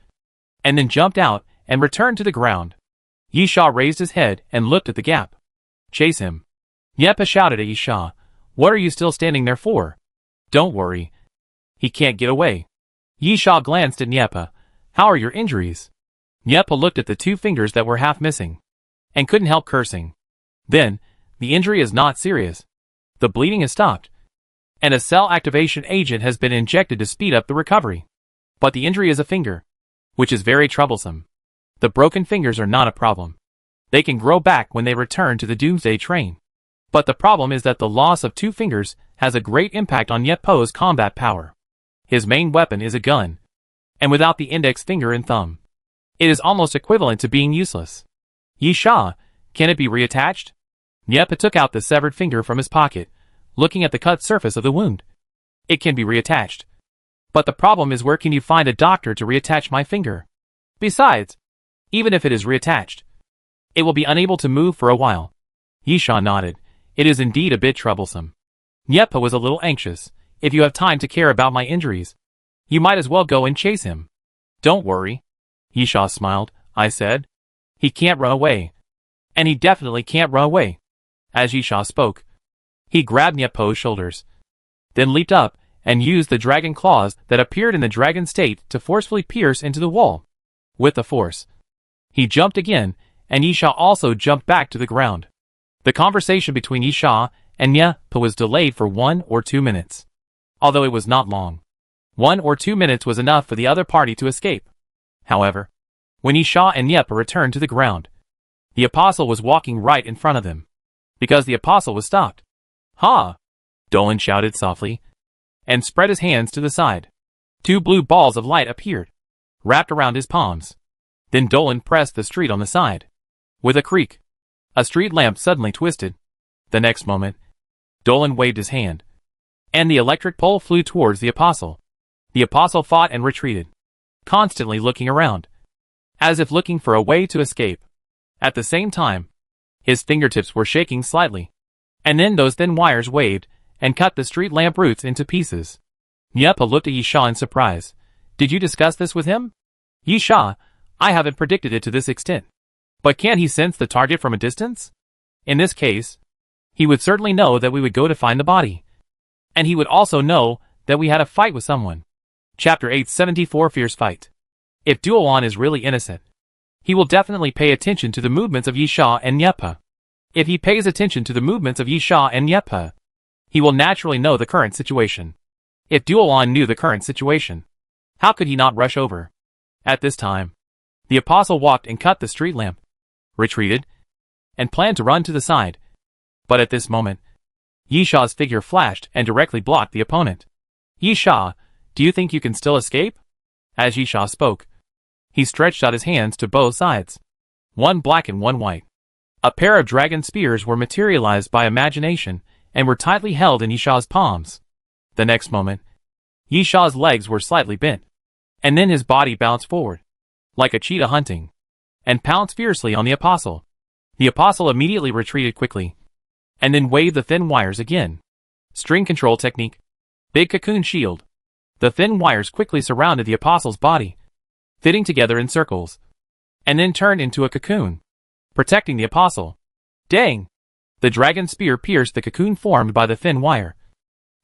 and then jumped out and returned to the ground. Yisha raised his head and looked at the gap. Chase him. Yepa shouted at Yisha. What are you still standing there for? Don't worry. He can't get away. Yisha glanced at Yepa. How are your injuries? Yepa looked at the two fingers that were half missing, and couldn't help cursing. Then, the injury is not serious. The bleeding has stopped, and a cell activation agent has been injected to speed up the recovery. But the injury is a finger, which is very troublesome. The broken fingers are not a problem. They can grow back when they return to the Doomsday train. But the problem is that the loss of two fingers has a great impact on Yepo's combat power. His main weapon is a gun, and without the index finger and thumb, it is almost equivalent to being useless. Yisha, can it be reattached? Yepa took out the severed finger from his pocket, looking at the cut surface of the wound. It can be reattached. But the problem is, where can you find a doctor to reattach my finger? Besides, even if it is reattached, it will be unable to move for a while. Yisha nodded. It is indeed a bit troublesome. Yepa was a little anxious. If you have time to care about my injuries, you might as well go and chase him. Don't worry. Yisha smiled, I said. He can't run away. And he definitely can't run away. As Yisha spoke, he grabbed Nyepo's shoulders, then leaped up and used the dragon claws that appeared in the dragon state to forcefully pierce into the wall. With the force, he jumped again, and Yisha also jumped back to the ground. The conversation between Yisha and Nyepo was delayed for 1 or 2 minutes. Although it was not long. 1 or 2 minutes was enough for the other party to escape. However, when Yisha and Nyepo returned to the ground, the apostle was walking right in front of them. Because the apostle was stopped. Ha! Dolan shouted softly, and spread his hands to the side. 2 blue balls of light appeared, wrapped around his palms. Then Dolan pressed the street on the side. With a creak, a street lamp suddenly twisted. The next moment, Dolan waved his hand, and the electric pole flew towards the apostle. The apostle fought and retreated, constantly looking around, as if looking for a way to escape. At the same time, his fingertips were shaking slightly, and then those thin wires waved and cut the street lamp roots into pieces. Nyepo looked at Yisha in surprise. Did you discuss this with him? Yisha, I haven't predicted it to this extent. But can't he sense the target from a distance? In this case, he would certainly know that we would go to find the body. And he would also know that we had a fight with someone. Chapter 874 Fierce Fight. If Duolan is really innocent, he will definitely pay attention to the movements of Yisha and Nyepo. If he pays attention to the movements of Yisha and Nyepo, he will naturally know the current situation. If Duolan knew the current situation, how could he not rush over? At this time, the apostle walked and cut the street lamp, retreated, and planned to run to the side. But at this moment, Yisha's figure flashed and directly blocked the opponent. Yisha, do you think you can still escape? As Yisha spoke, he stretched out his hands to both sides, one black and one white. A pair of dragon spears were materialized by imagination and were tightly held in Yisha's palms. The next moment, Yisha's legs were slightly bent, and then his body bounced forward, like a cheetah hunting, and pounced fiercely on the apostle. The apostle immediately retreated quickly, and then waved the thin wires again. String control technique. Big cocoon shield. The thin wires quickly surrounded the apostle's body, fitting together in circles, and then turned into a cocoon, protecting the apostle. Dang! The dragon spear pierced the cocoon formed by the thin wire,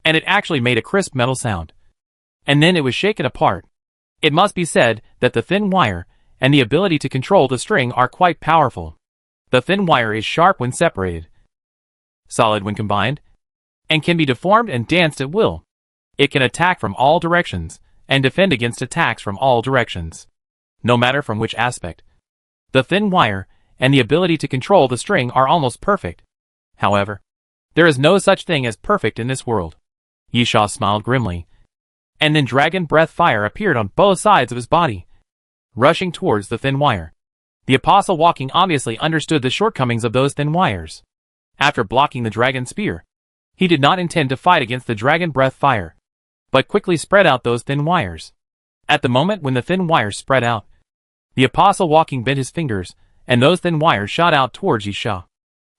and it actually made a crisp metal sound. And then it was shaken apart. It must be said that the thin wire and the ability to control the string are quite powerful. The thin wire is sharp when separated, solid when combined, and can be deformed and danced at will. It can attack from all directions and defend against attacks from all directions, no matter from which aspect. The thin wire and the ability to control the string are almost perfect. However, there is no such thing as perfect in this world. Yisha smiled grimly, and then dragon breath fire appeared on both sides of his body, rushing towards the thin wire. The apostle walking obviously understood the shortcomings of those thin wires. After blocking the dragon spear, he did not intend to fight against the dragon breath fire, but quickly spread out those thin wires. At the moment when the thin wires spread out, the apostle walking bent his fingers, and those thin wires shot out towards Yisha,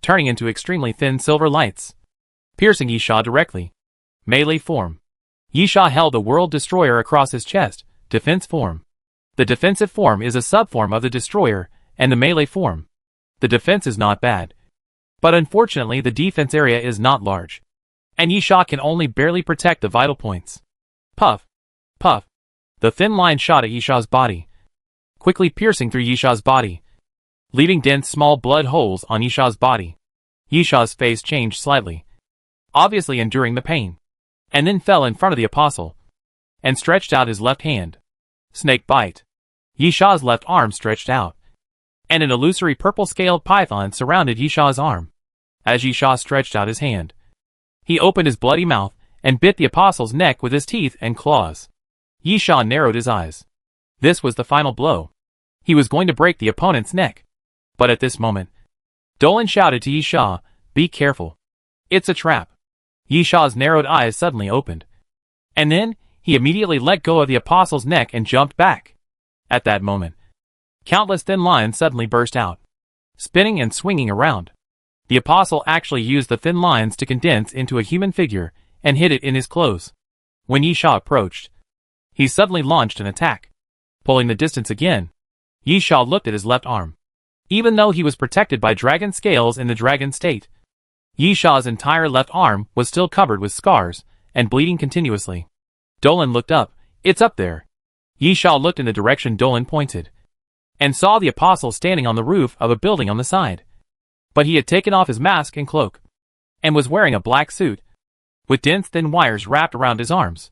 turning into extremely thin silver lights, piercing Yisha directly. Melee form. Yisha held the World Destroyer across his chest. Defense form. The defensive form is a subform of the Destroyer, and the melee form. The defense is not bad, but unfortunately the defense area is not large, and Yisha can only barely protect the vital points. Puff. Puff. The thin line shot at Yisha's body, quickly piercing through Yisha's body, leaving dense small blood holes on Yisha's body. Yisha's face changed slightly, obviously enduring the pain, and then fell in front of the apostle, and stretched out his left hand. Snake bite. Yisha's left arm stretched out, and an illusory purple-scaled python surrounded Yisha's arm. As Yisha stretched out his hand, he opened his bloody mouth and bit the apostle's neck with his teeth and claws. Yisha narrowed his eyes. This was the final blow. He was going to break the opponent's neck. But at this moment, Dolan shouted to Yisha, "Be careful. It's a trap." Yisha's narrowed eyes suddenly opened, and then he immediately let go of the apostle's neck and jumped back. At that moment, countless thin lines suddenly burst out, spinning and swinging around. The apostle actually used the thin lines to condense into a human figure and hid it in his clothes. When Yisha approached, he suddenly launched an attack, pulling the distance again. Yisha looked at his left arm. Even though he was protected by dragon scales in the dragon state, Yisha's entire left arm was still covered with scars and bleeding continuously. Dolan looked up. It's up there. Yisha looked in the direction Dolan pointed and saw the apostle standing on the roof of a building on the side. But he had taken off his mask and cloak and was wearing a black suit with dense thin wires wrapped around his arms.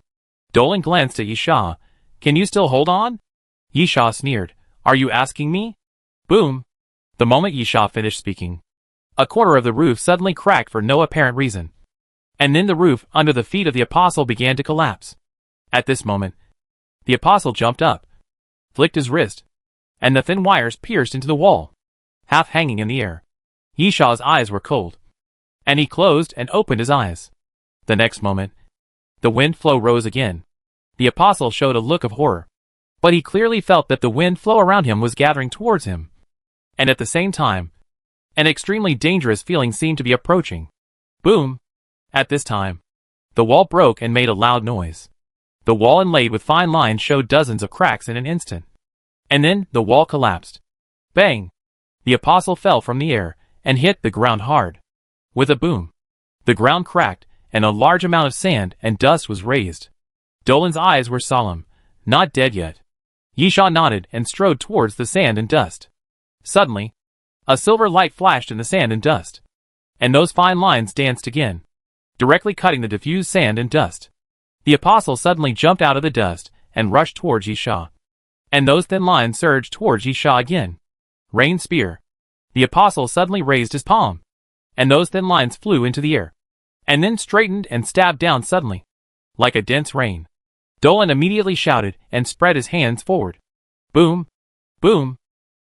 Dolan glanced at Yisha. Can you still hold on? Yisha sneered. Are you asking me? Boom. The moment Yisha finished speaking, a corner of the roof suddenly cracked for no apparent reason. And then the roof under the feet of the apostle began to collapse. At this moment, the apostle jumped up, flicked his wrist, and the thin wires pierced into the wall, half hanging in the air. Yisha's eyes were cold, and he closed and opened his eyes. The next moment, the wind flow rose again. The apostle showed a look of horror, but he clearly felt that the wind flow around him was gathering towards him. And at the same time, an extremely dangerous feeling seemed to be approaching. Boom! At this time, the wall broke and made a loud noise. The wall inlaid with fine lines showed dozens of cracks in an instant. And then, the wall collapsed. Bang! The apostle fell from the air and hit the ground hard. With a boom, the ground cracked and a large amount of sand and dust was raised. Dolan's eyes were solemn. Not dead yet. Yisha nodded and strode towards the sand and dust. Suddenly, a silver light flashed in the sand and dust, and those fine lines danced again, directly cutting the diffused sand and dust. The apostle suddenly jumped out of the dust and rushed towards Yisha, and those thin lines surged towards Yisha again. Rain spear. The apostle suddenly raised his palm, and those thin lines flew into the air, and then straightened and stabbed down suddenly, like a dense rain. Dolan immediately shouted and spread his hands forward. Boom! Boom!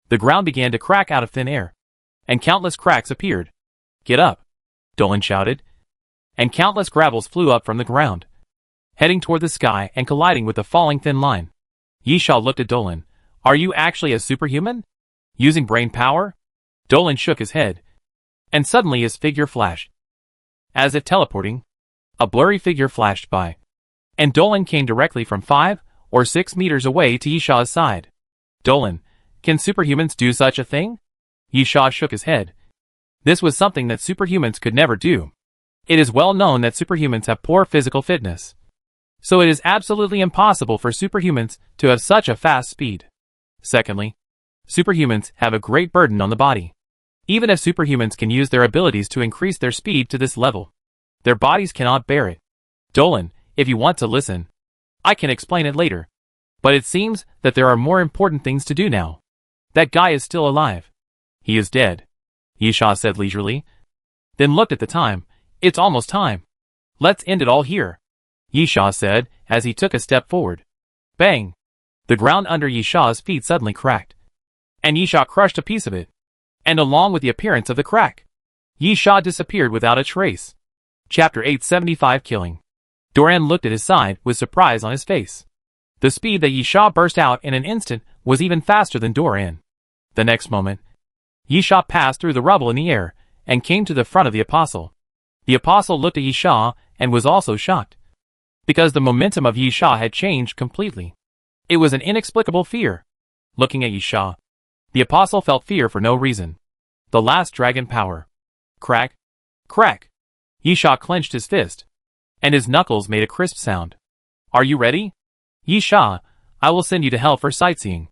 The ground began to crack out of thin air, and countless cracks appeared. Get up! Dolan shouted, and countless gravels flew up from the ground, heading toward the sky and colliding with the falling thin line. Yisha looked at Dolan. Are you actually a superhuman? Using brain power? Dolan shook his head, and suddenly his figure flashed. As if teleporting, a blurry figure flashed by, and Dolan came directly from 5 or 6 meters away to Yisha's side. Dolan, can superhumans do such a thing? Yisha shook his head. This was something that superhumans could never do. It is well known that superhumans have poor physical fitness, so it is absolutely impossible for superhumans to have such a fast speed. Secondly, superhumans have a great burden on the body. Even if superhumans can use their abilities to increase their speed to this level, their bodies cannot bear it. Dolan, if you want to listen, I can explain it later. But it seems that there are more important things to do now. That guy is still alive. He is dead, Yisha said leisurely, then looked at the time. It's almost time. Let's end it all here, Yisha said as he took a step forward. Bang! The ground under Yisha's feet suddenly cracked, and Yisha crushed a piece of it, and along with the appearance of the crack, Yisha disappeared without a trace. Chapter 875 Killing. Doran looked at his side with surprise on his face. The speed that Yisha burst out in an instant was even faster than Doran. The next moment, Yisha passed through the rubble in the air and came to the front of the apostle. The apostle looked at Yisha and was also shocked, because the momentum of Yisha had changed completely. It was an inexplicable fear. Looking at Yisha, the apostle felt fear for no reason. The last dragon power. Crack! Crack! Yisha clenched his fist, and his knuckles made a crisp sound. Are you ready? Yisha, I will send you to hell for sightseeing.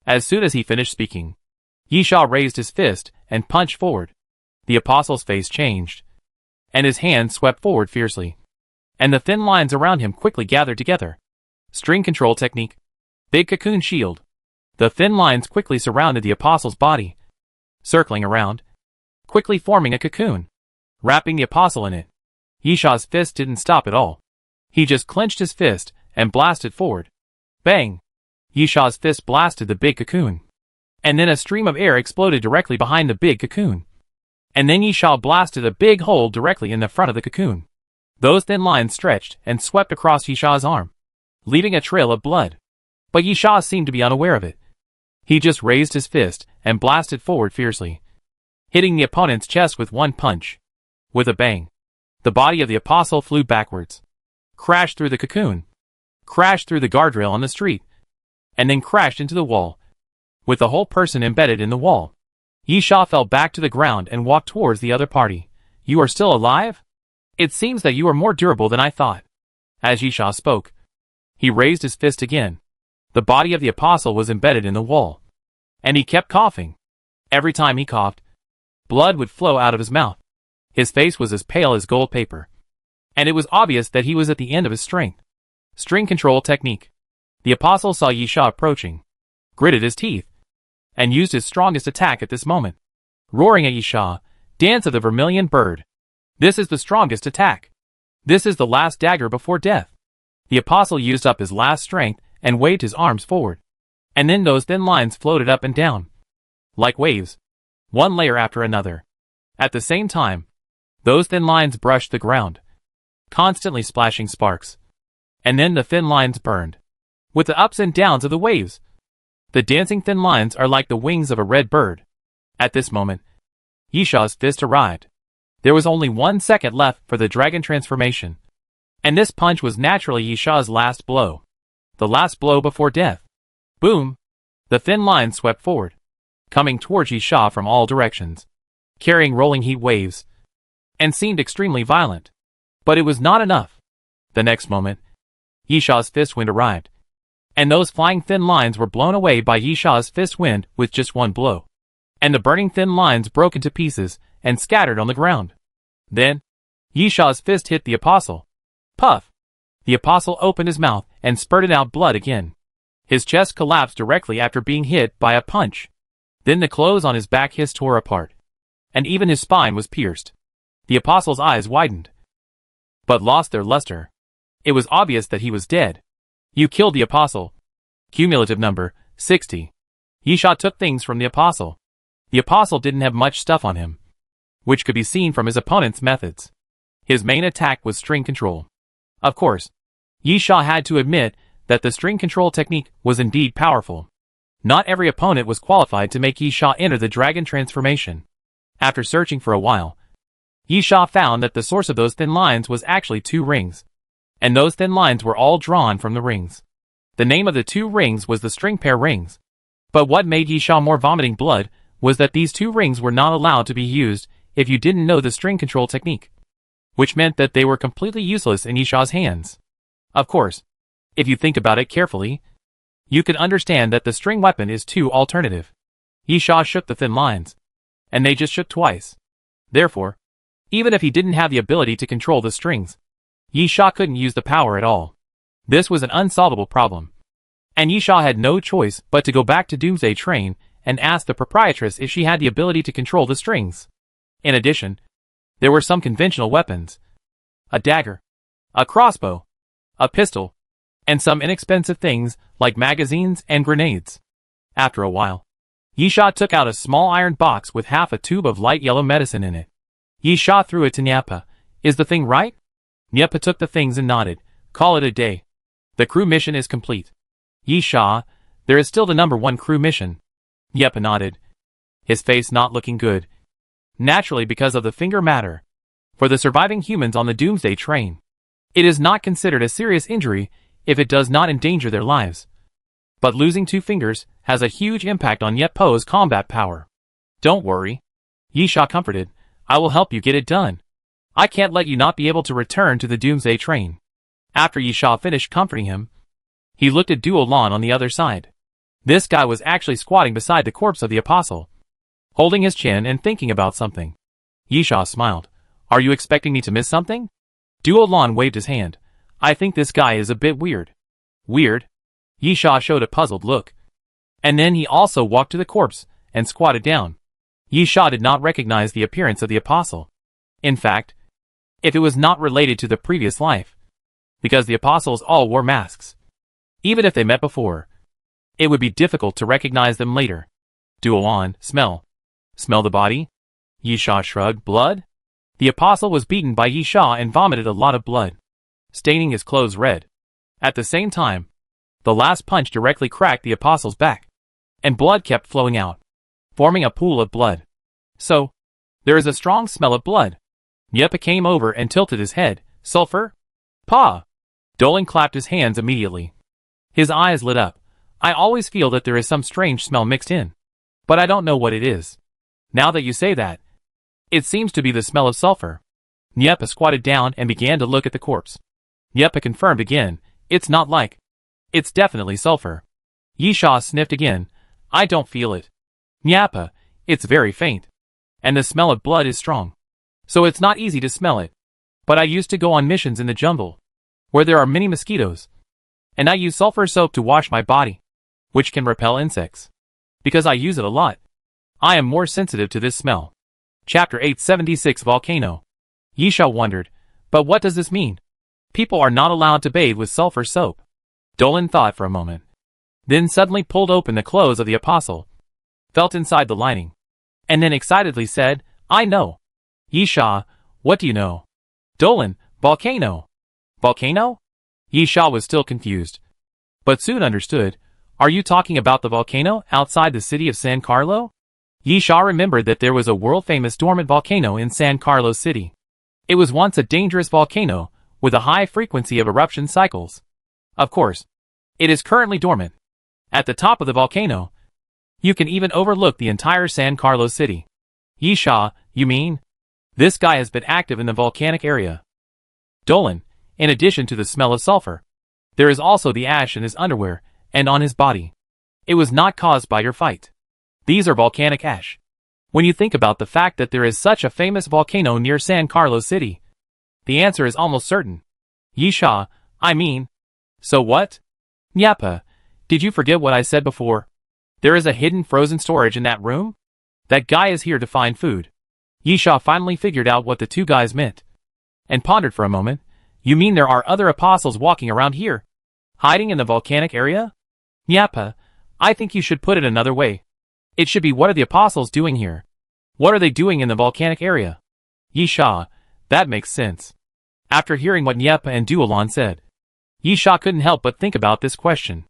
As soon as he finished speaking, Yisha raised his fist and punched forward. The apostle's face changed, and his hand swept forward fiercely, and the thin lines around him quickly gathered together. String control technique. Big cocoon shield. The thin lines quickly surrounded the apostle's body, circling around, quickly forming a cocoon, wrapping the apostle in it. Yisha's fist didn't stop at all. He just clenched his fist and blasted forward. Bang! Yisha's fist blasted the big cocoon, and then a stream of air exploded directly behind the big cocoon. And then Yisha blasted a big hole directly in the front of the cocoon. Those thin lines stretched and swept across Yisha's arm, leaving a trail of blood. But Yisha seemed to be unaware of it. He just raised his fist and blasted forward fiercely, hitting the opponent's chest with one punch. With a bang, the body of the apostle flew backwards, crashed through the cocoon, crashed through the guardrail on the street, and then crashed into the wall, with the whole person embedded in the wall. Yisha fell back to the ground and walked towards the other party. "You are still alive? It seems that you are more durable than I thought." As Yisha spoke, he raised his fist again. The body of the apostle was embedded in the wall, and he kept coughing. Every time he coughed, blood would flow out of his mouth. His face was as pale as gold paper, and it was obvious that he was at the end of his strength. String control technique. The apostle saw Yisha approaching, gritted his teeth, and used his strongest attack at this moment. Roaring at Yisha, "Dance of the Vermilion Bird." This is the strongest attack. This is the last dagger before death. The apostle used up his last strength and waved his arms forward. And then those thin lines floated up and down, like waves, one layer after another. At the same time, those thin lines brushed the ground, constantly splashing sparks. And then the thin lines burned, with the ups and downs of the waves. The dancing thin lines are like the wings of a red bird. At this moment, Yisha's fist arrived. There was only 1 second left for the dragon transformation, and this punch was naturally Yisha's last blow. The last blow before death. Boom! The thin line swept forward, coming towards Yisha from all directions, carrying rolling heat waves, and seemed extremely violent. But it was not enough. The next moment, Yisha's fist wind arrived, and those flying thin lines were blown away by Yisha's fist wind with just one blow. And the burning thin lines broke into pieces and scattered on the ground. Then, Yisha's fist hit the apostle. Puff! The apostle opened his mouth and spurted out blood again. His chest collapsed directly after being hit by a punch. Then the clothes on his back tore apart, and even his spine was pierced. The apostle's eyes widened, but lost their luster. It was obvious that he was dead. "You killed the apostle." Cumulative number, 60. Yisha took things from the apostle. The apostle didn't have much stuff on him, which could be seen from his opponent's methods. His main attack was string control. Of course, Yisha had to admit that the string control technique was indeed powerful. Not every opponent was qualified to make Yisha enter the dragon transformation. After searching for a while, Yisha found that the source of those thin lines was actually 2 rings, and those thin lines were all drawn from the rings. The name of the 2 rings was the string pair rings. But what made Yisha more vomiting blood was that these 2 rings were not allowed to be used if you didn't know the string control technique, which meant that they were completely useless in Yisha's hands. Of course, if you think about it carefully, you can understand that the string weapon is too alternative. Yisha shook the thin lines, and they just shook twice. Therefore, even if he didn't have the ability to control the strings, Yisha couldn't use the power at all. This was an unsolvable problem, and Yisha had no choice but to go back to Doomsday Train and ask the proprietress if she had the ability to control the strings. In addition, there were some conventional weapons: a dagger, a crossbow, a pistol, and some inexpensive things like magazines and grenades. After a while, Yisha took out a small iron box with half a tube of light yellow medicine in it. Yisha threw it to Nyapa. "Is the thing right?" Nyapa took the things and nodded. "Call it a day. The crew mission is complete." "Yisha, there is still the number 1 crew mission." Nyapa nodded, his face not looking good. Naturally, because of the finger matter. For the surviving humans on the Doomsday Train, it is not considered a serious injury if it does not endanger their lives. But losing 2 fingers has a huge impact on Nyappo's combat power. "Don't worry," Yisha comforted. "I will help you get it done. I can't let you not be able to return to the Doomsday Train." After Yisha finished comforting him, he looked at Duo Lan on the other side. This guy was actually squatting beside the corpse of the apostle, holding his chin and thinking about something. Yisha smiled. "Are you expecting me to miss something?" Duo Lan waved his hand. "I think this guy is a bit weird." "Weird?" Yisha showed a puzzled look. And then he also walked to the corpse and squatted down. Yisha did not recognize the appearance of the apostle. In fact, if it was not related to the previous life, because the apostles all wore masks. Even if they met before, it would be difficult to recognize them later. Duo Lan, smell. Smell the body? Yisha shrugged. "Blood?" The apostle was beaten by Yisha and vomited a lot of blood, staining his clothes red. At the same time, the last punch directly cracked the apostle's back, and blood kept flowing out, forming a pool of blood. "So, there is a strong smell of blood." Nyapa came over and tilted his head. "Sulfur?" "Pa!" Dolan clapped his hands immediately. His eyes lit up. I always feel that there is some strange smell mixed in. But I don't know what it is. Now that you say that, it seems to be the smell of sulfur. Nyepa squatted down and began to look at the corpse. Nyepa confirmed again, it's not like. It's definitely sulfur. Yisha sniffed again, I don't feel it. Nyepa, it's very faint. And the smell of blood is strong. So it's not easy to smell it. But I used to go on missions in the jungle, where there are many mosquitoes. And I use sulfur soap to wash my body, which can repel insects. Because I use it a lot, I am more sensitive to this smell. Chapter 876 Volcano. Yisha wondered, but what does this mean? People are not allowed to bathe with sulfur soap. Dolan thought for a moment. Then suddenly pulled open the clothes of the apostle, felt inside the lining, and then excitedly said, I know. Yisha, what do you know? Dolan, volcano. Volcano? Yisha was still confused, but soon understood. Are you talking about the volcano outside the city of San Carlo? Yisha remembered that there was a world-famous dormant volcano in San Carlos City. It was once a dangerous volcano, with a high frequency of eruption cycles. Of course, it is currently dormant. At the top of the volcano, you can even overlook the entire San Carlos City. Yisha, you mean? This guy has been active in the volcanic area. Dolan, in addition to the smell of sulfur, there is also the ash in his underwear and on his body. It was not caused by your fight. These are volcanic ash. When you think about the fact that there is such a famous volcano near San Carlos City, the answer is almost certain. Yisha, I mean. So what? Nyepa, did you forget what I said before? There is a hidden frozen storage in that room? That guy is here to find food. Yisha finally figured out what the two guys meant, and pondered for a moment. You mean there are other apostles walking around here, hiding in the volcanic area? Nyepa, I think you should put it another way. It should be, what are the apostles doing here? What are they doing in the volcanic area? Yisha, that makes sense. After hearing what Nyepa and Duolon said, Yisha couldn't help but think about this question.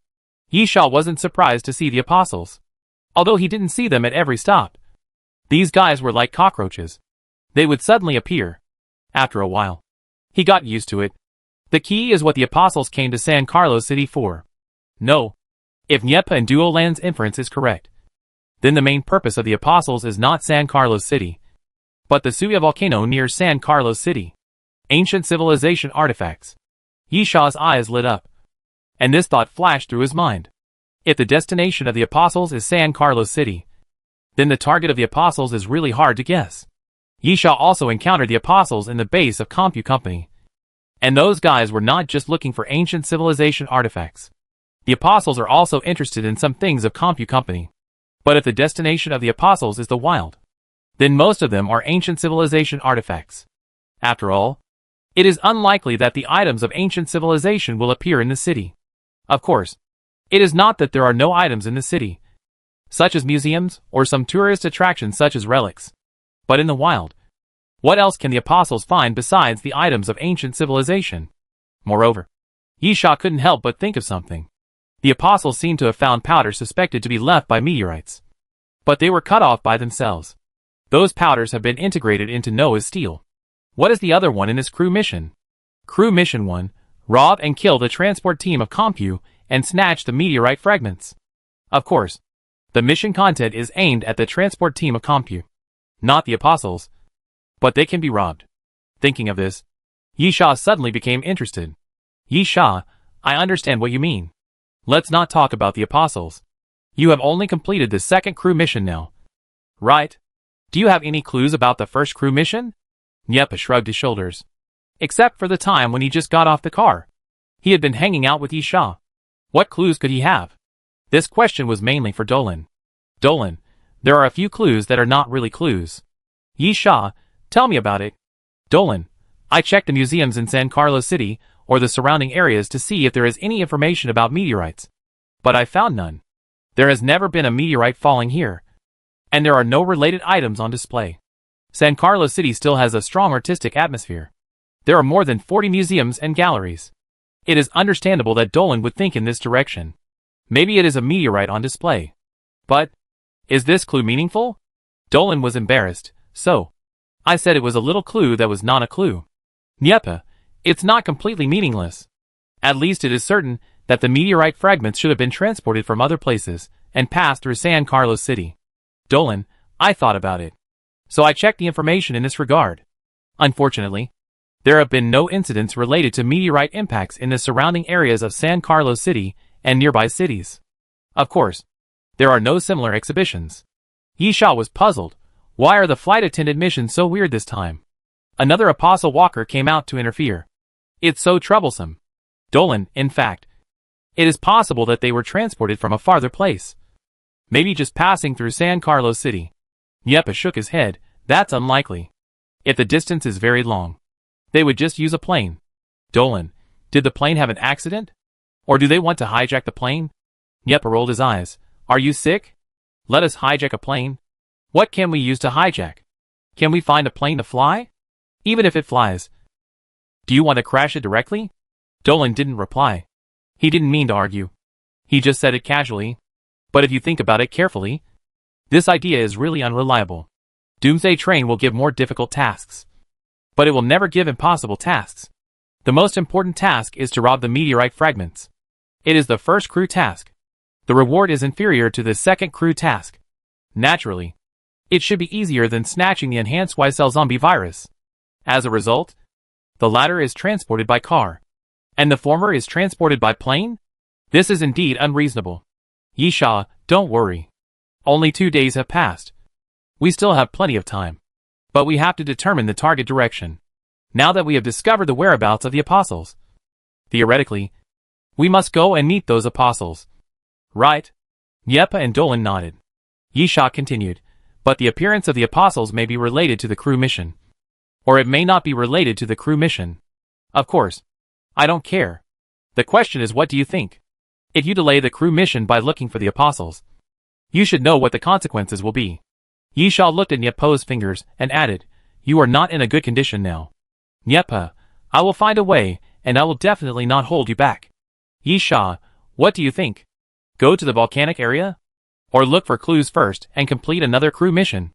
Yisha wasn't surprised to see the apostles, although he didn't see them at every stop. These guys were like cockroaches. They would suddenly appear. After a while, he got used to it. The key is what the apostles came to San Carlos City for. No. If Nyepa and Duolan's inference is correct, then the main purpose of the apostles is not San Carlos City, but the Suya volcano near San Carlos City. Ancient civilization artifacts. Yisha's eyes lit up, and this thought flashed through his mind. If the destination of the apostles is San Carlos City, then the target of the apostles is really hard to guess. Yisha also encountered the apostles in the base of Compu Company, and those guys were not just looking for ancient civilization artifacts. The apostles are also interested in some things of Compu Company. But if the destination of the apostles is the wild, then most of them are ancient civilization artifacts. After all, it is unlikely that the items of ancient civilization will appear in the city. Of course, it is not that there are no items in the city, such as museums or some tourist attractions such as relics. But in the wild, what else can the apostles find besides the items of ancient civilization? Moreover, Yisha couldn't help but think of something. The apostles seemed to have found powder suspected to be left by meteorites, but they were cut off by themselves. Those powders have been integrated into Noah's steel. What is the other one in this crew mission? Crew mission 1, rob and kill the transport team of Compu and snatch the meteorite fragments. Of course, the mission content is aimed at the transport team of Compu, not the apostles, but they can be robbed. Thinking of this, Yisha suddenly became interested. Yisha, I understand what you mean. Let's not talk about the apostles. You have only completed the second crew mission now, right? Do you have any clues about the first crew mission? Nyepa shrugged his shoulders. Except for the time when he just got off the car. He had been hanging out with Yisha. What clues could he have? This question was mainly for Dolan. Dolan, there are a few clues that are not really clues. Yisha, tell me about it. Dolan, I checked the museums in San Carlos City or the surrounding areas to see if there is any information about meteorites, but I found none. There has never been a meteorite falling here, and there are no related items on display. San Carlos City still has a strong artistic atmosphere. There are more than 40 museums and galleries. It is understandable that Dolan would think in this direction. Maybe it is a meteorite on display. But, is this clue meaningful? Dolan was embarrassed, so I said it was a little clue that was not a clue. Nyepa, it's not completely meaningless. At least it is certain that the meteorite fragments should have been transported from other places and passed through San Carlos City. Dolan, I thought about it. So I checked the information in this regard. Unfortunately, there have been no incidents related to meteorite impacts in the surrounding areas of San Carlos City and nearby cities. Of course, there are no similar exhibitions. Yisha was puzzled. Why are the flight attendant missions so weird this time? Another Apostle Walker came out to interfere. It's so troublesome. Dolan, in fact, it is possible that they were transported from a farther place. Maybe just passing through San Carlos City. Yepa shook his head. That's unlikely. If the distance is very long, they would just use a plane. Dolan, did the plane have an accident? Or do they want to hijack the plane? Yepa rolled his eyes. Are you sick? Let us hijack a plane? What can we use to hijack? Can we find a plane to fly? Even if it flies. Do you want to crash it directly? Dolan didn't reply. He didn't mean to argue. He just said it casually. But if you think about it carefully, this idea is really unreliable. Doomsday train will give more difficult tasks. But it will never give impossible tasks. The most important task is to rob the meteorite fragments. It is the first crew task. The reward is inferior to the second crew task. Naturally, it should be easier than snatching the enhanced Y-cell zombie virus. As a result, the latter is transported by car, and the former is transported by plane? This is indeed unreasonable. Yisha, don't worry. Only 2 days have passed. We still have plenty of time. But we have to determine the target direction. Now that we have discovered the whereabouts of the apostles. Theoretically, we must go and meet those apostles. Right? Yepa and Dolan nodded. Yisha continued, but the appearance of the apostles may be related to the crew mission. Or it may not be related to the crew mission. Of course. I don't care. The question is, what do you think? If you delay the crew mission by looking for the apostles, you should know what the consequences will be. Yisha looked at Nyepa's fingers and added, you are not in a good condition now. Nyepa, I will find a way, and I will definitely not hold you back. Yisha, what do you think? Go to the volcanic area? Or look for clues first and complete another crew mission?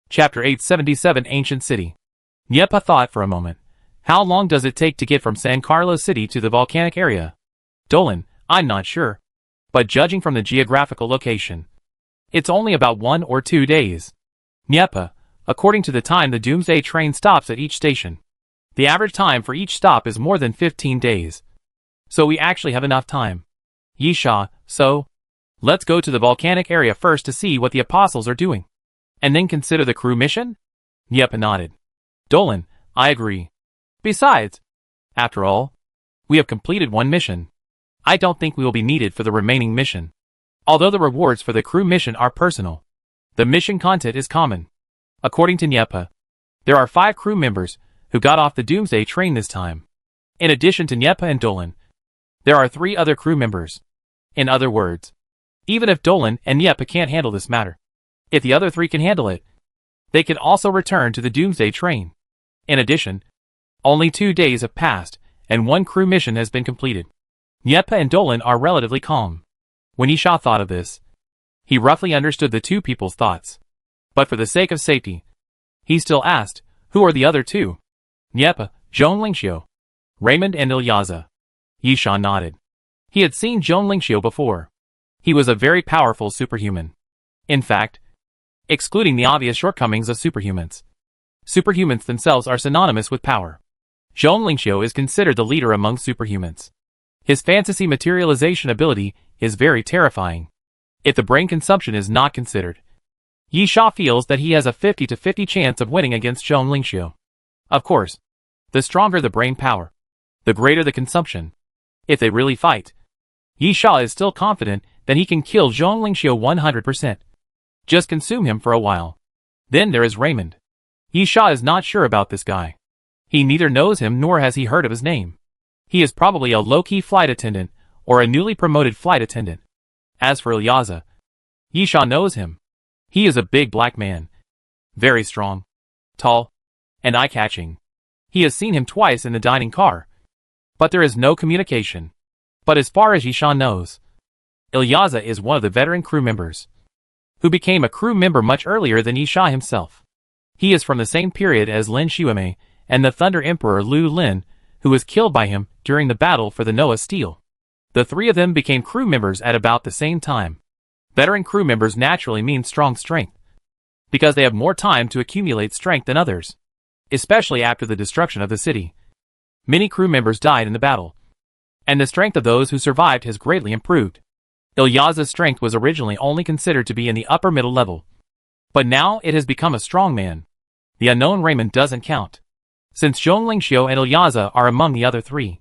Chapter 877 Ancient City. Nyepa thought for a moment. How long does it take to get from San Carlos City to the volcanic area? Dolan, I'm not sure. But judging from the geographical location, it's only about 1 or 2 days. Nyepa, according to the time the Doomsday train stops at each station, the average time for each stop is more than 15 days. So we actually have enough time. Yisha, so? Let's go to the volcanic area first to see what the apostles are doing. And then consider the crew mission? Nyepa nodded. Dolan, I agree. Besides, after all, we have completed one mission. I don't think we will be needed for the remaining mission. Although the rewards for the crew mission are personal, the mission content is common. According to Nyepa, there are 5 crew members who got off the Doomsday train this time. In addition to Nyepa and Dolan, there are 3 other crew members. In other words, even if Dolan and Nyepa can't handle this matter, if the other 3 can handle it, they can also return to the Doomsday train. In addition, only 2 days have passed, and 1 crew mission has been completed. Nyepa and Dolan are relatively calm. When Yisha thought of this, he roughly understood the 2 people's thoughts. But for the sake of safety, he still asked, who are the other 2? Nyepa, Zhong Lingxiu, Raymond and Ilyaza. Yisha nodded. He had seen Zhong Lingxiu before. He was a very powerful superhuman. In fact, excluding the obvious shortcomings of superhumans, superhumans themselves are synonymous with power. Zhong Lingxiu is considered the leader among superhumans. His fantasy materialization ability is very terrifying. If the brain consumption is not considered, Yisha feels that he has a 50-50 chance of winning against Zhong Lingxiu. Of course, the stronger the brain power, the greater the consumption. If they really fight, Yisha is still confident that he can kill Zhong Lingxiu 100%. Just consume him for a while. Then there is Raymond. Yisha is not sure about this guy. He neither knows him nor has he heard of his name. He is probably a low-key flight attendant or a newly promoted flight attendant. As for Ilyaza, Yisha knows him. He is a big black man. Very strong, tall, and eye-catching. He has seen him twice in the dining car. But there is no communication. But as far as Yisha knows, Ilyaza is one of the veteran crew members, who became a crew member much earlier than Yisha himself. He is from the same period as Lin Xueme and the Thunder Emperor Lu Lin, who was killed by him during the battle for the Noah Steel. The three of them became crew members at about the same time. Veteran crew members naturally mean strong strength, because they have more time to accumulate strength than others, especially after the destruction of the city. Many crew members died in the battle, and the strength of those who survived has greatly improved. Ilyaza's strength was originally only considered to be in the upper middle level, but now it has become a strong man. The unknown Raymond doesn't count, since Zhong Lingxiu and Ilyaza are among the other three.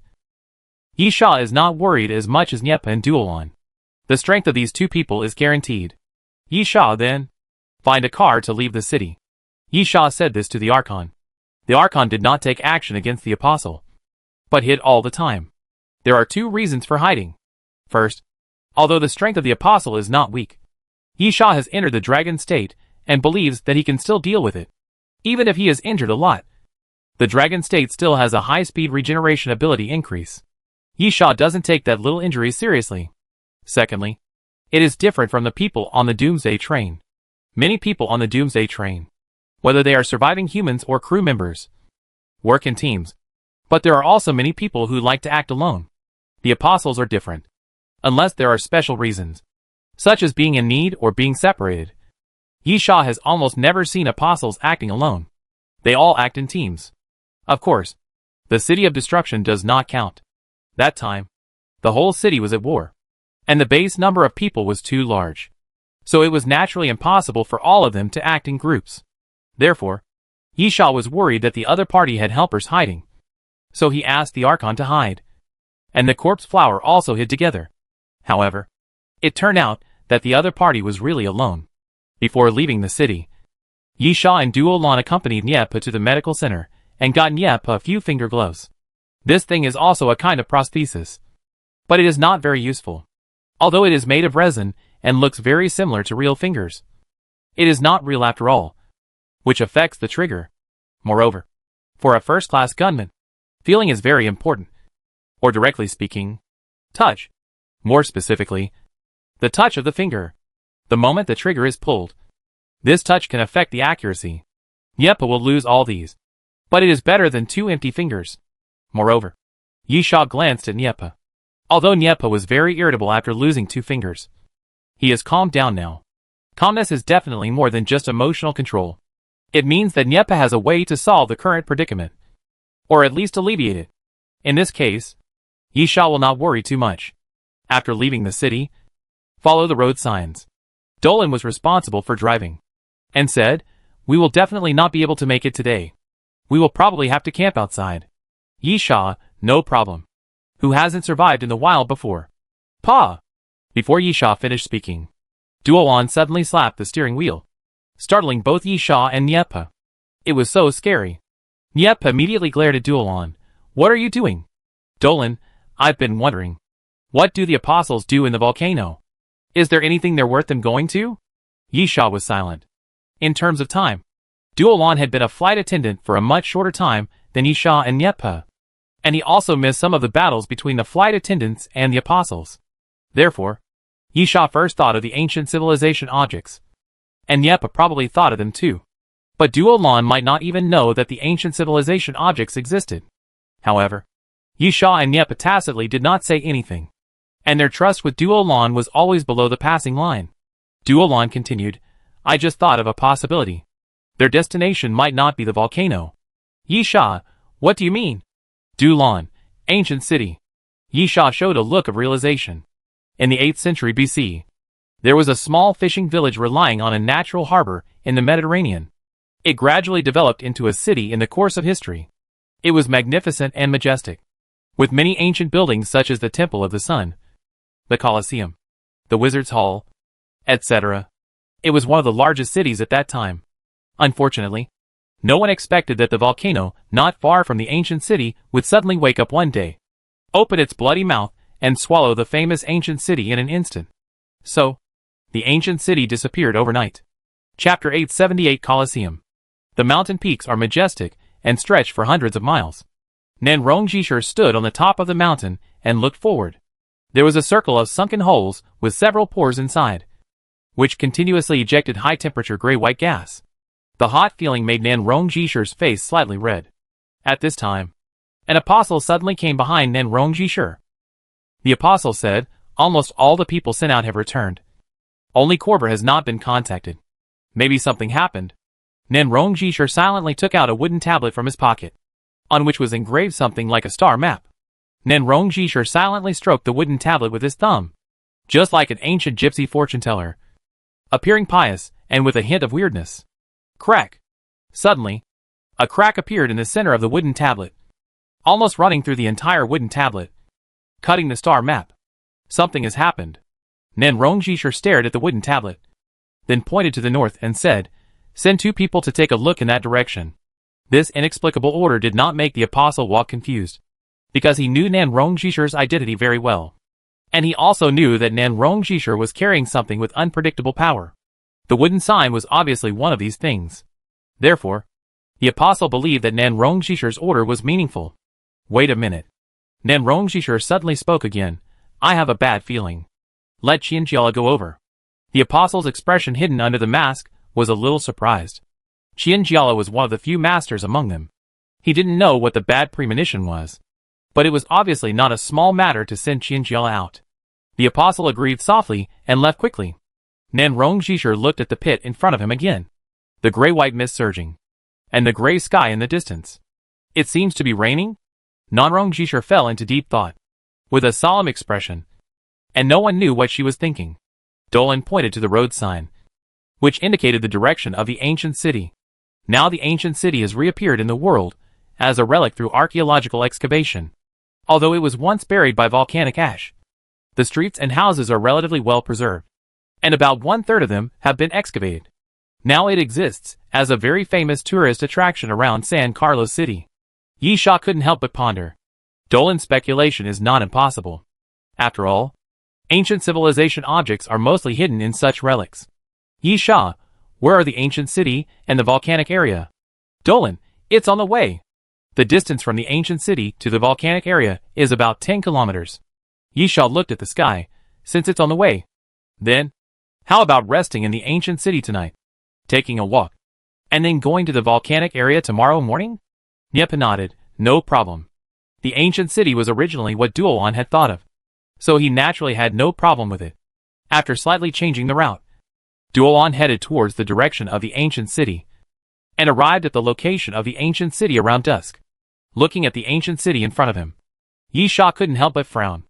Yisha is not worried as much as Niepa and Duolon. The strength of these two people is guaranteed. Yisha then, find a car to leave the city. Yisha said this to the Archon. The Archon did not take action against the Apostle, but hid all the time. There are two reasons for hiding. First, although the strength of the Apostle is not weak, Yisha has entered the dragon state and believes that he can still deal with it, even if he is injured a lot. The dragon state still has a high-speed regeneration ability increase. Yisha doesn't take that little injury seriously. Secondly, it is different from the people on the Doomsday train. Many people on the Doomsday train, whether they are surviving humans or crew members, work in teams. But there are also many people who like to act alone. The Apostles are different, unless there are special reasons, such as being in need or being separated. Yisha has almost never seen Apostles acting alone. They all act in teams. Of course, the City of Destruction does not count. That time, the whole city was at war, and the base number of people was too large. So it was naturally impossible for all of them to act in groups. Therefore, Yisha was worried that the other party had helpers hiding. So he asked the Archon to hide, and the corpse flower also hid together. However, it turned out that the other party was really alone. Before leaving the city, Yisha and Duolon accompanied Niepa to the medical center and got Niepa a few finger gloves. This thing is also a kind of prosthesis, but it is not very useful. Although it is made of resin and looks very similar to real fingers, it is not real after all, which affects the trigger. Moreover, for a first-class gunman, feeling is very important. Or directly speaking, touch. More specifically, the touch of the finger. The moment the trigger is pulled, this touch can affect the accuracy. Niepa will lose all these, but it is better than two empty fingers. Moreover, Yisha glanced at Niepa. Although Niepa was very irritable after losing two fingers, he has calmed down now. Calmness is definitely more than just emotional control. It means that Niepa has a way to solve the current predicament, or at least alleviate it. In this case, Yisha will not worry too much. After leaving the city, follow the road signs. Dolan was responsible for driving, and said, "We will definitely not be able to make it today. We will probably have to camp outside." Yisha, no problem. Who hasn't survived in the wild before? Pa! Before Yisha finished speaking, Duolon suddenly slapped the steering wheel, startling both Yisha and Niepa. It was so scary. Niepa immediately glared at Duolon. "What are you doing?" Dolan, "I've been wondering. What do the Apostles do in the volcano? Is there anything they're worth them going to?" Yisha was silent. In terms of time, Duolon had been a flight attendant for a much shorter time than Yisha and Niepa, and he also missed some of the battles between the flight attendants and the Apostles. Therefore, Yisha first thought of the ancient civilization objects, and Niepa probably thought of them too. But Duolon might not even know that the ancient civilization objects existed. However, Yisha and Niepa tacitly did not say anything, and their trust with Duolon was always below the passing line. Duolon continued, "I just thought of a possibility. Their destination might not be the volcano." "Yisha, what do you mean?" "Duolon, ancient city." Yisha showed a look of realization. In the 8th century BC, there was a small fishing village relying on a natural harbor in the Mediterranean. It gradually developed into a city in the course of history. It was magnificent and majestic, with many ancient buildings such as the Temple of the Sun, the Colosseum, the Wizard's Hall, etc. It was one of the largest cities at that time. Unfortunately, no one expected that the volcano, not far from the ancient city, would suddenly wake up one day, open its bloody mouth, and swallow the famous ancient city in an instant. So, the ancient city disappeared overnight. Chapter 878 Colosseum. The mountain peaks are majestic and stretch for hundreds of miles. Nanrongjishir stood on the top of the mountain and looked forward. There was a circle of sunken holes with several pores inside, which continuously ejected high-temperature gray-white gas. The hot feeling made Nanrongjishir's face slightly red. At this time, an apostle suddenly came behind Nanrongjishir. The apostle said, almost all the people sent out have returned. Only Korber has not been contacted. Maybe something happened. Nanrong Jishur silently took out a wooden tablet from his pocket, on which was engraved something like a star map. Nanrong Jishur silently stroked the wooden tablet with his thumb, just like an ancient gypsy fortune-teller, appearing pious and with a hint of weirdness. Crack! Suddenly, a crack appeared in the center of the wooden tablet, almost running through the entire wooden tablet, cutting the star map. Something has happened. Nanrong Jishur stared at the wooden tablet, then pointed to the north and said, "Send 2 people to take a look in that direction." This inexplicable order did not make the apostle walk confused, because he knew Nanrong Jishur's identity very well. And he also knew that Nanrong Jishur was carrying something with unpredictable power. The wooden sign was obviously one of these things. Therefore, the apostle believed that Nanrong Jishur's order was meaningful. Wait a minute. Nanrong Jishur suddenly spoke again. "I have a bad feeling. Let Qianjiala go over." The apostle's expression hidden under the mask was a little surprised. Qianjiala was one of the few masters among them. He didn't know what the bad premonition was, but it was obviously not a small matter to send Qianjiala out. The apostle agreed softly and left quickly. Nanrong Jishur looked at the pit in front of him again. The gray-white mist surging, and the gray sky in the distance. It seems to be raining? Nanrong Jishur fell into deep thought, with a solemn expression, and no one knew what she was thinking. Dolan pointed to the road sign, which indicated the direction of the ancient city. Now the ancient city has reappeared in the world as a relic through archaeological excavation. Although it was once buried by volcanic ash, the streets and houses are relatively well preserved, and about 1/3 of them have been excavated. Now it exists as a very famous tourist attraction around San Carlos City. Yi Sha couldn't help but ponder. Dolan's speculation is not impossible. After all, ancient civilization objects are mostly hidden in such relics. Yi Sha, where are the ancient city and the volcanic area? Dolan, it's on the way. The distance from the ancient city to the volcanic area is about 10 kilometers. Yi Sha looked at the sky, since it's on the way. Then, how about resting in the ancient city tonight? Taking a walk, and then going to the volcanic area tomorrow morning? Niepa nodded, no problem. The ancient city was originally what Duolan had thought of, so he naturally had no problem with it. After slightly changing the route, Duolan headed towards the direction of the ancient city, and arrived at the location of the ancient city around dusk. Looking at the ancient city in front of him, Yi Sha couldn't help but frown.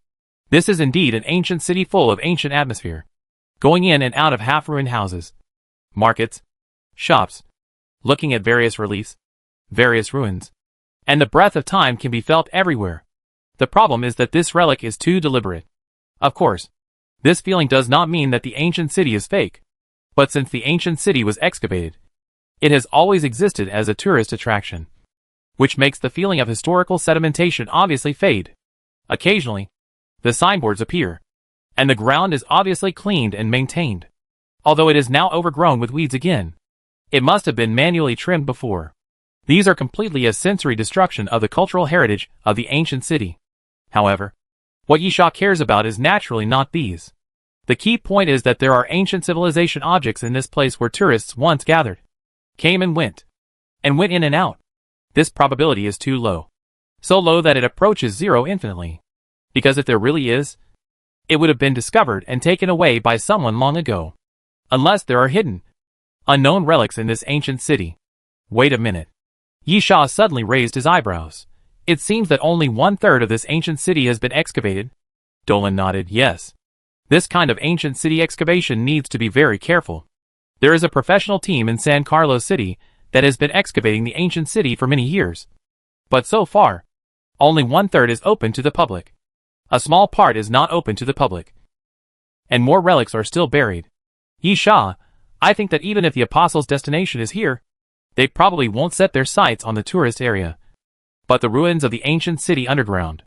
This is indeed an ancient city full of ancient atmosphere, going in and out of half-ruined houses, markets, shops, looking at various reliefs, various ruins, and the breath of time can be felt everywhere. The problem is that this relic is too deliberate. Of course, this feeling does not mean that the ancient city is fake, but since the ancient city was excavated, it has always existed as a tourist attraction, which makes the feeling of historical sedimentation obviously fade. Occasionally, the signboards appear, and the ground is obviously cleaned and maintained. Although it is now overgrown with weeds again, it must have been manually trimmed before. These are completely a sensory destruction of the cultural heritage of the ancient city. However, what Yi Sha cares about is naturally not these. The key point is that there are ancient civilization objects in this place where tourists once gathered, came and went in and out. This probability is too low. So low that it approaches zero infinitely. Because if there really is, it would have been discovered and taken away by someone long ago. Unless there are hidden, unknown relics in this ancient city. Wait a minute. Yi Sha suddenly raised his eyebrows. It seems that only 1/3 of this ancient city has been excavated. Dolan nodded, yes. This kind of ancient city excavation needs to be very careful. There is a professional team in San Carlos City that has been excavating the ancient city for many years. But so far, only 1/3 is open to the public. A small part is not open to the public, and more relics are still buried. Yi Sha, I think that even if the apostles' destination is here, they probably won't set their sights on the tourist area, but the ruins of the ancient city underground.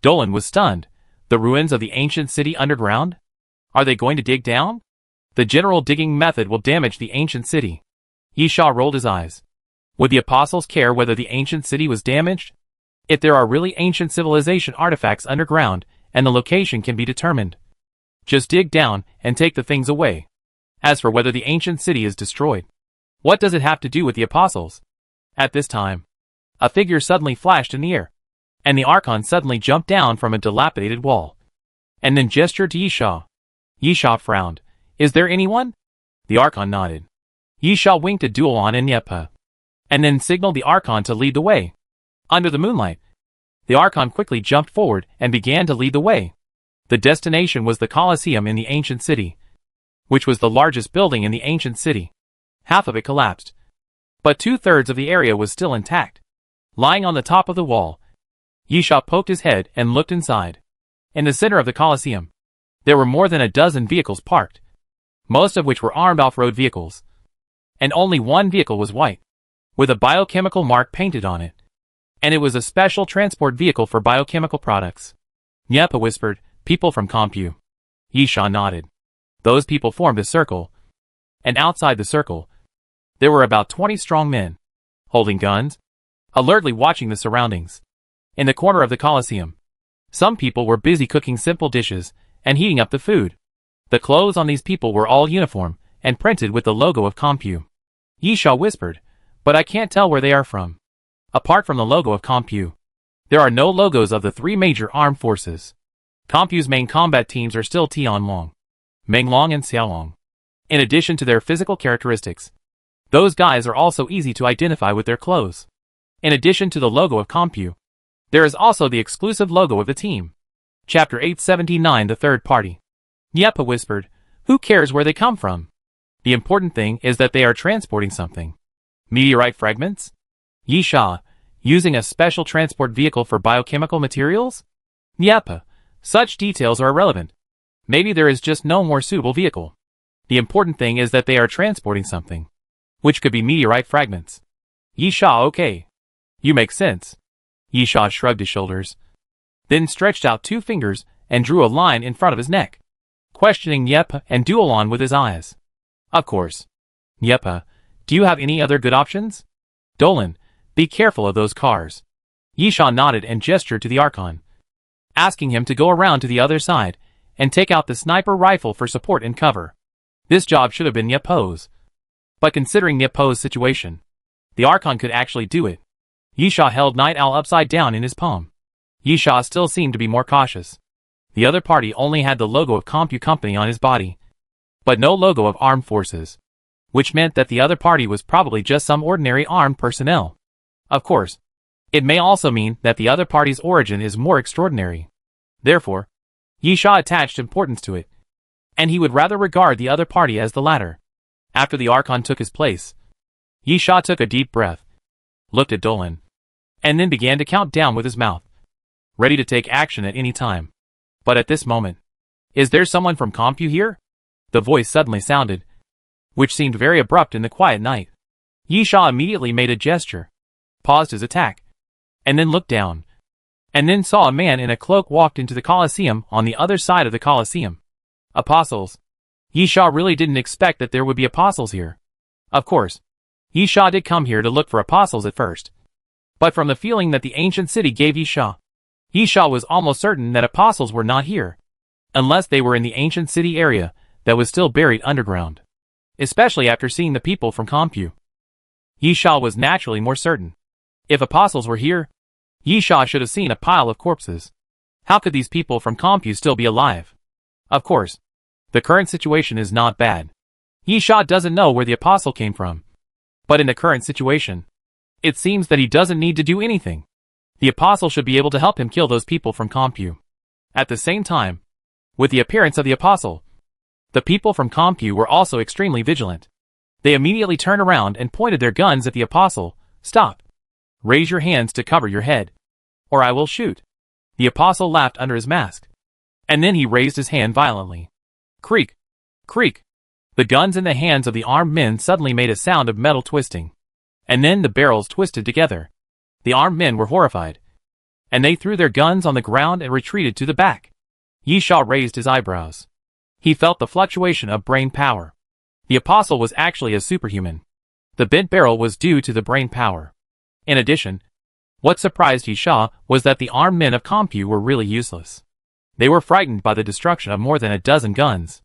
Dolan was stunned. The ruins of the ancient city underground? Are they going to dig down? The general digging method will damage the ancient city. Yi Sha rolled his eyes. Would the apostles care whether the ancient city was damaged? If there are really ancient civilization artifacts underground, and the location can be determined, just dig down and take the things away. As for whether the ancient city is destroyed, what does it have to do with the apostles? At this time, a figure suddenly flashed in the air, and the Archon suddenly jumped down from a dilapidated wall. and then gestured to Yisha. Yisha frowned. Is there anyone? The Archon nodded. Yisha winked at Duolon and Yepa, and then signaled the Archon to lead the way. Under the moonlight, the Archon quickly jumped forward and began to lead the way. The destination was the Colosseum in the ancient city, which was the largest building in the ancient city. Half of it collapsed, but 2/3 of the area was still intact. Lying on the top of the wall, Yisha poked his head and looked inside. In the center of the Colosseum, there were more than a dozen vehicles parked, most of which were armed off-road vehicles. And only one vehicle was white, with a biochemical mark painted on it. And it was a special transport vehicle for biochemical products. Yepa whispered, people from Compu. Yisha nodded. Those people formed a circle, and outside the circle, there were about 20 strong men, holding guns, alertly watching the surroundings. In the corner of the Colosseum, some people were busy cooking simple dishes and heating up the food. The clothes on these people were all uniform and printed with the logo of Compu. Yisha whispered, but I can't tell where they are from. Apart from the logo of Compu, there are no logos of the 3 major armed forces. Compu's main combat teams are still Tianlong, Menglong and Xiaolong. In addition to their physical characteristics, those guys are also easy to identify with their clothes. In addition to the logo of Compu, there is also the exclusive logo of the team. Chapter 879, The Third Party. Yepa whispered, who cares where they come from? The important thing is that they are transporting something. Meteorite fragments? Yisha, using a special transport vehicle for biochemical materials? Yepa, such details are irrelevant. Maybe there is just no more suitable vehicle. The important thing is that they are transporting something, which could be meteorite fragments. Yisha, okay. You make sense. Yisha shrugged his shoulders, then stretched out 2 fingers and drew a line in front of his neck, questioning Yepa and Duolon with his eyes. Of course. Yepa, do you have any other good options? Dolan, be careful of those cars. Yisha nodded and gestured to the Archon, asking him to go around to the other side and take out the sniper rifle for support and cover. This job should have been Yepo's, but considering Yepo's situation, the Archon could actually do it. Yisha held Night Owl upside down in his palm. Yisha still seemed to be more cautious. The other party only had the logo of Compu Company on his body, but no logo of armed forces, which meant that the other party was probably just some ordinary armed personnel. Of course, it may also mean that the other party's origin is more extraordinary. Therefore, Yisha attached importance to it, and he would rather regard the other party as the latter. After the Archon took his place, Yisha took a deep breath, looked at Dolan, and then began to count down with his mouth, ready to take action at any time. But at this moment, is there someone from Compu here? The voice suddenly sounded, which seemed very abrupt in the quiet night. Yisha immediately made a gesture, paused his attack, and then looked down, and then saw a man in a cloak walked into the Colosseum on the other side of the Colosseum. Apostles. Yisha really didn't expect that there would be apostles here. Of course, Yisha did come here to look for apostles at first, but from the feeling that the ancient city gave Yisha was almost certain that apostles were not here, unless they were in the ancient city area that was still buried underground. Especially after seeing the people from Compu, Yisha was naturally more certain. If apostles were here, Yisha should have seen a pile of corpses. How could these people from Compu still be alive? Of course, the current situation is not bad. Yisha doesn't know where the apostle came from. But in the current situation, it seems that he doesn't need to do anything. The apostle should be able to help him kill those people from Compu. At the same time, with the appearance of the apostle, the people from Compu were also extremely vigilant. They immediately turned around and pointed their guns at the apostle. Stop. Raise your hands to cover your head, or I will shoot. The apostle laughed under his mask, and then he raised his hand violently. Creak. Creak. The guns in the hands of the armed men suddenly made a sound of metal twisting, and then the barrels twisted together. The armed men were horrified, and they threw their guns on the ground and retreated to the back. Yisha raised his eyebrows. He felt the fluctuation of brain power. The apostle was actually a superhuman. The bent barrel was due to the brain power. In addition, what surprised Yisha was that the armed men of Compu were really useless. They were frightened by the destruction of more than a dozen guns.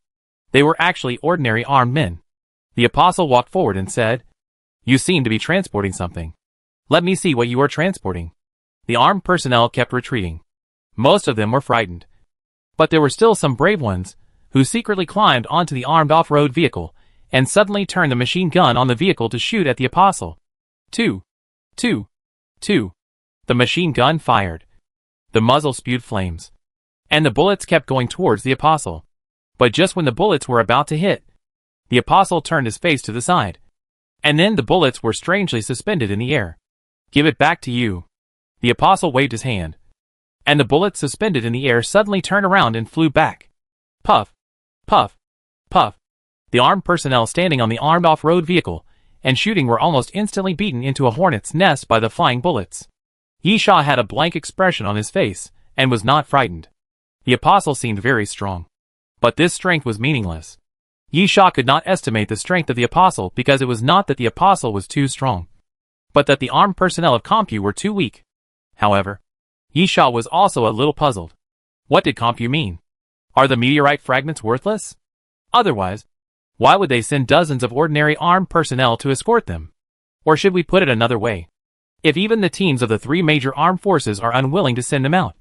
They were actually ordinary armed men. The apostle walked forward and said, "You seem to be transporting something. Let me see what you are transporting." The armed personnel kept retreating. Most of them were frightened, But there were still some brave ones, who secretly climbed onto the armed off-road vehicle, and suddenly turned the machine gun on the vehicle to shoot at the Apostle. Two. The machine gun fired. The muzzle spewed flames. And the bullets kept going towards the Apostle. But just when the bullets were about to hit, the Apostle turned his face to the side. And then the bullets were strangely suspended in the air. Give it back to you. The Apostle waved his hand. And the bullets suspended in the air suddenly turned around and flew back. Puff. Puff. Puff. The armed personnel standing on the armed off-road vehicle and shooting were almost instantly beaten into a hornet's nest by the flying bullets. Yisha had a blank expression on his face and was not frightened. The Apostle seemed very strong. But this strength was meaningless. Yisha could not estimate the strength of the Apostle because it was not that the Apostle was too strong, but that the armed personnel of Compu were too weak. However, Yisha was also a little puzzled. What did Compu mean? Are the meteorite fragments worthless? Otherwise, why would they send dozens of ordinary armed personnel to escort them? Or should we put it another way? If even the teams of the three major armed forces are unwilling to send them out,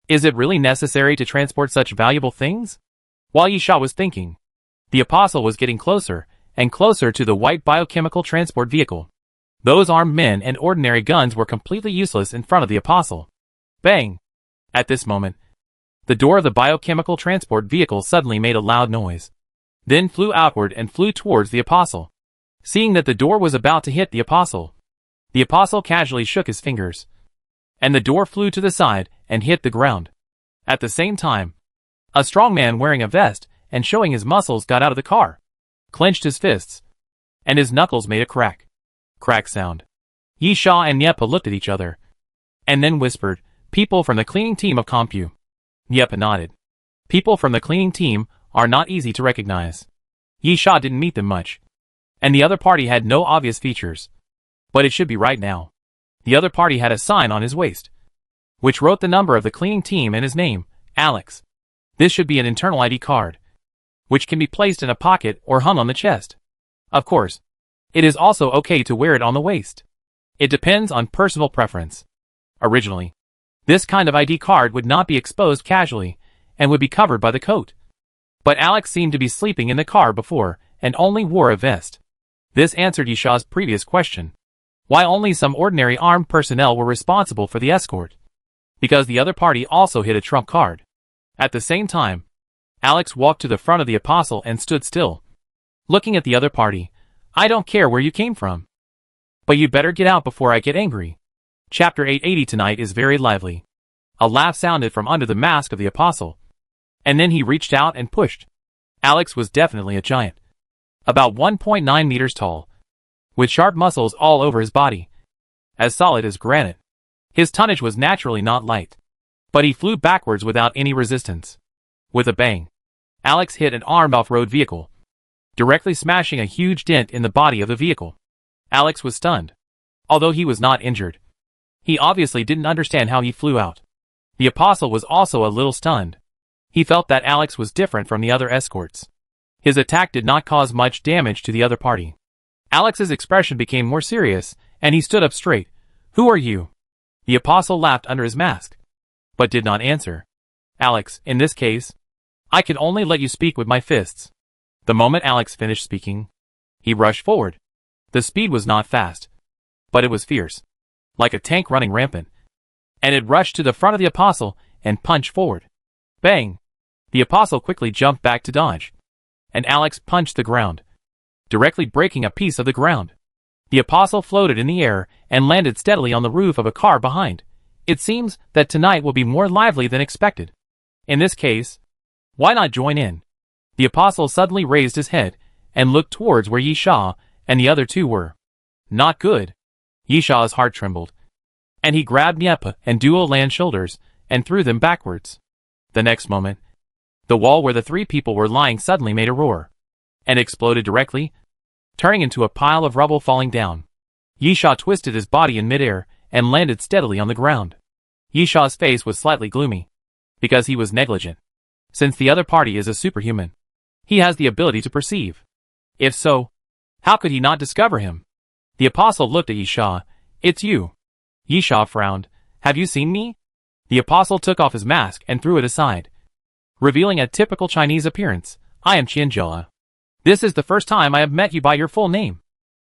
is it really necessary to transport such valuable things? While Yisha was thinking, the Apostle was getting closer and closer to the white biochemical transport vehicle. Those armed men and ordinary guns were completely useless in front of the Apostle. Bang! At this moment, the door of the biochemical transport vehicle suddenly made a loud noise, then flew outward and flew towards the Apostle. Seeing that the door was about to hit the Apostle casually shook his fingers, and the door flew to the side and hit the ground. At the same time, a strong man wearing a vest and showing his muscles got out of the car, clenched his fists, and his knuckles made a crack sound. Yisha and Nyepa looked at each other, and then whispered, "People from the cleaning team of Compu." Nyepa nodded. People from the cleaning team are not easy to recognize. Yisha didn't meet them much, and the other party had no obvious features. But it should be right now. The other party had a sign on his waist, which wrote the number of the cleaning team and his name, Alex. This should be an internal ID card, which can be placed in a pocket or hung on the chest. Of course, it is also okay to wear it on the waist. It depends on personal preference. Originally, this kind of ID card would not be exposed casually and would be covered by the coat. But Alex seemed to be sleeping in the car before and only wore a vest. This answered Yisha's previous question. Why only some ordinary armed personnel were responsible for the escort? Because the other party also hit a trump card. At the same time, Alex walked to the front of the Apostle and stood still, looking at the other party. "I don't care where you came from, but you better get out before I get angry." Chapter 880 tonight is very lively. A laugh sounded from under the mask of the Apostle, and then he reached out and pushed. Alex was definitely a giant, about 1.9 meters tall, with sharp muscles all over his body, as solid as granite. His tonnage was naturally not light, but he flew backwards without any resistance. With a bang, Alex hit an armed off-road vehicle, directly smashing a huge dent in the body of the vehicle. Alex was stunned, although he was not injured. He obviously didn't understand how he flew out. The Apostle was also a little stunned. He felt that Alex was different from the other escorts. His attack did not cause much damage to the other party. Alex's expression became more serious, and he stood up straight. "Who are you?" The Apostle laughed under his mask, but did not answer. "Alex, in this case, I can only let you speak with my fists." The moment Alex finished speaking, he rushed forward. The speed was not fast, but it was fierce, like a tank running rampant, and it rushed to the front of the Apostle and punched forward. Bang! The Apostle quickly jumped back to dodge, and Alex punched the ground, directly breaking a piece of the ground. The Apostle floated in the air and landed steadily on the roof of a car behind. It seems that tonight will be more lively than expected. In this case, why not join in? The Apostle suddenly raised his head and looked towards where Yisha and the other two were. Not good. Yisha's heart trembled, and he grabbed Nyepa and Duo Land's shoulders and threw them backwards. The next moment, the wall where the three people were lying suddenly made a roar, and exploded directly, turning into a pile of rubble falling down. Yisha twisted his body in midair and landed steadily on the ground. Yisha's face was slightly gloomy, because he was negligent. Since the other party is a superhuman, he has the ability to perceive. If so, how could he not discover him? The Apostle looked at Yisha. "It's you." Yisha frowned. "Have you seen me?" The Apostle took off his mask and threw it aside. revealing a typical Chinese appearance. I am Qianjia. This is the first time I have met you by your full name.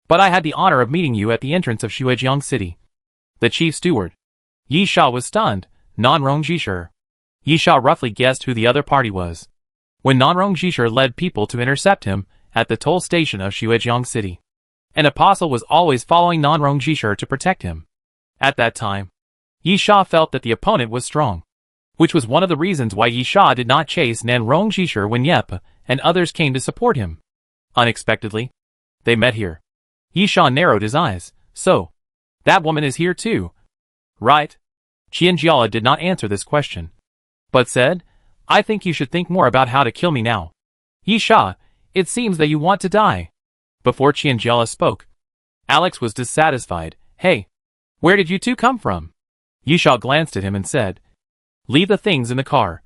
But I had the honor of meeting you at the entrance of Shuijiang City. The chief steward. Yi Sha was stunned. Nanrong Jisher. Yi Sha roughly guessed who the other party was. When Nanrong Jisher led people to intercept him at the toll station of Shuijiang City. An apostle was always following Nanrong Jisher to protect him. At that time, Yi Sha felt that the opponent was strong, which was one of the reasons why Yi Sha did not chase Nanrong Jisher when Yep and others came to support him. Unexpectedly, they met here. Yi Sha narrowed his eyes. So, that woman is here too, right? Qianjia did not answer this question, but said, I think you should think more about how to kill me now. Yi Sha, it seems that you want to die. Before Qianjia spoke, Alex was dissatisfied. Hey, where did you two come from? Yi Sha glanced at him and said, leave the things in the car.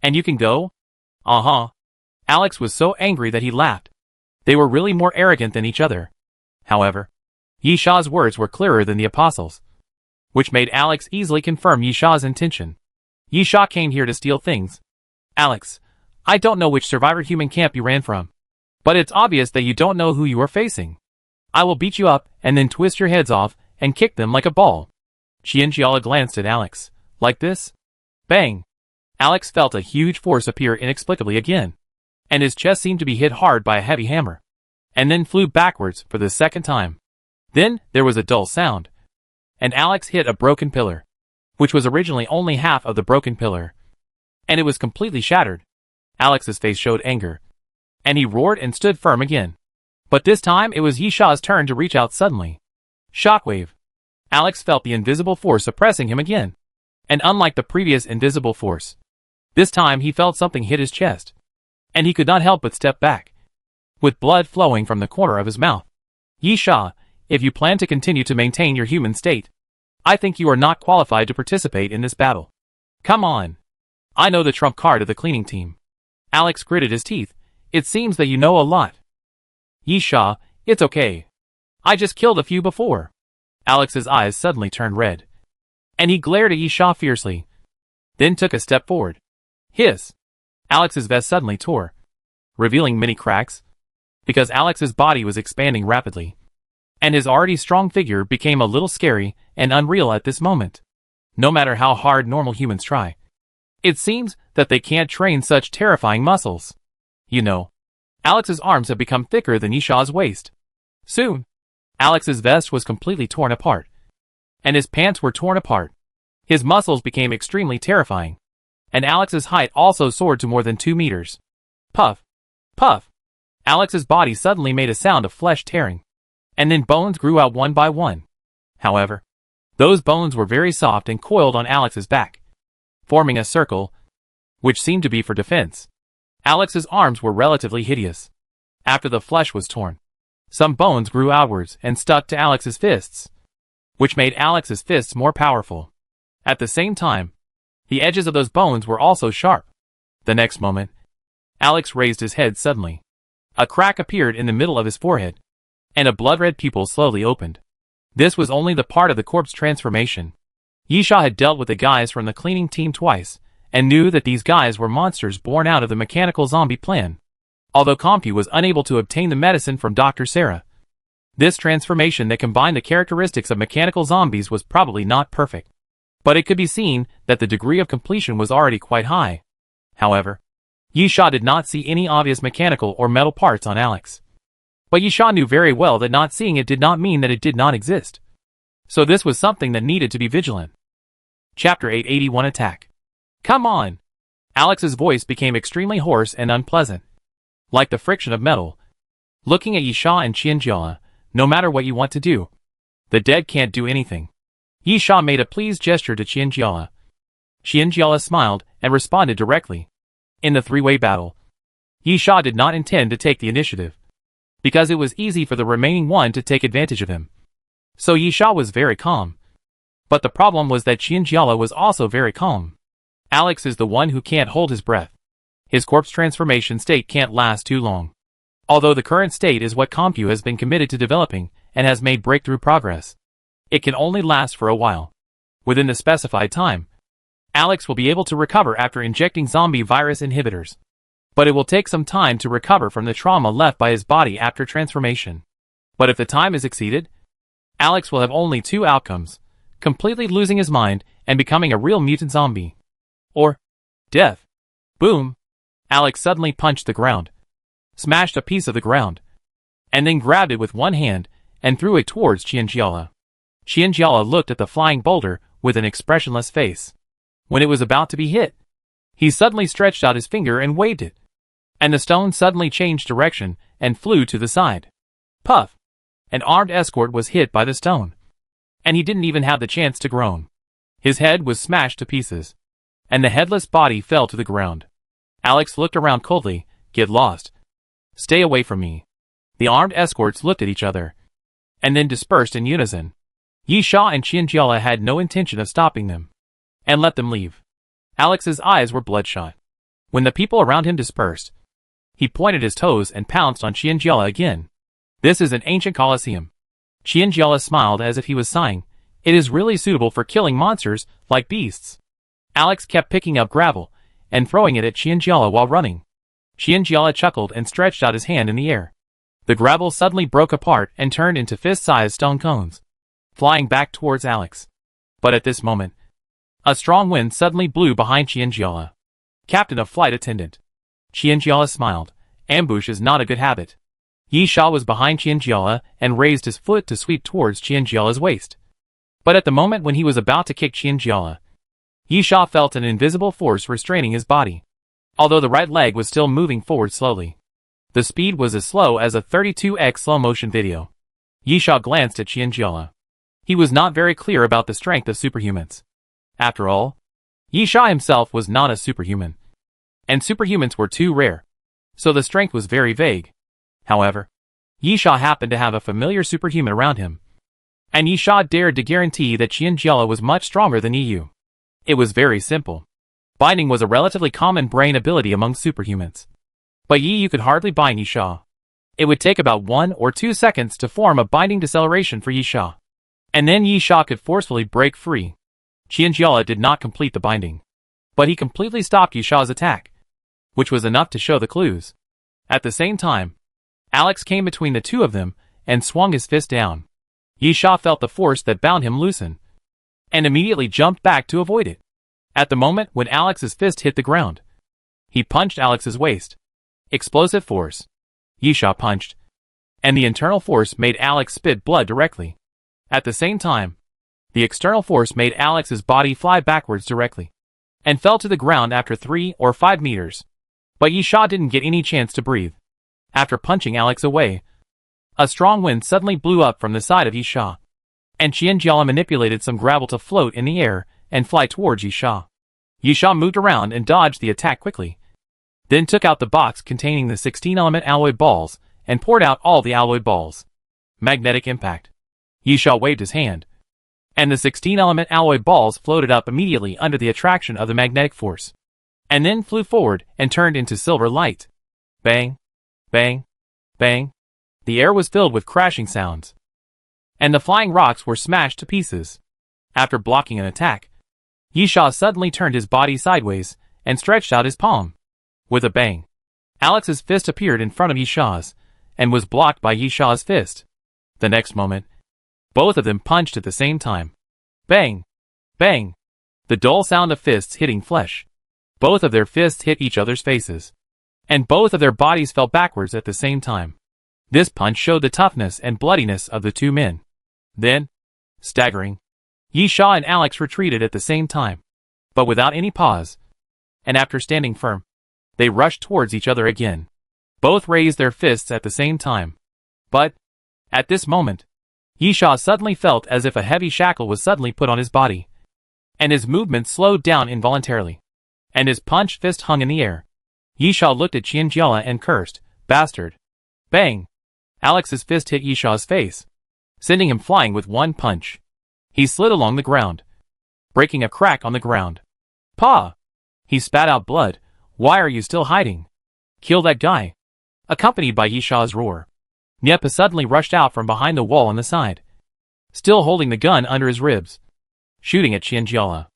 And you can go? Uh-huh. Alex was so angry that he laughed. They were really more arrogant than each other. However, Yi Sha's words were clearer than the apostles, which made Alex easily confirm Yi Sha's intention. Yi Sha came here to steal things. Alex, I don't know which survivor human camp you ran from, but it's obvious that you don't know who you are facing. I will beat you up and then twist your heads off and kick them like a ball. Qianjia glanced at Alex. Like this? Bang! Alex felt a huge force appear inexplicably again, and his chest seemed to be hit hard by a heavy hammer, and then flew backwards for the second time. Then, there was a dull sound, and Alex hit a broken pillar, which was originally only half of the broken pillar, and it was completely shattered. Alex's face showed anger, and he roared and stood firm again. But this time it was Yi Sha's turn to reach out suddenly. Shockwave. Alex felt the invisible force oppressing him again, and unlike the previous invisible force, this time he felt something hit his chest, and he could not help but step back, with blood flowing from the corner of his mouth. Yi Sha, if you plan to continue to maintain your human state, I think you are not qualified to participate in this battle. Come on. I know the trump card of the cleaning team. Alex gritted his teeth. It seems that you know a lot. Yi Sha, it's okay. I just killed a few before. Alex's eyes suddenly turned red, and he glared at Yi Sha fiercely, then took a step forward. Hiss! Alex's vest suddenly tore, revealing many cracks, because Alex's body was expanding rapidly, and his already strong figure became a little scary and unreal at this moment. No matter how hard normal humans try, it seems that they can't train such terrifying muscles. You know, Alex's arms have become thicker than Yi Sha's waist. Soon, Alex's vest was completely torn apart, and his pants were torn apart. His muscles became extremely terrifying, and Alex's height also soared to more than 2 meters. Puff! Puff! Alex's body suddenly made a sound of flesh tearing, and then bones grew out one by one. However, those bones were very soft and coiled on Alex's back, forming a circle, which seemed to be for defense. Alex's arms were relatively hideous. After the flesh was torn, some bones grew outwards and stuck to Alex's fists, which made Alex's fists more powerful. At the same time, the edges of those bones were also sharp. The next moment, Alex raised his head suddenly. A crack appeared in the middle of his forehead, and a blood-red pupil slowly opened. This was only the part of the corpse transformation. Yi Sha had dealt with the guys from the cleaning team twice, and knew that these guys were monsters born out of the mechanical zombie plan. Although Compu was unable to obtain the medicine from Dr. Sarah, this transformation that combined the characteristics of mechanical zombies was probably not perfect, but it could be seen that the degree of completion was already quite high. However, Yi Sha did not see any obvious mechanical or metal parts on Alex. But Yi Sha knew very well that not seeing it did not mean that it did not exist. So this was something that needed to be vigilant. Chapter 881 Attack. Come on! Alex's voice became extremely hoarse and unpleasant, like the friction of metal. Looking at Yi Sha and Qianjia, no matter what you want to do, the dead can't do anything. Yi Sha made a pleased gesture to Qianjia. Qianjia smiled and responded directly. In the three-way battle, Yi Sha did not intend to take the initiative, because it was easy for the remaining one to take advantage of him. So Yi Sha was very calm. But the problem was that Qianjia was also very calm. Alex is the one who can't hold his breath. His corpse transformation state can't last too long. Although the current state is what Compu has been committed to developing and has made breakthrough progress, it can only last for a while, within the specified time. Alex will be able to recover after injecting zombie virus inhibitors. But it will take some time to recover from the trauma left by his body after transformation. But if the time is exceeded, Alex will have only two outcomes: completely losing his mind and becoming a real mutant zombie. Or death. Boom! Alex suddenly punched the ground, smashed a piece of the ground, and then grabbed it with one hand and threw it towards Qianjiala. Qianjiala looked at the flying boulder with an expressionless face. When it was about to be hit, he suddenly stretched out his finger and waved it, and the stone suddenly changed direction and flew to the side. Puff! An armed escort was hit by the stone, and he didn't even have the chance to groan. His head was smashed to pieces, and the headless body fell to the ground. Alex looked around coldly. Get lost. Stay away from me. The armed escorts looked at each other, and then dispersed in unison. Yi Sha and Qianjiala had no intention of stopping them, and let them leave. Alex's eyes were bloodshot. When the people around him dispersed, he pointed his toes and pounced on Qianjiala again. This is an ancient coliseum. Qianjiala smiled as if he was sighing. It is really suitable for killing monsters like beasts. Alex kept picking up gravel and throwing it at Qianjiala while running. Qianjiala chuckled and stretched out his hand in the air. The gravel suddenly broke apart and turned into fist-sized stone cones, flying back towards Alex. But at this moment, a strong wind suddenly blew behind Qianjiala. Captain of Flight Attendant. Qianjiala smiled. Ambush is not a good habit. Yi Sha was behind Qianjiala and raised his foot to sweep towards Qianjiala's waist. But at the moment when he was about to kick Qianjiala, Yi Sha felt an invisible force restraining his body, although the right leg was still moving forward slowly. The speed was as slow as a 32x slow-motion video. Yi Sha glanced at Qianjiala. He was not very clear about the strength of superhumans. After all, Yi Sha himself was not a superhuman, and superhumans were too rare, so the strength was very vague. However, Yi Sha happened to have a familiar superhuman around him, and Yi Sha dared to guarantee that Qianjiala was much stronger than Yu. It was very simple. Binding was a relatively common brain ability among superhumans. But Yu could hardly bind Yi Sha. It would take about 1 or 2 seconds to form a binding deceleration for Yi Sha, and then Yi Sha could forcefully break free. Qianjiala did not complete the binding, but he completely stopped Yi Sha's attack, which was enough to show the clues. At the same time, Alex came between the two of them and swung his fist down. Yi Sha felt the force that bound him loosen, and immediately jumped back to avoid it. At the moment when Alex's fist hit the ground, he punched Alex's waist. Explosive force. Yi Sha punched, and the internal force made Alex spit blood directly. At the same time, the external force made Alex's body fly backwards directly, and fell to the ground after 3 or 5 meters. But Yi Sha didn't get any chance to breathe. After punching Alex away, a strong wind suddenly blew up from the side of Yi Sha, and Qianjiala manipulated some gravel to float in the air and fly towards Yi Sha. Yi Sha moved around and dodged the attack quickly, then took out the box containing the 16-element alloy balls and poured out all the alloy balls. Magnetic impact. Yi Sha waved his hand, and the 16-element alloy balls floated up immediately under the attraction of the magnetic force, and then flew forward and turned into silver light. Bang, bang, bang. The air was filled with crashing sounds, and the flying rocks were smashed to pieces. After blocking an attack, Yi Sha suddenly turned his body sideways and stretched out his palm. With a bang, Alex's fist appeared in front of Yi Sha's and was blocked by Yi Sha's fist. The next moment, both of them punched at the same time. Bang! Bang! The dull sound of fists hitting flesh. Both of their fists hit each other's faces, and both of their bodies fell backwards at the same time. This punch showed the toughness and bloodiness of the two men. Then, staggering, Yi Sha and Alex retreated at the same time, but without any pause, and after standing firm, they rushed towards each other again. Both raised their fists at the same time. But, at this moment, Yi Sha suddenly felt as if a heavy shackle was suddenly put on his body, and his movements slowed down involuntarily, and his punched fist hung in the air. Yi Sha looked at Qianjiala and cursed, "Bastard!" Bang! Alex's fist hit Yi Sha's face, sending him flying with one punch. He slid along the ground, breaking a crack on the ground. "Pa!" He spat out blood. "Why are you still hiding? Kill that guy!" Accompanied by Yi Sha's roar, Niepa suddenly rushed out from behind the wall on the side, still holding the gun under his ribs, shooting at Qianjiala.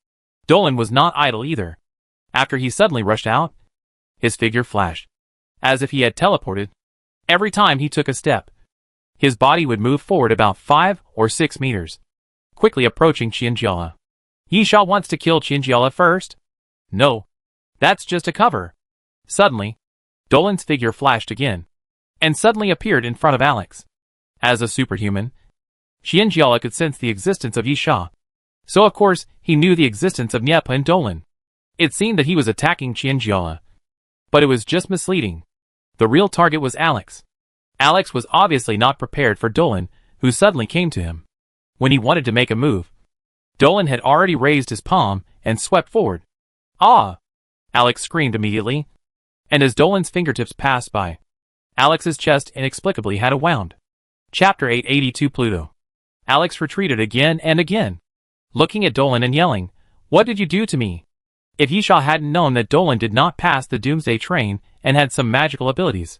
Dolan was not idle either. After he suddenly rushed out, his figure flashed, as if he had teleported. Every time he took a step, his body would move forward about 5 or 6 meters, quickly approaching Qianjiala. Yisha wants to kill Qianjiala first? No. That's just a cover. Suddenly, Dolan's figure flashed again, and suddenly appeared in front of Alex. As a superhuman, Qianjiala could sense the existence of Yisha. So of course, he knew the existence of Niepa and Dolan. It seemed that he was attacking Qianjiala. But it was just misleading. The real target was Alex. Alex was obviously not prepared for Dolan, who suddenly came to him. When he wanted to make a move, Dolan had already raised his palm and swept forward. Ah! Alex screamed immediately. And as Dolan's fingertips passed by, Alex's chest inexplicably had a wound. Chapter 882 Pluto. Alex retreated again and again, looking at Dolan and yelling, "What did you do to me?" If Yisha hadn't known that Dolan did not pass the Doomsday train and had some magical abilities,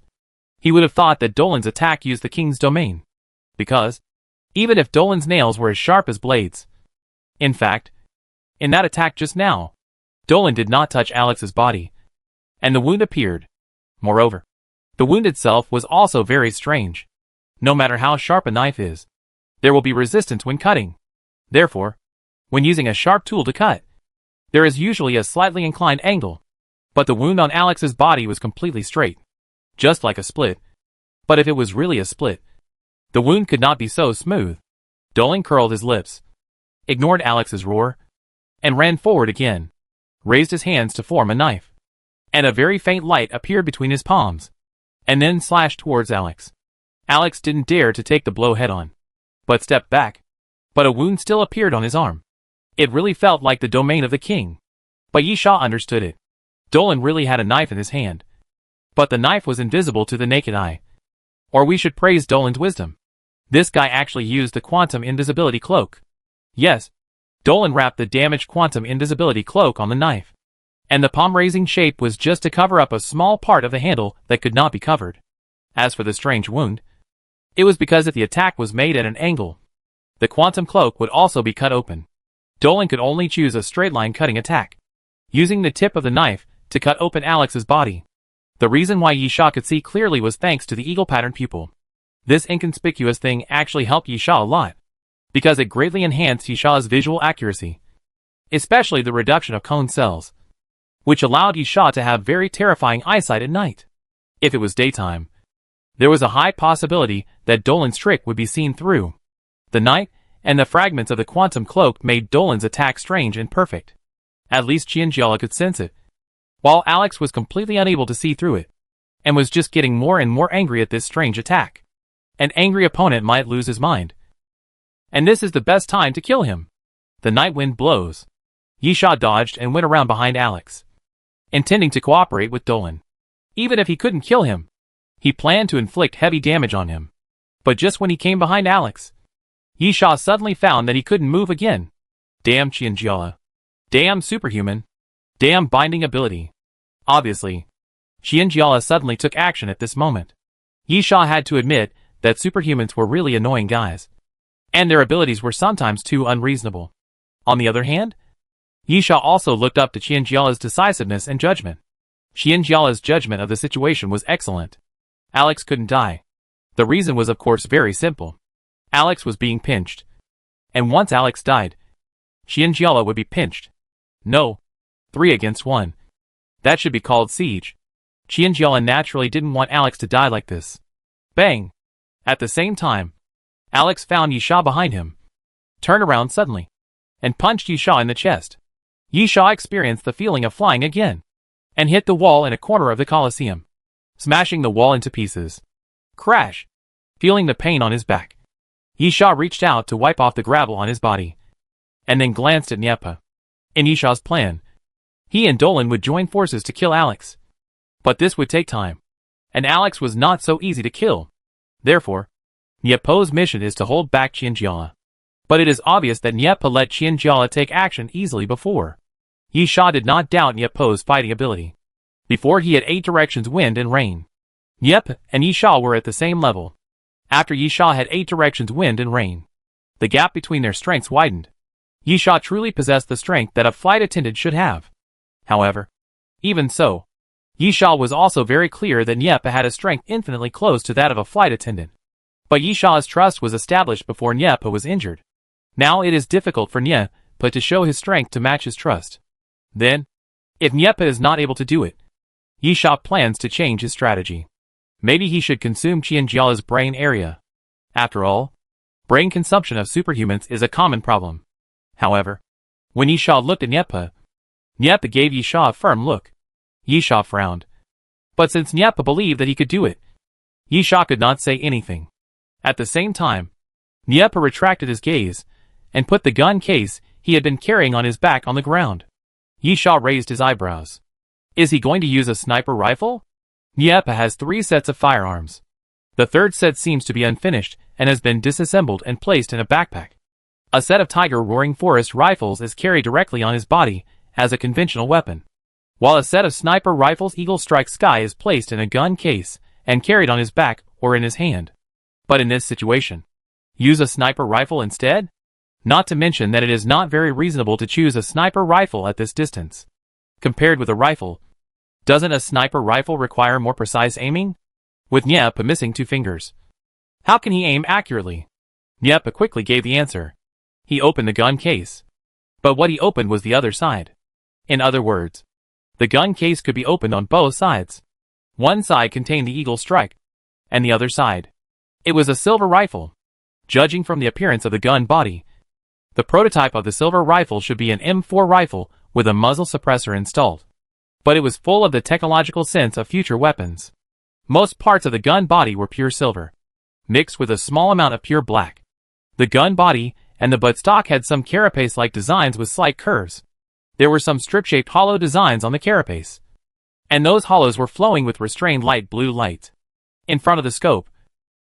he would have thought that Dolan's attack used the king's domain. Because, even if Dolan's nails were as sharp as blades, in fact, in that attack just now, Dolan did not touch Alex's body, and the wound appeared. Moreover, the wound itself was also very strange. No matter how sharp a knife is, there will be resistance when cutting. Therefore, when using a sharp tool to cut, there is usually a slightly inclined angle. But the wound on Alex's body was completely straight, just like a split. But if it was really a split, the wound could not be so smooth. Dolan curled his lips, ignored Alex's roar, and ran forward again, raised his hands to form a knife. And a very faint light appeared between his palms, and then slashed towards Alex. Alex didn't dare to take the blow head-on, but stepped back. But a wound still appeared on his arm. It really felt like the domain of the king. But Yisha understood it. Dolan really had a knife in his hand. But the knife was invisible to the naked eye. Or we should praise Dolan's wisdom. This guy actually used the quantum invisibility cloak. Yes, Dolan wrapped the damaged quantum invisibility cloak on the knife. And the palm-raising shape was just to cover up a small part of the handle that could not be covered. As for the strange wound, it was because if the attack was made at an angle, the quantum cloak would also be cut open. Dolan could only choose a straight-line cutting attack, using the tip of the knife to cut open Alex's body. The reason why Yisha could see clearly was thanks to the eagle-patterned pupil. This inconspicuous thing actually helped Yisha a lot, because it greatly enhanced Yisha's visual accuracy, especially the reduction of cone cells, which allowed Yisha to have very terrifying eyesight at night. If it was daytime, there was a high possibility that Dolan's trick would be seen through the night, and the fragments of the quantum cloak made Dolan's attack strange and perfect. At least Qianjiala could sense it, while Alex was completely unable to see through it, and was just getting more and more angry at this strange attack. An angry opponent might lose his mind, and this is the best time to kill him. The night wind blows. Yisha dodged and went around behind Alex, intending to cooperate with Dolan. Even if he couldn't kill him, he planned to inflict heavy damage on him. But just when he came behind Alex, Yisha suddenly found that he couldn't move again. Damn Qianjiala. Damn superhuman. Damn binding ability. Obviously, Qianjiala suddenly took action at this moment. Yisha had to admit that superhumans were really annoying guys, and their abilities were sometimes too unreasonable. On the other hand, Yisha also looked up to Qianjiala's decisiveness and judgment. Qianjiala's judgment of the situation was excellent. Alex couldn't die. The reason was of course very simple. Alex was being pinched. And once Alex died, Qianjiala would be pinched. No. 3 against 1. That should be called siege. Qianjiala naturally didn't want Alex to die like this. Bang! At the same time, Alex found Yisha behind him, turned around suddenly, and punched Yisha in the chest. Yisha experienced the feeling of flying again, and hit the wall in a corner of the Colosseum, smashing the wall into pieces. Crash! Feeling the pain on his back, Yisha reached out to wipe off the gravel on his body, and then glanced at Niepa. In Yisha's plan, he and Dolan would join forces to kill Alex. But this would take time, and Alex was not so easy to kill. Therefore, Niepa's mission is to hold back Qianjiala. But it is obvious that Niepa let Qianjiala take action easily before. Yisha did not doubt Niepa's fighting ability. Before he had 8 directions wind and rain. Niepa and Yisha were at the same level. After Yisha had 8 directions wind and rain, the gap between their strengths widened. Yisha truly possessed the strength that a flight attendant should have. However, even so, Yisha was also very clear that Nieppe had a strength infinitely close to that of a flight attendant. But Yisha's trust was established before Nieppe was injured. Now it is difficult for Nieppe to show his strength to match his trust. Then, if Nieppe is not able to do it, Yisha plans to change his strategy. Maybe he should consume Qianjiala's brain area. After all, brain consumption of superhumans is a common problem. However, when Yisha looked at Nieppe, Nieppe gave Yisha a firm look. Yisha frowned. But since Nieppe believed that he could do it, Yisha could not say anything. At the same time, Nieppe retracted his gaze and put the gun case he had been carrying on his back on the ground. Yisha raised his eyebrows. Is he going to use a sniper rifle? Nieppe has 3 sets of firearms. The third set seems to be unfinished and has been disassembled and placed in a backpack. A set of Tiger Roaring Forest rifles is carried directly on his body as a conventional weapon, while a set of sniper rifles Eagle Strike Sky is placed in a gun case and carried on his back or in his hand. But in this situation, use a sniper rifle instead? Not to mention that it is not very reasonable to choose a sniper rifle at this distance. Compared with a rifle, doesn't a sniper rifle require more precise aiming? With Nieppe missing 2 fingers, how can he aim accurately? Nieppe quickly gave the answer. He opened the gun case. But what he opened was the other side. In other words, the gun case could be opened on both sides. One side contained the Eagle Strike, and the other side, it was a silver rifle. Judging from the appearance of the gun body, the prototype of the silver rifle should be an M4 rifle with a muzzle suppressor installed. But it was full of the technological sense of future weapons. Most parts of the gun body were pure silver, mixed with a small amount of pure black. The gun body and the buttstock had some carapace-like designs with slight curves. There were some strip-shaped hollow designs on the carapace, and those hollows were flowing with restrained light blue light. In front of the scope,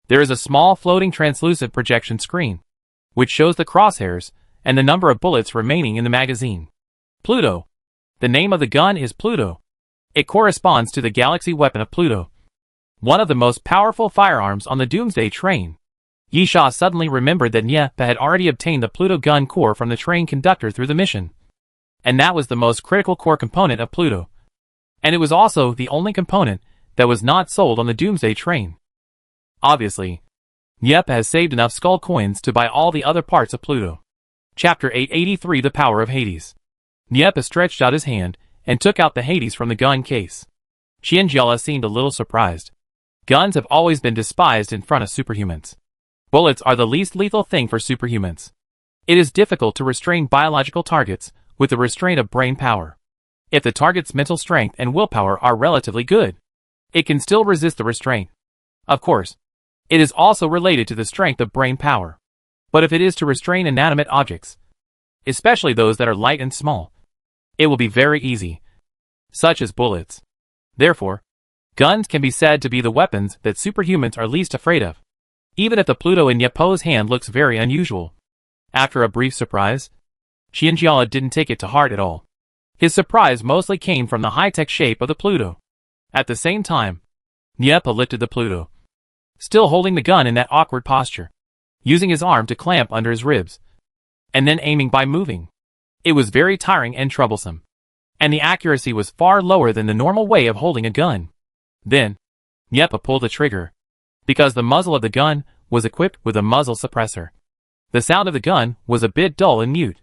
there is a small floating translucent projection screen, which shows the crosshairs and the number of bullets remaining in the magazine. Pluto. The name of the gun is Pluto. It corresponds to the galaxy weapon of Pluto, one of the most powerful firearms on the Doomsday train. Yisha suddenly remembered that Nieppe had already obtained the Pluto gun core from the train conductor through the mission. And that was the most critical core component of Pluto. And it was also the only component that was not sold on the Doomsday train. Obviously, Nieppe has saved enough skull coins to buy all the other parts of Pluto. Chapter 883 The Power of Hades. Nieppe stretched out his hand and took out the Hades from the gun case. Qianjiala seemed a little surprised. Guns have always been despised in front of superhumans. Bullets are the least lethal thing for superhumans. It is difficult to restrain biological targets with the restraint of brain power. If the target's mental strength and willpower are relatively good, it can still resist the restraint. Of course, it is also related to the strength of brain power. But if it is to restrain inanimate objects, especially those that are light and small, it will be very easy, such as bullets. Therefore, guns can be said to be the weapons that superhumans are least afraid of, even if the Pluto in Nieppe's hand looks very unusual. After a brief surprise, Qianjiala didn't take it to heart at all. His surprise mostly came from the high-tech shape of the Pluto. At the same time, Nieppe lifted the Pluto, still holding the gun in that awkward posture, using his arm to clamp under his ribs, and then aiming by moving. It was very tiring and troublesome, and the accuracy was far lower than the normal way of holding a gun. Then, Nieppe pulled the trigger, because the muzzle of the gun was equipped with a muzzle suppressor. The sound of the gun was a bit dull and mute,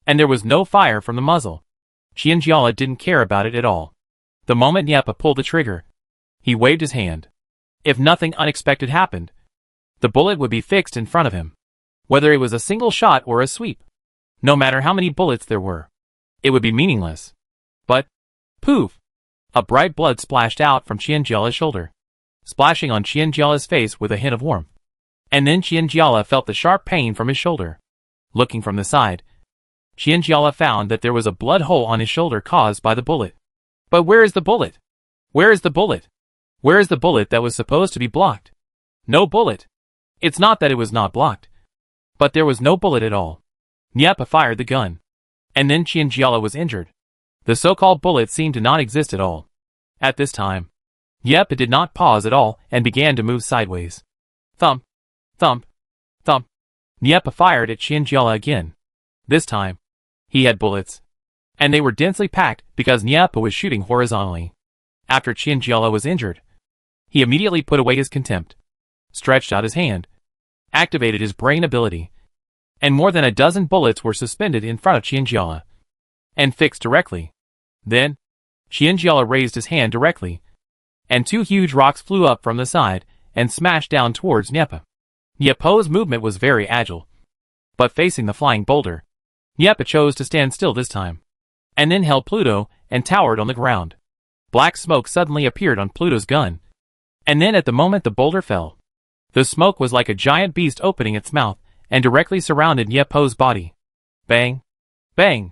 and there was no fire from the muzzle. Qianjiala didn't care about it at all. The moment Nieppe pulled the trigger, he waved his hand. If nothing unexpected happened, the bullet would be fixed in front of him, whether it was a single shot or a sweep. No matter how many bullets there were, it would be meaningless. But, poof! A bright blood splashed out from Qianjiala's shoulder, splashing on Qianjiala's face with a hint of warmth. And then Qianjiala felt the sharp pain from his shoulder. Looking from the side, Qianjiala found that there was a blood hole on his shoulder caused by the bullet. But where is the bullet? Where is the bullet? Where is the bullet that was supposed to be blocked? No bullet. It's not that it was not blocked, but there was no bullet at all. Nieppe fired the gun, and then Qianjiala was injured. The so-called bullet seemed to not exist at all. At this time, Nieppe did not pause at all and began to move sideways. Thump, thump, thump. Nieppe fired at Qianjiala again. This time, he had bullets, and they were densely packed because Nyepha was shooting horizontally. After Qianjiala was injured, he immediately put away his contempt, stretched out his hand, activated his brain ability, and more than a dozen bullets were suspended in front of Qianjiala and fixed directly. Then, Qianjiala raised his hand directly, and two huge rocks flew up from the side and smashed down towards Nyepha. Nyepha's movement was very agile, but facing the flying boulder, Nyepha chose to stand still this time, and then held Pluto and towered on the ground. Black smoke suddenly appeared on Pluto's gun, and then at the moment the boulder fell, the smoke was like a giant beast opening its mouth and directly surrounded Nyepha's body. Bang! Bang!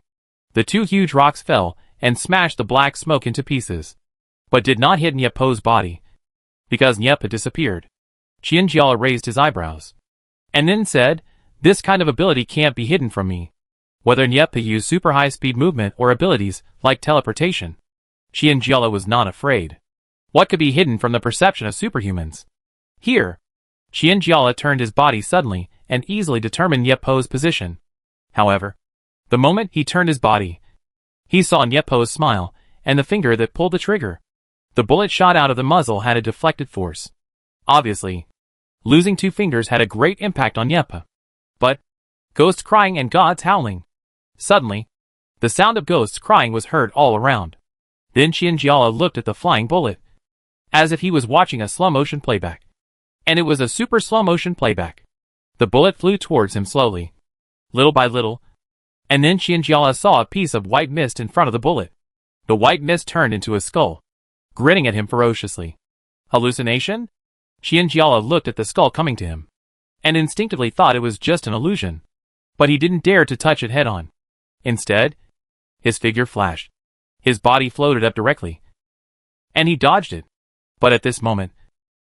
The two huge rocks fell and smashed the black smoke into pieces, but did not hit Nyepha's body, because Nyepha disappeared. Qianjiala raised his eyebrows, and then said, "This kind of ability can't be hidden from me." Whether Nyepha used super high-speed movement or abilities like teleportation, Qianjiala was not afraid. What could be hidden from the perception of superhumans? Here, Qianjiala turned his body suddenly and easily determined Nyepha's position. However, the moment he turned his body, he saw Nyepha's smile and the finger that pulled the trigger. The bullet shot out of the muzzle had a deflected force. Obviously, losing two fingers had a great impact on Nyepha. But, ghosts crying and gods howling. Suddenly, the sound of ghosts crying was heard all around. Then Qianjiala looked at the flying bullet, as if he was watching a slow-motion playback. And it was a super slow-motion playback. The bullet flew towards him slowly, little by little, and then Qianjiala saw a piece of white mist in front of the bullet. The white mist turned into a skull, grinning at him ferociously. Hallucination? Qianjiala looked at the skull coming to him, and instinctively thought it was just an illusion. But he didn't dare to touch it head-on. Instead, his figure flashed. His body floated up directly, and he dodged it. But at this moment,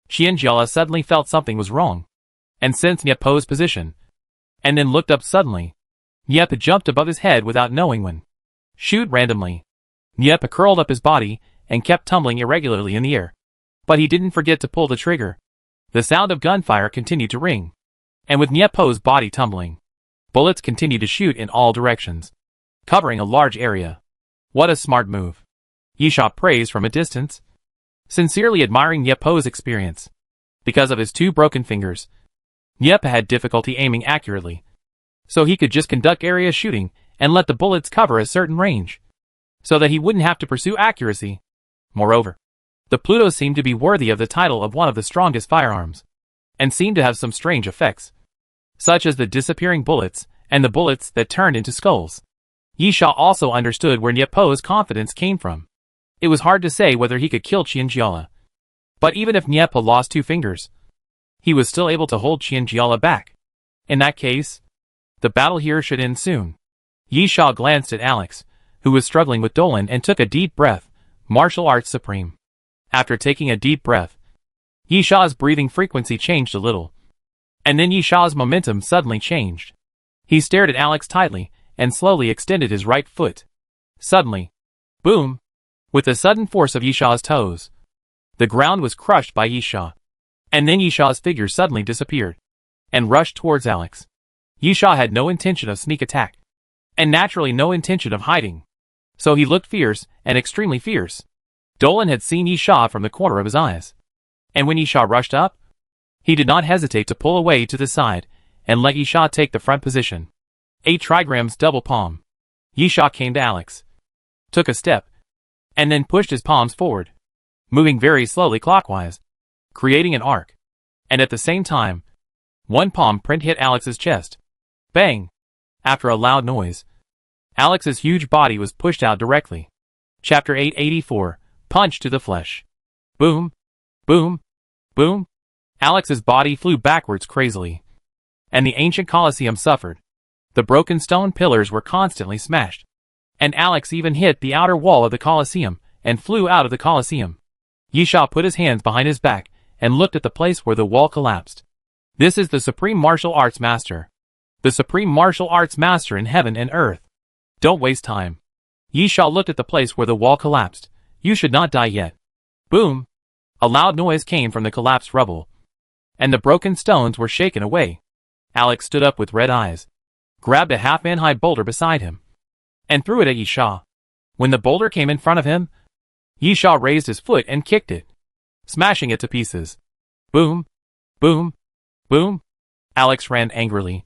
Qianjiala suddenly felt something was wrong, and sensed Nyepha's position, and then looked up suddenly. Nyepha jumped above his head without knowing when. Shoot randomly. Nyepha curled up his body and kept tumbling irregularly in the air. But he didn't forget to pull the trigger. The sound of gunfire continued to ring, and with Nyepha's body tumbling, bullets continued to shoot in all directions, covering a large area. What a smart move. Yisha praised from a distance, sincerely admiring Nyepha's experience. Because of his two broken fingers, Nyepha had difficulty aiming accurately, so he could just conduct area shooting and let the bullets cover a certain range, so that he wouldn't have to pursue accuracy. Moreover, the Pluto seemed to be worthy of the title of one of the strongest firearms, and seemed to have some strange effects, such as the disappearing bullets and the bullets that turned into skulls. Yisha also understood where Nyepha's confidence came from. It was hard to say whether he could kill Qianjiala, but even if Nyepha lost two fingers, he was still able to hold Qianjiala back. In that case, the battle here should end soon. Yisha glanced at Alex, who was struggling with Dolan, and took a deep breath. Martial arts supreme. After taking a deep breath, Yisha's breathing frequency changed a little, and then Yisha's momentum suddenly changed. He stared at Alex tightly and slowly extended his right foot. Suddenly, boom! With the sudden force of Yisha's toes, the ground was crushed by Yisha, and then Yisha's figure suddenly disappeared and rushed towards Alex. Yisha had no intention of sneak attack, and naturally no intention of hiding, so he looked fierce and extremely fierce. Dolan had seen Yisha from the corner of his eyes, and when Yisha rushed up, he did not hesitate to pull away to the side and let Yisha take the front position. 8 trigrams double palm. Yisha came to Alex, took a step, and then pushed his palms forward, moving very slowly clockwise, creating an arc, and at the same time, one palm print hit Alex's chest. Bang! After a loud noise, Alex's huge body was pushed out directly. Chapter 884, Punch to the Flesh. Boom! Boom! Boom! Alex's body flew backwards crazily, and the ancient Colosseum suffered. The broken stone pillars were constantly smashed, and Alex even hit the outer wall of the Colosseum and flew out of the Colosseum. Yisha put his hands behind his back and looked at the place where the wall collapsed. This is the Supreme Martial Arts Master. The Supreme Martial Arts Master in heaven and earth. Don't waste time. Yisha looked at the place where the wall collapsed. You should not die yet. Boom! A loud noise came from the collapsed rubble, and the broken stones were shaken away. Alex stood up with red eyes, grabbed a half-man-high boulder beside him, and threw it at Yisha. When the boulder came in front of him, Yisha raised his foot and kicked it, smashing it to pieces. Boom, boom, boom. Alex ran angrily,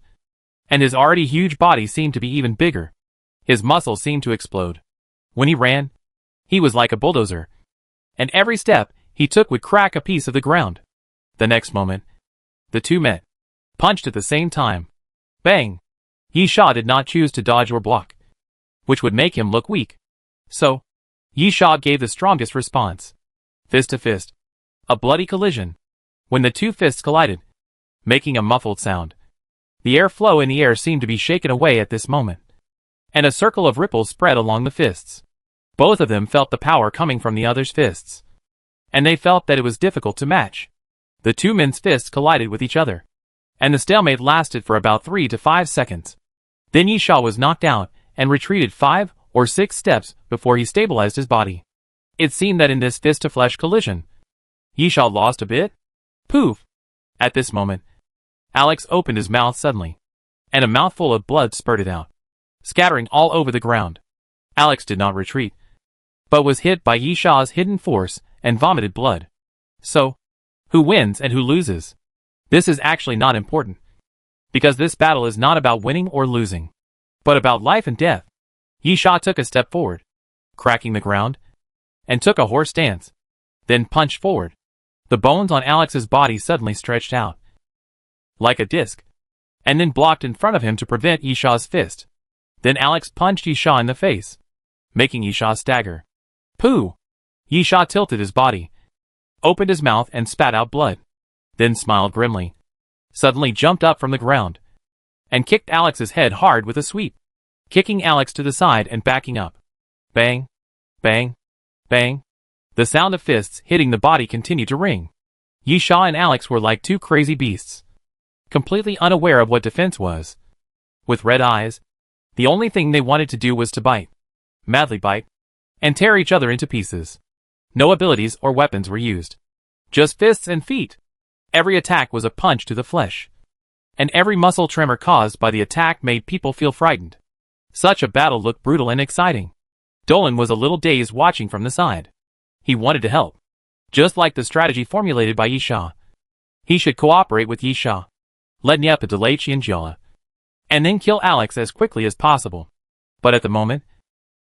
and his already huge body seemed to be even bigger. His muscles seemed to explode. When he ran, he was like a bulldozer, and every step he took would crack a piece of the ground. The next moment, the two met, punched at the same time. Bang! Yisha did not choose to dodge or block, which would make him look weak. So, Yisha gave the strongest response. Fist to fist. A bloody collision. When the two fists collided, making a muffled sound, the airflow in the air seemed to be shaken away at this moment, and a circle of ripples spread along the fists. Both of them felt the power coming from the other's fists, and they felt that it was difficult to match. The two men's fists collided with each other, and the stalemate lasted for about 3 to 5 seconds. Then Yisha was knocked out and retreated 5 or 6 steps before he stabilized his body. It seemed that in this fist-to-flesh collision, Yisha lost a bit. Poof! At this moment, Alex opened his mouth suddenly, and a mouthful of blood spurted out, scattering all over the ground. Alex did not retreat, but was hit by Yisha's hidden force and vomited blood. So, who wins and who loses? This is actually not important, because this battle is not about winning or losing, but about life and death. Yisha took a step forward, cracking the ground, and took a horse stance, then punched forward. The bones on Alex's body suddenly stretched out, like a disc, and then blocked in front of him to prevent Yisha's fist. Then Alex punched Yisha in the face, making Yisha stagger. Pooh! Yisha tilted his body, opened his mouth and spat out blood, then smiled grimly, suddenly jumped up from the ground, and kicked Alex's head hard with a sweep, kicking Alex to the side and backing up. Bang! Bang! Bang! The sound of fists hitting the body continued to ring. Yisha and Alex were like two crazy beasts, completely unaware of what defense was. With red eyes, the only thing they wanted to do was to bite, madly bite, and tear each other into pieces. No abilities or weapons were used, just fists and feet. Every attack was a punch to the flesh, and every muscle tremor caused by the attack made people feel frightened. Such a battle looked brutal and exciting. Dolan was a little dazed watching from the side. He wanted to help, just like the strategy formulated by Yisha. He should cooperate with Yisha, let Nyepa delay Qianjiala, and then kill Alex as quickly as possible. But at the moment,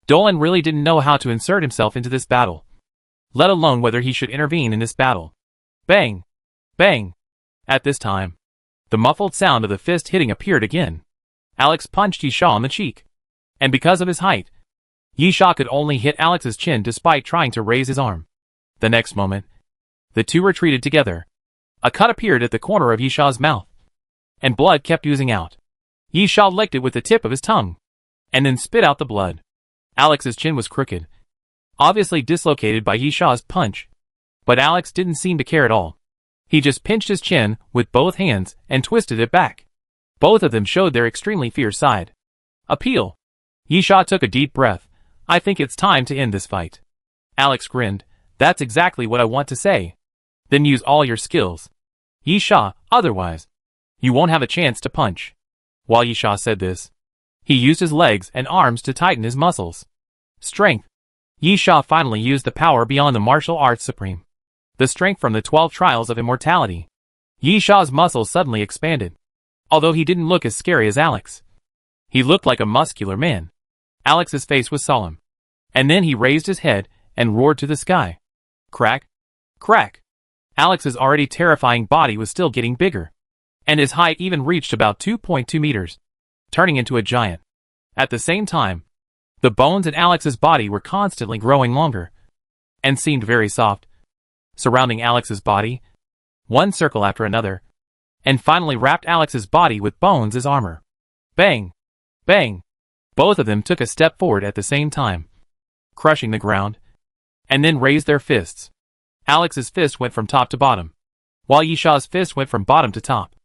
Dolan really didn't know how to insert himself into this battle, let alone whether he should intervene in this battle. Bang! Bang! At this time, the muffled sound of the fist hitting appeared again. Alex punched Yisha on the cheek, and because of his height, Yisha could only hit Alex's chin despite trying to raise his arm. The next moment, the two retreated together. A cut appeared at the corner of Yisha's mouth, and blood kept oozing out. Yisha licked it with the tip of his tongue, and then spit out the blood. Alex's chin was crooked, obviously dislocated by Yisha's punch, but Alex didn't seem to care at all. He just pinched his chin with both hands and twisted it back. Both of them showed their extremely fierce side. Appeal. Yisha took a deep breath. I think it's time to end this fight. Alex grinned. That's exactly what I want to say. Then use all your skills, Yisha, otherwise, you won't have a chance to punch. While Yisha said this, he used his legs and arms to tighten his muscles. Strength. Yisha finally used the power beyond the martial arts supreme, the strength from the 12 trials of immortality. Yisha's muscles suddenly expanded, although he didn't look as scary as Alex. He looked like a muscular man. Alex's face was solemn, and then he raised his head and roared to the sky. Crack! Crack! Alex's already terrifying body was still getting bigger, and his height even reached about 2.2 meters, turning into a giant. At the same time, the bones in Alex's body were constantly growing longer, and seemed very soft, surrounding Alex's body, one circle after another, and finally wrapped Alex's body with bones as armor. Bang! Bang! Both of them took a step forward at the same time, crushing the ground, and then raised their fists. Alex's fist went from top to bottom, while Yisha's fist went from bottom to top.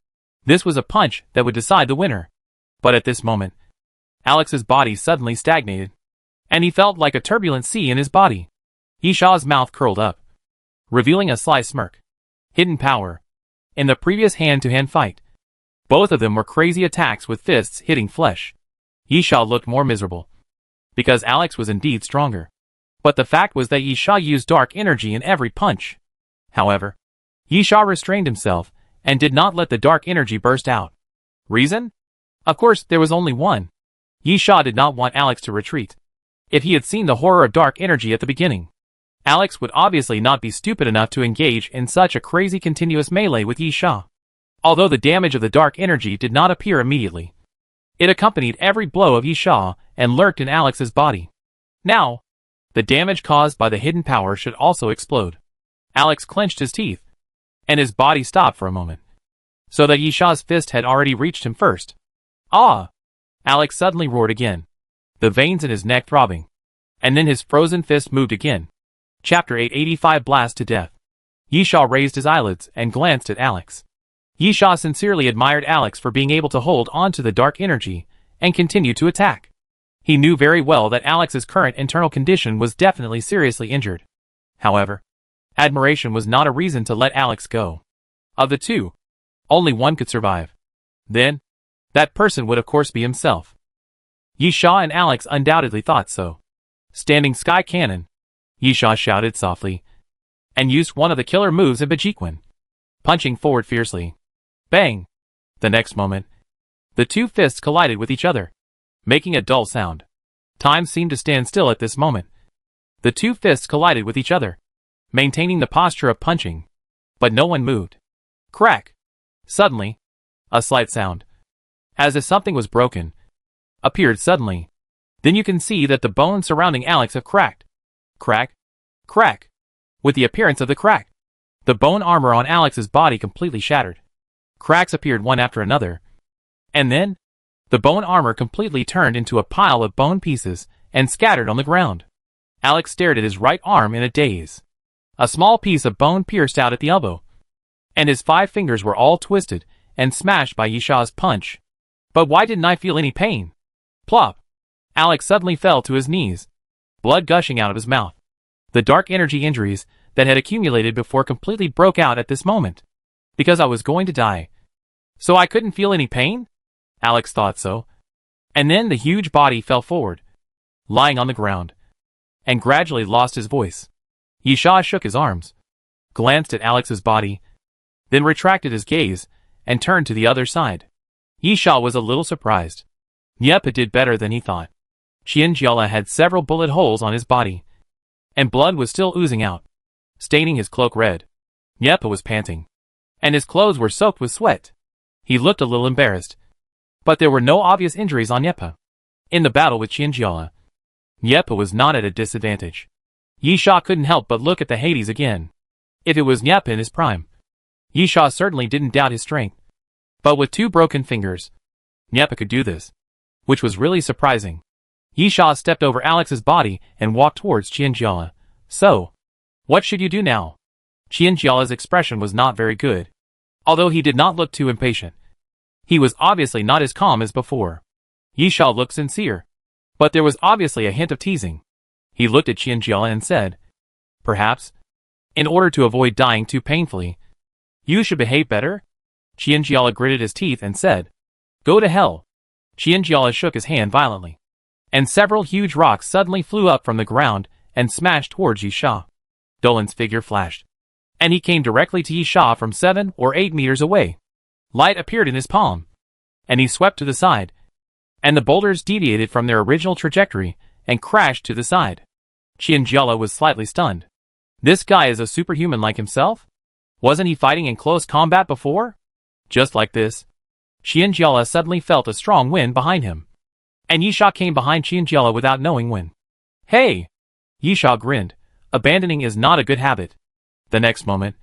This was a punch that would decide the winner. But at this moment, Alex's body suddenly stagnated, and he felt like a turbulent sea in his body. Yisha's mouth curled up, revealing a sly smirk. Hidden power. In the previous hand-to-hand fight, Both of them were crazy attacks with fists hitting flesh. Yisha looked more miserable, because Alex was indeed stronger. But the fact was that Yisha used dark energy in every punch. However, Yisha restrained himself and did not let the dark energy burst out. Reason? Of course, there was only one. Yisha did not want Alex to retreat. If he had seen the horror of dark energy at the beginning, Alex would obviously not be stupid enough to engage in such a crazy continuous melee with Yisha. Although the damage of the dark energy did not appear immediately, it accompanied every blow of Yisha and lurked in Alex's body. Now, the damage caused by the hidden power should also explode. Alex clenched his teeth, and his body stopped for a moment, so that Yisha's fist had already reached him first. Ah! Alex suddenly roared again, the veins in his neck throbbing, and then his frozen fist moved again. Chapter 885 Blast to Death. Yisha raised his eyelids and glanced at Alex. Yisha sincerely admired Alex for being able to hold on to the dark energy and continue to attack. He knew very well that Alex's current internal condition was definitely seriously injured. However, admiration was not a reason to let Alex go. Of the two, only one could survive. Then, that person would of course be himself. Yisha and Alex undoubtedly thought so. Standing sky cannon, Yisha shouted softly, and used one of the killer moves in Bajiquan, punching forward fiercely. Bang! The next moment, the two fists collided with each other, making a dull sound. Time seemed to stand still at this moment. The two fists collided with each other, maintaining the posture of punching, but no one moved. Crack! Suddenly, a slight sound, as if something was broken, appeared suddenly. Then you can see that the bones surrounding Alex have cracked. Crack! Crack! With the appearance of the crack, the bone armor on Alex's body completely shattered. Cracks appeared one after another, and then, the bone armor completely turned into a pile of bone pieces and scattered on the ground. Alex stared at his right arm in a daze. A small piece of bone pierced out at the elbow, and his 5 fingers were all twisted and smashed by Yisha's punch. But why didn't I feel any pain? Plop! Alex suddenly fell to his knees, blood gushing out of his mouth. The dark energy injuries that had accumulated before completely broke out at this moment. Because I was going to die. So I couldn't feel any pain? Alex thought so. And then the huge body fell forward, lying on the ground, and gradually lost his voice. Yisha shook his arms, glanced at Alex's body, then retracted his gaze, and turned to the other side. Yisha was a little surprised. Nyepa did better than he thought. Qianjiala had several bullet holes on his body, and blood was still oozing out, staining his cloak red. Nyepa was panting, and his clothes were soaked with sweat. He looked a little embarrassed, but there were no obvious injuries on Nyepa. In the battle with Qianjiala, Nyepa was not at a disadvantage. Yisha couldn't help but look at the Hades again. If it was Nyepa in his prime, Yisha certainly didn't doubt his strength. But with 2 broken fingers, Nyepa could do this, which was really surprising. Yisha stepped over Alex's body and walked towards Qianjiala. So, what should you do now? Qianjiala's expression was not very good, although he did not look too impatient. He was obviously not as calm as before. Yisha looked sincere, but there was obviously a hint of teasing. He looked at Qianjiala and said, "Perhaps, in order to avoid dying too painfully, you should behave better?" Qianjiala gritted his teeth and said, "Go to hell." Qianjiala shook his hand violently, and several huge rocks suddenly flew up from the ground and smashed towards Yisha. Dolan's figure flashed, and he came directly to Yisha from 7 or 8 meters away. Light appeared in his palm, and he swept to the side, and the boulders deviated from their original trajectory and crashed to the side. Qianjiala was slightly stunned. This guy is a superhuman like himself? Wasn't he fighting in close combat before? Just like this, Qianjiala suddenly felt a strong wind behind him, and Yisha came behind Qianjiala without knowing when. "Hey!" Yisha grinned. Abandoning is not a good habit. The next moment,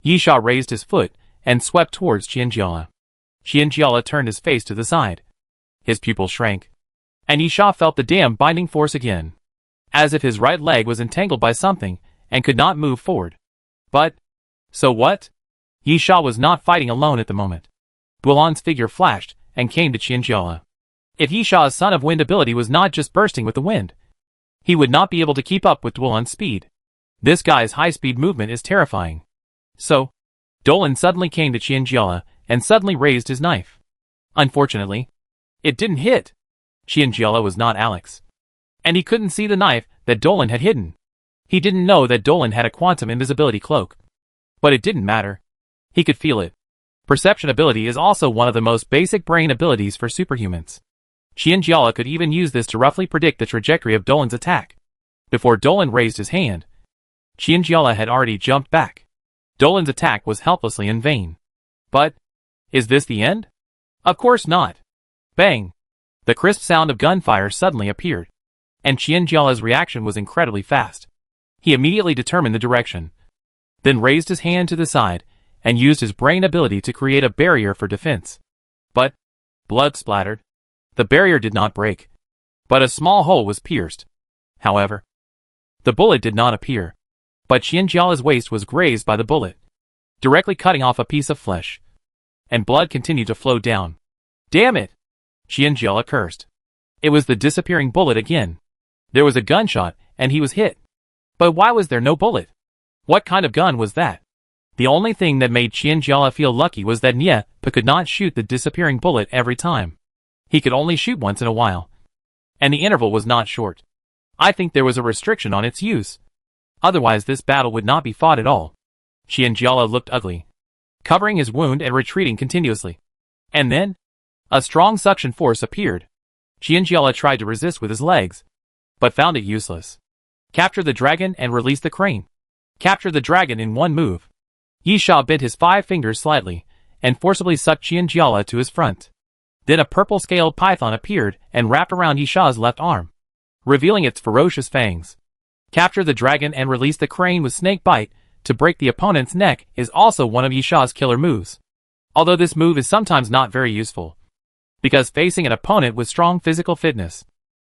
Yisha raised his foot and swept towards Qianjiala. Qianjiala turned his face to the side. His pupil shrank, and Yisha felt the damn binding force again, as if his right leg was entangled by something and could not move forward. But, so what? Yisha was not fighting alone at the moment. Duolan's figure flashed and came to Qianjiala. If Yisha's Son of Wind ability was not just bursting with the wind, he would not be able to keep up with Duolan's speed. This guy's high-speed movement is terrifying. So, Dolan suddenly came to Qianjiala and suddenly raised his knife. Unfortunately, it didn't hit. Qianjiala was not Alex. And he couldn't see the knife that Dolan had hidden. He didn't know that Dolan had a quantum invisibility cloak. But it didn't matter. He could feel it. Perception ability is also one of the most basic brain abilities for superhumans. Qianjiala could even use this to roughly predict the trajectory of Dolan's attack. Before Dolan raised his hand, Qianjiala had already jumped back. Dolan's attack was helplessly in vain. But, is this the end? Of course not. Bang! The crisp sound of gunfire suddenly appeared. And Qianjiala's reaction was incredibly fast. He immediately determined the direction, then raised his hand to the side, and used his brain ability to create a barrier for defense. But, blood splattered. The barrier did not break, but a small hole was pierced. However, the bullet did not appear, but Qianjiala's waist was grazed by the bullet, directly cutting off a piece of flesh, and blood continued to flow down. Damn it! Qianjiala cursed. It was the disappearing bullet again. There was a gunshot, and he was hit. But why was there no bullet? What kind of gun was that? The only thing that made Qianjiala feel lucky was that Niepa could not shoot the disappearing bullet every time. He could only shoot once in a while. And the interval was not short. I think there was a restriction on its use. Otherwise this battle would not be fought at all. Qianjiala looked ugly, covering his wound and retreating continuously. And then, a strong suction force appeared. Qianjiala tried to resist with his legs, but found it useless. Capture the dragon and release the crane. Capture the dragon in one move. Yisha bent his 5 fingers slightly, and forcibly sucked Qianjiala to his front. Then a purple-scaled python appeared and wrapped around Yisha's left arm, revealing its ferocious fangs. Capture the dragon and release the crane with snake bite to break the opponent's neck is also one of Yisha's killer moves. Although this move is sometimes not very useful, because facing an opponent with strong physical fitness,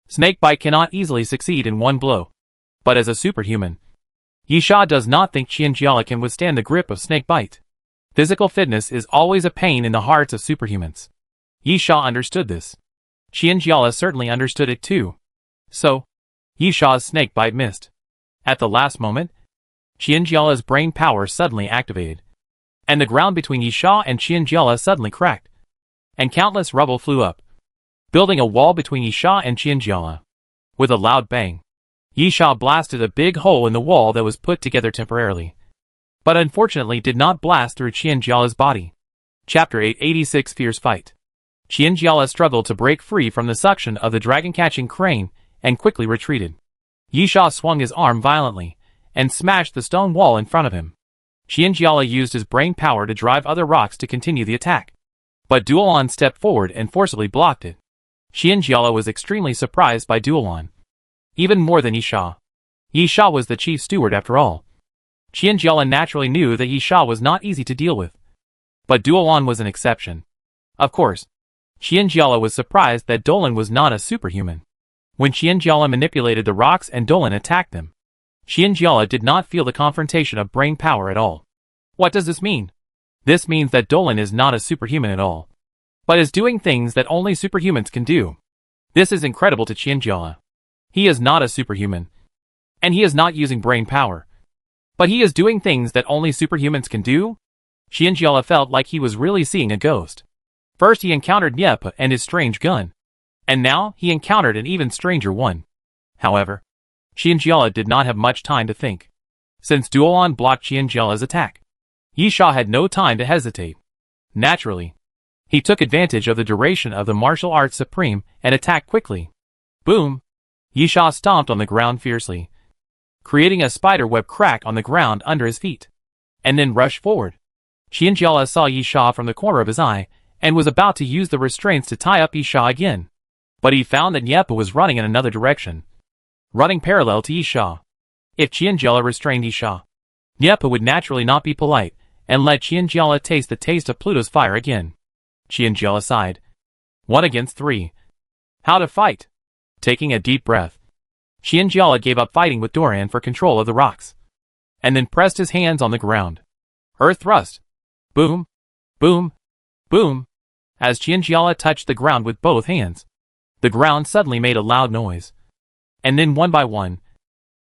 snake bite cannot easily succeed in one blow. But as a superhuman, Yisha does not think Qianjiala can withstand the grip of snake bite. Physical fitness is always a pain in the hearts of superhumans. Yisha understood this. Qianjiala certainly understood it too. So, Yisha's snake bite missed. At the last moment, Qianjiala's brain power suddenly activated, and the ground between Yisha and Qianjiala suddenly cracked, and countless rubble flew up, building a wall between Yisha and Qianjiala. With a loud bang, Yisha blasted a big hole in the wall that was put together temporarily, but unfortunately did not blast through Qianjiala's body. Chapter 886 Fierce Fight. Qianjiala struggled to break free from the suction of the dragon-catching crane and quickly retreated. Yisha swung his arm violently and smashed the stone wall in front of him. Qianjiala used his brain power to drive other rocks to continue the attack, but Duolan stepped forward and forcibly blocked it. Qianjiala was extremely surprised by Duolan, even more than Yisha. Yisha was the chief steward after all. Qianjiala naturally knew that Yisha was not easy to deal with, but Duolan was an exception. Of course, Qianjiala was surprised that Dolan was not a superhuman. When Qianjiala manipulated the rocks and Dolan attacked them, Qianjiala did not feel the confrontation of brain power at all. What does this mean? This means that Dolan is not a superhuman at all, but is doing things that only superhumans can do. This is incredible to Qianjiala. He is not a superhuman, and he is not using brain power, but he is doing things that only superhumans can do? Qianjiala felt like he was really seeing a ghost. First he encountered Niepa and his strange gun, and now he encountered an even stranger one. However, Qianjiala did not have much time to think, since Duolan blocked Qianjiala's attack. Yisha had no time to hesitate. Naturally, he took advantage of the duration of the martial arts supreme and attacked quickly. Boom! Yisha stomped on the ground fiercely, creating a spiderweb crack on the ground under his feet, and then rushed forward. Qianjiala saw Yisha from the corner of his eye, and was about to use the restraints to tie up Yisha again. But he found that Niepa was running in another direction, running parallel to Yisha. If Qianjiala restrained Yisha, Niepa would naturally not be polite, and let Qianjiala taste the taste of Pluto's fire again. Qianjiala sighed. 1 against 3. How to fight? Taking a deep breath, Qianjiala gave up fighting with Doran for control of the rocks, and then pressed his hands on the ground. Earth thrust. Boom, boom, boom. As Qianjiala touched the ground with both hands, the ground suddenly made a loud noise. And then one by one,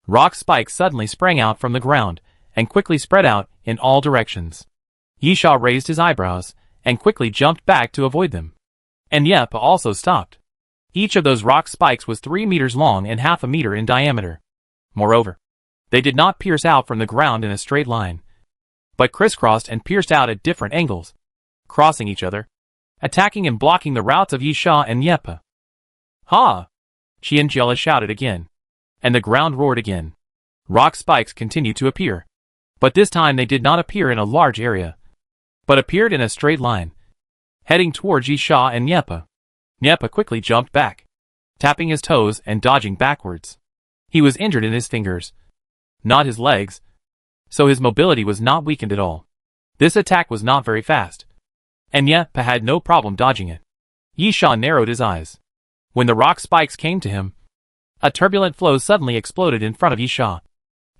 rock spikes suddenly sprang out from the ground and quickly spread out in all directions. Yisha raised his eyebrows and quickly jumped back to avoid them. And Yepa also stopped. Each of those rock spikes was 3 meters long and half a meter in diameter. Moreover, they did not pierce out from the ground in a straight line, but crisscrossed and pierced out at different angles, crossing each other, attacking and blocking the routes of Yisha and Yepa. Ha! Qianjiala shouted again, and the ground roared again. Rock spikes continued to appear, but this time they did not appear in a large area, but appeared in a straight line, heading towards Yisha and Yepa. Yepa quickly jumped back, tapping his toes and dodging backwards. He was injured in his fingers, not his legs, so his mobility was not weakened at all. This attack was not very fast, and Yepa had no problem dodging it. Yisha narrowed his eyes. When the rock spikes came to him, a turbulent flow suddenly exploded in front of Yisha,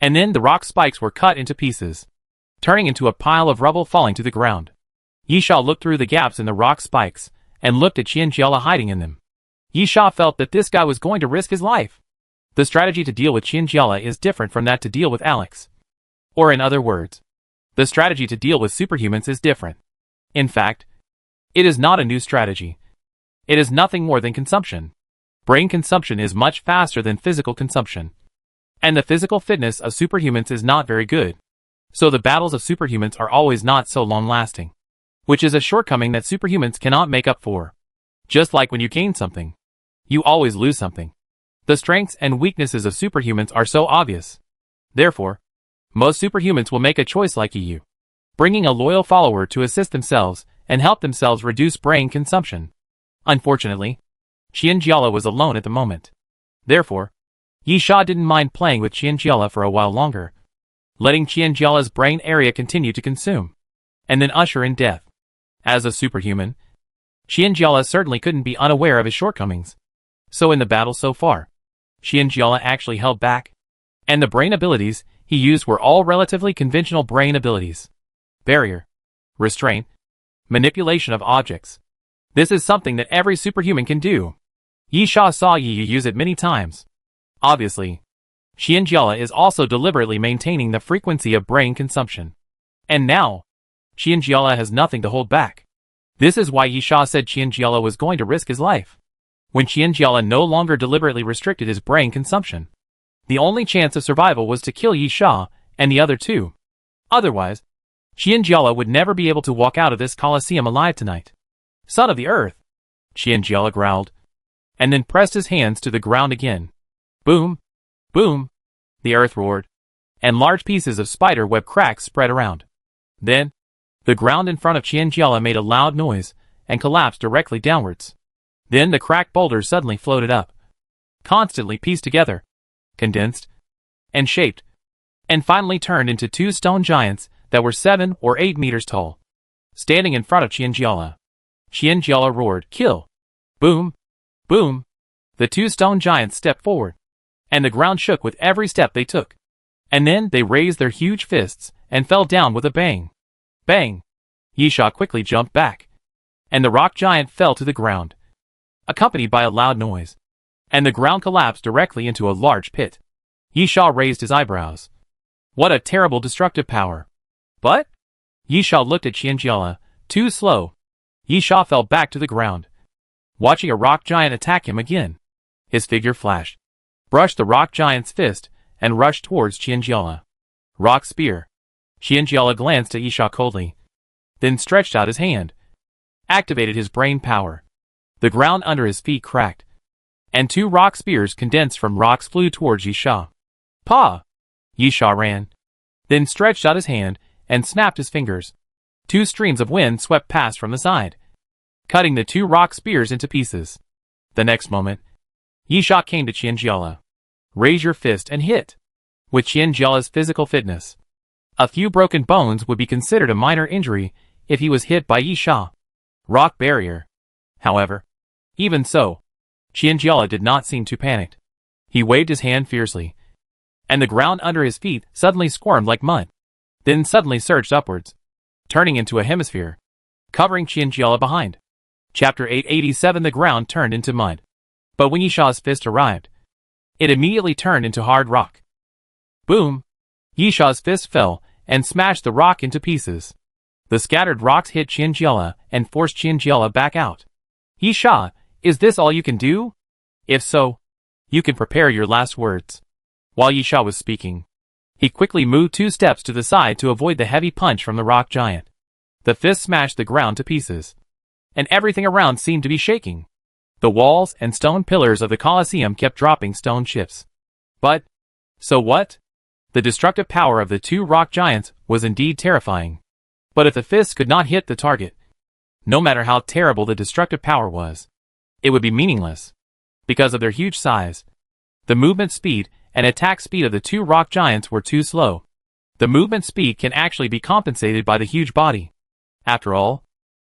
and then the rock spikes were cut into pieces, turning into a pile of rubble falling to the ground. Yisha looked through the gaps in the rock spikes and looked at Qianjiala hiding in them. Yisha felt that this guy was going to risk his life. The strategy to deal with Qianjiala is different from that to deal with Alex. Or in other words, the strategy to deal with superhumans is different. In fact, it is not a new strategy. It is nothing more than consumption. Brain consumption is much faster than physical consumption. And the physical fitness of superhumans is not very good. So the battles of superhumans are always not so long-lasting, which is a shortcoming that superhumans cannot make up for. Just like when you gain something, you always lose something. The strengths and weaknesses of superhumans are so obvious. Therefore, most superhumans will make a choice like you, bringing a loyal follower to assist themselves and help themselves reduce brain consumption. Unfortunately, Qianjiala was alone at the moment. Therefore, Yisha didn't mind playing with Qianjiala for a while longer, letting Qianjiala's brain area continue to consume, and then usher in death. As a superhuman, Qianjiala certainly couldn't be unaware of his shortcomings. So in the battle so far, Qianjiala actually held back, and the brain abilities he used were all relatively conventional brain abilities. Barrier, restraint, manipulation of objects. This is something that every superhuman can do. Yisha saw Yi use it many times. Obviously, Qianjiala is also deliberately maintaining the frequency of brain consumption. And now, Qianjiala has nothing to hold back. This is why Yisha said Qianjiala was going to risk his life, when Qianjiala no longer deliberately restricted his brain consumption. The only chance of survival was to kill Yisha and the other two. Otherwise, Qianjiala would never be able to walk out of this coliseum alive tonight. Son of the earth, Qianjiala growled, and then pressed his hands to the ground again. Boom! Boom! The earth roared, and large pieces of spider web cracks spread around. Then, the ground in front of Qianjiala made a loud noise and collapsed directly downwards. Then the cracked boulders suddenly floated up, constantly pieced together, condensed, and shaped, and finally turned into 2 stone giants that were 7 or 8 meters tall, standing in front of Qianjiala. Qianjiala roared, "Kill!" Boom! Boom! The 2 stone giants stepped forward, and the ground shook with every step they took. And then they raised their huge fists and fell down with a bang. Bang! Yisha quickly jumped back, and the rock giant fell to the ground, accompanied by a loud noise, and the ground collapsed directly into a large pit. Yisha raised his eyebrows. What a terrible destructive power. But Yisha looked at Qianjiala, too slow. Yisha fell back to the ground, watching a rock giant attack him again. His figure flashed, brushed the rock giant's fist, and rushed towards Qianjiala. Rock spear. Qianjiala glanced at Yisha coldly, then stretched out his hand, activated his brain power. The ground under his feet cracked, and 2 rock spears condensed from rocks flew towards Yisha. Pa! Yisha ran, then stretched out his hand and snapped his fingers. 2 streams of wind swept past from the side, cutting the 2 rock spears into pieces. The next moment, Yisha came to Qianjiala. Raise your fist and hit. With Qianjiala's physical fitness, a few broken bones would be considered a minor injury if he was hit by Yisha. Rock barrier. However, even so, Qianjiala did not seem too panicked. He waved his hand fiercely, and the ground under his feet suddenly squirmed like mud, then suddenly surged upwards, turning into a hemisphere, covering Qianjiala behind. Chapter 887. The ground turned into mud, but when Yisha's fist arrived, it immediately turned into hard rock. Boom! Yisha's fist fell and smashed the rock into pieces. The scattered rocks hit Qianjiala and forced Qianjiala back out. Yi Sha, is this all you can do? If so, you can prepare your last words. While Yi Sha was speaking, he quickly moved 2 steps to the side to avoid the heavy punch from the rock giant. The fist smashed the ground to pieces, and everything around seemed to be shaking. The walls and stone pillars of the Colosseum kept dropping stone chips. But, so what? The destructive power of the 2 rock giants was indeed terrifying. But if the fists could not hit the target, no matter how terrible the destructive power was, it would be meaningless. Because of their huge size, the movement speed and attack speed of the 2 rock giants were too slow. The movement speed can actually be compensated by the huge body. After all,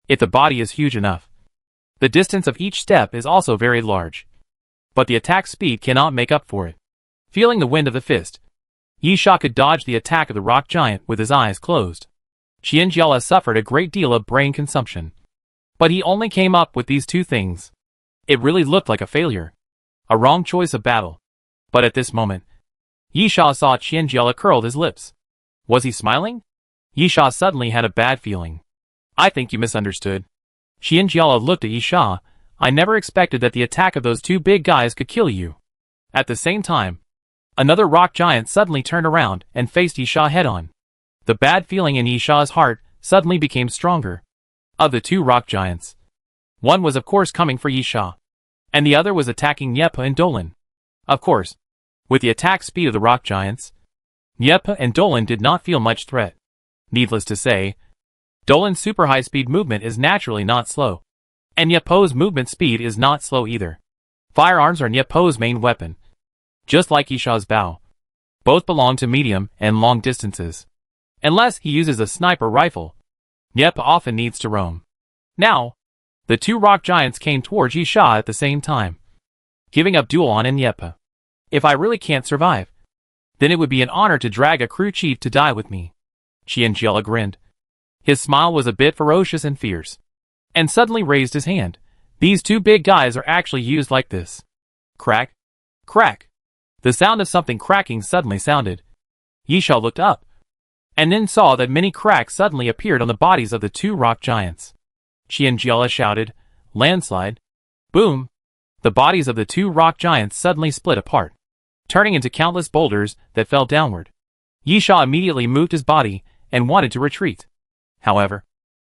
if the body is huge enough, the distance of each step is also very large. But the attack speed cannot make up for it. Feeling the wind of the fist, Yi Sha could dodge the attack of the rock giant with his eyes closed. Qianjiala suffered a great deal of brain consumption. But he only came up with these 2 things. It really looked like a failure. A wrong choice of battle. But at this moment, Yi Sha saw Qianjiala curled his lips. Was he smiling? Yi Sha suddenly had a bad feeling. I think you misunderstood. Qianjiala looked at Yi Sha. I never expected that the attack of those 2 big guys could kill you. At the same time, another rock giant suddenly turned around and faced Yi Sha head-on. The bad feeling in Yi Sha's heart suddenly became stronger. Of the 2 rock giants, one was of course coming for Yi Sha, and the other was attacking Niepa and Dolan. Of course, with the attack speed of the rock giants, Niepa and Dolan did not feel much threat. Needless to say, Dolan's super high-speed movement is naturally not slow, and Niepa's movement speed is not slow either. Firearms are Niepa's main weapon. Just like Yi Sha's bow, both belong to medium and long distances. Unless he uses a sniper rifle, Niepa often needs to roam. Now, the 2 rock giants came towards Yi Sha at the same time, giving up Dulan and Niepa. If I really can't survive, then it would be an honor to drag a crew chief to die with me. Qianjiala grinned. His smile was a bit ferocious and fierce, and suddenly raised his hand. These 2 big guys are actually used like this. Crack, crack. The sound of something cracking suddenly sounded. Yi Sha looked up, and then saw that many cracks suddenly appeared on the bodies of the 2 rock giants. Qianjiala shouted, landslide. Boom! The bodies of the 2 rock giants suddenly split apart, turning into countless boulders that fell downward. Yi Sha immediately moved his body and wanted to retreat. However,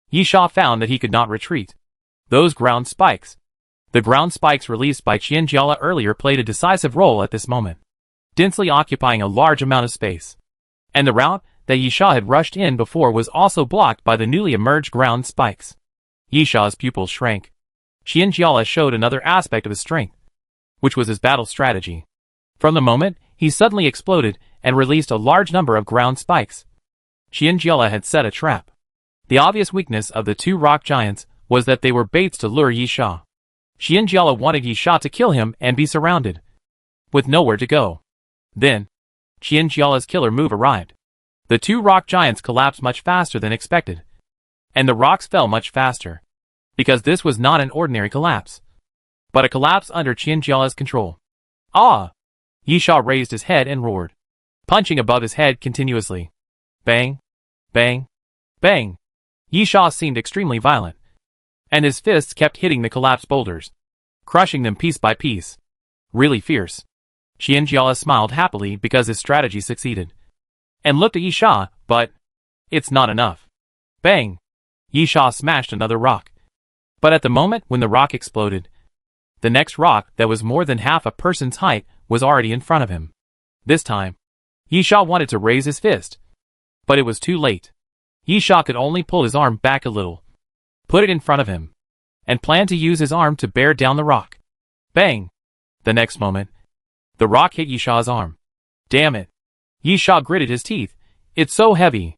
Yi Sha found that he could not retreat. Those ground spikes. The ground spikes released by Qianjiala earlier played a decisive role at this moment, densely occupying a large amount of space. And the route that Yi Sha had rushed in before was also blocked by the newly emerged ground spikes. Yi Sha's pupils shrank. Qianjiala showed another aspect of his strength, which was his battle strategy. From the moment, he suddenly exploded and released a large number of ground spikes. Qianjiala had set a trap. The obvious weakness of the 2 rock giants was that they were baits to lure Yi Sha. Qianjiala wanted Yi Sha to kill him and be surrounded, with nowhere to go. Then, Qianjiala's killer move arrived. The 2 rock giants collapsed much faster than expected, and the rocks fell much faster, because this was not an ordinary collapse, but a collapse under Qianjiala's control. Ah! Yi Sha raised his head and roared, punching above his head continuously. Bang! Bang! Bang! Yi Sha seemed extremely violent, and his fists kept hitting the collapsed boulders, crushing them piece by piece. Really fierce. Qianjiala smiled happily because his strategy succeeded, and looked at Yi Sha, but it's not enough. Bang! Yi Sha smashed another rock. But at the moment when the rock exploded, the next rock that was more than half a person's height was already in front of him. This time, Yi Sha wanted to raise his fist, but it was too late. Yi Sha could only pull his arm back a little, put it in front of him, and plan to use his arm to bear down the rock. Bang! The next moment, the rock hit Yi Sha's arm. Damn it! Yi Sha gritted his teeth. It's so heavy.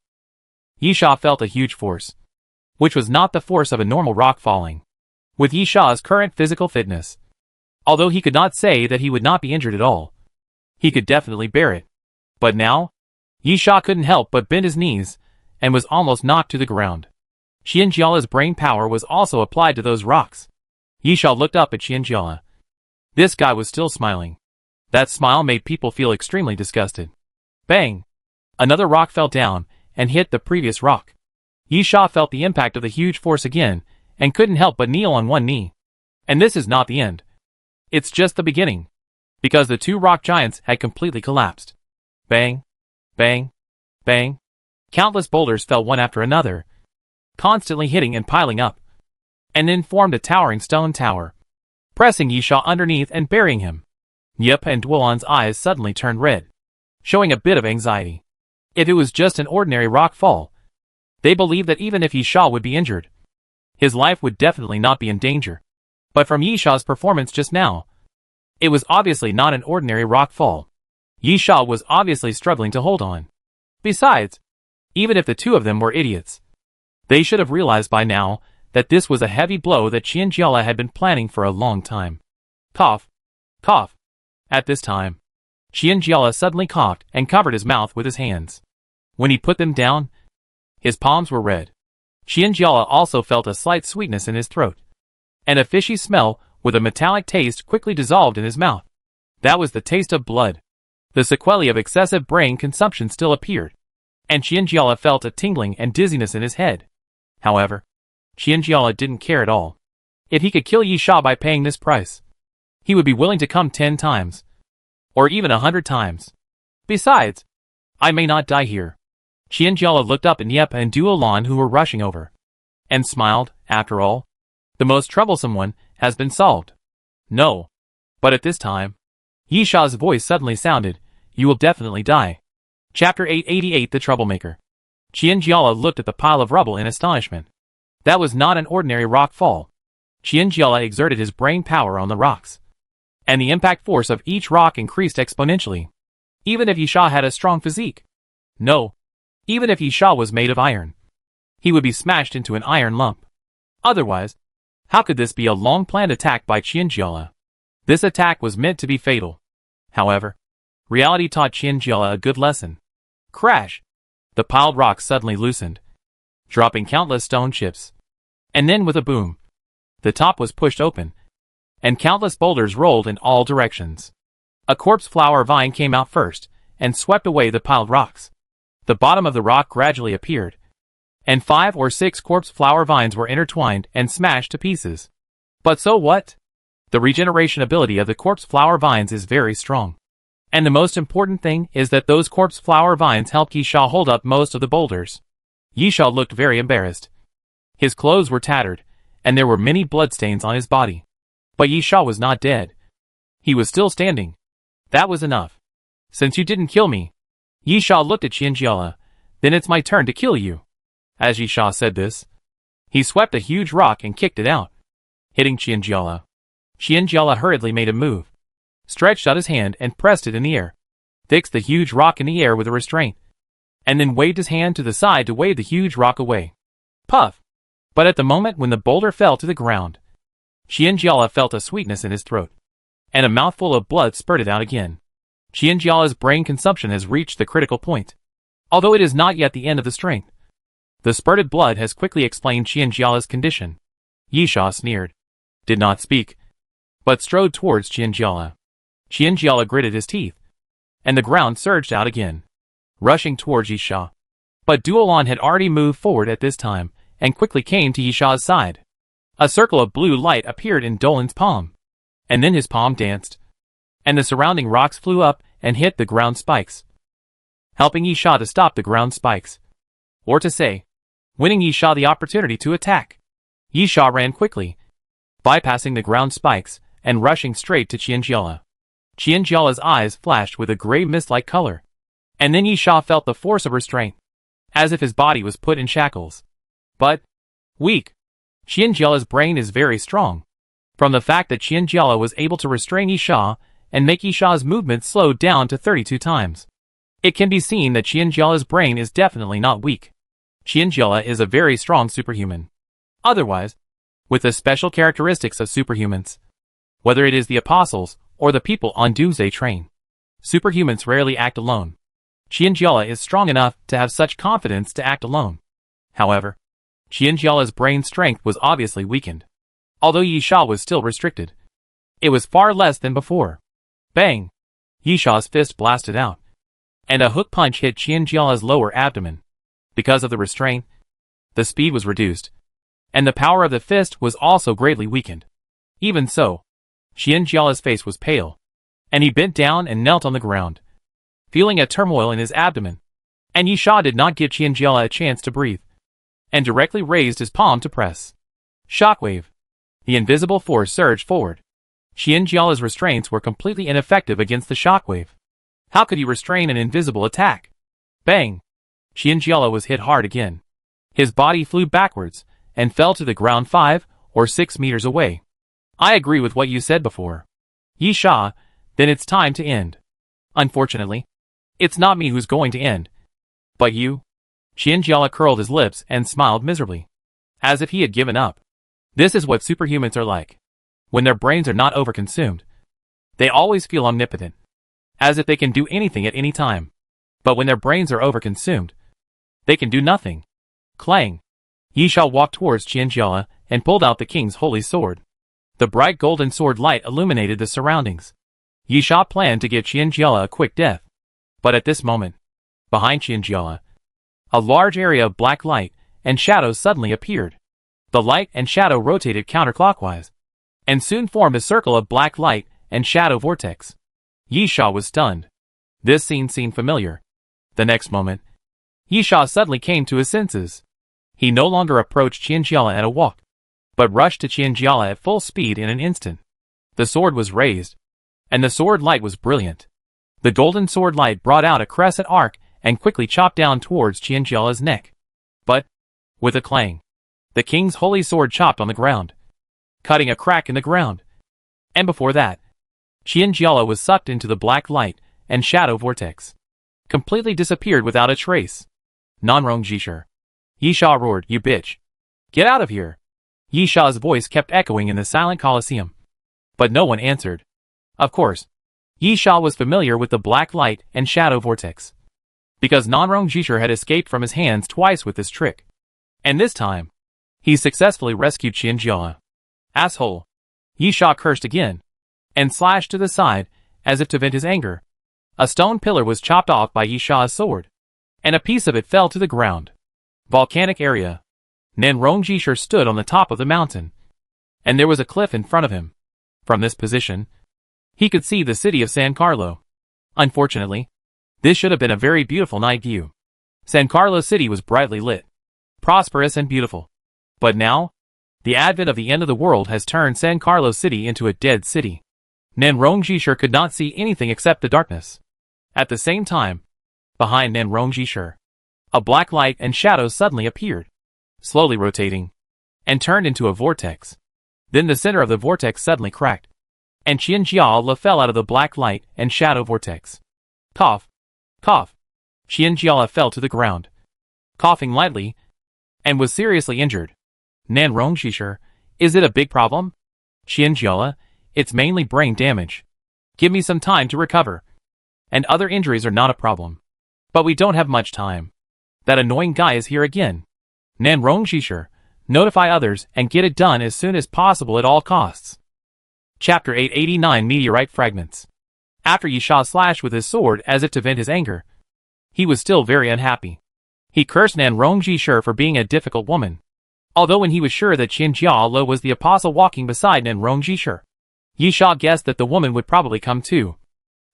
Yi Sha felt a huge force, which was not the force of a normal rock falling. With Yi Sha's current physical fitness, although he could not say that he would not be injured at all, he could definitely bear it. But now, Yi Sha couldn't help but bend his knees, and was almost knocked to the ground. Qianjiala's brain power was also applied to those rocks. Yi Sha looked up at Qianjiala. This guy was still smiling. That smile made people feel extremely disgusted. Bang! Another rock fell down, and hit the previous rock. Yisha felt the impact of the huge force again, and couldn't help but kneel on one knee. And this is not the end. It's just the beginning. Because the two rock giants had completely collapsed. Bang, bang, bang. Countless boulders fell one after another, constantly hitting and piling up, and then formed a towering stone tower, pressing Yisha underneath and burying him. Yip and Dwellon's eyes suddenly turned red, showing a bit of anxiety. If it was just an ordinary rock fall, they believed that even if Yisha would be injured, his life would definitely not be in danger. But from Yisha's performance just now, it was obviously not an ordinary rock fall. Yisha was obviously struggling to hold on. Besides, even if the two of them were idiots, they should have realized by now that this was a heavy blow that Qianjiala had been planning for a long time. Cough. Cough. At this time, Qianjiala suddenly coughed and covered his mouth with his hands. When he put them down, his palms were red. Qianjiala also felt a slight sweetness in his throat, and a fishy smell with a metallic taste quickly dissolved in his mouth. That was the taste of blood. The sequelae of excessive brain consumption still appeared, and Qianjiala felt a tingling and dizziness in his head. However, Qianjiala didn't care at all. If he could kill Yisha by paying this price, he would be willing to come 10 times, or even 100 times. Besides, I may not die here. Qianjiala looked up at Yep and Duolon, who were rushing over, and smiled. After all, the most troublesome one has been solved. No. But at this time, Yisha's voice suddenly sounded, "You will definitely die." Chapter 888, The Troublemaker. Qianjiala looked at the pile of rubble in astonishment. That was not an ordinary rock fall. Qianjiala exerted his brain power on the rocks, and the impact force of each rock increased exponentially. Even if Yisha had a strong physique. No. Even if Yisha was made of iron, he would be smashed into an iron lump. Otherwise, how could this be a long-planned attack by Qianjiala? This attack was meant to be fatal. However, reality taught Qianjiala a good lesson. Crash! The piled rocks suddenly loosened, dropping countless stone chips. And then with a boom, the top was pushed open, and countless boulders rolled in all directions. A corpse flower vine came out first, and swept away the piled rocks. The bottom of the rock gradually appeared, and 5 or 6 corpse flower vines were intertwined and smashed to pieces. But so what? The regeneration ability of the corpse flower vines is very strong. And the most important thing is that those corpse flower vines helped Yisha hold up most of the boulders. Yisha looked very embarrassed. His clothes were tattered, and there were many bloodstains on his body. But Yisha was not dead. He was still standing. That was enough. Since you didn't kill me. Yisha looked at Qianjiala. Then it's my turn to kill you. As Yisha said this, he swept a huge rock and kicked it out, hitting Qianjiala. Qianjiala hurriedly made a move, stretched out his hand and pressed it in the air, fixed the huge rock in the air with a restraint, and then waved his hand to the side to wave the huge rock away. Puff! But at the moment when the boulder fell to the ground, Qianjiala felt a sweetness in his throat, and a mouthful of blood spurted out again. Qianjiala's brain consumption has reached the critical point, although it is not yet the end of the strength. The spurted blood has quickly explained Qianjiala's condition. Yisha sneered, did not speak, but strode towards Qianjiala. Qianjiala gritted his teeth, and the ground surged out again, rushing towards Yisha. But Duolon had already moved forward at this time, and quickly came to Yisha's side. A circle of blue light appeared in Dolan's palm, and then his palm danced, and the surrounding rocks flew up and hit the ground spikes, helping Yisha to stop the ground spikes. Or to say, winning Yisha the opportunity to attack. Yisha ran quickly, bypassing the ground spikes, and rushing straight to Qianjiala. Qianjiala's eyes flashed with a gray mist-like color, and then Yisha felt the force of restraint, as if his body was put in shackles. But, weak. Qianjiala's brain is very strong. From the fact that Qianjiala was able to restrain Yisha and make Yisha's movement slowed down to 32 times, it can be seen that Qianjiala's brain is definitely not weak. Qianjiala is a very strong superhuman. Otherwise, with the special characteristics of superhumans, whether it is the apostles or the people on Doomsday train, superhumans rarely act alone. Qianjiala is strong enough to have such confidence to act alone. However, Qianjiala's brain strength was obviously weakened. Although Yisha was still restricted, it was far less than before. Bang! Yisha's fist blasted out, and a hook punch hit Qianjiala's lower abdomen. Because of the restraint, The speed was reduced, and the power of the fist was also greatly weakened. Even so, Qianjiala's face was pale, and he bent down and knelt on the ground, feeling a turmoil in his abdomen. And Yisha did not give Qianjiala a chance to breathe, and directly raised his palm to press. Shockwave. The invisible force surged forward. Qianjiala's restraints were completely ineffective against the shockwave. How could he restrain an invisible attack? Bang! Qianjiala was hit hard again. His body flew backwards, and fell to the ground 5 or 6 meters away. I agree with what you said before. Yisha, then it's time to end. Unfortunately, it's not me who's going to end, but you. Qianjiala curled his lips and smiled miserably, as if he had given up. This is what superhumans are like. When their brains are not overconsumed, they always feel omnipotent, as if they can do anything at any time. But when their brains are overconsumed, they can do nothing. Clang! Yisha walked towards Qianjiala and pulled out the king's holy sword. The bright golden sword light illuminated the surroundings. Yisha planned to give Qianjiala a quick death. But at this moment, behind Qianjiala, a large area of black light and shadows suddenly appeared. The light and shadow rotated counterclockwise, and soon formed a circle of black light and shadow vortex. Yisha was stunned. This scene seemed familiar. The next moment, Yisha suddenly came to his senses. He no longer approached Qianjiala at a walk, but rushed to Qianjiala at full speed in an instant. The sword was raised, and the sword light was brilliant. The golden sword light brought out a crescent arc and quickly chopped down towards Qianjiala's neck. But, with a clang, the king's holy sword chopped on the ground, cutting a crack in the ground. And before that, Qianjiala was sucked into the black light and shadow vortex, completely disappeared without a trace. Nanrong Jishur. Yisha roared, "You bitch! Get out of here!" Yisha's voice kept echoing in the silent coliseum, but no one answered. Of course, Yisha was familiar with the black light and shadow vortex, because Nanrong Jishur had escaped from his hands twice with this trick. And this time, he successfully rescued Qianjiala. Asshole! Yisha cursed again, and slashed to the side, as if to vent his anger. A stone pillar was chopped off by Yisha's sword, and a piece of it fell to the ground. Volcanic area. Nanrong Jishur stood on the top of the mountain, and there was a cliff in front of him. From this position, he could see the city of San Carlo. Unfortunately, this should have been a very beautiful night view. San Carlo city was brightly lit, prosperous and beautiful. But now, the advent of the end of the world has turned San Carlo city into a dead city. Nanrong Jishur could not see anything except the darkness. At the same time, behind Nanrong Jishur, a black light and shadow suddenly appeared, slowly rotating, and turned into a vortex. Then the center of the vortex suddenly cracked, and Qianjiala fell out of the black light and shadow vortex. Cough! Cough! Qianjiala fell to the ground, coughing lightly, and was seriously injured. Nanrong Jishur, is it a big problem? Qianjiala, it's mainly brain damage. Give me some time to recover. And other injuries are not a problem. But we don't have much time. That annoying guy is here again. Nanrong Jishur, notify others and get it done as soon as possible at all costs. Chapter 889 Meteorite Fragments. After Yisha slashed with his sword as if to vent his anger, he was still very unhappy. He cursed Nanrong Jishur for being a difficult woman, although when he was sure that Qianjiala was the apostle walking beside Nanrong Jishur, Yisha guessed that the woman would probably come too.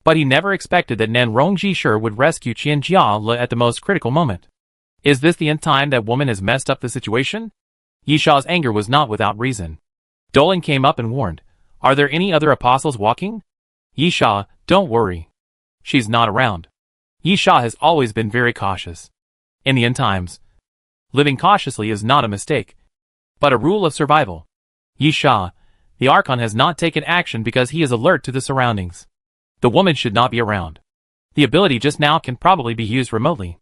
But he never expected that Nanrong Jishur would rescue Qianjiala at the most critical moment. Is this the nth time that woman has messed up the situation? Yisha's anger was not without reason. Dolan came up and warned, "Are there any other apostles walking?" Yisha, don't worry. She's not around. Yisha has always been very cautious. In the end times, living cautiously is not a mistake, but a rule of survival. Yisha, the Archon has not taken action because he is alert to the surroundings. The woman should not be around. The ability just now can probably be used remotely.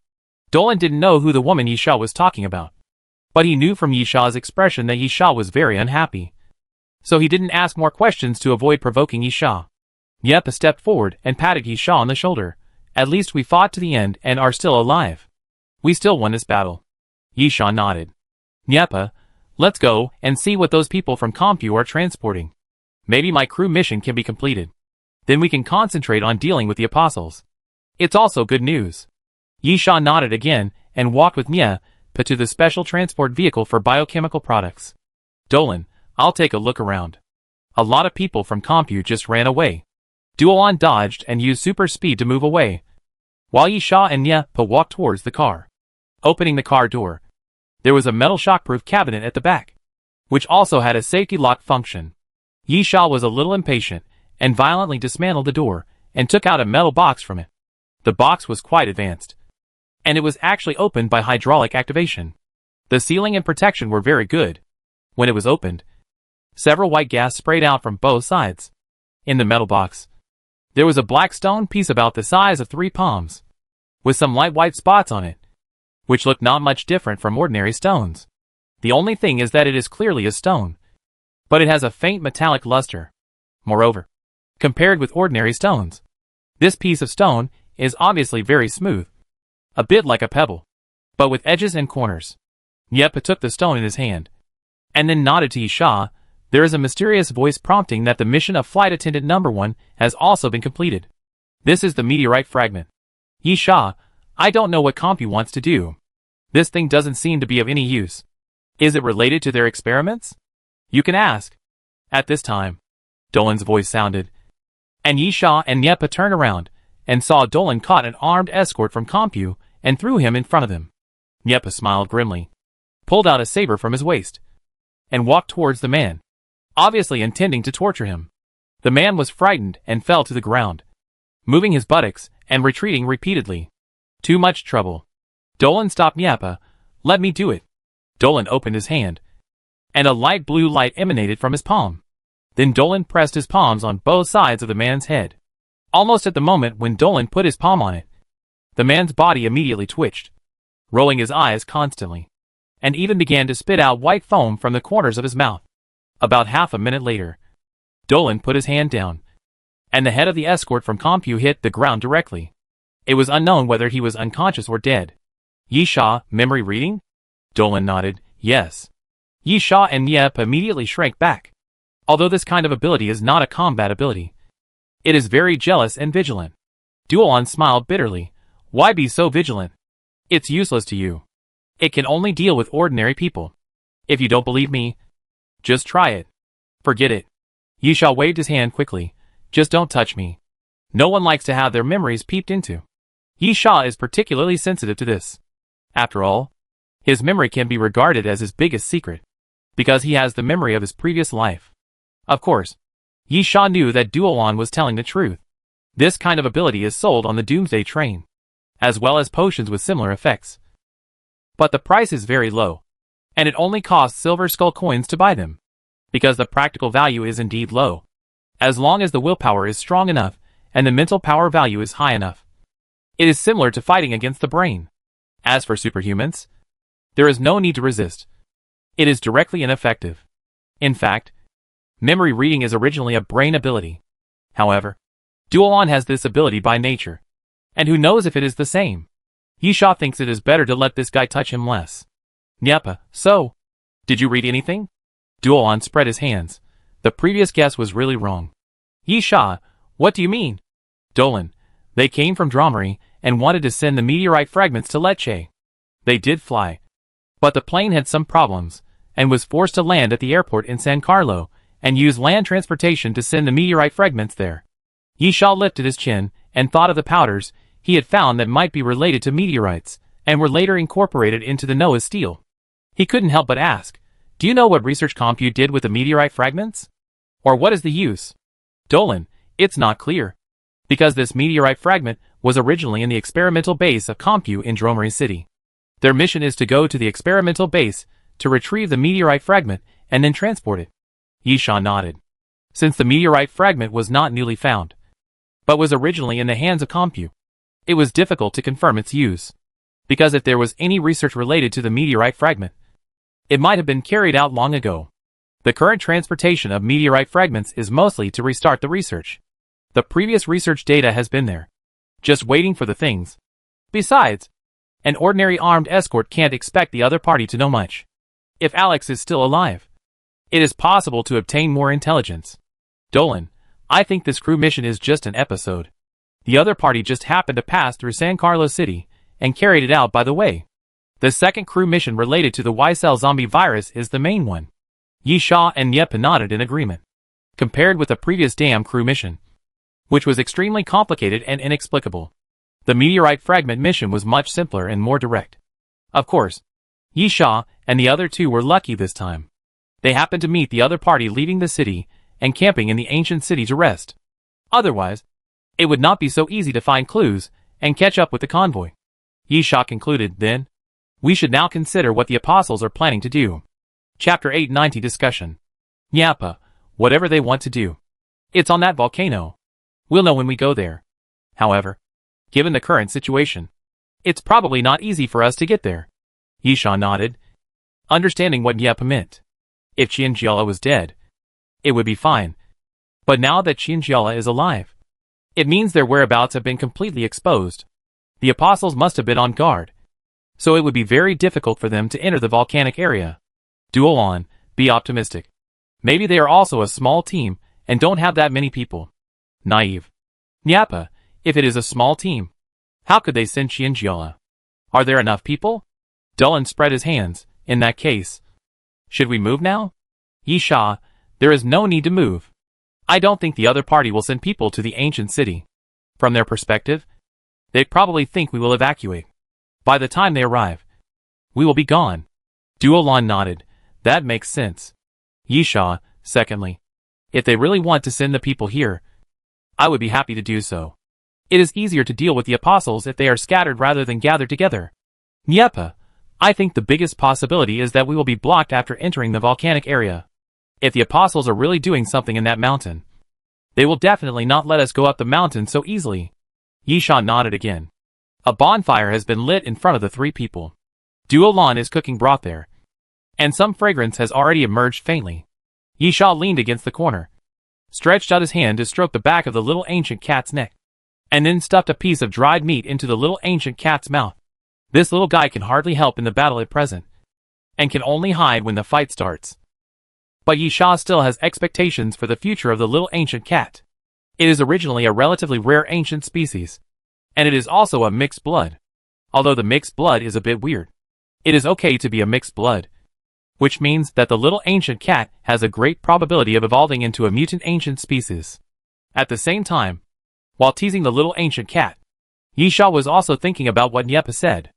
Dolan didn't know who the woman Yisha was talking about, but he knew from Yisha's expression that Yisha was very unhappy. So he didn't ask more questions to avoid provoking Yisha. Nyepa stepped forward and patted Yisha on the shoulder. At least we fought to the end and are still alive. We still won this battle. Yisha nodded. Nyepa, let's go and see what those people from Compu are transporting. Maybe my crew mission can be completed. Then we can concentrate on dealing with the apostles. It's also good news. Yisha nodded again and walked with Nya put to the special transport vehicle for biochemical products. Dolan, I'll take a look around. A lot of people from Compu just ran away. Duolon dodged and used super speed to move away, while Yisha and Nyepa walked towards the car. Opening the car door, there was a metal shockproof cabinet at the back, which also had a safety lock function. Yisha was a little impatient and violently dismantled the door and took out a metal box from it. The box was quite advanced, and it was actually opened by hydraulic activation. The sealing and protection were very good. When it was opened, several white gas sprayed out from both sides. In the metal box, there was a black stone piece about the size of 3 palms, with some light white spots on it, which looked not much different from ordinary stones. The only thing is that it is clearly a stone, but it has a faint metallic luster. Moreover, compared with ordinary stones, this piece of stone is obviously very smooth, a bit like a pebble, but with edges and corners. Nyepa took the stone in his hand, and then nodded to Yisha. There is a mysterious voice prompting that the mission of Flight Attendant Number 1 has also been completed. This is the meteorite fragment. Yisha, I don't know what Compu wants to do. This thing doesn't seem to be of any use. Is it related to their experiments? You can ask. At this time, Dolan's voice sounded, and Yisha and Nyepa turned around and saw Dolan caught an armed escort from Compu and threw him in front of them. Nyepa smiled grimly, pulled out a saber from his waist, and walked towards the man, obviously intending to torture him. The man was frightened and fell to the ground, moving his buttocks and retreating repeatedly. Too much trouble. Dolan stopped Nyepa. Let me do it. Dolan opened his hand, and a light blue light emanated from his palm. Then Dolan pressed his palms on both sides of the man's head. Almost at the moment when Dolan put his palm on it, the man's body immediately twitched, rolling his eyes constantly, and even began to spit out white foam from the corners of his mouth. About half a minute later, Dolan put his hand down, and the head of the escort from Compu hit the ground directly. It was unknown whether he was unconscious or dead. Yisha, memory reading? Dolan nodded, yes. Yisha and Nyepa immediately shrank back. Although this kind of ability is not a combat ability, it is very jealous and vigilant. Duolon smiled bitterly. Why be so vigilant? It's useless to you. It can only deal with ordinary people. If you don't believe me, just try it. Forget it. Yisha waved his hand quickly. Just don't touch me. No one likes to have their memories peeped into. Yisha is particularly sensitive to this. After all, his memory can be regarded as his biggest secret, because he has the memory of his previous life. Of course, Yisha knew that Duolon was telling the truth. This kind of ability is sold on the Doomsday train, as well as potions with similar effects. But the price is very low, and it only costs silver skull coins to buy them, because the practical value is indeed low. As long as the willpower is strong enough, and the mental power value is high enough, it is similar to fighting against the brain. As for superhumans, there is no need to resist. It is directly ineffective. In fact, memory reading is originally a brain ability. However, Duolon has this ability by nature, and who knows if it is the same. Yisha thinks it is better to let this guy touch him less. Nyepa, so, did you read anything? Duolon spread his hands. The previous guess was really wrong. Yisha, what do you mean? Dolan, they came from Dromary and wanted to send the meteorite fragments to Lecce. They did fly, but the plane had some problems, and was forced to land at the airport in San Carlo, and use land transportation to send the meteorite fragments there. Yisha lifted his chin, and thought of the powders he had found that might be related to meteorites, and were later incorporated into the Noah's steel. He couldn't help but ask, do you know what research Compu did with the meteorite fragments? Or what is the use? Dolan, it's not clear. Because this meteorite fragment was originally in the experimental base of Compu in Dromary City. Their mission is to go to the experimental base to retrieve the meteorite fragment and then transport it. Yisha nodded. Since the meteorite fragment was not newly found, but was originally in the hands of Compu, it was difficult to confirm its use. Because if there was any research related to the meteorite fragment, it might have been carried out long ago. The current transportation of meteorite fragments is mostly to restart the research. The previous research data has been there, just waiting for the things. Besides, an ordinary armed escort can't expect the other party to know much. If Alex is still alive, it is possible to obtain more intelligence. Dolan, I think this crew mission is just an episode. The other party just happened to pass through San Carlos City, and carried it out by the way. The second crew mission related to the Y-cell zombie virus is the main one. Yisha and Niepa nodded in agreement. Compared with the previous damn crew mission, which was extremely complicated and inexplicable, the meteorite fragment mission was much simpler and more direct. Of course, Yisha and the other two were lucky this time. They happened to meet the other party leaving the city and camping in the ancient city to rest. Otherwise, it would not be so easy to find clues and catch up with the convoy. Yisha concluded, then, we should now consider what the apostles are planning to do. Chapter 890 Discussion. Nyapa, whatever they want to do. It's on that volcano. We'll know when we go there. However, given the current situation, it's probably not easy for us to get there. Yisha nodded, understanding what Nyapa meant. If Qianjiala was dead, it would be fine. But now that Qianjiala is alive, it means their whereabouts have been completely exposed. The apostles must have been on guard, so it would be very difficult for them to enter the volcanic area. Duolon, be optimistic. Maybe they are also a small team and don't have that many people. Naive. Nyapa, if it is a small team, how could they send Qianjiala? Are there enough people? Duolon spread his hands. In that case, should we move now? Yisha, there is no need to move. I don't think the other party will send people to the ancient city. From their perspective, they probably think we will evacuate. By the time they arrive, we will be gone. Duolon nodded. That makes sense. Yisha, secondly, if they really want to send the people here, I would be happy to do so. It is easier to deal with the apostles if they are scattered rather than gathered together. Nyapa, I think the biggest possibility is that we will be blocked after entering the volcanic area. If the apostles are really doing something in that mountain, they will definitely not let us go up the mountain so easily. Yisha nodded again. A bonfire has been lit in front of the three people. Duolon is cooking broth there, and some fragrance has already emerged faintly. Yisha leaned against the corner, stretched out his hand to stroke the back of the little ancient cat's neck, and then stuffed a piece of dried meat into the little ancient cat's mouth. This little guy can hardly help in the battle at present, and can only hide when the fight starts. But Yisha still has expectations for the future of the little ancient cat. It is originally a relatively rare ancient species, and it is also a mixed blood. Although the mixed blood is a bit weird, it is okay to be a mixed blood, which means that the little ancient cat has a great probability of evolving into a mutant ancient species. At the same time, while teasing the little ancient cat, Yisha was also thinking about what Nyapa said.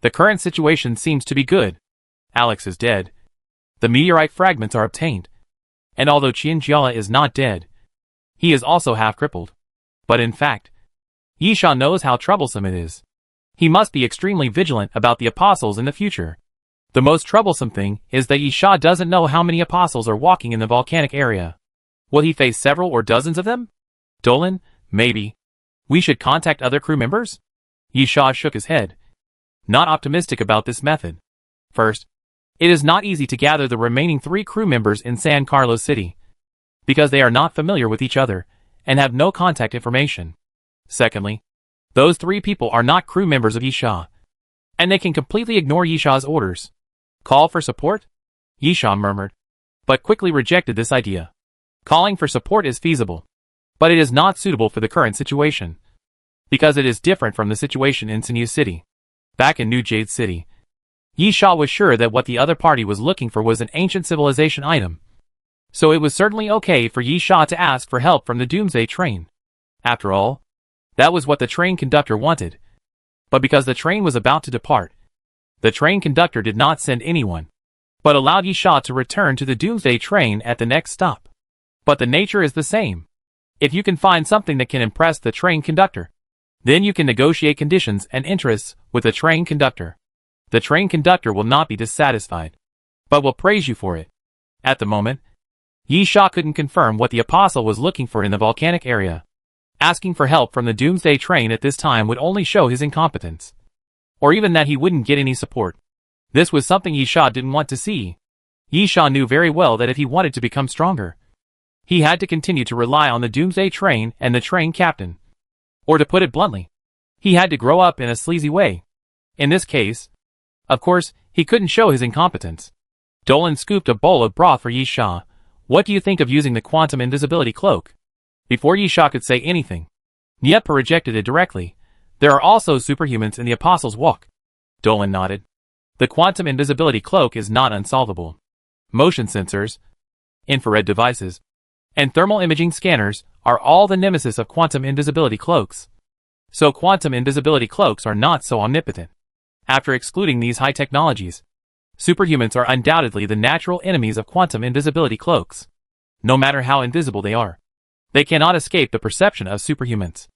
The current situation seems to be good. Alex is dead. The meteorite fragments are obtained. And although Qianjiala is not dead, he is also half crippled. But in fact, Yisha knows how troublesome it is. He must be extremely vigilant about the apostles in the future. The most troublesome thing is that Yisha doesn't know how many apostles are walking in the volcanic area. Will he face several or dozens of them? Dolan, maybe. We should contact other crew members? Yisha shook his head, not optimistic about this method. First, it is not easy to gather the remaining 3 crew members in San Carlos City, because they are not familiar with each other and have no contact information. Secondly, those 3 people are not crew members of Yisha, and they can completely ignore Yisha's orders. Call for support? Yisha murmured, but quickly rejected this idea. Calling for support is feasible, but it is not suitable for the current situation, because it is different from the situation in Sinew City. Back in New Jade City, Yisha was sure that what the other party was looking for was an ancient civilization item, so it was certainly okay for Yisha to ask for help from the Doomsday train. After all, that was what the train conductor wanted. But because the train was about to depart, the train conductor did not send anyone, but allowed Yisha to return to the Doomsday train at the next stop. But the nature is the same. If you can find something that can impress the train conductor, then you can negotiate conditions and interests with the train conductor. The train conductor will not be dissatisfied, but will praise you for it. At the moment, Yisha couldn't confirm what the apostle was looking for in the volcanic area. Asking for help from the Doomsday train at this time would only show his incompetence, or even that he wouldn't get any support. This was something Yisha didn't want to see. Yisha knew very well that if he wanted to become stronger, he had to continue to rely on the Doomsday train and the train captain. Or to put it bluntly, he had to grow up in a sleazy way. In this case, of course, he couldn't show his incompetence. Dolan scooped a bowl of broth for Yisha. What do you think of using the quantum invisibility cloak? Before Yisha could say anything, Nyapa rejected it directly. There are also superhumans in the Apostles' Walk. Dolan nodded. The quantum invisibility cloak is not unsolvable. Motion sensors, infrared devices, and thermal imaging scanners are all the nemesis of quantum invisibility cloaks. So quantum invisibility cloaks are not so omnipotent. After excluding these high technologies, superhumans are undoubtedly the natural enemies of quantum invisibility cloaks. No matter how invisible they are, they cannot escape the perception of superhumans.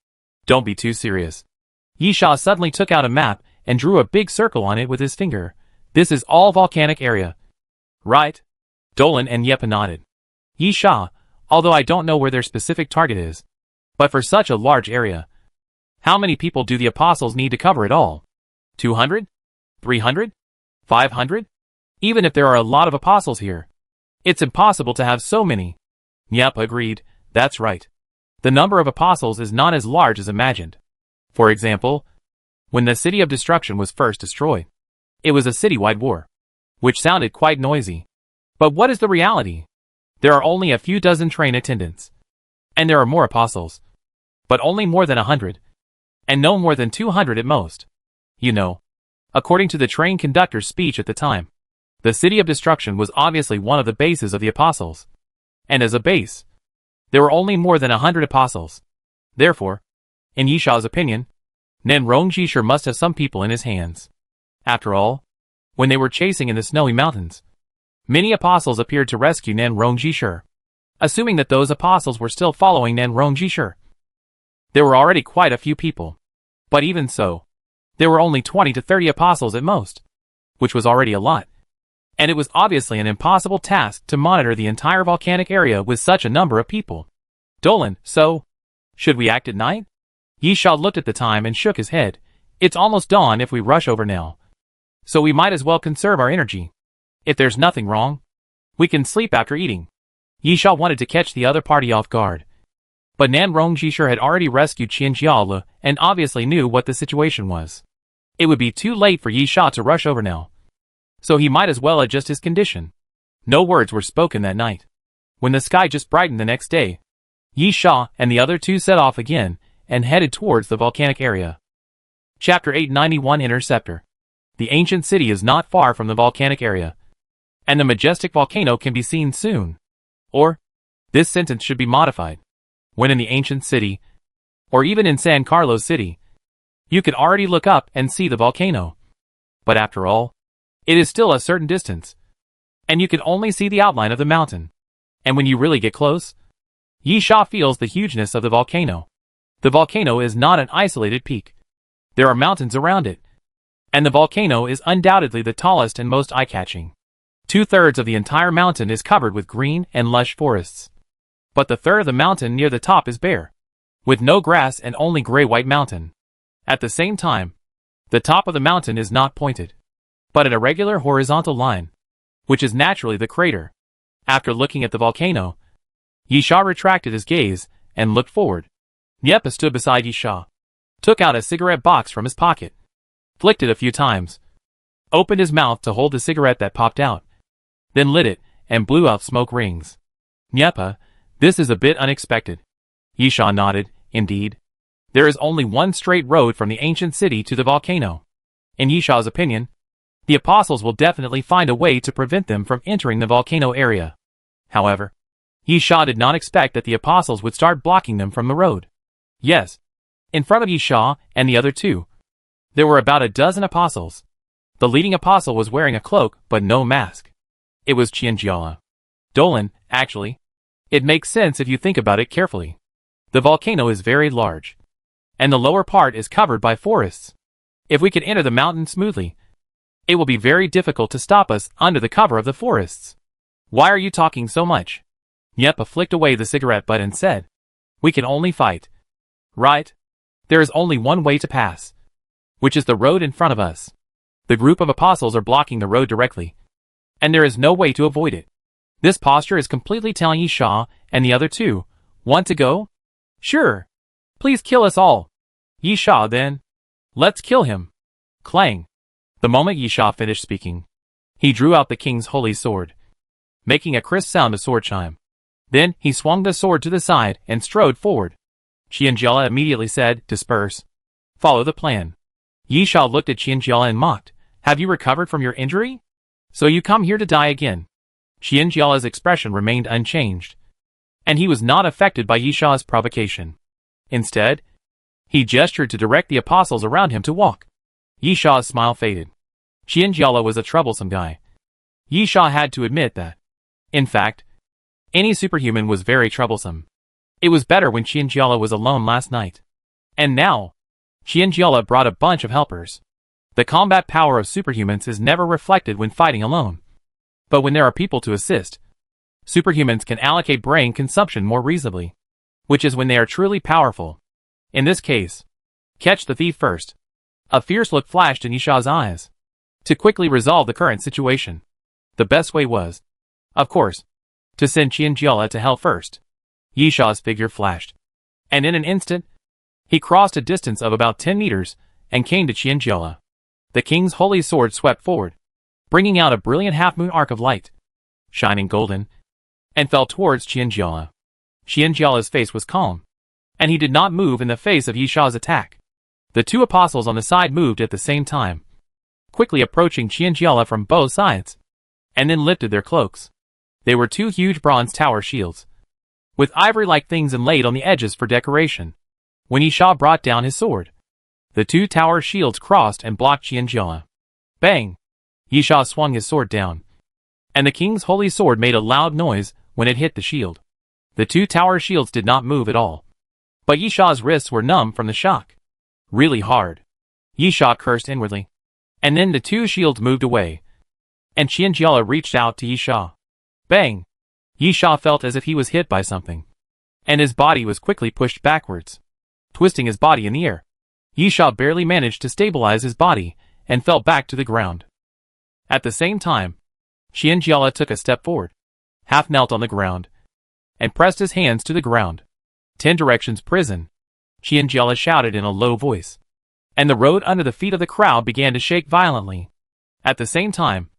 Don't be too serious. Yisha suddenly took out a map and drew a big circle on it with his finger. This is all volcanic area. Right? Dolan and Yepa nodded. Yisha, although I don't know where their specific target is, but for such a large area, how many people do the apostles need to cover it all? 200? 300? 500? Even if there are a lot of apostles here, it's impossible to have so many. Yep, agreed. That's right. The number of apostles is not as large as imagined. For example, when the City of Destruction was first destroyed, it was a citywide war, which sounded quite noisy. But what is the reality? There are only a few dozen train attendants. And there are more apostles. But only more than 100. And no more than 200 at most. You know, according to the train conductor's speech at the time, the City of Destruction was obviously one of the bases of the apostles. And as a base, there were only more than 100 apostles. Therefore, in Yisha's opinion, Nen Rongji sure must have some people in his hands. After all, when they were chasing in the snowy mountains, many apostles appeared to rescue Nen Rongji sure. Assuming that those apostles were still following Nen Rongji sure, there were already quite a few people. But even so, there were only 20 to 30 apostles at most, which was already a lot. And it was obviously an impossible task to monitor the entire volcanic area with such a number of people. Dolan, so, should we act at night? Yisha looked at the time and shook his head. It's almost dawn if we rush over now. So we might as well conserve our energy. If there's nothing wrong, we can sleep after eating. Yisha wanted to catch the other party off guard. But Nan Rongjishir had already rescued Qianjiala and obviously knew what the situation was. It would be too late for Yisha to rush over now. So he might as well adjust his condition. No words were spoken that night. When the sky just brightened the next day, Yisha and the other two set off again and headed towards the volcanic area. Chapter 891 Interceptor. The ancient city is not far from the volcanic area, and the majestic volcano can be seen soon. Or, this sentence should be modified. When in the ancient city, or even in San Carlos City, you could already look up and see the volcano. But after all, it is still a certain distance, and you can only see the outline of the mountain. And when you really get close, Yisha feels the hugeness of the volcano. The volcano is not an isolated peak. There are mountains around it, and the volcano is undoubtedly the tallest and most eye-catching. 2/3 of the entire mountain is covered with green and lush forests. But the third of the mountain near the top is bare, with no grass and only gray-white mountain. At the same time, the top of the mountain is not pointed, but at a regular horizontal line, which is naturally the crater. After looking at the volcano, Yisha retracted his gaze and looked forward. Yepa stood beside Yisha, took out a cigarette box from his pocket, flicked it a few times, opened his mouth to hold the cigarette that popped out, then lit it and blew out smoke rings. Yepa, this is a bit unexpected. Yisha nodded. Indeed. There is only one straight road from the ancient city to the volcano. In Yisha's opinion, the apostles will definitely find a way to prevent them from entering the volcano area. However, Yisha did not expect that the apostles would start blocking them from the road. Yes, in front of Yisha and the other two, there were about a dozen apostles. The leading apostle was wearing a cloak but no mask. It was Qianjiala. Dolan, actually. It makes sense if you think about it carefully. The volcano is very large, and the lower part is covered by forests. If we can enter the mountain smoothly, it will be very difficult to stop us under the cover of the forests. Why are you talking so much? Yepa flicked away the cigarette butt and said, we can only fight. Right? There is only one way to pass, which is the road in front of us. The group of apostles are blocking the road directly, and there is no way to avoid it. This posture is completely telling Yisha and the other two, want to go? Sure. Please kill us all. Yisha then. Let's kill him. Clang. The moment Yisha finished speaking, he drew out the king's holy sword, making a crisp sound of sword chime. Then he swung the sword to the side and strode forward. Qianjiala immediately said, disperse. Follow the plan. Yisha looked at Qianjiala and mocked, Have you recovered from your injury? So you come here to die again? Qianjiala's expression remained unchanged, and he was not affected by Yisha's provocation. Instead, he gestured to direct the apostles around him to walk. Yisha's smile faded. Qianjiala was a troublesome guy. Yisha had to admit that. In fact, any superhuman was very troublesome. It was better when Qianjiala was alone last night. And now, Qianjiala brought a bunch of helpers. The combat power of superhumans is never reflected when fighting alone. But when there are people to assist, superhumans can allocate brain consumption more reasonably, which is when they are truly powerful. In this case, catch the thief first. A fierce look flashed in Yisha's eyes. To quickly resolve the current situation, the best way was, of course, to send Qianjiala to hell first. Yisha's figure flashed, and in an instant, he crossed a distance of about 10 meters and came to Qianjiala. The king's holy sword swept forward, bringing out a brilliant half-moon arc of light, shining golden, and fell towards Qianjiala. Qianjiala's face was calm, and he did not move in the face of Yisha's attack. The two apostles on the side moved at the same time, quickly approaching Qianjiala from both sides, and then lifted their cloaks. They were two huge bronze tower shields, with ivory-like things inlaid on the edges for decoration. When Yisha brought down his sword, the two tower shields crossed and blocked Qianjiala. Bang! Yisha swung his sword down, and the king's holy sword made a loud noise when it hit the shield. The two tower shields did not move at all, but Yisha's wrists were numb from the shock. Really hard. Yisha cursed inwardly, and then the two shields moved away, and Qianjiala reached out to Yisha. Bang! Yisha felt as if he was hit by something, and his body was quickly pushed backwards, twisting his body in the air. Yisha barely managed to stabilize his body and fell back to the ground. At the same time, Qianjiala took a step forward, half knelt on the ground, and pressed his hands to the ground. 10 directions prison, Qianjiala shouted in a low voice, and the road under the feet of the crowd began to shake violently. At the same time,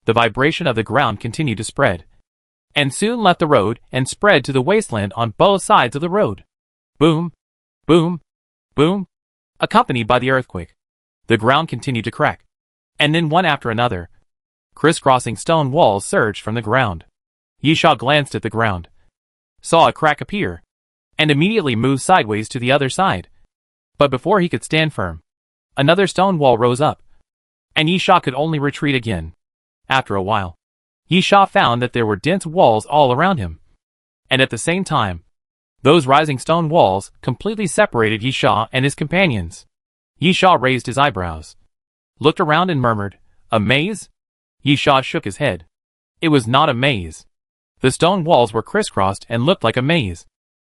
the vibration of the ground continued to spread, and soon left the road and spread to the wasteland on both sides of the road. Boom, boom, boom, accompanied by the earthquake. The ground continued to crack, and then one after another, crisscrossing stone walls surged from the ground. Yisha glanced at the ground, saw a crack appear, and immediately moved sideways to the other side. But before he could stand firm, another stone wall rose up, and Yisha could only retreat again. After a while, Yisha found that there were dense walls all around him, and at the same time, those rising stone walls completely separated Yisha and his companions. Yisha raised his eyebrows, looked around and murmured, "A maze?" Yisha shook his head. It was not a maze. The stone walls were crisscrossed and looked like a maze,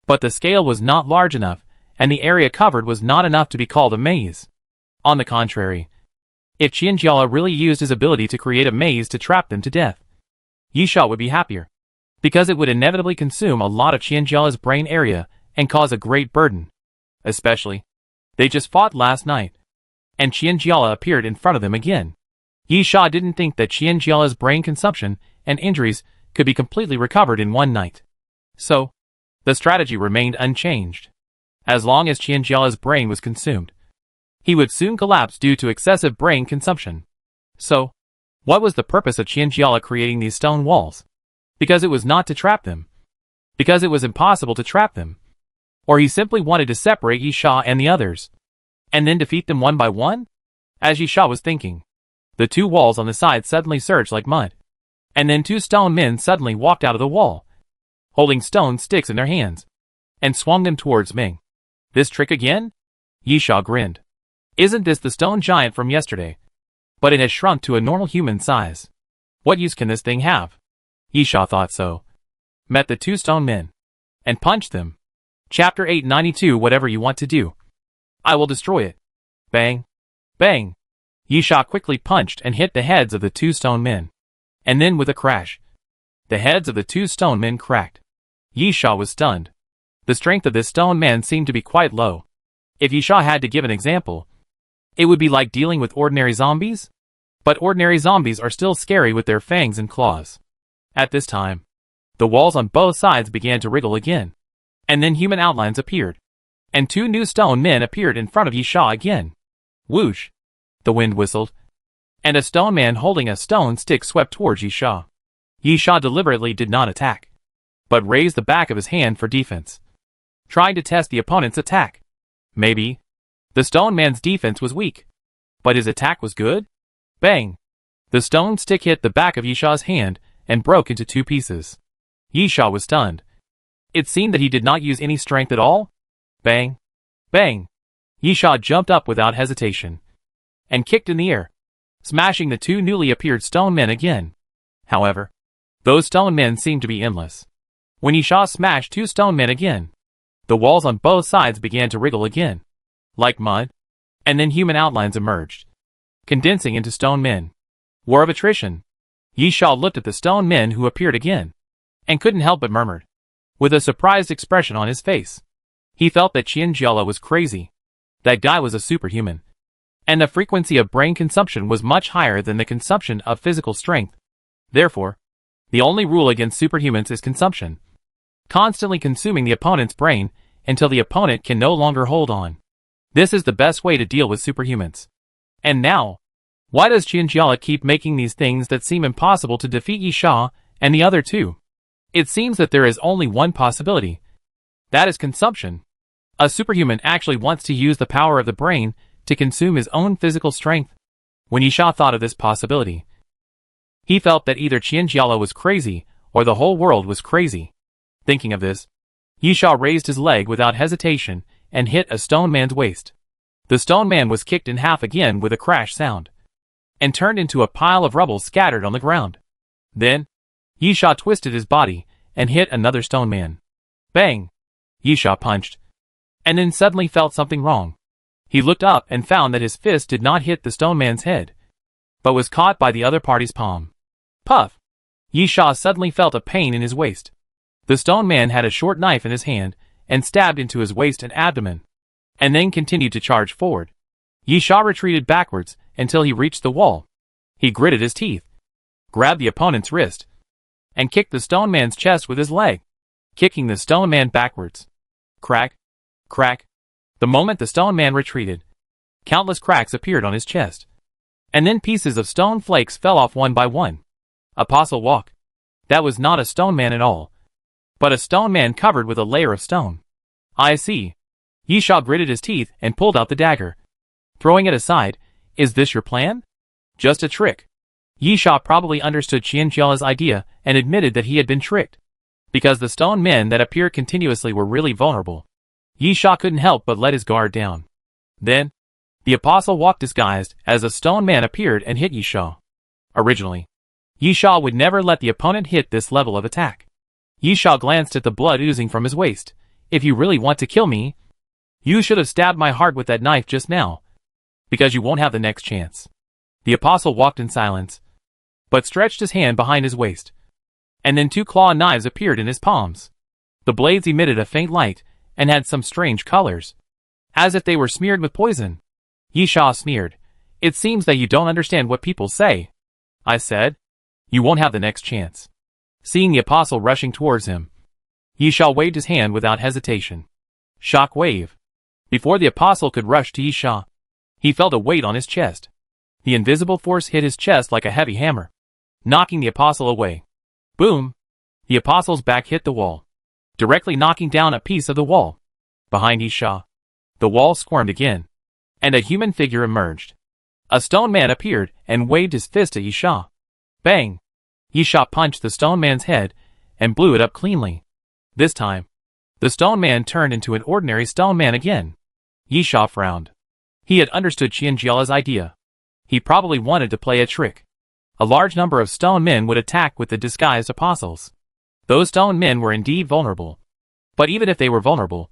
but the scale was not large enough, and the area covered was not enough to be called a maze. On the contrary, if Qianjiala really used his ability to create a maze to trap them to death, Yisha would be happier, because it would inevitably consume a lot of Qianjiala's brain area and cause a great burden. Especially, they just fought last night, and Qianjiala appeared in front of them again. Yisha didn't think that Qianjiala's brain consumption and injuries could be completely recovered in one night. So, the strategy remained unchanged. As long as Qianjiala's brain was consumed, he would soon collapse due to excessive brain consumption. So, what was the purpose of Qianjiala creating these stone walls? Because it was not to trap them. Because it was impossible to trap them. Or he simply wanted to separate Yisha and the others, and then defeat them one by one? As Yisha was thinking, the two walls on the side suddenly surged like mud, and then two stone men suddenly walked out of the wall, holding stone sticks in their hands, and swung them towards Ming. This trick again? Yisha grinned. Isn't this the stone giant from yesterday? But it has shrunk to a normal human size. What use can this thing have? Yisha thought so. Met the two stone men, and punched them. Chapter 892. Whatever you want to do, I will destroy it. Bang! Bang! Yisha quickly punched and hit the heads of the two stone men, and then with a crash, the heads of the two stone men cracked. Yisha was stunned. The strength of this stone man seemed to be quite low. If Yisha had to give an example, it would be like dealing with ordinary zombies. But ordinary zombies are still scary with their fangs and claws. At this time, the walls on both sides began to wriggle again, and then human outlines appeared, and two new stone men appeared in front of Yisha again. Whoosh! The wind whistled, and a stone man holding a stone stick swept towards Yisha. Yisha deliberately did not attack, but raised the back of his hand for defense, trying to test the opponent's attack. Maybe the stone man's defense was weak, but his attack was good? Bang! The stone stick hit the back of Yisha's hand and broke into 2 pieces. Yisha was stunned. It seemed that he did not use any strength at all. Bang! Bang! Yisha jumped up without hesitation and kicked in the air, smashing the 2 newly appeared stone men again. However, those stone men seemed to be endless. When Yisha smashed 2 stone men again, the walls on both sides began to wriggle again, like mud, and then human outlines emerged, condensing into stone men. War of attrition. Yisha looked at the stone men who appeared again, and couldn't help but murmured, with a surprised expression on his face. He felt that Qianjiala was crazy. That guy was a superhuman, and the frequency of brain consumption was much higher than the consumption of physical strength. Therefore, the only rule against superhumans is consumption, constantly consuming the opponent's brain until the opponent can no longer hold on. This is the best way to deal with superhumans. And now, why does Qianjiala keep making these things that seem impossible to defeat Yisha and the other 2? It seems that there is only one possibility. That is consumption. A superhuman actually wants to use the power of the brain to consume his own physical strength. When Yisha thought of this possibility, he felt that either Qianjiala was crazy or the whole world was crazy. Thinking of this, Yisha raised his leg without hesitation and hit a stone man's waist. The stone man was kicked in half again with a crash sound, and turned into a pile of rubble scattered on the ground. Then, Yisha twisted his body and hit another stone man. Bang! Yisha punched, and then suddenly felt something wrong. He looked up and found that his fist did not hit the stone man's head, but was caught by the other party's palm. Puff! Yisha suddenly felt a pain in his waist. The stone man had a short knife in his hand and stabbed into his waist and abdomen, and then continued to charge forward. Yisha retreated backwards until he reached the wall. He gritted his teeth, grabbed the opponent's wrist, and kicked the stone man's chest with his leg, kicking the stone man backwards. Crack! Crack! The moment the stone man retreated, countless cracks appeared on his chest, and then pieces of stone flakes fell off one by one. Apostle walk. That was not a stone man at all, but a stone man covered with a layer of stone. I see. Yisha gritted his teeth and pulled out the dagger, throwing it aside. Is this your plan? Just a trick. Yisha probably understood Qianjiala's idea and admitted that he had been tricked, because the stone men that appeared continuously were really vulnerable. Yisha couldn't help but let his guard down. Then, the apostle walked disguised as a stone man appeared and hit Yisha. Originally, Yisha would never let the opponent hit this level of attack. Yisha glanced at the blood oozing from his waist. If you really want to kill me, you should have stabbed my heart with that knife just now, because you won't have the next chance. The apostle walked in silence, but stretched his hand behind his waist, and then 2 claw knives appeared in his palms. The blades emitted a faint light and had some strange colors, as if they were smeared with poison. Yisha sneered. It seems that you don't understand what people say. I said, you won't have the next chance. Seeing the apostle rushing towards him, Yisha waved his hand without hesitation. Shock wave. Before the apostle could rush to Yisha, he felt a weight on his chest. The invisible force hit his chest like a heavy hammer, knocking the apostle away. Boom! The apostle's back hit the wall, directly knocking down a piece of the wall. Behind Yisha, the wall squirmed again, and a human figure emerged. A stone man appeared and waved his fist at Yisha. Bang! Yisha punched the stone man's head and blew it up cleanly. This time, the stone man turned into an ordinary stone man again. Yisha frowned. He had understood Qianjiala's idea. He probably wanted to play a trick. A large number of stone men would attack with the disguised apostles. Those stone men were indeed vulnerable. But even if they were vulnerable,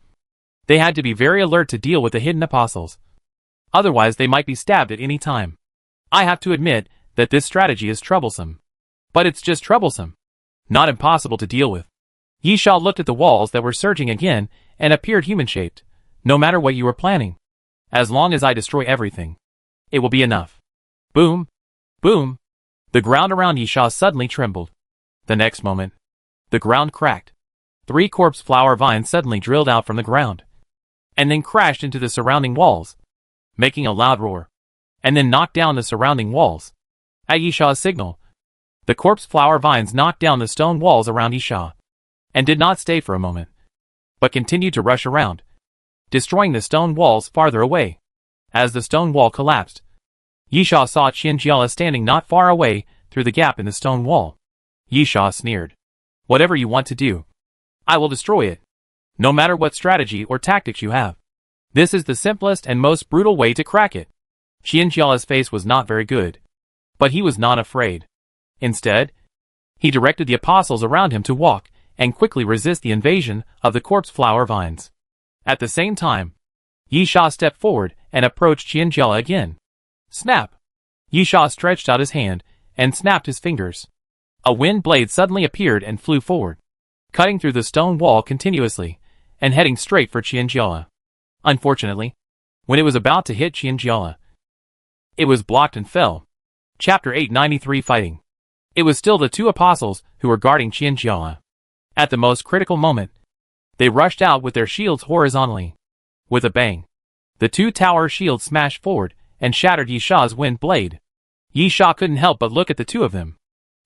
they had to be very alert to deal with the hidden apostles. Otherwise they might be stabbed at any time. I have to admit that this strategy is troublesome. But it's just troublesome, not impossible to deal with. Yisha looked at the walls that were surging again and appeared human-shaped. No matter what you were planning, as long as I destroy everything, it will be enough. Boom! Boom! The ground around Yisha suddenly trembled. The next moment, the ground cracked. 3 corpse flower vines suddenly drilled out from the ground, and then crashed into the surrounding walls, making a loud roar, and then knocked down the surrounding walls. At Yisha's signal, the corpse flower vines knocked down the stone walls around Yisha, and did not stay for a moment, but continued to rush around, destroying the stone walls farther away. As the stone wall collapsed, Yisha saw Qianjiala standing not far away through the gap in the stone wall. Yisha sneered. Whatever you want to do, I will destroy it, no matter what strategy or tactics you have. This is the simplest and most brutal way to crack it. Qianjiala's face was not very good, but he was not afraid. Instead, he directed the apostles around him to walk and quickly resist the invasion of the corpse flower vines. At the same time, Yisha stepped forward and approached Qianjiala again. Snap! Yisha stretched out his hand and snapped his fingers. A wind blade suddenly appeared and flew forward, cutting through the stone wall continuously and heading straight for Qianjiala. Unfortunately, when it was about to hit Qianjiala, it was blocked and fell. Chapter 893 Fighting. It was still the two apostles who were guarding Qianjiala. At the most critical moment, they rushed out with their shields horizontally. With a bang, the two tower shields smashed forward and shattered Yisha's wind blade. Yisha couldn't help but look at the two of them.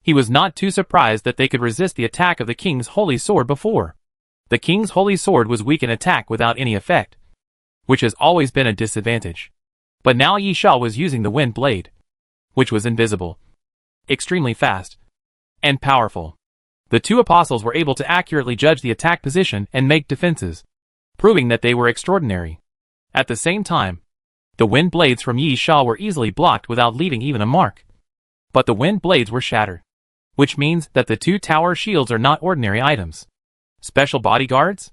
He was not too surprised that they could resist the attack of the king's holy sword before. The king's holy sword was weak in attack without any effect, which has always been a disadvantage. But now Yisha was using the wind blade, which was invisible, extremely fast, and powerful. The two apostles were able to accurately judge the attack position and make defenses, proving that they were extraordinary. At the same time, the wind blades from Yisha were easily blocked without leaving even a mark. But the wind blades were shattered, which means that the two tower shields are not ordinary items. Special bodyguards?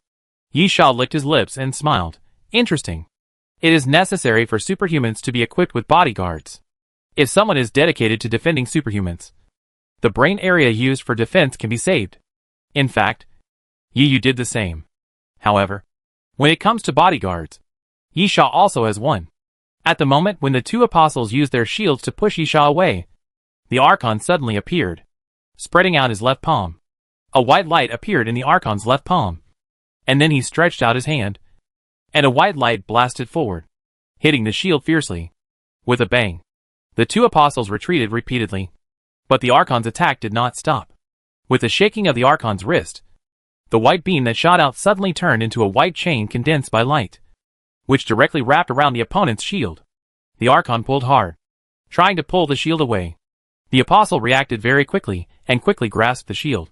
Yisha licked his lips and smiled. Interesting. It is necessary for superhumans to be equipped with bodyguards. If someone is dedicated to defending superhumans, the brain area used for defense can be saved. In fact, Yu did the same. However, when it comes to bodyguards, Yisha also has one. At the moment when the two apostles used their shields to push Yisha away, the Archon suddenly appeared, spreading out his left palm. A white light appeared in the Archon's left palm, and then he stretched out his hand, and a white light blasted forward, hitting the shield fiercely. With a bang, the two apostles retreated repeatedly, but the Archon's attack did not stop. With the shaking of the Archon's wrist, the white beam that shot out suddenly turned into a white chain condensed by light, which directly wrapped around the opponent's shield. The Archon pulled hard, trying to pull the shield away. The apostle reacted very quickly and quickly grasped the shield.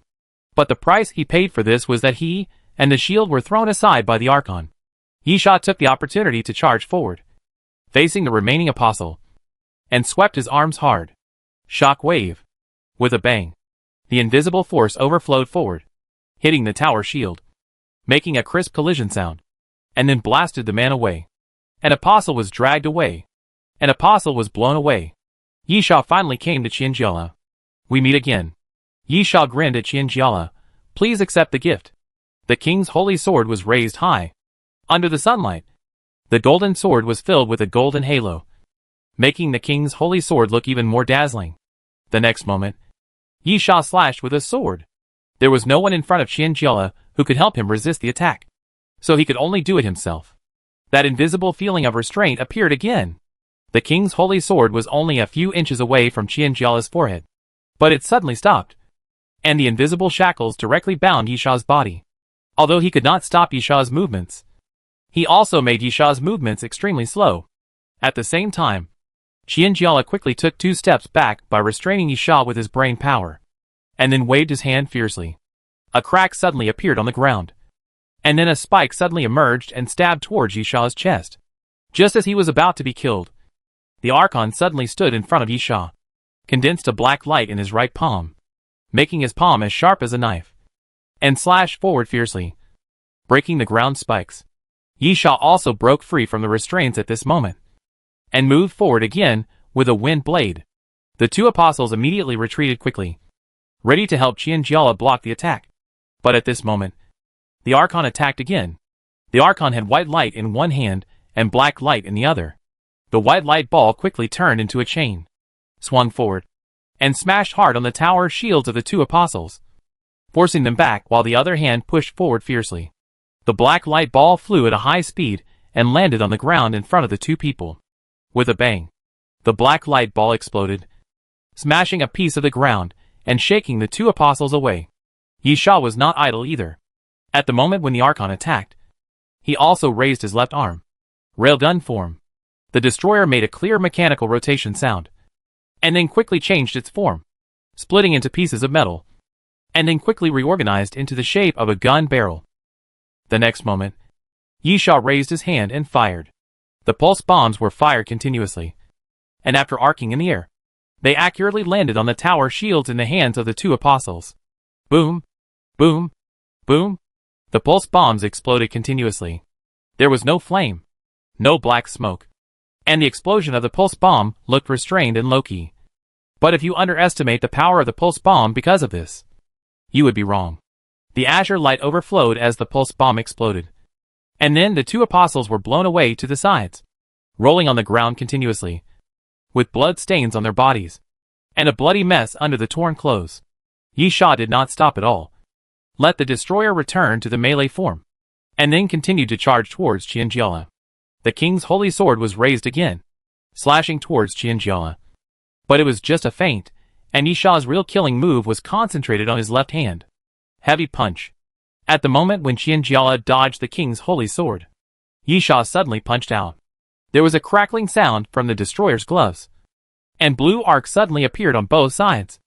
But the price he paid for this was that he and the shield were thrown aside by the Archon. Yisha took the opportunity to charge forward, facing the remaining apostle, and swept his arms hard. Shock wave. With a bang, the invisible force overflowed forward, hitting the tower shield, making a crisp collision sound, and then blasted the man away. An apostle was dragged away. An apostle was blown away. Yisha finally came to Qianjiala. We meet again. Yisha grinned at Qianjiala. Please accept the gift. The king's holy sword was raised high. Under the sunlight, the golden sword was filled with a golden halo, making the king's holy sword look even more dazzling. The next moment, Yisha slashed with his sword. There was no one in front of Qianjiala who could help him resist the attack, so he could only do it himself. That invisible feeling of restraint appeared again. The king's holy sword was only a few inches away from Qianjiala's forehead, but it suddenly stopped, and the invisible shackles directly bound Yisha's body. Although he could not stop Yisha's movements, he also made Yisha's movements extremely slow. At the same time, Qianjiala quickly took 2 steps back by restraining Yisha with his brain power, and then waved his hand fiercely. A crack suddenly appeared on the ground, and then a spike suddenly emerged and stabbed towards Yisha's chest. Just as he was about to be killed, the Archon suddenly stood in front of Yisha, condensed a black light in his right palm, making his palm as sharp as a knife, and slashed forward fiercely, breaking the ground spikes. Yisha also broke free from the restraints at this moment, and moved forward again with a wind blade. The two apostles immediately retreated quickly, ready to help Qianjiala block the attack. But at this moment, the Archon attacked again. The Archon had white light in one hand and black light in the other. The white light ball quickly turned into a chain, swung forward, and smashed hard on the tower shields of the two apostles, forcing them back while the other hand pushed forward fiercely. The black light ball flew at a high speed and landed on the ground in front of the two people. With a bang, the black light ball exploded, smashing a piece of the ground and shaking the two apostles away. Yisha was not idle either. At the moment when the Archon attacked, he also raised his left arm. Railgun form. The destroyer made a clear mechanical rotation sound, and then quickly changed its form, splitting into pieces of metal, and then quickly reorganized into the shape of a gun barrel. The next moment, Yisha raised his hand and fired. The pulse bombs were fired continuously, and after arcing in the air, they accurately landed on the tower shields in the hands of the two apostles. Boom! Boom! Boom! The pulse bombs exploded continuously. There was no flame, no black smoke, and the explosion of the pulse bomb looked restrained and low-key. But if you underestimate the power of the pulse bomb because of this, you would be wrong. The azure light overflowed as the pulse bomb exploded, and then the two apostles were blown away to the sides, rolling on the ground continuously, with blood stains on their bodies, and a bloody mess under the torn clothes. Yisha did not stop at all. Let the destroyer return to the melee form, and then continued to charge towards Qianjiala. The king's holy sword was raised again, slashing towards Qianjiala. But it was just a feint, and Yisha's real killing move was concentrated on his left hand. Heavy punch. At the moment when Qianjiala dodged the king's holy sword, Yisha suddenly punched out. There was a crackling sound from the destroyer's gloves, and blue arcs suddenly appeared on both sides,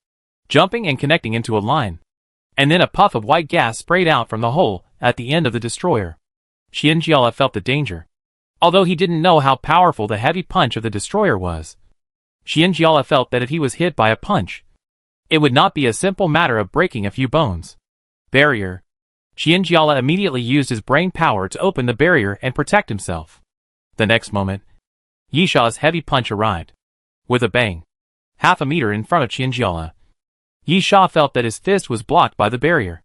jumping and connecting into a line. And then a puff of white gas sprayed out from the hole at the end of the destroyer. Qianjiala felt the danger, although he didn't know how powerful the heavy punch of the destroyer was. Qianjiala felt that if he was hit by a punch, it would not be a simple matter of breaking a few bones. Barrier. Qianjiala immediately used his brain power to open the barrier and protect himself. The next moment, Yisha's heavy punch arrived. With a bang, half a meter in front of Qianjiala. Yisha felt that his fist was blocked by the barrier.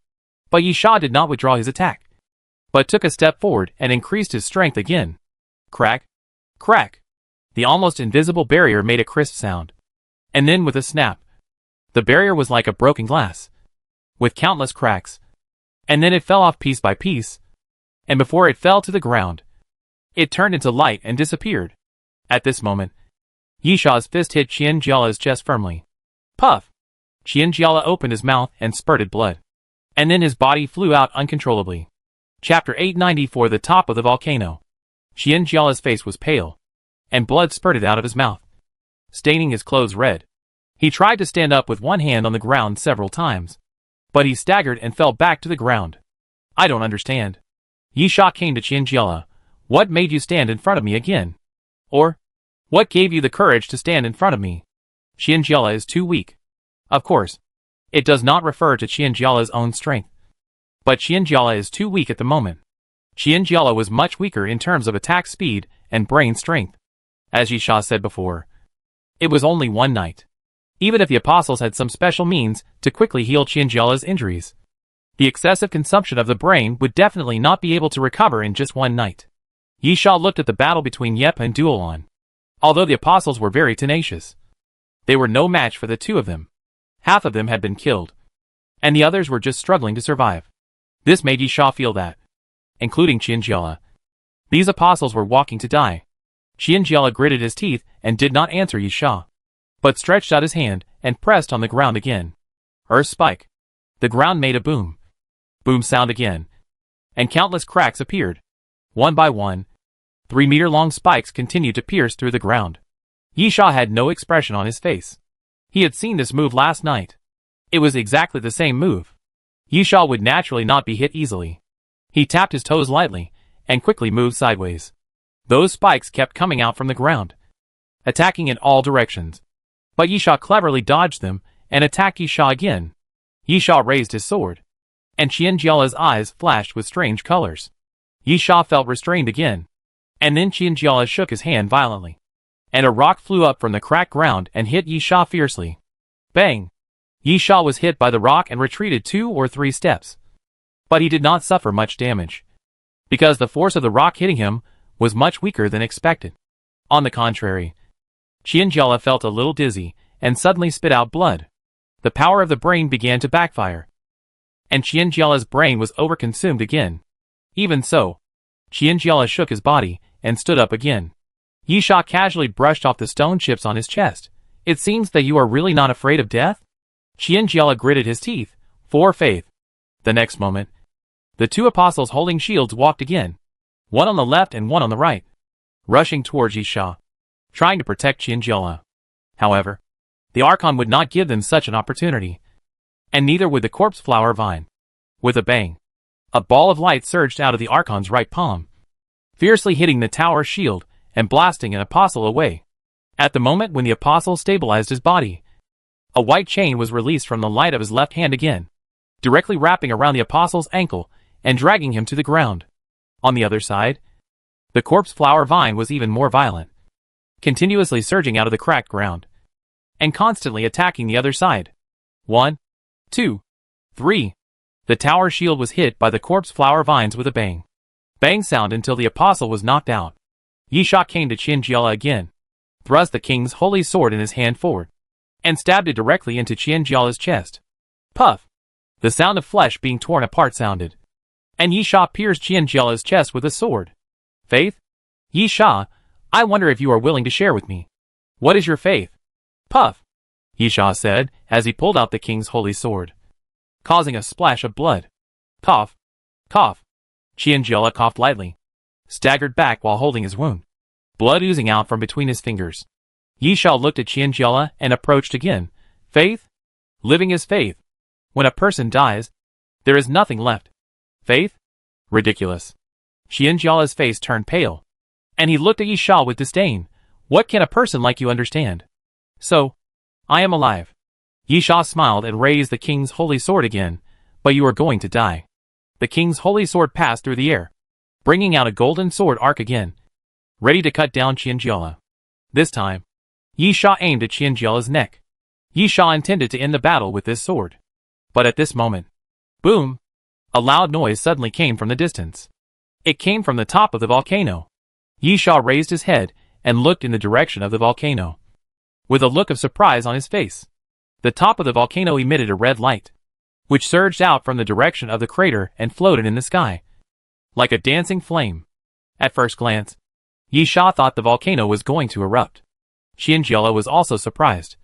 But Yisha did not withdraw his attack, but took a step forward and increased his strength again. Crack! Crack! The almost invisible barrier made a crisp sound. And then with a snap, the barrier was like a broken glass, with countless cracks. And then it fell off piece by piece, and before it fell to the ground, it turned into light and disappeared. At this moment, Yisha's fist hit Qianjiala's chest firmly. Puff! Qianjiala opened his mouth and spurted blood, and then his body flew out uncontrollably. Chapter 894. The top of the volcano. Qianjiala's face was pale, and blood spurted out of his mouth, staining his clothes red. He tried to stand up with one hand on the ground several times, but he staggered and fell back to the ground. I don't understand. Yisha came to Qianjiala. What made you stand in front of me again? Or, what gave you the courage to stand in front of me? Qianjiala is too weak. Of course, it does not refer to Qianjiala's own strength. But Qianjiala is too weak at the moment. Qianjiala was much weaker in terms of attack speed and brain strength. As Yisha said before, it was only one night. Even if the apostles had some special means to quickly heal Qianjiala's injuries, the excessive consumption of the brain would definitely not be able to recover in just one night. Yisha looked at the battle between Yep and Duolon. Although the apostles were very tenacious, they were no match for the two of them. Half of them had been killed, and the others were just struggling to survive. This made Yisha feel that, including Qianjiala, these apostles were walking to die. Qianjiala gritted his teeth and did not answer Yisha, but stretched out his hand and pressed on the ground again. Earth spike. The ground made a boom. Boom sound again, and countless cracks appeared. One by one, 3-meter-long spikes continued to pierce through the ground. Yisha had no expression on his face. He had seen this move last night. It was exactly the same move. Yisha would naturally not be hit easily. He tapped his toes lightly and quickly moved sideways. Those spikes kept coming out from the ground, attacking in all directions. But Yisha cleverly dodged them and attacked Yisha again. Yisha raised his sword, and Qianjiala's eyes flashed with strange colors. Yisha felt restrained again, and then Qianjiala shook his hand violently, and a rock flew up from the cracked ground and hit Yisha fiercely. Bang! Yisha was hit by the rock and retreated 2 or 3 steps. But he did not suffer much damage, because the force of the rock hitting him was much weaker than expected. On the contrary, Qianjiala felt a little dizzy and suddenly spit out blood. The power of the brain began to backfire, and Qianjiala's brain was overconsumed again. Even so, Qianjiala shook his body and stood up again. Yisha casually brushed off the stone chips on his chest It seems that you are really not afraid of death? Qianjiala gritted his teeth. For faith. The next moment, the two apostles holding shields walked again, one on the left and one on the right, rushing towards Yisha, trying to protect Qianjiala. However, the Archon would not give them such an opportunity, and neither would the corpse flower vine. With a bang, a ball of light surged out of the Archon's right palm, fiercely hitting the tower shield and blasting an apostle away. At the moment when the apostle stabilized his body, a white chain was released from the light of his left hand again, directly wrapping around the apostle's ankle and dragging him to the ground. On the other side, the corpse flower vine was even more violent, continuously surging out of the cracked ground, and constantly attacking the other side. 1, 2, 3. The tower shield was hit by the corpse flower vines with a bang. Bang sound until the apostle was knocked out. Yisha came to Qianjiala again, thrust the king's holy sword in his hand forward, and stabbed it directly into Qianjiala's chest. Puff! The sound of flesh being torn apart sounded, and Yisha pierced Qianjiala's chest with a sword. Faith? Yisha, I wonder if you are willing to share with me. What is your faith? Puff! Yisha said, as he pulled out the king's holy sword, causing a splash of blood. Cough! Cough! Qianjiala coughed lightly, staggered back while holding his wound, blood oozing out from between his fingers. Yisha looked at Qianjiala and approached again. Faith? Living is faith. When a person dies, there is nothing left. Faith? Ridiculous. Qianjiala's face turned pale, and he looked at Yisha with disdain. What can a person like you understand? So, I am alive. Yisha smiled and raised the king's holy sword again, but you are going to die. The king's holy sword passed through the air, bringing out a golden sword arc again, ready to cut down Qianjiala. This time, Yisha aimed at Qianjiala's neck. Yisha intended to end the battle with this sword. But at this moment, boom! A loud noise suddenly came from the distance. It came from the top of the volcano. Yisha raised his head and looked in the direction of the volcano, with a look of surprise on his face. The top of the volcano emitted a red light, which surged out from the direction of the crater and floated in the sky, like a dancing flame. At first glance, Yisha thought the volcano was going to erupt. Qianjiala was also surprised,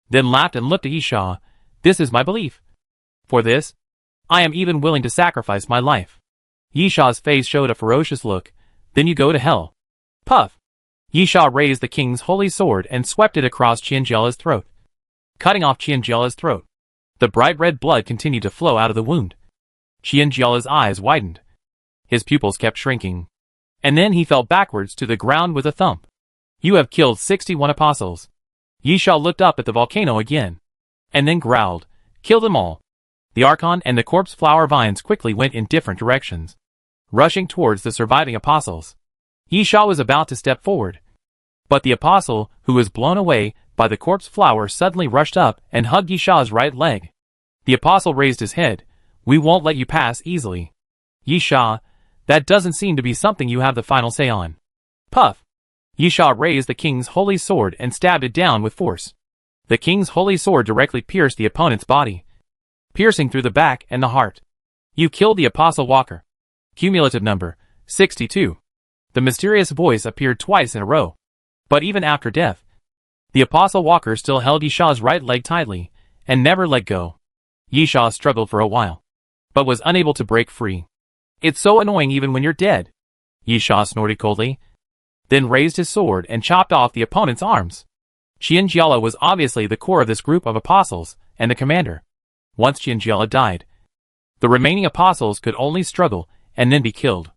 then laughed and looked at Yisha. This is my belief. For this, I am even willing to sacrifice my life. Yisha's face showed a ferocious look. Then you go to hell. Puff! Yisha raised the king's holy sword and swept it across Qianjiala's throat, cutting off Qianjiala's throat. The bright red blood continued to flow out of the wound. Qianjiala's eyes widened. His pupils kept shrinking, and then he fell backwards to the ground with a thump. You have killed 61 apostles. Yisha looked up at the volcano again, and then growled, kill them all. The Archon and the corpse flower vines quickly went in different directions, rushing towards the surviving apostles. Yisha was about to step forward, but the apostle, who was blown away by the corpse flower, suddenly rushed up and hugged Yisha's right leg. The apostle raised his head. We won't let you pass easily. Yisha, that doesn't seem to be something you have the final say on. Puff! Yisha raised the king's holy sword and stabbed it down with force. The king's holy sword directly pierced the opponent's body, piercing through the back and the heart. You killed the Apostle Walker. Cumulative number, 62. The mysterious voice appeared twice in a row. But even after death, the Apostle Walker still held Yisha's right leg tightly, and never let go. Yisha struggled for a while, but was unable to break free. It's so annoying even when you're dead. Yisha snorted coldly, then raised his sword and chopped off the opponent's arms. Qianjiala was obviously the core of this group of apostles, and the commander. Once Qianjiala died, the remaining apostles could only struggle and then be killed.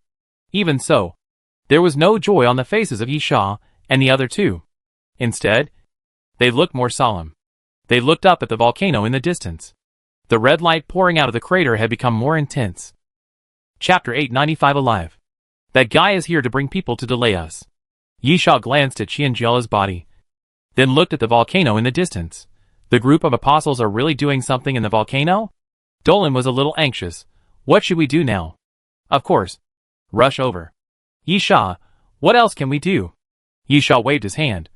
Even so, there was no joy on the faces of Yisha and the other two. Instead, they looked more solemn. They looked up at the volcano in the distance. The red light pouring out of the crater had become more intense. Chapter 895 Alive. That guy is here to bring people to delay us. Yisha glanced at Qianjiala's body, then looked at the volcano in the distance. The group of apostles are really doing something in the volcano? Dolan was a little anxious. What should we do now? Of course, rush over. Yisha, what else can we do? Yisha waved his hand,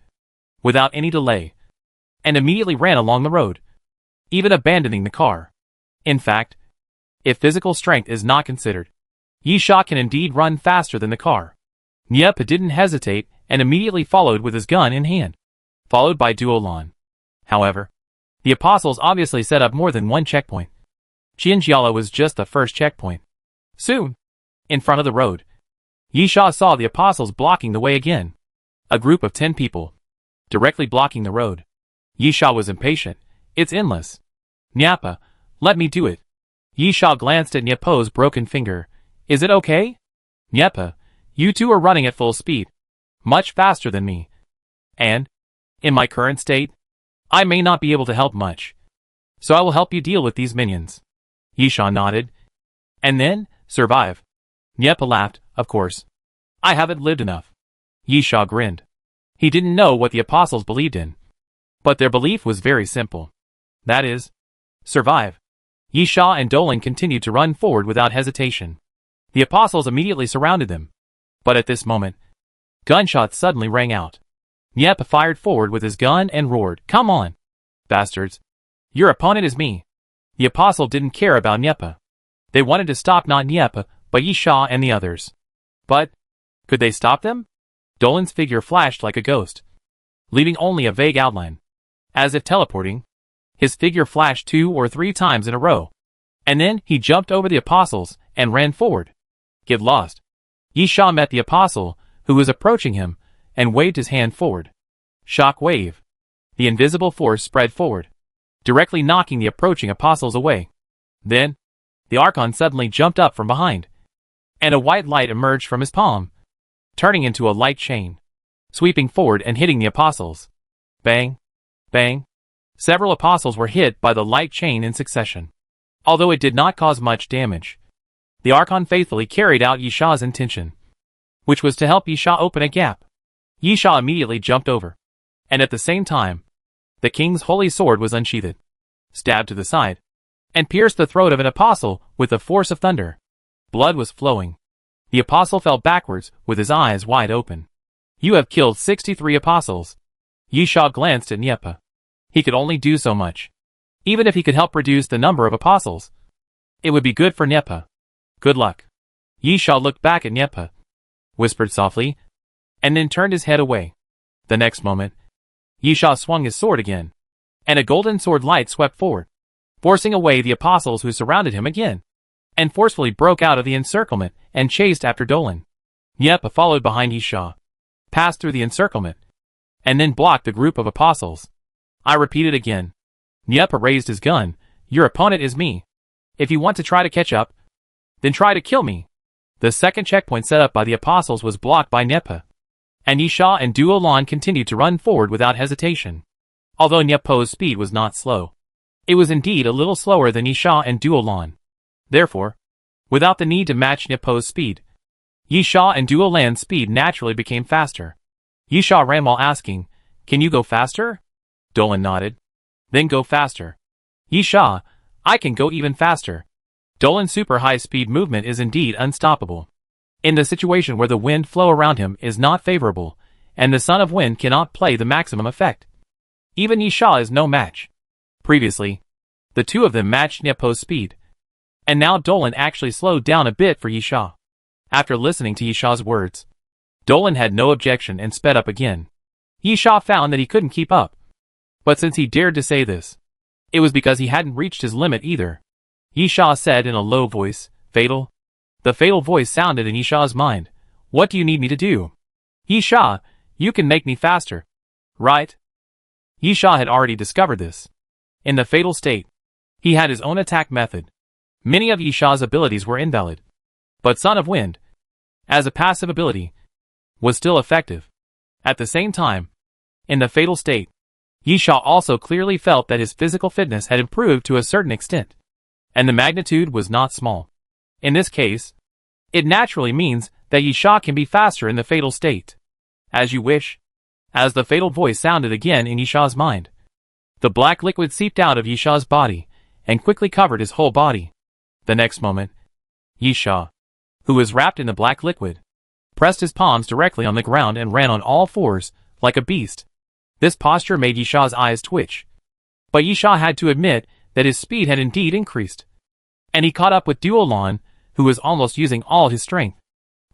without any delay, and immediately ran along the road, even abandoning the car. In fact, if physical strength is not considered, Yisha can indeed run faster than the car. Niepa didn't hesitate and immediately followed with his gun in hand, followed by Duolan. However, the apostles obviously set up more than one checkpoint. Qianjiala was just the first checkpoint. Soon, in front of the road, Yisha saw the apostles blocking the way again. A group of 10 people, directly blocking the road. Yisha was impatient. It's endless. Nyapa, let me do it. Yisha glanced at Nyepo's broken finger. Is it okay? Nyepa, you two are running at full speed. Much faster than me. And, in my current state, I may not be able to help much. So I will help you deal with these minions. Yisha nodded. And then, survive. Nyepa laughed, of course. I haven't lived enough. Yisha grinned. He didn't know what the apostles believed in. But their belief was very simple. That is, survive. Yisha and Dolan continued to run forward without hesitation. The apostles immediately surrounded them. But at this moment, gunshots suddenly rang out. Nyepa fired forward with his gun and roared, "Come on, bastards. Your opponent is me." The apostle didn't care about Nyepa. They wanted to stop not Nyepa, but Yisha and the others. But, could they stop them? Dolan's figure flashed like a ghost, leaving only a vague outline. As if teleporting, his figure flashed 2 or 3 times in a row. And then he jumped over the apostles and ran forward. Get lost. Yisha met the apostle, who was approaching him, and waved his hand forward. Shock wave. The invisible force spread forward, directly knocking the approaching apostles away. Then, the Archon suddenly jumped up from behind, and a white light emerged from his palm, turning into a light chain, sweeping forward and hitting the apostles. Bang! Bang! Several apostles were hit by the light chain in succession. Although it did not cause much damage, the Archon faithfully carried out Yisha's intention, which was to help Yisha open a gap. Yisha immediately jumped over, and at the same time, the king's holy sword was unsheathed, stabbed to the side, and pierced the throat of an apostle with the force of thunder. Blood was flowing. The apostle fell backwards with his eyes wide open. You have killed 63 apostles. Yisha glanced at Nyepa. He could only do so much. Even if he could help reduce the number of apostles, it would be good for Nyepa. Good luck. Yisha looked back at Nyepa, whispered softly, and then turned his head away. The next moment, Yisha swung his sword again, and a golden sword light swept forward, forcing away the apostles who surrounded him again, and forcefully broke out of the encirclement and chased after Dolan. Nyepa followed behind Yisha, passed through the encirclement, and then blocked the group of apostles. I repeat it again. Nyepa raised his gun. Your opponent is me. If you want to try to catch up, then try to kill me. The second checkpoint set up by the apostles was blocked by Nyepa, and Yisha and Duolan continued to run forward without hesitation. Although Nyepo's speed was not slow, it was indeed a little slower than Yisha and Duolan. Therefore, without the need to match Nyepo's speed, Yisha and Duolan's speed naturally became faster. Yisha ran while asking, "Can you go faster?" Dolan nodded. "Then go faster." "Yisha, I can go even faster." Dolan's super high-speed movement is indeed unstoppable. In the situation where the wind flow around him is not favorable, and the Son of Wind cannot play the maximum effect, even Yisha is no match. Previously, the two of them matched Nyepo's speed, and now Dolan actually slowed down a bit for Yisha. After listening to Yisha's words, Dolan had no objection and sped up again. Yisha found that he couldn't keep up. But since he dared to say this, it was because he hadn't reached his limit either. Yisha said in a low voice, "Fatal?" The fatal voice sounded in Yisha's mind. "What do you need me to do?" "Yisha, you can make me faster, right?" Yisha had already discovered this. In the fatal state, he had his own attack method. Many of Yisha's abilities were invalid, but Son of Wind, as a passive ability, was still effective. At the same time, in the fatal state, Yisha also clearly felt that his physical fitness had improved to a certain extent, and the magnitude was not small. In this case, it naturally means that Yisha can be faster in the fatal state. As you wish. As the fatal voice sounded again in Yisha's mind, the black liquid seeped out of Yisha's body and quickly covered his whole body. The next moment, Yisha, who was wrapped in the black liquid, pressed his palms directly on the ground and ran on all fours, like a beast. This posture made Yisha's eyes twitch. But Yisha had to admit that his speed had indeed increased, and he caught up with Duolan, who was almost using all his strength.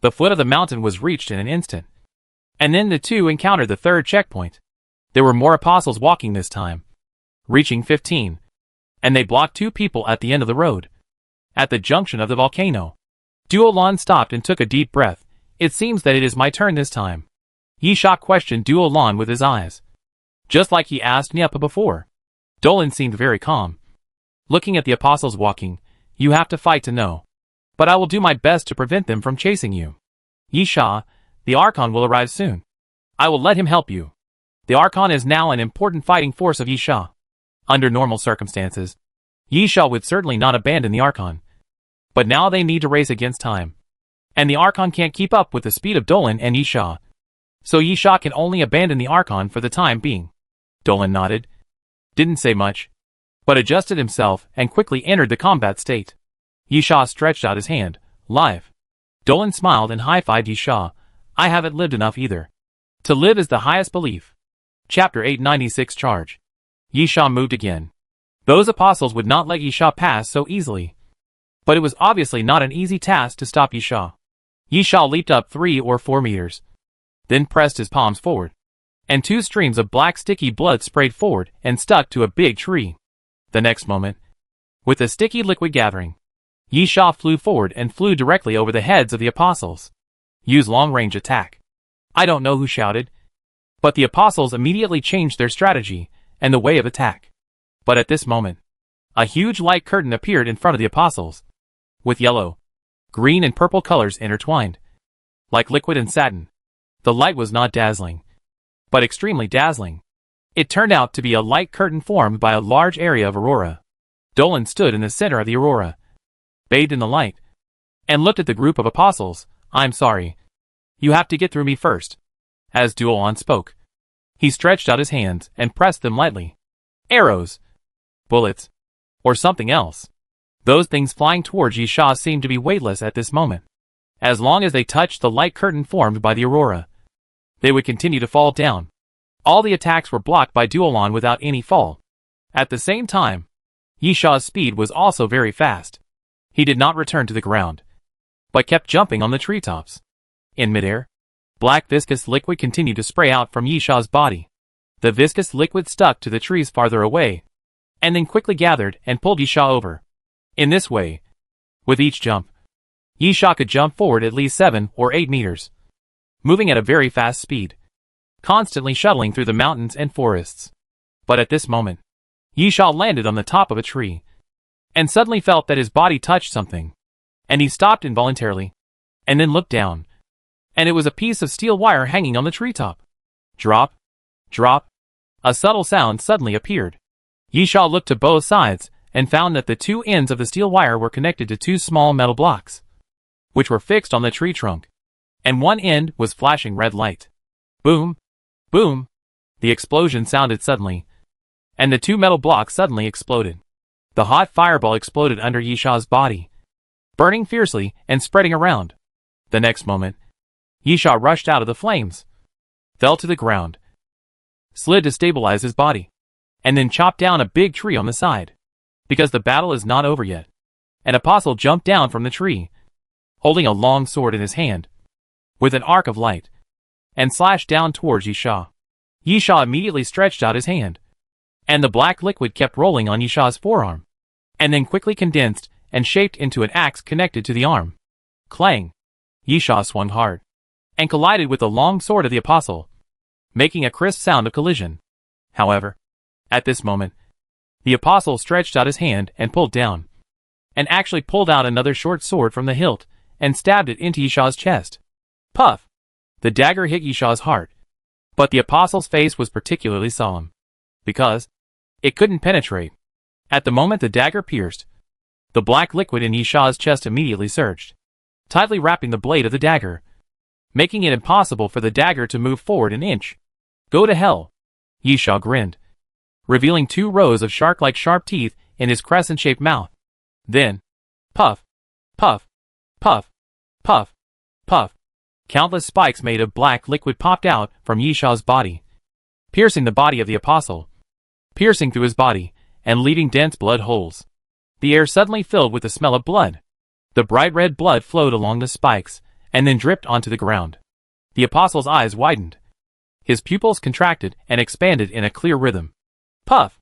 The foot of the mountain was reached in an instant, and then the two encountered the third checkpoint. There were more apostles walking this time. reaching 15. And they blocked 2 people at the end of the road. At the junction of the volcano. Duolon stopped and took a deep breath. It seems that it is my turn this time. Yisha questioned Duolon with his eyes. Just like he asked Nyepa before. Dolan seemed very calm. Looking at the apostles walking, you have to fight to know. But I will do my best to prevent them from chasing you. Yisha, the Archon will arrive soon. I will let him help you. The Archon is now an important fighting force of Yisha. Under normal circumstances, Yisha would certainly not abandon the Archon. But now they need to race against time. And the Archon can't keep up with the speed of Dolan and Yisha. So Yisha can only abandon the Archon for the time being. Dolan nodded. Didn't say much. But adjusted himself and quickly entered the combat state. Yisha stretched out his hand. Live. Dolan smiled and high-fived Yisha. I haven't lived enough either. To live is the highest belief. Chapter 896 Charge. Yisha moved again. Those apostles would not let Yisha pass so easily. But it was obviously not an easy task to stop Yisha. Yisha leaped up 3 or 4 meters. Then pressed his palms forward. And 2 streams of black sticky blood sprayed forward and stuck to a big tree. The next moment, with the sticky liquid gathering, Yisha flew forward and flew directly over the heads of the apostles. Use long-range attack. I don't know who shouted. But the apostles immediately changed their strategy and the way of attack. But at this moment, a huge light curtain appeared in front of the apostles. With yellow, green and purple colors intertwined. Like liquid and satin. The light was not dazzling, but extremely dazzling. It turned out to be a light curtain formed by a large area of aurora. Dolan stood in the center of the aurora, bathed in the light, and looked at the group of apostles. I'm sorry. You have to get through me first. As Duolon spoke, he stretched out his hands and pressed them lightly. Arrows, bullets, or something else. Those things flying towards Yisha seemed to be weightless at this moment. As long as they touched the light curtain formed by the aurora, they would continue to fall down. All the attacks were blocked by Duolon without any fall. At the same time, Yisha's speed was also very fast. He did not return to the ground, but kept jumping on the treetops. In midair, black viscous liquid continued to spray out from Yisha's body. The viscous liquid stuck to the trees farther away, and then quickly gathered and pulled Yisha over. In this way, with each jump, Yisha could jump forward at least 7 or 8 meters. Moving at a very fast speed, constantly shuttling through the mountains and forests. But at this moment, Yisha landed on the top of a tree, and suddenly felt that his body touched something. And he stopped involuntarily, and then looked down. And it was a piece of steel wire hanging on the treetop. Drop, drop. A subtle sound suddenly appeared. Yisha looked to both sides, and found that the 2 ends of the steel wire were connected to 2 small metal blocks, which were fixed on the tree trunk. And one end was flashing red light. Boom! Boom! The explosion sounded suddenly, and the 2 metal blocks suddenly exploded. The hot fireball exploded under Yisha's body, burning fiercely and spreading around. The next moment, Yisha rushed out of the flames, fell to the ground, slid to stabilize his body, and then chopped down a big tree on the side. Because the battle is not over yet. An apostle jumped down from the tree, holding a long sword in his hand, with an arc of light, and slashed down towards Yisha. Yisha immediately stretched out his hand, and the black liquid kept rolling on Yisha's forearm, and then quickly condensed and shaped into an axe connected to the arm. Clang! Yisha swung hard, and collided with the long sword of the apostle, making a crisp sound of collision. However, at this moment, the apostle stretched out his hand and pulled down, and actually pulled out another short sword from the hilt, and stabbed it into Yisha's chest. Puff! The dagger hit Yisha's heart, but the apostle's face was particularly solemn, because it couldn't penetrate. At the moment the dagger pierced, the black liquid in Yisha's chest immediately surged, tightly wrapping the blade of the dagger, making it impossible for the dagger to move forward an inch. Go to hell! Yisha grinned, revealing 2 rows of shark-like sharp teeth in his crescent-shaped mouth. Then, puff, puff, puff, puff, puff. Countless spikes made of black liquid popped out from Yisha's body, piercing the body of the apostle, piercing through his body, and leaving dense blood holes. The air suddenly filled with the smell of blood. The bright red blood flowed along the spikes, and then dripped onto the ground. The apostle's eyes widened. His pupils contracted and expanded in a clear rhythm. Puff!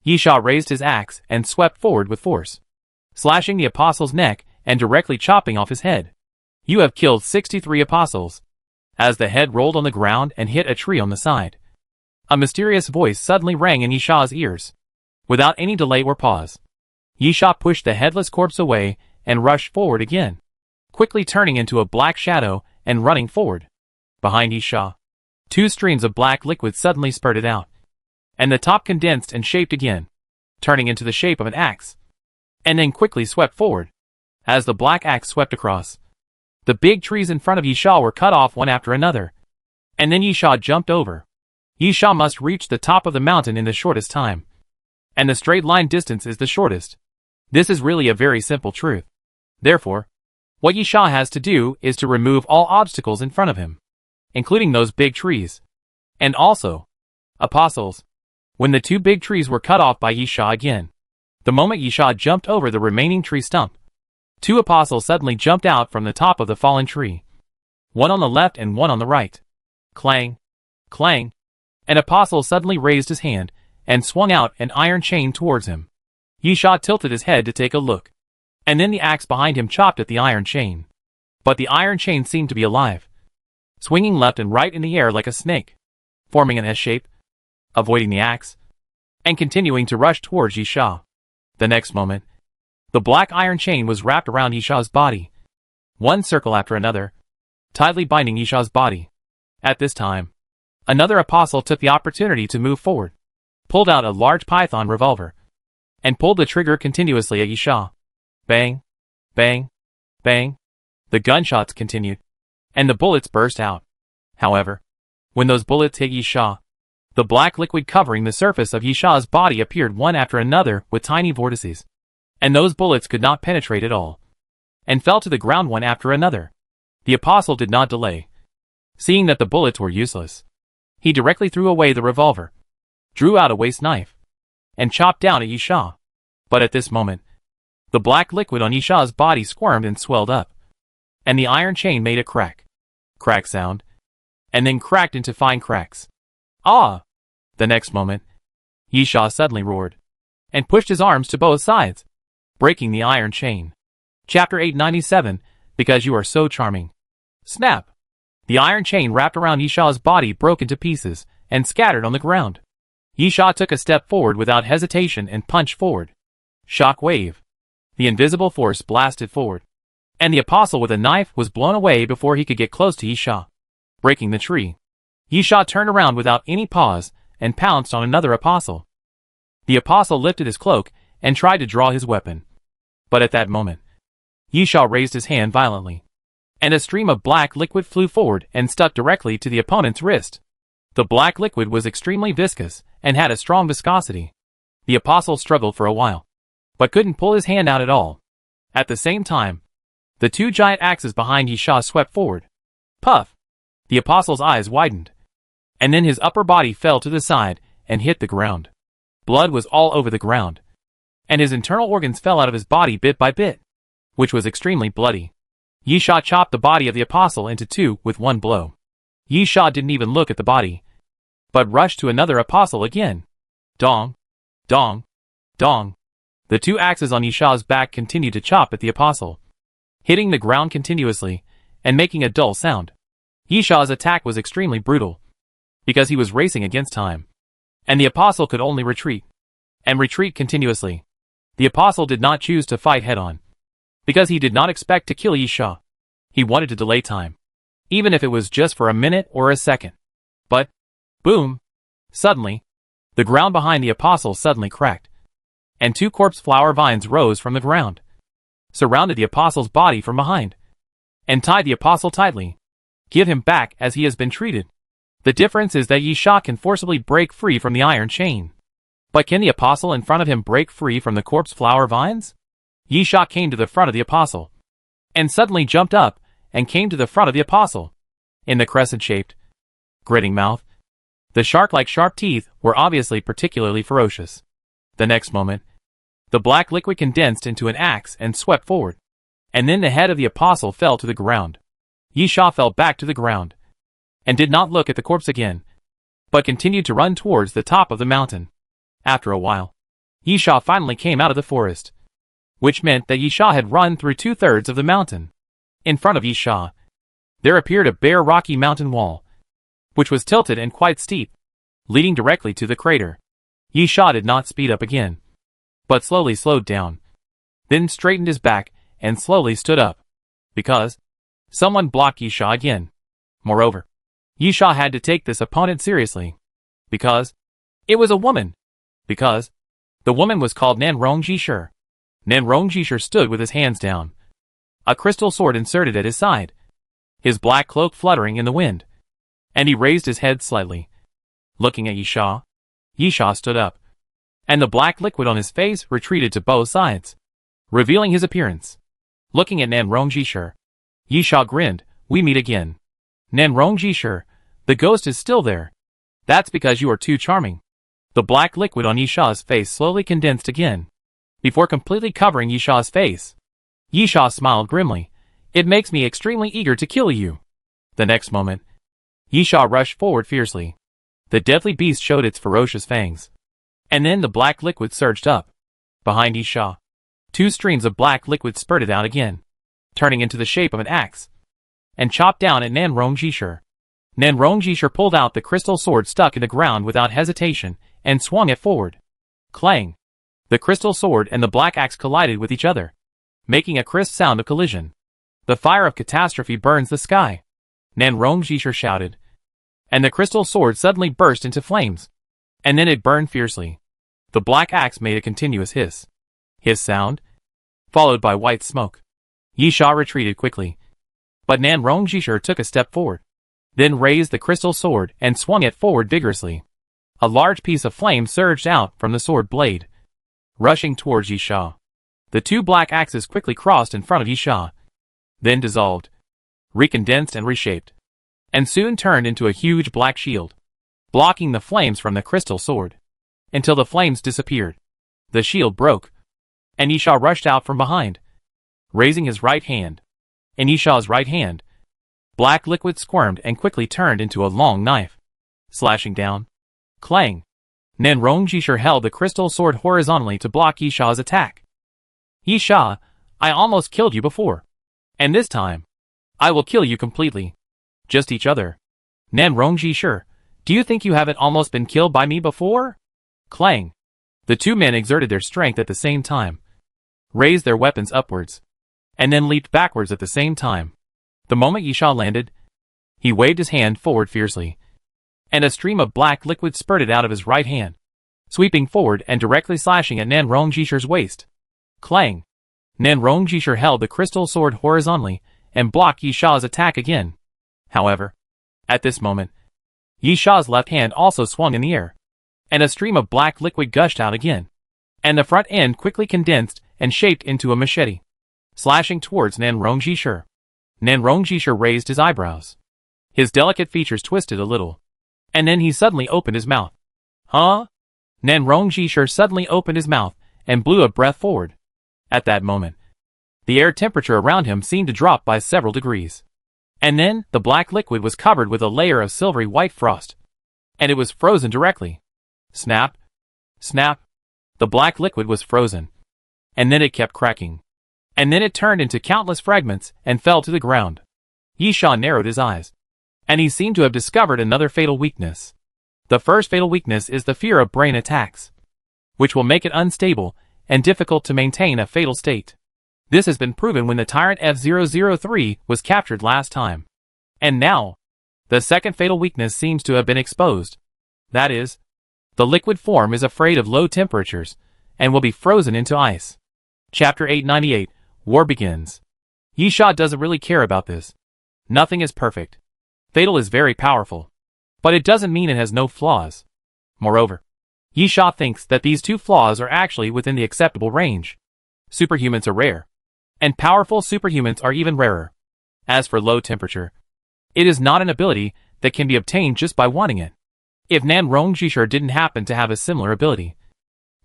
Yisha raised his axe and swept forward with force, slashing the apostle's neck and directly chopping off his head. You have killed 63 apostles. As the head rolled on the ground and hit a tree on the side, a mysterious voice suddenly rang in Yisha's ears. Without any delay or pause, Yisha pushed the headless corpse away and rushed forward again, quickly turning into a black shadow and running forward. Behind Yisha, 2 streams of black liquid suddenly spurted out, and the top condensed and shaped again, turning into the shape of an axe, and then quickly swept forward. As the black axe swept across, the big trees in front of Yisha were cut off one after another, and then Yisha jumped over. Yisha must reach the top of the mountain in the shortest time, and the straight line distance is the shortest. This is really a very simple truth. Therefore, what Yisha has to do is to remove all obstacles in front of him, including those big trees, and also apostles. When the 2 big trees were cut off by Yisha again, the moment Yisha jumped over the remaining tree stump, 2 apostles suddenly jumped out from the top of the fallen tree, one on the left and one on the right. Clang! Clang! An apostle suddenly raised his hand and swung out an iron chain towards him. Yisha tilted his head to take a look, and then the axe behind him chopped at the iron chain. But the iron chain seemed to be alive, swinging left and right in the air like a snake, forming an S shape, avoiding the axe, and continuing to rush towards Yisha. The next moment, the black iron chain was wrapped around Yisha's body, one circle after another, tightly binding Yisha's body. At this time, another apostle took the opportunity to move forward, pulled out a large python revolver, and pulled the trigger continuously at Yisha. Bang! Bang! Bang! The gunshots continued, and the bullets burst out. However, when those bullets hit Yisha, the black liquid covering the surface of Yisha's body appeared one after another with tiny vortices, and those bullets could not penetrate at all, and fell to the ground one after another. The apostle did not delay. Seeing that the bullets were useless, he directly threw away the revolver, drew out a waist knife, and chopped down at Yisha. But at this moment, the black liquid on Yisha's body squirmed and swelled up, and the iron chain made a crack sound, and then cracked into fine cracks. Ah! The next moment, Yisha suddenly roared, and pushed his arms to both sides, breaking the iron chain. Chapter 897, Because You Are So Charming. Snap! The iron chain wrapped around Yisha's body broke into pieces, and scattered on the ground. Yisha took a step forward without hesitation and punched forward. Shock wave. The invisible force blasted forward, and the apostle with a knife was blown away before he could get close to Yisha, breaking the tree. Yisha turned around without any pause and pounced on another apostle. The apostle lifted his cloak and tried to draw his weapon. But at that moment, Yisha raised his hand violently, and a stream of black liquid flew forward and stuck directly to the opponent's wrist. The black liquid was extremely viscous and had a strong viscosity. The apostle struggled for a while, but couldn't pull his hand out at all. At the same time, the 2 giant axes behind Yisha swept forward. Puff! The apostle's eyes widened, and then his upper body fell to the side and hit the ground. Blood was all over the ground, and his internal organs fell out of his body bit by bit, which was extremely bloody. Yisha chopped the body of the apostle into 2 with one blow. Yisha didn't even look at the body, but rushed to another apostle again. Dong! Dong! Dong! The 2 axes on Yisha's back continued to chop at the apostle, hitting the ground continuously and making a dull sound. Yisha's attack was extremely brutal, because he was racing against time, and the apostle could only retreat, and retreat continuously. The apostle did not choose to fight head-on, because he did not expect to kill Yisha. He wanted to delay time, even if it was just for a minute or a second. But, boom! Suddenly, the ground behind the apostle suddenly cracked, and 2 corpse flower vines rose from the ground, surrounded the apostle's body from behind, and tied the apostle tightly. Give him back as he has been treated. The difference is that Yisha can forcibly break free from the iron chain. But can the apostle in front of him break free from the corpse flower vines? Yisha came to the front of the apostle, and suddenly jumped up and came to the front of the apostle. In the crescent-shaped, gritting mouth, the shark-like sharp teeth were obviously particularly ferocious. The next moment, the black liquid condensed into an axe and swept forward, and then the head of the apostle fell to the ground. Yisha fell back to the ground, and did not look at the corpse again, but continued to run towards the top of the mountain. After a while, Yisha finally came out of the forest, which meant that Yisha had run through 2/3 of the mountain. In front of Yisha, there appeared a bare rocky mountain wall, which was tilted and quite steep, leading directly to the crater. Yisha did not speed up again, but slowly slowed down, then straightened his back and slowly stood up, because someone blocked Yisha again. Moreover, Yisha had to take this opponent seriously, because it was a woman, because the woman was called Nanrongjishur. Nanrongjishur stood with his hands down, a crystal sword inserted at his side, his black cloak fluttering in the wind, and he raised his head slightly. Looking at Yisha, Yisha stood up, and the black liquid on his face retreated to both sides, revealing his appearance. Looking at Nanrongjishur, Yisha grinned. "We meet again. Nanrongjishur, the ghost is still there. That's because you are too charming." The black liquid on Yisha's face slowly condensed again, before completely covering Yisha's face. Yisha smiled grimly. "It makes me extremely eager to kill you." The next moment, Yisha rushed forward fiercely. The deadly beast showed its ferocious fangs, and then the black liquid surged up. Behind Yisha, 2 streams of black liquid spurted out again, turning into the shape of an axe, and chopped down at Nanrongjishur. Nanrongjishur pulled out the crystal sword stuck in the ground without hesitation and swung it forward. Clang! The crystal sword and the black axe collided with each other, making a crisp sound of collision. "The fire of catastrophe burns the sky," Nanrongjishur shouted, and the crystal sword suddenly burst into flames, and then it burned fiercely. The black axe made a continuous hiss sound, followed by white smoke. Yisha retreated quickly, but Nanrongjishur took a step forward, then raised the crystal sword and swung it forward vigorously. A large piece of flame surged out from the sword blade, rushing towards Yisha. The 2 black axes quickly crossed in front of Yisha, then dissolved, recondensed and reshaped, and soon turned into a huge black shield, blocking the flames from the crystal sword, until the flames disappeared. The shield broke, and Yisha rushed out from behind, raising his right hand. In Yisha's right hand, black liquid squirmed and quickly turned into a long knife, slashing down. Clang! Nanrongjishur held the crystal sword horizontally to block Yisha's attack. "Yisha, I almost killed you before, and this time, I will kill you completely." "Just each other. Nanrongjishur, do you think you haven't almost been killed by me before?" Clang! The 2 men exerted their strength at the same time, raised their weapons upwards, and then leaped backwards at the same time. The moment Yisha landed, he waved his hand forward fiercely, and a stream of black liquid spurted out of his right hand, sweeping forward and directly slashing at Nanrongjishur's waist. Clang! Nanrongjishur held the crystal sword horizontally and blocked Yisha's attack again. However, at this moment, Yisha's left hand also swung in the air, and a stream of black liquid gushed out again, and the front end quickly condensed and shaped into a machete, slashing towards Nanrongjishur. Nanrongjishur raised his eyebrows. His delicate features twisted a little, and then he suddenly opened his mouth. "Huh?" Nanrongjishur suddenly opened his mouth and blew a breath forward. At that moment, the air temperature around him seemed to drop by several degrees. And then, the black liquid was covered with a layer of silvery white frost, and it was frozen directly. Snap! Snap! The black liquid was frozen, and then it kept cracking. And then it turned into countless fragments and fell to the ground. Yisha narrowed his eyes, and he seemed to have discovered another fatal weakness. The first fatal weakness is the fear of brain attacks, which will make it unstable and difficult to maintain a fatal state. This has been proven when the Tyrant F003 was captured last time. And now, the second fatal weakness seems to have been exposed. That is, the liquid form is afraid of low temperatures and will be frozen into ice. Chapter 898, War Begins. Yisha doesn't really care about this. Nothing is perfect. Fatal is very powerful, but it doesn't mean it has no flaws. Moreover, Yisha thinks that these 2 flaws are actually within the acceptable range. Superhumans are rare, and powerful superhumans are even rarer. As for low temperature, it is not an ability that can be obtained just by wanting it. If Nanrongjishur didn't happen to have a similar ability,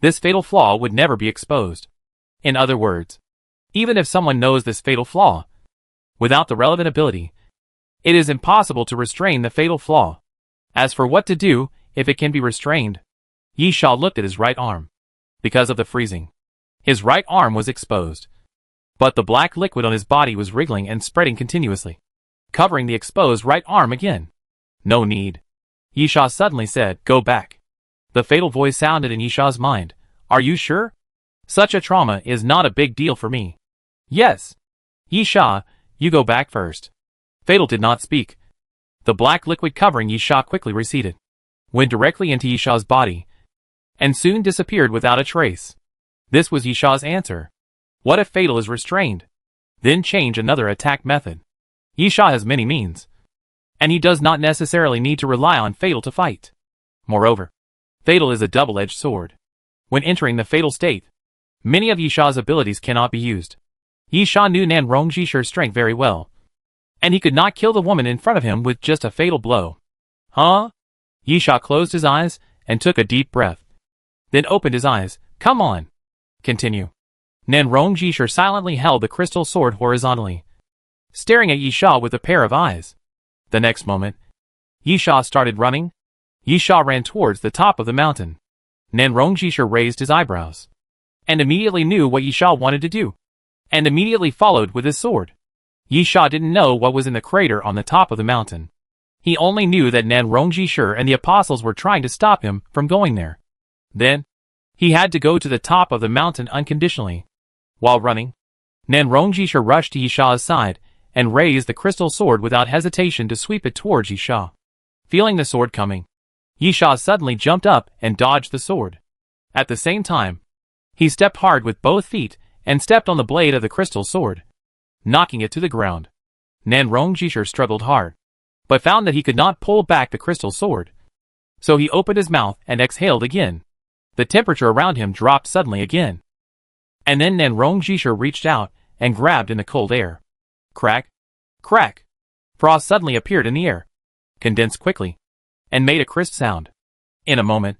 this fatal flaw would never be exposed. In other words, even if someone knows this fatal flaw, without the relevant ability, it is impossible to restrain the fatal flaw. As for what to do if it can be restrained, Yisha looked at his right arm. because of the freezing. His right arm was exposed. But the black liquid on his body was wriggling and spreading continuously, covering the exposed right arm again. No need. Yisha suddenly said, "Go back." The fatal voice sounded in Yisha's mind. "Are you sure? Such a trauma is not a big deal for me." "Yes." "Yisha, you go back first." Fatal did not speak. The black liquid covering Yisha quickly receded, went directly into Yisha's body, and soon disappeared without a trace. This was Yisha's answer. What if Fatal is restrained? Then change another attack method. Yisha has many means, and he does not necessarily need to rely on Fatal to fight. Moreover, Fatal is a double-edged sword. When entering the Fatal state, many of Yisha's abilities cannot be used. Yisha knew Nan Rongjisher's strength very well, and he could not kill the woman in front of him with just a fatal blow. Huh? Yisha closed his eyes and took a deep breath, then opened his eyes. "Come on. Continue." Nan Rongjisher silently held the crystal sword horizontally, staring at Yisha with a pair of eyes. The next moment, Yisha started running. Yisha ran towards the top of the mountain. Nan Rongjisher raised his eyebrows, and immediately knew what Yisha wanted to do, and immediately followed with his sword. Yisha didn't know what was in the crater on the top of the mountain. He only knew that Nan Rongjisher and the apostles were trying to stop him from going there. Then, he had to go to the top of the mountain unconditionally. While running, Nan Rongjisher rushed to Yisha's side and raised the crystal sword without hesitation to sweep it towards Yisha. Feeling the sword coming, Yisha suddenly jumped up and dodged the sword. At the same time, he stepped hard with both feet and stepped on the blade of the crystal sword, knocking it to the ground. Nan Rongjisher struggled hard, but found that he could not pull back the crystal sword. So he opened his mouth and exhaled again. The temperature around him dropped suddenly again. And then Nan Rongjisher reached out and grabbed in the cold air. Crack! Crack! Frost suddenly appeared in the air, condensed quickly, and made a crisp sound. In a moment,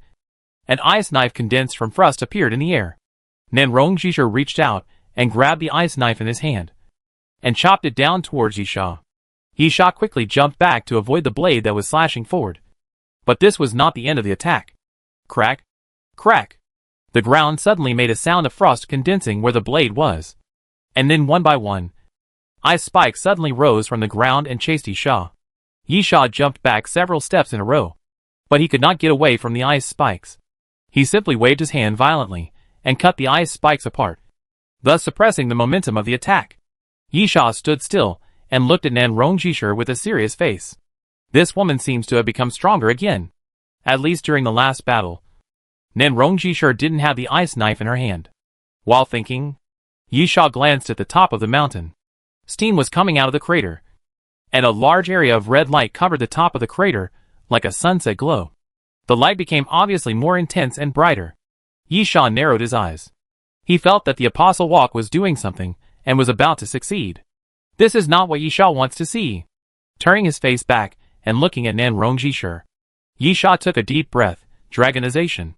an ice knife condensed from frost appeared in the air. Nan Rongjisher reached out and grabbed the ice knife in his hand, and chopped it down towards Yisha. Yisha quickly jumped back to avoid the blade that was slashing forward. But this was not the end of the attack. Crack! Crack! The ground suddenly made a sound of frost condensing where the blade was. And then one by one, ice spikes suddenly rose from the ground and chased Yisha. Yisha jumped back several steps in a row, but he could not get away from the ice spikes. He simply waved his hand violently and cut the ice spikes apart, thus suppressing the momentum of the attack. Yisha stood still and looked at Nan Rongjisher with a serious face. This woman seems to have become stronger again, at least during the last battle. Nan Rongjisher didn't have the ice knife in her hand. While thinking, Yisha glanced at the top of the mountain. Steam was coming out of the crater, and a large area of red light covered the top of the crater like a sunset glow. The light became obviously more intense and brighter. Yisha narrowed his eyes. He felt that the Apostle Walk was doing something and was about to succeed. This is not what Yisha wants to see. Turning his face back and looking at Nan Rongjisher, Yisha took a deep breath. Dragonization.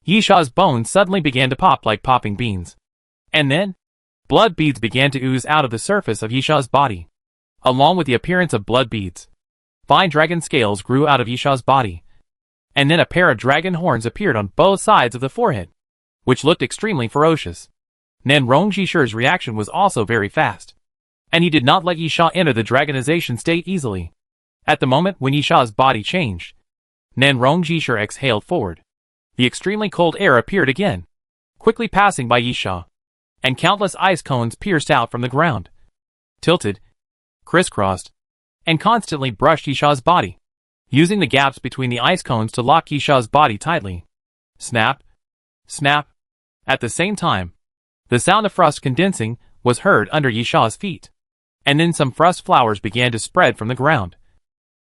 Yisha's bones suddenly began to pop like popping beans. And then, blood beads began to ooze out of the surface of Yisha's body. Along with the appearance of blood beads, fine dragon scales grew out of Yisha's body. And then a pair of dragon horns appeared on both sides of the forehead, which looked extremely ferocious. Nan Rongjisher's reaction was also very fast, and he did not let Yisha enter the dragonization state easily. At the moment when Yisha's body changed, Nan Rongjisher exhaled forward. The extremely cold air appeared again, quickly passing by Yisha, and countless ice cones pierced out from the ground, tilted, crisscrossed, and constantly brushed Yisha's body, using the gaps between the ice cones to lock Yisha's body tightly. Snap! Snap! At the same time, the sound of frost condensing was heard under Yisha's feet, and then some frost flowers began to spread from the ground,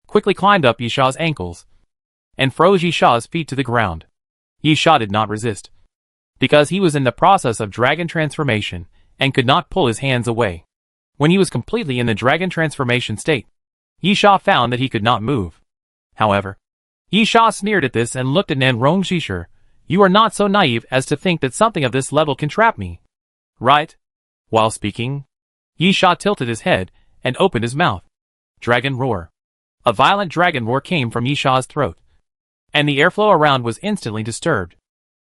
quickly climbed up Yisha's ankles, and froze Yisha's feet to the ground. Yisha did not resist, because he was in the process of dragon transformation and could not pull his hands away. When he was completely in the dragon transformation state, Yisha found that he could not move. However, Yisha sneered at this and looked at Nan Rongjisher. You are not so naive as to think that something of this level can trap me, right? While speaking, Yisha tilted his head and opened his mouth. Dragon roar. A violent dragon roar came from Yisha's throat, and the airflow around was instantly disturbed,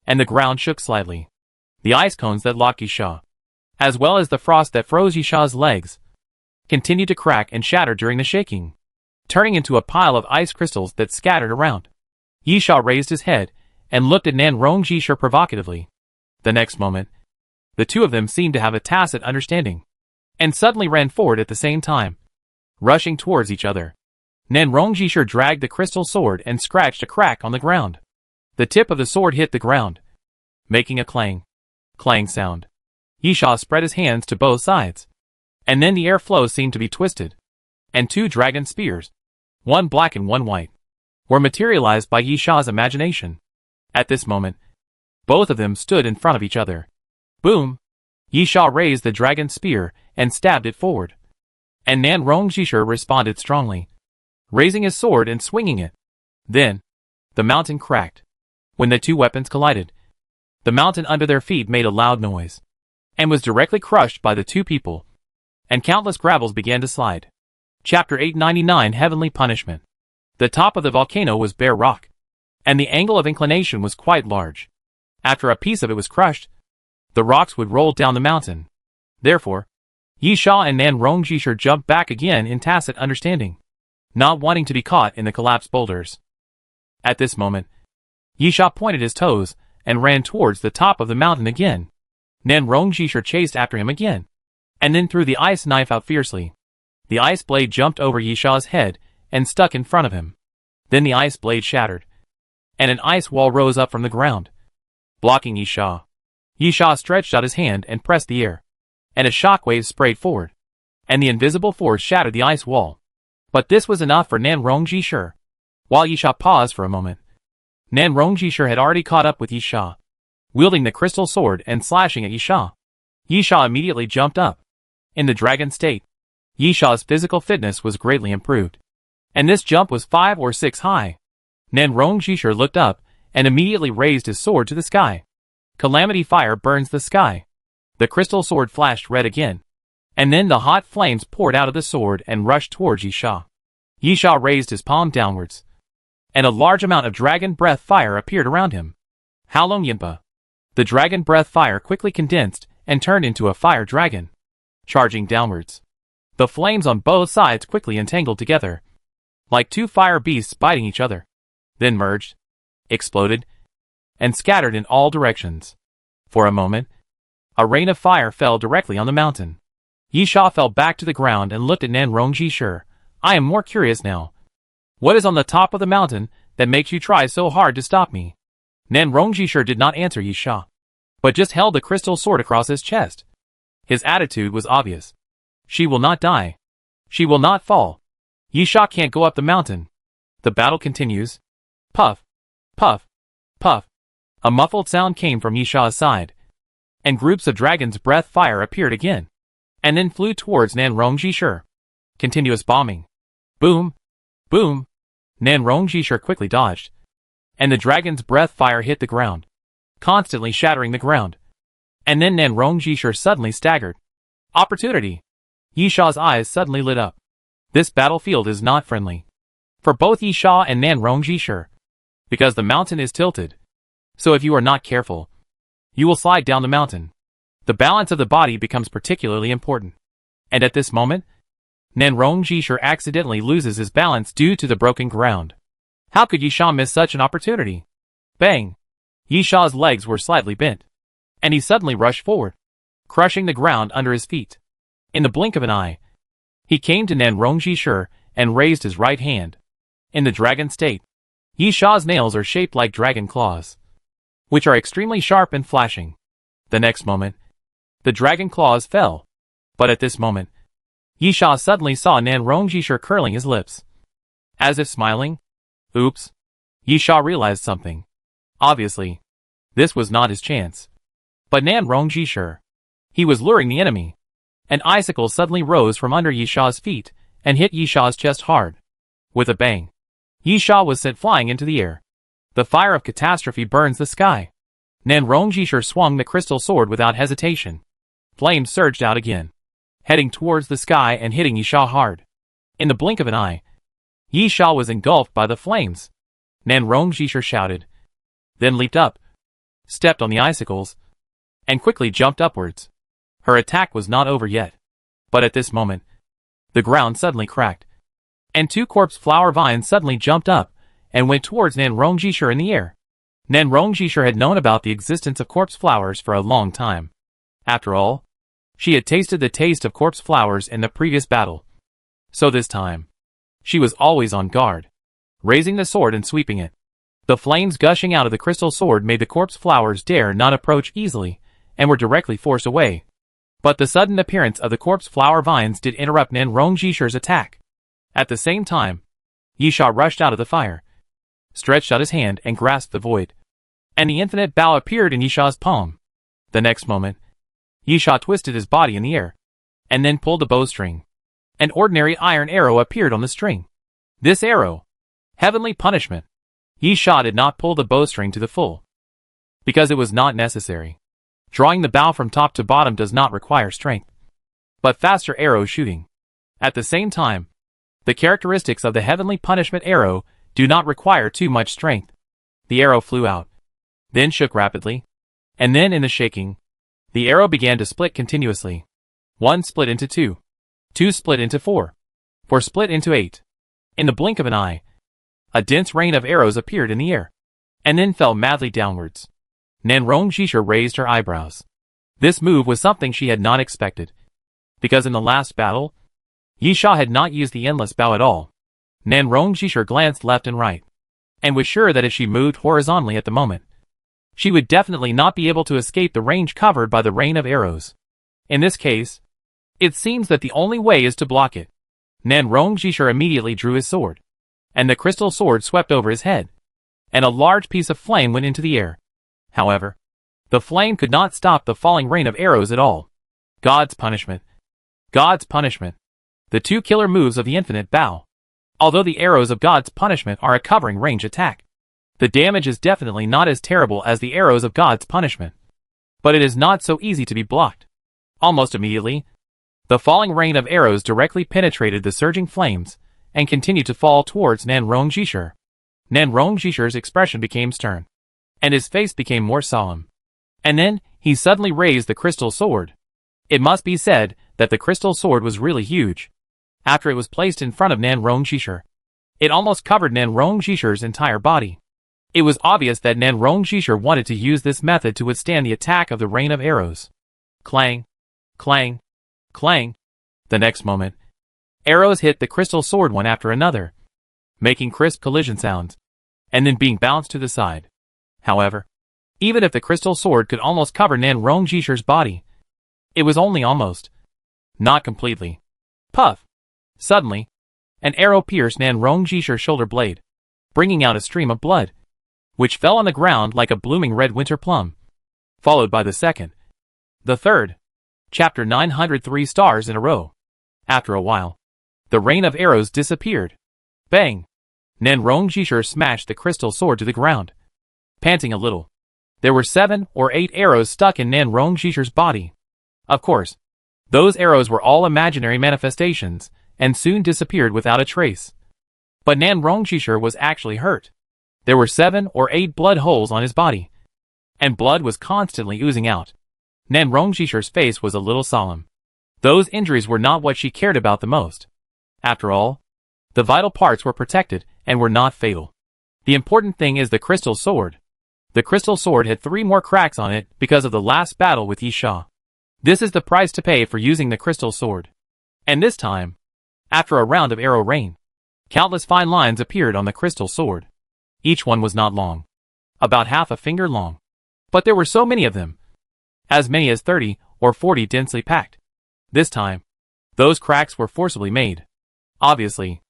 and the ground shook slightly. The ice cones that locked Yisha, as well as the frost that froze Yisha's legs, continued to crack and shatter during the shaking, turning into a pile of ice crystals that scattered around. Yisha raised his head and looked at Nan Rongjishur provocatively. The next moment, the two of them seemed to have a tacit understanding, and suddenly ran forward at the same time, rushing towards each other. Nan Rongjishur dragged the crystal sword and scratched a crack on the ground. The tip of the sword hit the ground, making a clang sound. Yisha spread his hands to both sides, and then the airflow seemed to be twisted, and two dragon spears, one black and one white, were materialized by Yisha's imagination. At this moment, both of them stood in front of each other. Boom! Yisha raised the dragon spear and stabbed it forward, and Nan Rongjishur responded strongly, raising his sword and swinging it. Then, the mountain cracked. When the two weapons collided, the mountain under their feet made a loud noise, and was directly crushed by the two people, and countless gravels began to slide. Chapter 899 Heavenly Punishment. The top of the volcano was bare rock, and the angle of inclination was quite large. After a piece of it was crushed, the rocks would roll down the mountain. Therefore, Yisha and Nan Rongjishur jumped back again in tacit understanding, not wanting to be caught in the collapsed boulders. At this moment, Yisha pointed his toes and ran towards the top of the mountain again. Nan Rongjishur chased after him again, and then threw the ice knife out fiercely. The ice blade jumped over Yisha's head and stuck in front of him. Then the ice blade shattered, and an ice wall rose up from the ground, blocking Yisha. Yisha stretched out his hand and pressed the air, and a shockwave sprayed forward, and the invisible force shattered the ice wall. But this was enough for Nan Rongjishur. While Yisha paused for a moment, Nan Rongjishur had already caught up with Yisha, wielding the crystal sword and slashing at Yisha. Yisha immediately jumped up. In the dragon state, Yisha's physical fitness was greatly improved, and this jump was 5 or 6 high. Nan Rongjishur looked up and immediately raised his sword to the sky. Calamity fire burns the sky. The crystal sword flashed red again, and then the hot flames poured out of the sword and rushed towards Yisha. Yisha raised his palm downwards, and a large amount of dragon breath fire appeared around him. Halong Yinpa. The dragon breath fire quickly condensed and turned into a fire dragon, charging downwards. The flames on both sides quickly entangled together, like two fire beasts biting each other, then merged, exploded, and scattered in all directions. For a moment, a rain of fire fell directly on the mountain. Yisha fell back to the ground and looked at Nan Rongjishur. I am more curious now. What is on the top of the mountain that makes you try so hard to stop me? Nan Rongjishur did not answer Yisha, but just held the crystal sword across his chest. His attitude was obvious. She will not die. She will not fall. Yisha can't go up the mountain. The battle continues. Puff, puff, puff. A muffled sound came from Yisha's side, and groups of dragon's breath fire appeared again, and then flew towards Nan Rongjishur. Continuous bombing. Boom, boom. Nan Rongjishur quickly dodged, and the dragon's breath fire hit the ground, constantly shattering the ground. And then Nan Rongjishur suddenly staggered. Opportunity! Yisha's eyes suddenly lit up. This battlefield is not friendly for both Yisha and Nan Rongjishur, because the mountain is tilted. So if you are not careful, you will slide down the mountain. The balance of the body becomes particularly important. And at this moment, Nan Rongjishur accidentally loses his balance due to the broken ground. How could Yisha miss such an opportunity? Bang! Yisha's legs were slightly bent, and he suddenly rushed forward, crushing the ground under his feet. In the blink of an eye, he came to Nan Rongjishur and raised his right hand. In the dragon state, Yisha's nails are shaped like dragon claws, which are extremely sharp and flashing. The next moment, the dragon claws fell. But at this moment, Yisha suddenly saw Nan Rongjishur curling his lips, as if smiling. Oops. Yisha realized something. Obviously, this was not his chance. But Nan Rongjishur, he was luring the enemy. An icicle suddenly rose from under Yisha's feet and hit Yisha's chest hard. With a bang, Yisha was sent flying into the air. The fire of catastrophe burns the sky. Nan Rongjishur swung the crystal sword without hesitation. Flames surged out again, heading towards the sky and hitting Yisha hard. In the blink of an eye, Yisha was engulfed by the flames. Nan Rongjishur shouted, then leaped up, stepped on the icicles, and quickly jumped upwards. Her attack was not over yet. But at this moment, the ground suddenly cracked, and 2 corpse flower vines suddenly jumped up and went towards Nan Rongjishur in the air. Nan Rongjishur had known about the existence of corpse flowers for a long time. After all, she had tasted the taste of corpse flowers in the previous battle. So this time, she was always on guard, raising the sword and sweeping it. The flames gushing out of the crystal sword made the corpse flowers dare not approach easily, and were directly forced away. But the sudden appearance of the corpse flower vines did interrupt Nan Rongjishur's attack. At the same time, Yisha rushed out of the fire, stretched out his hand and grasped the void, and the infinite bow appeared in Yisha's palm. The next moment, Yisha twisted his body in the air, and then pulled the bowstring. An ordinary iron arrow appeared on the string. This arrow, heavenly punishment. Yisha did not pull the bowstring to the full, because it was not necessary. Drawing the bow from top to bottom does not require strength, but faster arrow shooting. At the same time, the characteristics of the heavenly punishment arrow do not require too much strength. The arrow flew out, then shook rapidly, and then in the shaking, the arrow began to split continuously. 1 split into 2. 2 split into 4. 4 split into 8. In the blink of an eye, a dense rain of arrows appeared in the air, and then fell madly downwards. Nan Rongjishur raised her eyebrows. This move was something she had not expected, because in the last battle, Yisha had not used the endless bow at all. Nan Rongjishur glanced left and right, and was sure that if she moved horizontally at the moment, she would definitely not be able to escape the range covered by the rain of arrows. In this case, it seems that the only way is to block it. Nan Rongjishur immediately drew his sword, and the crystal sword swept over his head, and a large piece of flame went into the air. However, the flame could not stop the falling rain of arrows at all. God's punishment. God's punishment. The 2 killer moves of the infinite bow. Although the arrows of God's punishment are a covering range attack, the damage is definitely not as terrible as the arrows of God's punishment. But it is not so easy to be blocked. Almost immediately, the falling rain of arrows directly penetrated the surging flames and continued to fall towards Nan Rongjishur. Nan Rongjishur's expression became stern, and his face became more solemn. And then, he suddenly raised the crystal sword. It must be said that the crystal sword was really huge. After it was placed in front of Nan Rongjishur, it almost covered Nan Rongjishur's entire body. It was obvious that Nan Rongjishur wanted to use this method to withstand the attack of the rain of arrows. Clang, clang, clang. The next moment, arrows hit the crystal sword one after another, making crisp collision sounds, and then being bounced to the side. However, even if the crystal sword could almost cover Nan Rongjishur's body, it was only almost, not completely. Puff! Suddenly, an arrow pierced Nan Rongjishur's shoulder blade, bringing out a stream of blood, which fell on the ground like a blooming red winter plum, followed by the second, the third. Chapter 903 stars in a row. After a while, the rain of arrows disappeared. Bang! Nan Rongjishur smashed the crystal sword to the ground. Panting a little, there were 7 or 8 arrows stuck in Nan Rongjishur's body. Of course, those arrows were all imaginary manifestations, and soon disappeared without a trace. But Nan Rongjishur was actually hurt. There were 7 or 8 blood holes on his body, and blood was constantly oozing out. Nan Rongjishur's face was a little solemn. Those injuries were not what she cared about the most. After all, the vital parts were protected and were not fatal. The important thing is the crystal sword. The crystal sword had 3 more cracks on it because of the last battle with Yisha. This is the price to pay for using the crystal sword. And this time, after a round of arrow rain, countless fine lines appeared on the crystal sword. Each one was not long, about half a finger long, but there were so many of them, as many as 30 or 40 densely packed. This time, those cracks were forcibly made. Obviously,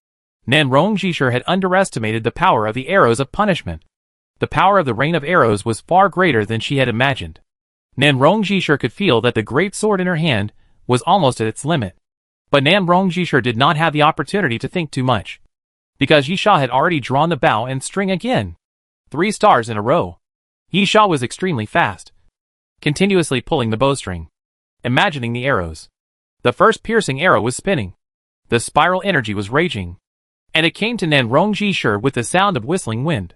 Nan Rongjishur had underestimated the power of the arrows of punishment. The power of the rain of arrows was far greater than she had imagined. Nan Rongjishur could feel that the great sword in her hand was almost at its limit. But Nan Rongjishur did not have the opportunity to think too much, because Yisha had already drawn the bow and string again. 3 stars in a row. Yisha was extremely fast, continuously pulling the bowstring, imagining the arrows. The first piercing arrow was spinning. The spiral energy was raging, and it came to Nan Rongjishur with the sound of whistling wind.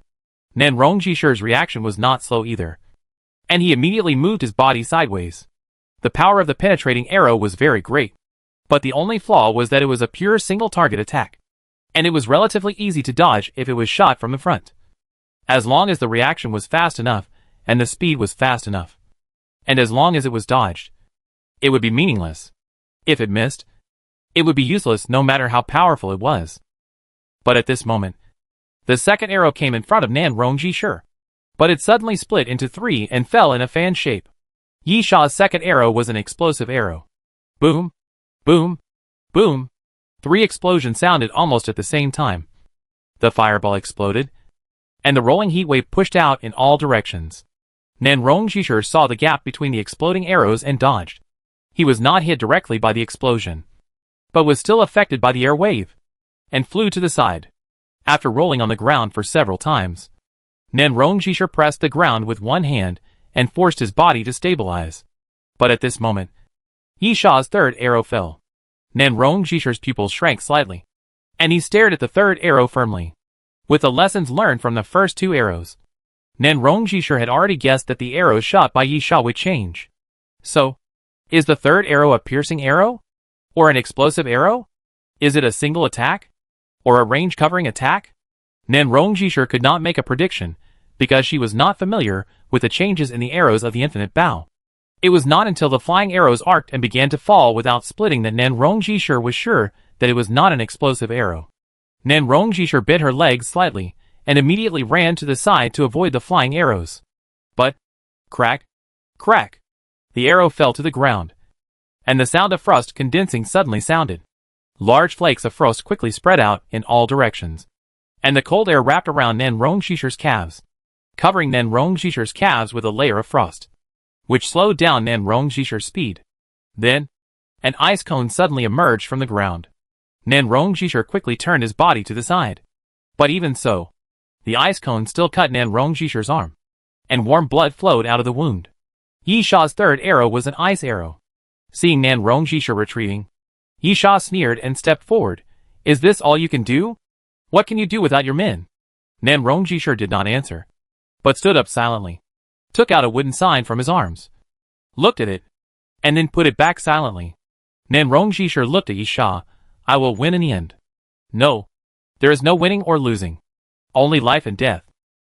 Nan Rongjishur's reaction was not slow either. and he immediately moved his body sideways. The power of the penetrating arrow was very great, but the only flaw was that it was a pure single-target attack, and it was relatively easy to dodge if it was shot from the front. As long as the reaction was fast enough, and the speed was fast enough, and as long as it was dodged, it would be meaningless. If it missed, it would be useless no matter how powerful it was. But at this moment, the second arrow came in front of Nan Rongji, but it suddenly split into three and fell in a fan shape. Yi Sha's second arrow was an explosive arrow. Boom, boom, boom. 3 explosions sounded almost at the same time. The fireball exploded, and the rolling heat wave pushed out in all directions. Nan Rongji saw the gap between the exploding arrows and dodged. He was not hit directly by the explosion, but was still affected by the air wave, and flew to the side. After rolling on the ground for several times, Nan Rongji pressed the ground with one hand and forced his body to stabilize. But at this moment, Yi Sha's third arrow fell. Nan Rongji's pupils shrank slightly, and he stared at the third arrow firmly. With the lessons learned from the first 2 arrows, Nan Rongji had already guessed that the arrows shot by Yi Sha would change. So, is the third arrow a piercing arrow? Or an explosive arrow? Is it a single attack? Or a range-covering attack? Nan Rongji could not make a prediction, because she was not familiar with the changes in the arrows of the infinite bow. It was not until the flying arrows arced and began to fall without splitting that Nan Rongji was sure that it was not an explosive arrow. Nan Rongji bit her legs slightly, and immediately ran to the side to avoid the flying arrows. But, crack, crack, the arrow fell to the ground, and the sound of frost condensing suddenly sounded. Large flakes of frost quickly spread out in all directions, and the cold air wrapped around Nan Rongji's calves, covering Nan Rongji's calves with a layer of frost, which slowed down Nan Rongji's speed. Then, an ice cone suddenly emerged from the ground. Nan Rongji quickly turned his body to the side. But even so, the ice cone still cut Nan Rongji's arm, and warm blood flowed out of the wound. Yi Sha's third arrow was an ice arrow. Seeing Nan Rongji retreating, Yi Sha sneered and stepped forward. Is this all you can do? What can you do without your men? Nan Rongji did not answer, but stood up silently, took out a wooden sign from his arms, looked at it, and then put it back silently. Nan Rongji looked at Yi Sha. I will win in the end. No, there is no winning or losing. Only life and death.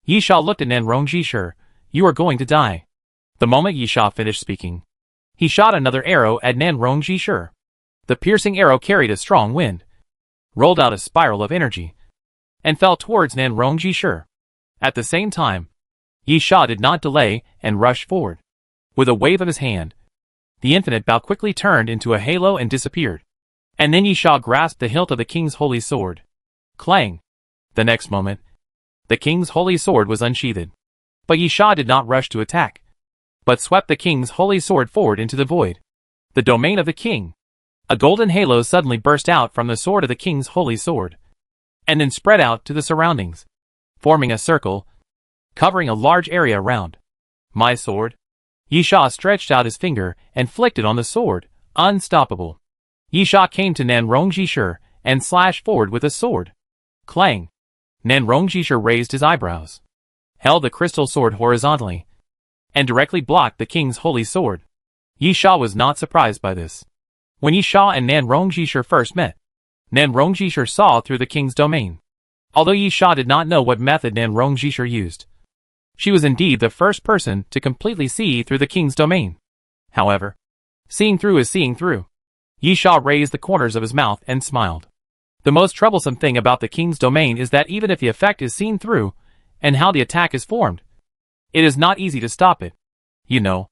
Yi Sha looked at Nan Rongji. You are going to die. The moment Yi Sha finished speaking, he shot another arrow at Nan Rongji. The piercing arrow carried a strong wind, rolled out a spiral of energy, and fell towards Nan Rongji. At the same time, Yi Sha did not delay and rushed forward. With a wave of his hand, the infinite bow quickly turned into a halo and disappeared. And then Yi Sha grasped the hilt of the king's holy sword. Clang! The next moment, the king's holy sword was unsheathed. But Yi Sha did not rush to attack, but swept the king's holy sword forward into the void, the domain of the king. A golden halo suddenly burst out from the sword of the king's holy sword, and then spread out to the surroundings, forming a circle, covering a large area around. My sword? Yi Sha stretched out his finger and flicked it on the sword, unstoppable. Yi Sha came to Nan Rongji and slashed forward with a sword. Clang! Nan Rongji raised his eyebrows, held the crystal sword horizontally, and directly blocked the king's holy sword. Yi Sha was not surprised by this. When Yi Sha and Nan Rongji first met, Nan Rongji saw through the king's domain. Although Yi Sha did not know what method Nan Rongji used, she was indeed the first person to completely see through the king's domain. However, seeing through is seeing through. Yi Sha raised the corners of his mouth and smiled. The most troublesome thing about the king's domain is that even if the effect is seen through, and how the attack is formed, it is not easy to stop it. You know,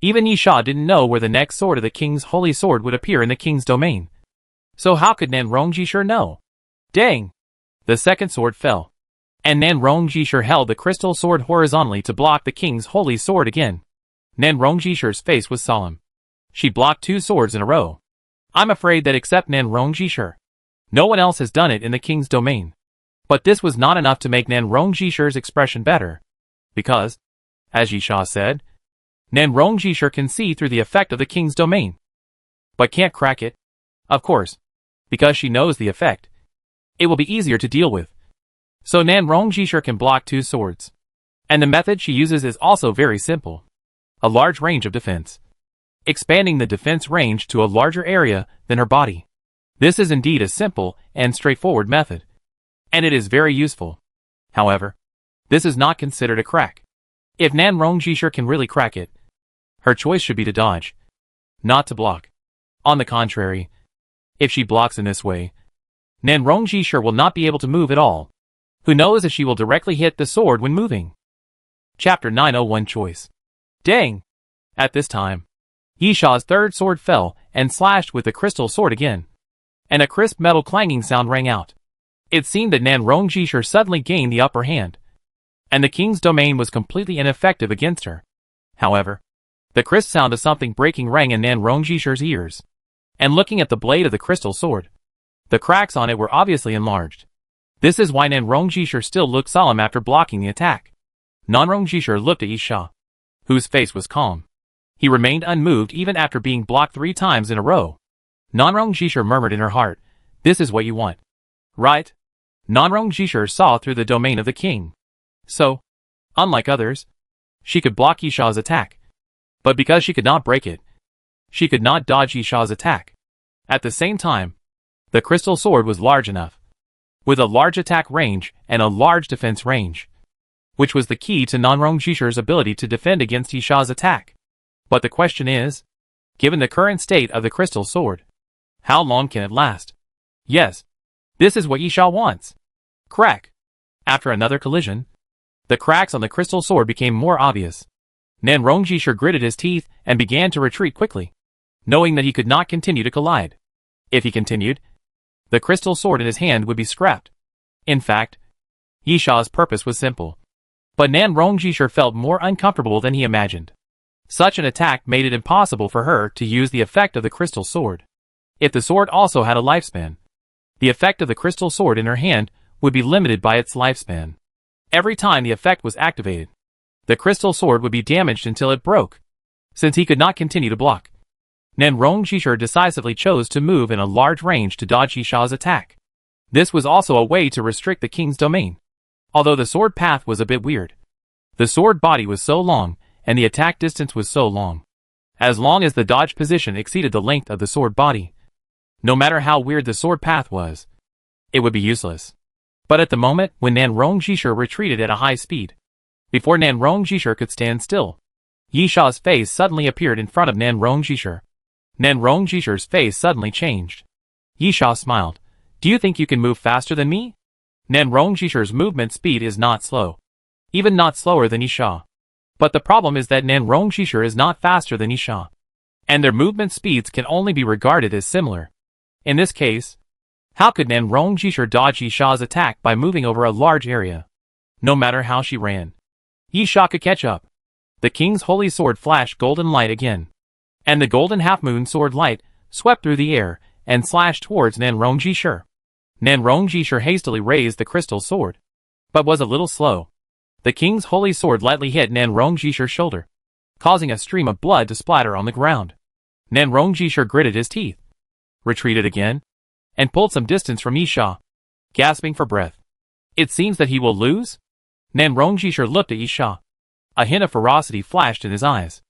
even Yi Sha didn't know where the next sword of the king's holy sword would appear in the king's domain. So how could Nan Rongji know? Dang! The second sword fell, and Nan Rongji held the crystal sword horizontally to block the king's holy sword again. Nan Rongji's face was solemn. She blocked 2 swords in a row. I'm afraid that except Nan Rongji, no one else has done it in the king's domain. But this was not enough to make Nan Rongji's expression better, because, as Yi Sha said, Nan Rongji can see through the effect of the king's domain, but can't crack it. Of course, because she knows the effect, it will be easier to deal with. So Nan Rongji can block 2 swords. And the method she uses is also very simple. a large range of defense, expanding the defense range to a larger area than her body. This is indeed a simple and straightforward method, and it is very useful. However, this is not considered a crack. If Nan Rongjishir can really crack it, her choice should be to dodge, not to block. On the contrary, if she blocks in this way, Nan Rongjishir will not be able to move at all. Who knows if she will directly hit the sword when moving? Chapter 901 Choice. Dang! At this time, Yisha's third sword fell and slashed with the crystal sword again, and a crisp metal clanging sound rang out. It seemed that Nan Rongjishir suddenly gained the upper hand, and the king's domain was completely ineffective against her. However, the crisp sound of something breaking rang in Nan Rongjishir's ears, and looking at the blade of the crystal sword, the cracks on it were obviously enlarged. This is why Nan Rongjishir still looked solemn after blocking the attack. Nan Rongjishir looked at Yisha, whose face was calm. He remained unmoved even after being blocked 3 times in a row. Nan Rongjishir murmured in her heart, "This is what you want, right?" Nan Rongjishir saw through the domain of the king. So, unlike others, she could block Yisha's attack. But because she could not break it, she could not dodge Yisha's attack. At the same time, the crystal sword was large enough, with a large attack range and a large defense range, which was the key to Nan Rongjishir's ability to defend against Yisha's attack. But the question is, given the current state of the crystal sword, how long can it last? Yes, this is what Yisha wants. Crack! After another collision, the cracks on the crystal sword became more obvious. Nan Rongjishir gritted his teeth and began to retreat quickly, knowing that he could not continue to collide. If he continued, the crystal sword in his hand would be scrapped. In fact, Yisha's purpose was simple. But Nan Rongjishir felt more uncomfortable than he imagined. Such an attack made it impossible for her to use the effect of the crystal sword. If the sword also had a lifespan, the effect of the crystal sword in her hand would be limited by its lifespan. Every time the effect was activated, the crystal sword would be damaged until it broke. Since he could not continue to block, Nan Rongjishir decisively chose to move in a large range to dodge Yisha's attack. This was also a way to restrict the king's domain. Although the sword path was a bit weird, the sword body was so long, and the attack distance was so long. As long as the dodge position exceeded the length of the sword body, no matter how weird the sword path was, it would be useless. But at the moment when Nan Rongjishir retreated at a high speed, before Nan Rongjishir could stand still, Yisha's face suddenly appeared in front of Nan Rongjishir. Nan Rongjishir's face suddenly changed. Yisha smiled. "Do you think you can move faster than me?" Nan Rongjishir's movement speed is not slow, even not slower than Yisha. But the problem is that Nan Rongjishir is not faster than Yisha, and their movement speeds can only be regarded as similar. In this case, how could Nan Rongjishir dodge Yisha's attack by moving over a large area? No matter how she ran, Yisha could catch up. The king's holy sword flashed golden light again, and the golden half-moon sword light swept through the air and slashed towards Nan Rongjishir. Nan Rongjishir hastily raised the crystal sword, but was a little slow. The king's holy sword lightly hit Nan Rongjishir's shoulder, causing a stream of blood to splatter on the ground. Nan Rongjishir gritted his teeth, retreated again, and pulled some distance from Yisha, gasping for breath. It seems that he will lose? Nan Rongjishir looked at Yisha. A hint of ferocity flashed in his eyes.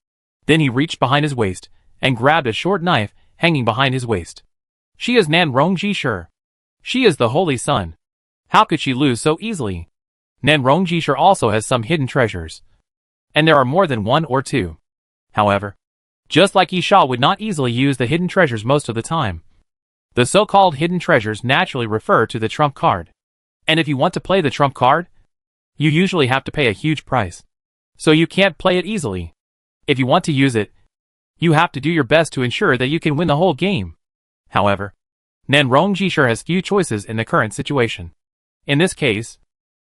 Then he reached behind his waist and grabbed a short knife hanging behind his waist. She is Nan Rongjishir. She is the Holy Sun. How could she lose so easily? Nan Rongjishir also has some hidden treasures, and there are more than 1 or 2. However, just like Yisha would not easily use the hidden treasures most of the time, the so-called hidden treasures naturally refer to the trump card. And if you want to play the trump card, you usually have to pay a huge price. So you can't play it easily. If you want to use it, you have to do your best to ensure that you can win the whole game. However, Nan Rongjishir has few choices in the current situation. In this case,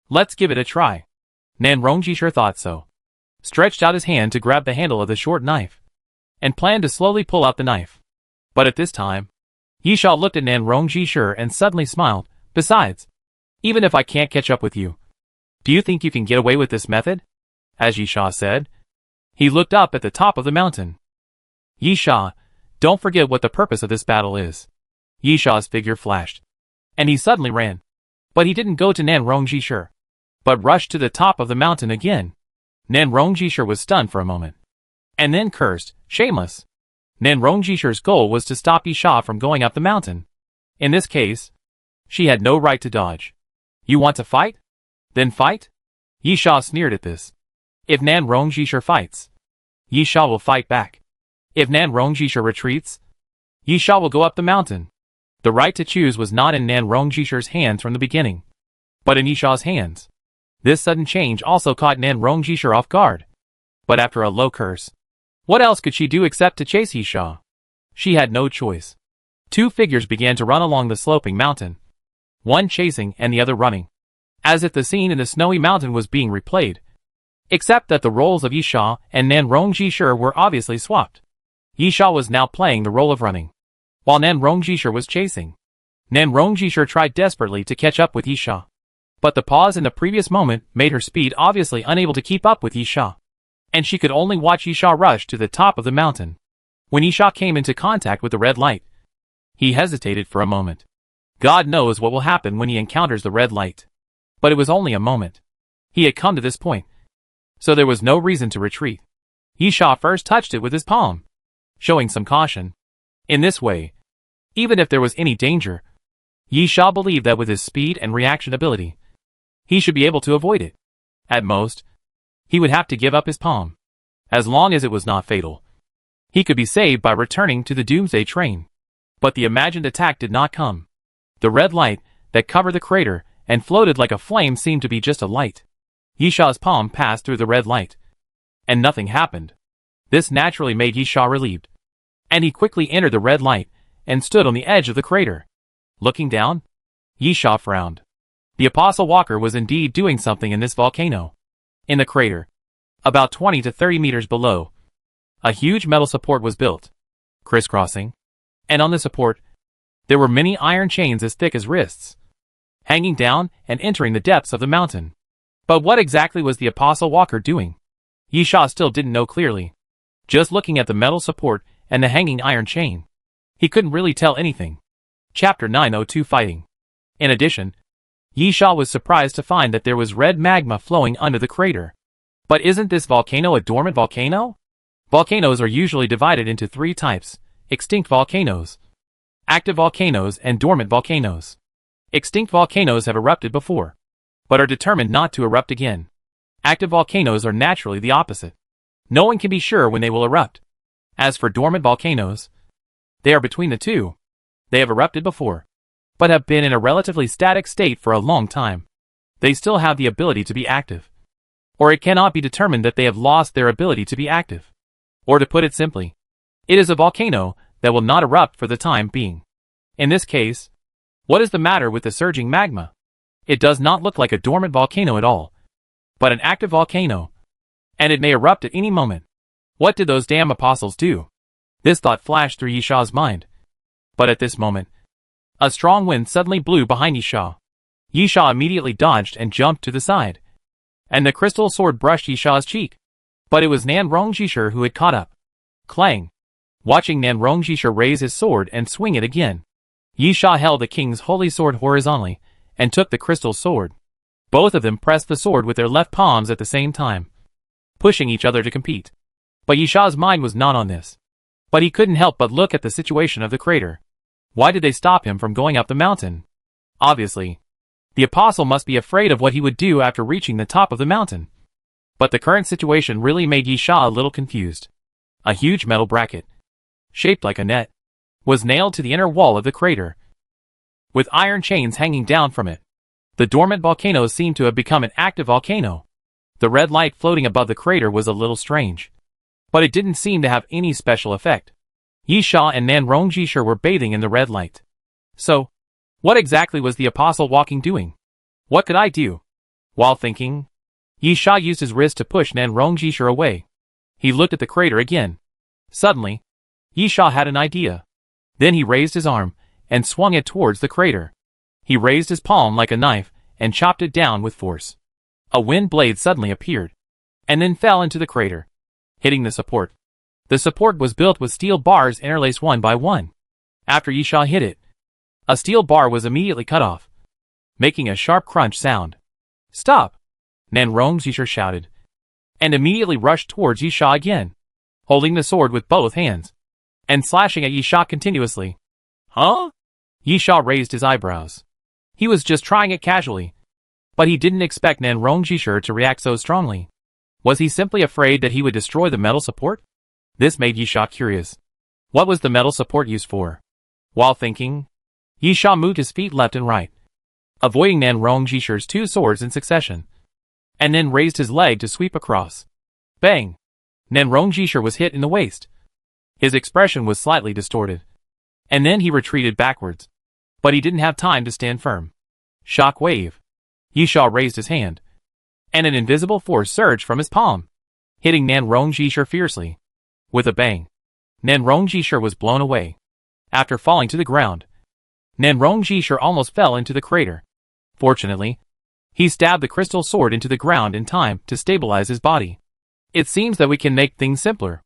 let's give it a try. Nan Rongjishir thought so, stretched out his hand to grab the handle of the short knife, and planned to slowly pull out the knife. But at this time, Yisha looked at Nan Rongjishir and suddenly smiled. Besides, even if I can't catch up with you, do you think you can get away with this method? As Yisha said, he looked up at the top of the mountain. Yisha, don't forget what the purpose of this battle is. Yisha's figure flashed, and he suddenly ran. But he didn't go to Nan Rongjishir, but rushed to the top of the mountain again. Nan Rongjishir was stunned for a moment. and then cursed, shameless. Nanrongjisher's goal was to stop Yisha from going up the mountain. In this case, she had no right to dodge. You want to fight? Then fight? Yisha sneered at this. If Nanrongjisher fights, Yisha will fight back. If Nanrongjisher retreats, Yisha will go up the mountain. The right to choose was not in Nanrongjisher's hands from the beginning, but in Yisha's hands. This sudden change also caught Nanrongjisher off guard. But after a low curse, what else could she do except to chase Yisha? She had no choice. Two figures began to run along the sloping mountain, one chasing and the other running, as if the scene in the snowy mountain was being replayed, except that the roles of Yisha and Nanrongjisher were obviously swapped. Yisha was now playing the role of running, while Nanrongjisher was chasing. Nanrongjisher tried desperately to catch up with Yisha, but the pause in the previous moment made her speed obviously unable to keep up with Yisha, and she could only watch Yisha rush to the top of the mountain. When Yisha came into contact with the red light, he hesitated for a moment. God knows what will happen when he encounters the red light. But it was only a moment. He had come to this point, so there was no reason to retreat. Yisha first touched it with his palm, showing some caution. In this way, even if there was any danger, Yisha believed that with his speed and reaction ability, he should be able to avoid it. At most, he would have to give up his palm. As long as it was not fatal, he could be saved by returning to the Doomsday train. But the imagined attack did not come. The red light that covered the crater and floated like a flame seemed to be just a light. Yisha's palm passed through the red light, and nothing happened. This naturally made Yisha relieved, and he quickly entered the red light and stood on the edge of the crater. Looking down, Yisha frowned. The Apostle Walker was indeed doing something in this volcano. In the crater, about 20 to 30 meters below, a huge metal support was built, crisscrossing, and on the support, there were many iron chains as thick as wrists, hanging down and entering the depths of the mountain. But what exactly was the Apostle Walker doing? Yisha still didn't know clearly. Just looking at the metal support and the hanging iron chain, he couldn't really tell anything. Chapter 902 Fighting. In addition, Yisha was surprised to find that there was red magma flowing under the crater. But isn't this volcano a dormant volcano? Volcanoes are usually divided into three types: extinct volcanoes, active volcanoes, and dormant volcanoes. Extinct volcanoes have erupted before, but are determined not to erupt again. Active volcanoes are naturally the opposite. No one can be sure when they will erupt. As for dormant volcanoes, they are between the two. They have erupted before, but have been in a relatively static state for a long time. They still have the ability to be active. Or it cannot be determined that they have lost their ability to be active. Or to put it simply, it is a volcano that will not erupt for the time being. In this case, what is the matter with the surging magma? It does not look like a dormant volcano at all, but an active volcano, and it may erupt at any moment. What did those damn apostles do? This thought flashed through Yisha's mind. But at this moment, a strong wind suddenly blew behind Yisha. Yisha immediately dodged and jumped to the side, and the crystal sword brushed Yisha's cheek. But it was Nanrongjisher who had caught up. Clang! Watching Nanrongjisher raise his sword and swing it again, Yisha held the king's holy sword horizontally and took the crystal sword. Both of them pressed the sword with their left palms at the same time, pushing each other to compete. But Yisha's mind was not on this. But he couldn't help but look at the situation of the crater. Why did they stop him from going up the mountain? Obviously, the apostle must be afraid of what he would do after reaching the top of the mountain. But the current situation really made Yisha a little confused. A huge metal bracket, shaped like a net, was nailed to the inner wall of the crater, with iron chains hanging down from it. The dormant volcano seemed to have become an active volcano. The red light floating above the crater was a little strange, but it didn't seem to have any special effect. Yisha and Nanrongjisher were bathing in the red light. So, what exactly was the Apostle Walking doing? What could I do? While thinking, Yisha used his wrist to push Nanrongjisher away. He looked at the crater again. Suddenly, Yisha had an idea. Then he raised his arm and swung it towards the crater. He raised his palm like a knife and chopped it down with force. A wind blade suddenly appeared, and then fell into the crater, hitting the support. The support was built with steel bars interlaced one by one. After Yisha hit it, a steel bar was immediately cut off, making a sharp crunch sound. "Stop!" Nanrongjisher shouted, and immediately rushed towards Yisha again. holding the sword with both hands, and slashing at Yisha continuously. Huh? Yisha raised his eyebrows. He was just trying it casually, but he didn't expect Nanrongjishur to react so strongly. Was he simply afraid that he would destroy the metal support? This made Yisha curious. What was the metal support used for? While thinking, Yisha moved his feet left and right, avoiding Nanrongjishur's two swords in succession, and then raised his leg to sweep across. Bang! Nanrongjishur was hit in the waist. His expression was slightly distorted, and then he retreated backwards. But he didn't have time to stand firm. Shock wave. Yisha raised his hand, and an invisible force surged from his palm, hitting Nanrongjishur fiercely. With a bang, Nanrongjishur was blown away. After falling to the ground, Nanrongjishur almost fell into the crater. Fortunately, he stabbed the crystal sword into the ground in time to stabilize his body. It seems that we can make things simpler.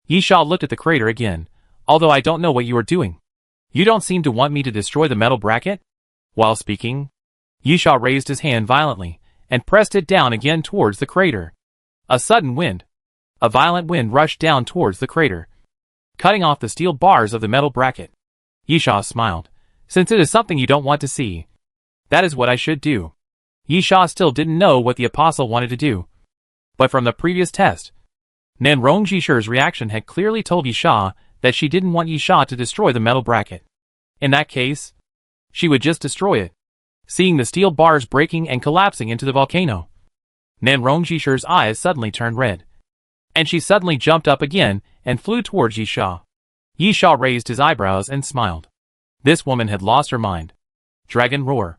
Yisha looked at the crater again. Although I don't know what you are doing. You don't seem to want me to destroy the metal bracket? While speaking, Yisha raised his hand violently and pressed it down again towards the crater. A violent wind rushed down towards the crater, cutting off the steel bars of the metal bracket. Yisha smiled. Since it is something you don't want to see, that is what I should do. Yisha still didn't know what the apostle wanted to do. But from the previous test, Nanrongjishur's reaction had clearly told Yisha that she didn't want Yisha to destroy the metal bracket. In that case, she would just destroy it, seeing the steel bars breaking and collapsing into the volcano. Nanrongjishur's eyes suddenly turned red, and she suddenly jumped up again and flew towards Yisha. Yisha raised his eyebrows and smiled. This woman had lost her mind. Dragon roar.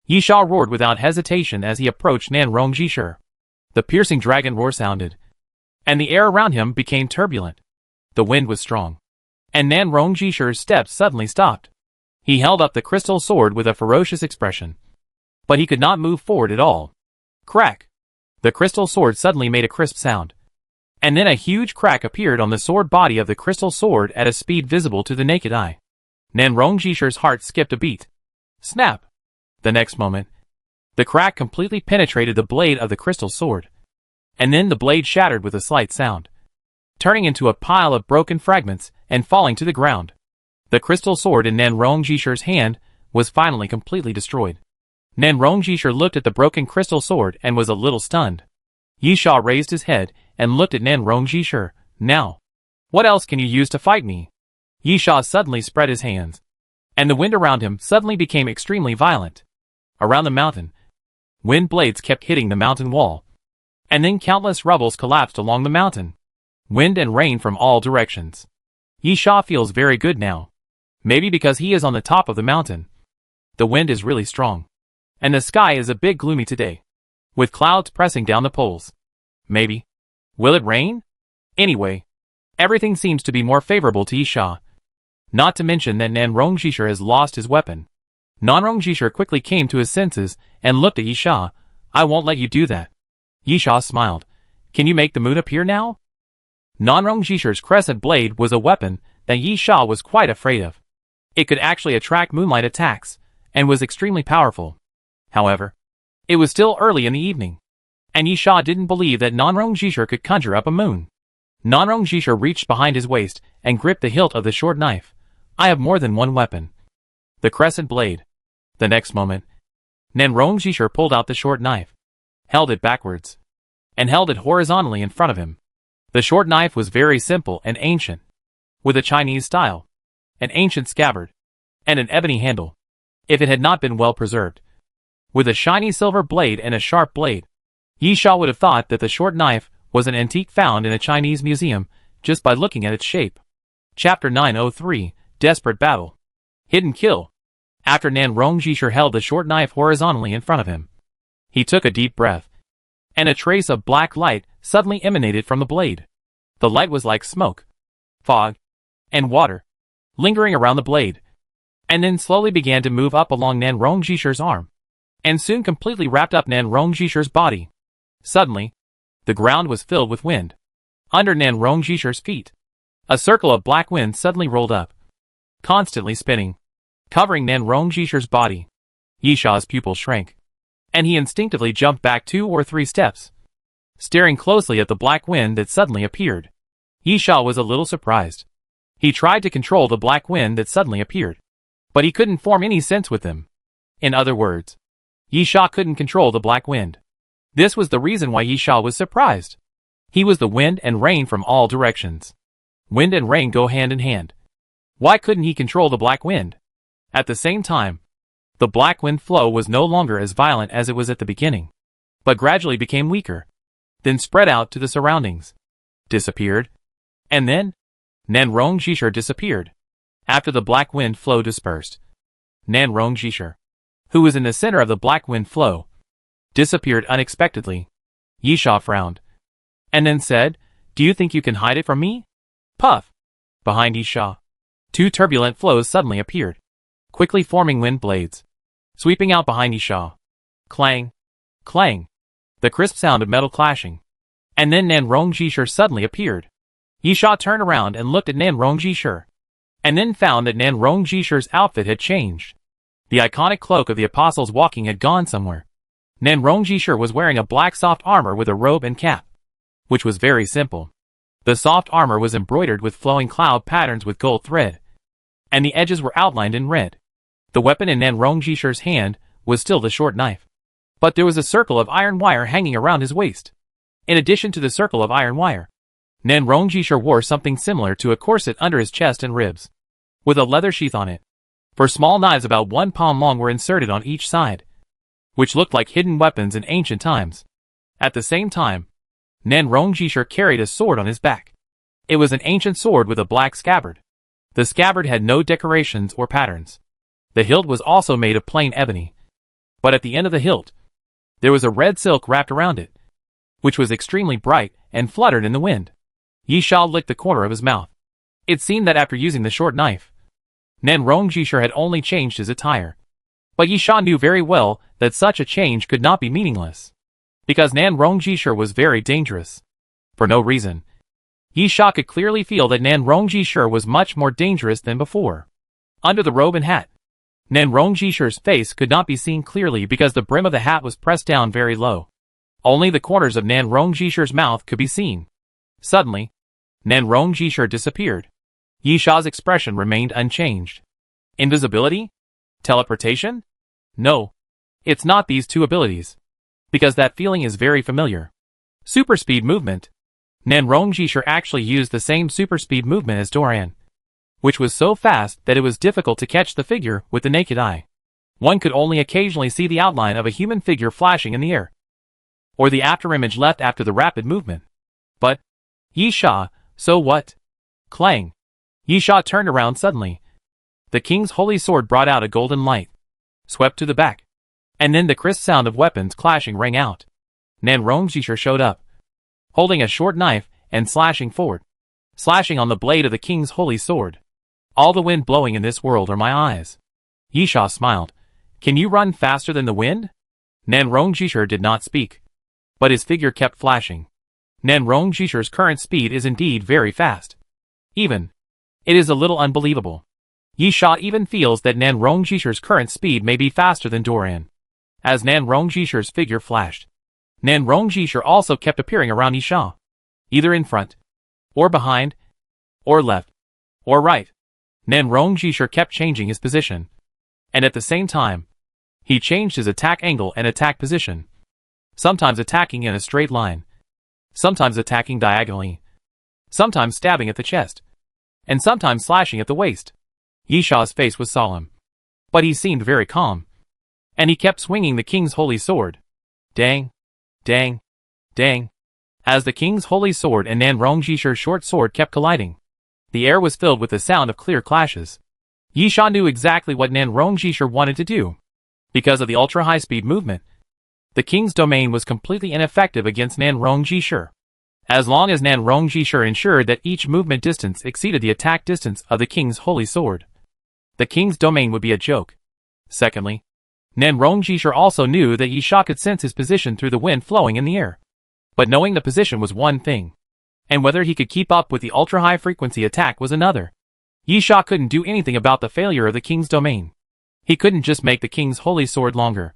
Yisha roared without hesitation as he approached Nanrongjishur. The piercing dragon roar sounded, and the air around him became turbulent. The wind was strong, and Nanrongjishur's steps suddenly stopped. He held up the crystal sword with a ferocious expression, but he could not move forward at all. Crack! The crystal sword suddenly made a crisp sound, and then a huge crack appeared on the sword body of the crystal sword at a speed visible to the naked eye. Nanrongjishur's heart skipped a beat. Snap! The next moment, the crack completely penetrated the blade of the crystal sword, and then the blade shattered with a slight sound, turning into a pile of broken fragments and falling to the ground. The crystal sword in Nanrongjishur's hand was finally completely destroyed. Nanrongjishur looked at the broken crystal sword and was a little stunned. Yisha raised his head and looked at Nanrongjishur. Now, what else can you use to fight me? Yisha suddenly spread his hands, and the wind around him suddenly became extremely violent. Around the mountain, wind blades kept hitting the mountain wall, and then countless rubbles collapsed along the mountain. Wind and rain from all directions. Yisha feels very good now. Maybe because he is on the top of the mountain. The wind is really strong, and the sky is a bit gloomy today, with clouds pressing down the poles. Maybe. Will it rain? Anyway, everything seems to be more favorable to Yisha. Not to mention that Nanrongjishur has lost his weapon. Nanrongjishur quickly came to his senses and looked at Yisha. I won't let you do that. Yisha smiled. Can you make the moon appear now? Nanrongjishur's crescent blade was a weapon that Yisha was quite afraid of. It could actually attract moonlight attacks, and was extremely powerful. However, it was still early in the evening, and Yisha didn't believe that Nanrongjishur could conjure up a moon. Nanrongjishur reached behind his waist and gripped the hilt of the short knife. I have more than one weapon. The crescent blade. The next moment, Nanrongjishur pulled out the short knife, held it backwards, and held it horizontally in front of him. The short knife was very simple and ancient, with a Chinese style, an ancient scabbard, and an ebony handle, if it had not been well preserved. With a shiny silver blade and a sharp blade, Yisha would have thought that the short knife was an antique found in a Chinese museum just by looking at its shape. Chapter 903, Desperate Battle. Hidden Kill. After Nanrongjishur held the short knife horizontally in front of him, he took a deep breath, and a trace of black light suddenly emanated from the blade. The light was like smoke, fog, and water, lingering around the blade, and then slowly began to move up along Nanrongjishur's arm, and soon completely wrapped up Nanrongjishur's body. Suddenly, the ground was filled with wind. Under Nanrongjishur's feet, a circle of black wind suddenly rolled up, constantly spinning, covering Nanrongjishur's body. Yisha's pupils shrank, and he instinctively jumped back 2 or 3 steps, staring closely at the black wind that suddenly appeared. Yi Sha was a little surprised. He tried to control the black wind that suddenly appeared, but he couldn't form any sense with them. In other words, Yi Sha couldn't control the black wind. This was the reason why Yi Sha was surprised. He was the wind and rain from all directions. Wind and rain go hand in hand. Why couldn't he control the black wind? At the same time, the black wind flow was no longer as violent as it was at the beginning, but gradually became weaker, then spread out to the surroundings, disappeared, and then Nanrong Jishur disappeared. After the black wind flow dispersed, Nanrong Jishur, who was in the center of the black wind flow, disappeared unexpectedly. Yi Sha frowned, and then said, "Do you think you can hide it from me?" Puff! Behind Yi Sha, two turbulent flows suddenly appeared, quickly forming wind blades, sweeping out behind Yi Sha. Clang! Clang! The crisp sound of metal clashing. And then Nanrong Jishur suddenly appeared. Yi Sha turned around and looked at Nanrong Jishur, and then found that Nanrong Jishur's outfit had changed. The iconic cloak of the apostles walking had gone somewhere. Nanrong Jishur was wearing a black soft armor with a robe and cap, which was very simple. The soft armor was embroidered with flowing cloud patterns with gold thread, and the edges were outlined in red. The weapon in Nanrong Jishur's hand was still the short knife, but there was a circle of iron wire hanging around his waist. In addition to the circle of iron wire, Nanrong Jishur wore something similar to a corset under his chest and ribs, with a leather sheath on it. For small knives about 1 palm long were inserted on each side, which looked like hidden weapons in ancient times. At the same time, Nanrong Jishur carried a sword on his back. It was an ancient sword with a black scabbard. The scabbard had no decorations or patterns. The hilt was also made of plain ebony, but at the end of the hilt, there was a red silk wrapped around it, which was extremely bright and fluttered in the wind. Yi Sha licked the corner of his mouth. It seemed that after using the short knife, Nanrong Jishur had only changed his attire. But Yi Sha knew very well that such a change could not be meaningless, because Nanrong Jishur was very dangerous. For no reason, Yi Sha could clearly feel that Nanrong Jishur was much more dangerous than before. Under the robe and hat, Nanrong Jishur's face could not be seen clearly because the brim of the hat was pressed down very low. Only the corners of Nanrong Jishur's mouth could be seen. Suddenly, Nanrong Jishur disappeared. Yi Sha's expression remained unchanged. Invisibility? Teleportation? No. It's not these two abilities, because that feeling is very familiar. Super speed movement. Nanrong Jishur actually used the same super speed movement as Doran, which was so fast that it was difficult to catch the figure with the naked eye. One could only occasionally see the outline of a human figure flashing in the air, or the afterimage left after the rapid movement. But, Yi Sha, so what? Clang! Yi Sha turned around suddenly. The king's holy sword brought out a golden light, swept to the back, and then the crisp sound of weapons clashing rang out. Nanrong Jishur showed up, holding a short knife and slashing forward, slashing on the blade of the king's holy sword. All the wind blowing in this world are my eyes. Yi Sha smiled. Can you run faster than the wind? Nanrong Jishur did not speak, but his figure kept flashing. Nanrong Jishur's current speed is indeed very fast. It is a little unbelievable. Yi Sha even feels that Nanrong Jishur's current speed may be faster than Doran. As Nanrong Jishur's figure flashed, Nanrong Jishur also kept appearing around Yi Sha, either in front, or behind, or left, or right. Nanrong Jishur kept changing his position, and at the same time, he changed his attack angle and attack position, sometimes attacking in a straight line, sometimes attacking diagonally, sometimes stabbing at the chest, and sometimes slashing at the waist. Yi Sha's face was solemn, but he seemed very calm, and he kept swinging the king's holy sword. Dang, dang, dang. As the king's holy sword and Nanrong Jishur's short sword kept colliding, the air was filled with the sound of clear clashes. Yi Sha knew exactly what Nanrong Jishur wanted to do. Because of the ultra-high-speed movement, the king's domain was completely ineffective against Nanrong Jishur. As long as Nanrong Jishur ensured that each movement distance exceeded the attack distance of the king's holy sword, the king's domain would be a joke. Secondly, Nanrong Jishur also knew that Yi Sha could sense his position through the wind flowing in the air. But knowing the position was one thing, and whether he could keep up with the ultra-high frequency attack was another. Yi Sha couldn't do anything about the failure of the king's domain. He couldn't just make the king's holy sword longer.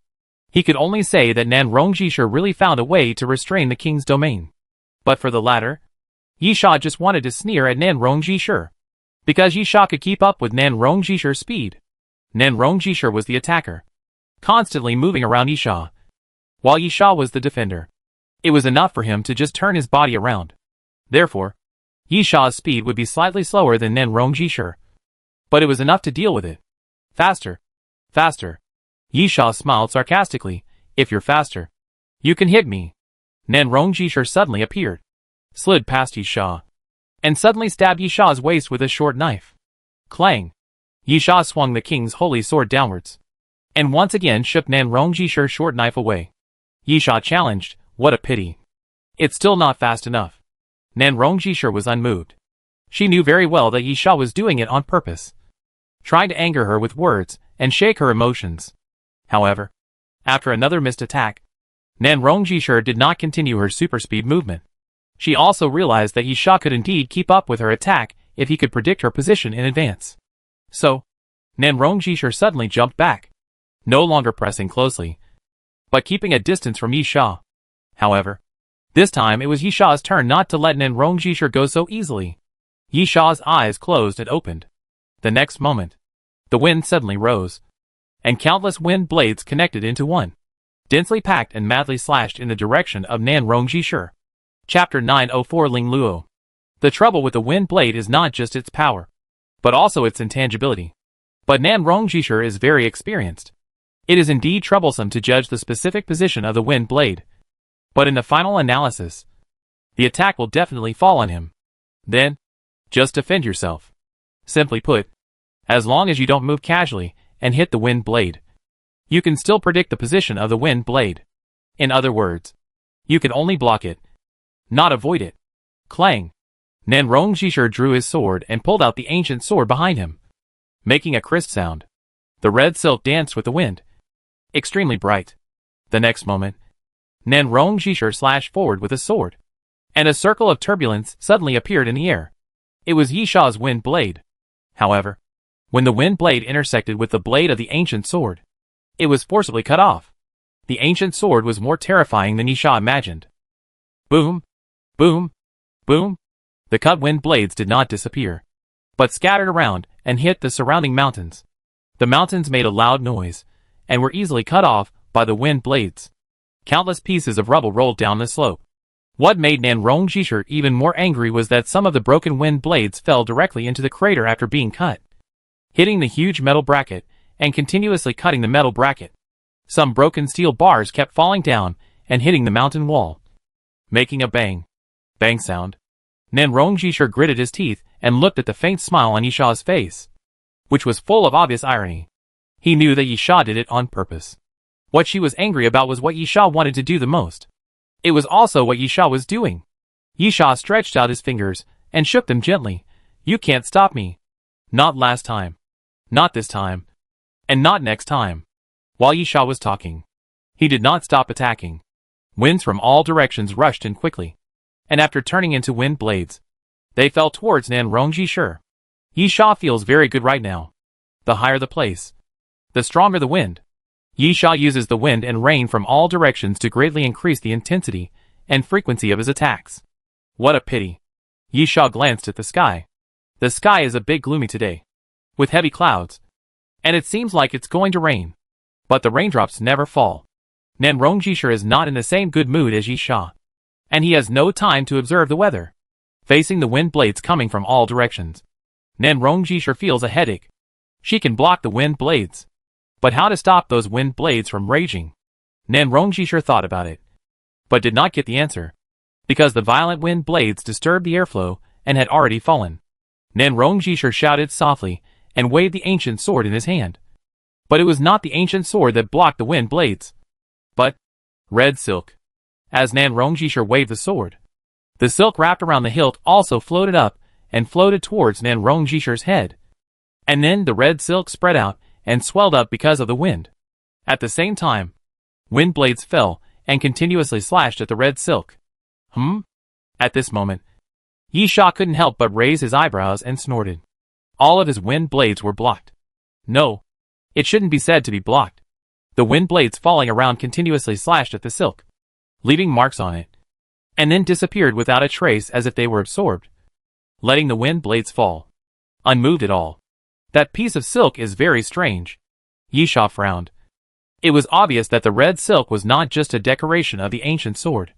He could only say that Nanrong Jishur really found a way to restrain the king's domain. But for the latter, Yi Sha just wanted to sneer at Nan Rongjishir. Because Yi Sha could keep up with Nan Rongjishir's speed. Nan Rongjishir was the attacker, constantly moving around Yi Sha, while Yi Sha was the defender. It was enough for him to just turn his body around. Therefore, Yi Sha's speed would be slightly slower than Nan Rongjishir. But it was enough to deal with it. Faster. Faster. Yi Sha smiled sarcastically. If you're faster, you can hit me. Nan Rongjishir suddenly appeared, slid past Yi Sha, and suddenly stabbed Yi Sha's waist with a short knife. Clang! Yi Sha swung the king's holy sword downwards, and once again shook Nan Rongjishir's short knife away. Yi Sha challenged, what a pity. It's still not fast enough. Nan Rongjishir was unmoved. She knew very well that Yi Sha was doing it on purpose, trying to anger her with words and shake her emotions. However, after another missed attack, Nan Rongjishir did not continue her super speed movement. She also realized that Yi Sha could indeed keep up with her attack if he could predict her position in advance. So, Nan Rongjishir suddenly jumped back, no longer pressing closely, but keeping a distance from Yi Sha. However, this time it was Yi Sha's turn not to let Nan Rongjishir go so easily. Yi Sha's eyes closed and opened. The next moment, the wind suddenly rose, and countless wind blades connected into one, densely packed and madly slashed in the direction of Nan Rongjishir. Chapter 904 Ling Luo. The trouble with the wind blade is not just its power, but also its intangibility. But Nan Rongjishir is very experienced. It is indeed troublesome to judge the specific position of the wind blade. But in the final analysis, the attack will definitely fall on him. Then, just defend yourself. Simply put, as long as you don't move casually and hit the wind blade, you can still predict the position of the wind blade. In other words, you can only block it, not avoid it. Clang! Nan Rongjishir drew his sword and pulled out the ancient sword behind him, making a crisp sound. The red silk danced with the wind, extremely bright. The next moment, Nan Rongjishir slashed forward with a sword, and a circle of turbulence suddenly appeared in the air. It was Yi Sha's wind blade. However, when the wind blade intersected with the blade of the ancient sword, it was forcibly cut off. The ancient sword was more terrifying than Yi Sha imagined. Boom! Boom! Boom! The cut wind blades did not disappear, but scattered around and hit the surrounding mountains. The mountains made a loud noise, and were easily cut off by the wind blades. Countless pieces of rubble rolled down the slope. What made Nan Rongjishir even more angry was that some of the broken wind blades fell directly into the crater after being cut, hitting the huge metal bracket and continuously cutting the metal bracket. Some broken steel bars kept falling down and hitting the mountain wall, making a bang, bang sound. Nan Rongjishir gritted his teeth and looked at the faint smile on Yi Sha's face, which was full of obvious irony. He knew that Yi Sha did it on purpose. What she was angry about was what Yi Sha wanted to do the most. It was also what Yi Sha was doing. Yi Sha stretched out his fingers and shook them gently. You can't stop me. Not last time. Not this time. And not next time. While Yi Sha was talking, he did not stop attacking. Winds from all directions rushed in quickly, and after turning into wind blades, they fell towards Nan Rongjishir. Yi Sha feels very good right now. The higher the place, the stronger the wind. Yi Sha uses the wind and rain from all directions to greatly increase the intensity and frequency of his attacks. What a pity. Yi Sha glanced at the sky. The sky is a bit gloomy today, with heavy clouds, and it seems like it's going to rain. But the raindrops never fall. Nan Rongjishir is not in the same good mood as Yi Sha, and he has no time to observe the weather. Facing the wind blades coming from all directions, Nan Rongjishir feels a headache. She can block the wind blades, but how to stop those wind blades from raging? Nan Rongjishir thought about it, but did not get the answer, because the violent wind blades disturbed the airflow and had already fallen. Nan Rongjishir shouted softly and waved the ancient sword in his hand. But it was not the ancient sword that blocked the wind blades, but red silk. As Nan Rongjishir waved the sword, the silk wrapped around the hilt also floated up and floated towards Nan Rongjishir's head. And then the red silk spread out and swelled up because of the wind. At the same time, wind blades fell and continuously slashed at the red silk. At this moment, Yi Sha couldn't help but raise his eyebrows and snorted. All of his wind blades were blocked. No, it shouldn't be said to be blocked. The wind blades falling around continuously slashed at the silk, leaving marks on it. and then disappeared without a trace as if they were absorbed, letting the wind blades fall, unmoved at all. That piece of silk is very strange. Yisha frowned. It was obvious that the red silk was not just a decoration of the ancient sword,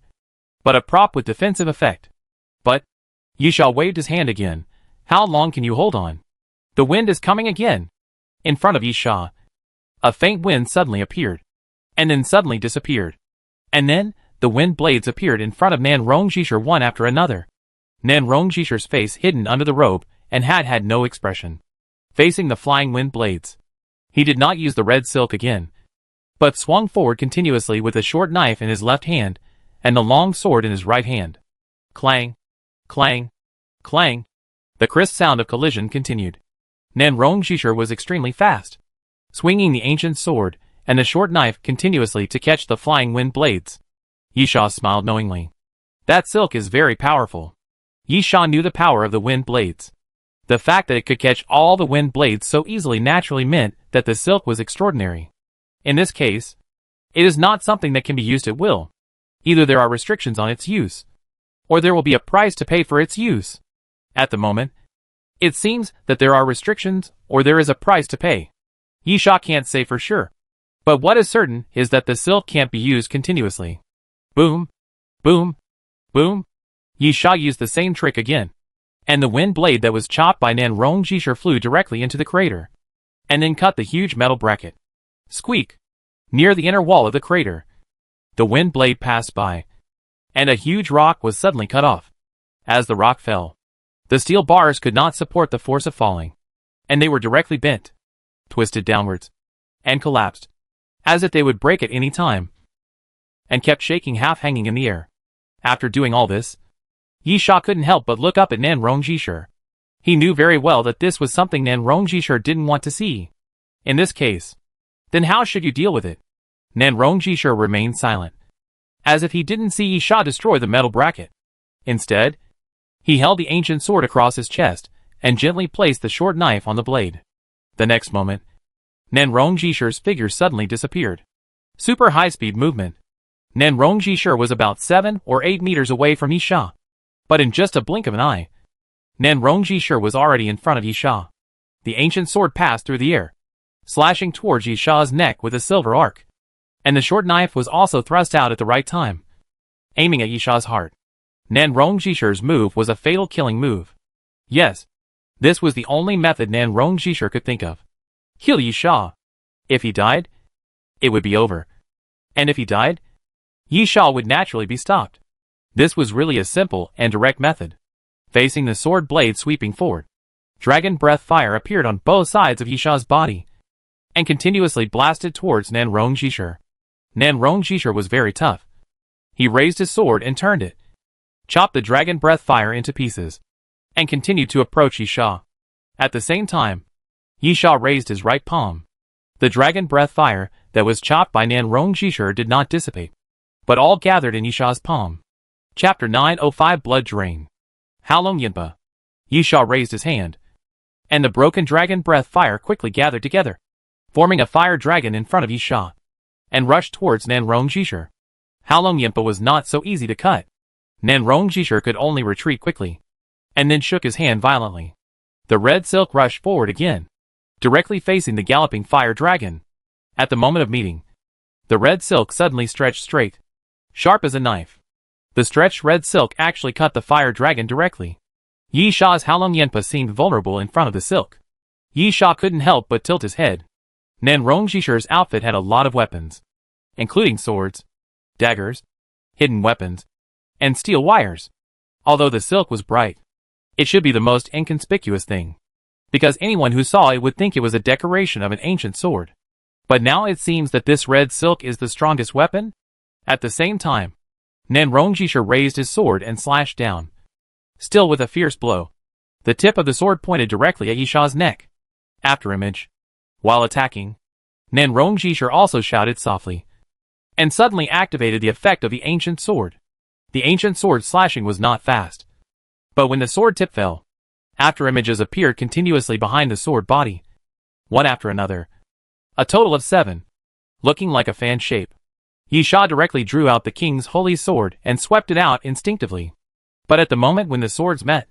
but a prop with defensive effect. But, Yisha waved his hand again. How long can you hold on? The wind is coming again. In front of Yisha, a faint wind suddenly appeared, and then suddenly disappeared. And then, the wind blades appeared in front of Nan Rongjishir one after another. Nan Rongjishir's face hidden under the robe, and had no expression, facing the flying wind blades. He did not use the red silk again, but swung forward continuously with a short knife in his left hand, and the long sword in his right hand. Clang, clang, clang. The crisp sound of collision continued. Nan Rongjishir was extremely fast, swinging the ancient sword and the short knife continuously to catch the flying wind blades. Yisha smiled knowingly. That silk is very powerful. Yisha knew the power of the wind blades. The fact that it could catch all the wind blades so easily naturally meant that the silk was extraordinary. In this case, it is not something that can be used at will. Either there are restrictions on its use, or there will be a price to pay for its use. At the moment, it seems that there are restrictions, or there is a price to pay. Yisha can't say for sure, but what is certain is that the silk can't be used continuously. Boom, boom, boom. Yisha used the same trick again, and the wind blade that was chopped by Nan Rongjishir flew directly into the crater, and then cut the huge metal bracket. Squeak! Near the inner wall of the crater, the wind blade passed by, and a huge rock was suddenly cut off. As the rock fell, the steel bars could not support the force of falling, and they were directly bent, twisted downwards, and collapsed, as if they would break at any time, and kept shaking, half hanging in the air. After doing all this, Yisha couldn't help but look up at Nan Rongjishir. He knew very well that this was something Nan Rongjishir didn't want to see. In this case, then how should you deal with it? Nan Rongjishir remained silent, as if he didn't see Yisha destroy the metal bracket. Instead, he held the ancient sword across his chest, and gently placed the short knife on the blade. The next moment, Nan Rongjishir's figure suddenly disappeared. Super high-speed movement. Nan Rongjishir was about 7 or 8 meters away from Yisha, but in just a blink of an eye, Nan Rongjishir was already in front of Yisha. The ancient sword passed through the air, slashing towards Yisha's neck with a silver arc, and the short knife was also thrust out at the right time, aiming at Yisha's heart. Nan Rongjishir's move was a fatal killing move. Yes, this was the only method Nan Rongjishir could think of. Kill Yisha. If he died, it would be over. And if he died, Yisha would naturally be stopped. This was really a simple and direct method. Facing the sword blade sweeping forward, dragon breath fire appeared on both sides of Yisha's body, and continuously blasted towards Nan Rongjishir. Nan Rongjishir was very tough. He raised his sword and turned it, chopped the dragon breath fire into pieces, and continued to approach Yisha. At the same time, Yisha raised his right palm. The dragon breath fire that was chopped by Nan Rongjishir did not dissipate, but all gathered in Yisha's palm. Chapter 905 Blood Drain. Halong Yinpa. Yisha raised his hand, and the broken dragon breath fire quickly gathered together, forming a fire dragon in front of Yisha, and rushed towards Nan Rongjishir. Halong Yinpa was not so easy to cut. Nan Rongjishir could only retreat quickly, and then shook his hand violently. The red silk rushed forward again, directly facing the galloping fire dragon. At the moment of meeting, the red silk suddenly stretched straight, sharp as a knife. The stretched red silk actually cut the fire dragon directly. Yisha's Halong Yinpa seemed vulnerable in front of the silk. Yisha couldn't help but tilt his head. Nan Rongjishir's outfit had a lot of weapons, including swords, daggers, hidden weapons, and steel wires. Although the silk was bright, it should be the most inconspicuous thing, because anyone who saw it would think it was a decoration of an ancient sword. But now it seems that this red silk is the strongest weapon? At the same time, Nan Rongjishir raised his sword and slashed down, still with a fierce blow. The tip of the sword pointed directly at Yisha's neck. After image. While attacking, Nan Rongjishir also shouted softly, and suddenly activated the effect of the ancient sword. The ancient sword slashing was not fast, but when the sword tip fell, after images appeared continuously behind the sword body, one after another, a total of 7, looking like a fan shape. Yi Sha directly drew out the king's holy sword and swept it out instinctively. But at the moment when the swords met,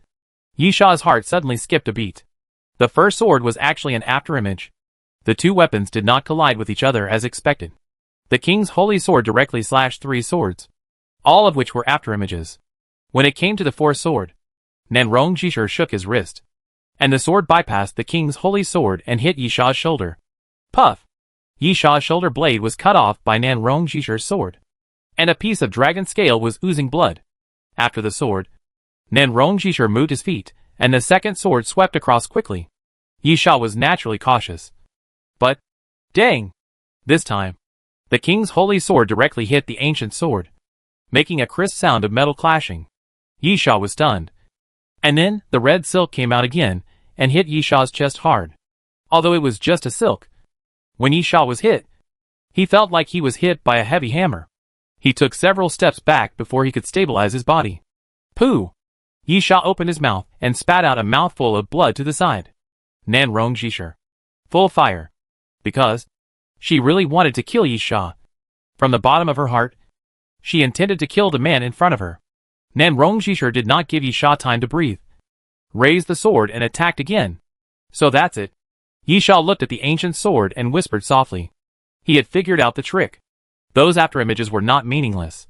Yi Sha's heart suddenly skipped a beat. The first sword was actually an afterimage. The two weapons did not collide with each other as expected. The king's holy sword directly slashed 3 swords, all of which were afterimages. When it came to the fourth sword, Nanrong Jishur shook his wrist, and the sword bypassed the king's holy sword and hit Yi Sha's shoulder. Puff! Yi Sha's shoulder blade was cut off by Nanrong Jishur's sword, and a piece of dragon scale was oozing blood. After the sword, Nanrong Jishur moved his feet, and the second sword swept across quickly. Yi Sha was naturally cautious. But, dang! This time, the king's holy sword directly hit the ancient sword, making a crisp sound of metal clashing. Yi Sha was stunned. And then, the red silk came out again, and hit Yi Sha's chest hard. Although it was just a silk, when Yi Sha was hit, he felt like he was hit by a heavy hammer. He took several steps back before he could stabilize his body. Pooh! Yi Sha opened his mouth and spat out a mouthful of blood to the side. Nanrong Jishur, full fire. Because she really wanted to kill Yi Sha. From the bottom of her heart, she intended to kill the man in front of her. Nanrong Jishur did not give Yi Sha time to breathe. Raised the sword and attacked again. So that's it. Yi Sha looked at the ancient sword and whispered softly. He had figured out the trick. Those afterimages were not meaningless.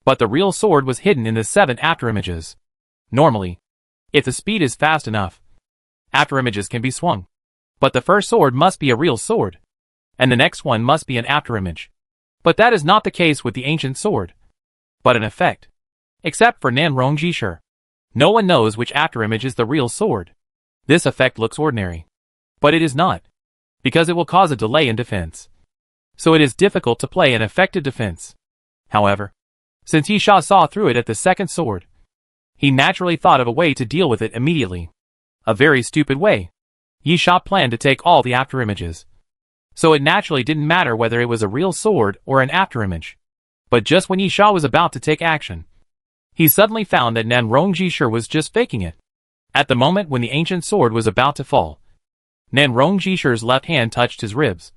But the real sword was hidden in the 7 afterimages. Normally, if the speed is fast enough, afterimages can be swung. But the first sword must be a real sword, and the next one must be an afterimage. But that is not the case with the ancient sword, but an effect. Except for Nanrong Jishur. No one knows which afterimage is the real sword. This effect looks ordinary, but it is not, because it will cause a delay in defense. So it is difficult to play an effective defense. However, since Yi Sha saw through it at the second sword, he naturally thought of a way to deal with it immediately. A very stupid way. Yi Sha planned to take all the afterimages. So it naturally didn't matter whether it was a real sword or an afterimage. But just when Yi Sha was about to take action, he suddenly found that Nanrong Jishur was just faking it. At the moment when the ancient sword was about to fall, Nanrong Jishur's left hand touched his ribs,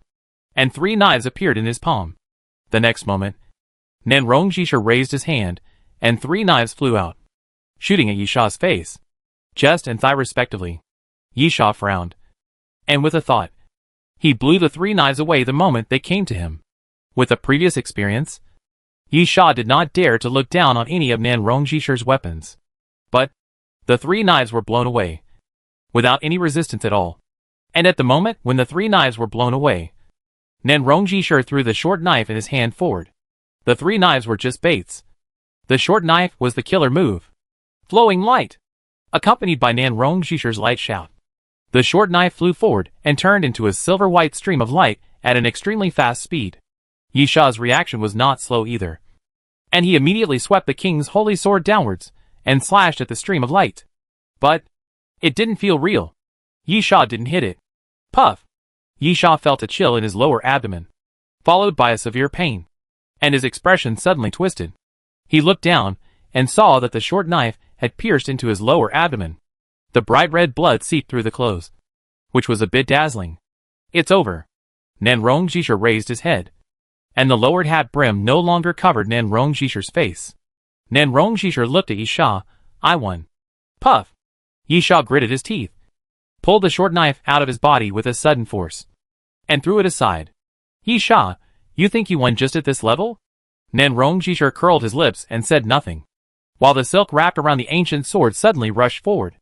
and 3 knives appeared in his palm. The next moment, Nanrong Jishur raised his hand, and 3 knives flew out, shooting at Yi Sha's face, chest and thigh respectively. Yi Sha frowned, and with a thought, he blew the 3 knives away the moment they came to him. With the previous experience, Yi Sha did not dare to look down on any of Nanrong Jishur's weapons. But the 3 knives were blown away, without any resistance at all. And at the moment when the 3 knives were blown away, Nanrong Jishur threw the short knife in his hand forward. The 3 knives were just baits. The short knife was the killer move. Flowing light, accompanied by Nanrong Jishur's light shout. The short knife flew forward and turned into a silver-white stream of light at an extremely fast speed. Yi Sha's reaction was not slow either, and he immediately swept the king's holy sword downwards and slashed at the stream of light. But it didn't feel real. Yi Sha didn't hit it. Puff! Yi Sha felt a chill in his lower abdomen, followed by a severe pain, and his expression suddenly twisted. He looked down and saw that the short knife had pierced into his lower abdomen. The bright red blood seeped through the clothes, which was a bit dazzling. It's over. Nanrong Jishur raised his head, and the lowered hat brim no longer covered Nanrong Jishur's face. Nanrong Jishur looked at Yi Sha. I won. Puff! Yi Sha gritted his teeth, pulled the short knife out of his body with a sudden force, and threw it aside. Yi Sha, you think you won just at this level? Nanrong Jishur curled his lips and said nothing, while the silk wrapped around the ancient sword suddenly rushed forward.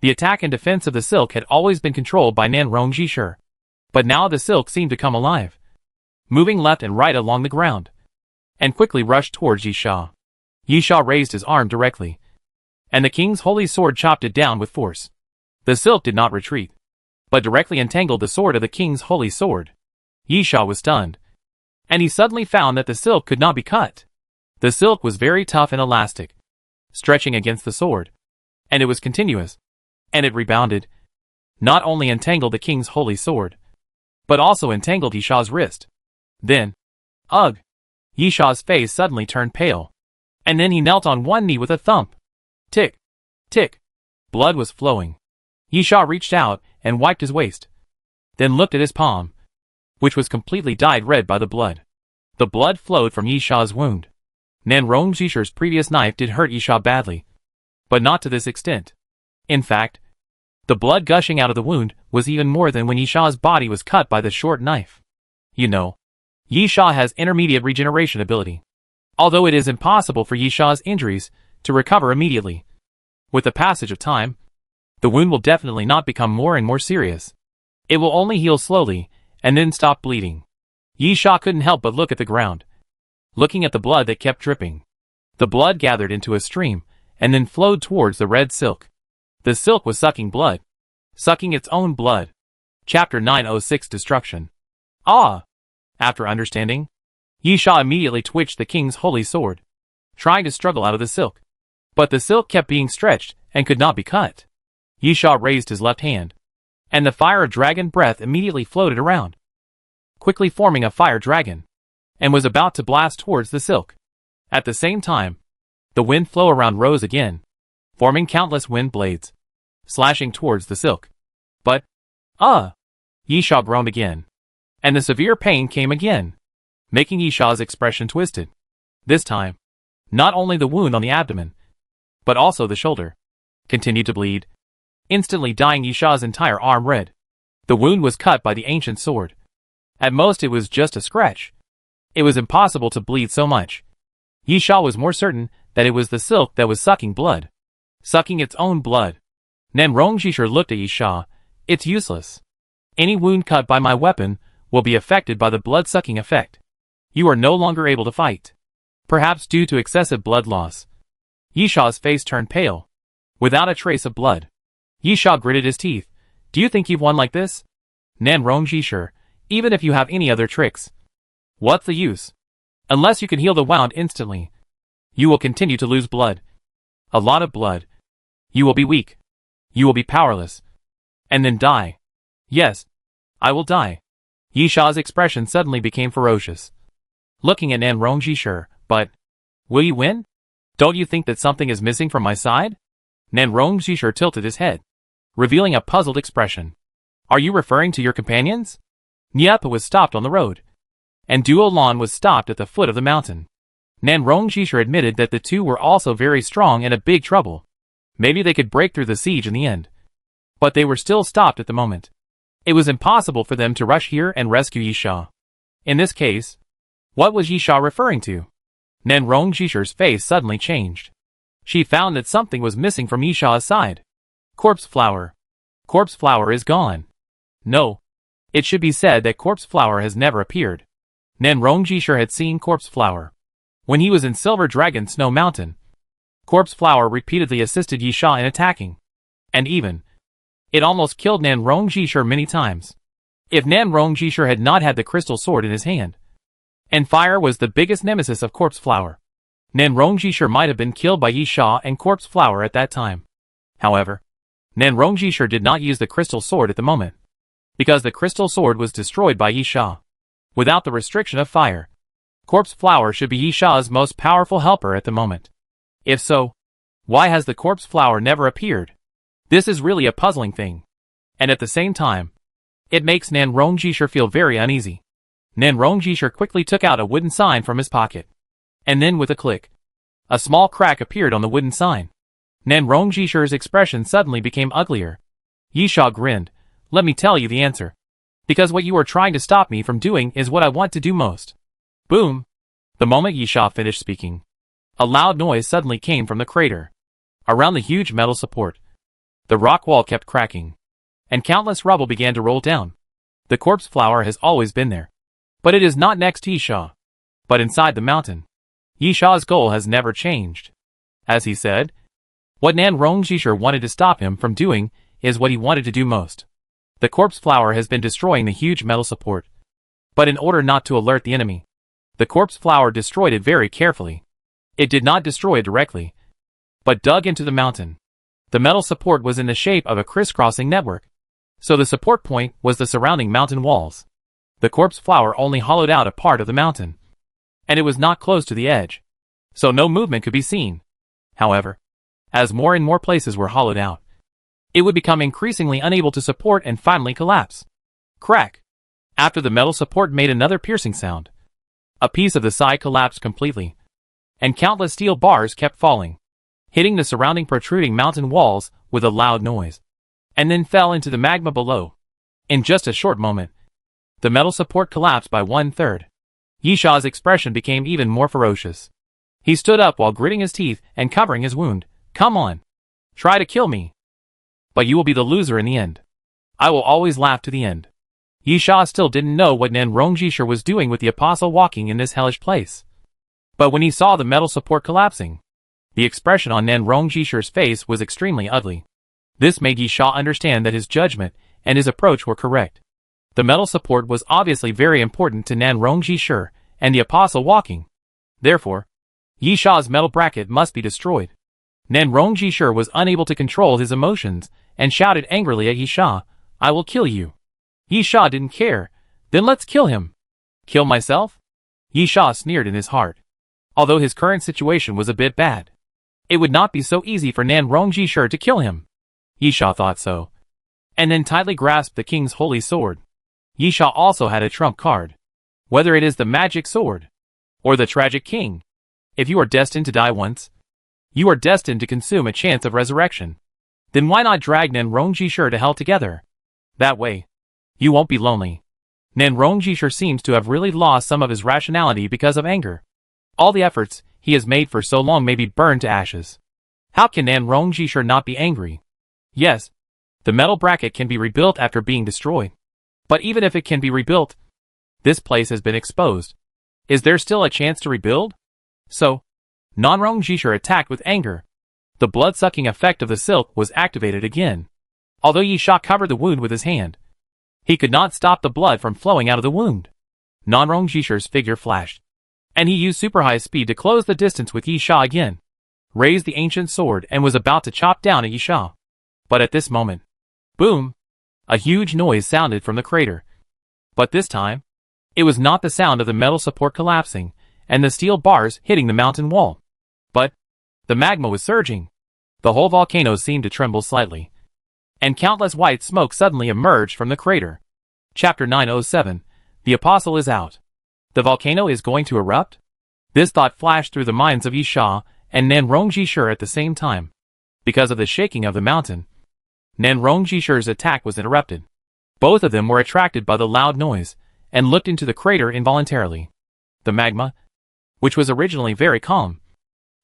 The attack and defense of the silk had always been controlled by Nanrong Jishur, but now the silk seemed to come alive, moving left and right along the ground, and quickly rushed towards Yi Sha. Yi Sha raised his arm directly, and the king's holy sword chopped it down with force. The silk did not retreat, but directly entangled the sword of the king's holy sword. Yi Sha was stunned, and he suddenly found that the silk could not be cut. The silk was very tough and elastic, stretching against the sword, and it was continuous, and it rebounded, not only entangled the king's holy sword, but also entangled Yi Sha's wrist. Then, ugh! Yi Sha's face suddenly turned pale, and then he knelt on one knee with a thump. Tick! Tick! Blood was flowing. Yi Sha reached out and wiped his waist, then looked at his palm, which was completely dyed red by the blood. The blood flowed from Yisha's wound. Nan Rongjisher's previous knife did hurt Yisha badly, but not to this extent. In fact, the blood gushing out of the wound was even more than when Yisha's body was cut by the short knife. You know, Yisha has intermediate regeneration ability. Although it is impossible for Yisha's injuries to recover immediately. With the passage of time, the wound will definitely not become more and more serious. It will only heal slowly, and then stop bleeding. Yisha couldn't help but look at the ground, looking at the blood that kept dripping. The blood gathered into a stream, and then flowed towards the red silk. The silk was sucking blood. Sucking its own blood. Chapter 906 Destruction. Ah! After understanding, Yisha immediately twitched the king's holy sword, trying to struggle out of the silk. But the silk kept being stretched, and could not be cut. Yisha raised his left hand, and the fire of dragon breath immediately floated around, quickly forming a fire dragon, and was about to blast towards the silk. At the same time, the wind flow around rose again, forming countless wind blades, slashing towards the silk. But, Yisha groaned again, and the severe pain came again, making Yisha's expression twisted. This time, not only the wound on the abdomen, but also the shoulder, continued to bleed, instantly dyeing Yisha's entire arm red. The wound was cut by the ancient sword. At most it was just a scratch. It was impossible to bleed so much. Yisha was more certain that it was the silk that was sucking blood. Sucking its own blood. Nan Rongjisher looked at Yisha. It's useless. Any wound cut by my weapon will be affected by the blood-sucking effect. You are no longer able to fight. Perhaps due to excessive blood loss. Yisha's face turned pale, without a trace of blood. Yisha gritted his teeth. Do you think you've won like this? Nan Rongjisher, even if you have any other tricks, what's the use? Unless you can heal the wound instantly, you will continue to lose blood. A lot of blood. You will be weak. You will be powerless. And then die. Yes, I will die. Yisha's expression suddenly became ferocious, looking at Nan Rongjisher. But, will you win? Don't you think that something is missing from my side? Nan Rongjisher tilted his head, revealing a puzzled expression. Are you referring to your companions? Nyepa was stopped on the road, and Duo Lan was stopped at the foot of the mountain. Nan Rongjisher admitted that the two were also very strong and in big trouble. Maybe they could break through the siege in the end. But they were still stopped at the moment. It was impossible for them to rush here and rescue Yisha. In this case, what was Yisha referring to? Nan Rongjisher's face suddenly changed. She found that something was missing from Yisha's side. Corpse flower. Corpse flower is gone. No. It should be said that corpse flower has never appeared. Nan Rongjisher had seen corpse flower when he was in Silver Dragon Snow Mountain. Corpse flower repeatedly assisted Yisha in attacking. And even, it almost killed Nan Rongjisher many times. If Nan Rongjisher had not had the crystal sword in his hand, and fire was the biggest nemesis of corpse flower, Nan Rongjisher might have been killed by Yisha and corpse flower at that time. However, Nan Rongjisher did not use the crystal sword at the moment, because the crystal sword was destroyed by Yisha. Without the restriction of fire, corpse flower should be Yisha's most powerful helper at the moment. If so, why has the corpse flower never appeared? This is really a puzzling thing. And at the same time, it makes Nan Rongjisher feel very uneasy. Nan Rongjisher quickly took out a wooden sign from his pocket. And then with a click, a small crack appeared on the wooden sign. Nan Rongjisher's expression suddenly became uglier. Yisha grinned. Let me tell you the answer. Because what you are trying to stop me from doing is what I want to do most. Boom! The moment Yisha finished speaking, a loud noise suddenly came from the crater. Around the huge metal support, the rock wall kept cracking, and countless rubble began to roll down. The corpse flower has always been there. But it is not next to Yisha, but inside the mountain. Yisha's goal has never changed. As he said, what Nan Rongjisher wanted to stop him from doing is what he wanted to do most. The corpse flower has been destroying the huge metal support. But in order not to alert the enemy, the corpse flower destroyed it very carefully. It did not destroy it directly, but dug into the mountain. The metal support was in the shape of a crisscrossing network, so the support point was the surrounding mountain walls. The corpse flower only hollowed out a part of the mountain, and it was not close to the edge, so no movement could be seen. However, as more and more places were hollowed out, it would become increasingly unable to support and finally collapse. Crack! After the metal support made another piercing sound, A piece of the side collapsed completely, and countless steel bars kept falling, hitting the surrounding protruding mountain walls with a loud noise, and then fell into the magma below. In just a short moment, the metal support collapsed by 1/3. Yisha's expression became even more ferocious. He stood up while gritting his teeth and covering his wound. "Come on. Try to kill me. But you will be the loser in the end. I will always laugh to the end." Yisha still didn't know what Nanrongjishur was doing with the apostle walking in this hellish place. But when he saw the metal support collapsing, the expression on Nanrongjishur's face was extremely ugly. This made Yisha understand that his judgment and his approach were correct. The metal support was obviously very important to Nanrongjishur and the apostle walking. Therefore, Yisha's metal bracket must be destroyed. Nanrongjishur was unable to control his emotions and shouted angrily at Yisha, "I will kill you." Yisha didn't care. "Then let's kill him." "Kill myself?" Yisha sneered in his heart. Although his current situation was a bit bad, it would not be so easy for Nanrongjishur to kill him. Yisha thought so, and then tightly grasped the king's holy sword. Yisha also had a trump card. Whether it is the magic sword or the tragic king, if you are destined to die once, you are destined to consume a chance of resurrection. Then why not drag Nanrongjishur to hell together? That way, you won't be lonely. Nanrongjishur seems to have really lost some of his rationality because of anger. All the efforts he has made for so long may be burned to ashes. How can Nanrongjishur not be angry? Yes, the metal bracket can be rebuilt after being destroyed. But even if it can be rebuilt, this place has been exposed. Is there still a chance to rebuild? So, Nanrongjishur attacked with anger. The blood-sucking effect of the silk was activated again. Although Yisha covered the wound with his hand, he could not stop the blood from flowing out of the wound. Nanrongjishur's figure flashed, and he used super high speed to close the distance with Yisha again, raised the ancient sword and was about to chop down at Yisha. But at this moment, boom! A huge noise sounded from the crater. But this time, it was not the sound of the metal support collapsing and the steel bars hitting the mountain wall. But the magma was surging. The whole volcano seemed to tremble slightly, and countless white smoke suddenly emerged from the crater. Chapter 907. The Apostle is out. The volcano is going to erupt? This thought flashed through the minds of Yisha and Nanrongjishur at the same time. Because of the shaking of the mountain, Nanrongjishur's attack was interrupted. Both of them were attracted by the loud noise and looked into the crater involuntarily. The magma, which was originally very calm,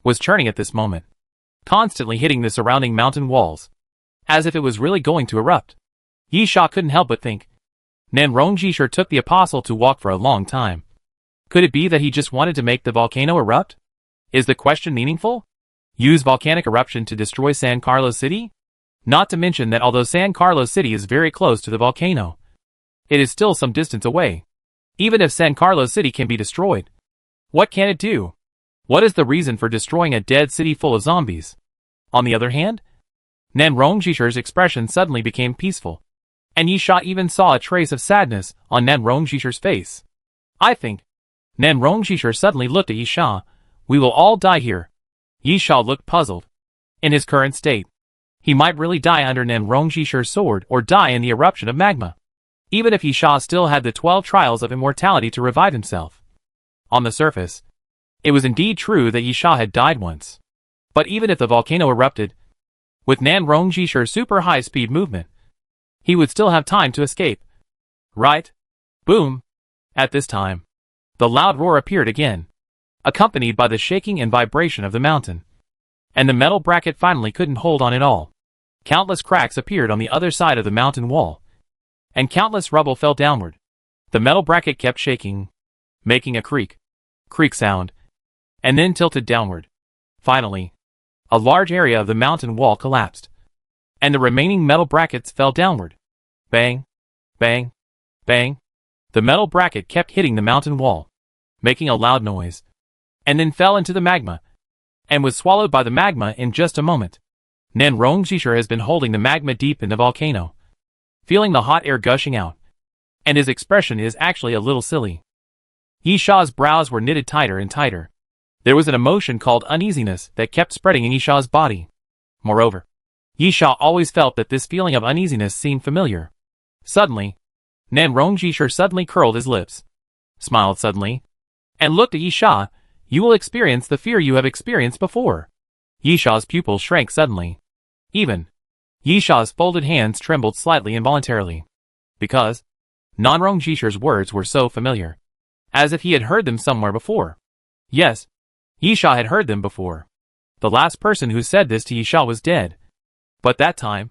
was churning at this moment, constantly hitting the surrounding mountain walls, as if it was really going to erupt. Yisha couldn't help but think, Nanrongjishur took the apostle to walk for a long time. Could it be that he just wanted to make the volcano erupt? Is the question meaningful? Use volcanic eruption to destroy San Carlos City? Not to mention that although San Carlos City is very close to the volcano, it is still some distance away. Even if San Carlos City can be destroyed, what can it do? What is the reason for destroying a dead city full of zombies? On the other hand, Nanrongjishur's expression suddenly became peaceful, and Yisha even saw a trace of sadness on Nanrongjishur's face. I think. Nanrongjishur suddenly looked at Yisha. "We will all die here." Yisha looked puzzled. In his current state, he might really die under Nanrongjishur's sword or die in the eruption of magma. Even if Yisha still had the 12 trials of immortality to revive himself. On the surface, it was indeed true that Yisha had died once. But even if the volcano erupted, with Nanrongjishur's super high-speed movement, he would still have time to escape. Right? Boom! At this time, the loud roar appeared again, accompanied by the shaking and vibration of the mountain. And the metal bracket finally couldn't hold on at all. Countless cracks appeared on the other side of the mountain wall, and countless rubble fell downward. The metal bracket kept shaking, making a creak sound, and then tilted downward. Finally, a large area of the mountain wall collapsed, and the remaining metal brackets fell downward. Bang, bang, bang. The metal bracket kept hitting the mountain wall, making a loud noise, and then fell into the magma, and was swallowed by the magma in just a moment. Nanrongjishur has been holding the magma deep in the volcano, feeling the hot air gushing out, and his expression is actually a little silly. Yisha's brows were knitted tighter and tighter. There was an emotion called uneasiness that kept spreading in Yisha's body. Moreover, Yisha always felt that this feeling of uneasiness seemed familiar. Suddenly, Nanrongjishur suddenly curled his lips, smiled suddenly, and looked at Yisha, you will experience the fear you have experienced before. Yisha's pupils shrank suddenly. Even Yisha's folded hands trembled slightly involuntarily. Because Nanrong Jisher's words were so familiar. As if he had heard them somewhere before. Yes, Yisha had heard them before. The last person who said this to Yisha was dead. But that time,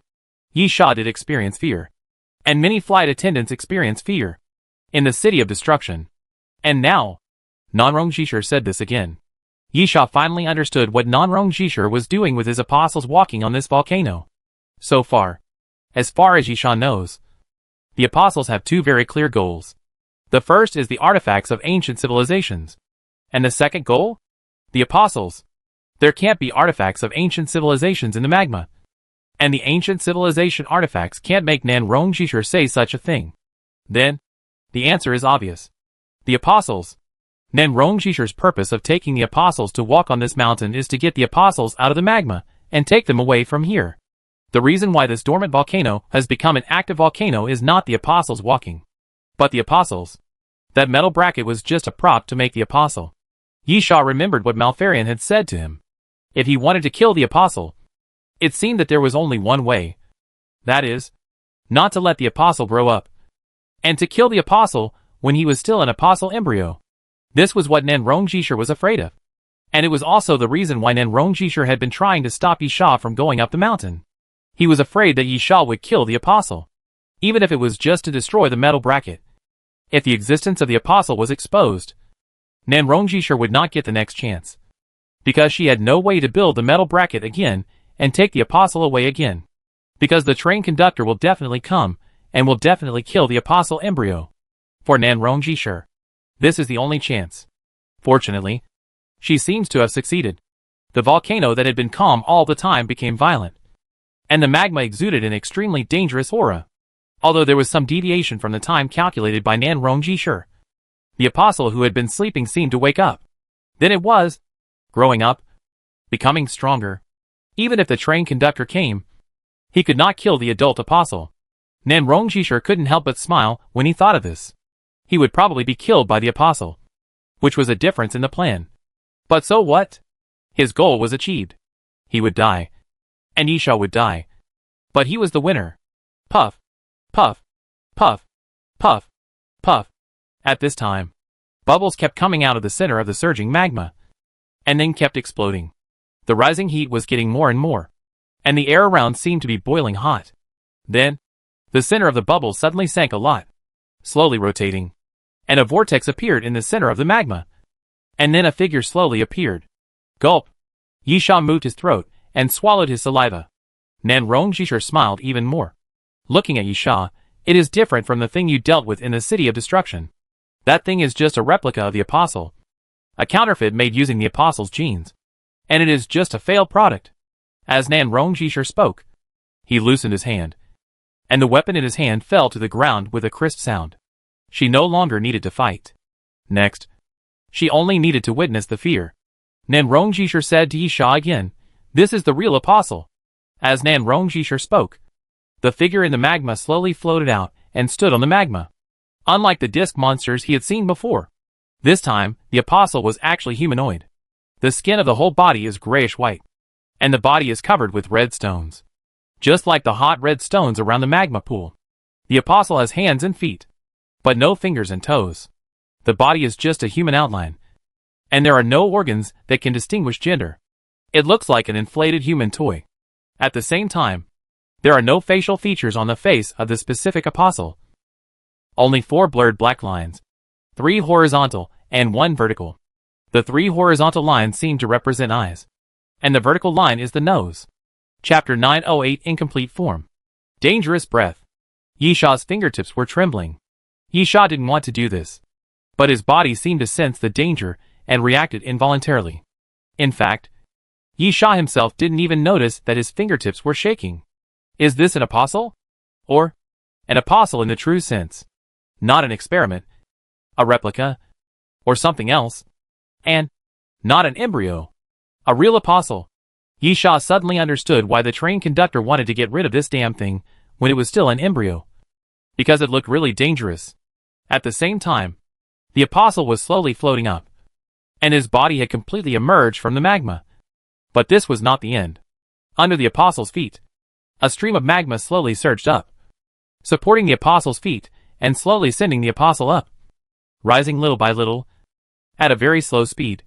Yisha did experience fear. And many flight attendants experience fear. In the city of destruction. And now, Nanrong Jisher said this again. Yisha finally understood what Nanrong Jisher was doing with his apostles walking on this volcano. So far as Yisha knows, the apostles have two very clear goals. The first is the artifacts of ancient civilizations. And the second goal? The apostles. There can't be artifacts of ancient civilizations in the magma. And the ancient civilization artifacts can't make Nanrong Jisher say such a thing. Then, the answer is obvious. The apostles. Nanrong Jisher's purpose of taking the apostles to walk on this mountain is to get the apostles out of the magma and take them away from here. The reason why this dormant volcano has become an active volcano is not the apostles walking, but the apostles. That metal bracket was just a prop to make the apostle. Yisha remembered what Malfarion had said to him. If he wanted to kill the apostle, it seemed that there was only one way. That is, not to let the apostle grow up, and to kill the apostle when he was still an apostle embryo. This was what Nanrong Jisher was afraid of. And it was also the reason why Nanrong Jisher had been trying to stop Yisha from going up the mountain. He was afraid that Yisha would kill the apostle, even if it was just to destroy the metal bracket. If the existence of the apostle was exposed, Nanrong Jisher would not get the next chance. Because she had no way to build the metal bracket again and take the apostle away again. Because the train conductor will definitely come and will definitely kill the apostle embryo. For Nanrong Jisher, this is the only chance. Fortunately, she seems to have succeeded. The volcano that had been calm all the time became violent. And the magma exuded an extremely dangerous aura. Although there was some deviation from the time calculated by Nanrong Jisher. The apostle who had been sleeping seemed to wake up. Then it was growing up, becoming stronger. Even if the train conductor came, he could not kill the adult apostle. Nanrong Jisher couldn't help but smile when he thought of this. He would probably be killed by the apostle, which was a difference in the plan. But so what? His goal was achieved. He would die. And Yisha would die. But he was the winner. Puff, puff, puff, puff, puff. At this time, bubbles kept coming out of the center of the surging magma, and then kept exploding. The rising heat was getting more and more, and the air around seemed to be boiling hot. Then, the center of the bubbles suddenly sank a lot, slowly rotating, and a vortex appeared in the center of the magma. And then a figure slowly appeared. Gulp! Yisha moved his throat and swallowed his saliva. Nanrong Jisher smiled even more. Looking at Yisha, it is different from the thing you dealt with in the city of destruction. That thing is just a replica of the apostle. A counterfeit made using the apostle's genes. And it is just a failed product. As Nanrong Jisher spoke, he loosened his hand. And the weapon in his hand fell to the ground with a crisp sound. She no longer needed to fight. Next, she only needed to witness the fear. Nanrong Jisher said to Yisha again, "This is the real apostle." As Nanrong Jisher spoke, the figure in the magma slowly floated out and stood on the magma. Unlike the disc monsters he had seen before, this time the apostle was actually humanoid. The skin of the whole body is grayish-white, and the body is covered with red stones. Just like the hot red stones around the magma pool. The apostle has hands and feet, but no fingers and toes. The body is just a human outline, and there are no organs that can distinguish gender. It looks like an inflated human toy. At the same time, there are no facial features on the face of the specific apostle. Only 4 blurred black lines, 3 horizontal and 1 vertical. The 3 horizontal lines seem to represent eyes, and the vertical line is the nose. Chapter 908 Incomplete Form. Dangerous Breath. Yisha's fingertips were trembling. Yisha didn't want to do this, but his body seemed to sense the danger and reacted involuntarily. In fact, Yisha himself didn't even notice that his fingertips were shaking. Is this an apostle? Or an apostle in the true sense? Not an experiment, a replica, or something else, and not an embryo, a real apostle. Yisha suddenly understood why the train conductor wanted to get rid of this damn thing when it was still an embryo. Because it looked really dangerous. At the same time, the apostle was slowly floating up, and his body had completely emerged from the magma. But this was not the end. Under the apostle's feet, a stream of magma slowly surged up, supporting the apostle's feet and slowly sending the apostle up, rising little by little, at a very slow speed.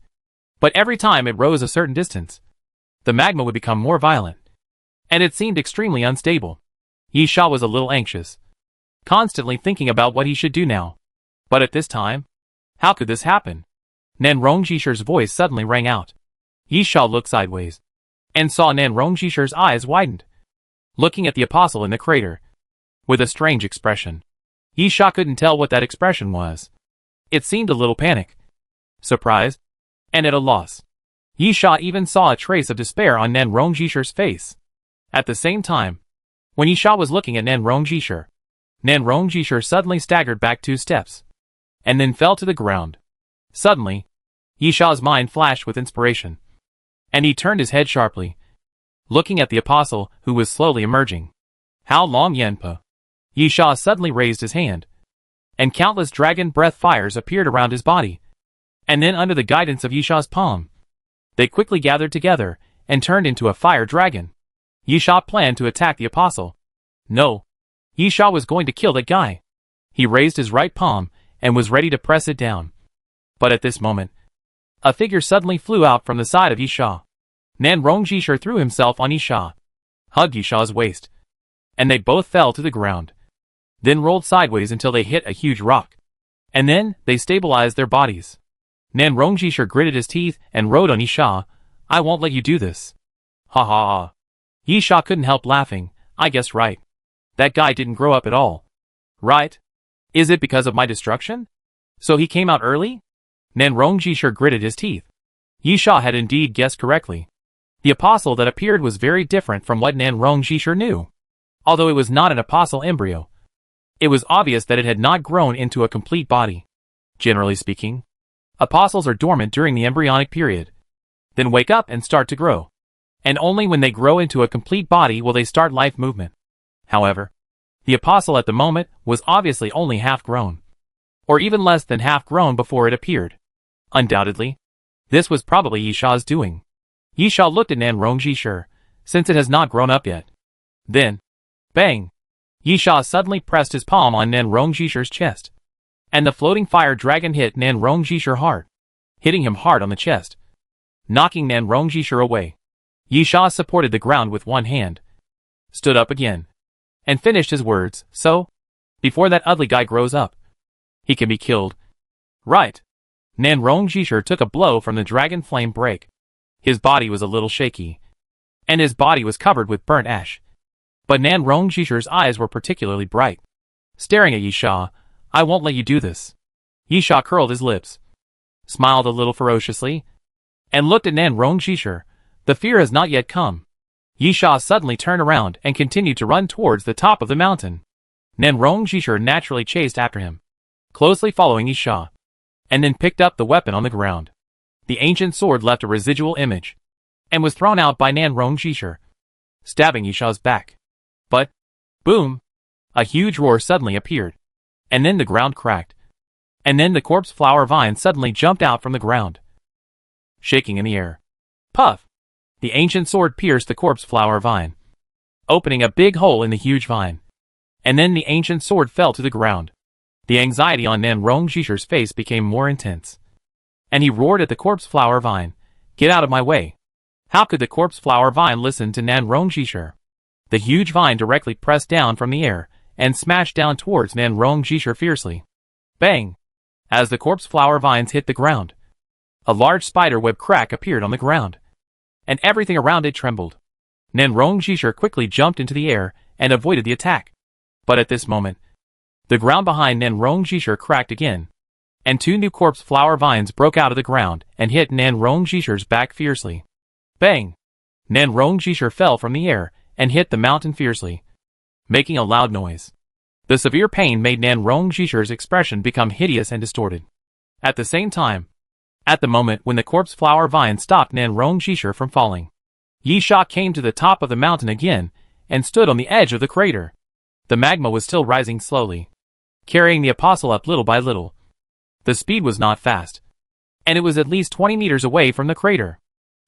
But every time it rose a certain distance, the magma would become more violent, and it seemed extremely unstable. Yisha was a little anxious, constantly thinking about what he should do now. But at this time, how could this happen? Nanrongjisher's voice suddenly rang out. Yisha looked sideways, and saw Nanrongjisher's eyes widened, looking at the apostle in the crater, with a strange expression. Yisha couldn't tell what that expression was. It seemed a little panic, surprise, and at a loss. Yisha even saw a trace of despair on Nanrongjisher's face. At the same time, when Yisha was looking at Nanrongjisher, Nanrongjisher suddenly staggered back 2 steps, and then fell to the ground. Suddenly, Yisha's mind flashed with inspiration, and he turned his head sharply, looking at the apostle who was slowly emerging. How long, Yenpa? Yisha suddenly raised his hand, and countless dragon breath fires appeared around his body, and then under the guidance of Yisha's palm, they quickly gathered together and turned into a fire dragon. Yisha planned to attack the apostle. No, Yisha was going to kill that guy. He raised his right palm and was ready to press it down. But at this moment, a figure suddenly flew out from the side of Yisha. Nanrongjisher threw himself on Yisha, hugged Yisha's waist, and they both fell to the ground, then rolled sideways until they hit a huge rock. And then, they stabilized their bodies. Nanrongjisher gritted his teeth and rode on Yisha. I won't let you do this. Ha ha ha. Yisha couldn't help laughing. I guess right. That guy didn't grow up at all. Right? Is it because of my destruction? So he came out early? Nanrongjisher gritted his teeth. Yisha had indeed guessed correctly. The apostle that appeared was very different from what Nanrongjisher knew. Although it was not an apostle embryo, it was obvious that it had not grown into a complete body. Generally speaking, apostles are dormant during the embryonic period, then wake up and start to grow. And only when they grow into a complete body will they start life movement. However, the apostle at the moment was obviously only half grown, or even less than half grown before it appeared. Undoubtedly, this was probably Yisha's doing. Yisha looked at Nanrongjisher, since it has not grown up yet. Then, bang! Yisha suddenly pressed his palm on Nanrongjisher's chest, and the floating fire dragon hit Nanrongjisher hard, hitting him hard on the chest, knocking Nanrongjisher away. Yisha supported the ground with one hand, stood up again, and finished his words. So, before that ugly guy grows up, he can be killed. Right. Nanrongjisher took a blow from the dragon flame break. His body was a little shaky, and his body was covered with burnt ash. But Nanrongjisher's eyes were particularly bright, staring at Yisha. I won't let you do this. Yisha curled his lips, smiled a little ferociously, and looked at Nanrongjisher. The fear has not yet come. Yisha suddenly turned around and continued to run towards the top of the mountain. Nanrongjisher naturally chased after him, closely following Yisha, and then picked up the weapon on the ground. The ancient sword left a residual image, and was thrown out by Nanrongjisher, stabbing Yisha's back. But, boom! A huge roar suddenly appeared, and then the ground cracked, and then the corpse flower vine suddenly jumped out from the ground, shaking in the air. Puff! The ancient sword pierced the corpse flower vine, opening a big hole in the huge vine, and then the ancient sword fell to the ground. The anxiety on Nanrongjisher's face became more intense, and he roared at the corpse flower vine, "Get out of my way!" How could the corpse flower vine listen to Nanrongjisher? The huge vine directly pressed down from the air and smashed down towards Nanrongjisher fiercely. Bang! As the corpse flower vines hit the ground, a large spider web crack appeared on the ground, and everything around it trembled. Nanrongjisher quickly jumped into the air and avoided the attack. But at this moment, the ground behind Nanrongjisher cracked again, and 2 new corpse flower vines broke out of the ground and hit Nanrongjisher's back fiercely. Bang! Nanrongjisher fell from the air and hit the mountain fiercely, making a loud noise. The severe pain made Nanrongjisher's expression become hideous and distorted. At the same time, at the moment when the corpse flower vine stopped Nanrongjisher from falling, Yisha came to the top of the mountain again and stood on the edge of the crater. The magma was still rising slowly, carrying the apostle up little by little. The speed was not fast, and it was at least 20 meters away from the crater.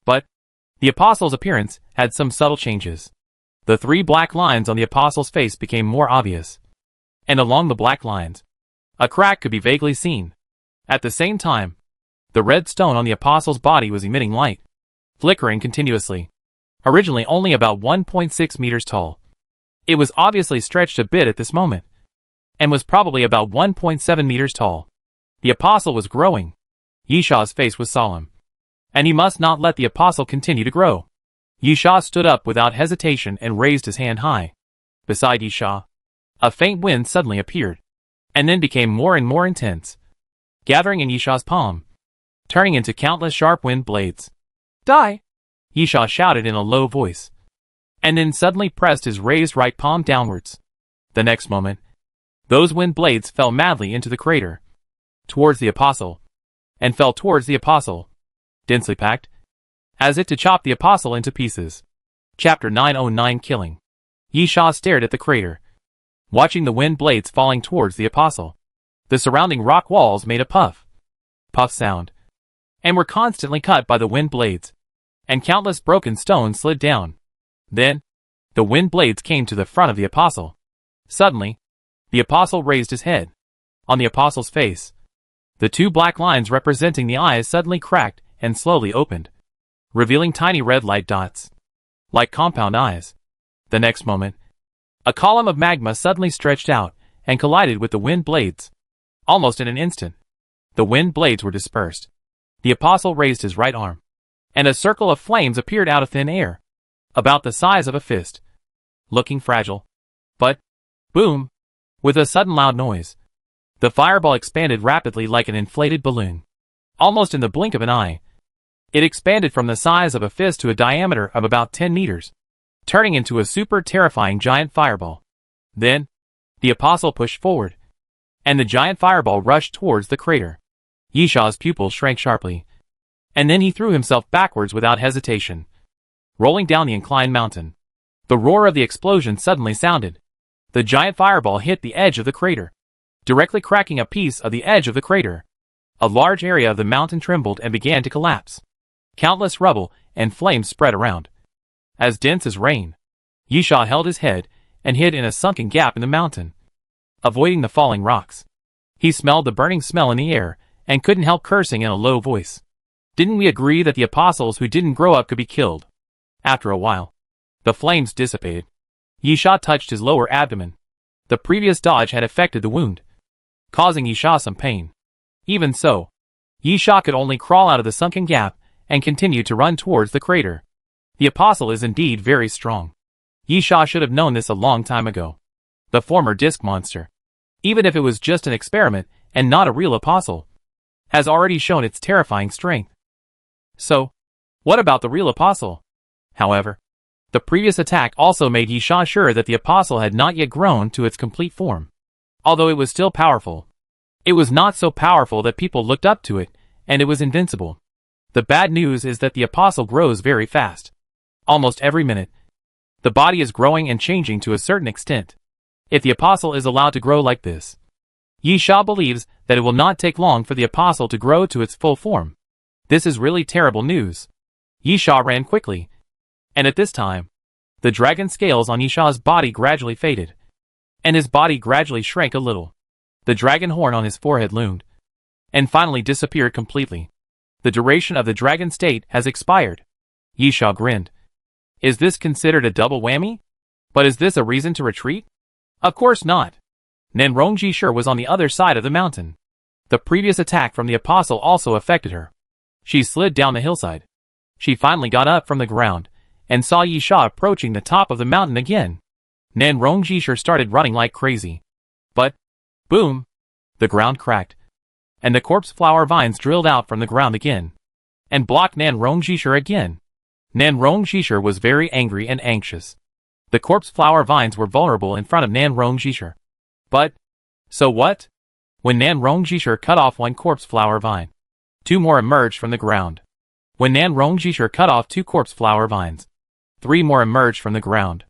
But the apostle's appearance had some subtle changes. The 3 black lines on the apostle's face became more obvious, and along the black lines, a crack could be vaguely seen. At the same time, the red stone on the apostle's body was emitting light, flickering continuously. Originally only about 1.6 meters tall, it was obviously stretched a bit at this moment, and was probably about 1.7 meters tall. The apostle was growing. Yisha's face was solemn, and he must not let the apostle continue to grow. Yisha stood up without hesitation and raised his hand high. Beside Yisha, a faint wind suddenly appeared, and then became more and more intense, gathering in Yisha's palm, turning into countless sharp wind blades. "Die!" Yisha shouted in a low voice, and then suddenly pressed his raised right palm downwards. The next moment, those wind blades fell madly into the crater, towards the apostle, and fell towards the apostle, densely packed, as if to chop the apostle into pieces. Chapter 909 Killing. Yisha stared at the crater, watching the wind blades falling towards the apostle. The surrounding rock walls made a puff sound, and were constantly cut by the wind blades, and countless broken stones slid down. Then, the wind blades came to the front of the apostle. Suddenly, the apostle raised his head. On the apostle's face, the 2 black lines representing the eyes suddenly cracked and slowly opened, revealing tiny red light dots, like compound eyes. The next moment, a column of magma suddenly stretched out and collided with the wind blades. Almost in an instant, the wind blades were dispersed. The apostle raised his right arm, and a circle of flames appeared out of thin air, about the size of a fist, looking fragile. But, boom! With a sudden loud noise, the fireball expanded rapidly like an inflated balloon. Almost in the blink of an eye, it expanded from the size of a fist to a diameter of about 10 meters, turning into a super terrifying giant fireball. Then, the apostle pushed forward, and the giant fireball rushed towards the crater. Yisha's pupils shrank sharply, and then he threw himself backwards without hesitation, rolling down the inclined mountain. The roar of the explosion suddenly sounded. The giant fireball hit the edge of the crater, directly cracking a piece of the edge of the crater. A large area of the mountain trembled and began to collapse. Countless rubble and flames spread around, as dense as rain. Yisha held his head and hid in a sunken gap in the mountain, avoiding the falling rocks. He smelled the burning smell in the air and couldn't help cursing in a low voice. Didn't we agree that the apostles who didn't grow up could be killed? After a while, the flames dissipated. Yisha touched his lower abdomen. The previous dodge had affected the wound, causing Yisha some pain. Even so, Yisha could only crawl out of the sunken gap and continue to run towards the crater. The apostle is indeed very strong. Yisha should have known this a long time ago. The former disc monster, even if it was just an experiment and not a real apostle, has already shown its terrifying strength. So, what about the real apostle? However, the previous attack also made Yisha sure that the apostle had not yet grown to its complete form. Although it was still powerful, it was not so powerful that people looked up to it, and it was invincible. The bad news is that the apostle grows very fast. Almost every minute, the body is growing and changing to a certain extent. If the apostle is allowed to grow like this, Yisha believes that it will not take long for the apostle to grow to its full form. This is really terrible news. Yisha ran quickly, and at this time, the dragon scales on Yisha's body gradually faded, and his body gradually shrank a little. The dragon horn on his forehead loomed, and finally disappeared completely. The duration of the dragon state has expired. Yisha grinned. Is this considered a double whammy? But is this a reason to retreat? Of course not. Nenrongjishir was on the other side of the mountain. The previous attack from the apostle also affected her. She slid down the hillside. She finally got up from the ground, and saw Yisha approaching the top of the mountain again. Nenrongjishir started running like crazy. But, boom! The ground cracked, and the corpse flower vines drilled out from the ground again, and blocked Nenrongjishir again. Nenrongjishir was very angry and anxious. The corpse flower vines were vulnerable in front of Nenrongjishir. But, so what? When Nenrongjishir cut off one corpse flower vine, 2 more emerged from the ground. When Nenrongjishir cut off 2 corpse flower vines, 3 more emerged from the ground.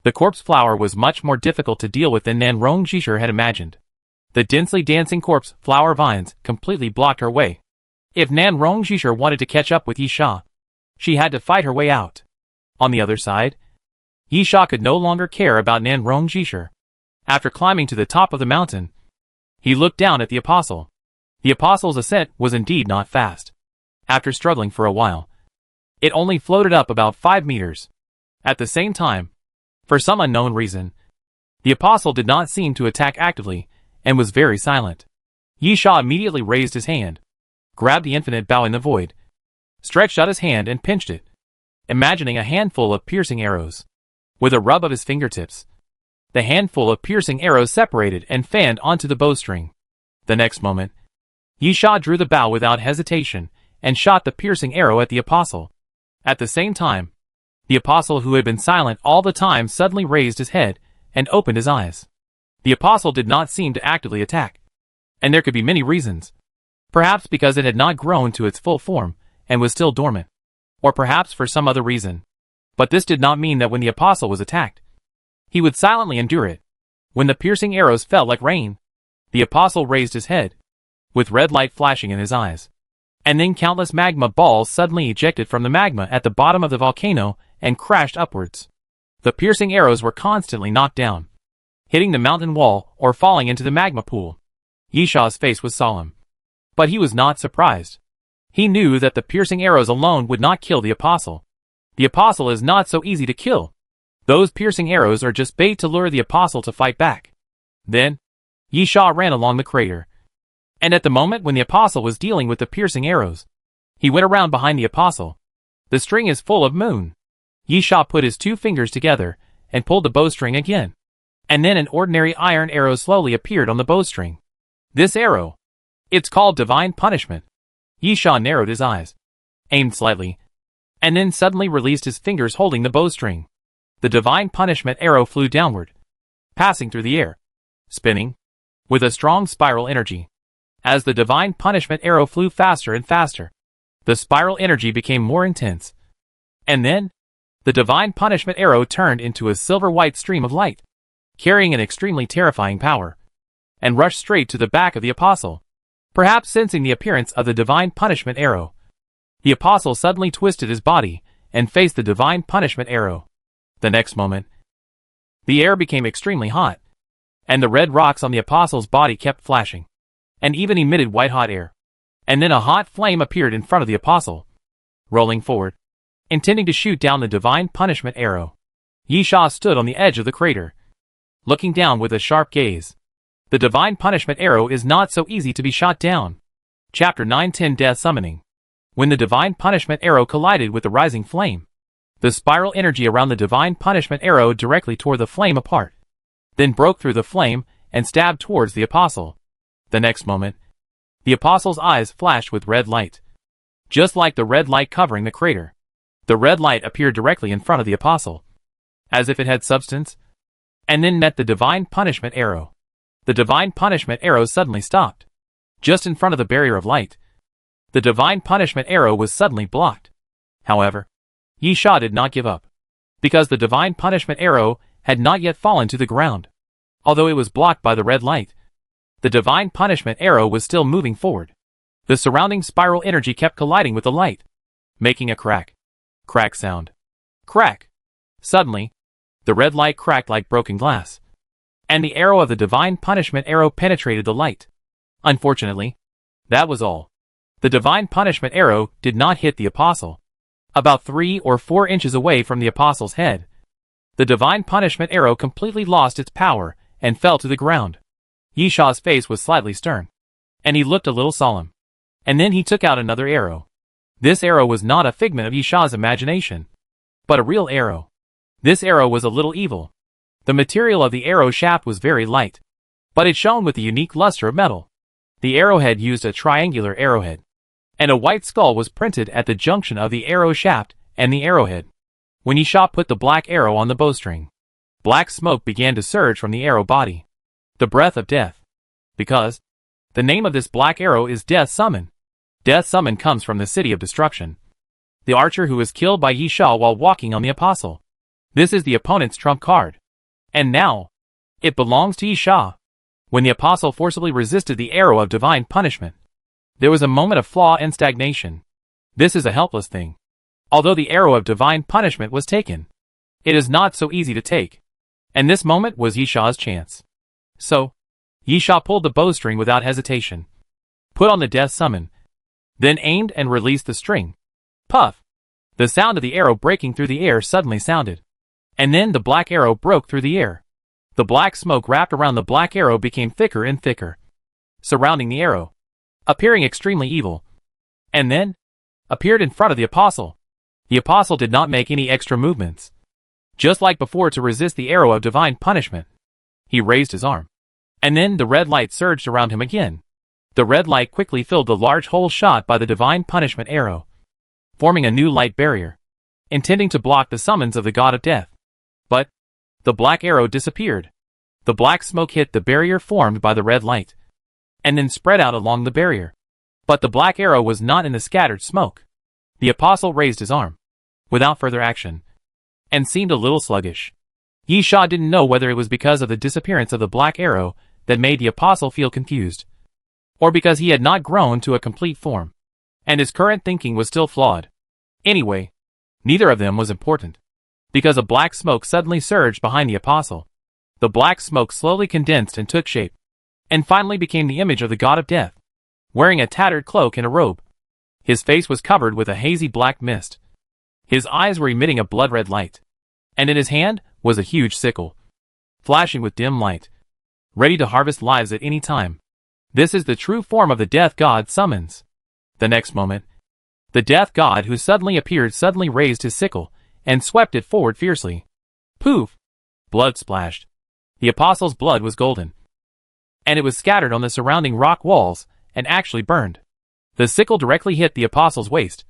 The corpse flower was much more difficult to deal with than Nenrongjishir had imagined. The densely dancing corpse flower vines completely blocked her way. If Nan Rongjishir wanted to catch up with Yi Sha, she had to fight her way out. On the other side, Yi Sha could no longer care about Nan Rongjishir. After climbing to the top of the mountain, he looked down at the apostle. The apostle's ascent was indeed not fast. After struggling for a while, it only floated up about 5 meters. At the same time, for some unknown reason, the apostle did not seem to attack actively and was very silent. Yi Sha immediately raised his hand, grabbed the infinite bow in the void, stretched out his hand and pinched it, imagining a handful of piercing arrows. With a rub of his fingertips, the handful of piercing arrows separated and fanned onto the bowstring. The next moment, Yi Sha drew the bow without hesitation and shot the piercing arrow at the apostle. At the same time, the apostle, who had been silent all the time, suddenly raised his head and opened his eyes. The apostle did not seem to actively attack, and there could be many reasons. Perhaps because it had not grown to its full form and was still dormant, or perhaps for some other reason. But this did not mean that when the apostle was attacked, he would silently endure it. When the piercing arrows fell like rain, the apostle raised his head, with red light flashing in his eyes. And then countless magma balls suddenly ejected from the magma at the bottom of the volcano and crashed upwards. The piercing arrows were constantly knocked down, hitting the mountain wall or falling into the magma pool. Yi Sha's face was solemn. But he was not surprised. He knew that the piercing arrows alone would not kill the apostle. The apostle is not so easy to kill. Those piercing arrows are just bait to lure the apostle to fight back. Then, Yi Sha ran along the crater. And at the moment when the apostle was dealing with the piercing arrows, he went around behind the apostle. The string is full of moon. Yi Sha put his 2 fingers together and pulled the bowstring again. And then an ordinary iron arrow slowly appeared on the bowstring. This arrow, it's called Divine Punishment. Yi Sha narrowed his eyes, aimed slightly, and then suddenly released his fingers holding the bowstring. The Divine Punishment arrow flew downward, passing through the air, spinning, with a strong spiral energy. As the Divine Punishment arrow flew faster and faster, the spiral energy became more intense. And then, the Divine Punishment arrow turned into a silver-white stream of light, carrying an extremely terrifying power, and rushed straight to the back of the apostle. Perhaps sensing the appearance of the Divine Punishment arrow, the apostle suddenly twisted his body and faced the Divine Punishment arrow. The next moment, the air became extremely hot, and the red rocks on the apostle's body kept flashing, and even emitted white-hot air. And then a hot flame appeared in front of the apostle, rolling forward, intending to shoot down the Divine Punishment arrow. Yi Sha stood on the edge of the crater, looking down with a sharp gaze. The Divine Punishment arrow is not so easy to be shot down. Chapter 910 Death Summoning. When the Divine Punishment arrow collided with the rising flame, the spiral energy around the Divine Punishment arrow directly tore the flame apart, then broke through the flame and stabbed towards the apostle. The next moment, the apostle's eyes flashed with red light. Just like the red light covering the crater, the red light appeared directly in front of the apostle, as if it had substance, and then met the Divine Punishment arrow. The Divine Punishment arrow suddenly stopped, just in front of the barrier of light. The Divine Punishment arrow was suddenly blocked. However, Yi Sha did not give up, because the Divine Punishment arrow had not yet fallen to the ground. Although it was blocked by the red light, the Divine Punishment arrow was still moving forward. The surrounding spiral energy kept colliding with the light, making a crack sound. Crack! Suddenly, the red light cracked like broken glass, and the arrow of the Divine Punishment arrow penetrated the light. Unfortunately, that was all. The Divine Punishment arrow did not hit the apostle. About 3 or 4 inches away from the apostle's head, the Divine Punishment arrow completely lost its power and fell to the ground. Yi Sha's face was slightly stern, and he looked a little solemn. And then he took out another arrow. This arrow was not a figment of Yi Sha's imagination, but a real arrow. This arrow was a little evil. The material of the arrow shaft was very light, but it shone with the unique luster of metal. The arrowhead used a triangular arrowhead, and a white skull was printed at the junction of the arrow shaft and the arrowhead. When Yi Sha put the black arrow on the bowstring, black smoke began to surge from the arrow body. The breath of death. Because the name of this black arrow is Death Summon. Death Summon comes from the City of Destruction. The archer who was killed by Yi Sha while walking on the apostle. This is the opponent's trump card. And now, it belongs to Yi Sha. When the apostle forcibly resisted the arrow of Divine Punishment, There was a moment of flaw and stagnation. This is a helpless thing. Although the arrow of divine punishment was taken, it is not so easy to take. And this moment was Yisha's chance. So, Yisha pulled the bowstring without hesitation, put on the death summon, then aimed and released the string. Puff! The sound of the arrow breaking through the air suddenly sounded. And then the black arrow broke through the air. The black smoke wrapped around the black arrow became thicker and thicker, surrounding the arrow, appearing extremely evil. And then, appeared in front of the apostle. The apostle did not make any extra movements. Just like before to resist the arrow of divine punishment, he raised his arm. And then the red light surged around him again. The red light quickly filled the large hole shot by the divine punishment arrow, forming a new light barrier, intending to block the summons of the god of death. But the black arrow disappeared. The black smoke hit the barrier formed by the red light, and then spread out along the barrier. But the black arrow was not in the scattered smoke. The apostle raised his arm, without further action, and seemed a little sluggish. Yisha didn't know whether it was because of the disappearance of the black arrow that made the apostle feel confused, or because he had not grown to a complete form, and his current thinking was still flawed. Anyway, neither of them was important, because a black smoke suddenly surged behind the apostle. The black smoke slowly condensed and took shape, and finally became the image of the god of death, wearing a tattered cloak and a robe. His face was covered with a hazy black mist. His eyes were emitting a blood-red light, and in his hand was a huge sickle, flashing with dim light, ready to harvest lives at any time. This is the true form of the death god summons. The next moment, the death god who suddenly appeared suddenly raised his sickle and swept it forward fiercely. Poof! Blood splashed. The apostle's blood was golden, and it was scattered on the surrounding rock walls and actually burned. The sickle directly hit the apostle's waist,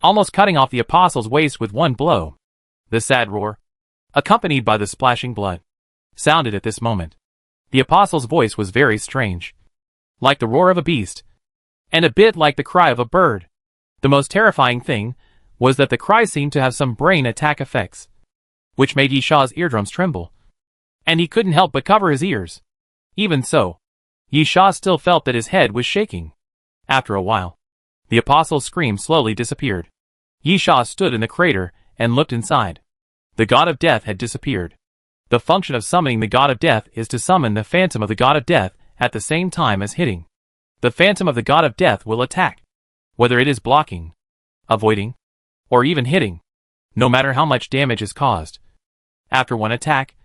almost cutting off the apostle's waist with one blow. The sad roar, accompanied by the splashing blood, sounded at this moment. The apostle's voice was very strange, like the roar of a beast, and a bit like the cry of a bird. The most terrifying thing was that the cry seemed to have some brain attack effects, which made Yisha's eardrums tremble, and he couldn't help but cover his ears. Even so, Yisha still felt that his head was shaking. After a while, the apostle's scream slowly disappeared. Yisha stood in the crater and looked inside. The god of death had disappeared. The function of summoning the god of death is to summon the phantom of the god of death at the same time as hitting. The phantom of the god of death will attack, whether it is blocking, avoiding, or even hitting, no matter how much damage is caused. After one attack,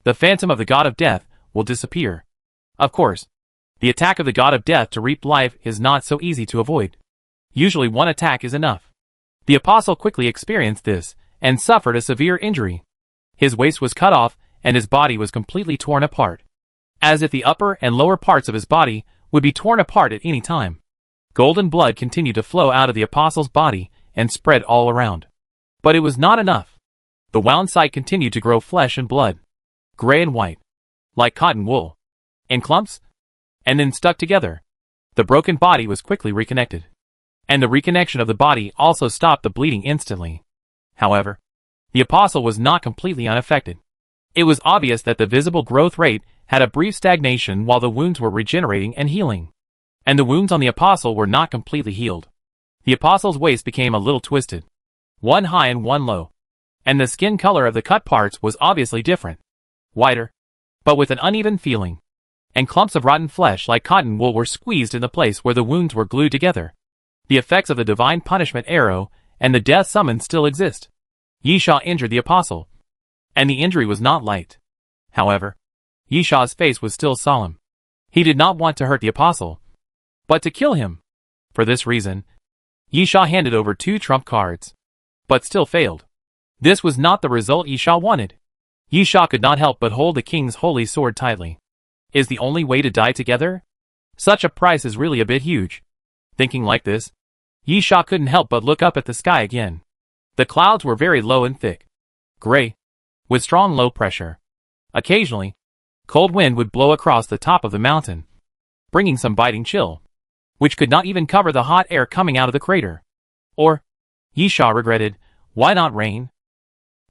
the phantom of the god of death will disappear. Of course, the attack of the god of death to reap life is not so easy to avoid. Usually one attack is enough. The apostle quickly experienced this and suffered a severe injury. His waist was cut off and his body was completely torn apart, as if the upper and lower parts of his body would be torn apart at any time. Golden blood continued to flow out of the apostle's body and spread all around. But it was not enough. The wound site continued to grow flesh and blood, gray and white, like cotton wool, in clumps, and then stuck together. The broken body was quickly reconnected, and the reconnection of the body also stopped the bleeding instantly. However, the apostle was not completely unaffected. It was obvious that the visible growth rate had a brief stagnation while the wounds were regenerating and healing, and the wounds on the apostle were not completely healed. The apostle's waist became a little twisted, one high and one low, and the skin color of the cut parts was obviously different, whiter, but with an uneven feeling, and clumps of rotten flesh like cotton wool were squeezed in the place where the wounds were glued together. The effects of the divine punishment arrow and the death summons still exist. Yisha injured the apostle, and the injury was not light. However, Yisha's face was still solemn. He did not want to hurt the apostle, but to kill him. For this reason, Yisha handed over 2 trump cards, but still failed. This was not the result Yisha wanted. Yisha could not help but hold the king's holy sword tightly. Is the only way to die together? Such a price is really a bit huge. Thinking like this, Yisha couldn't help but look up at the sky again. The clouds were very low and thick, gray, with strong low pressure. Occasionally, cold wind would blow across the top of the mountain, bringing some biting chill, which could not even cover the hot air coming out of the crater. Or, Yisha regretted, why not rain?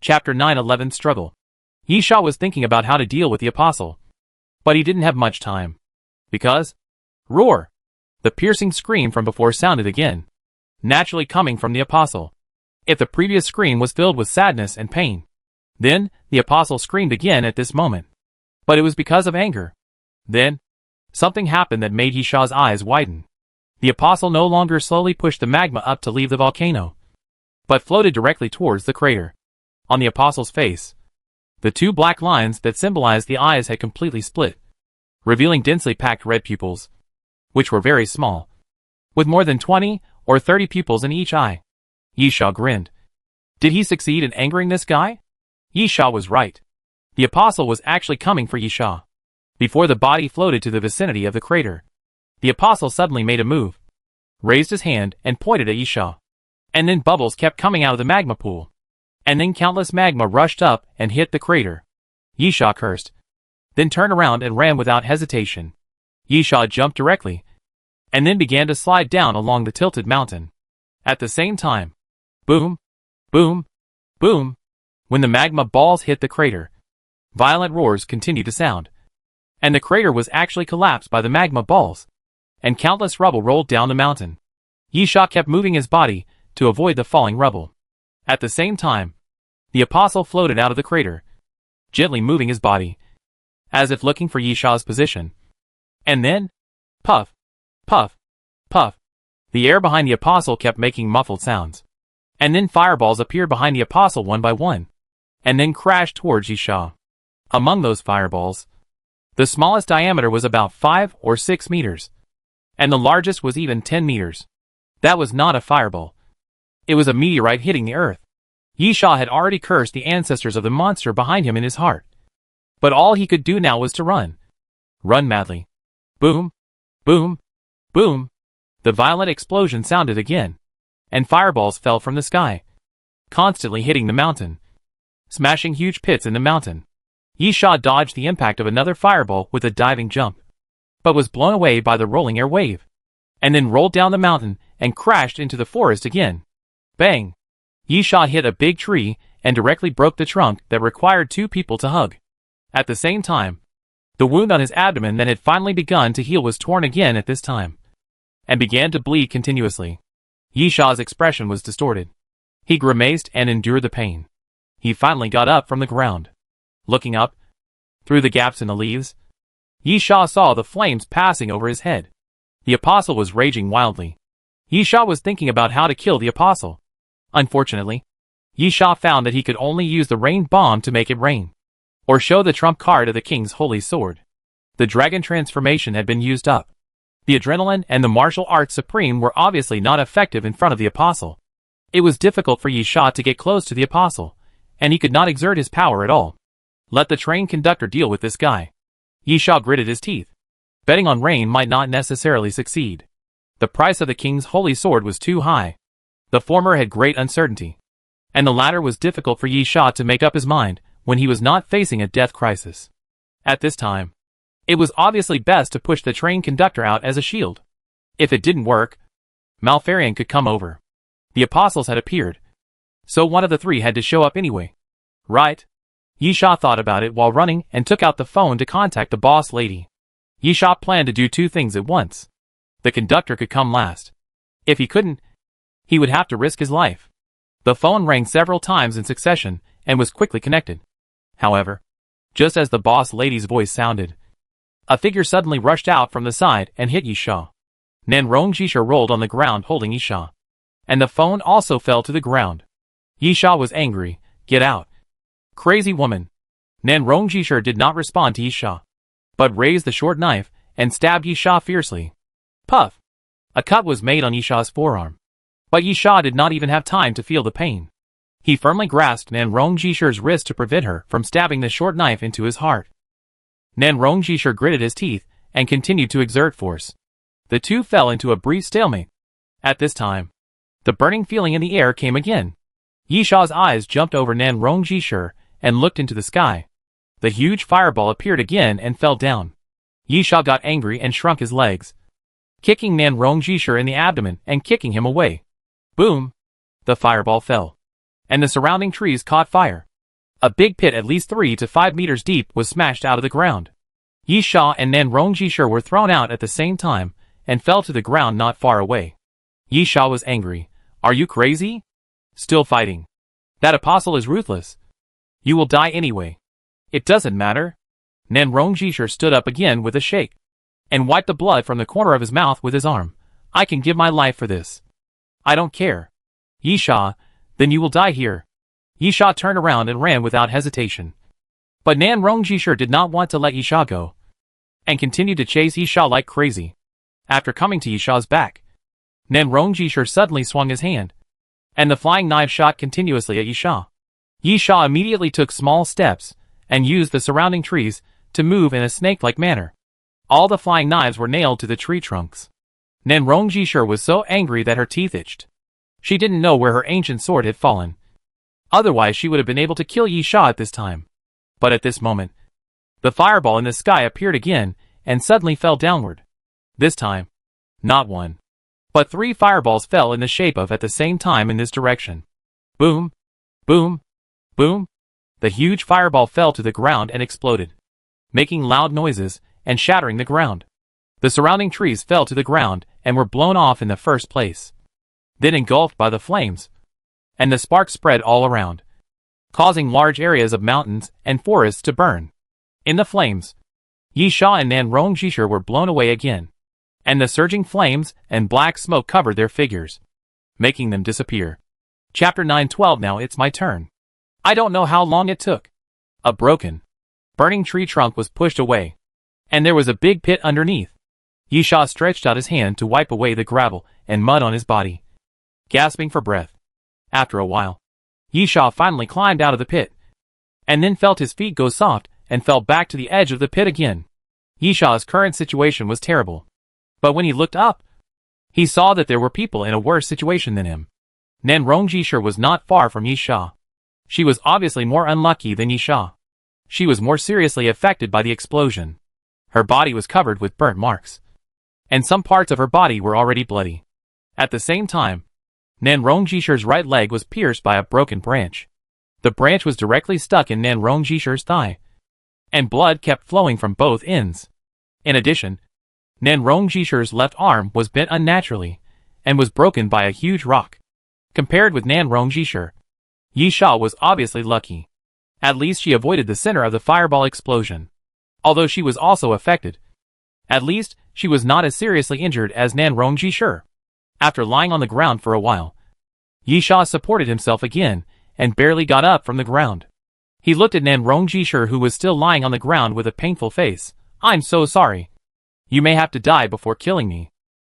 Chapter 9:11 Struggle. Yisha was thinking about how to deal with the apostle, but he didn't have much time. Because, roar! The piercing scream from before sounded again, naturally coming from the apostle. If the previous scream was filled with sadness and pain, then the apostle screamed again at this moment. But it was because of anger. Then, something happened that made Yishah's eyes widen. The apostle no longer slowly pushed the magma up to leave the volcano, but floated directly towards the crater. On the apostle's face, the two black lines that symbolized the eyes had completely split, revealing densely packed red pupils, which were very small, with more than 20 or 30 pupils in each eye. Yishah grinned. Did he succeed in angering this guy? Yishah was right. The apostle was actually coming for Yishah. Before the body floated to the vicinity of the crater, the apostle suddenly made a move, raised his hand and pointed at Yishah. And then bubbles kept coming out of the magma pool. And then countless magma rushed up and hit the crater. Yishah cursed, then turned around and ran without hesitation. Yishah jumped directly, and then began to slide down along the tilted mountain. At the same time, boom, boom, boom, when the magma balls hit the crater, violent roars continued to sound. And the crater was actually collapsed by the magma balls, and countless rubble rolled down the mountain. Yishah kept moving his body to avoid the falling rubble. At the same time, the apostle floated out of the crater, gently moving his body, as if looking for Yishah's position. And then, puff, puff, puff, the air behind the apostle kept making muffled sounds. And then fireballs appeared behind the apostle one by one, and then crashed towards Yishah. Among those fireballs, the smallest diameter was about 5 or 6 meters, and the largest was even 10 meters. That was not a fireball. It was a meteorite hitting the earth. Yishah had already cursed the ancestors of the monster behind him in his heart. But all he could do now was to run. Run madly. Boom, boom, boom. The violent explosion sounded again, and fireballs fell from the sky, constantly hitting the mountain, smashing huge pits in the mountain. Yishah dodged the impact of another fireball with a diving jump, but was blown away by the rolling air wave, and then rolled down the mountain and crashed into the forest again. Bang! Yishah hit a big tree and directly broke the trunk that required 2 people to hug. At the same time, the wound on his abdomen that had finally begun to heal was torn again at this time, and began to bleed continuously. Yishah's expression was distorted. He grimaced and endured the pain. He finally got up from the ground. Looking up, through the gaps in the leaves, Yishah saw the flames passing over his head. The apostle was raging wildly. Yishah was thinking about how to kill the apostle. Unfortunately, Yishah found that he could only use the rain bomb to make it rain, or show the trump card of the king's holy sword. The dragon transformation had been used up. The adrenaline and the martial arts supreme were obviously not effective in front of the apostle. It was difficult for Yishah to get close to the apostle, and he could not exert his power at all. Let the train conductor deal with this guy. Yishah gritted his teeth. Betting on rain might not necessarily succeed. The price of the king's holy sword was too high. The former had great uncertainty, and the latter was difficult for Yishah to make up his mind when he was not facing a death crisis. At this time, it was obviously best to push the train conductor out as a shield. If it didn't work, Malfarion could come over. The apostles had appeared, so one of the 3 had to show up anyway. Right? Yishah thought about it while running and took out the phone to contact the boss lady. Yishah planned to do 2 things at once. The conductor could come last. If he couldn't, he would have to risk his life. The phone rang several times in succession and was quickly connected. However, just as the boss lady's voice sounded, a figure suddenly rushed out from the side and hit Yishah. Nanrongjishar rolled on the ground holding Yishah, and the phone also fell to the ground. Yishah was angry. Get out. Crazy woman. Nanrongjishar did not respond to Yishah, but raised the short knife and stabbed Yishah fiercely. Puff! A cut was made on Yishah's forearm, but Yishah did not even have time to feel the pain. He firmly grasped Nanrongjishar's wrist to prevent her from stabbing the short knife into his heart. Nanrongjishar gritted his teeth and continued to exert force. The 2 fell into a brief stalemate. At this time, the burning feeling in the air came again. Yishah's eyes jumped over Nanrongjishar and looked into the sky. The huge fireball appeared again and fell down. Yishah got angry and shrunk his legs, kicking Nanrongjishar in the abdomen and kicking him away. Boom! The fireball fell, and the surrounding trees caught fire. A big pit at least 3 to 5 meters deep was smashed out of the ground. Yishah and Nanrongjishar were thrown out at the same time, and fell to the ground not far away. Yi Sha was angry. Are you crazy? Still fighting? That apostle is ruthless. You will die anyway. It doesn't matter. Nan Rongjishir stood up again with a shake, and wiped the blood from the corner of his mouth with his arm. I can give my life for this. I don't care. Yi Sha, then you will die here. Yi Sha turned around and ran without hesitation. But Nan Rongjishir did not want to let Yi Sha go, and continued to chase Yi Sha like crazy. After coming to Yi Sha's back, Nan Rongjishir suddenly swung his hand, and the flying knife shot continuously at Yi Sha. Yi Sha immediately took small steps, and used the surrounding trees to move in a snake-like manner. All the flying knives were nailed to the tree trunks. Nan Rongjishir was so angry that her teeth itched. She didn't know where her ancient sword had fallen. Otherwise she would have been able to kill Yi Sha at this time. But at this moment, the fireball in the sky appeared again, and suddenly fell downward. This time, not one, but 3 fireballs fell in the shape of at the same time in this direction. Boom! Boom! Boom! The huge fireball fell to the ground and exploded, making loud noises and shattering the ground. The surrounding trees fell to the ground and were blown off in the first place, then engulfed by the flames, and the sparks spread all around, causing large areas of mountains and forests to burn. In the flames, Yi Sha and Nan Rongjishir were blown away again, and the surging flames and black smoke covered their figures, making them disappear. Chapter 9:12. Now it's my turn. I don't know how long it took. A broken, burning tree trunk was pushed away, and there was a big pit underneath. Yi Sha stretched out his hand to wipe away the gravel and mud on his body, gasping for breath. After a while, Yi Sha finally climbed out of the pit, and then felt his feet go soft and fell back to the edge of the pit again. Yi Sha's current situation was terrible, but when he looked up, he saw that there were people in a worse situation than him. Nan Rongjishir was not far from Yi Sha. She was obviously more unlucky than Yi Sha. She was more seriously affected by the explosion. Her body was covered with burnt marks, and some parts of her body were already bloody. At the same time, Nan Rongjishir's right leg was pierced by a broken branch. The branch was directly stuck in Nan Rongjishir's thigh, and blood kept flowing from both ends. In addition, Nan Rongjishir's left arm was bent unnaturally, and was broken by a huge rock. Compared with Nan Rongjishir, Yi Sha was obviously lucky. At least she avoided the center of the fireball explosion. Although she was also affected, at least she was not as seriously injured as Nan Rongjishir. After lying on the ground for a while, Yi Sha supported himself again, and barely got up from the ground. He looked at Nan Rongjishir, who was still lying on the ground with a painful face. I'm so sorry. You may have to die before killing me.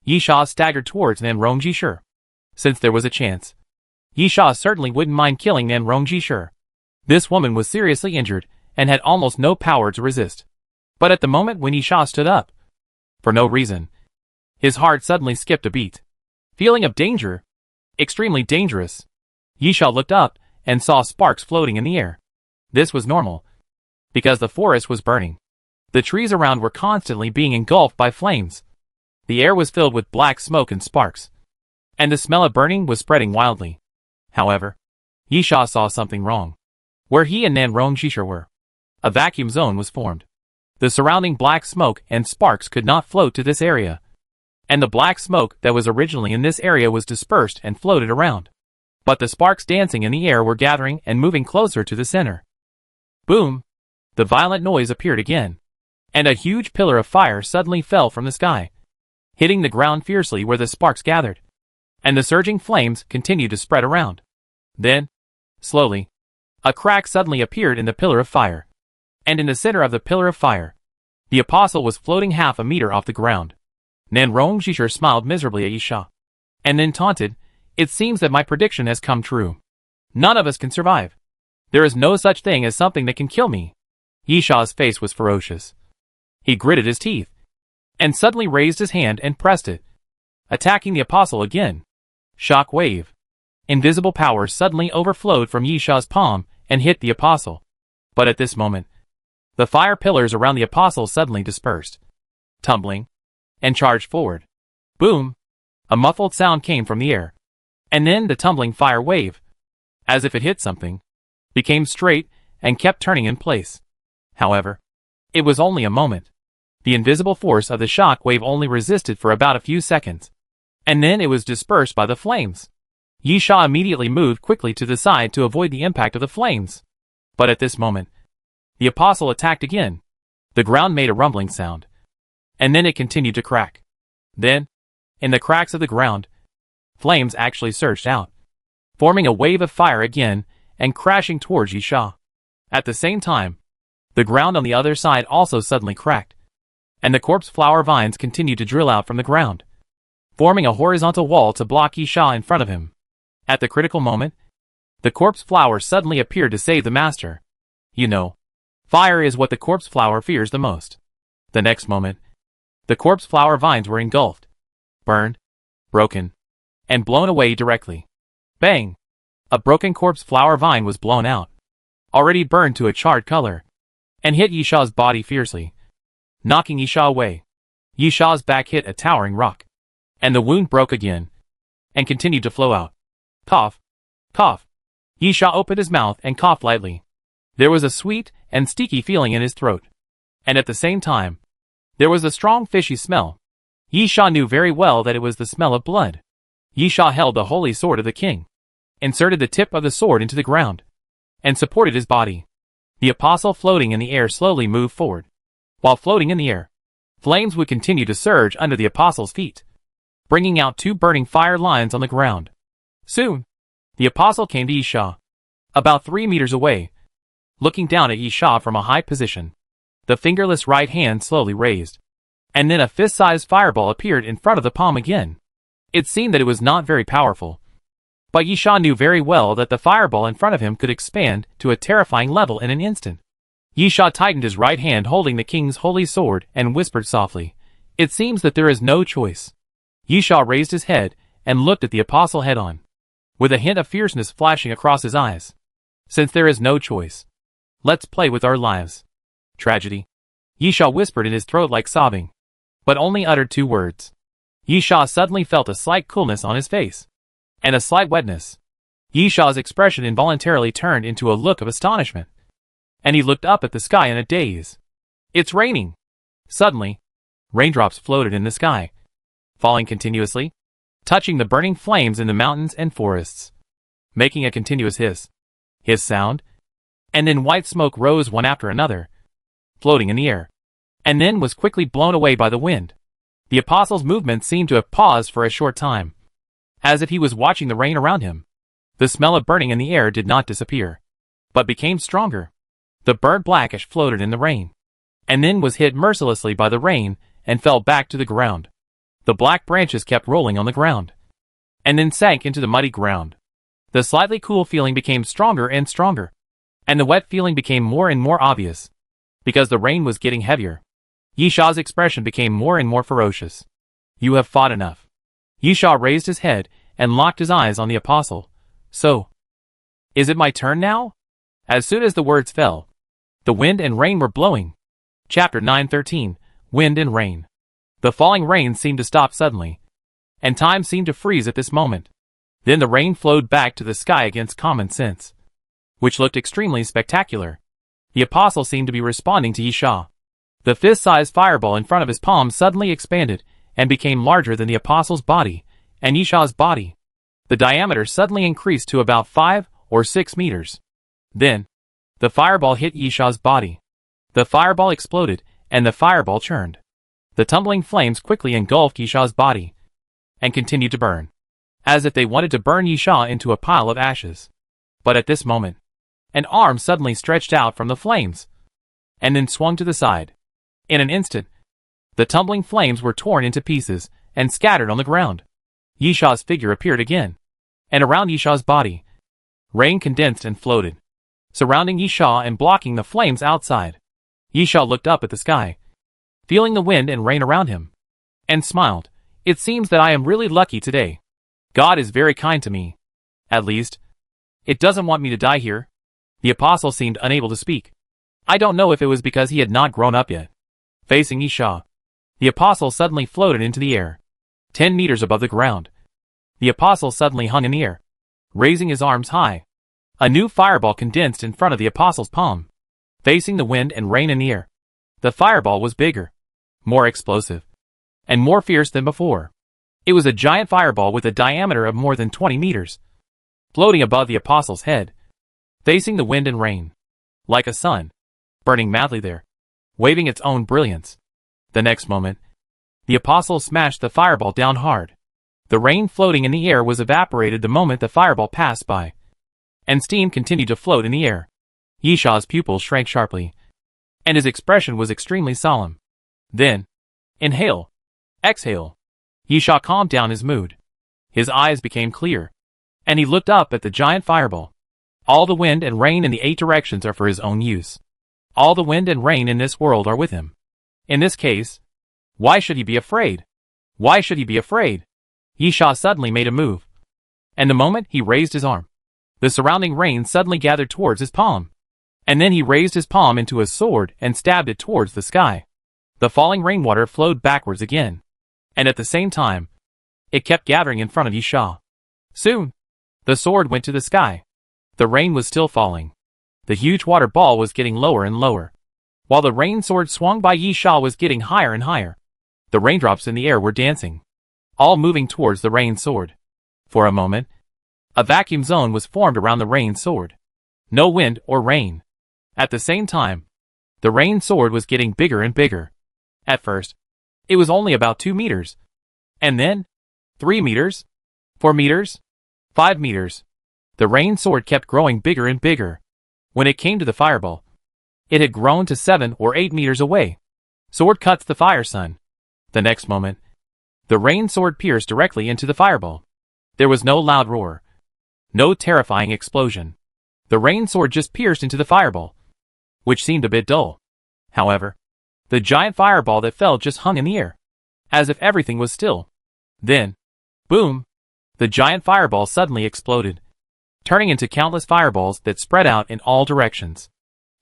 Yi Sha staggered towards Nan Rongjishir. Since there was a chance, Yi Sha certainly wouldn't mind killing Nan Rongjishir. This woman was seriously injured, and had almost no power to resist. But at the moment when Yi Sha stood up, for no reason, his heart suddenly skipped a beat. Feeling of danger, extremely dangerous, Yi Sha looked up, and saw sparks floating in the air. This was normal, because the forest was burning. The trees around were constantly being engulfed by flames. The air was filled with black smoke and sparks, and the smell of burning was spreading wildly. However, Yi Sha saw something wrong. Where he and Nan Rongjishir were, a vacuum zone was formed. The surrounding black smoke and sparks could not float to this area, and the black smoke that was originally in this area was dispersed and floated around. But the sparks dancing in the air were gathering and moving closer to the center. Boom! The violent noise appeared again, and a huge pillar of fire suddenly fell from the sky, hitting the ground fiercely where the sparks gathered, and the surging flames continued to spread around. Then, slowly, a crack suddenly appeared in the pillar of fire, and in the center of the pillar of fire, the apostle was floating half a meter off the ground. Nan Rongjishir smiled miserably at Yi Sha, and then taunted, "It seems that my prediction has come true. None of us can survive. There is no such thing as something that can kill me." Yi Sha's face was ferocious. He gritted his teeth, and suddenly raised his hand and pressed it, attacking the apostle again. Shock wave. Invisible power suddenly overflowed from Yi Sha's palm and hit the apostle. But at this moment, the fire pillars around the apostle suddenly dispersed, tumbling, and charged forward. Boom! A muffled sound came from the air, and then the tumbling fire wave, as if it hit something, became straight and kept turning in place. However, it was only a moment. The invisible force of the shock wave only resisted for about a few seconds, and then it was dispersed by the flames. Yisha immediately moved quickly to the side to avoid the impact of the flames. But at this moment, the apostle attacked again. The ground made a rumbling sound, and then it continued to crack. Then, in the cracks of the ground, flames actually surged out, forming a wave of fire again and crashing towards Yisha. At the same time, the ground on the other side also suddenly cracked, and the corpse flower vines continued to drill out from the ground, forming a horizontal wall to block Yisha in front of him. At the critical moment, the corpse flower suddenly appeared to save the master. You know, fire is what the corpse flower fears the most. The next moment, the corpse flower vines were engulfed, burned, broken, and blown away directly. Bang! A broken corpse flower vine was blown out, already burned to a charred color, and hit Yisha's body fiercely, knocking Yisha away. Yisha's back hit a towering rock, and the wound broke again, and continued to flow out. Cough. Cough. Yisha opened his mouth and coughed lightly. There was a sweet and sticky feeling in his throat, and at the same time, there was a strong fishy smell. Yisha knew very well that it was the smell of blood. Yisha held the holy sword of the king, inserted the tip of the sword into the ground, and supported his body. The apostle floating in the air slowly moved forward. While floating in the air, flames would continue to surge under the apostle's feet, bringing out two burning fire lines on the ground. Soon, the apostle came to Yisha, about 3 meters away, looking down at Yisha from a high position. The fingerless right hand slowly raised, and then a fist-sized fireball appeared in front of the palm again. It seemed that it was not very powerful, but Yisha knew very well that the fireball in front of him could expand to a terrifying level in an instant. Yisha tightened his right hand holding the king's holy sword and whispered softly, "It seems that there is no choice." Yisha raised his head and looked at the apostle head-on, with a hint of fierceness flashing across his eyes. "Since there is no choice, let's play with our lives." "Tragedy," Yisha whispered in his throat like sobbing, but only uttered 2 words. Yisha suddenly felt a slight coolness on his face, and a slight wetness. Yisha's expression involuntarily turned into a look of astonishment, and he looked up at the sky in a daze. "It's raining!" Suddenly, raindrops floated in the sky, falling continuously, touching the burning flames in the mountains and forests, making a continuous hiss sound, and then white smoke rose one after another, floating in the air, and then was quickly blown away by the wind. The apostle's movement seemed to have paused for a short time, as if he was watching the rain around him. The smell of burning in the air did not disappear, but became stronger. The burnt black ash floated in the rain, and then was hit mercilessly by the rain and fell back to the ground. The black branches kept rolling on the ground, and then sank into the muddy ground. The slightly cool feeling became stronger and stronger, and the wet feeling became more and more obvious, because the rain was getting heavier. Yisha's expression became more and more ferocious. "You have fought enough." Yisha raised his head and locked his eyes on the apostle. "So, is it my turn now?" As soon as the words fell, the wind and rain were blowing. Chapter 9:13, Wind and Rain. The falling rain seemed to stop suddenly, and time seemed to freeze at this moment. Then the rain flowed back to the sky against common sense, which looked extremely spectacular. The apostle seemed to be responding to Yisha. The fist-sized fireball in front of his palm suddenly expanded and became larger than the apostle's body and Yisha's body. The diameter suddenly increased to about 5 or 6 meters. Then, the fireball hit Yisha's body. The fireball exploded, and the fireball churned. The tumbling flames quickly engulfed Yisha's body, and continued to burn, as if they wanted to burn Yisha into a pile of ashes. But at this moment, an arm suddenly stretched out from the flames, and then swung to the side. In an instant, the tumbling flames were torn into pieces and scattered on the ground. Yisha's figure appeared again, and around Yisha's body, rain condensed and floated, surrounding Yisha and blocking the flames outside. Yisha looked up at the sky, feeling the wind and rain around him, and smiled. "It seems that I am really lucky today. God is very kind to me. At least, it doesn't want me to die here." The apostle seemed unable to speak. I don't know if it was because he had not grown up yet. Facing Yisha, the apostle suddenly floated into the air, 10 meters above the ground. The apostle suddenly hung in the air, raising his arms high. A new fireball condensed in front of the apostle's palm, facing the wind and rain in the air. The fireball was bigger, more explosive, and more fierce than before. It was a giant fireball with a diameter of more than 20 meters, floating above the apostle's head, facing the wind and rain, like a sun, burning madly there, waving its own brilliance. The next moment, the apostle smashed the fireball down hard. The rain floating in the air was evaporated the moment the fireball passed by, and steam continued to float in the air. Yishaw's pupils shrank sharply, and his expression was extremely solemn. Then, inhale, exhale. Yishaw calmed down his mood. His eyes became clear, and he looked up at the giant fireball. All the wind and rain in the 8 directions are for his own use. All the wind and rain in this world are with him. In this case, why should he be afraid? Why should he be afraid? Yishaw suddenly made a move, and the moment he raised his arm, the surrounding rain suddenly gathered towards his palm, and then he raised his palm into a sword and stabbed it towards the sky. The falling rainwater flowed backwards again, and at the same time, it kept gathering in front of Yishaw. Soon, the sword went to the sky. The rain was still falling. The huge water ball was getting lower and lower, while the rain sword swung by Yishaw was getting higher and higher. The raindrops in the air were dancing, all moving towards the rain sword. For a moment, a vacuum zone was formed around the rain sword. No wind or rain. At the same time, the rain sword was getting bigger and bigger. At first, it was only about 2 meters. And then, 3 meters, 4 meters, 5 meters. The rain sword kept growing bigger and bigger. When it came to the fireball, it had grown to 7 or 8 meters away. Sword cuts the fire sun. The next moment, the rain sword pierced directly into the fireball. There was no loud roar, no terrifying explosion. The rain sword just pierced into the fireball, which seemed a bit dull. However, the giant fireball that fell just hung in the air, as if everything was still. Then, boom, the giant fireball suddenly exploded, turning into countless fireballs that spread out in all directions.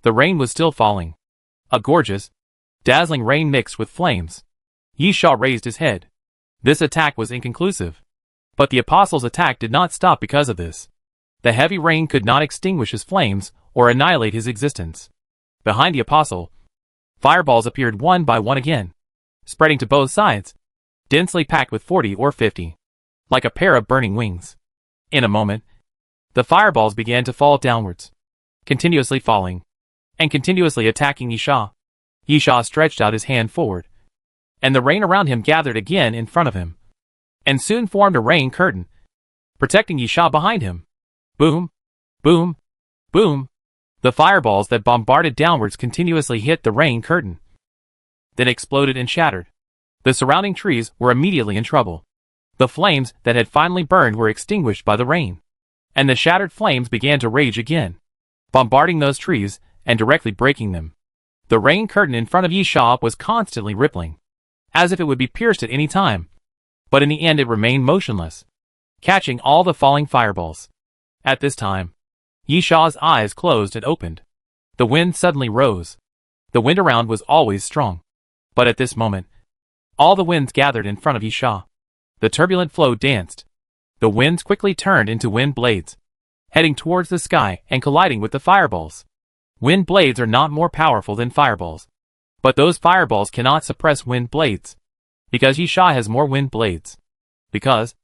The rain was still falling. A gorgeous, dazzling rain mixed with flames. Yishaw raised his head. This attack was inconclusive, but the apostle's attack did not stop because of this. The heavy rain could not extinguish his flames or annihilate his existence. Behind the apostle, fireballs appeared one by one again, spreading to both sides, densely packed with 40 or 50, like a pair of burning wings. In a moment, the fireballs began to fall downwards, continuously falling, and continuously attacking Yishaw. Yishaw stretched out his hand forward, and the rain around him gathered again in front of him, and soon formed a rain curtain, protecting Yishaw behind him. Boom, boom, boom. The fireballs that bombarded downwards continuously hit the rain curtain, then exploded and shattered. The surrounding trees were immediately in trouble. The flames that had finally burned were extinguished by the rain, and the shattered flames began to rage again, bombarding those trees and directly breaking them. The rain curtain in front of Yishaw was constantly rippling, as if it would be pierced at any time, but in the end it remained motionless, catching all the falling fireballs. At this time, Yishaw's eyes closed and opened. The wind suddenly rose. The wind around was always strong, but at this moment, all the winds gathered in front of Yishaw. The turbulent flow danced. The winds quickly turned into wind blades, heading towards the sky and colliding with the fireballs. Wind blades are not more powerful than fireballs, but those fireballs cannot suppress wind blades, because Yishaw has more wind blades. Because,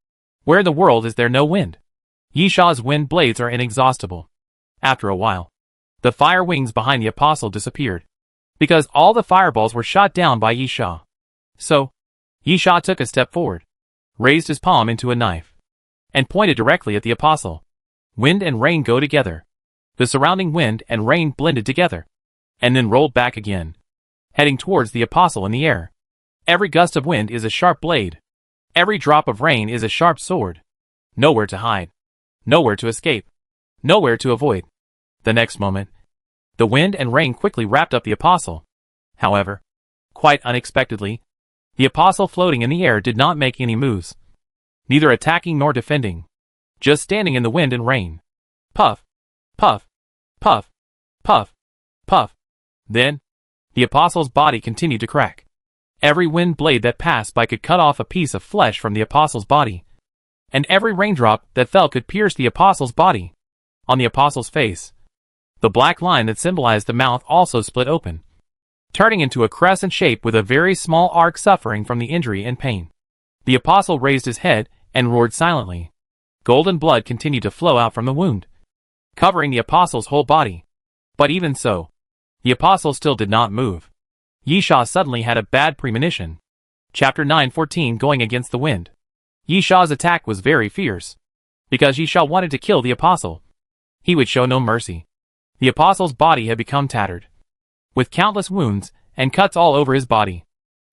where in the world is there no wind? Yishaw's wind blades are inexhaustible. After a while, the fire wings behind the apostle disappeared, because all the fireballs were shot down by Yishaw. So, Yishaw took a step forward, raised his palm into a knife, and pointed directly at the apostle. Wind and rain go together. The surrounding wind and rain blended together, and then rolled back again, heading towards the apostle in the air. Every gust of wind is a sharp blade. Every drop of rain is a sharp sword. Nowhere to hide. Nowhere to escape. Nowhere to avoid. The next moment, the wind and rain quickly wrapped up the apostle. However, quite unexpectedly, the apostle floating in the air did not make any moves, neither attacking nor defending, just standing in the wind and rain. Puff, puff, puff, puff, puff. Then, the apostle's body continued to crack. Every wind blade that passed by could cut off a piece of flesh from the apostle's body, and every raindrop that fell could pierce the apostle's body. On the apostle's face, the black line that symbolized the mouth also split open, turning into a crescent shape with a very small arc suffering from the injury and pain. The apostle raised his head and roared silently. Golden blood continued to flow out from the wound, covering the apostle's whole body. But even so, the apostle still did not move. Yisha suddenly had a bad premonition. Chapter 9:14 Going against the wind. Yisha's attack was very fierce, because Yisha wanted to kill the apostle. He would show no mercy. The apostle's body had become tattered, with countless wounds and cuts all over his body.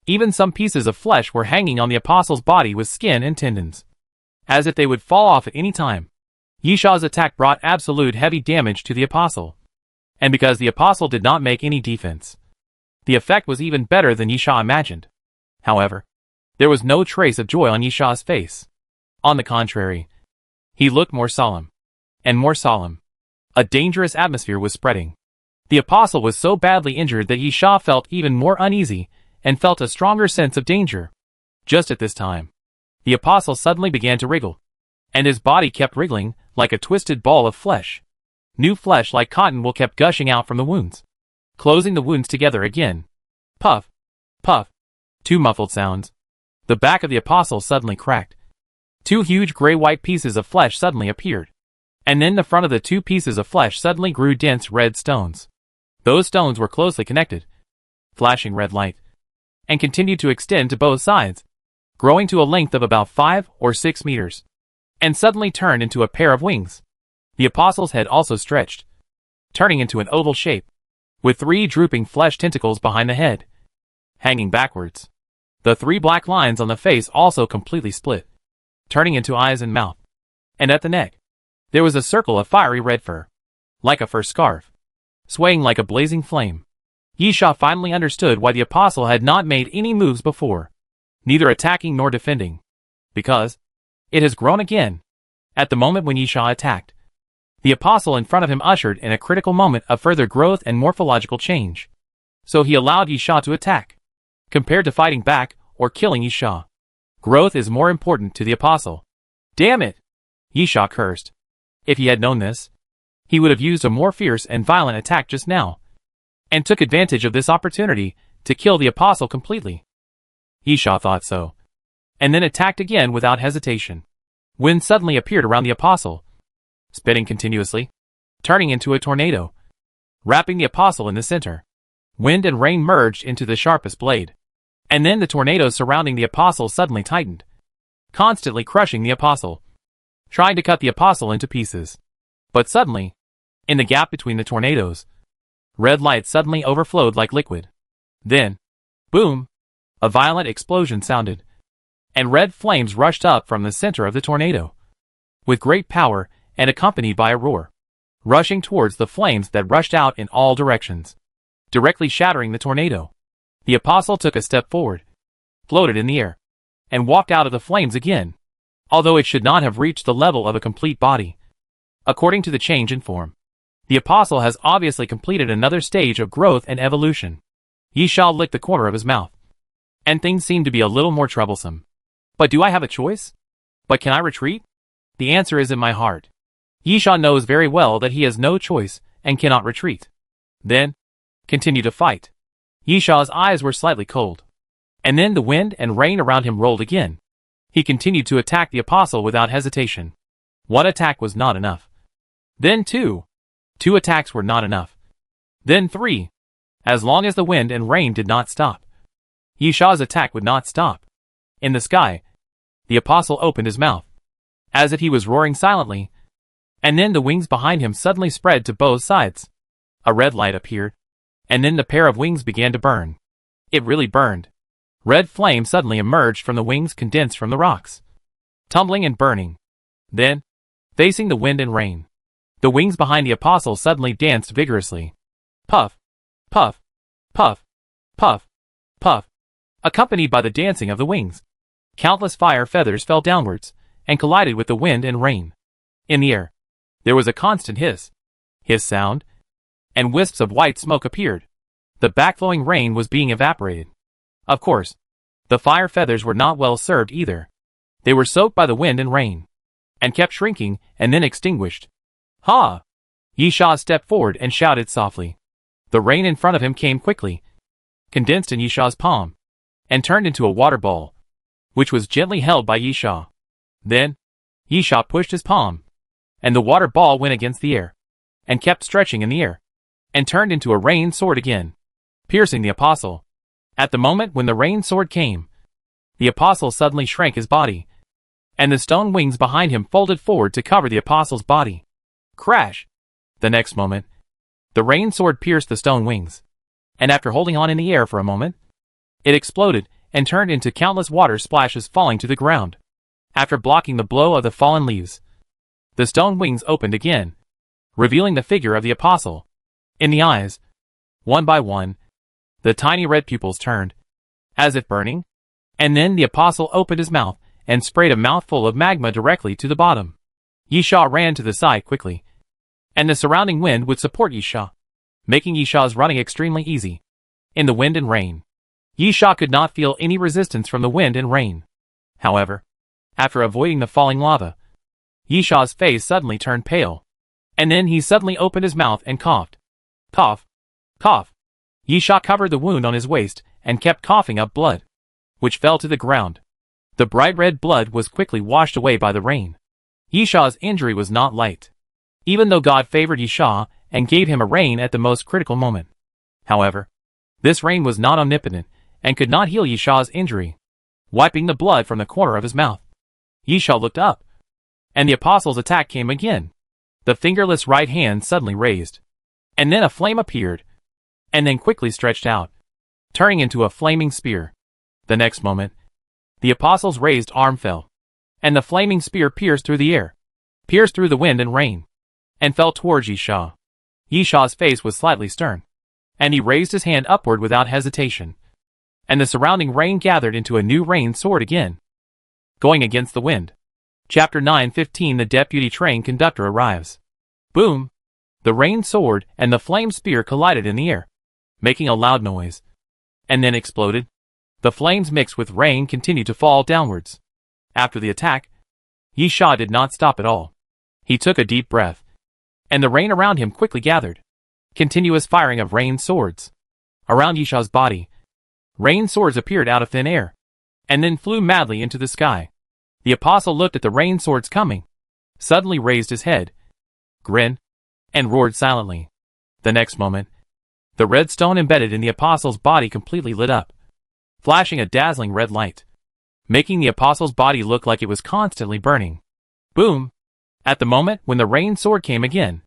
Even some pieces of flesh were hanging on the apostle's body with skin and tendons, as if they would fall off at any time. Yisha's attack brought absolute heavy damage to the apostle, and because the apostle did not make any defense, the effect was even better than Yisha imagined. However, there was no trace of joy on Yisha's face. On the contrary, he looked more solemn, and more solemn. A dangerous atmosphere was spreading. The apostle was so badly injured that Yisha felt even more uneasy and felt a stronger sense of danger. Just at this time, the apostle suddenly began to wriggle, and his body kept wriggling like a twisted ball of flesh. New flesh like cotton wool kept gushing out from the wounds, closing the wounds together again. Puff, puff, two muffled sounds. The back of the apostle suddenly cracked. Two huge gray-white pieces of flesh suddenly appeared, and then the front of the two pieces of flesh suddenly grew dense red stones. Those stones were closely connected, flashing red light, and continued to extend to both sides, growing to a length of about 5 or 6 meters, and suddenly turned into a pair of wings. The apostle's head also stretched, turning into an oval shape, with 3 drooping flesh tentacles behind the head, hanging backwards. The 3 black lines on the face also completely split, turning into eyes and mouth. And at the neck, there was a circle of fiery red fur, like a fur scarf, swaying like a blazing flame. Yisha finally understood why the apostle had not made any moves before, neither attacking nor defending, because it has grown again. At the moment when Yisha attacked, the apostle in front of him ushered in a critical moment of further growth and morphological change. So he allowed Yisha to attack. Compared to fighting back or killing Yisha, growth is more important to the apostle. Damn it! Yisha cursed. If he had known this, he would have used a more fierce and violent attack just now, and took advantage of this opportunity to kill the apostle completely. Yisha thought so, and then attacked again without hesitation. Wind suddenly appeared around the apostle, spitting continuously, turning into a tornado, wrapping the apostle in the center. Wind and rain merged into the sharpest blade, and then the tornadoes surrounding the apostle suddenly tightened, constantly crushing the apostle, trying to cut the apostle into pieces. But suddenly, in the gap between the tornadoes, red light suddenly overflowed like liquid. Then, boom, a violent explosion sounded, and red flames rushed up from the center of the tornado, with great power and accompanied by a roar, rushing towards the flames that rushed out in all directions, directly shattering the tornado. The apostle took a step forward, floated in the air, and walked out of the flames again, although it should not have reached the level of a complete body. According to the change in form, the apostle has obviously completed another stage of growth and evolution. Yisha licked the corner of his mouth, and things seemed to be a little more troublesome. But do I have a choice? But can I retreat? The answer is in my heart. Yisha knows very well that he has no choice and cannot retreat. Then, continue to fight. Yisha's eyes were slightly cold, and then the wind and rain around him rolled again. He continued to attack the apostle without hesitation. One attack was not enough. Then 2. 2 attacks were not enough. Then 3. As long as the wind and rain did not stop, Yisha's attack would not stop. In the sky, the apostle opened his mouth, as if he was roaring silently, and then the wings behind him suddenly spread to both sides. A red light appeared, and then the pair of wings began to burn. It really burned. Red flame suddenly emerged from the wings condensed from the rocks, tumbling and burning. Then, facing the wind and rain, the wings behind the apostle suddenly danced vigorously. Puff, puff, puff, puff, puff, accompanied by the dancing of the wings. Countless fire feathers fell downwards and collided with the wind and rain. In the air, there was a constant hiss sound, and wisps of white smoke appeared. The backflowing rain was being evaporated. Of course, the fire feathers were not well served either. They were soaked by the wind and rain, and kept shrinking and then extinguished. Ha! Yisha stepped forward and shouted softly. The rain in front of him came quickly, condensed in Yisha's palm, and turned into a water ball, which was gently held by Yisha. Then, Yisha pushed his palm, and the water ball went against the air, and kept stretching in the air, and turned into a rain sword again, piercing the apostle. At the moment when the rain sword came, the apostle suddenly shrank his body, and the stone wings behind him folded forward to cover the apostle's body. Crash! The next moment, the rain sword pierced the stone wings, and after holding on in the air for a moment, it exploded and turned into countless water splashes falling to the ground. After blocking the blow of the fallen leaves, the stone wings opened again, revealing the figure of the apostle. In the eyes, one by one, the tiny red pupils turned, as if burning, and then the apostle opened his mouth and sprayed a mouthful of magma directly to the bottom. Yisha ran to the side quickly, and the surrounding wind would support Yisha, making Yisha's running extremely easy. In the wind and rain, Yisha could not feel any resistance from the wind and rain. However, after avoiding the falling lava, Yisha's face suddenly turned pale, and then he suddenly opened his mouth and coughed. Cough, cough. Yisha covered the wound on his waist and kept coughing up blood, which fell to the ground. The bright red blood was quickly washed away by the rain. Yisha's injury was not light, even though God favored Yisha and gave him a rain at the most critical moment. However, this rain was not omnipotent and could not heal Yisha's injury. Wiping the blood from the corner of his mouth, Yisha looked up, and the apostle's attack came again. The fingerless right hand suddenly raised, and then a flame appeared, and then quickly stretched out, turning into a flaming spear. The next moment, the apostle's raised arm fell, and the flaming spear pierced through the air, pierced through the wind and rain, and fell towards Yisha. Yisha's face was slightly stern, and he raised his hand upward without hesitation, and the surrounding rain gathered into a new rain sword again. Going against the wind. Chapter 9:15 The deputy train conductor arrives. Boom! The rain sword and the flame spear collided in the air, making a loud noise, and then exploded. The flames mixed with rain continued to fall downwards. After the attack, Yisha did not stop at all. He took a deep breath, and the rain around him quickly gathered. Continuous firing of rain swords. Around Yisha's body, rain swords appeared out of thin air, and then flew madly into the sky. The apostle looked at the rain swords coming, suddenly raised his head, grinned, and roared silently. The next moment, the red stone embedded in the apostle's body completely lit up, flashing a dazzling red light, making the apostle's body look like it was constantly burning. Boom! At the moment when the rain sword came again,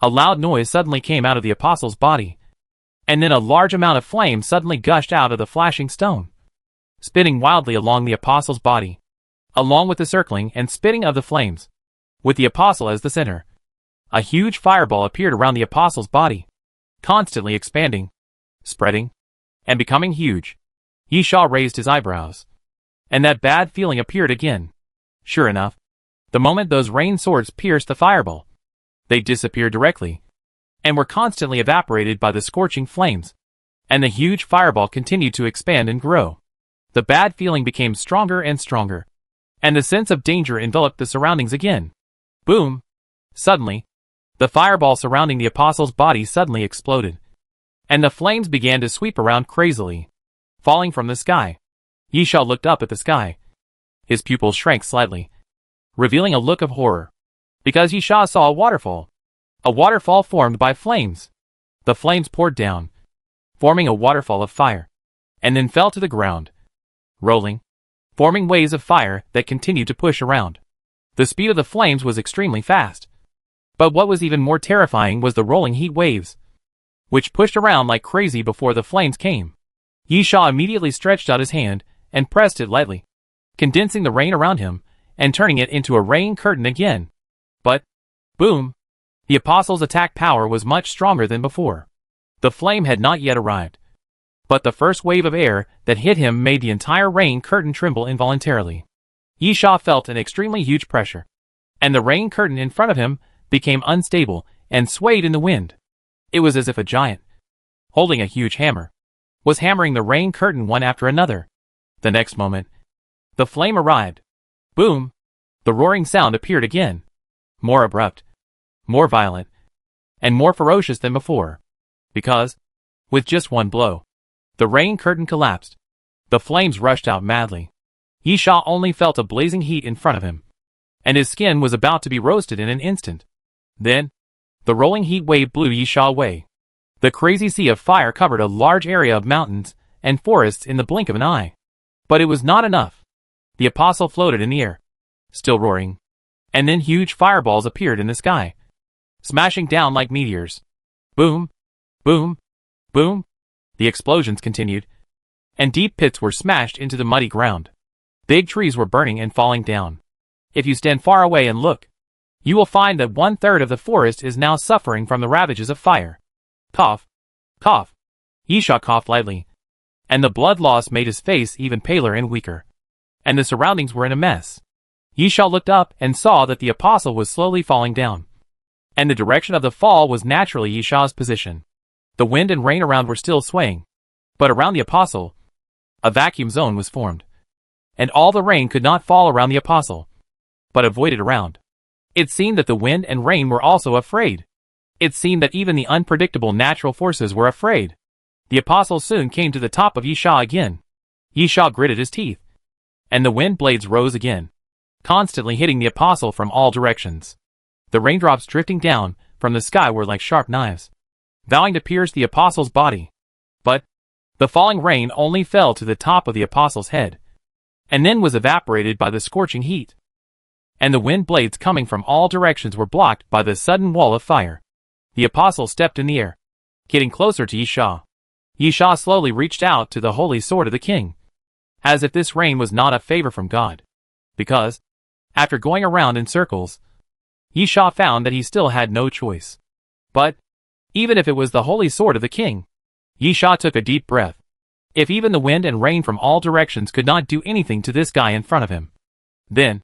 a loud noise suddenly came out of the apostle's body, and then a large amount of flame suddenly gushed out of the flashing stone, spinning wildly along the apostle's body, along with the circling and spitting of the flames. With the apostle as the center, a huge fireball appeared around the apostle's body, constantly expanding, spreading, and becoming huge. Yisha raised his eyebrows, and that bad feeling appeared again. Sure enough, the moment those rain swords pierced the fireball, they disappeared directly, and were constantly evaporated by the scorching flames, and the huge fireball continued to expand and grow. The bad feeling became stronger and stronger, and the sense of danger enveloped the surroundings again. Boom! Suddenly, the fireball surrounding the apostle's body suddenly exploded, and the flames began to sweep around crazily, falling from the sky. Yisha looked up at the sky. His pupils shrank slightly, revealing a look of horror, because Yisha saw a waterfall formed by flames. The flames poured down, forming a waterfall of fire, and then fell to the ground, rolling, forming waves of fire that continued to push around. The speed of the flames was extremely fast, but what was even more terrifying was the rolling heat waves, which pushed around like crazy before the flames came. Yisha immediately stretched out his hand and pressed it lightly, condensing the rain around him and turning it into a rain curtain again. But, boom! The apostle's attack power was much stronger than before. The flame had not yet arrived, but the first wave of air that hit him made the entire rain curtain tremble involuntarily. Yisha felt an extremely huge pressure, and the rain curtain in front of him became unstable and swayed in the wind. It was as if a giant, holding a huge hammer, was hammering the rain curtain one after another. The next moment, the flame arrived. Boom! The roaring sound appeared again, more abrupt, more violent, and more ferocious than before, because, with just one blow, The rain curtain collapsed. The flames rushed out madly. Yisha only felt a blazing heat in front of him, and his skin was about to be roasted in an instant. Then, the rolling heat wave blew Yisha away. The crazy sea of fire covered a large area of mountains and forests in the blink of an eye. But it was not enough. The apostle floated in the air, still roaring. And then huge fireballs appeared in the sky, smashing down like meteors. Boom, boom, boom. The explosions continued, and deep pits were smashed into the muddy ground. Big trees were burning and falling down. If you stand far away and look, you will find that 1/3 of the forest is now suffering from the ravages of fire. Cough, cough. Yisha coughed lightly, and the blood loss made his face even paler and weaker. And the surroundings were in a mess. Yisha looked up and saw that the apostle was slowly falling down, and the direction of the fall was naturally Yisha's position. The wind and rain around were still swaying, but around the apostle, a vacuum zone was formed, and all the rain could not fall around the apostle, but avoided around. It seemed that the wind and rain were also afraid. It seemed that even the unpredictable natural forces were afraid. The apostle soon came to the top of Yisha again. Yisha gritted his teeth, and the wind blades rose again, constantly hitting the apostle from all directions. The raindrops drifting down from the sky were like sharp knives, vowing to pierce the apostle's body. But the falling rain only fell to the top of the apostle's head, and then was evaporated by the scorching heat. And the wind blades coming from all directions were blocked by the sudden wall of fire. The apostle stepped in the air, getting closer to Yisha. Yisha slowly reached out to the holy sword of the king, as if this rain was not a favor from God. Because, after going around in circles, Yisha found that he still had no choice. But, even if it was the holy sword of the king, Yisha took a deep breath. If even the wind and rain from all directions could not do anything to this guy in front of him, then,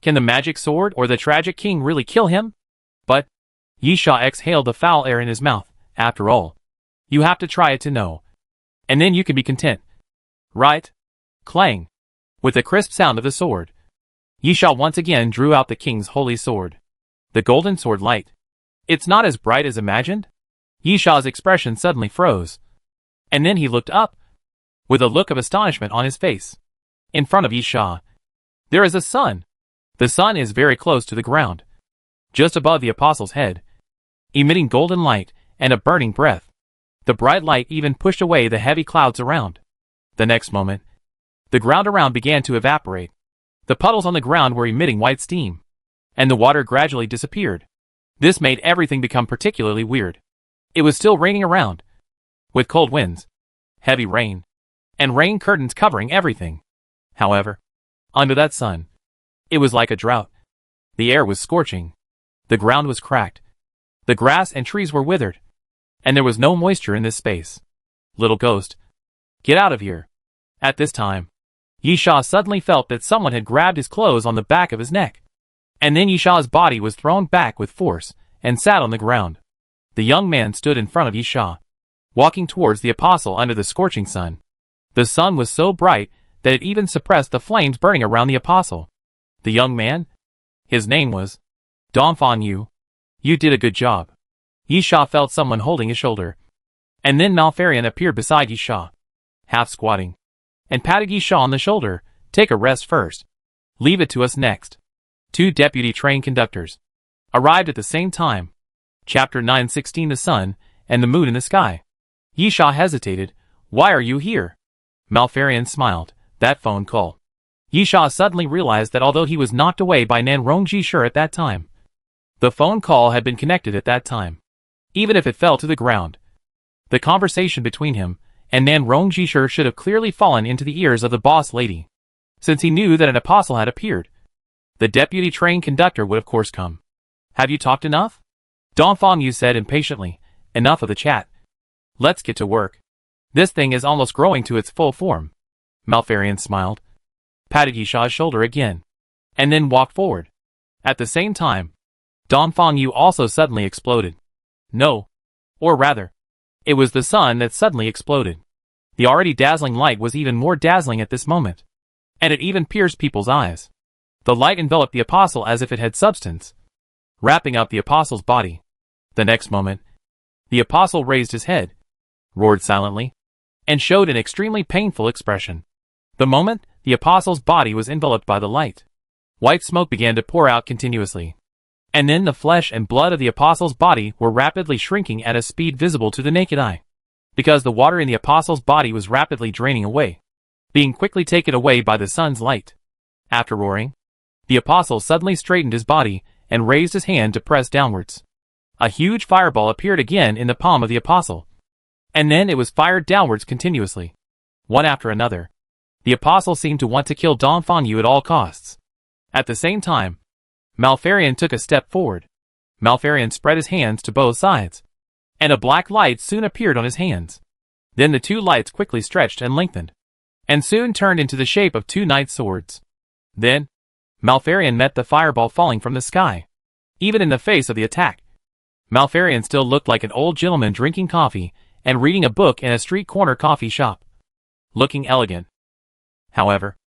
can the magic sword or the tragic king really kill him? But, Yisha exhaled the foul air in his mouth. After all, you have to try it to know, and then you can be content. Right? Clang. With the crisp sound of the sword, Yisha once again drew out the king's holy sword. The golden sword light. It's not as bright as imagined? Yisha's expression suddenly froze, and then he looked up, with a look of astonishment on his face. In front of Yisha, there is a sun. The sun is very close to the ground, just above the apostle's head, emitting golden light and a burning breath. The bright light even pushed away the heavy clouds around. The next moment, the ground around began to evaporate. The puddles on the ground were emitting white steam, and the water gradually disappeared. This made everything become particularly weird. It was still raining around, with cold winds, heavy rain, and rain curtains covering everything. However, under that sun, it was like a drought. The air was scorching. The ground was cracked. The grass and trees were withered, and there was no moisture in this space. Little ghost, get out of here. At this time, Yisha suddenly felt that someone had grabbed his clothes on the back of his neck, and then Yisha's body was thrown back with force and sat on the ground. The young man stood in front of Yisha, walking towards the apostle under the scorching sun. The sun was so bright that it even suppressed the flames burning around the apostle. The young man? His name was Doomsday. You did a good job. Yisha felt someone holding his shoulder, and then Malfarion appeared beside Yisha, half squatting, and patted Yisha on the shoulder. Take a rest first. Leave it to us next. 2 deputy train conductors arrived at the same time. Chapter 9:16 The sun and the moon in the sky. Yisha hesitated. Why are you here? Malfarion smiled. That phone call. Yisha suddenly realized that although he was knocked away by Nanrongjishur at that time, the phone call had been connected at that time. Even if it fell to the ground, the conversation between him and Nanrongjishur should have clearly fallen into the ears of the boss lady, since he knew that an apostle had appeared. The deputy train conductor would of course come. Have you talked enough? Doomsday said impatiently. Enough of the chat. Let's get to work. This thing is almost growing to its full form. Malfarion smiled, patted Yisha's shoulder again, and then walked forward. At the same time, Doomsday also suddenly exploded. No. Or rather, it was the sun that suddenly exploded. The already dazzling light was even more dazzling at this moment, and it even pierced people's eyes. The light enveloped the apostle as if it had substance, wrapping up the apostle's body. The next moment, the apostle raised his head, roared silently, and showed an extremely painful expression. The moment the apostle's body was enveloped by the light, white smoke began to pour out continuously. And then the flesh and blood of the apostle's body were rapidly shrinking at a speed visible to the naked eye, because the water in the apostle's body was rapidly draining away, being quickly taken away by the sun's light. After roaring, the apostle suddenly straightened his body and raised his hand to press downwards. A huge fireball appeared again in the palm of the apostle, and then it was fired downwards continuously, one after another. The apostle seemed to want to kill Dong Fangyu at all costs. At the same time, Malfarion took a step forward. Malfarion spread his hands to both sides, and a black light soon appeared on his hands. Then the two lights quickly stretched and lengthened, and soon turned into the shape of two knight swords. Then, Malfarion met the fireball falling from the sky. Even in the face of the attack, Malfarion still looked like an old gentleman drinking coffee and reading a book in a street corner coffee shop, looking elegant. However,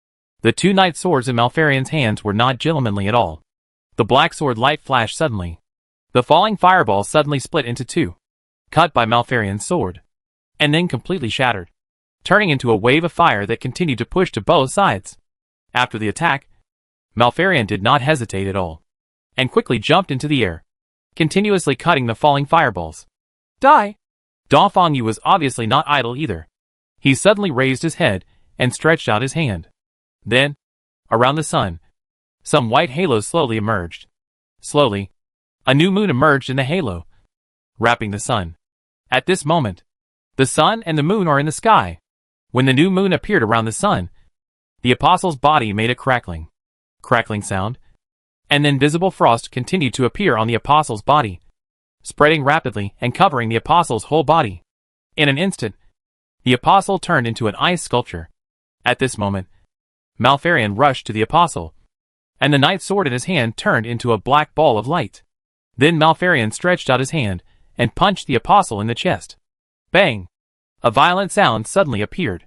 the two knight swords in Malfarion's hands were not gentlemanly at all. The black sword light flashed suddenly. The falling fireball suddenly split into two, cut by Malfarion's sword, and then completely shattered, turning into a wave of fire that continued to push to both sides. After the attack, Malfarion did not hesitate at all, and quickly jumped into the air, continuously cutting the falling fireballs. Die! Dong Fangyu was obviously not idle either. He suddenly raised his head and stretched out his hand. Then, around the sun, some white halos slowly emerged. Slowly, a new moon emerged in the halo, wrapping the sun. At this moment, the sun and the moon are in the sky. When the new moon appeared around the sun, the apostle's body made a crackling sound, and then visible frost continued to appear on the apostle's body, spreading rapidly and covering the apostle's whole body. In an instant, the apostle turned into an ice sculpture. At this moment, Malfarion rushed to the apostle, and the knight's sword in his hand turned into a black ball of light. Then Malfarion stretched out his hand and punched the apostle in the chest. Bang! A violent sound suddenly appeared.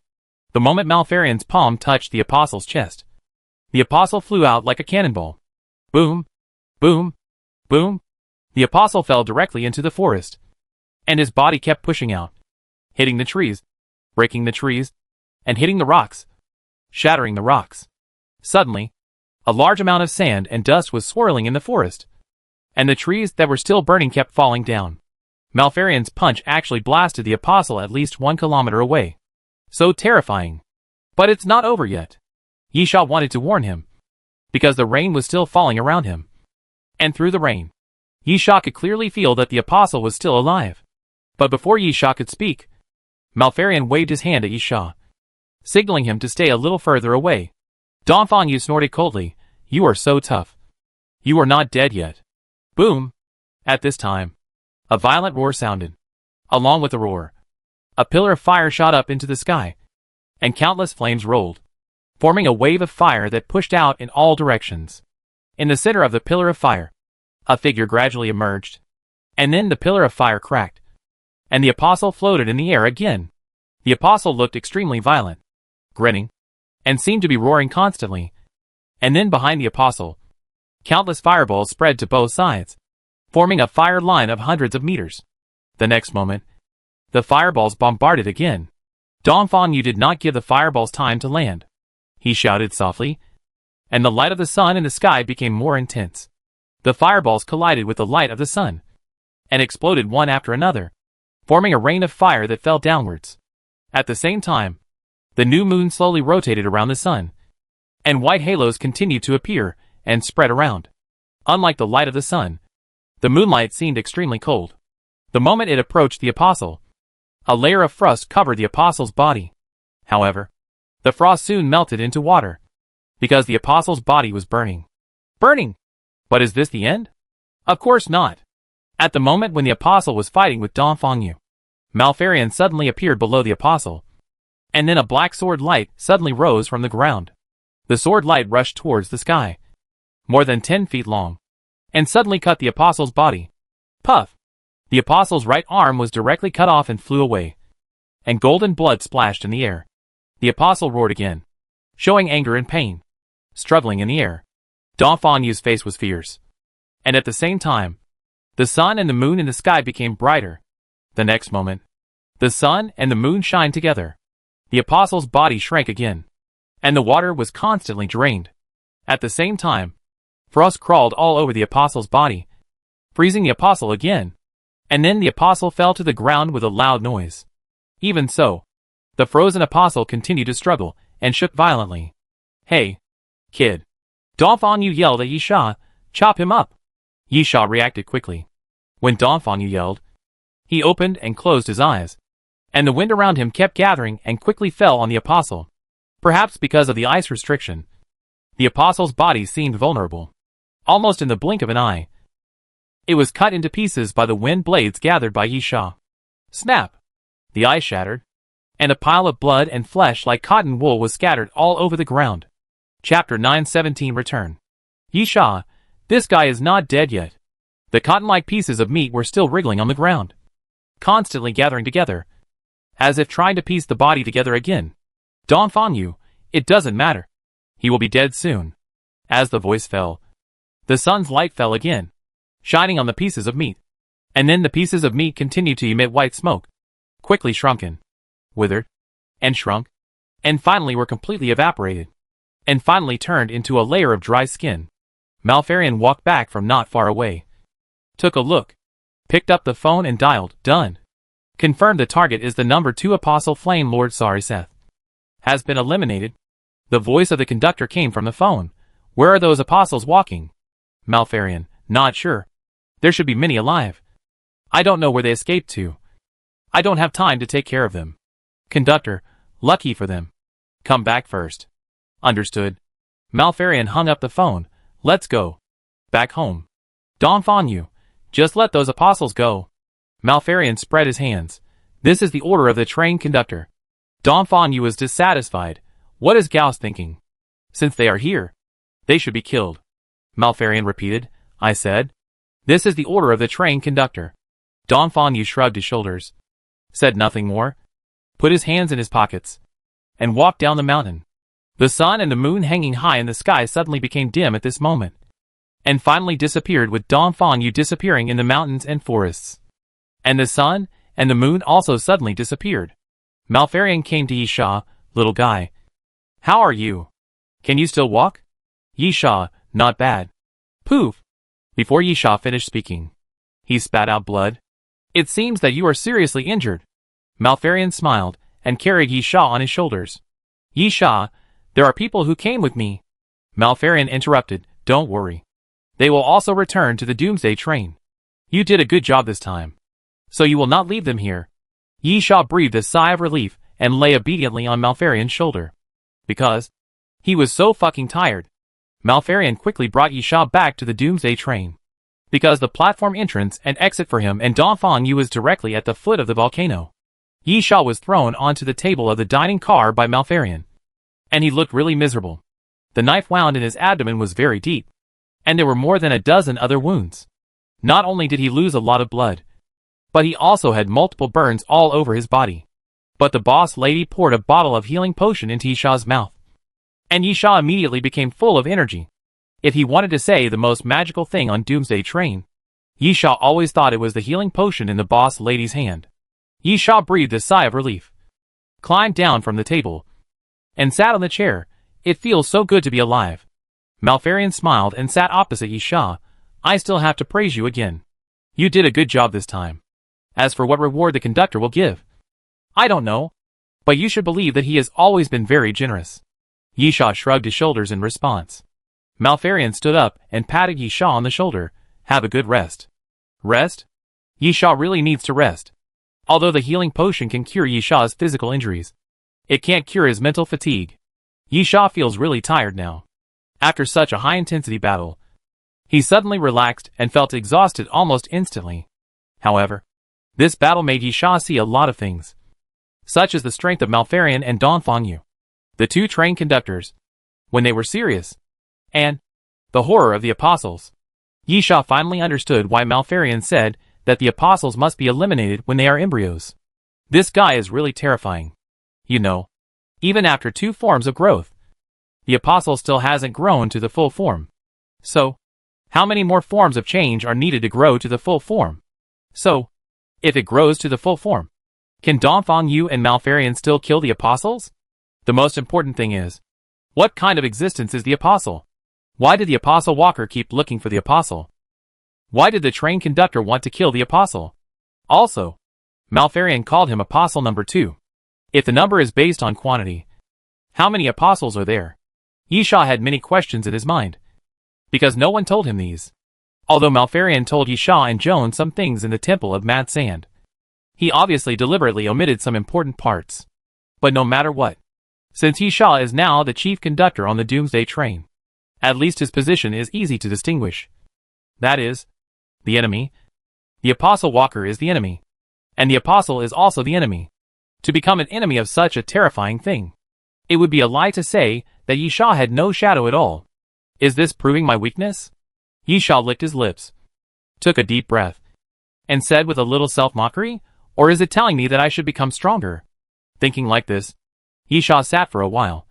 The moment Malfarion's palm touched the apostle's chest, the apostle flew out like a cannonball. Boom! Boom! Boom! The apostle fell directly into the forest, and his body kept pushing out, hitting the trees, breaking the trees, and hitting the rocks, shattering the rocks. Suddenly, a large amount of sand and dust was swirling in the forest, and the trees that were still burning kept falling down. Malfarion's punch actually blasted the apostle at least 1 kilometer away. So terrifying. But it's not over yet. Yisha wanted to warn him, because the rain was still falling around him. And through the rain, Yisha could clearly feel that the apostle was still alive. But before Yisha could speak, Malfarion waved his hand at Yisha, signaling him to stay a little further away. Dong Fangyu snorted coldly. You are so tough. You are not dead yet. Boom! At this time, a violent roar sounded. Along with the roar, a pillar of fire shot up into the sky, and countless flames rolled, forming a wave of fire that pushed out in all directions. In the center of the pillar of fire, a figure gradually emerged, and then the pillar of fire cracked, and the apostle floated in the air again. The apostle looked extremely violent, grinning, and seemed to be roaring constantly. And then behind the apostle, countless fireballs spread to both sides, forming a fire line of hundreds of meters. The next moment, the fireballs bombarded again. Dong Fangyu did not give the fireballs time to land. He shouted softly, and the light of the sun in the sky became more intense. The fireballs collided with the light of the sun, and exploded one after another, forming a rain of fire that fell downwards. At the same time, the new moon slowly rotated around the sun, and white halos continued to appear and spread around. Unlike the light of the sun, the moonlight seemed extremely cold. The moment it approached the apostle, a layer of frost covered the apostle's body. However, the frost soon melted into water, because the apostle's body was burning. Burning! But is this the end? Of course not. At the moment when the apostle was fighting with Dong Fangyu, Malfarion suddenly appeared below the apostle, and then a black sword light suddenly rose from the ground. The sword light rushed towards the sky, more than 10 feet long, and suddenly cut the apostle's body. Puff! The apostle's right arm was directly cut off and flew away, and golden blood splashed in the air. The apostle roared again, showing anger and pain, struggling in the air. Dong Fangyu's face was fierce, and at the same time, the sun and the moon in the sky became brighter. The next moment, the sun and the moon shined together, The apostle's body shrank again, and the water was constantly drained. At the same time, frost crawled all over the apostle's body, freezing the apostle again, and then the apostle fell to the ground with a loud noise. Even so, the frozen apostle continued to struggle and shook violently. "Hey, kid!" Dongfang yelled at Yisha, "Chop him up!" Yisha reacted quickly. When Dongfang yelled, he opened and closed his eyes, and the wind around him kept gathering and quickly fell on the apostle. Perhaps because of the ice restriction, the apostle's body seemed vulnerable. Almost in the blink of an eye, it was cut into pieces by the wind blades gathered by Yisha. Snap! The ice shattered, and a pile of blood and flesh like cotton wool was scattered all over the ground. Chapter 917 Return. Yisha, this guy is not dead yet. The cotton-like pieces of meat were still wriggling on the ground, constantly gathering together, as if trying to piece the body together again. Dongfang, it doesn't matter. He will be dead soon. As the voice fell, the sun's light fell again, shining on the pieces of meat. And then the pieces of meat continued to emit white smoke, quickly shrunken, withered, and shrunk, and finally were completely evaporated, and finally turned into a layer of dry skin. Malfarion walked back from not far away, took a look, picked up the phone and dialed, "Done. Confirmed the target is the number 2 Apostle Flame Lord Sariseth. Has been eliminated." The voice of the conductor came from the phone. "Where are those apostles walking?" Malfarion, "Not sure. There should be many alive. I don't know where they escaped to. I don't have time to take care of them." Conductor, "Lucky for them. Come back first." Understood. Malfarion hung up the phone. "Let's go. Back home. Dongfang, just let those apostles go." Malfarion spread his hands. "This is the order of the train conductor." Dongfang was dissatisfied. "What is Gauss thinking? Since they are here, they should be killed." Malfarion repeated. "I said, this is the order of the train conductor." Dongfang shrugged his shoulders, said nothing more, put his hands in his pockets, and walked down the mountain. The sun and the moon hanging high in the sky suddenly became dim at this moment, and finally disappeared, with Dongfang disappearing in the mountains and forests. And the sun and the moon also suddenly disappeared. Malfarion came to Yisha. "Little guy, how are you? Can you still walk?" Yisha, "Not bad." Poof! Before Yisha finished speaking, he spat out blood. "It seems that you are seriously injured." Malfarion smiled and carried Yisha on his shoulders. "Yisha, there are people who came with me." Malfarion interrupted. "Don't worry. They will also return to the Doomsday train. You did a good job this time, so you will not leave them here." Yisha breathed a sigh of relief and lay obediently on Malfarion's shoulder, because he was so fucking tired. Malfarion quickly brought Yisha back to the Doomsday train, because the platform entrance and exit for him and Dongfang was directly at the foot of the volcano. Yisha was thrown onto the table of the dining car by Malfarion, and he looked really miserable. The knife wound in his abdomen was very deep, and there were more than a dozen other wounds. Not only did he lose a lot of blood, but he also had multiple burns all over his body. But the boss lady poured a bottle of healing potion into Yisha's mouth, and Yisha immediately became full of energy. If he wanted to say the most magical thing on Doomsday train, Yisha always thought it was the healing potion in the boss lady's hand. Yisha breathed a sigh of relief, climbed down from the table, and sat on the chair. "It feels so good to be alive." Malfarion smiled and sat opposite Yisha. "I still have to praise you again. You did a good job this time. As for what reward the conductor will give, I don't know, but you should believe that he has always been very generous." Yisha shrugged his shoulders in response. Malfarion stood up and patted Yisha on the shoulder. "Have a good rest." Rest? Yisha really needs to rest. Although the healing potion can cure Yisha's physical injuries, it can't cure his mental fatigue. Yisha feels really tired now. After such a high-intensity battle, he suddenly relaxed and felt exhausted almost instantly. However, this battle made Yisha see a lot of things, such as the strength of Malfarion and Dongfang, the 2 train conductors, when they were serious, and the horror of the apostles. Yisha finally understood why Malfarion said that the apostles must be eliminated when they are embryos. This guy is really terrifying. You know, even after 2 forms of growth, the apostle still hasn't grown to the full form. So, how many more forms of change are needed to grow to the full form? So, if it grows to the full form, Can Dongfang Yu and Malfarion still kill the apostles? The most important thing is, what kind of existence is the apostle? Why did the apostle Walker keep looking for the apostle? Why did the train conductor want to kill the apostle? Also, Malfarion called him apostle number 2. If the number is based on quantity, how many apostles are there? Yisha had many questions in his mind, because no one told him these. Although Malfarion told Yisha and Joan some things in the Temple of Mad Sand, he obviously deliberately omitted some important parts. But no matter what, since Yisha is now the chief conductor on the Doomsday train, at least his position is easy to distinguish. That is, the enemy. The Apostle Walker is the enemy, and the Apostle is also the enemy. To become an enemy of such a terrifying thing, it would be a lie to say that Yisha had no shadow at all. Is this proving my weakness? Yisha licked his lips, took a deep breath, and said with a little self-mockery, or is it telling me that I should become stronger? Thinking like this, Yisha sat for a while,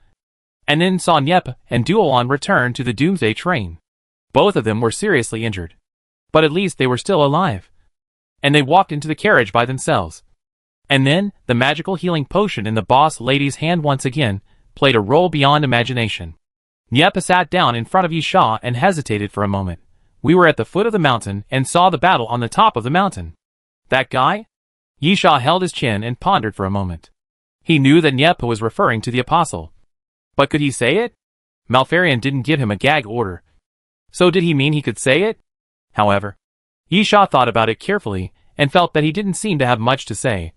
and then saw Nyep and Duolan return to the Doomsday train. Both of them were seriously injured, but at least they were still alive, and they walked into the carriage by themselves. And then, the magical healing potion in the boss lady's hand once again played a role beyond imagination. Nyep sat down in front of Yisha and hesitated for a moment. We were at the foot of the mountain and saw the battle on the top of the mountain. That guy? Yisha held his chin and pondered for a moment. He knew that Nyep was referring to the apostle. But could he say it? Malfarion didn't give him a gag order. So did he mean he could say it? However, Yisha thought about it carefully and felt that he didn't seem to have much to say,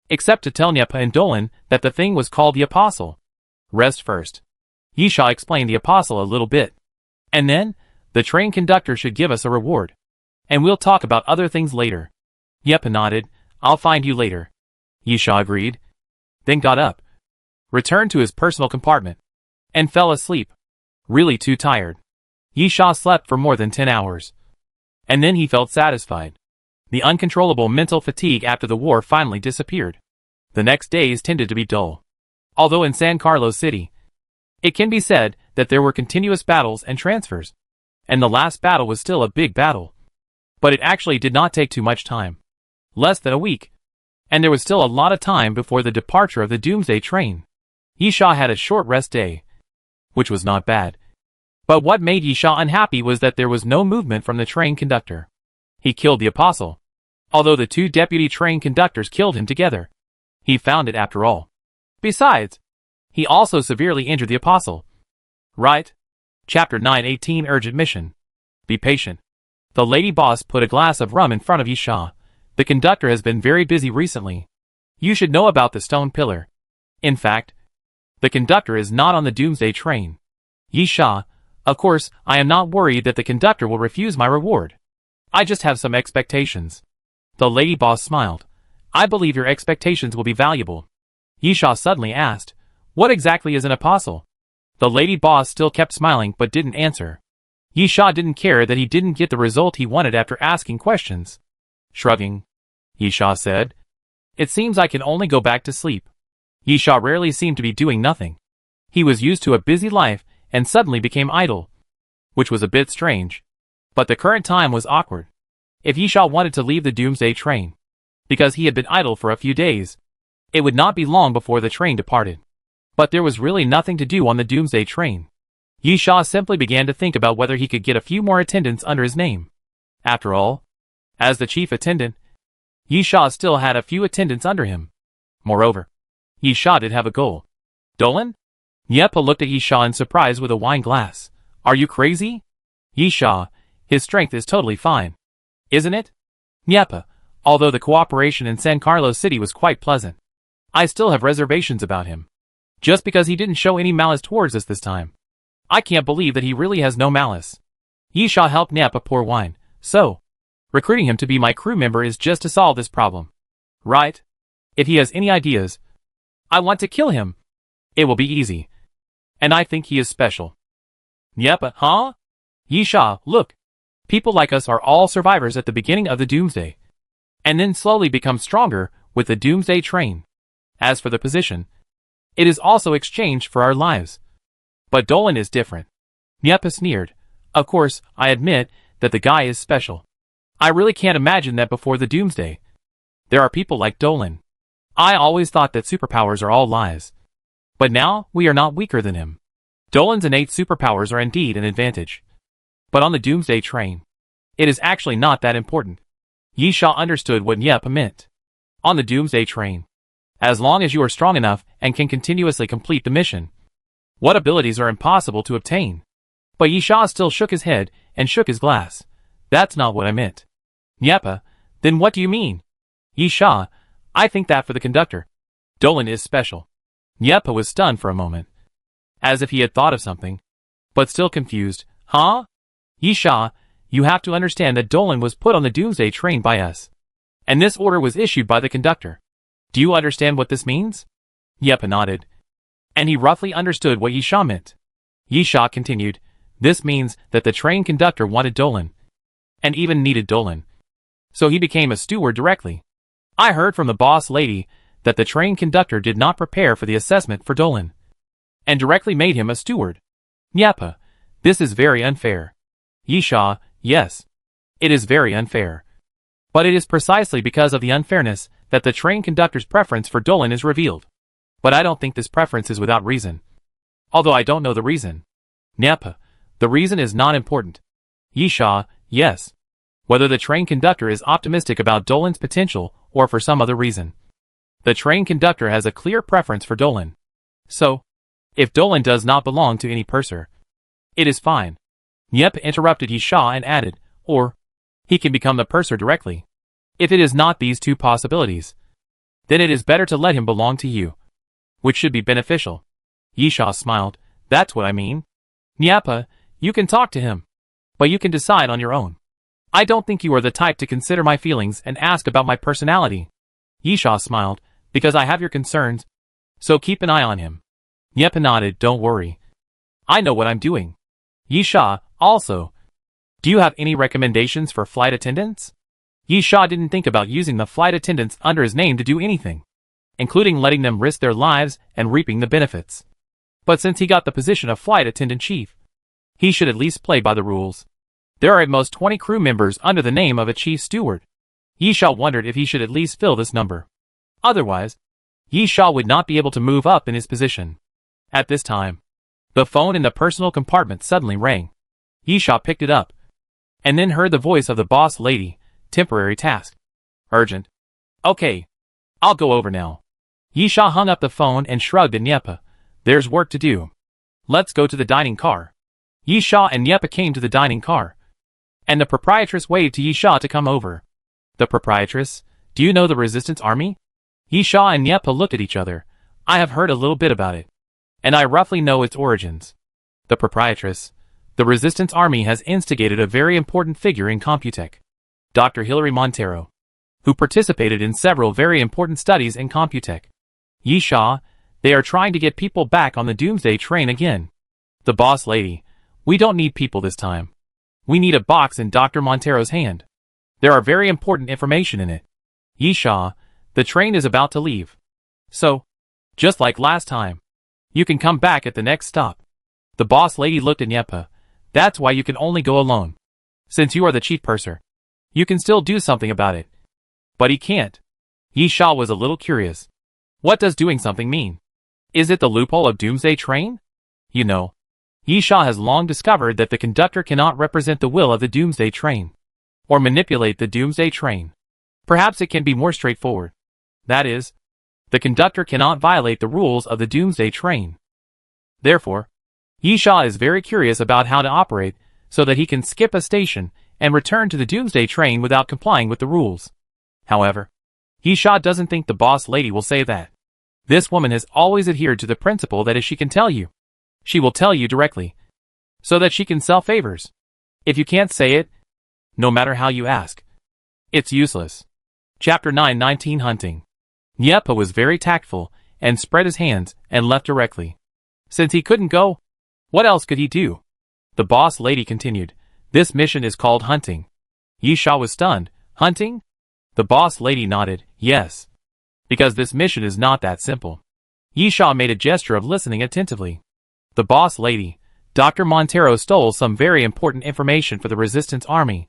except to tell Nyep and Dolan that the thing was called the apostle. Rest first. Yisha explained the apostle a little bit. And then, the train conductor should give us a reward. And we'll talk about other things later. Nyep nodded. I'll find you later. Yisha agreed. Then got up, returned to his personal compartment, and fell asleep. Really too tired. Yisha slept for more than 10 hours. And then he felt satisfied. The uncontrollable mental fatigue after the war finally disappeared. The next days tended to be dull. Although in San Carlos City, it can be said that there were continuous battles and transfers. And the last battle was still a big battle. But it actually did not take too much time. Less than a week. And there was still a lot of time before the departure of the Doomsday train. Yisha had a short rest day, which was not bad. But what made Yisha unhappy was that there was no movement from the train conductor. He killed the apostle, although the 2 deputy train conductors killed him together. He found it after all. Besides, he also severely injured the apostle. Right? Chapter 9:18 Urgent Mission. Be patient. The lady boss put a glass of rum in front of Yisha. The conductor has been very busy recently. You should know about the stone pillar. In fact, the conductor is not on the Doomsday train. Yisha, of course, I am not worried that the conductor will refuse my reward. I just have some expectations. The lady boss smiled. I believe your expectations will be valuable. Yisha suddenly asked, what exactly is an apostle? The lady boss still kept smiling but didn't answer. Yisha didn't care that he didn't get the result he wanted after asking questions. Shrugging, Yisha said, it seems I can only go back to sleep. Yisha rarely seemed to be doing nothing. He was used to a busy life and suddenly became idle, which was a bit strange. But the current time was awkward. If Yisha wanted to leave the Doomsday train, because he had been idle for a few days, it would not be long before the train departed. But there was really nothing to do on the Doomsday train. Yisha simply began to think about whether he could get a few more attendants under his name. After all, as the chief attendant, Yisha still had a few attendants under him. Moreover, Yisha did have a goal. Dolan? Nyep looked at Yisha in surprise with a wine glass. Are you crazy? Yisha, his strength is totally fine. Isn't it? Nyep, although the cooperation in San Carlos City was quite pleasant, I still have reservations about him. Just because he didn't show any malice towards us this time. I can't believe that he really has no malice. Yisha helped Nyep pour wine. So, recruiting him to be my crew member is just to solve this problem. Right? If he has any ideas, I want to kill him. It will be easy. And I think he is special. Nyep, huh? Yisha, look. People like us are all survivors at the beginning of the Doomsday. And then slowly become stronger with the Doomsday train. As for the position, it is also exchanged for our lives. But Dolan is different. Nyep sneered. Of course, I admit that the guy is special. I really can't imagine that before the Doomsday. There are people like Dolan. I always thought that superpowers are all lies. But now, we are not weaker than him. Dolan's innate superpowers are indeed an advantage. But on the Doomsday train, it is actually not that important. Yi Sha understood what Niepa meant. On the Doomsday train, as long as you are strong enough and can continuously complete the mission, what abilities are impossible to obtain? But Yi Sha still shook his head and shook his glass. That's not what I meant. Niepa, then what do you mean? Yi Sha, I think that for the conductor, Dolan is special. Niepa was stunned for a moment, as if he had thought of something, but still confused. Huh? Yi Sha, you have to understand that Dolan was put on the Doomsday train by us. And this order was issued by the conductor. Do you understand what this means? Niepa nodded. And he roughly understood what Yi Sha meant. Yi Sha continued, this means that the train conductor wanted Dolan, and even needed Dolan. So he became a steward directly. I heard from the boss lady that the train conductor did not prepare for the assessment for Dolan, and directly made him a steward. Niepa, this is very unfair. Yi Sha, yes. It is very unfair. But it is precisely because of the unfairness that the train conductor's preference for Dolan is revealed. But I don't think this preference is without reason. Although I don't know the reason. Niepa, the reason is not important. Yi Sha, yes. Whether the train conductor is optimistic about Dolan's potential or for some other reason, the train conductor has a clear preference for Dolan. So, if Dolan does not belong to any purser, it is fine. Niepa interrupted Yi Sha and added, or he can become the purser directly. If it is not these two possibilities, then it is better to let him belong to you, which should be beneficial. Yi Sha smiled. That's what I mean. Niepa, you can talk to him, but you can decide on your own. I don't think you are the type to consider my feelings and ask about my personality. Yi Sha smiled, because I have your concerns, so keep an eye on him. Niepa nodded, don't worry. I know what I'm doing. Yi Sha, also, do you have any recommendations for flight attendants? Yi Sha didn't think about using the flight attendants under his name to do anything, including letting them risk their lives and reaping the benefits. But since he got the position of flight attendant chief, he should at least play by the rules. There are at most 20 crew members under the name of a chief steward. Yi Sha wondered if he should at least fill this number. Otherwise, Yi Sha would not be able to move up in his position. At this time, the phone in the personal compartment suddenly rang. Yi Sha picked it up, and then heard the voice of the boss lady. Temporary task. Urgent. Okay. I'll go over now. Yi Sha hung up the phone and shrugged at Niepa. There's work to do. Let's go to the dining car. Yi Sha and Niepa came to the dining car, and the proprietress waved to Yi Sha to come over. The proprietress, do you know the Resistance Army? Yi Sha and Niepa looked at each other. I have heard a little bit about it, and I roughly know its origins. The proprietress, the Resistance Army has instigated a very important figure in Computech, Dr. Hilary Montero, who participated in several very important studies in Computech. Yi Sha, they are trying to get people back on the Doomsday train again. The boss lady, we don't need people this time. We need a box in Dr. Montero's hand. There are very important information in it. Yi Sha, the train is about to leave. So, just like last time, you can come back at the next stop. The boss lady looked at Niepa. That's why you can only go alone. Since you are the chief purser, you can still do something about it. But he can't. Yi Sha was a little curious. What does doing something mean? Is it the loophole of Doomsday train? You know, Yi Sha has long discovered that the conductor cannot represent the will of the Doomsday train, or manipulate the Doomsday train. Perhaps it can be more straightforward. That is, the conductor cannot violate the rules of the Doomsday train. Therefore, Yi Sha is very curious about how to operate so that he can skip a station and return to the Doomsday train without complying with the rules. However, Yi Sha doesn't think the boss lady will say that. This woman has always adhered to the principle that if she can tell you, she will tell you directly, so that she can sell favors. If you can't say it, no matter how you ask, it's useless. Chapter 9:19 Hunting. Niepa was very tactful and spread his hands and left directly. Since he couldn't go, what else could he do? The boss lady continued, this mission is called hunting. Yi Sha was stunned. Hunting? The boss lady nodded, yes. Because this mission is not that simple. Yi Sha made a gesture of listening attentively. The boss lady, Dr. Montero stole some very important information for the Resistance Army.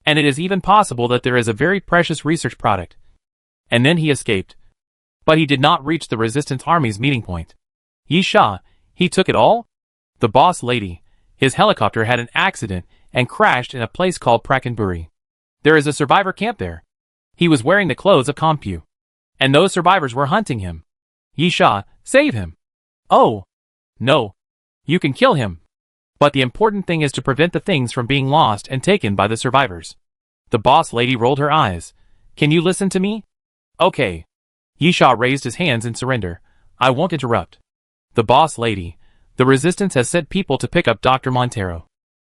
And it is even possible that there is a very precious research product. And then he escaped. But he did not reach the resistance army's meeting point. Yisha, he took it all? The boss lady, his helicopter had an accident and crashed in a place called Prakanburi. There is a survivor camp there. He was wearing the clothes of Kompu. And those survivors were hunting him. Yisha, save him. Oh. No. You can kill him. But the important thing is to prevent the things from being lost and taken by the survivors. The boss lady rolled her eyes. Can you listen to me? Okay. Yisha raised his hands in surrender. I won't interrupt. The boss lady, the resistance has sent people to pick up Dr. Montero.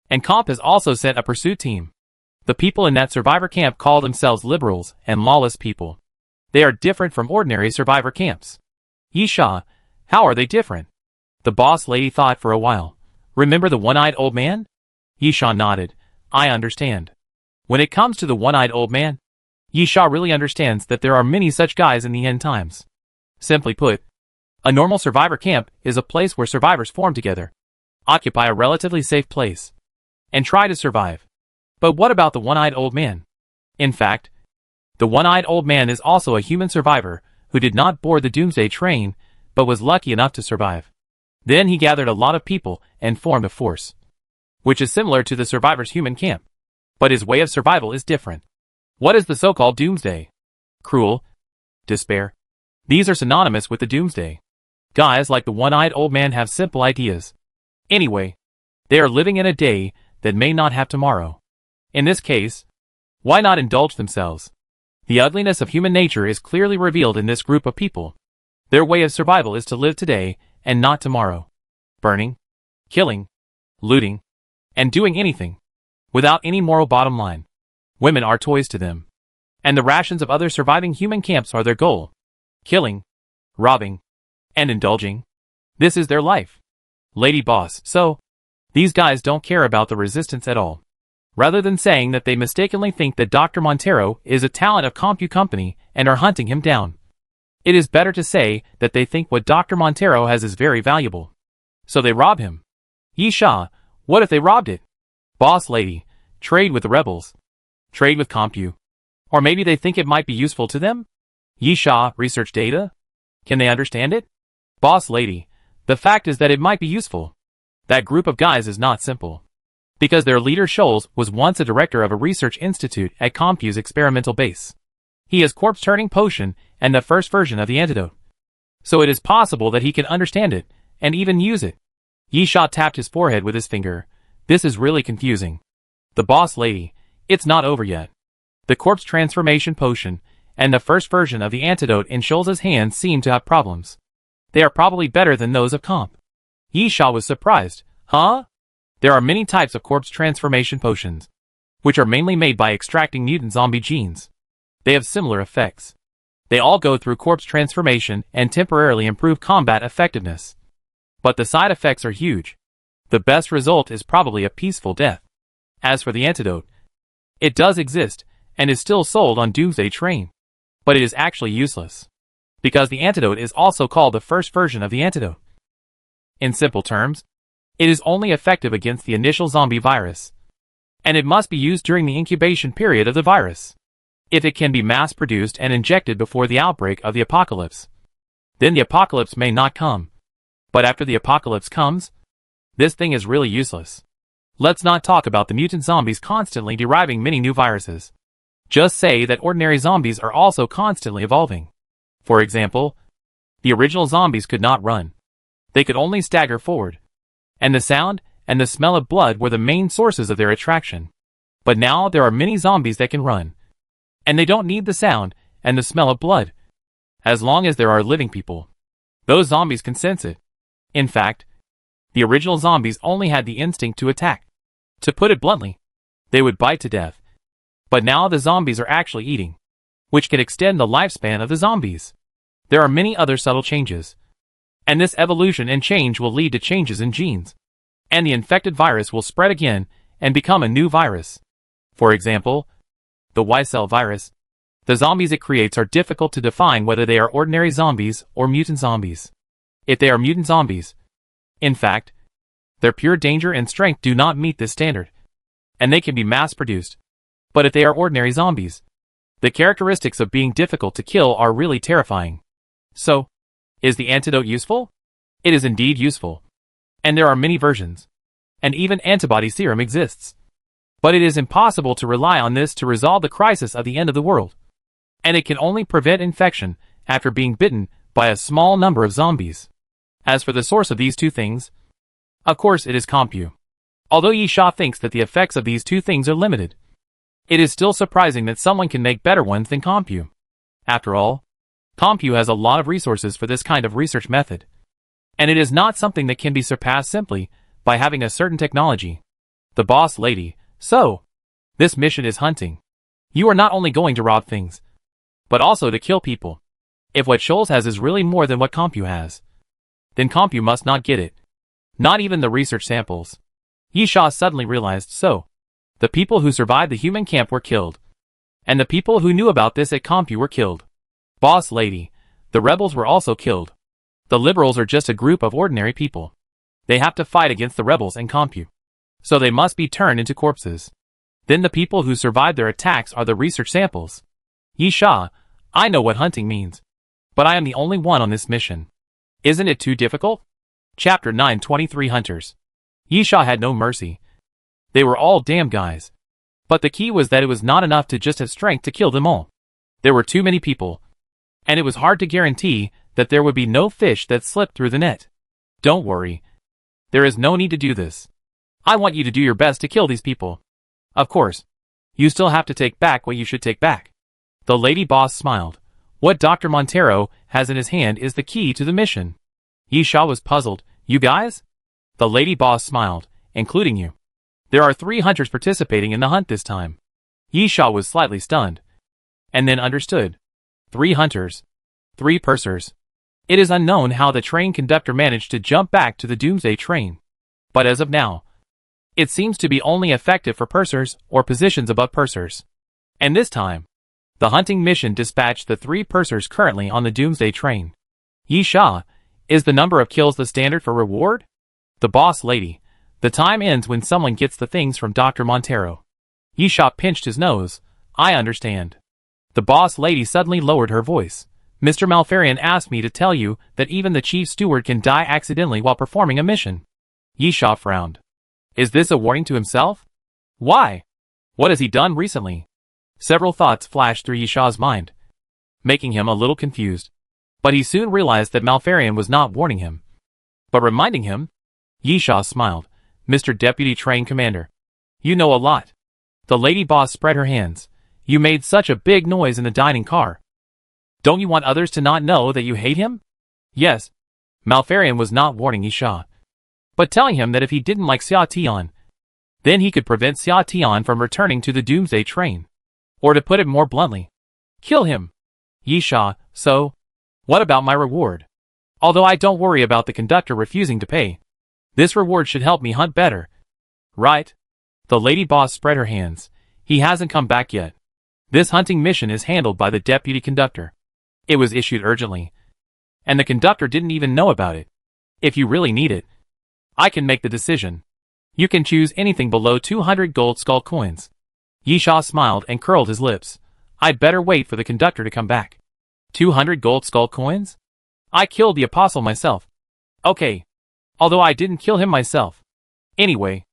And Comp has also sent a pursuit team. The people in that survivor camp call themselves liberals and lawless people. They are different from ordinary survivor camps. Yisha, how are they different? The boss lady thought for a while. Remember the one-eyed old man? Yisha nodded. I understand. When it comes to the one-eyed old man, Yisha really understands that there are many such guys in the end times. Simply put, a normal survivor camp is a place where survivors form together, occupy a relatively safe place, and try to survive. But what about the one-eyed old man? In fact, the one-eyed old man is also a human survivor who did not board the Doomsday train, but was lucky enough to survive. Then he gathered a lot of people and formed a force, which is similar to the survivor's human camp. But his way of survival is different. What is the so-called Doomsday? Cruel, despair. These are synonymous with the Doomsday. Guys like the one-eyed old man have simple ideas. Anyway, they are living in a day that may not have tomorrow. In this case, why not indulge themselves? The ugliness of human nature is clearly revealed in this group of people. Their way of survival is to live today and not tomorrow. Burning, killing, looting, and doing anything, without any moral bottom line. Women are toys to them. And the rations of other surviving human camps are their goal. Killing, robbing, and indulging. This is their life. Lady boss, so, these guys don't care about the resistance at all. Rather than saying that they mistakenly think that Dr. Montero is a talent of Compu Company and are hunting him down. It is better to say that they think what Dr. Montero has is very valuable. So they rob him. Yisha, what if they robbed it? Boss lady, trade with the rebels. Trade with Compu. Or maybe they think it might be useful to them? Yisha, research data? Can they understand it? Boss lady, the fact is that it might be useful. That group of guys is not simple. Because their leader Scholes was once a director of a research institute at Compu's experimental base. He has corpse-turning potion and the first version of the antidote. So it is possible that he can understand it, and even use it. Yisha tapped his forehead with his finger. This is really confusing. The boss lady, it's not over yet. The corpse transformation potion and the first version of the antidote in Scholes' hands seem to have problems. They are probably better than those of Comp. Yisha was surprised. Huh? There are many types of corpse transformation potions, which are mainly made by extracting mutant zombie genes. They have similar effects. They all go through corpse transformation and temporarily improve combat effectiveness. But the side effects are huge. The best result is probably a peaceful death. As for the antidote, it does exist and is still sold on Doomsday train. But it is actually useless. Because the antidote is also called the first version of the antidote. In simple terms, it is only effective against the initial zombie virus. And it must be used during the incubation period of the virus. If it can be mass-produced and injected before the outbreak of the apocalypse, then the apocalypse may not come. But after the apocalypse comes, this thing is really useless. Let's not talk about the mutant zombies constantly deriving many new viruses. Just say that ordinary zombies are also constantly evolving. For example, the original zombies could not run. They could only stagger forward. And the sound and the smell of blood were the main sources of their attraction. But now there are many zombies that can run. And they don't need the sound and the smell of blood. As long as there are living people, those zombies can sense it. In fact, the original zombies only had the instinct to attack. To put it bluntly, they would bite to death. But now the zombies are actually eating, which can extend the lifespan of the zombies. There are many other subtle changes. And this evolution and change will lead to changes in genes. And the infected virus will spread again and become a new virus. For example, the Y-cell virus. The zombies it creates are difficult to define whether they are ordinary zombies or mutant zombies. If they are mutant zombies, in fact, their pure danger and strength do not meet this standard, and they can be mass-produced. But if they are ordinary zombies, the characteristics of being difficult to kill are really terrifying. So, is the antidote useful? It is indeed useful. And there are many versions. And even antibody serum exists. But it is impossible to rely on this to resolve the crisis of the end of the world. And it can only prevent infection after being bitten by a small number of zombies. As for the source of these two things, of course it is Compu. Although Yi Sha thinks that the effects of these two things are limited, it is still surprising that someone can make better ones than Compu. After all, Compu has a lot of resources for this kind of research method. And it is not something that can be surpassed simply by having a certain technology. The boss lady, so, this mission is hunting. You are not only going to rob things, but also to kill people. If what Shoals has is really more than what Compu has, then Compu must not get it. Not even the research samples. Yi Sha suddenly realized, so, the people who survived the human camp were killed. And the people who knew about this at Compu were killed. Boss lady, the rebels were also killed. The liberals are just a group of ordinary people. They have to fight against the rebels and Compu. So they must be turned into corpses. Then the people who survived their attacks are the research samples. Yi Sha, I know what hunting means. But I am the only one on this mission. Isn't it too difficult? Chapter 923 Hunters. Yi Sha had no mercy. They were all damn guys. But the key was that it was not enough to just have strength to kill them all. There were too many people. And it was hard to guarantee that there would be no fish that slipped through the net. Don't worry. There is no need to do this. I want you to do your best to kill these people. Of course. You still have to take back what you should take back. The lady boss smiled. What Dr. Montero has in his hand is the key to the mission. Yi Sha was puzzled. You guys? The lady boss smiled, including you. There are 3 hunters participating in the hunt this time. Yi Sha was slightly stunned. And then understood. 3 hunters. 3 pursers. It is unknown how the train conductor managed to jump back to the Doomsday train. But as of now, it seems to be only effective for pursers or positions above pursers. And this time, the hunting mission dispatched the 3 pursers currently on the Doomsday train. Yi Sha, is the number of kills the standard for reward? The boss lady, the time ends when someone gets the things from Dr. Montero. Yi Sha pinched his nose. I understand. The boss lady suddenly lowered her voice. Mr. Malfarian asked me to tell you that even the chief steward can die accidentally while performing a mission. Yi Sha frowned. Is this a warning to himself? Why? What has he done recently? Several thoughts flashed through Yi Sha's mind, making him a little confused. But he soon realized that Malfarian was not warning him, but reminding him. Yi Sha smiled. Mr. Deputy Train Commander, you know a lot. The lady boss spread her hands. You made such a big noise in the dining car. Don't you want others to not know that you hate him? Yes. Malfarian was not warning Yi Sha, but telling him that if he didn't like Xia Tian, then he could prevent Xia Tian from returning to the Doomsday train. Or to put it more bluntly, kill him. Yi Sha, so, what about my reward? Although I don't worry about the conductor refusing to pay, this reward should help me hunt better. Right? The lady boss spread her hands. He hasn't come back yet. This hunting mission is handled by the deputy conductor. It was issued urgently. And the conductor didn't even know about it. If you really need it, I can make the decision. You can choose anything below 200 gold skull coins. Yi Sha smiled and curled his lips. I'd better wait for the conductor to come back. 200 gold skull coins? I killed the apostle myself. Okay. Although I didn't kill him myself. Anyway,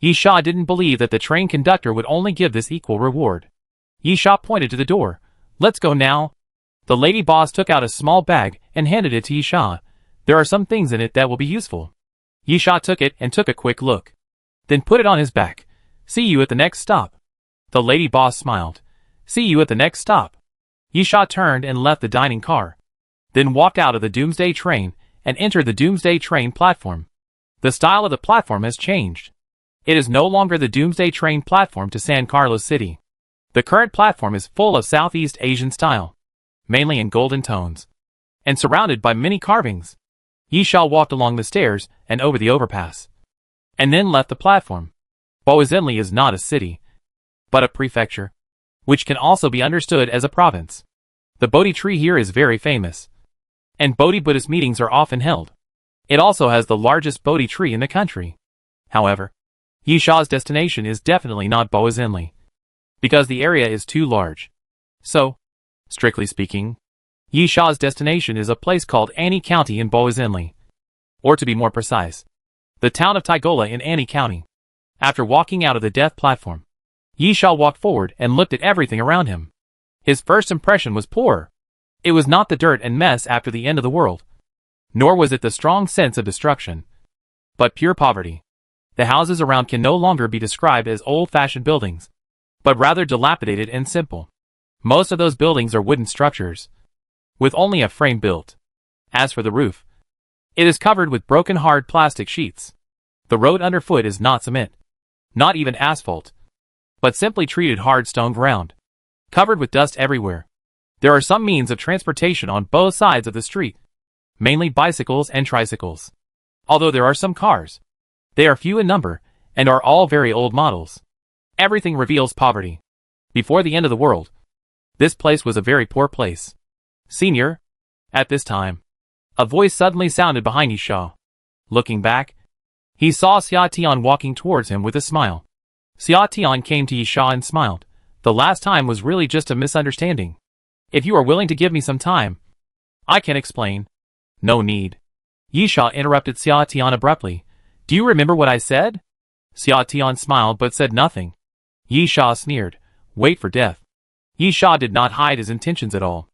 Yi Sha didn't believe that the train conductor would only give this equal reward. Yi Sha pointed to the door. Let's go now. The lady boss took out a small bag and handed it to Yi Sha. There are some things in it that will be useful. Yi Sha took it and took a quick look. Then put it on his back. See you at the next stop. The lady boss smiled. See you at the next stop. Yi Sha turned and left the dining car. Then walked out of the Doomsday train and entered the Doomsday train platform. The style of the platform has changed. It is no longer the Doomsday train platform to San Carlos City. The current platform is full of Southeast Asian style, mainly in golden tones, and surrounded by many carvings. Yi Sha walked along the stairs and over the overpass, and then left the platform. Boisenli is not a city, but a prefecture, which can also be understood as a province. The Bodhi tree here is very famous, and Bodhi Buddhist meetings are often held. It also has the largest Bodhi tree in the country. However, Yi Sha's destination is definitely not Boisenli, because the area is too large. So, strictly speaking, Yi Sha's destination is a place called Annie County in Boisenli. Or to be more precise, the town of Taigola in Annie County. After walking out of the death platform, Yi Sha walked forward and looked at everything around him. His first impression was poor. It was not the dirt and mess after the end of the world, nor was it the strong sense of destruction, but pure poverty. The houses around can no longer be described as old-fashioned buildings, but rather dilapidated and simple. Most of those buildings are wooden structures, with only a frame built. As for the roof, it is covered with broken hard plastic sheets. The road underfoot is not cement, not even asphalt, but simply treated hard stone ground, covered with dust everywhere. There are some means of transportation on both sides of the street, mainly bicycles and tricycles. Although there are some cars, they are few in number and are all very old models. Everything reveals poverty. Before the end of the world, this place was a very poor place. Senior, at this time, a voice suddenly sounded behind Yi Sha. Looking back, he saw Xia Tian walking towards him with a smile. Xia Tian came to Yi Sha and smiled. The last time was really just a misunderstanding. If you are willing to give me some time, I can explain. No need. Yi Sha interrupted Xia Tian abruptly. Do you remember what I said? Xia Tian smiled but said nothing. Yi Sha sneered. Wait for death. Yi Sha did not hide his intentions at all.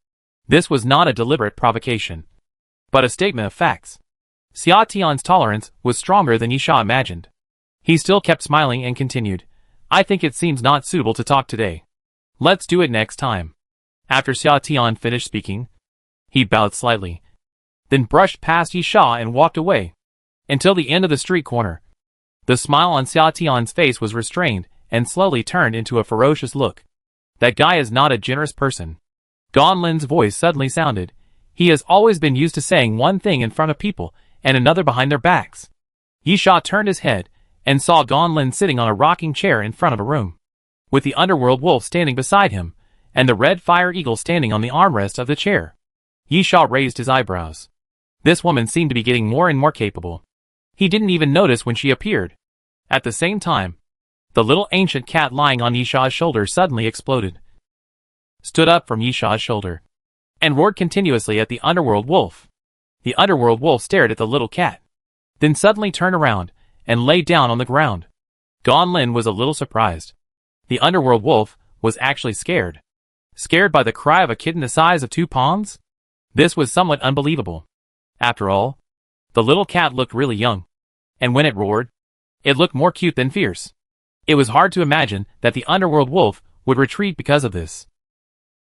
This was not a deliberate provocation, but a statement of facts. Xia Tian's tolerance was stronger than Yi Sha imagined. He still kept smiling and continued. I think it seems not suitable to talk today. Let's do it next time. After Xia Tian finished speaking, he bowed slightly, then brushed past Yi Sha and walked away, until the end of the street corner. The smile on Xia Tian's face was restrained and slowly turned into a ferocious look. That guy is not a generous person. Gan Lin's voice suddenly sounded. He has always been used to saying one thing in front of people and another behind their backs. Yi Sha turned his head and saw Gan Lin sitting on a rocking chair in front of a room, with the underworld wolf standing beside him, and the red fire eagle standing on the armrest of the chair. Yi Sha raised his eyebrows. This woman seemed to be getting more and more capable. He didn't even notice when she appeared. At the same time, the little ancient cat lying on Yi Sha's shoulder suddenly exploded, stood up from Yi Sha's shoulder, and roared continuously at the underworld wolf. The underworld wolf stared at the little cat, then suddenly turned around and lay down on the ground. Gan Lin was a little surprised. The underworld wolf was actually scared. Scared by the cry of a kitten the size of 2 palms? This was somewhat unbelievable. After all, the little cat looked really young, and when it roared, it looked more cute than fierce. It was hard to imagine that the underworld wolf would retreat because of this.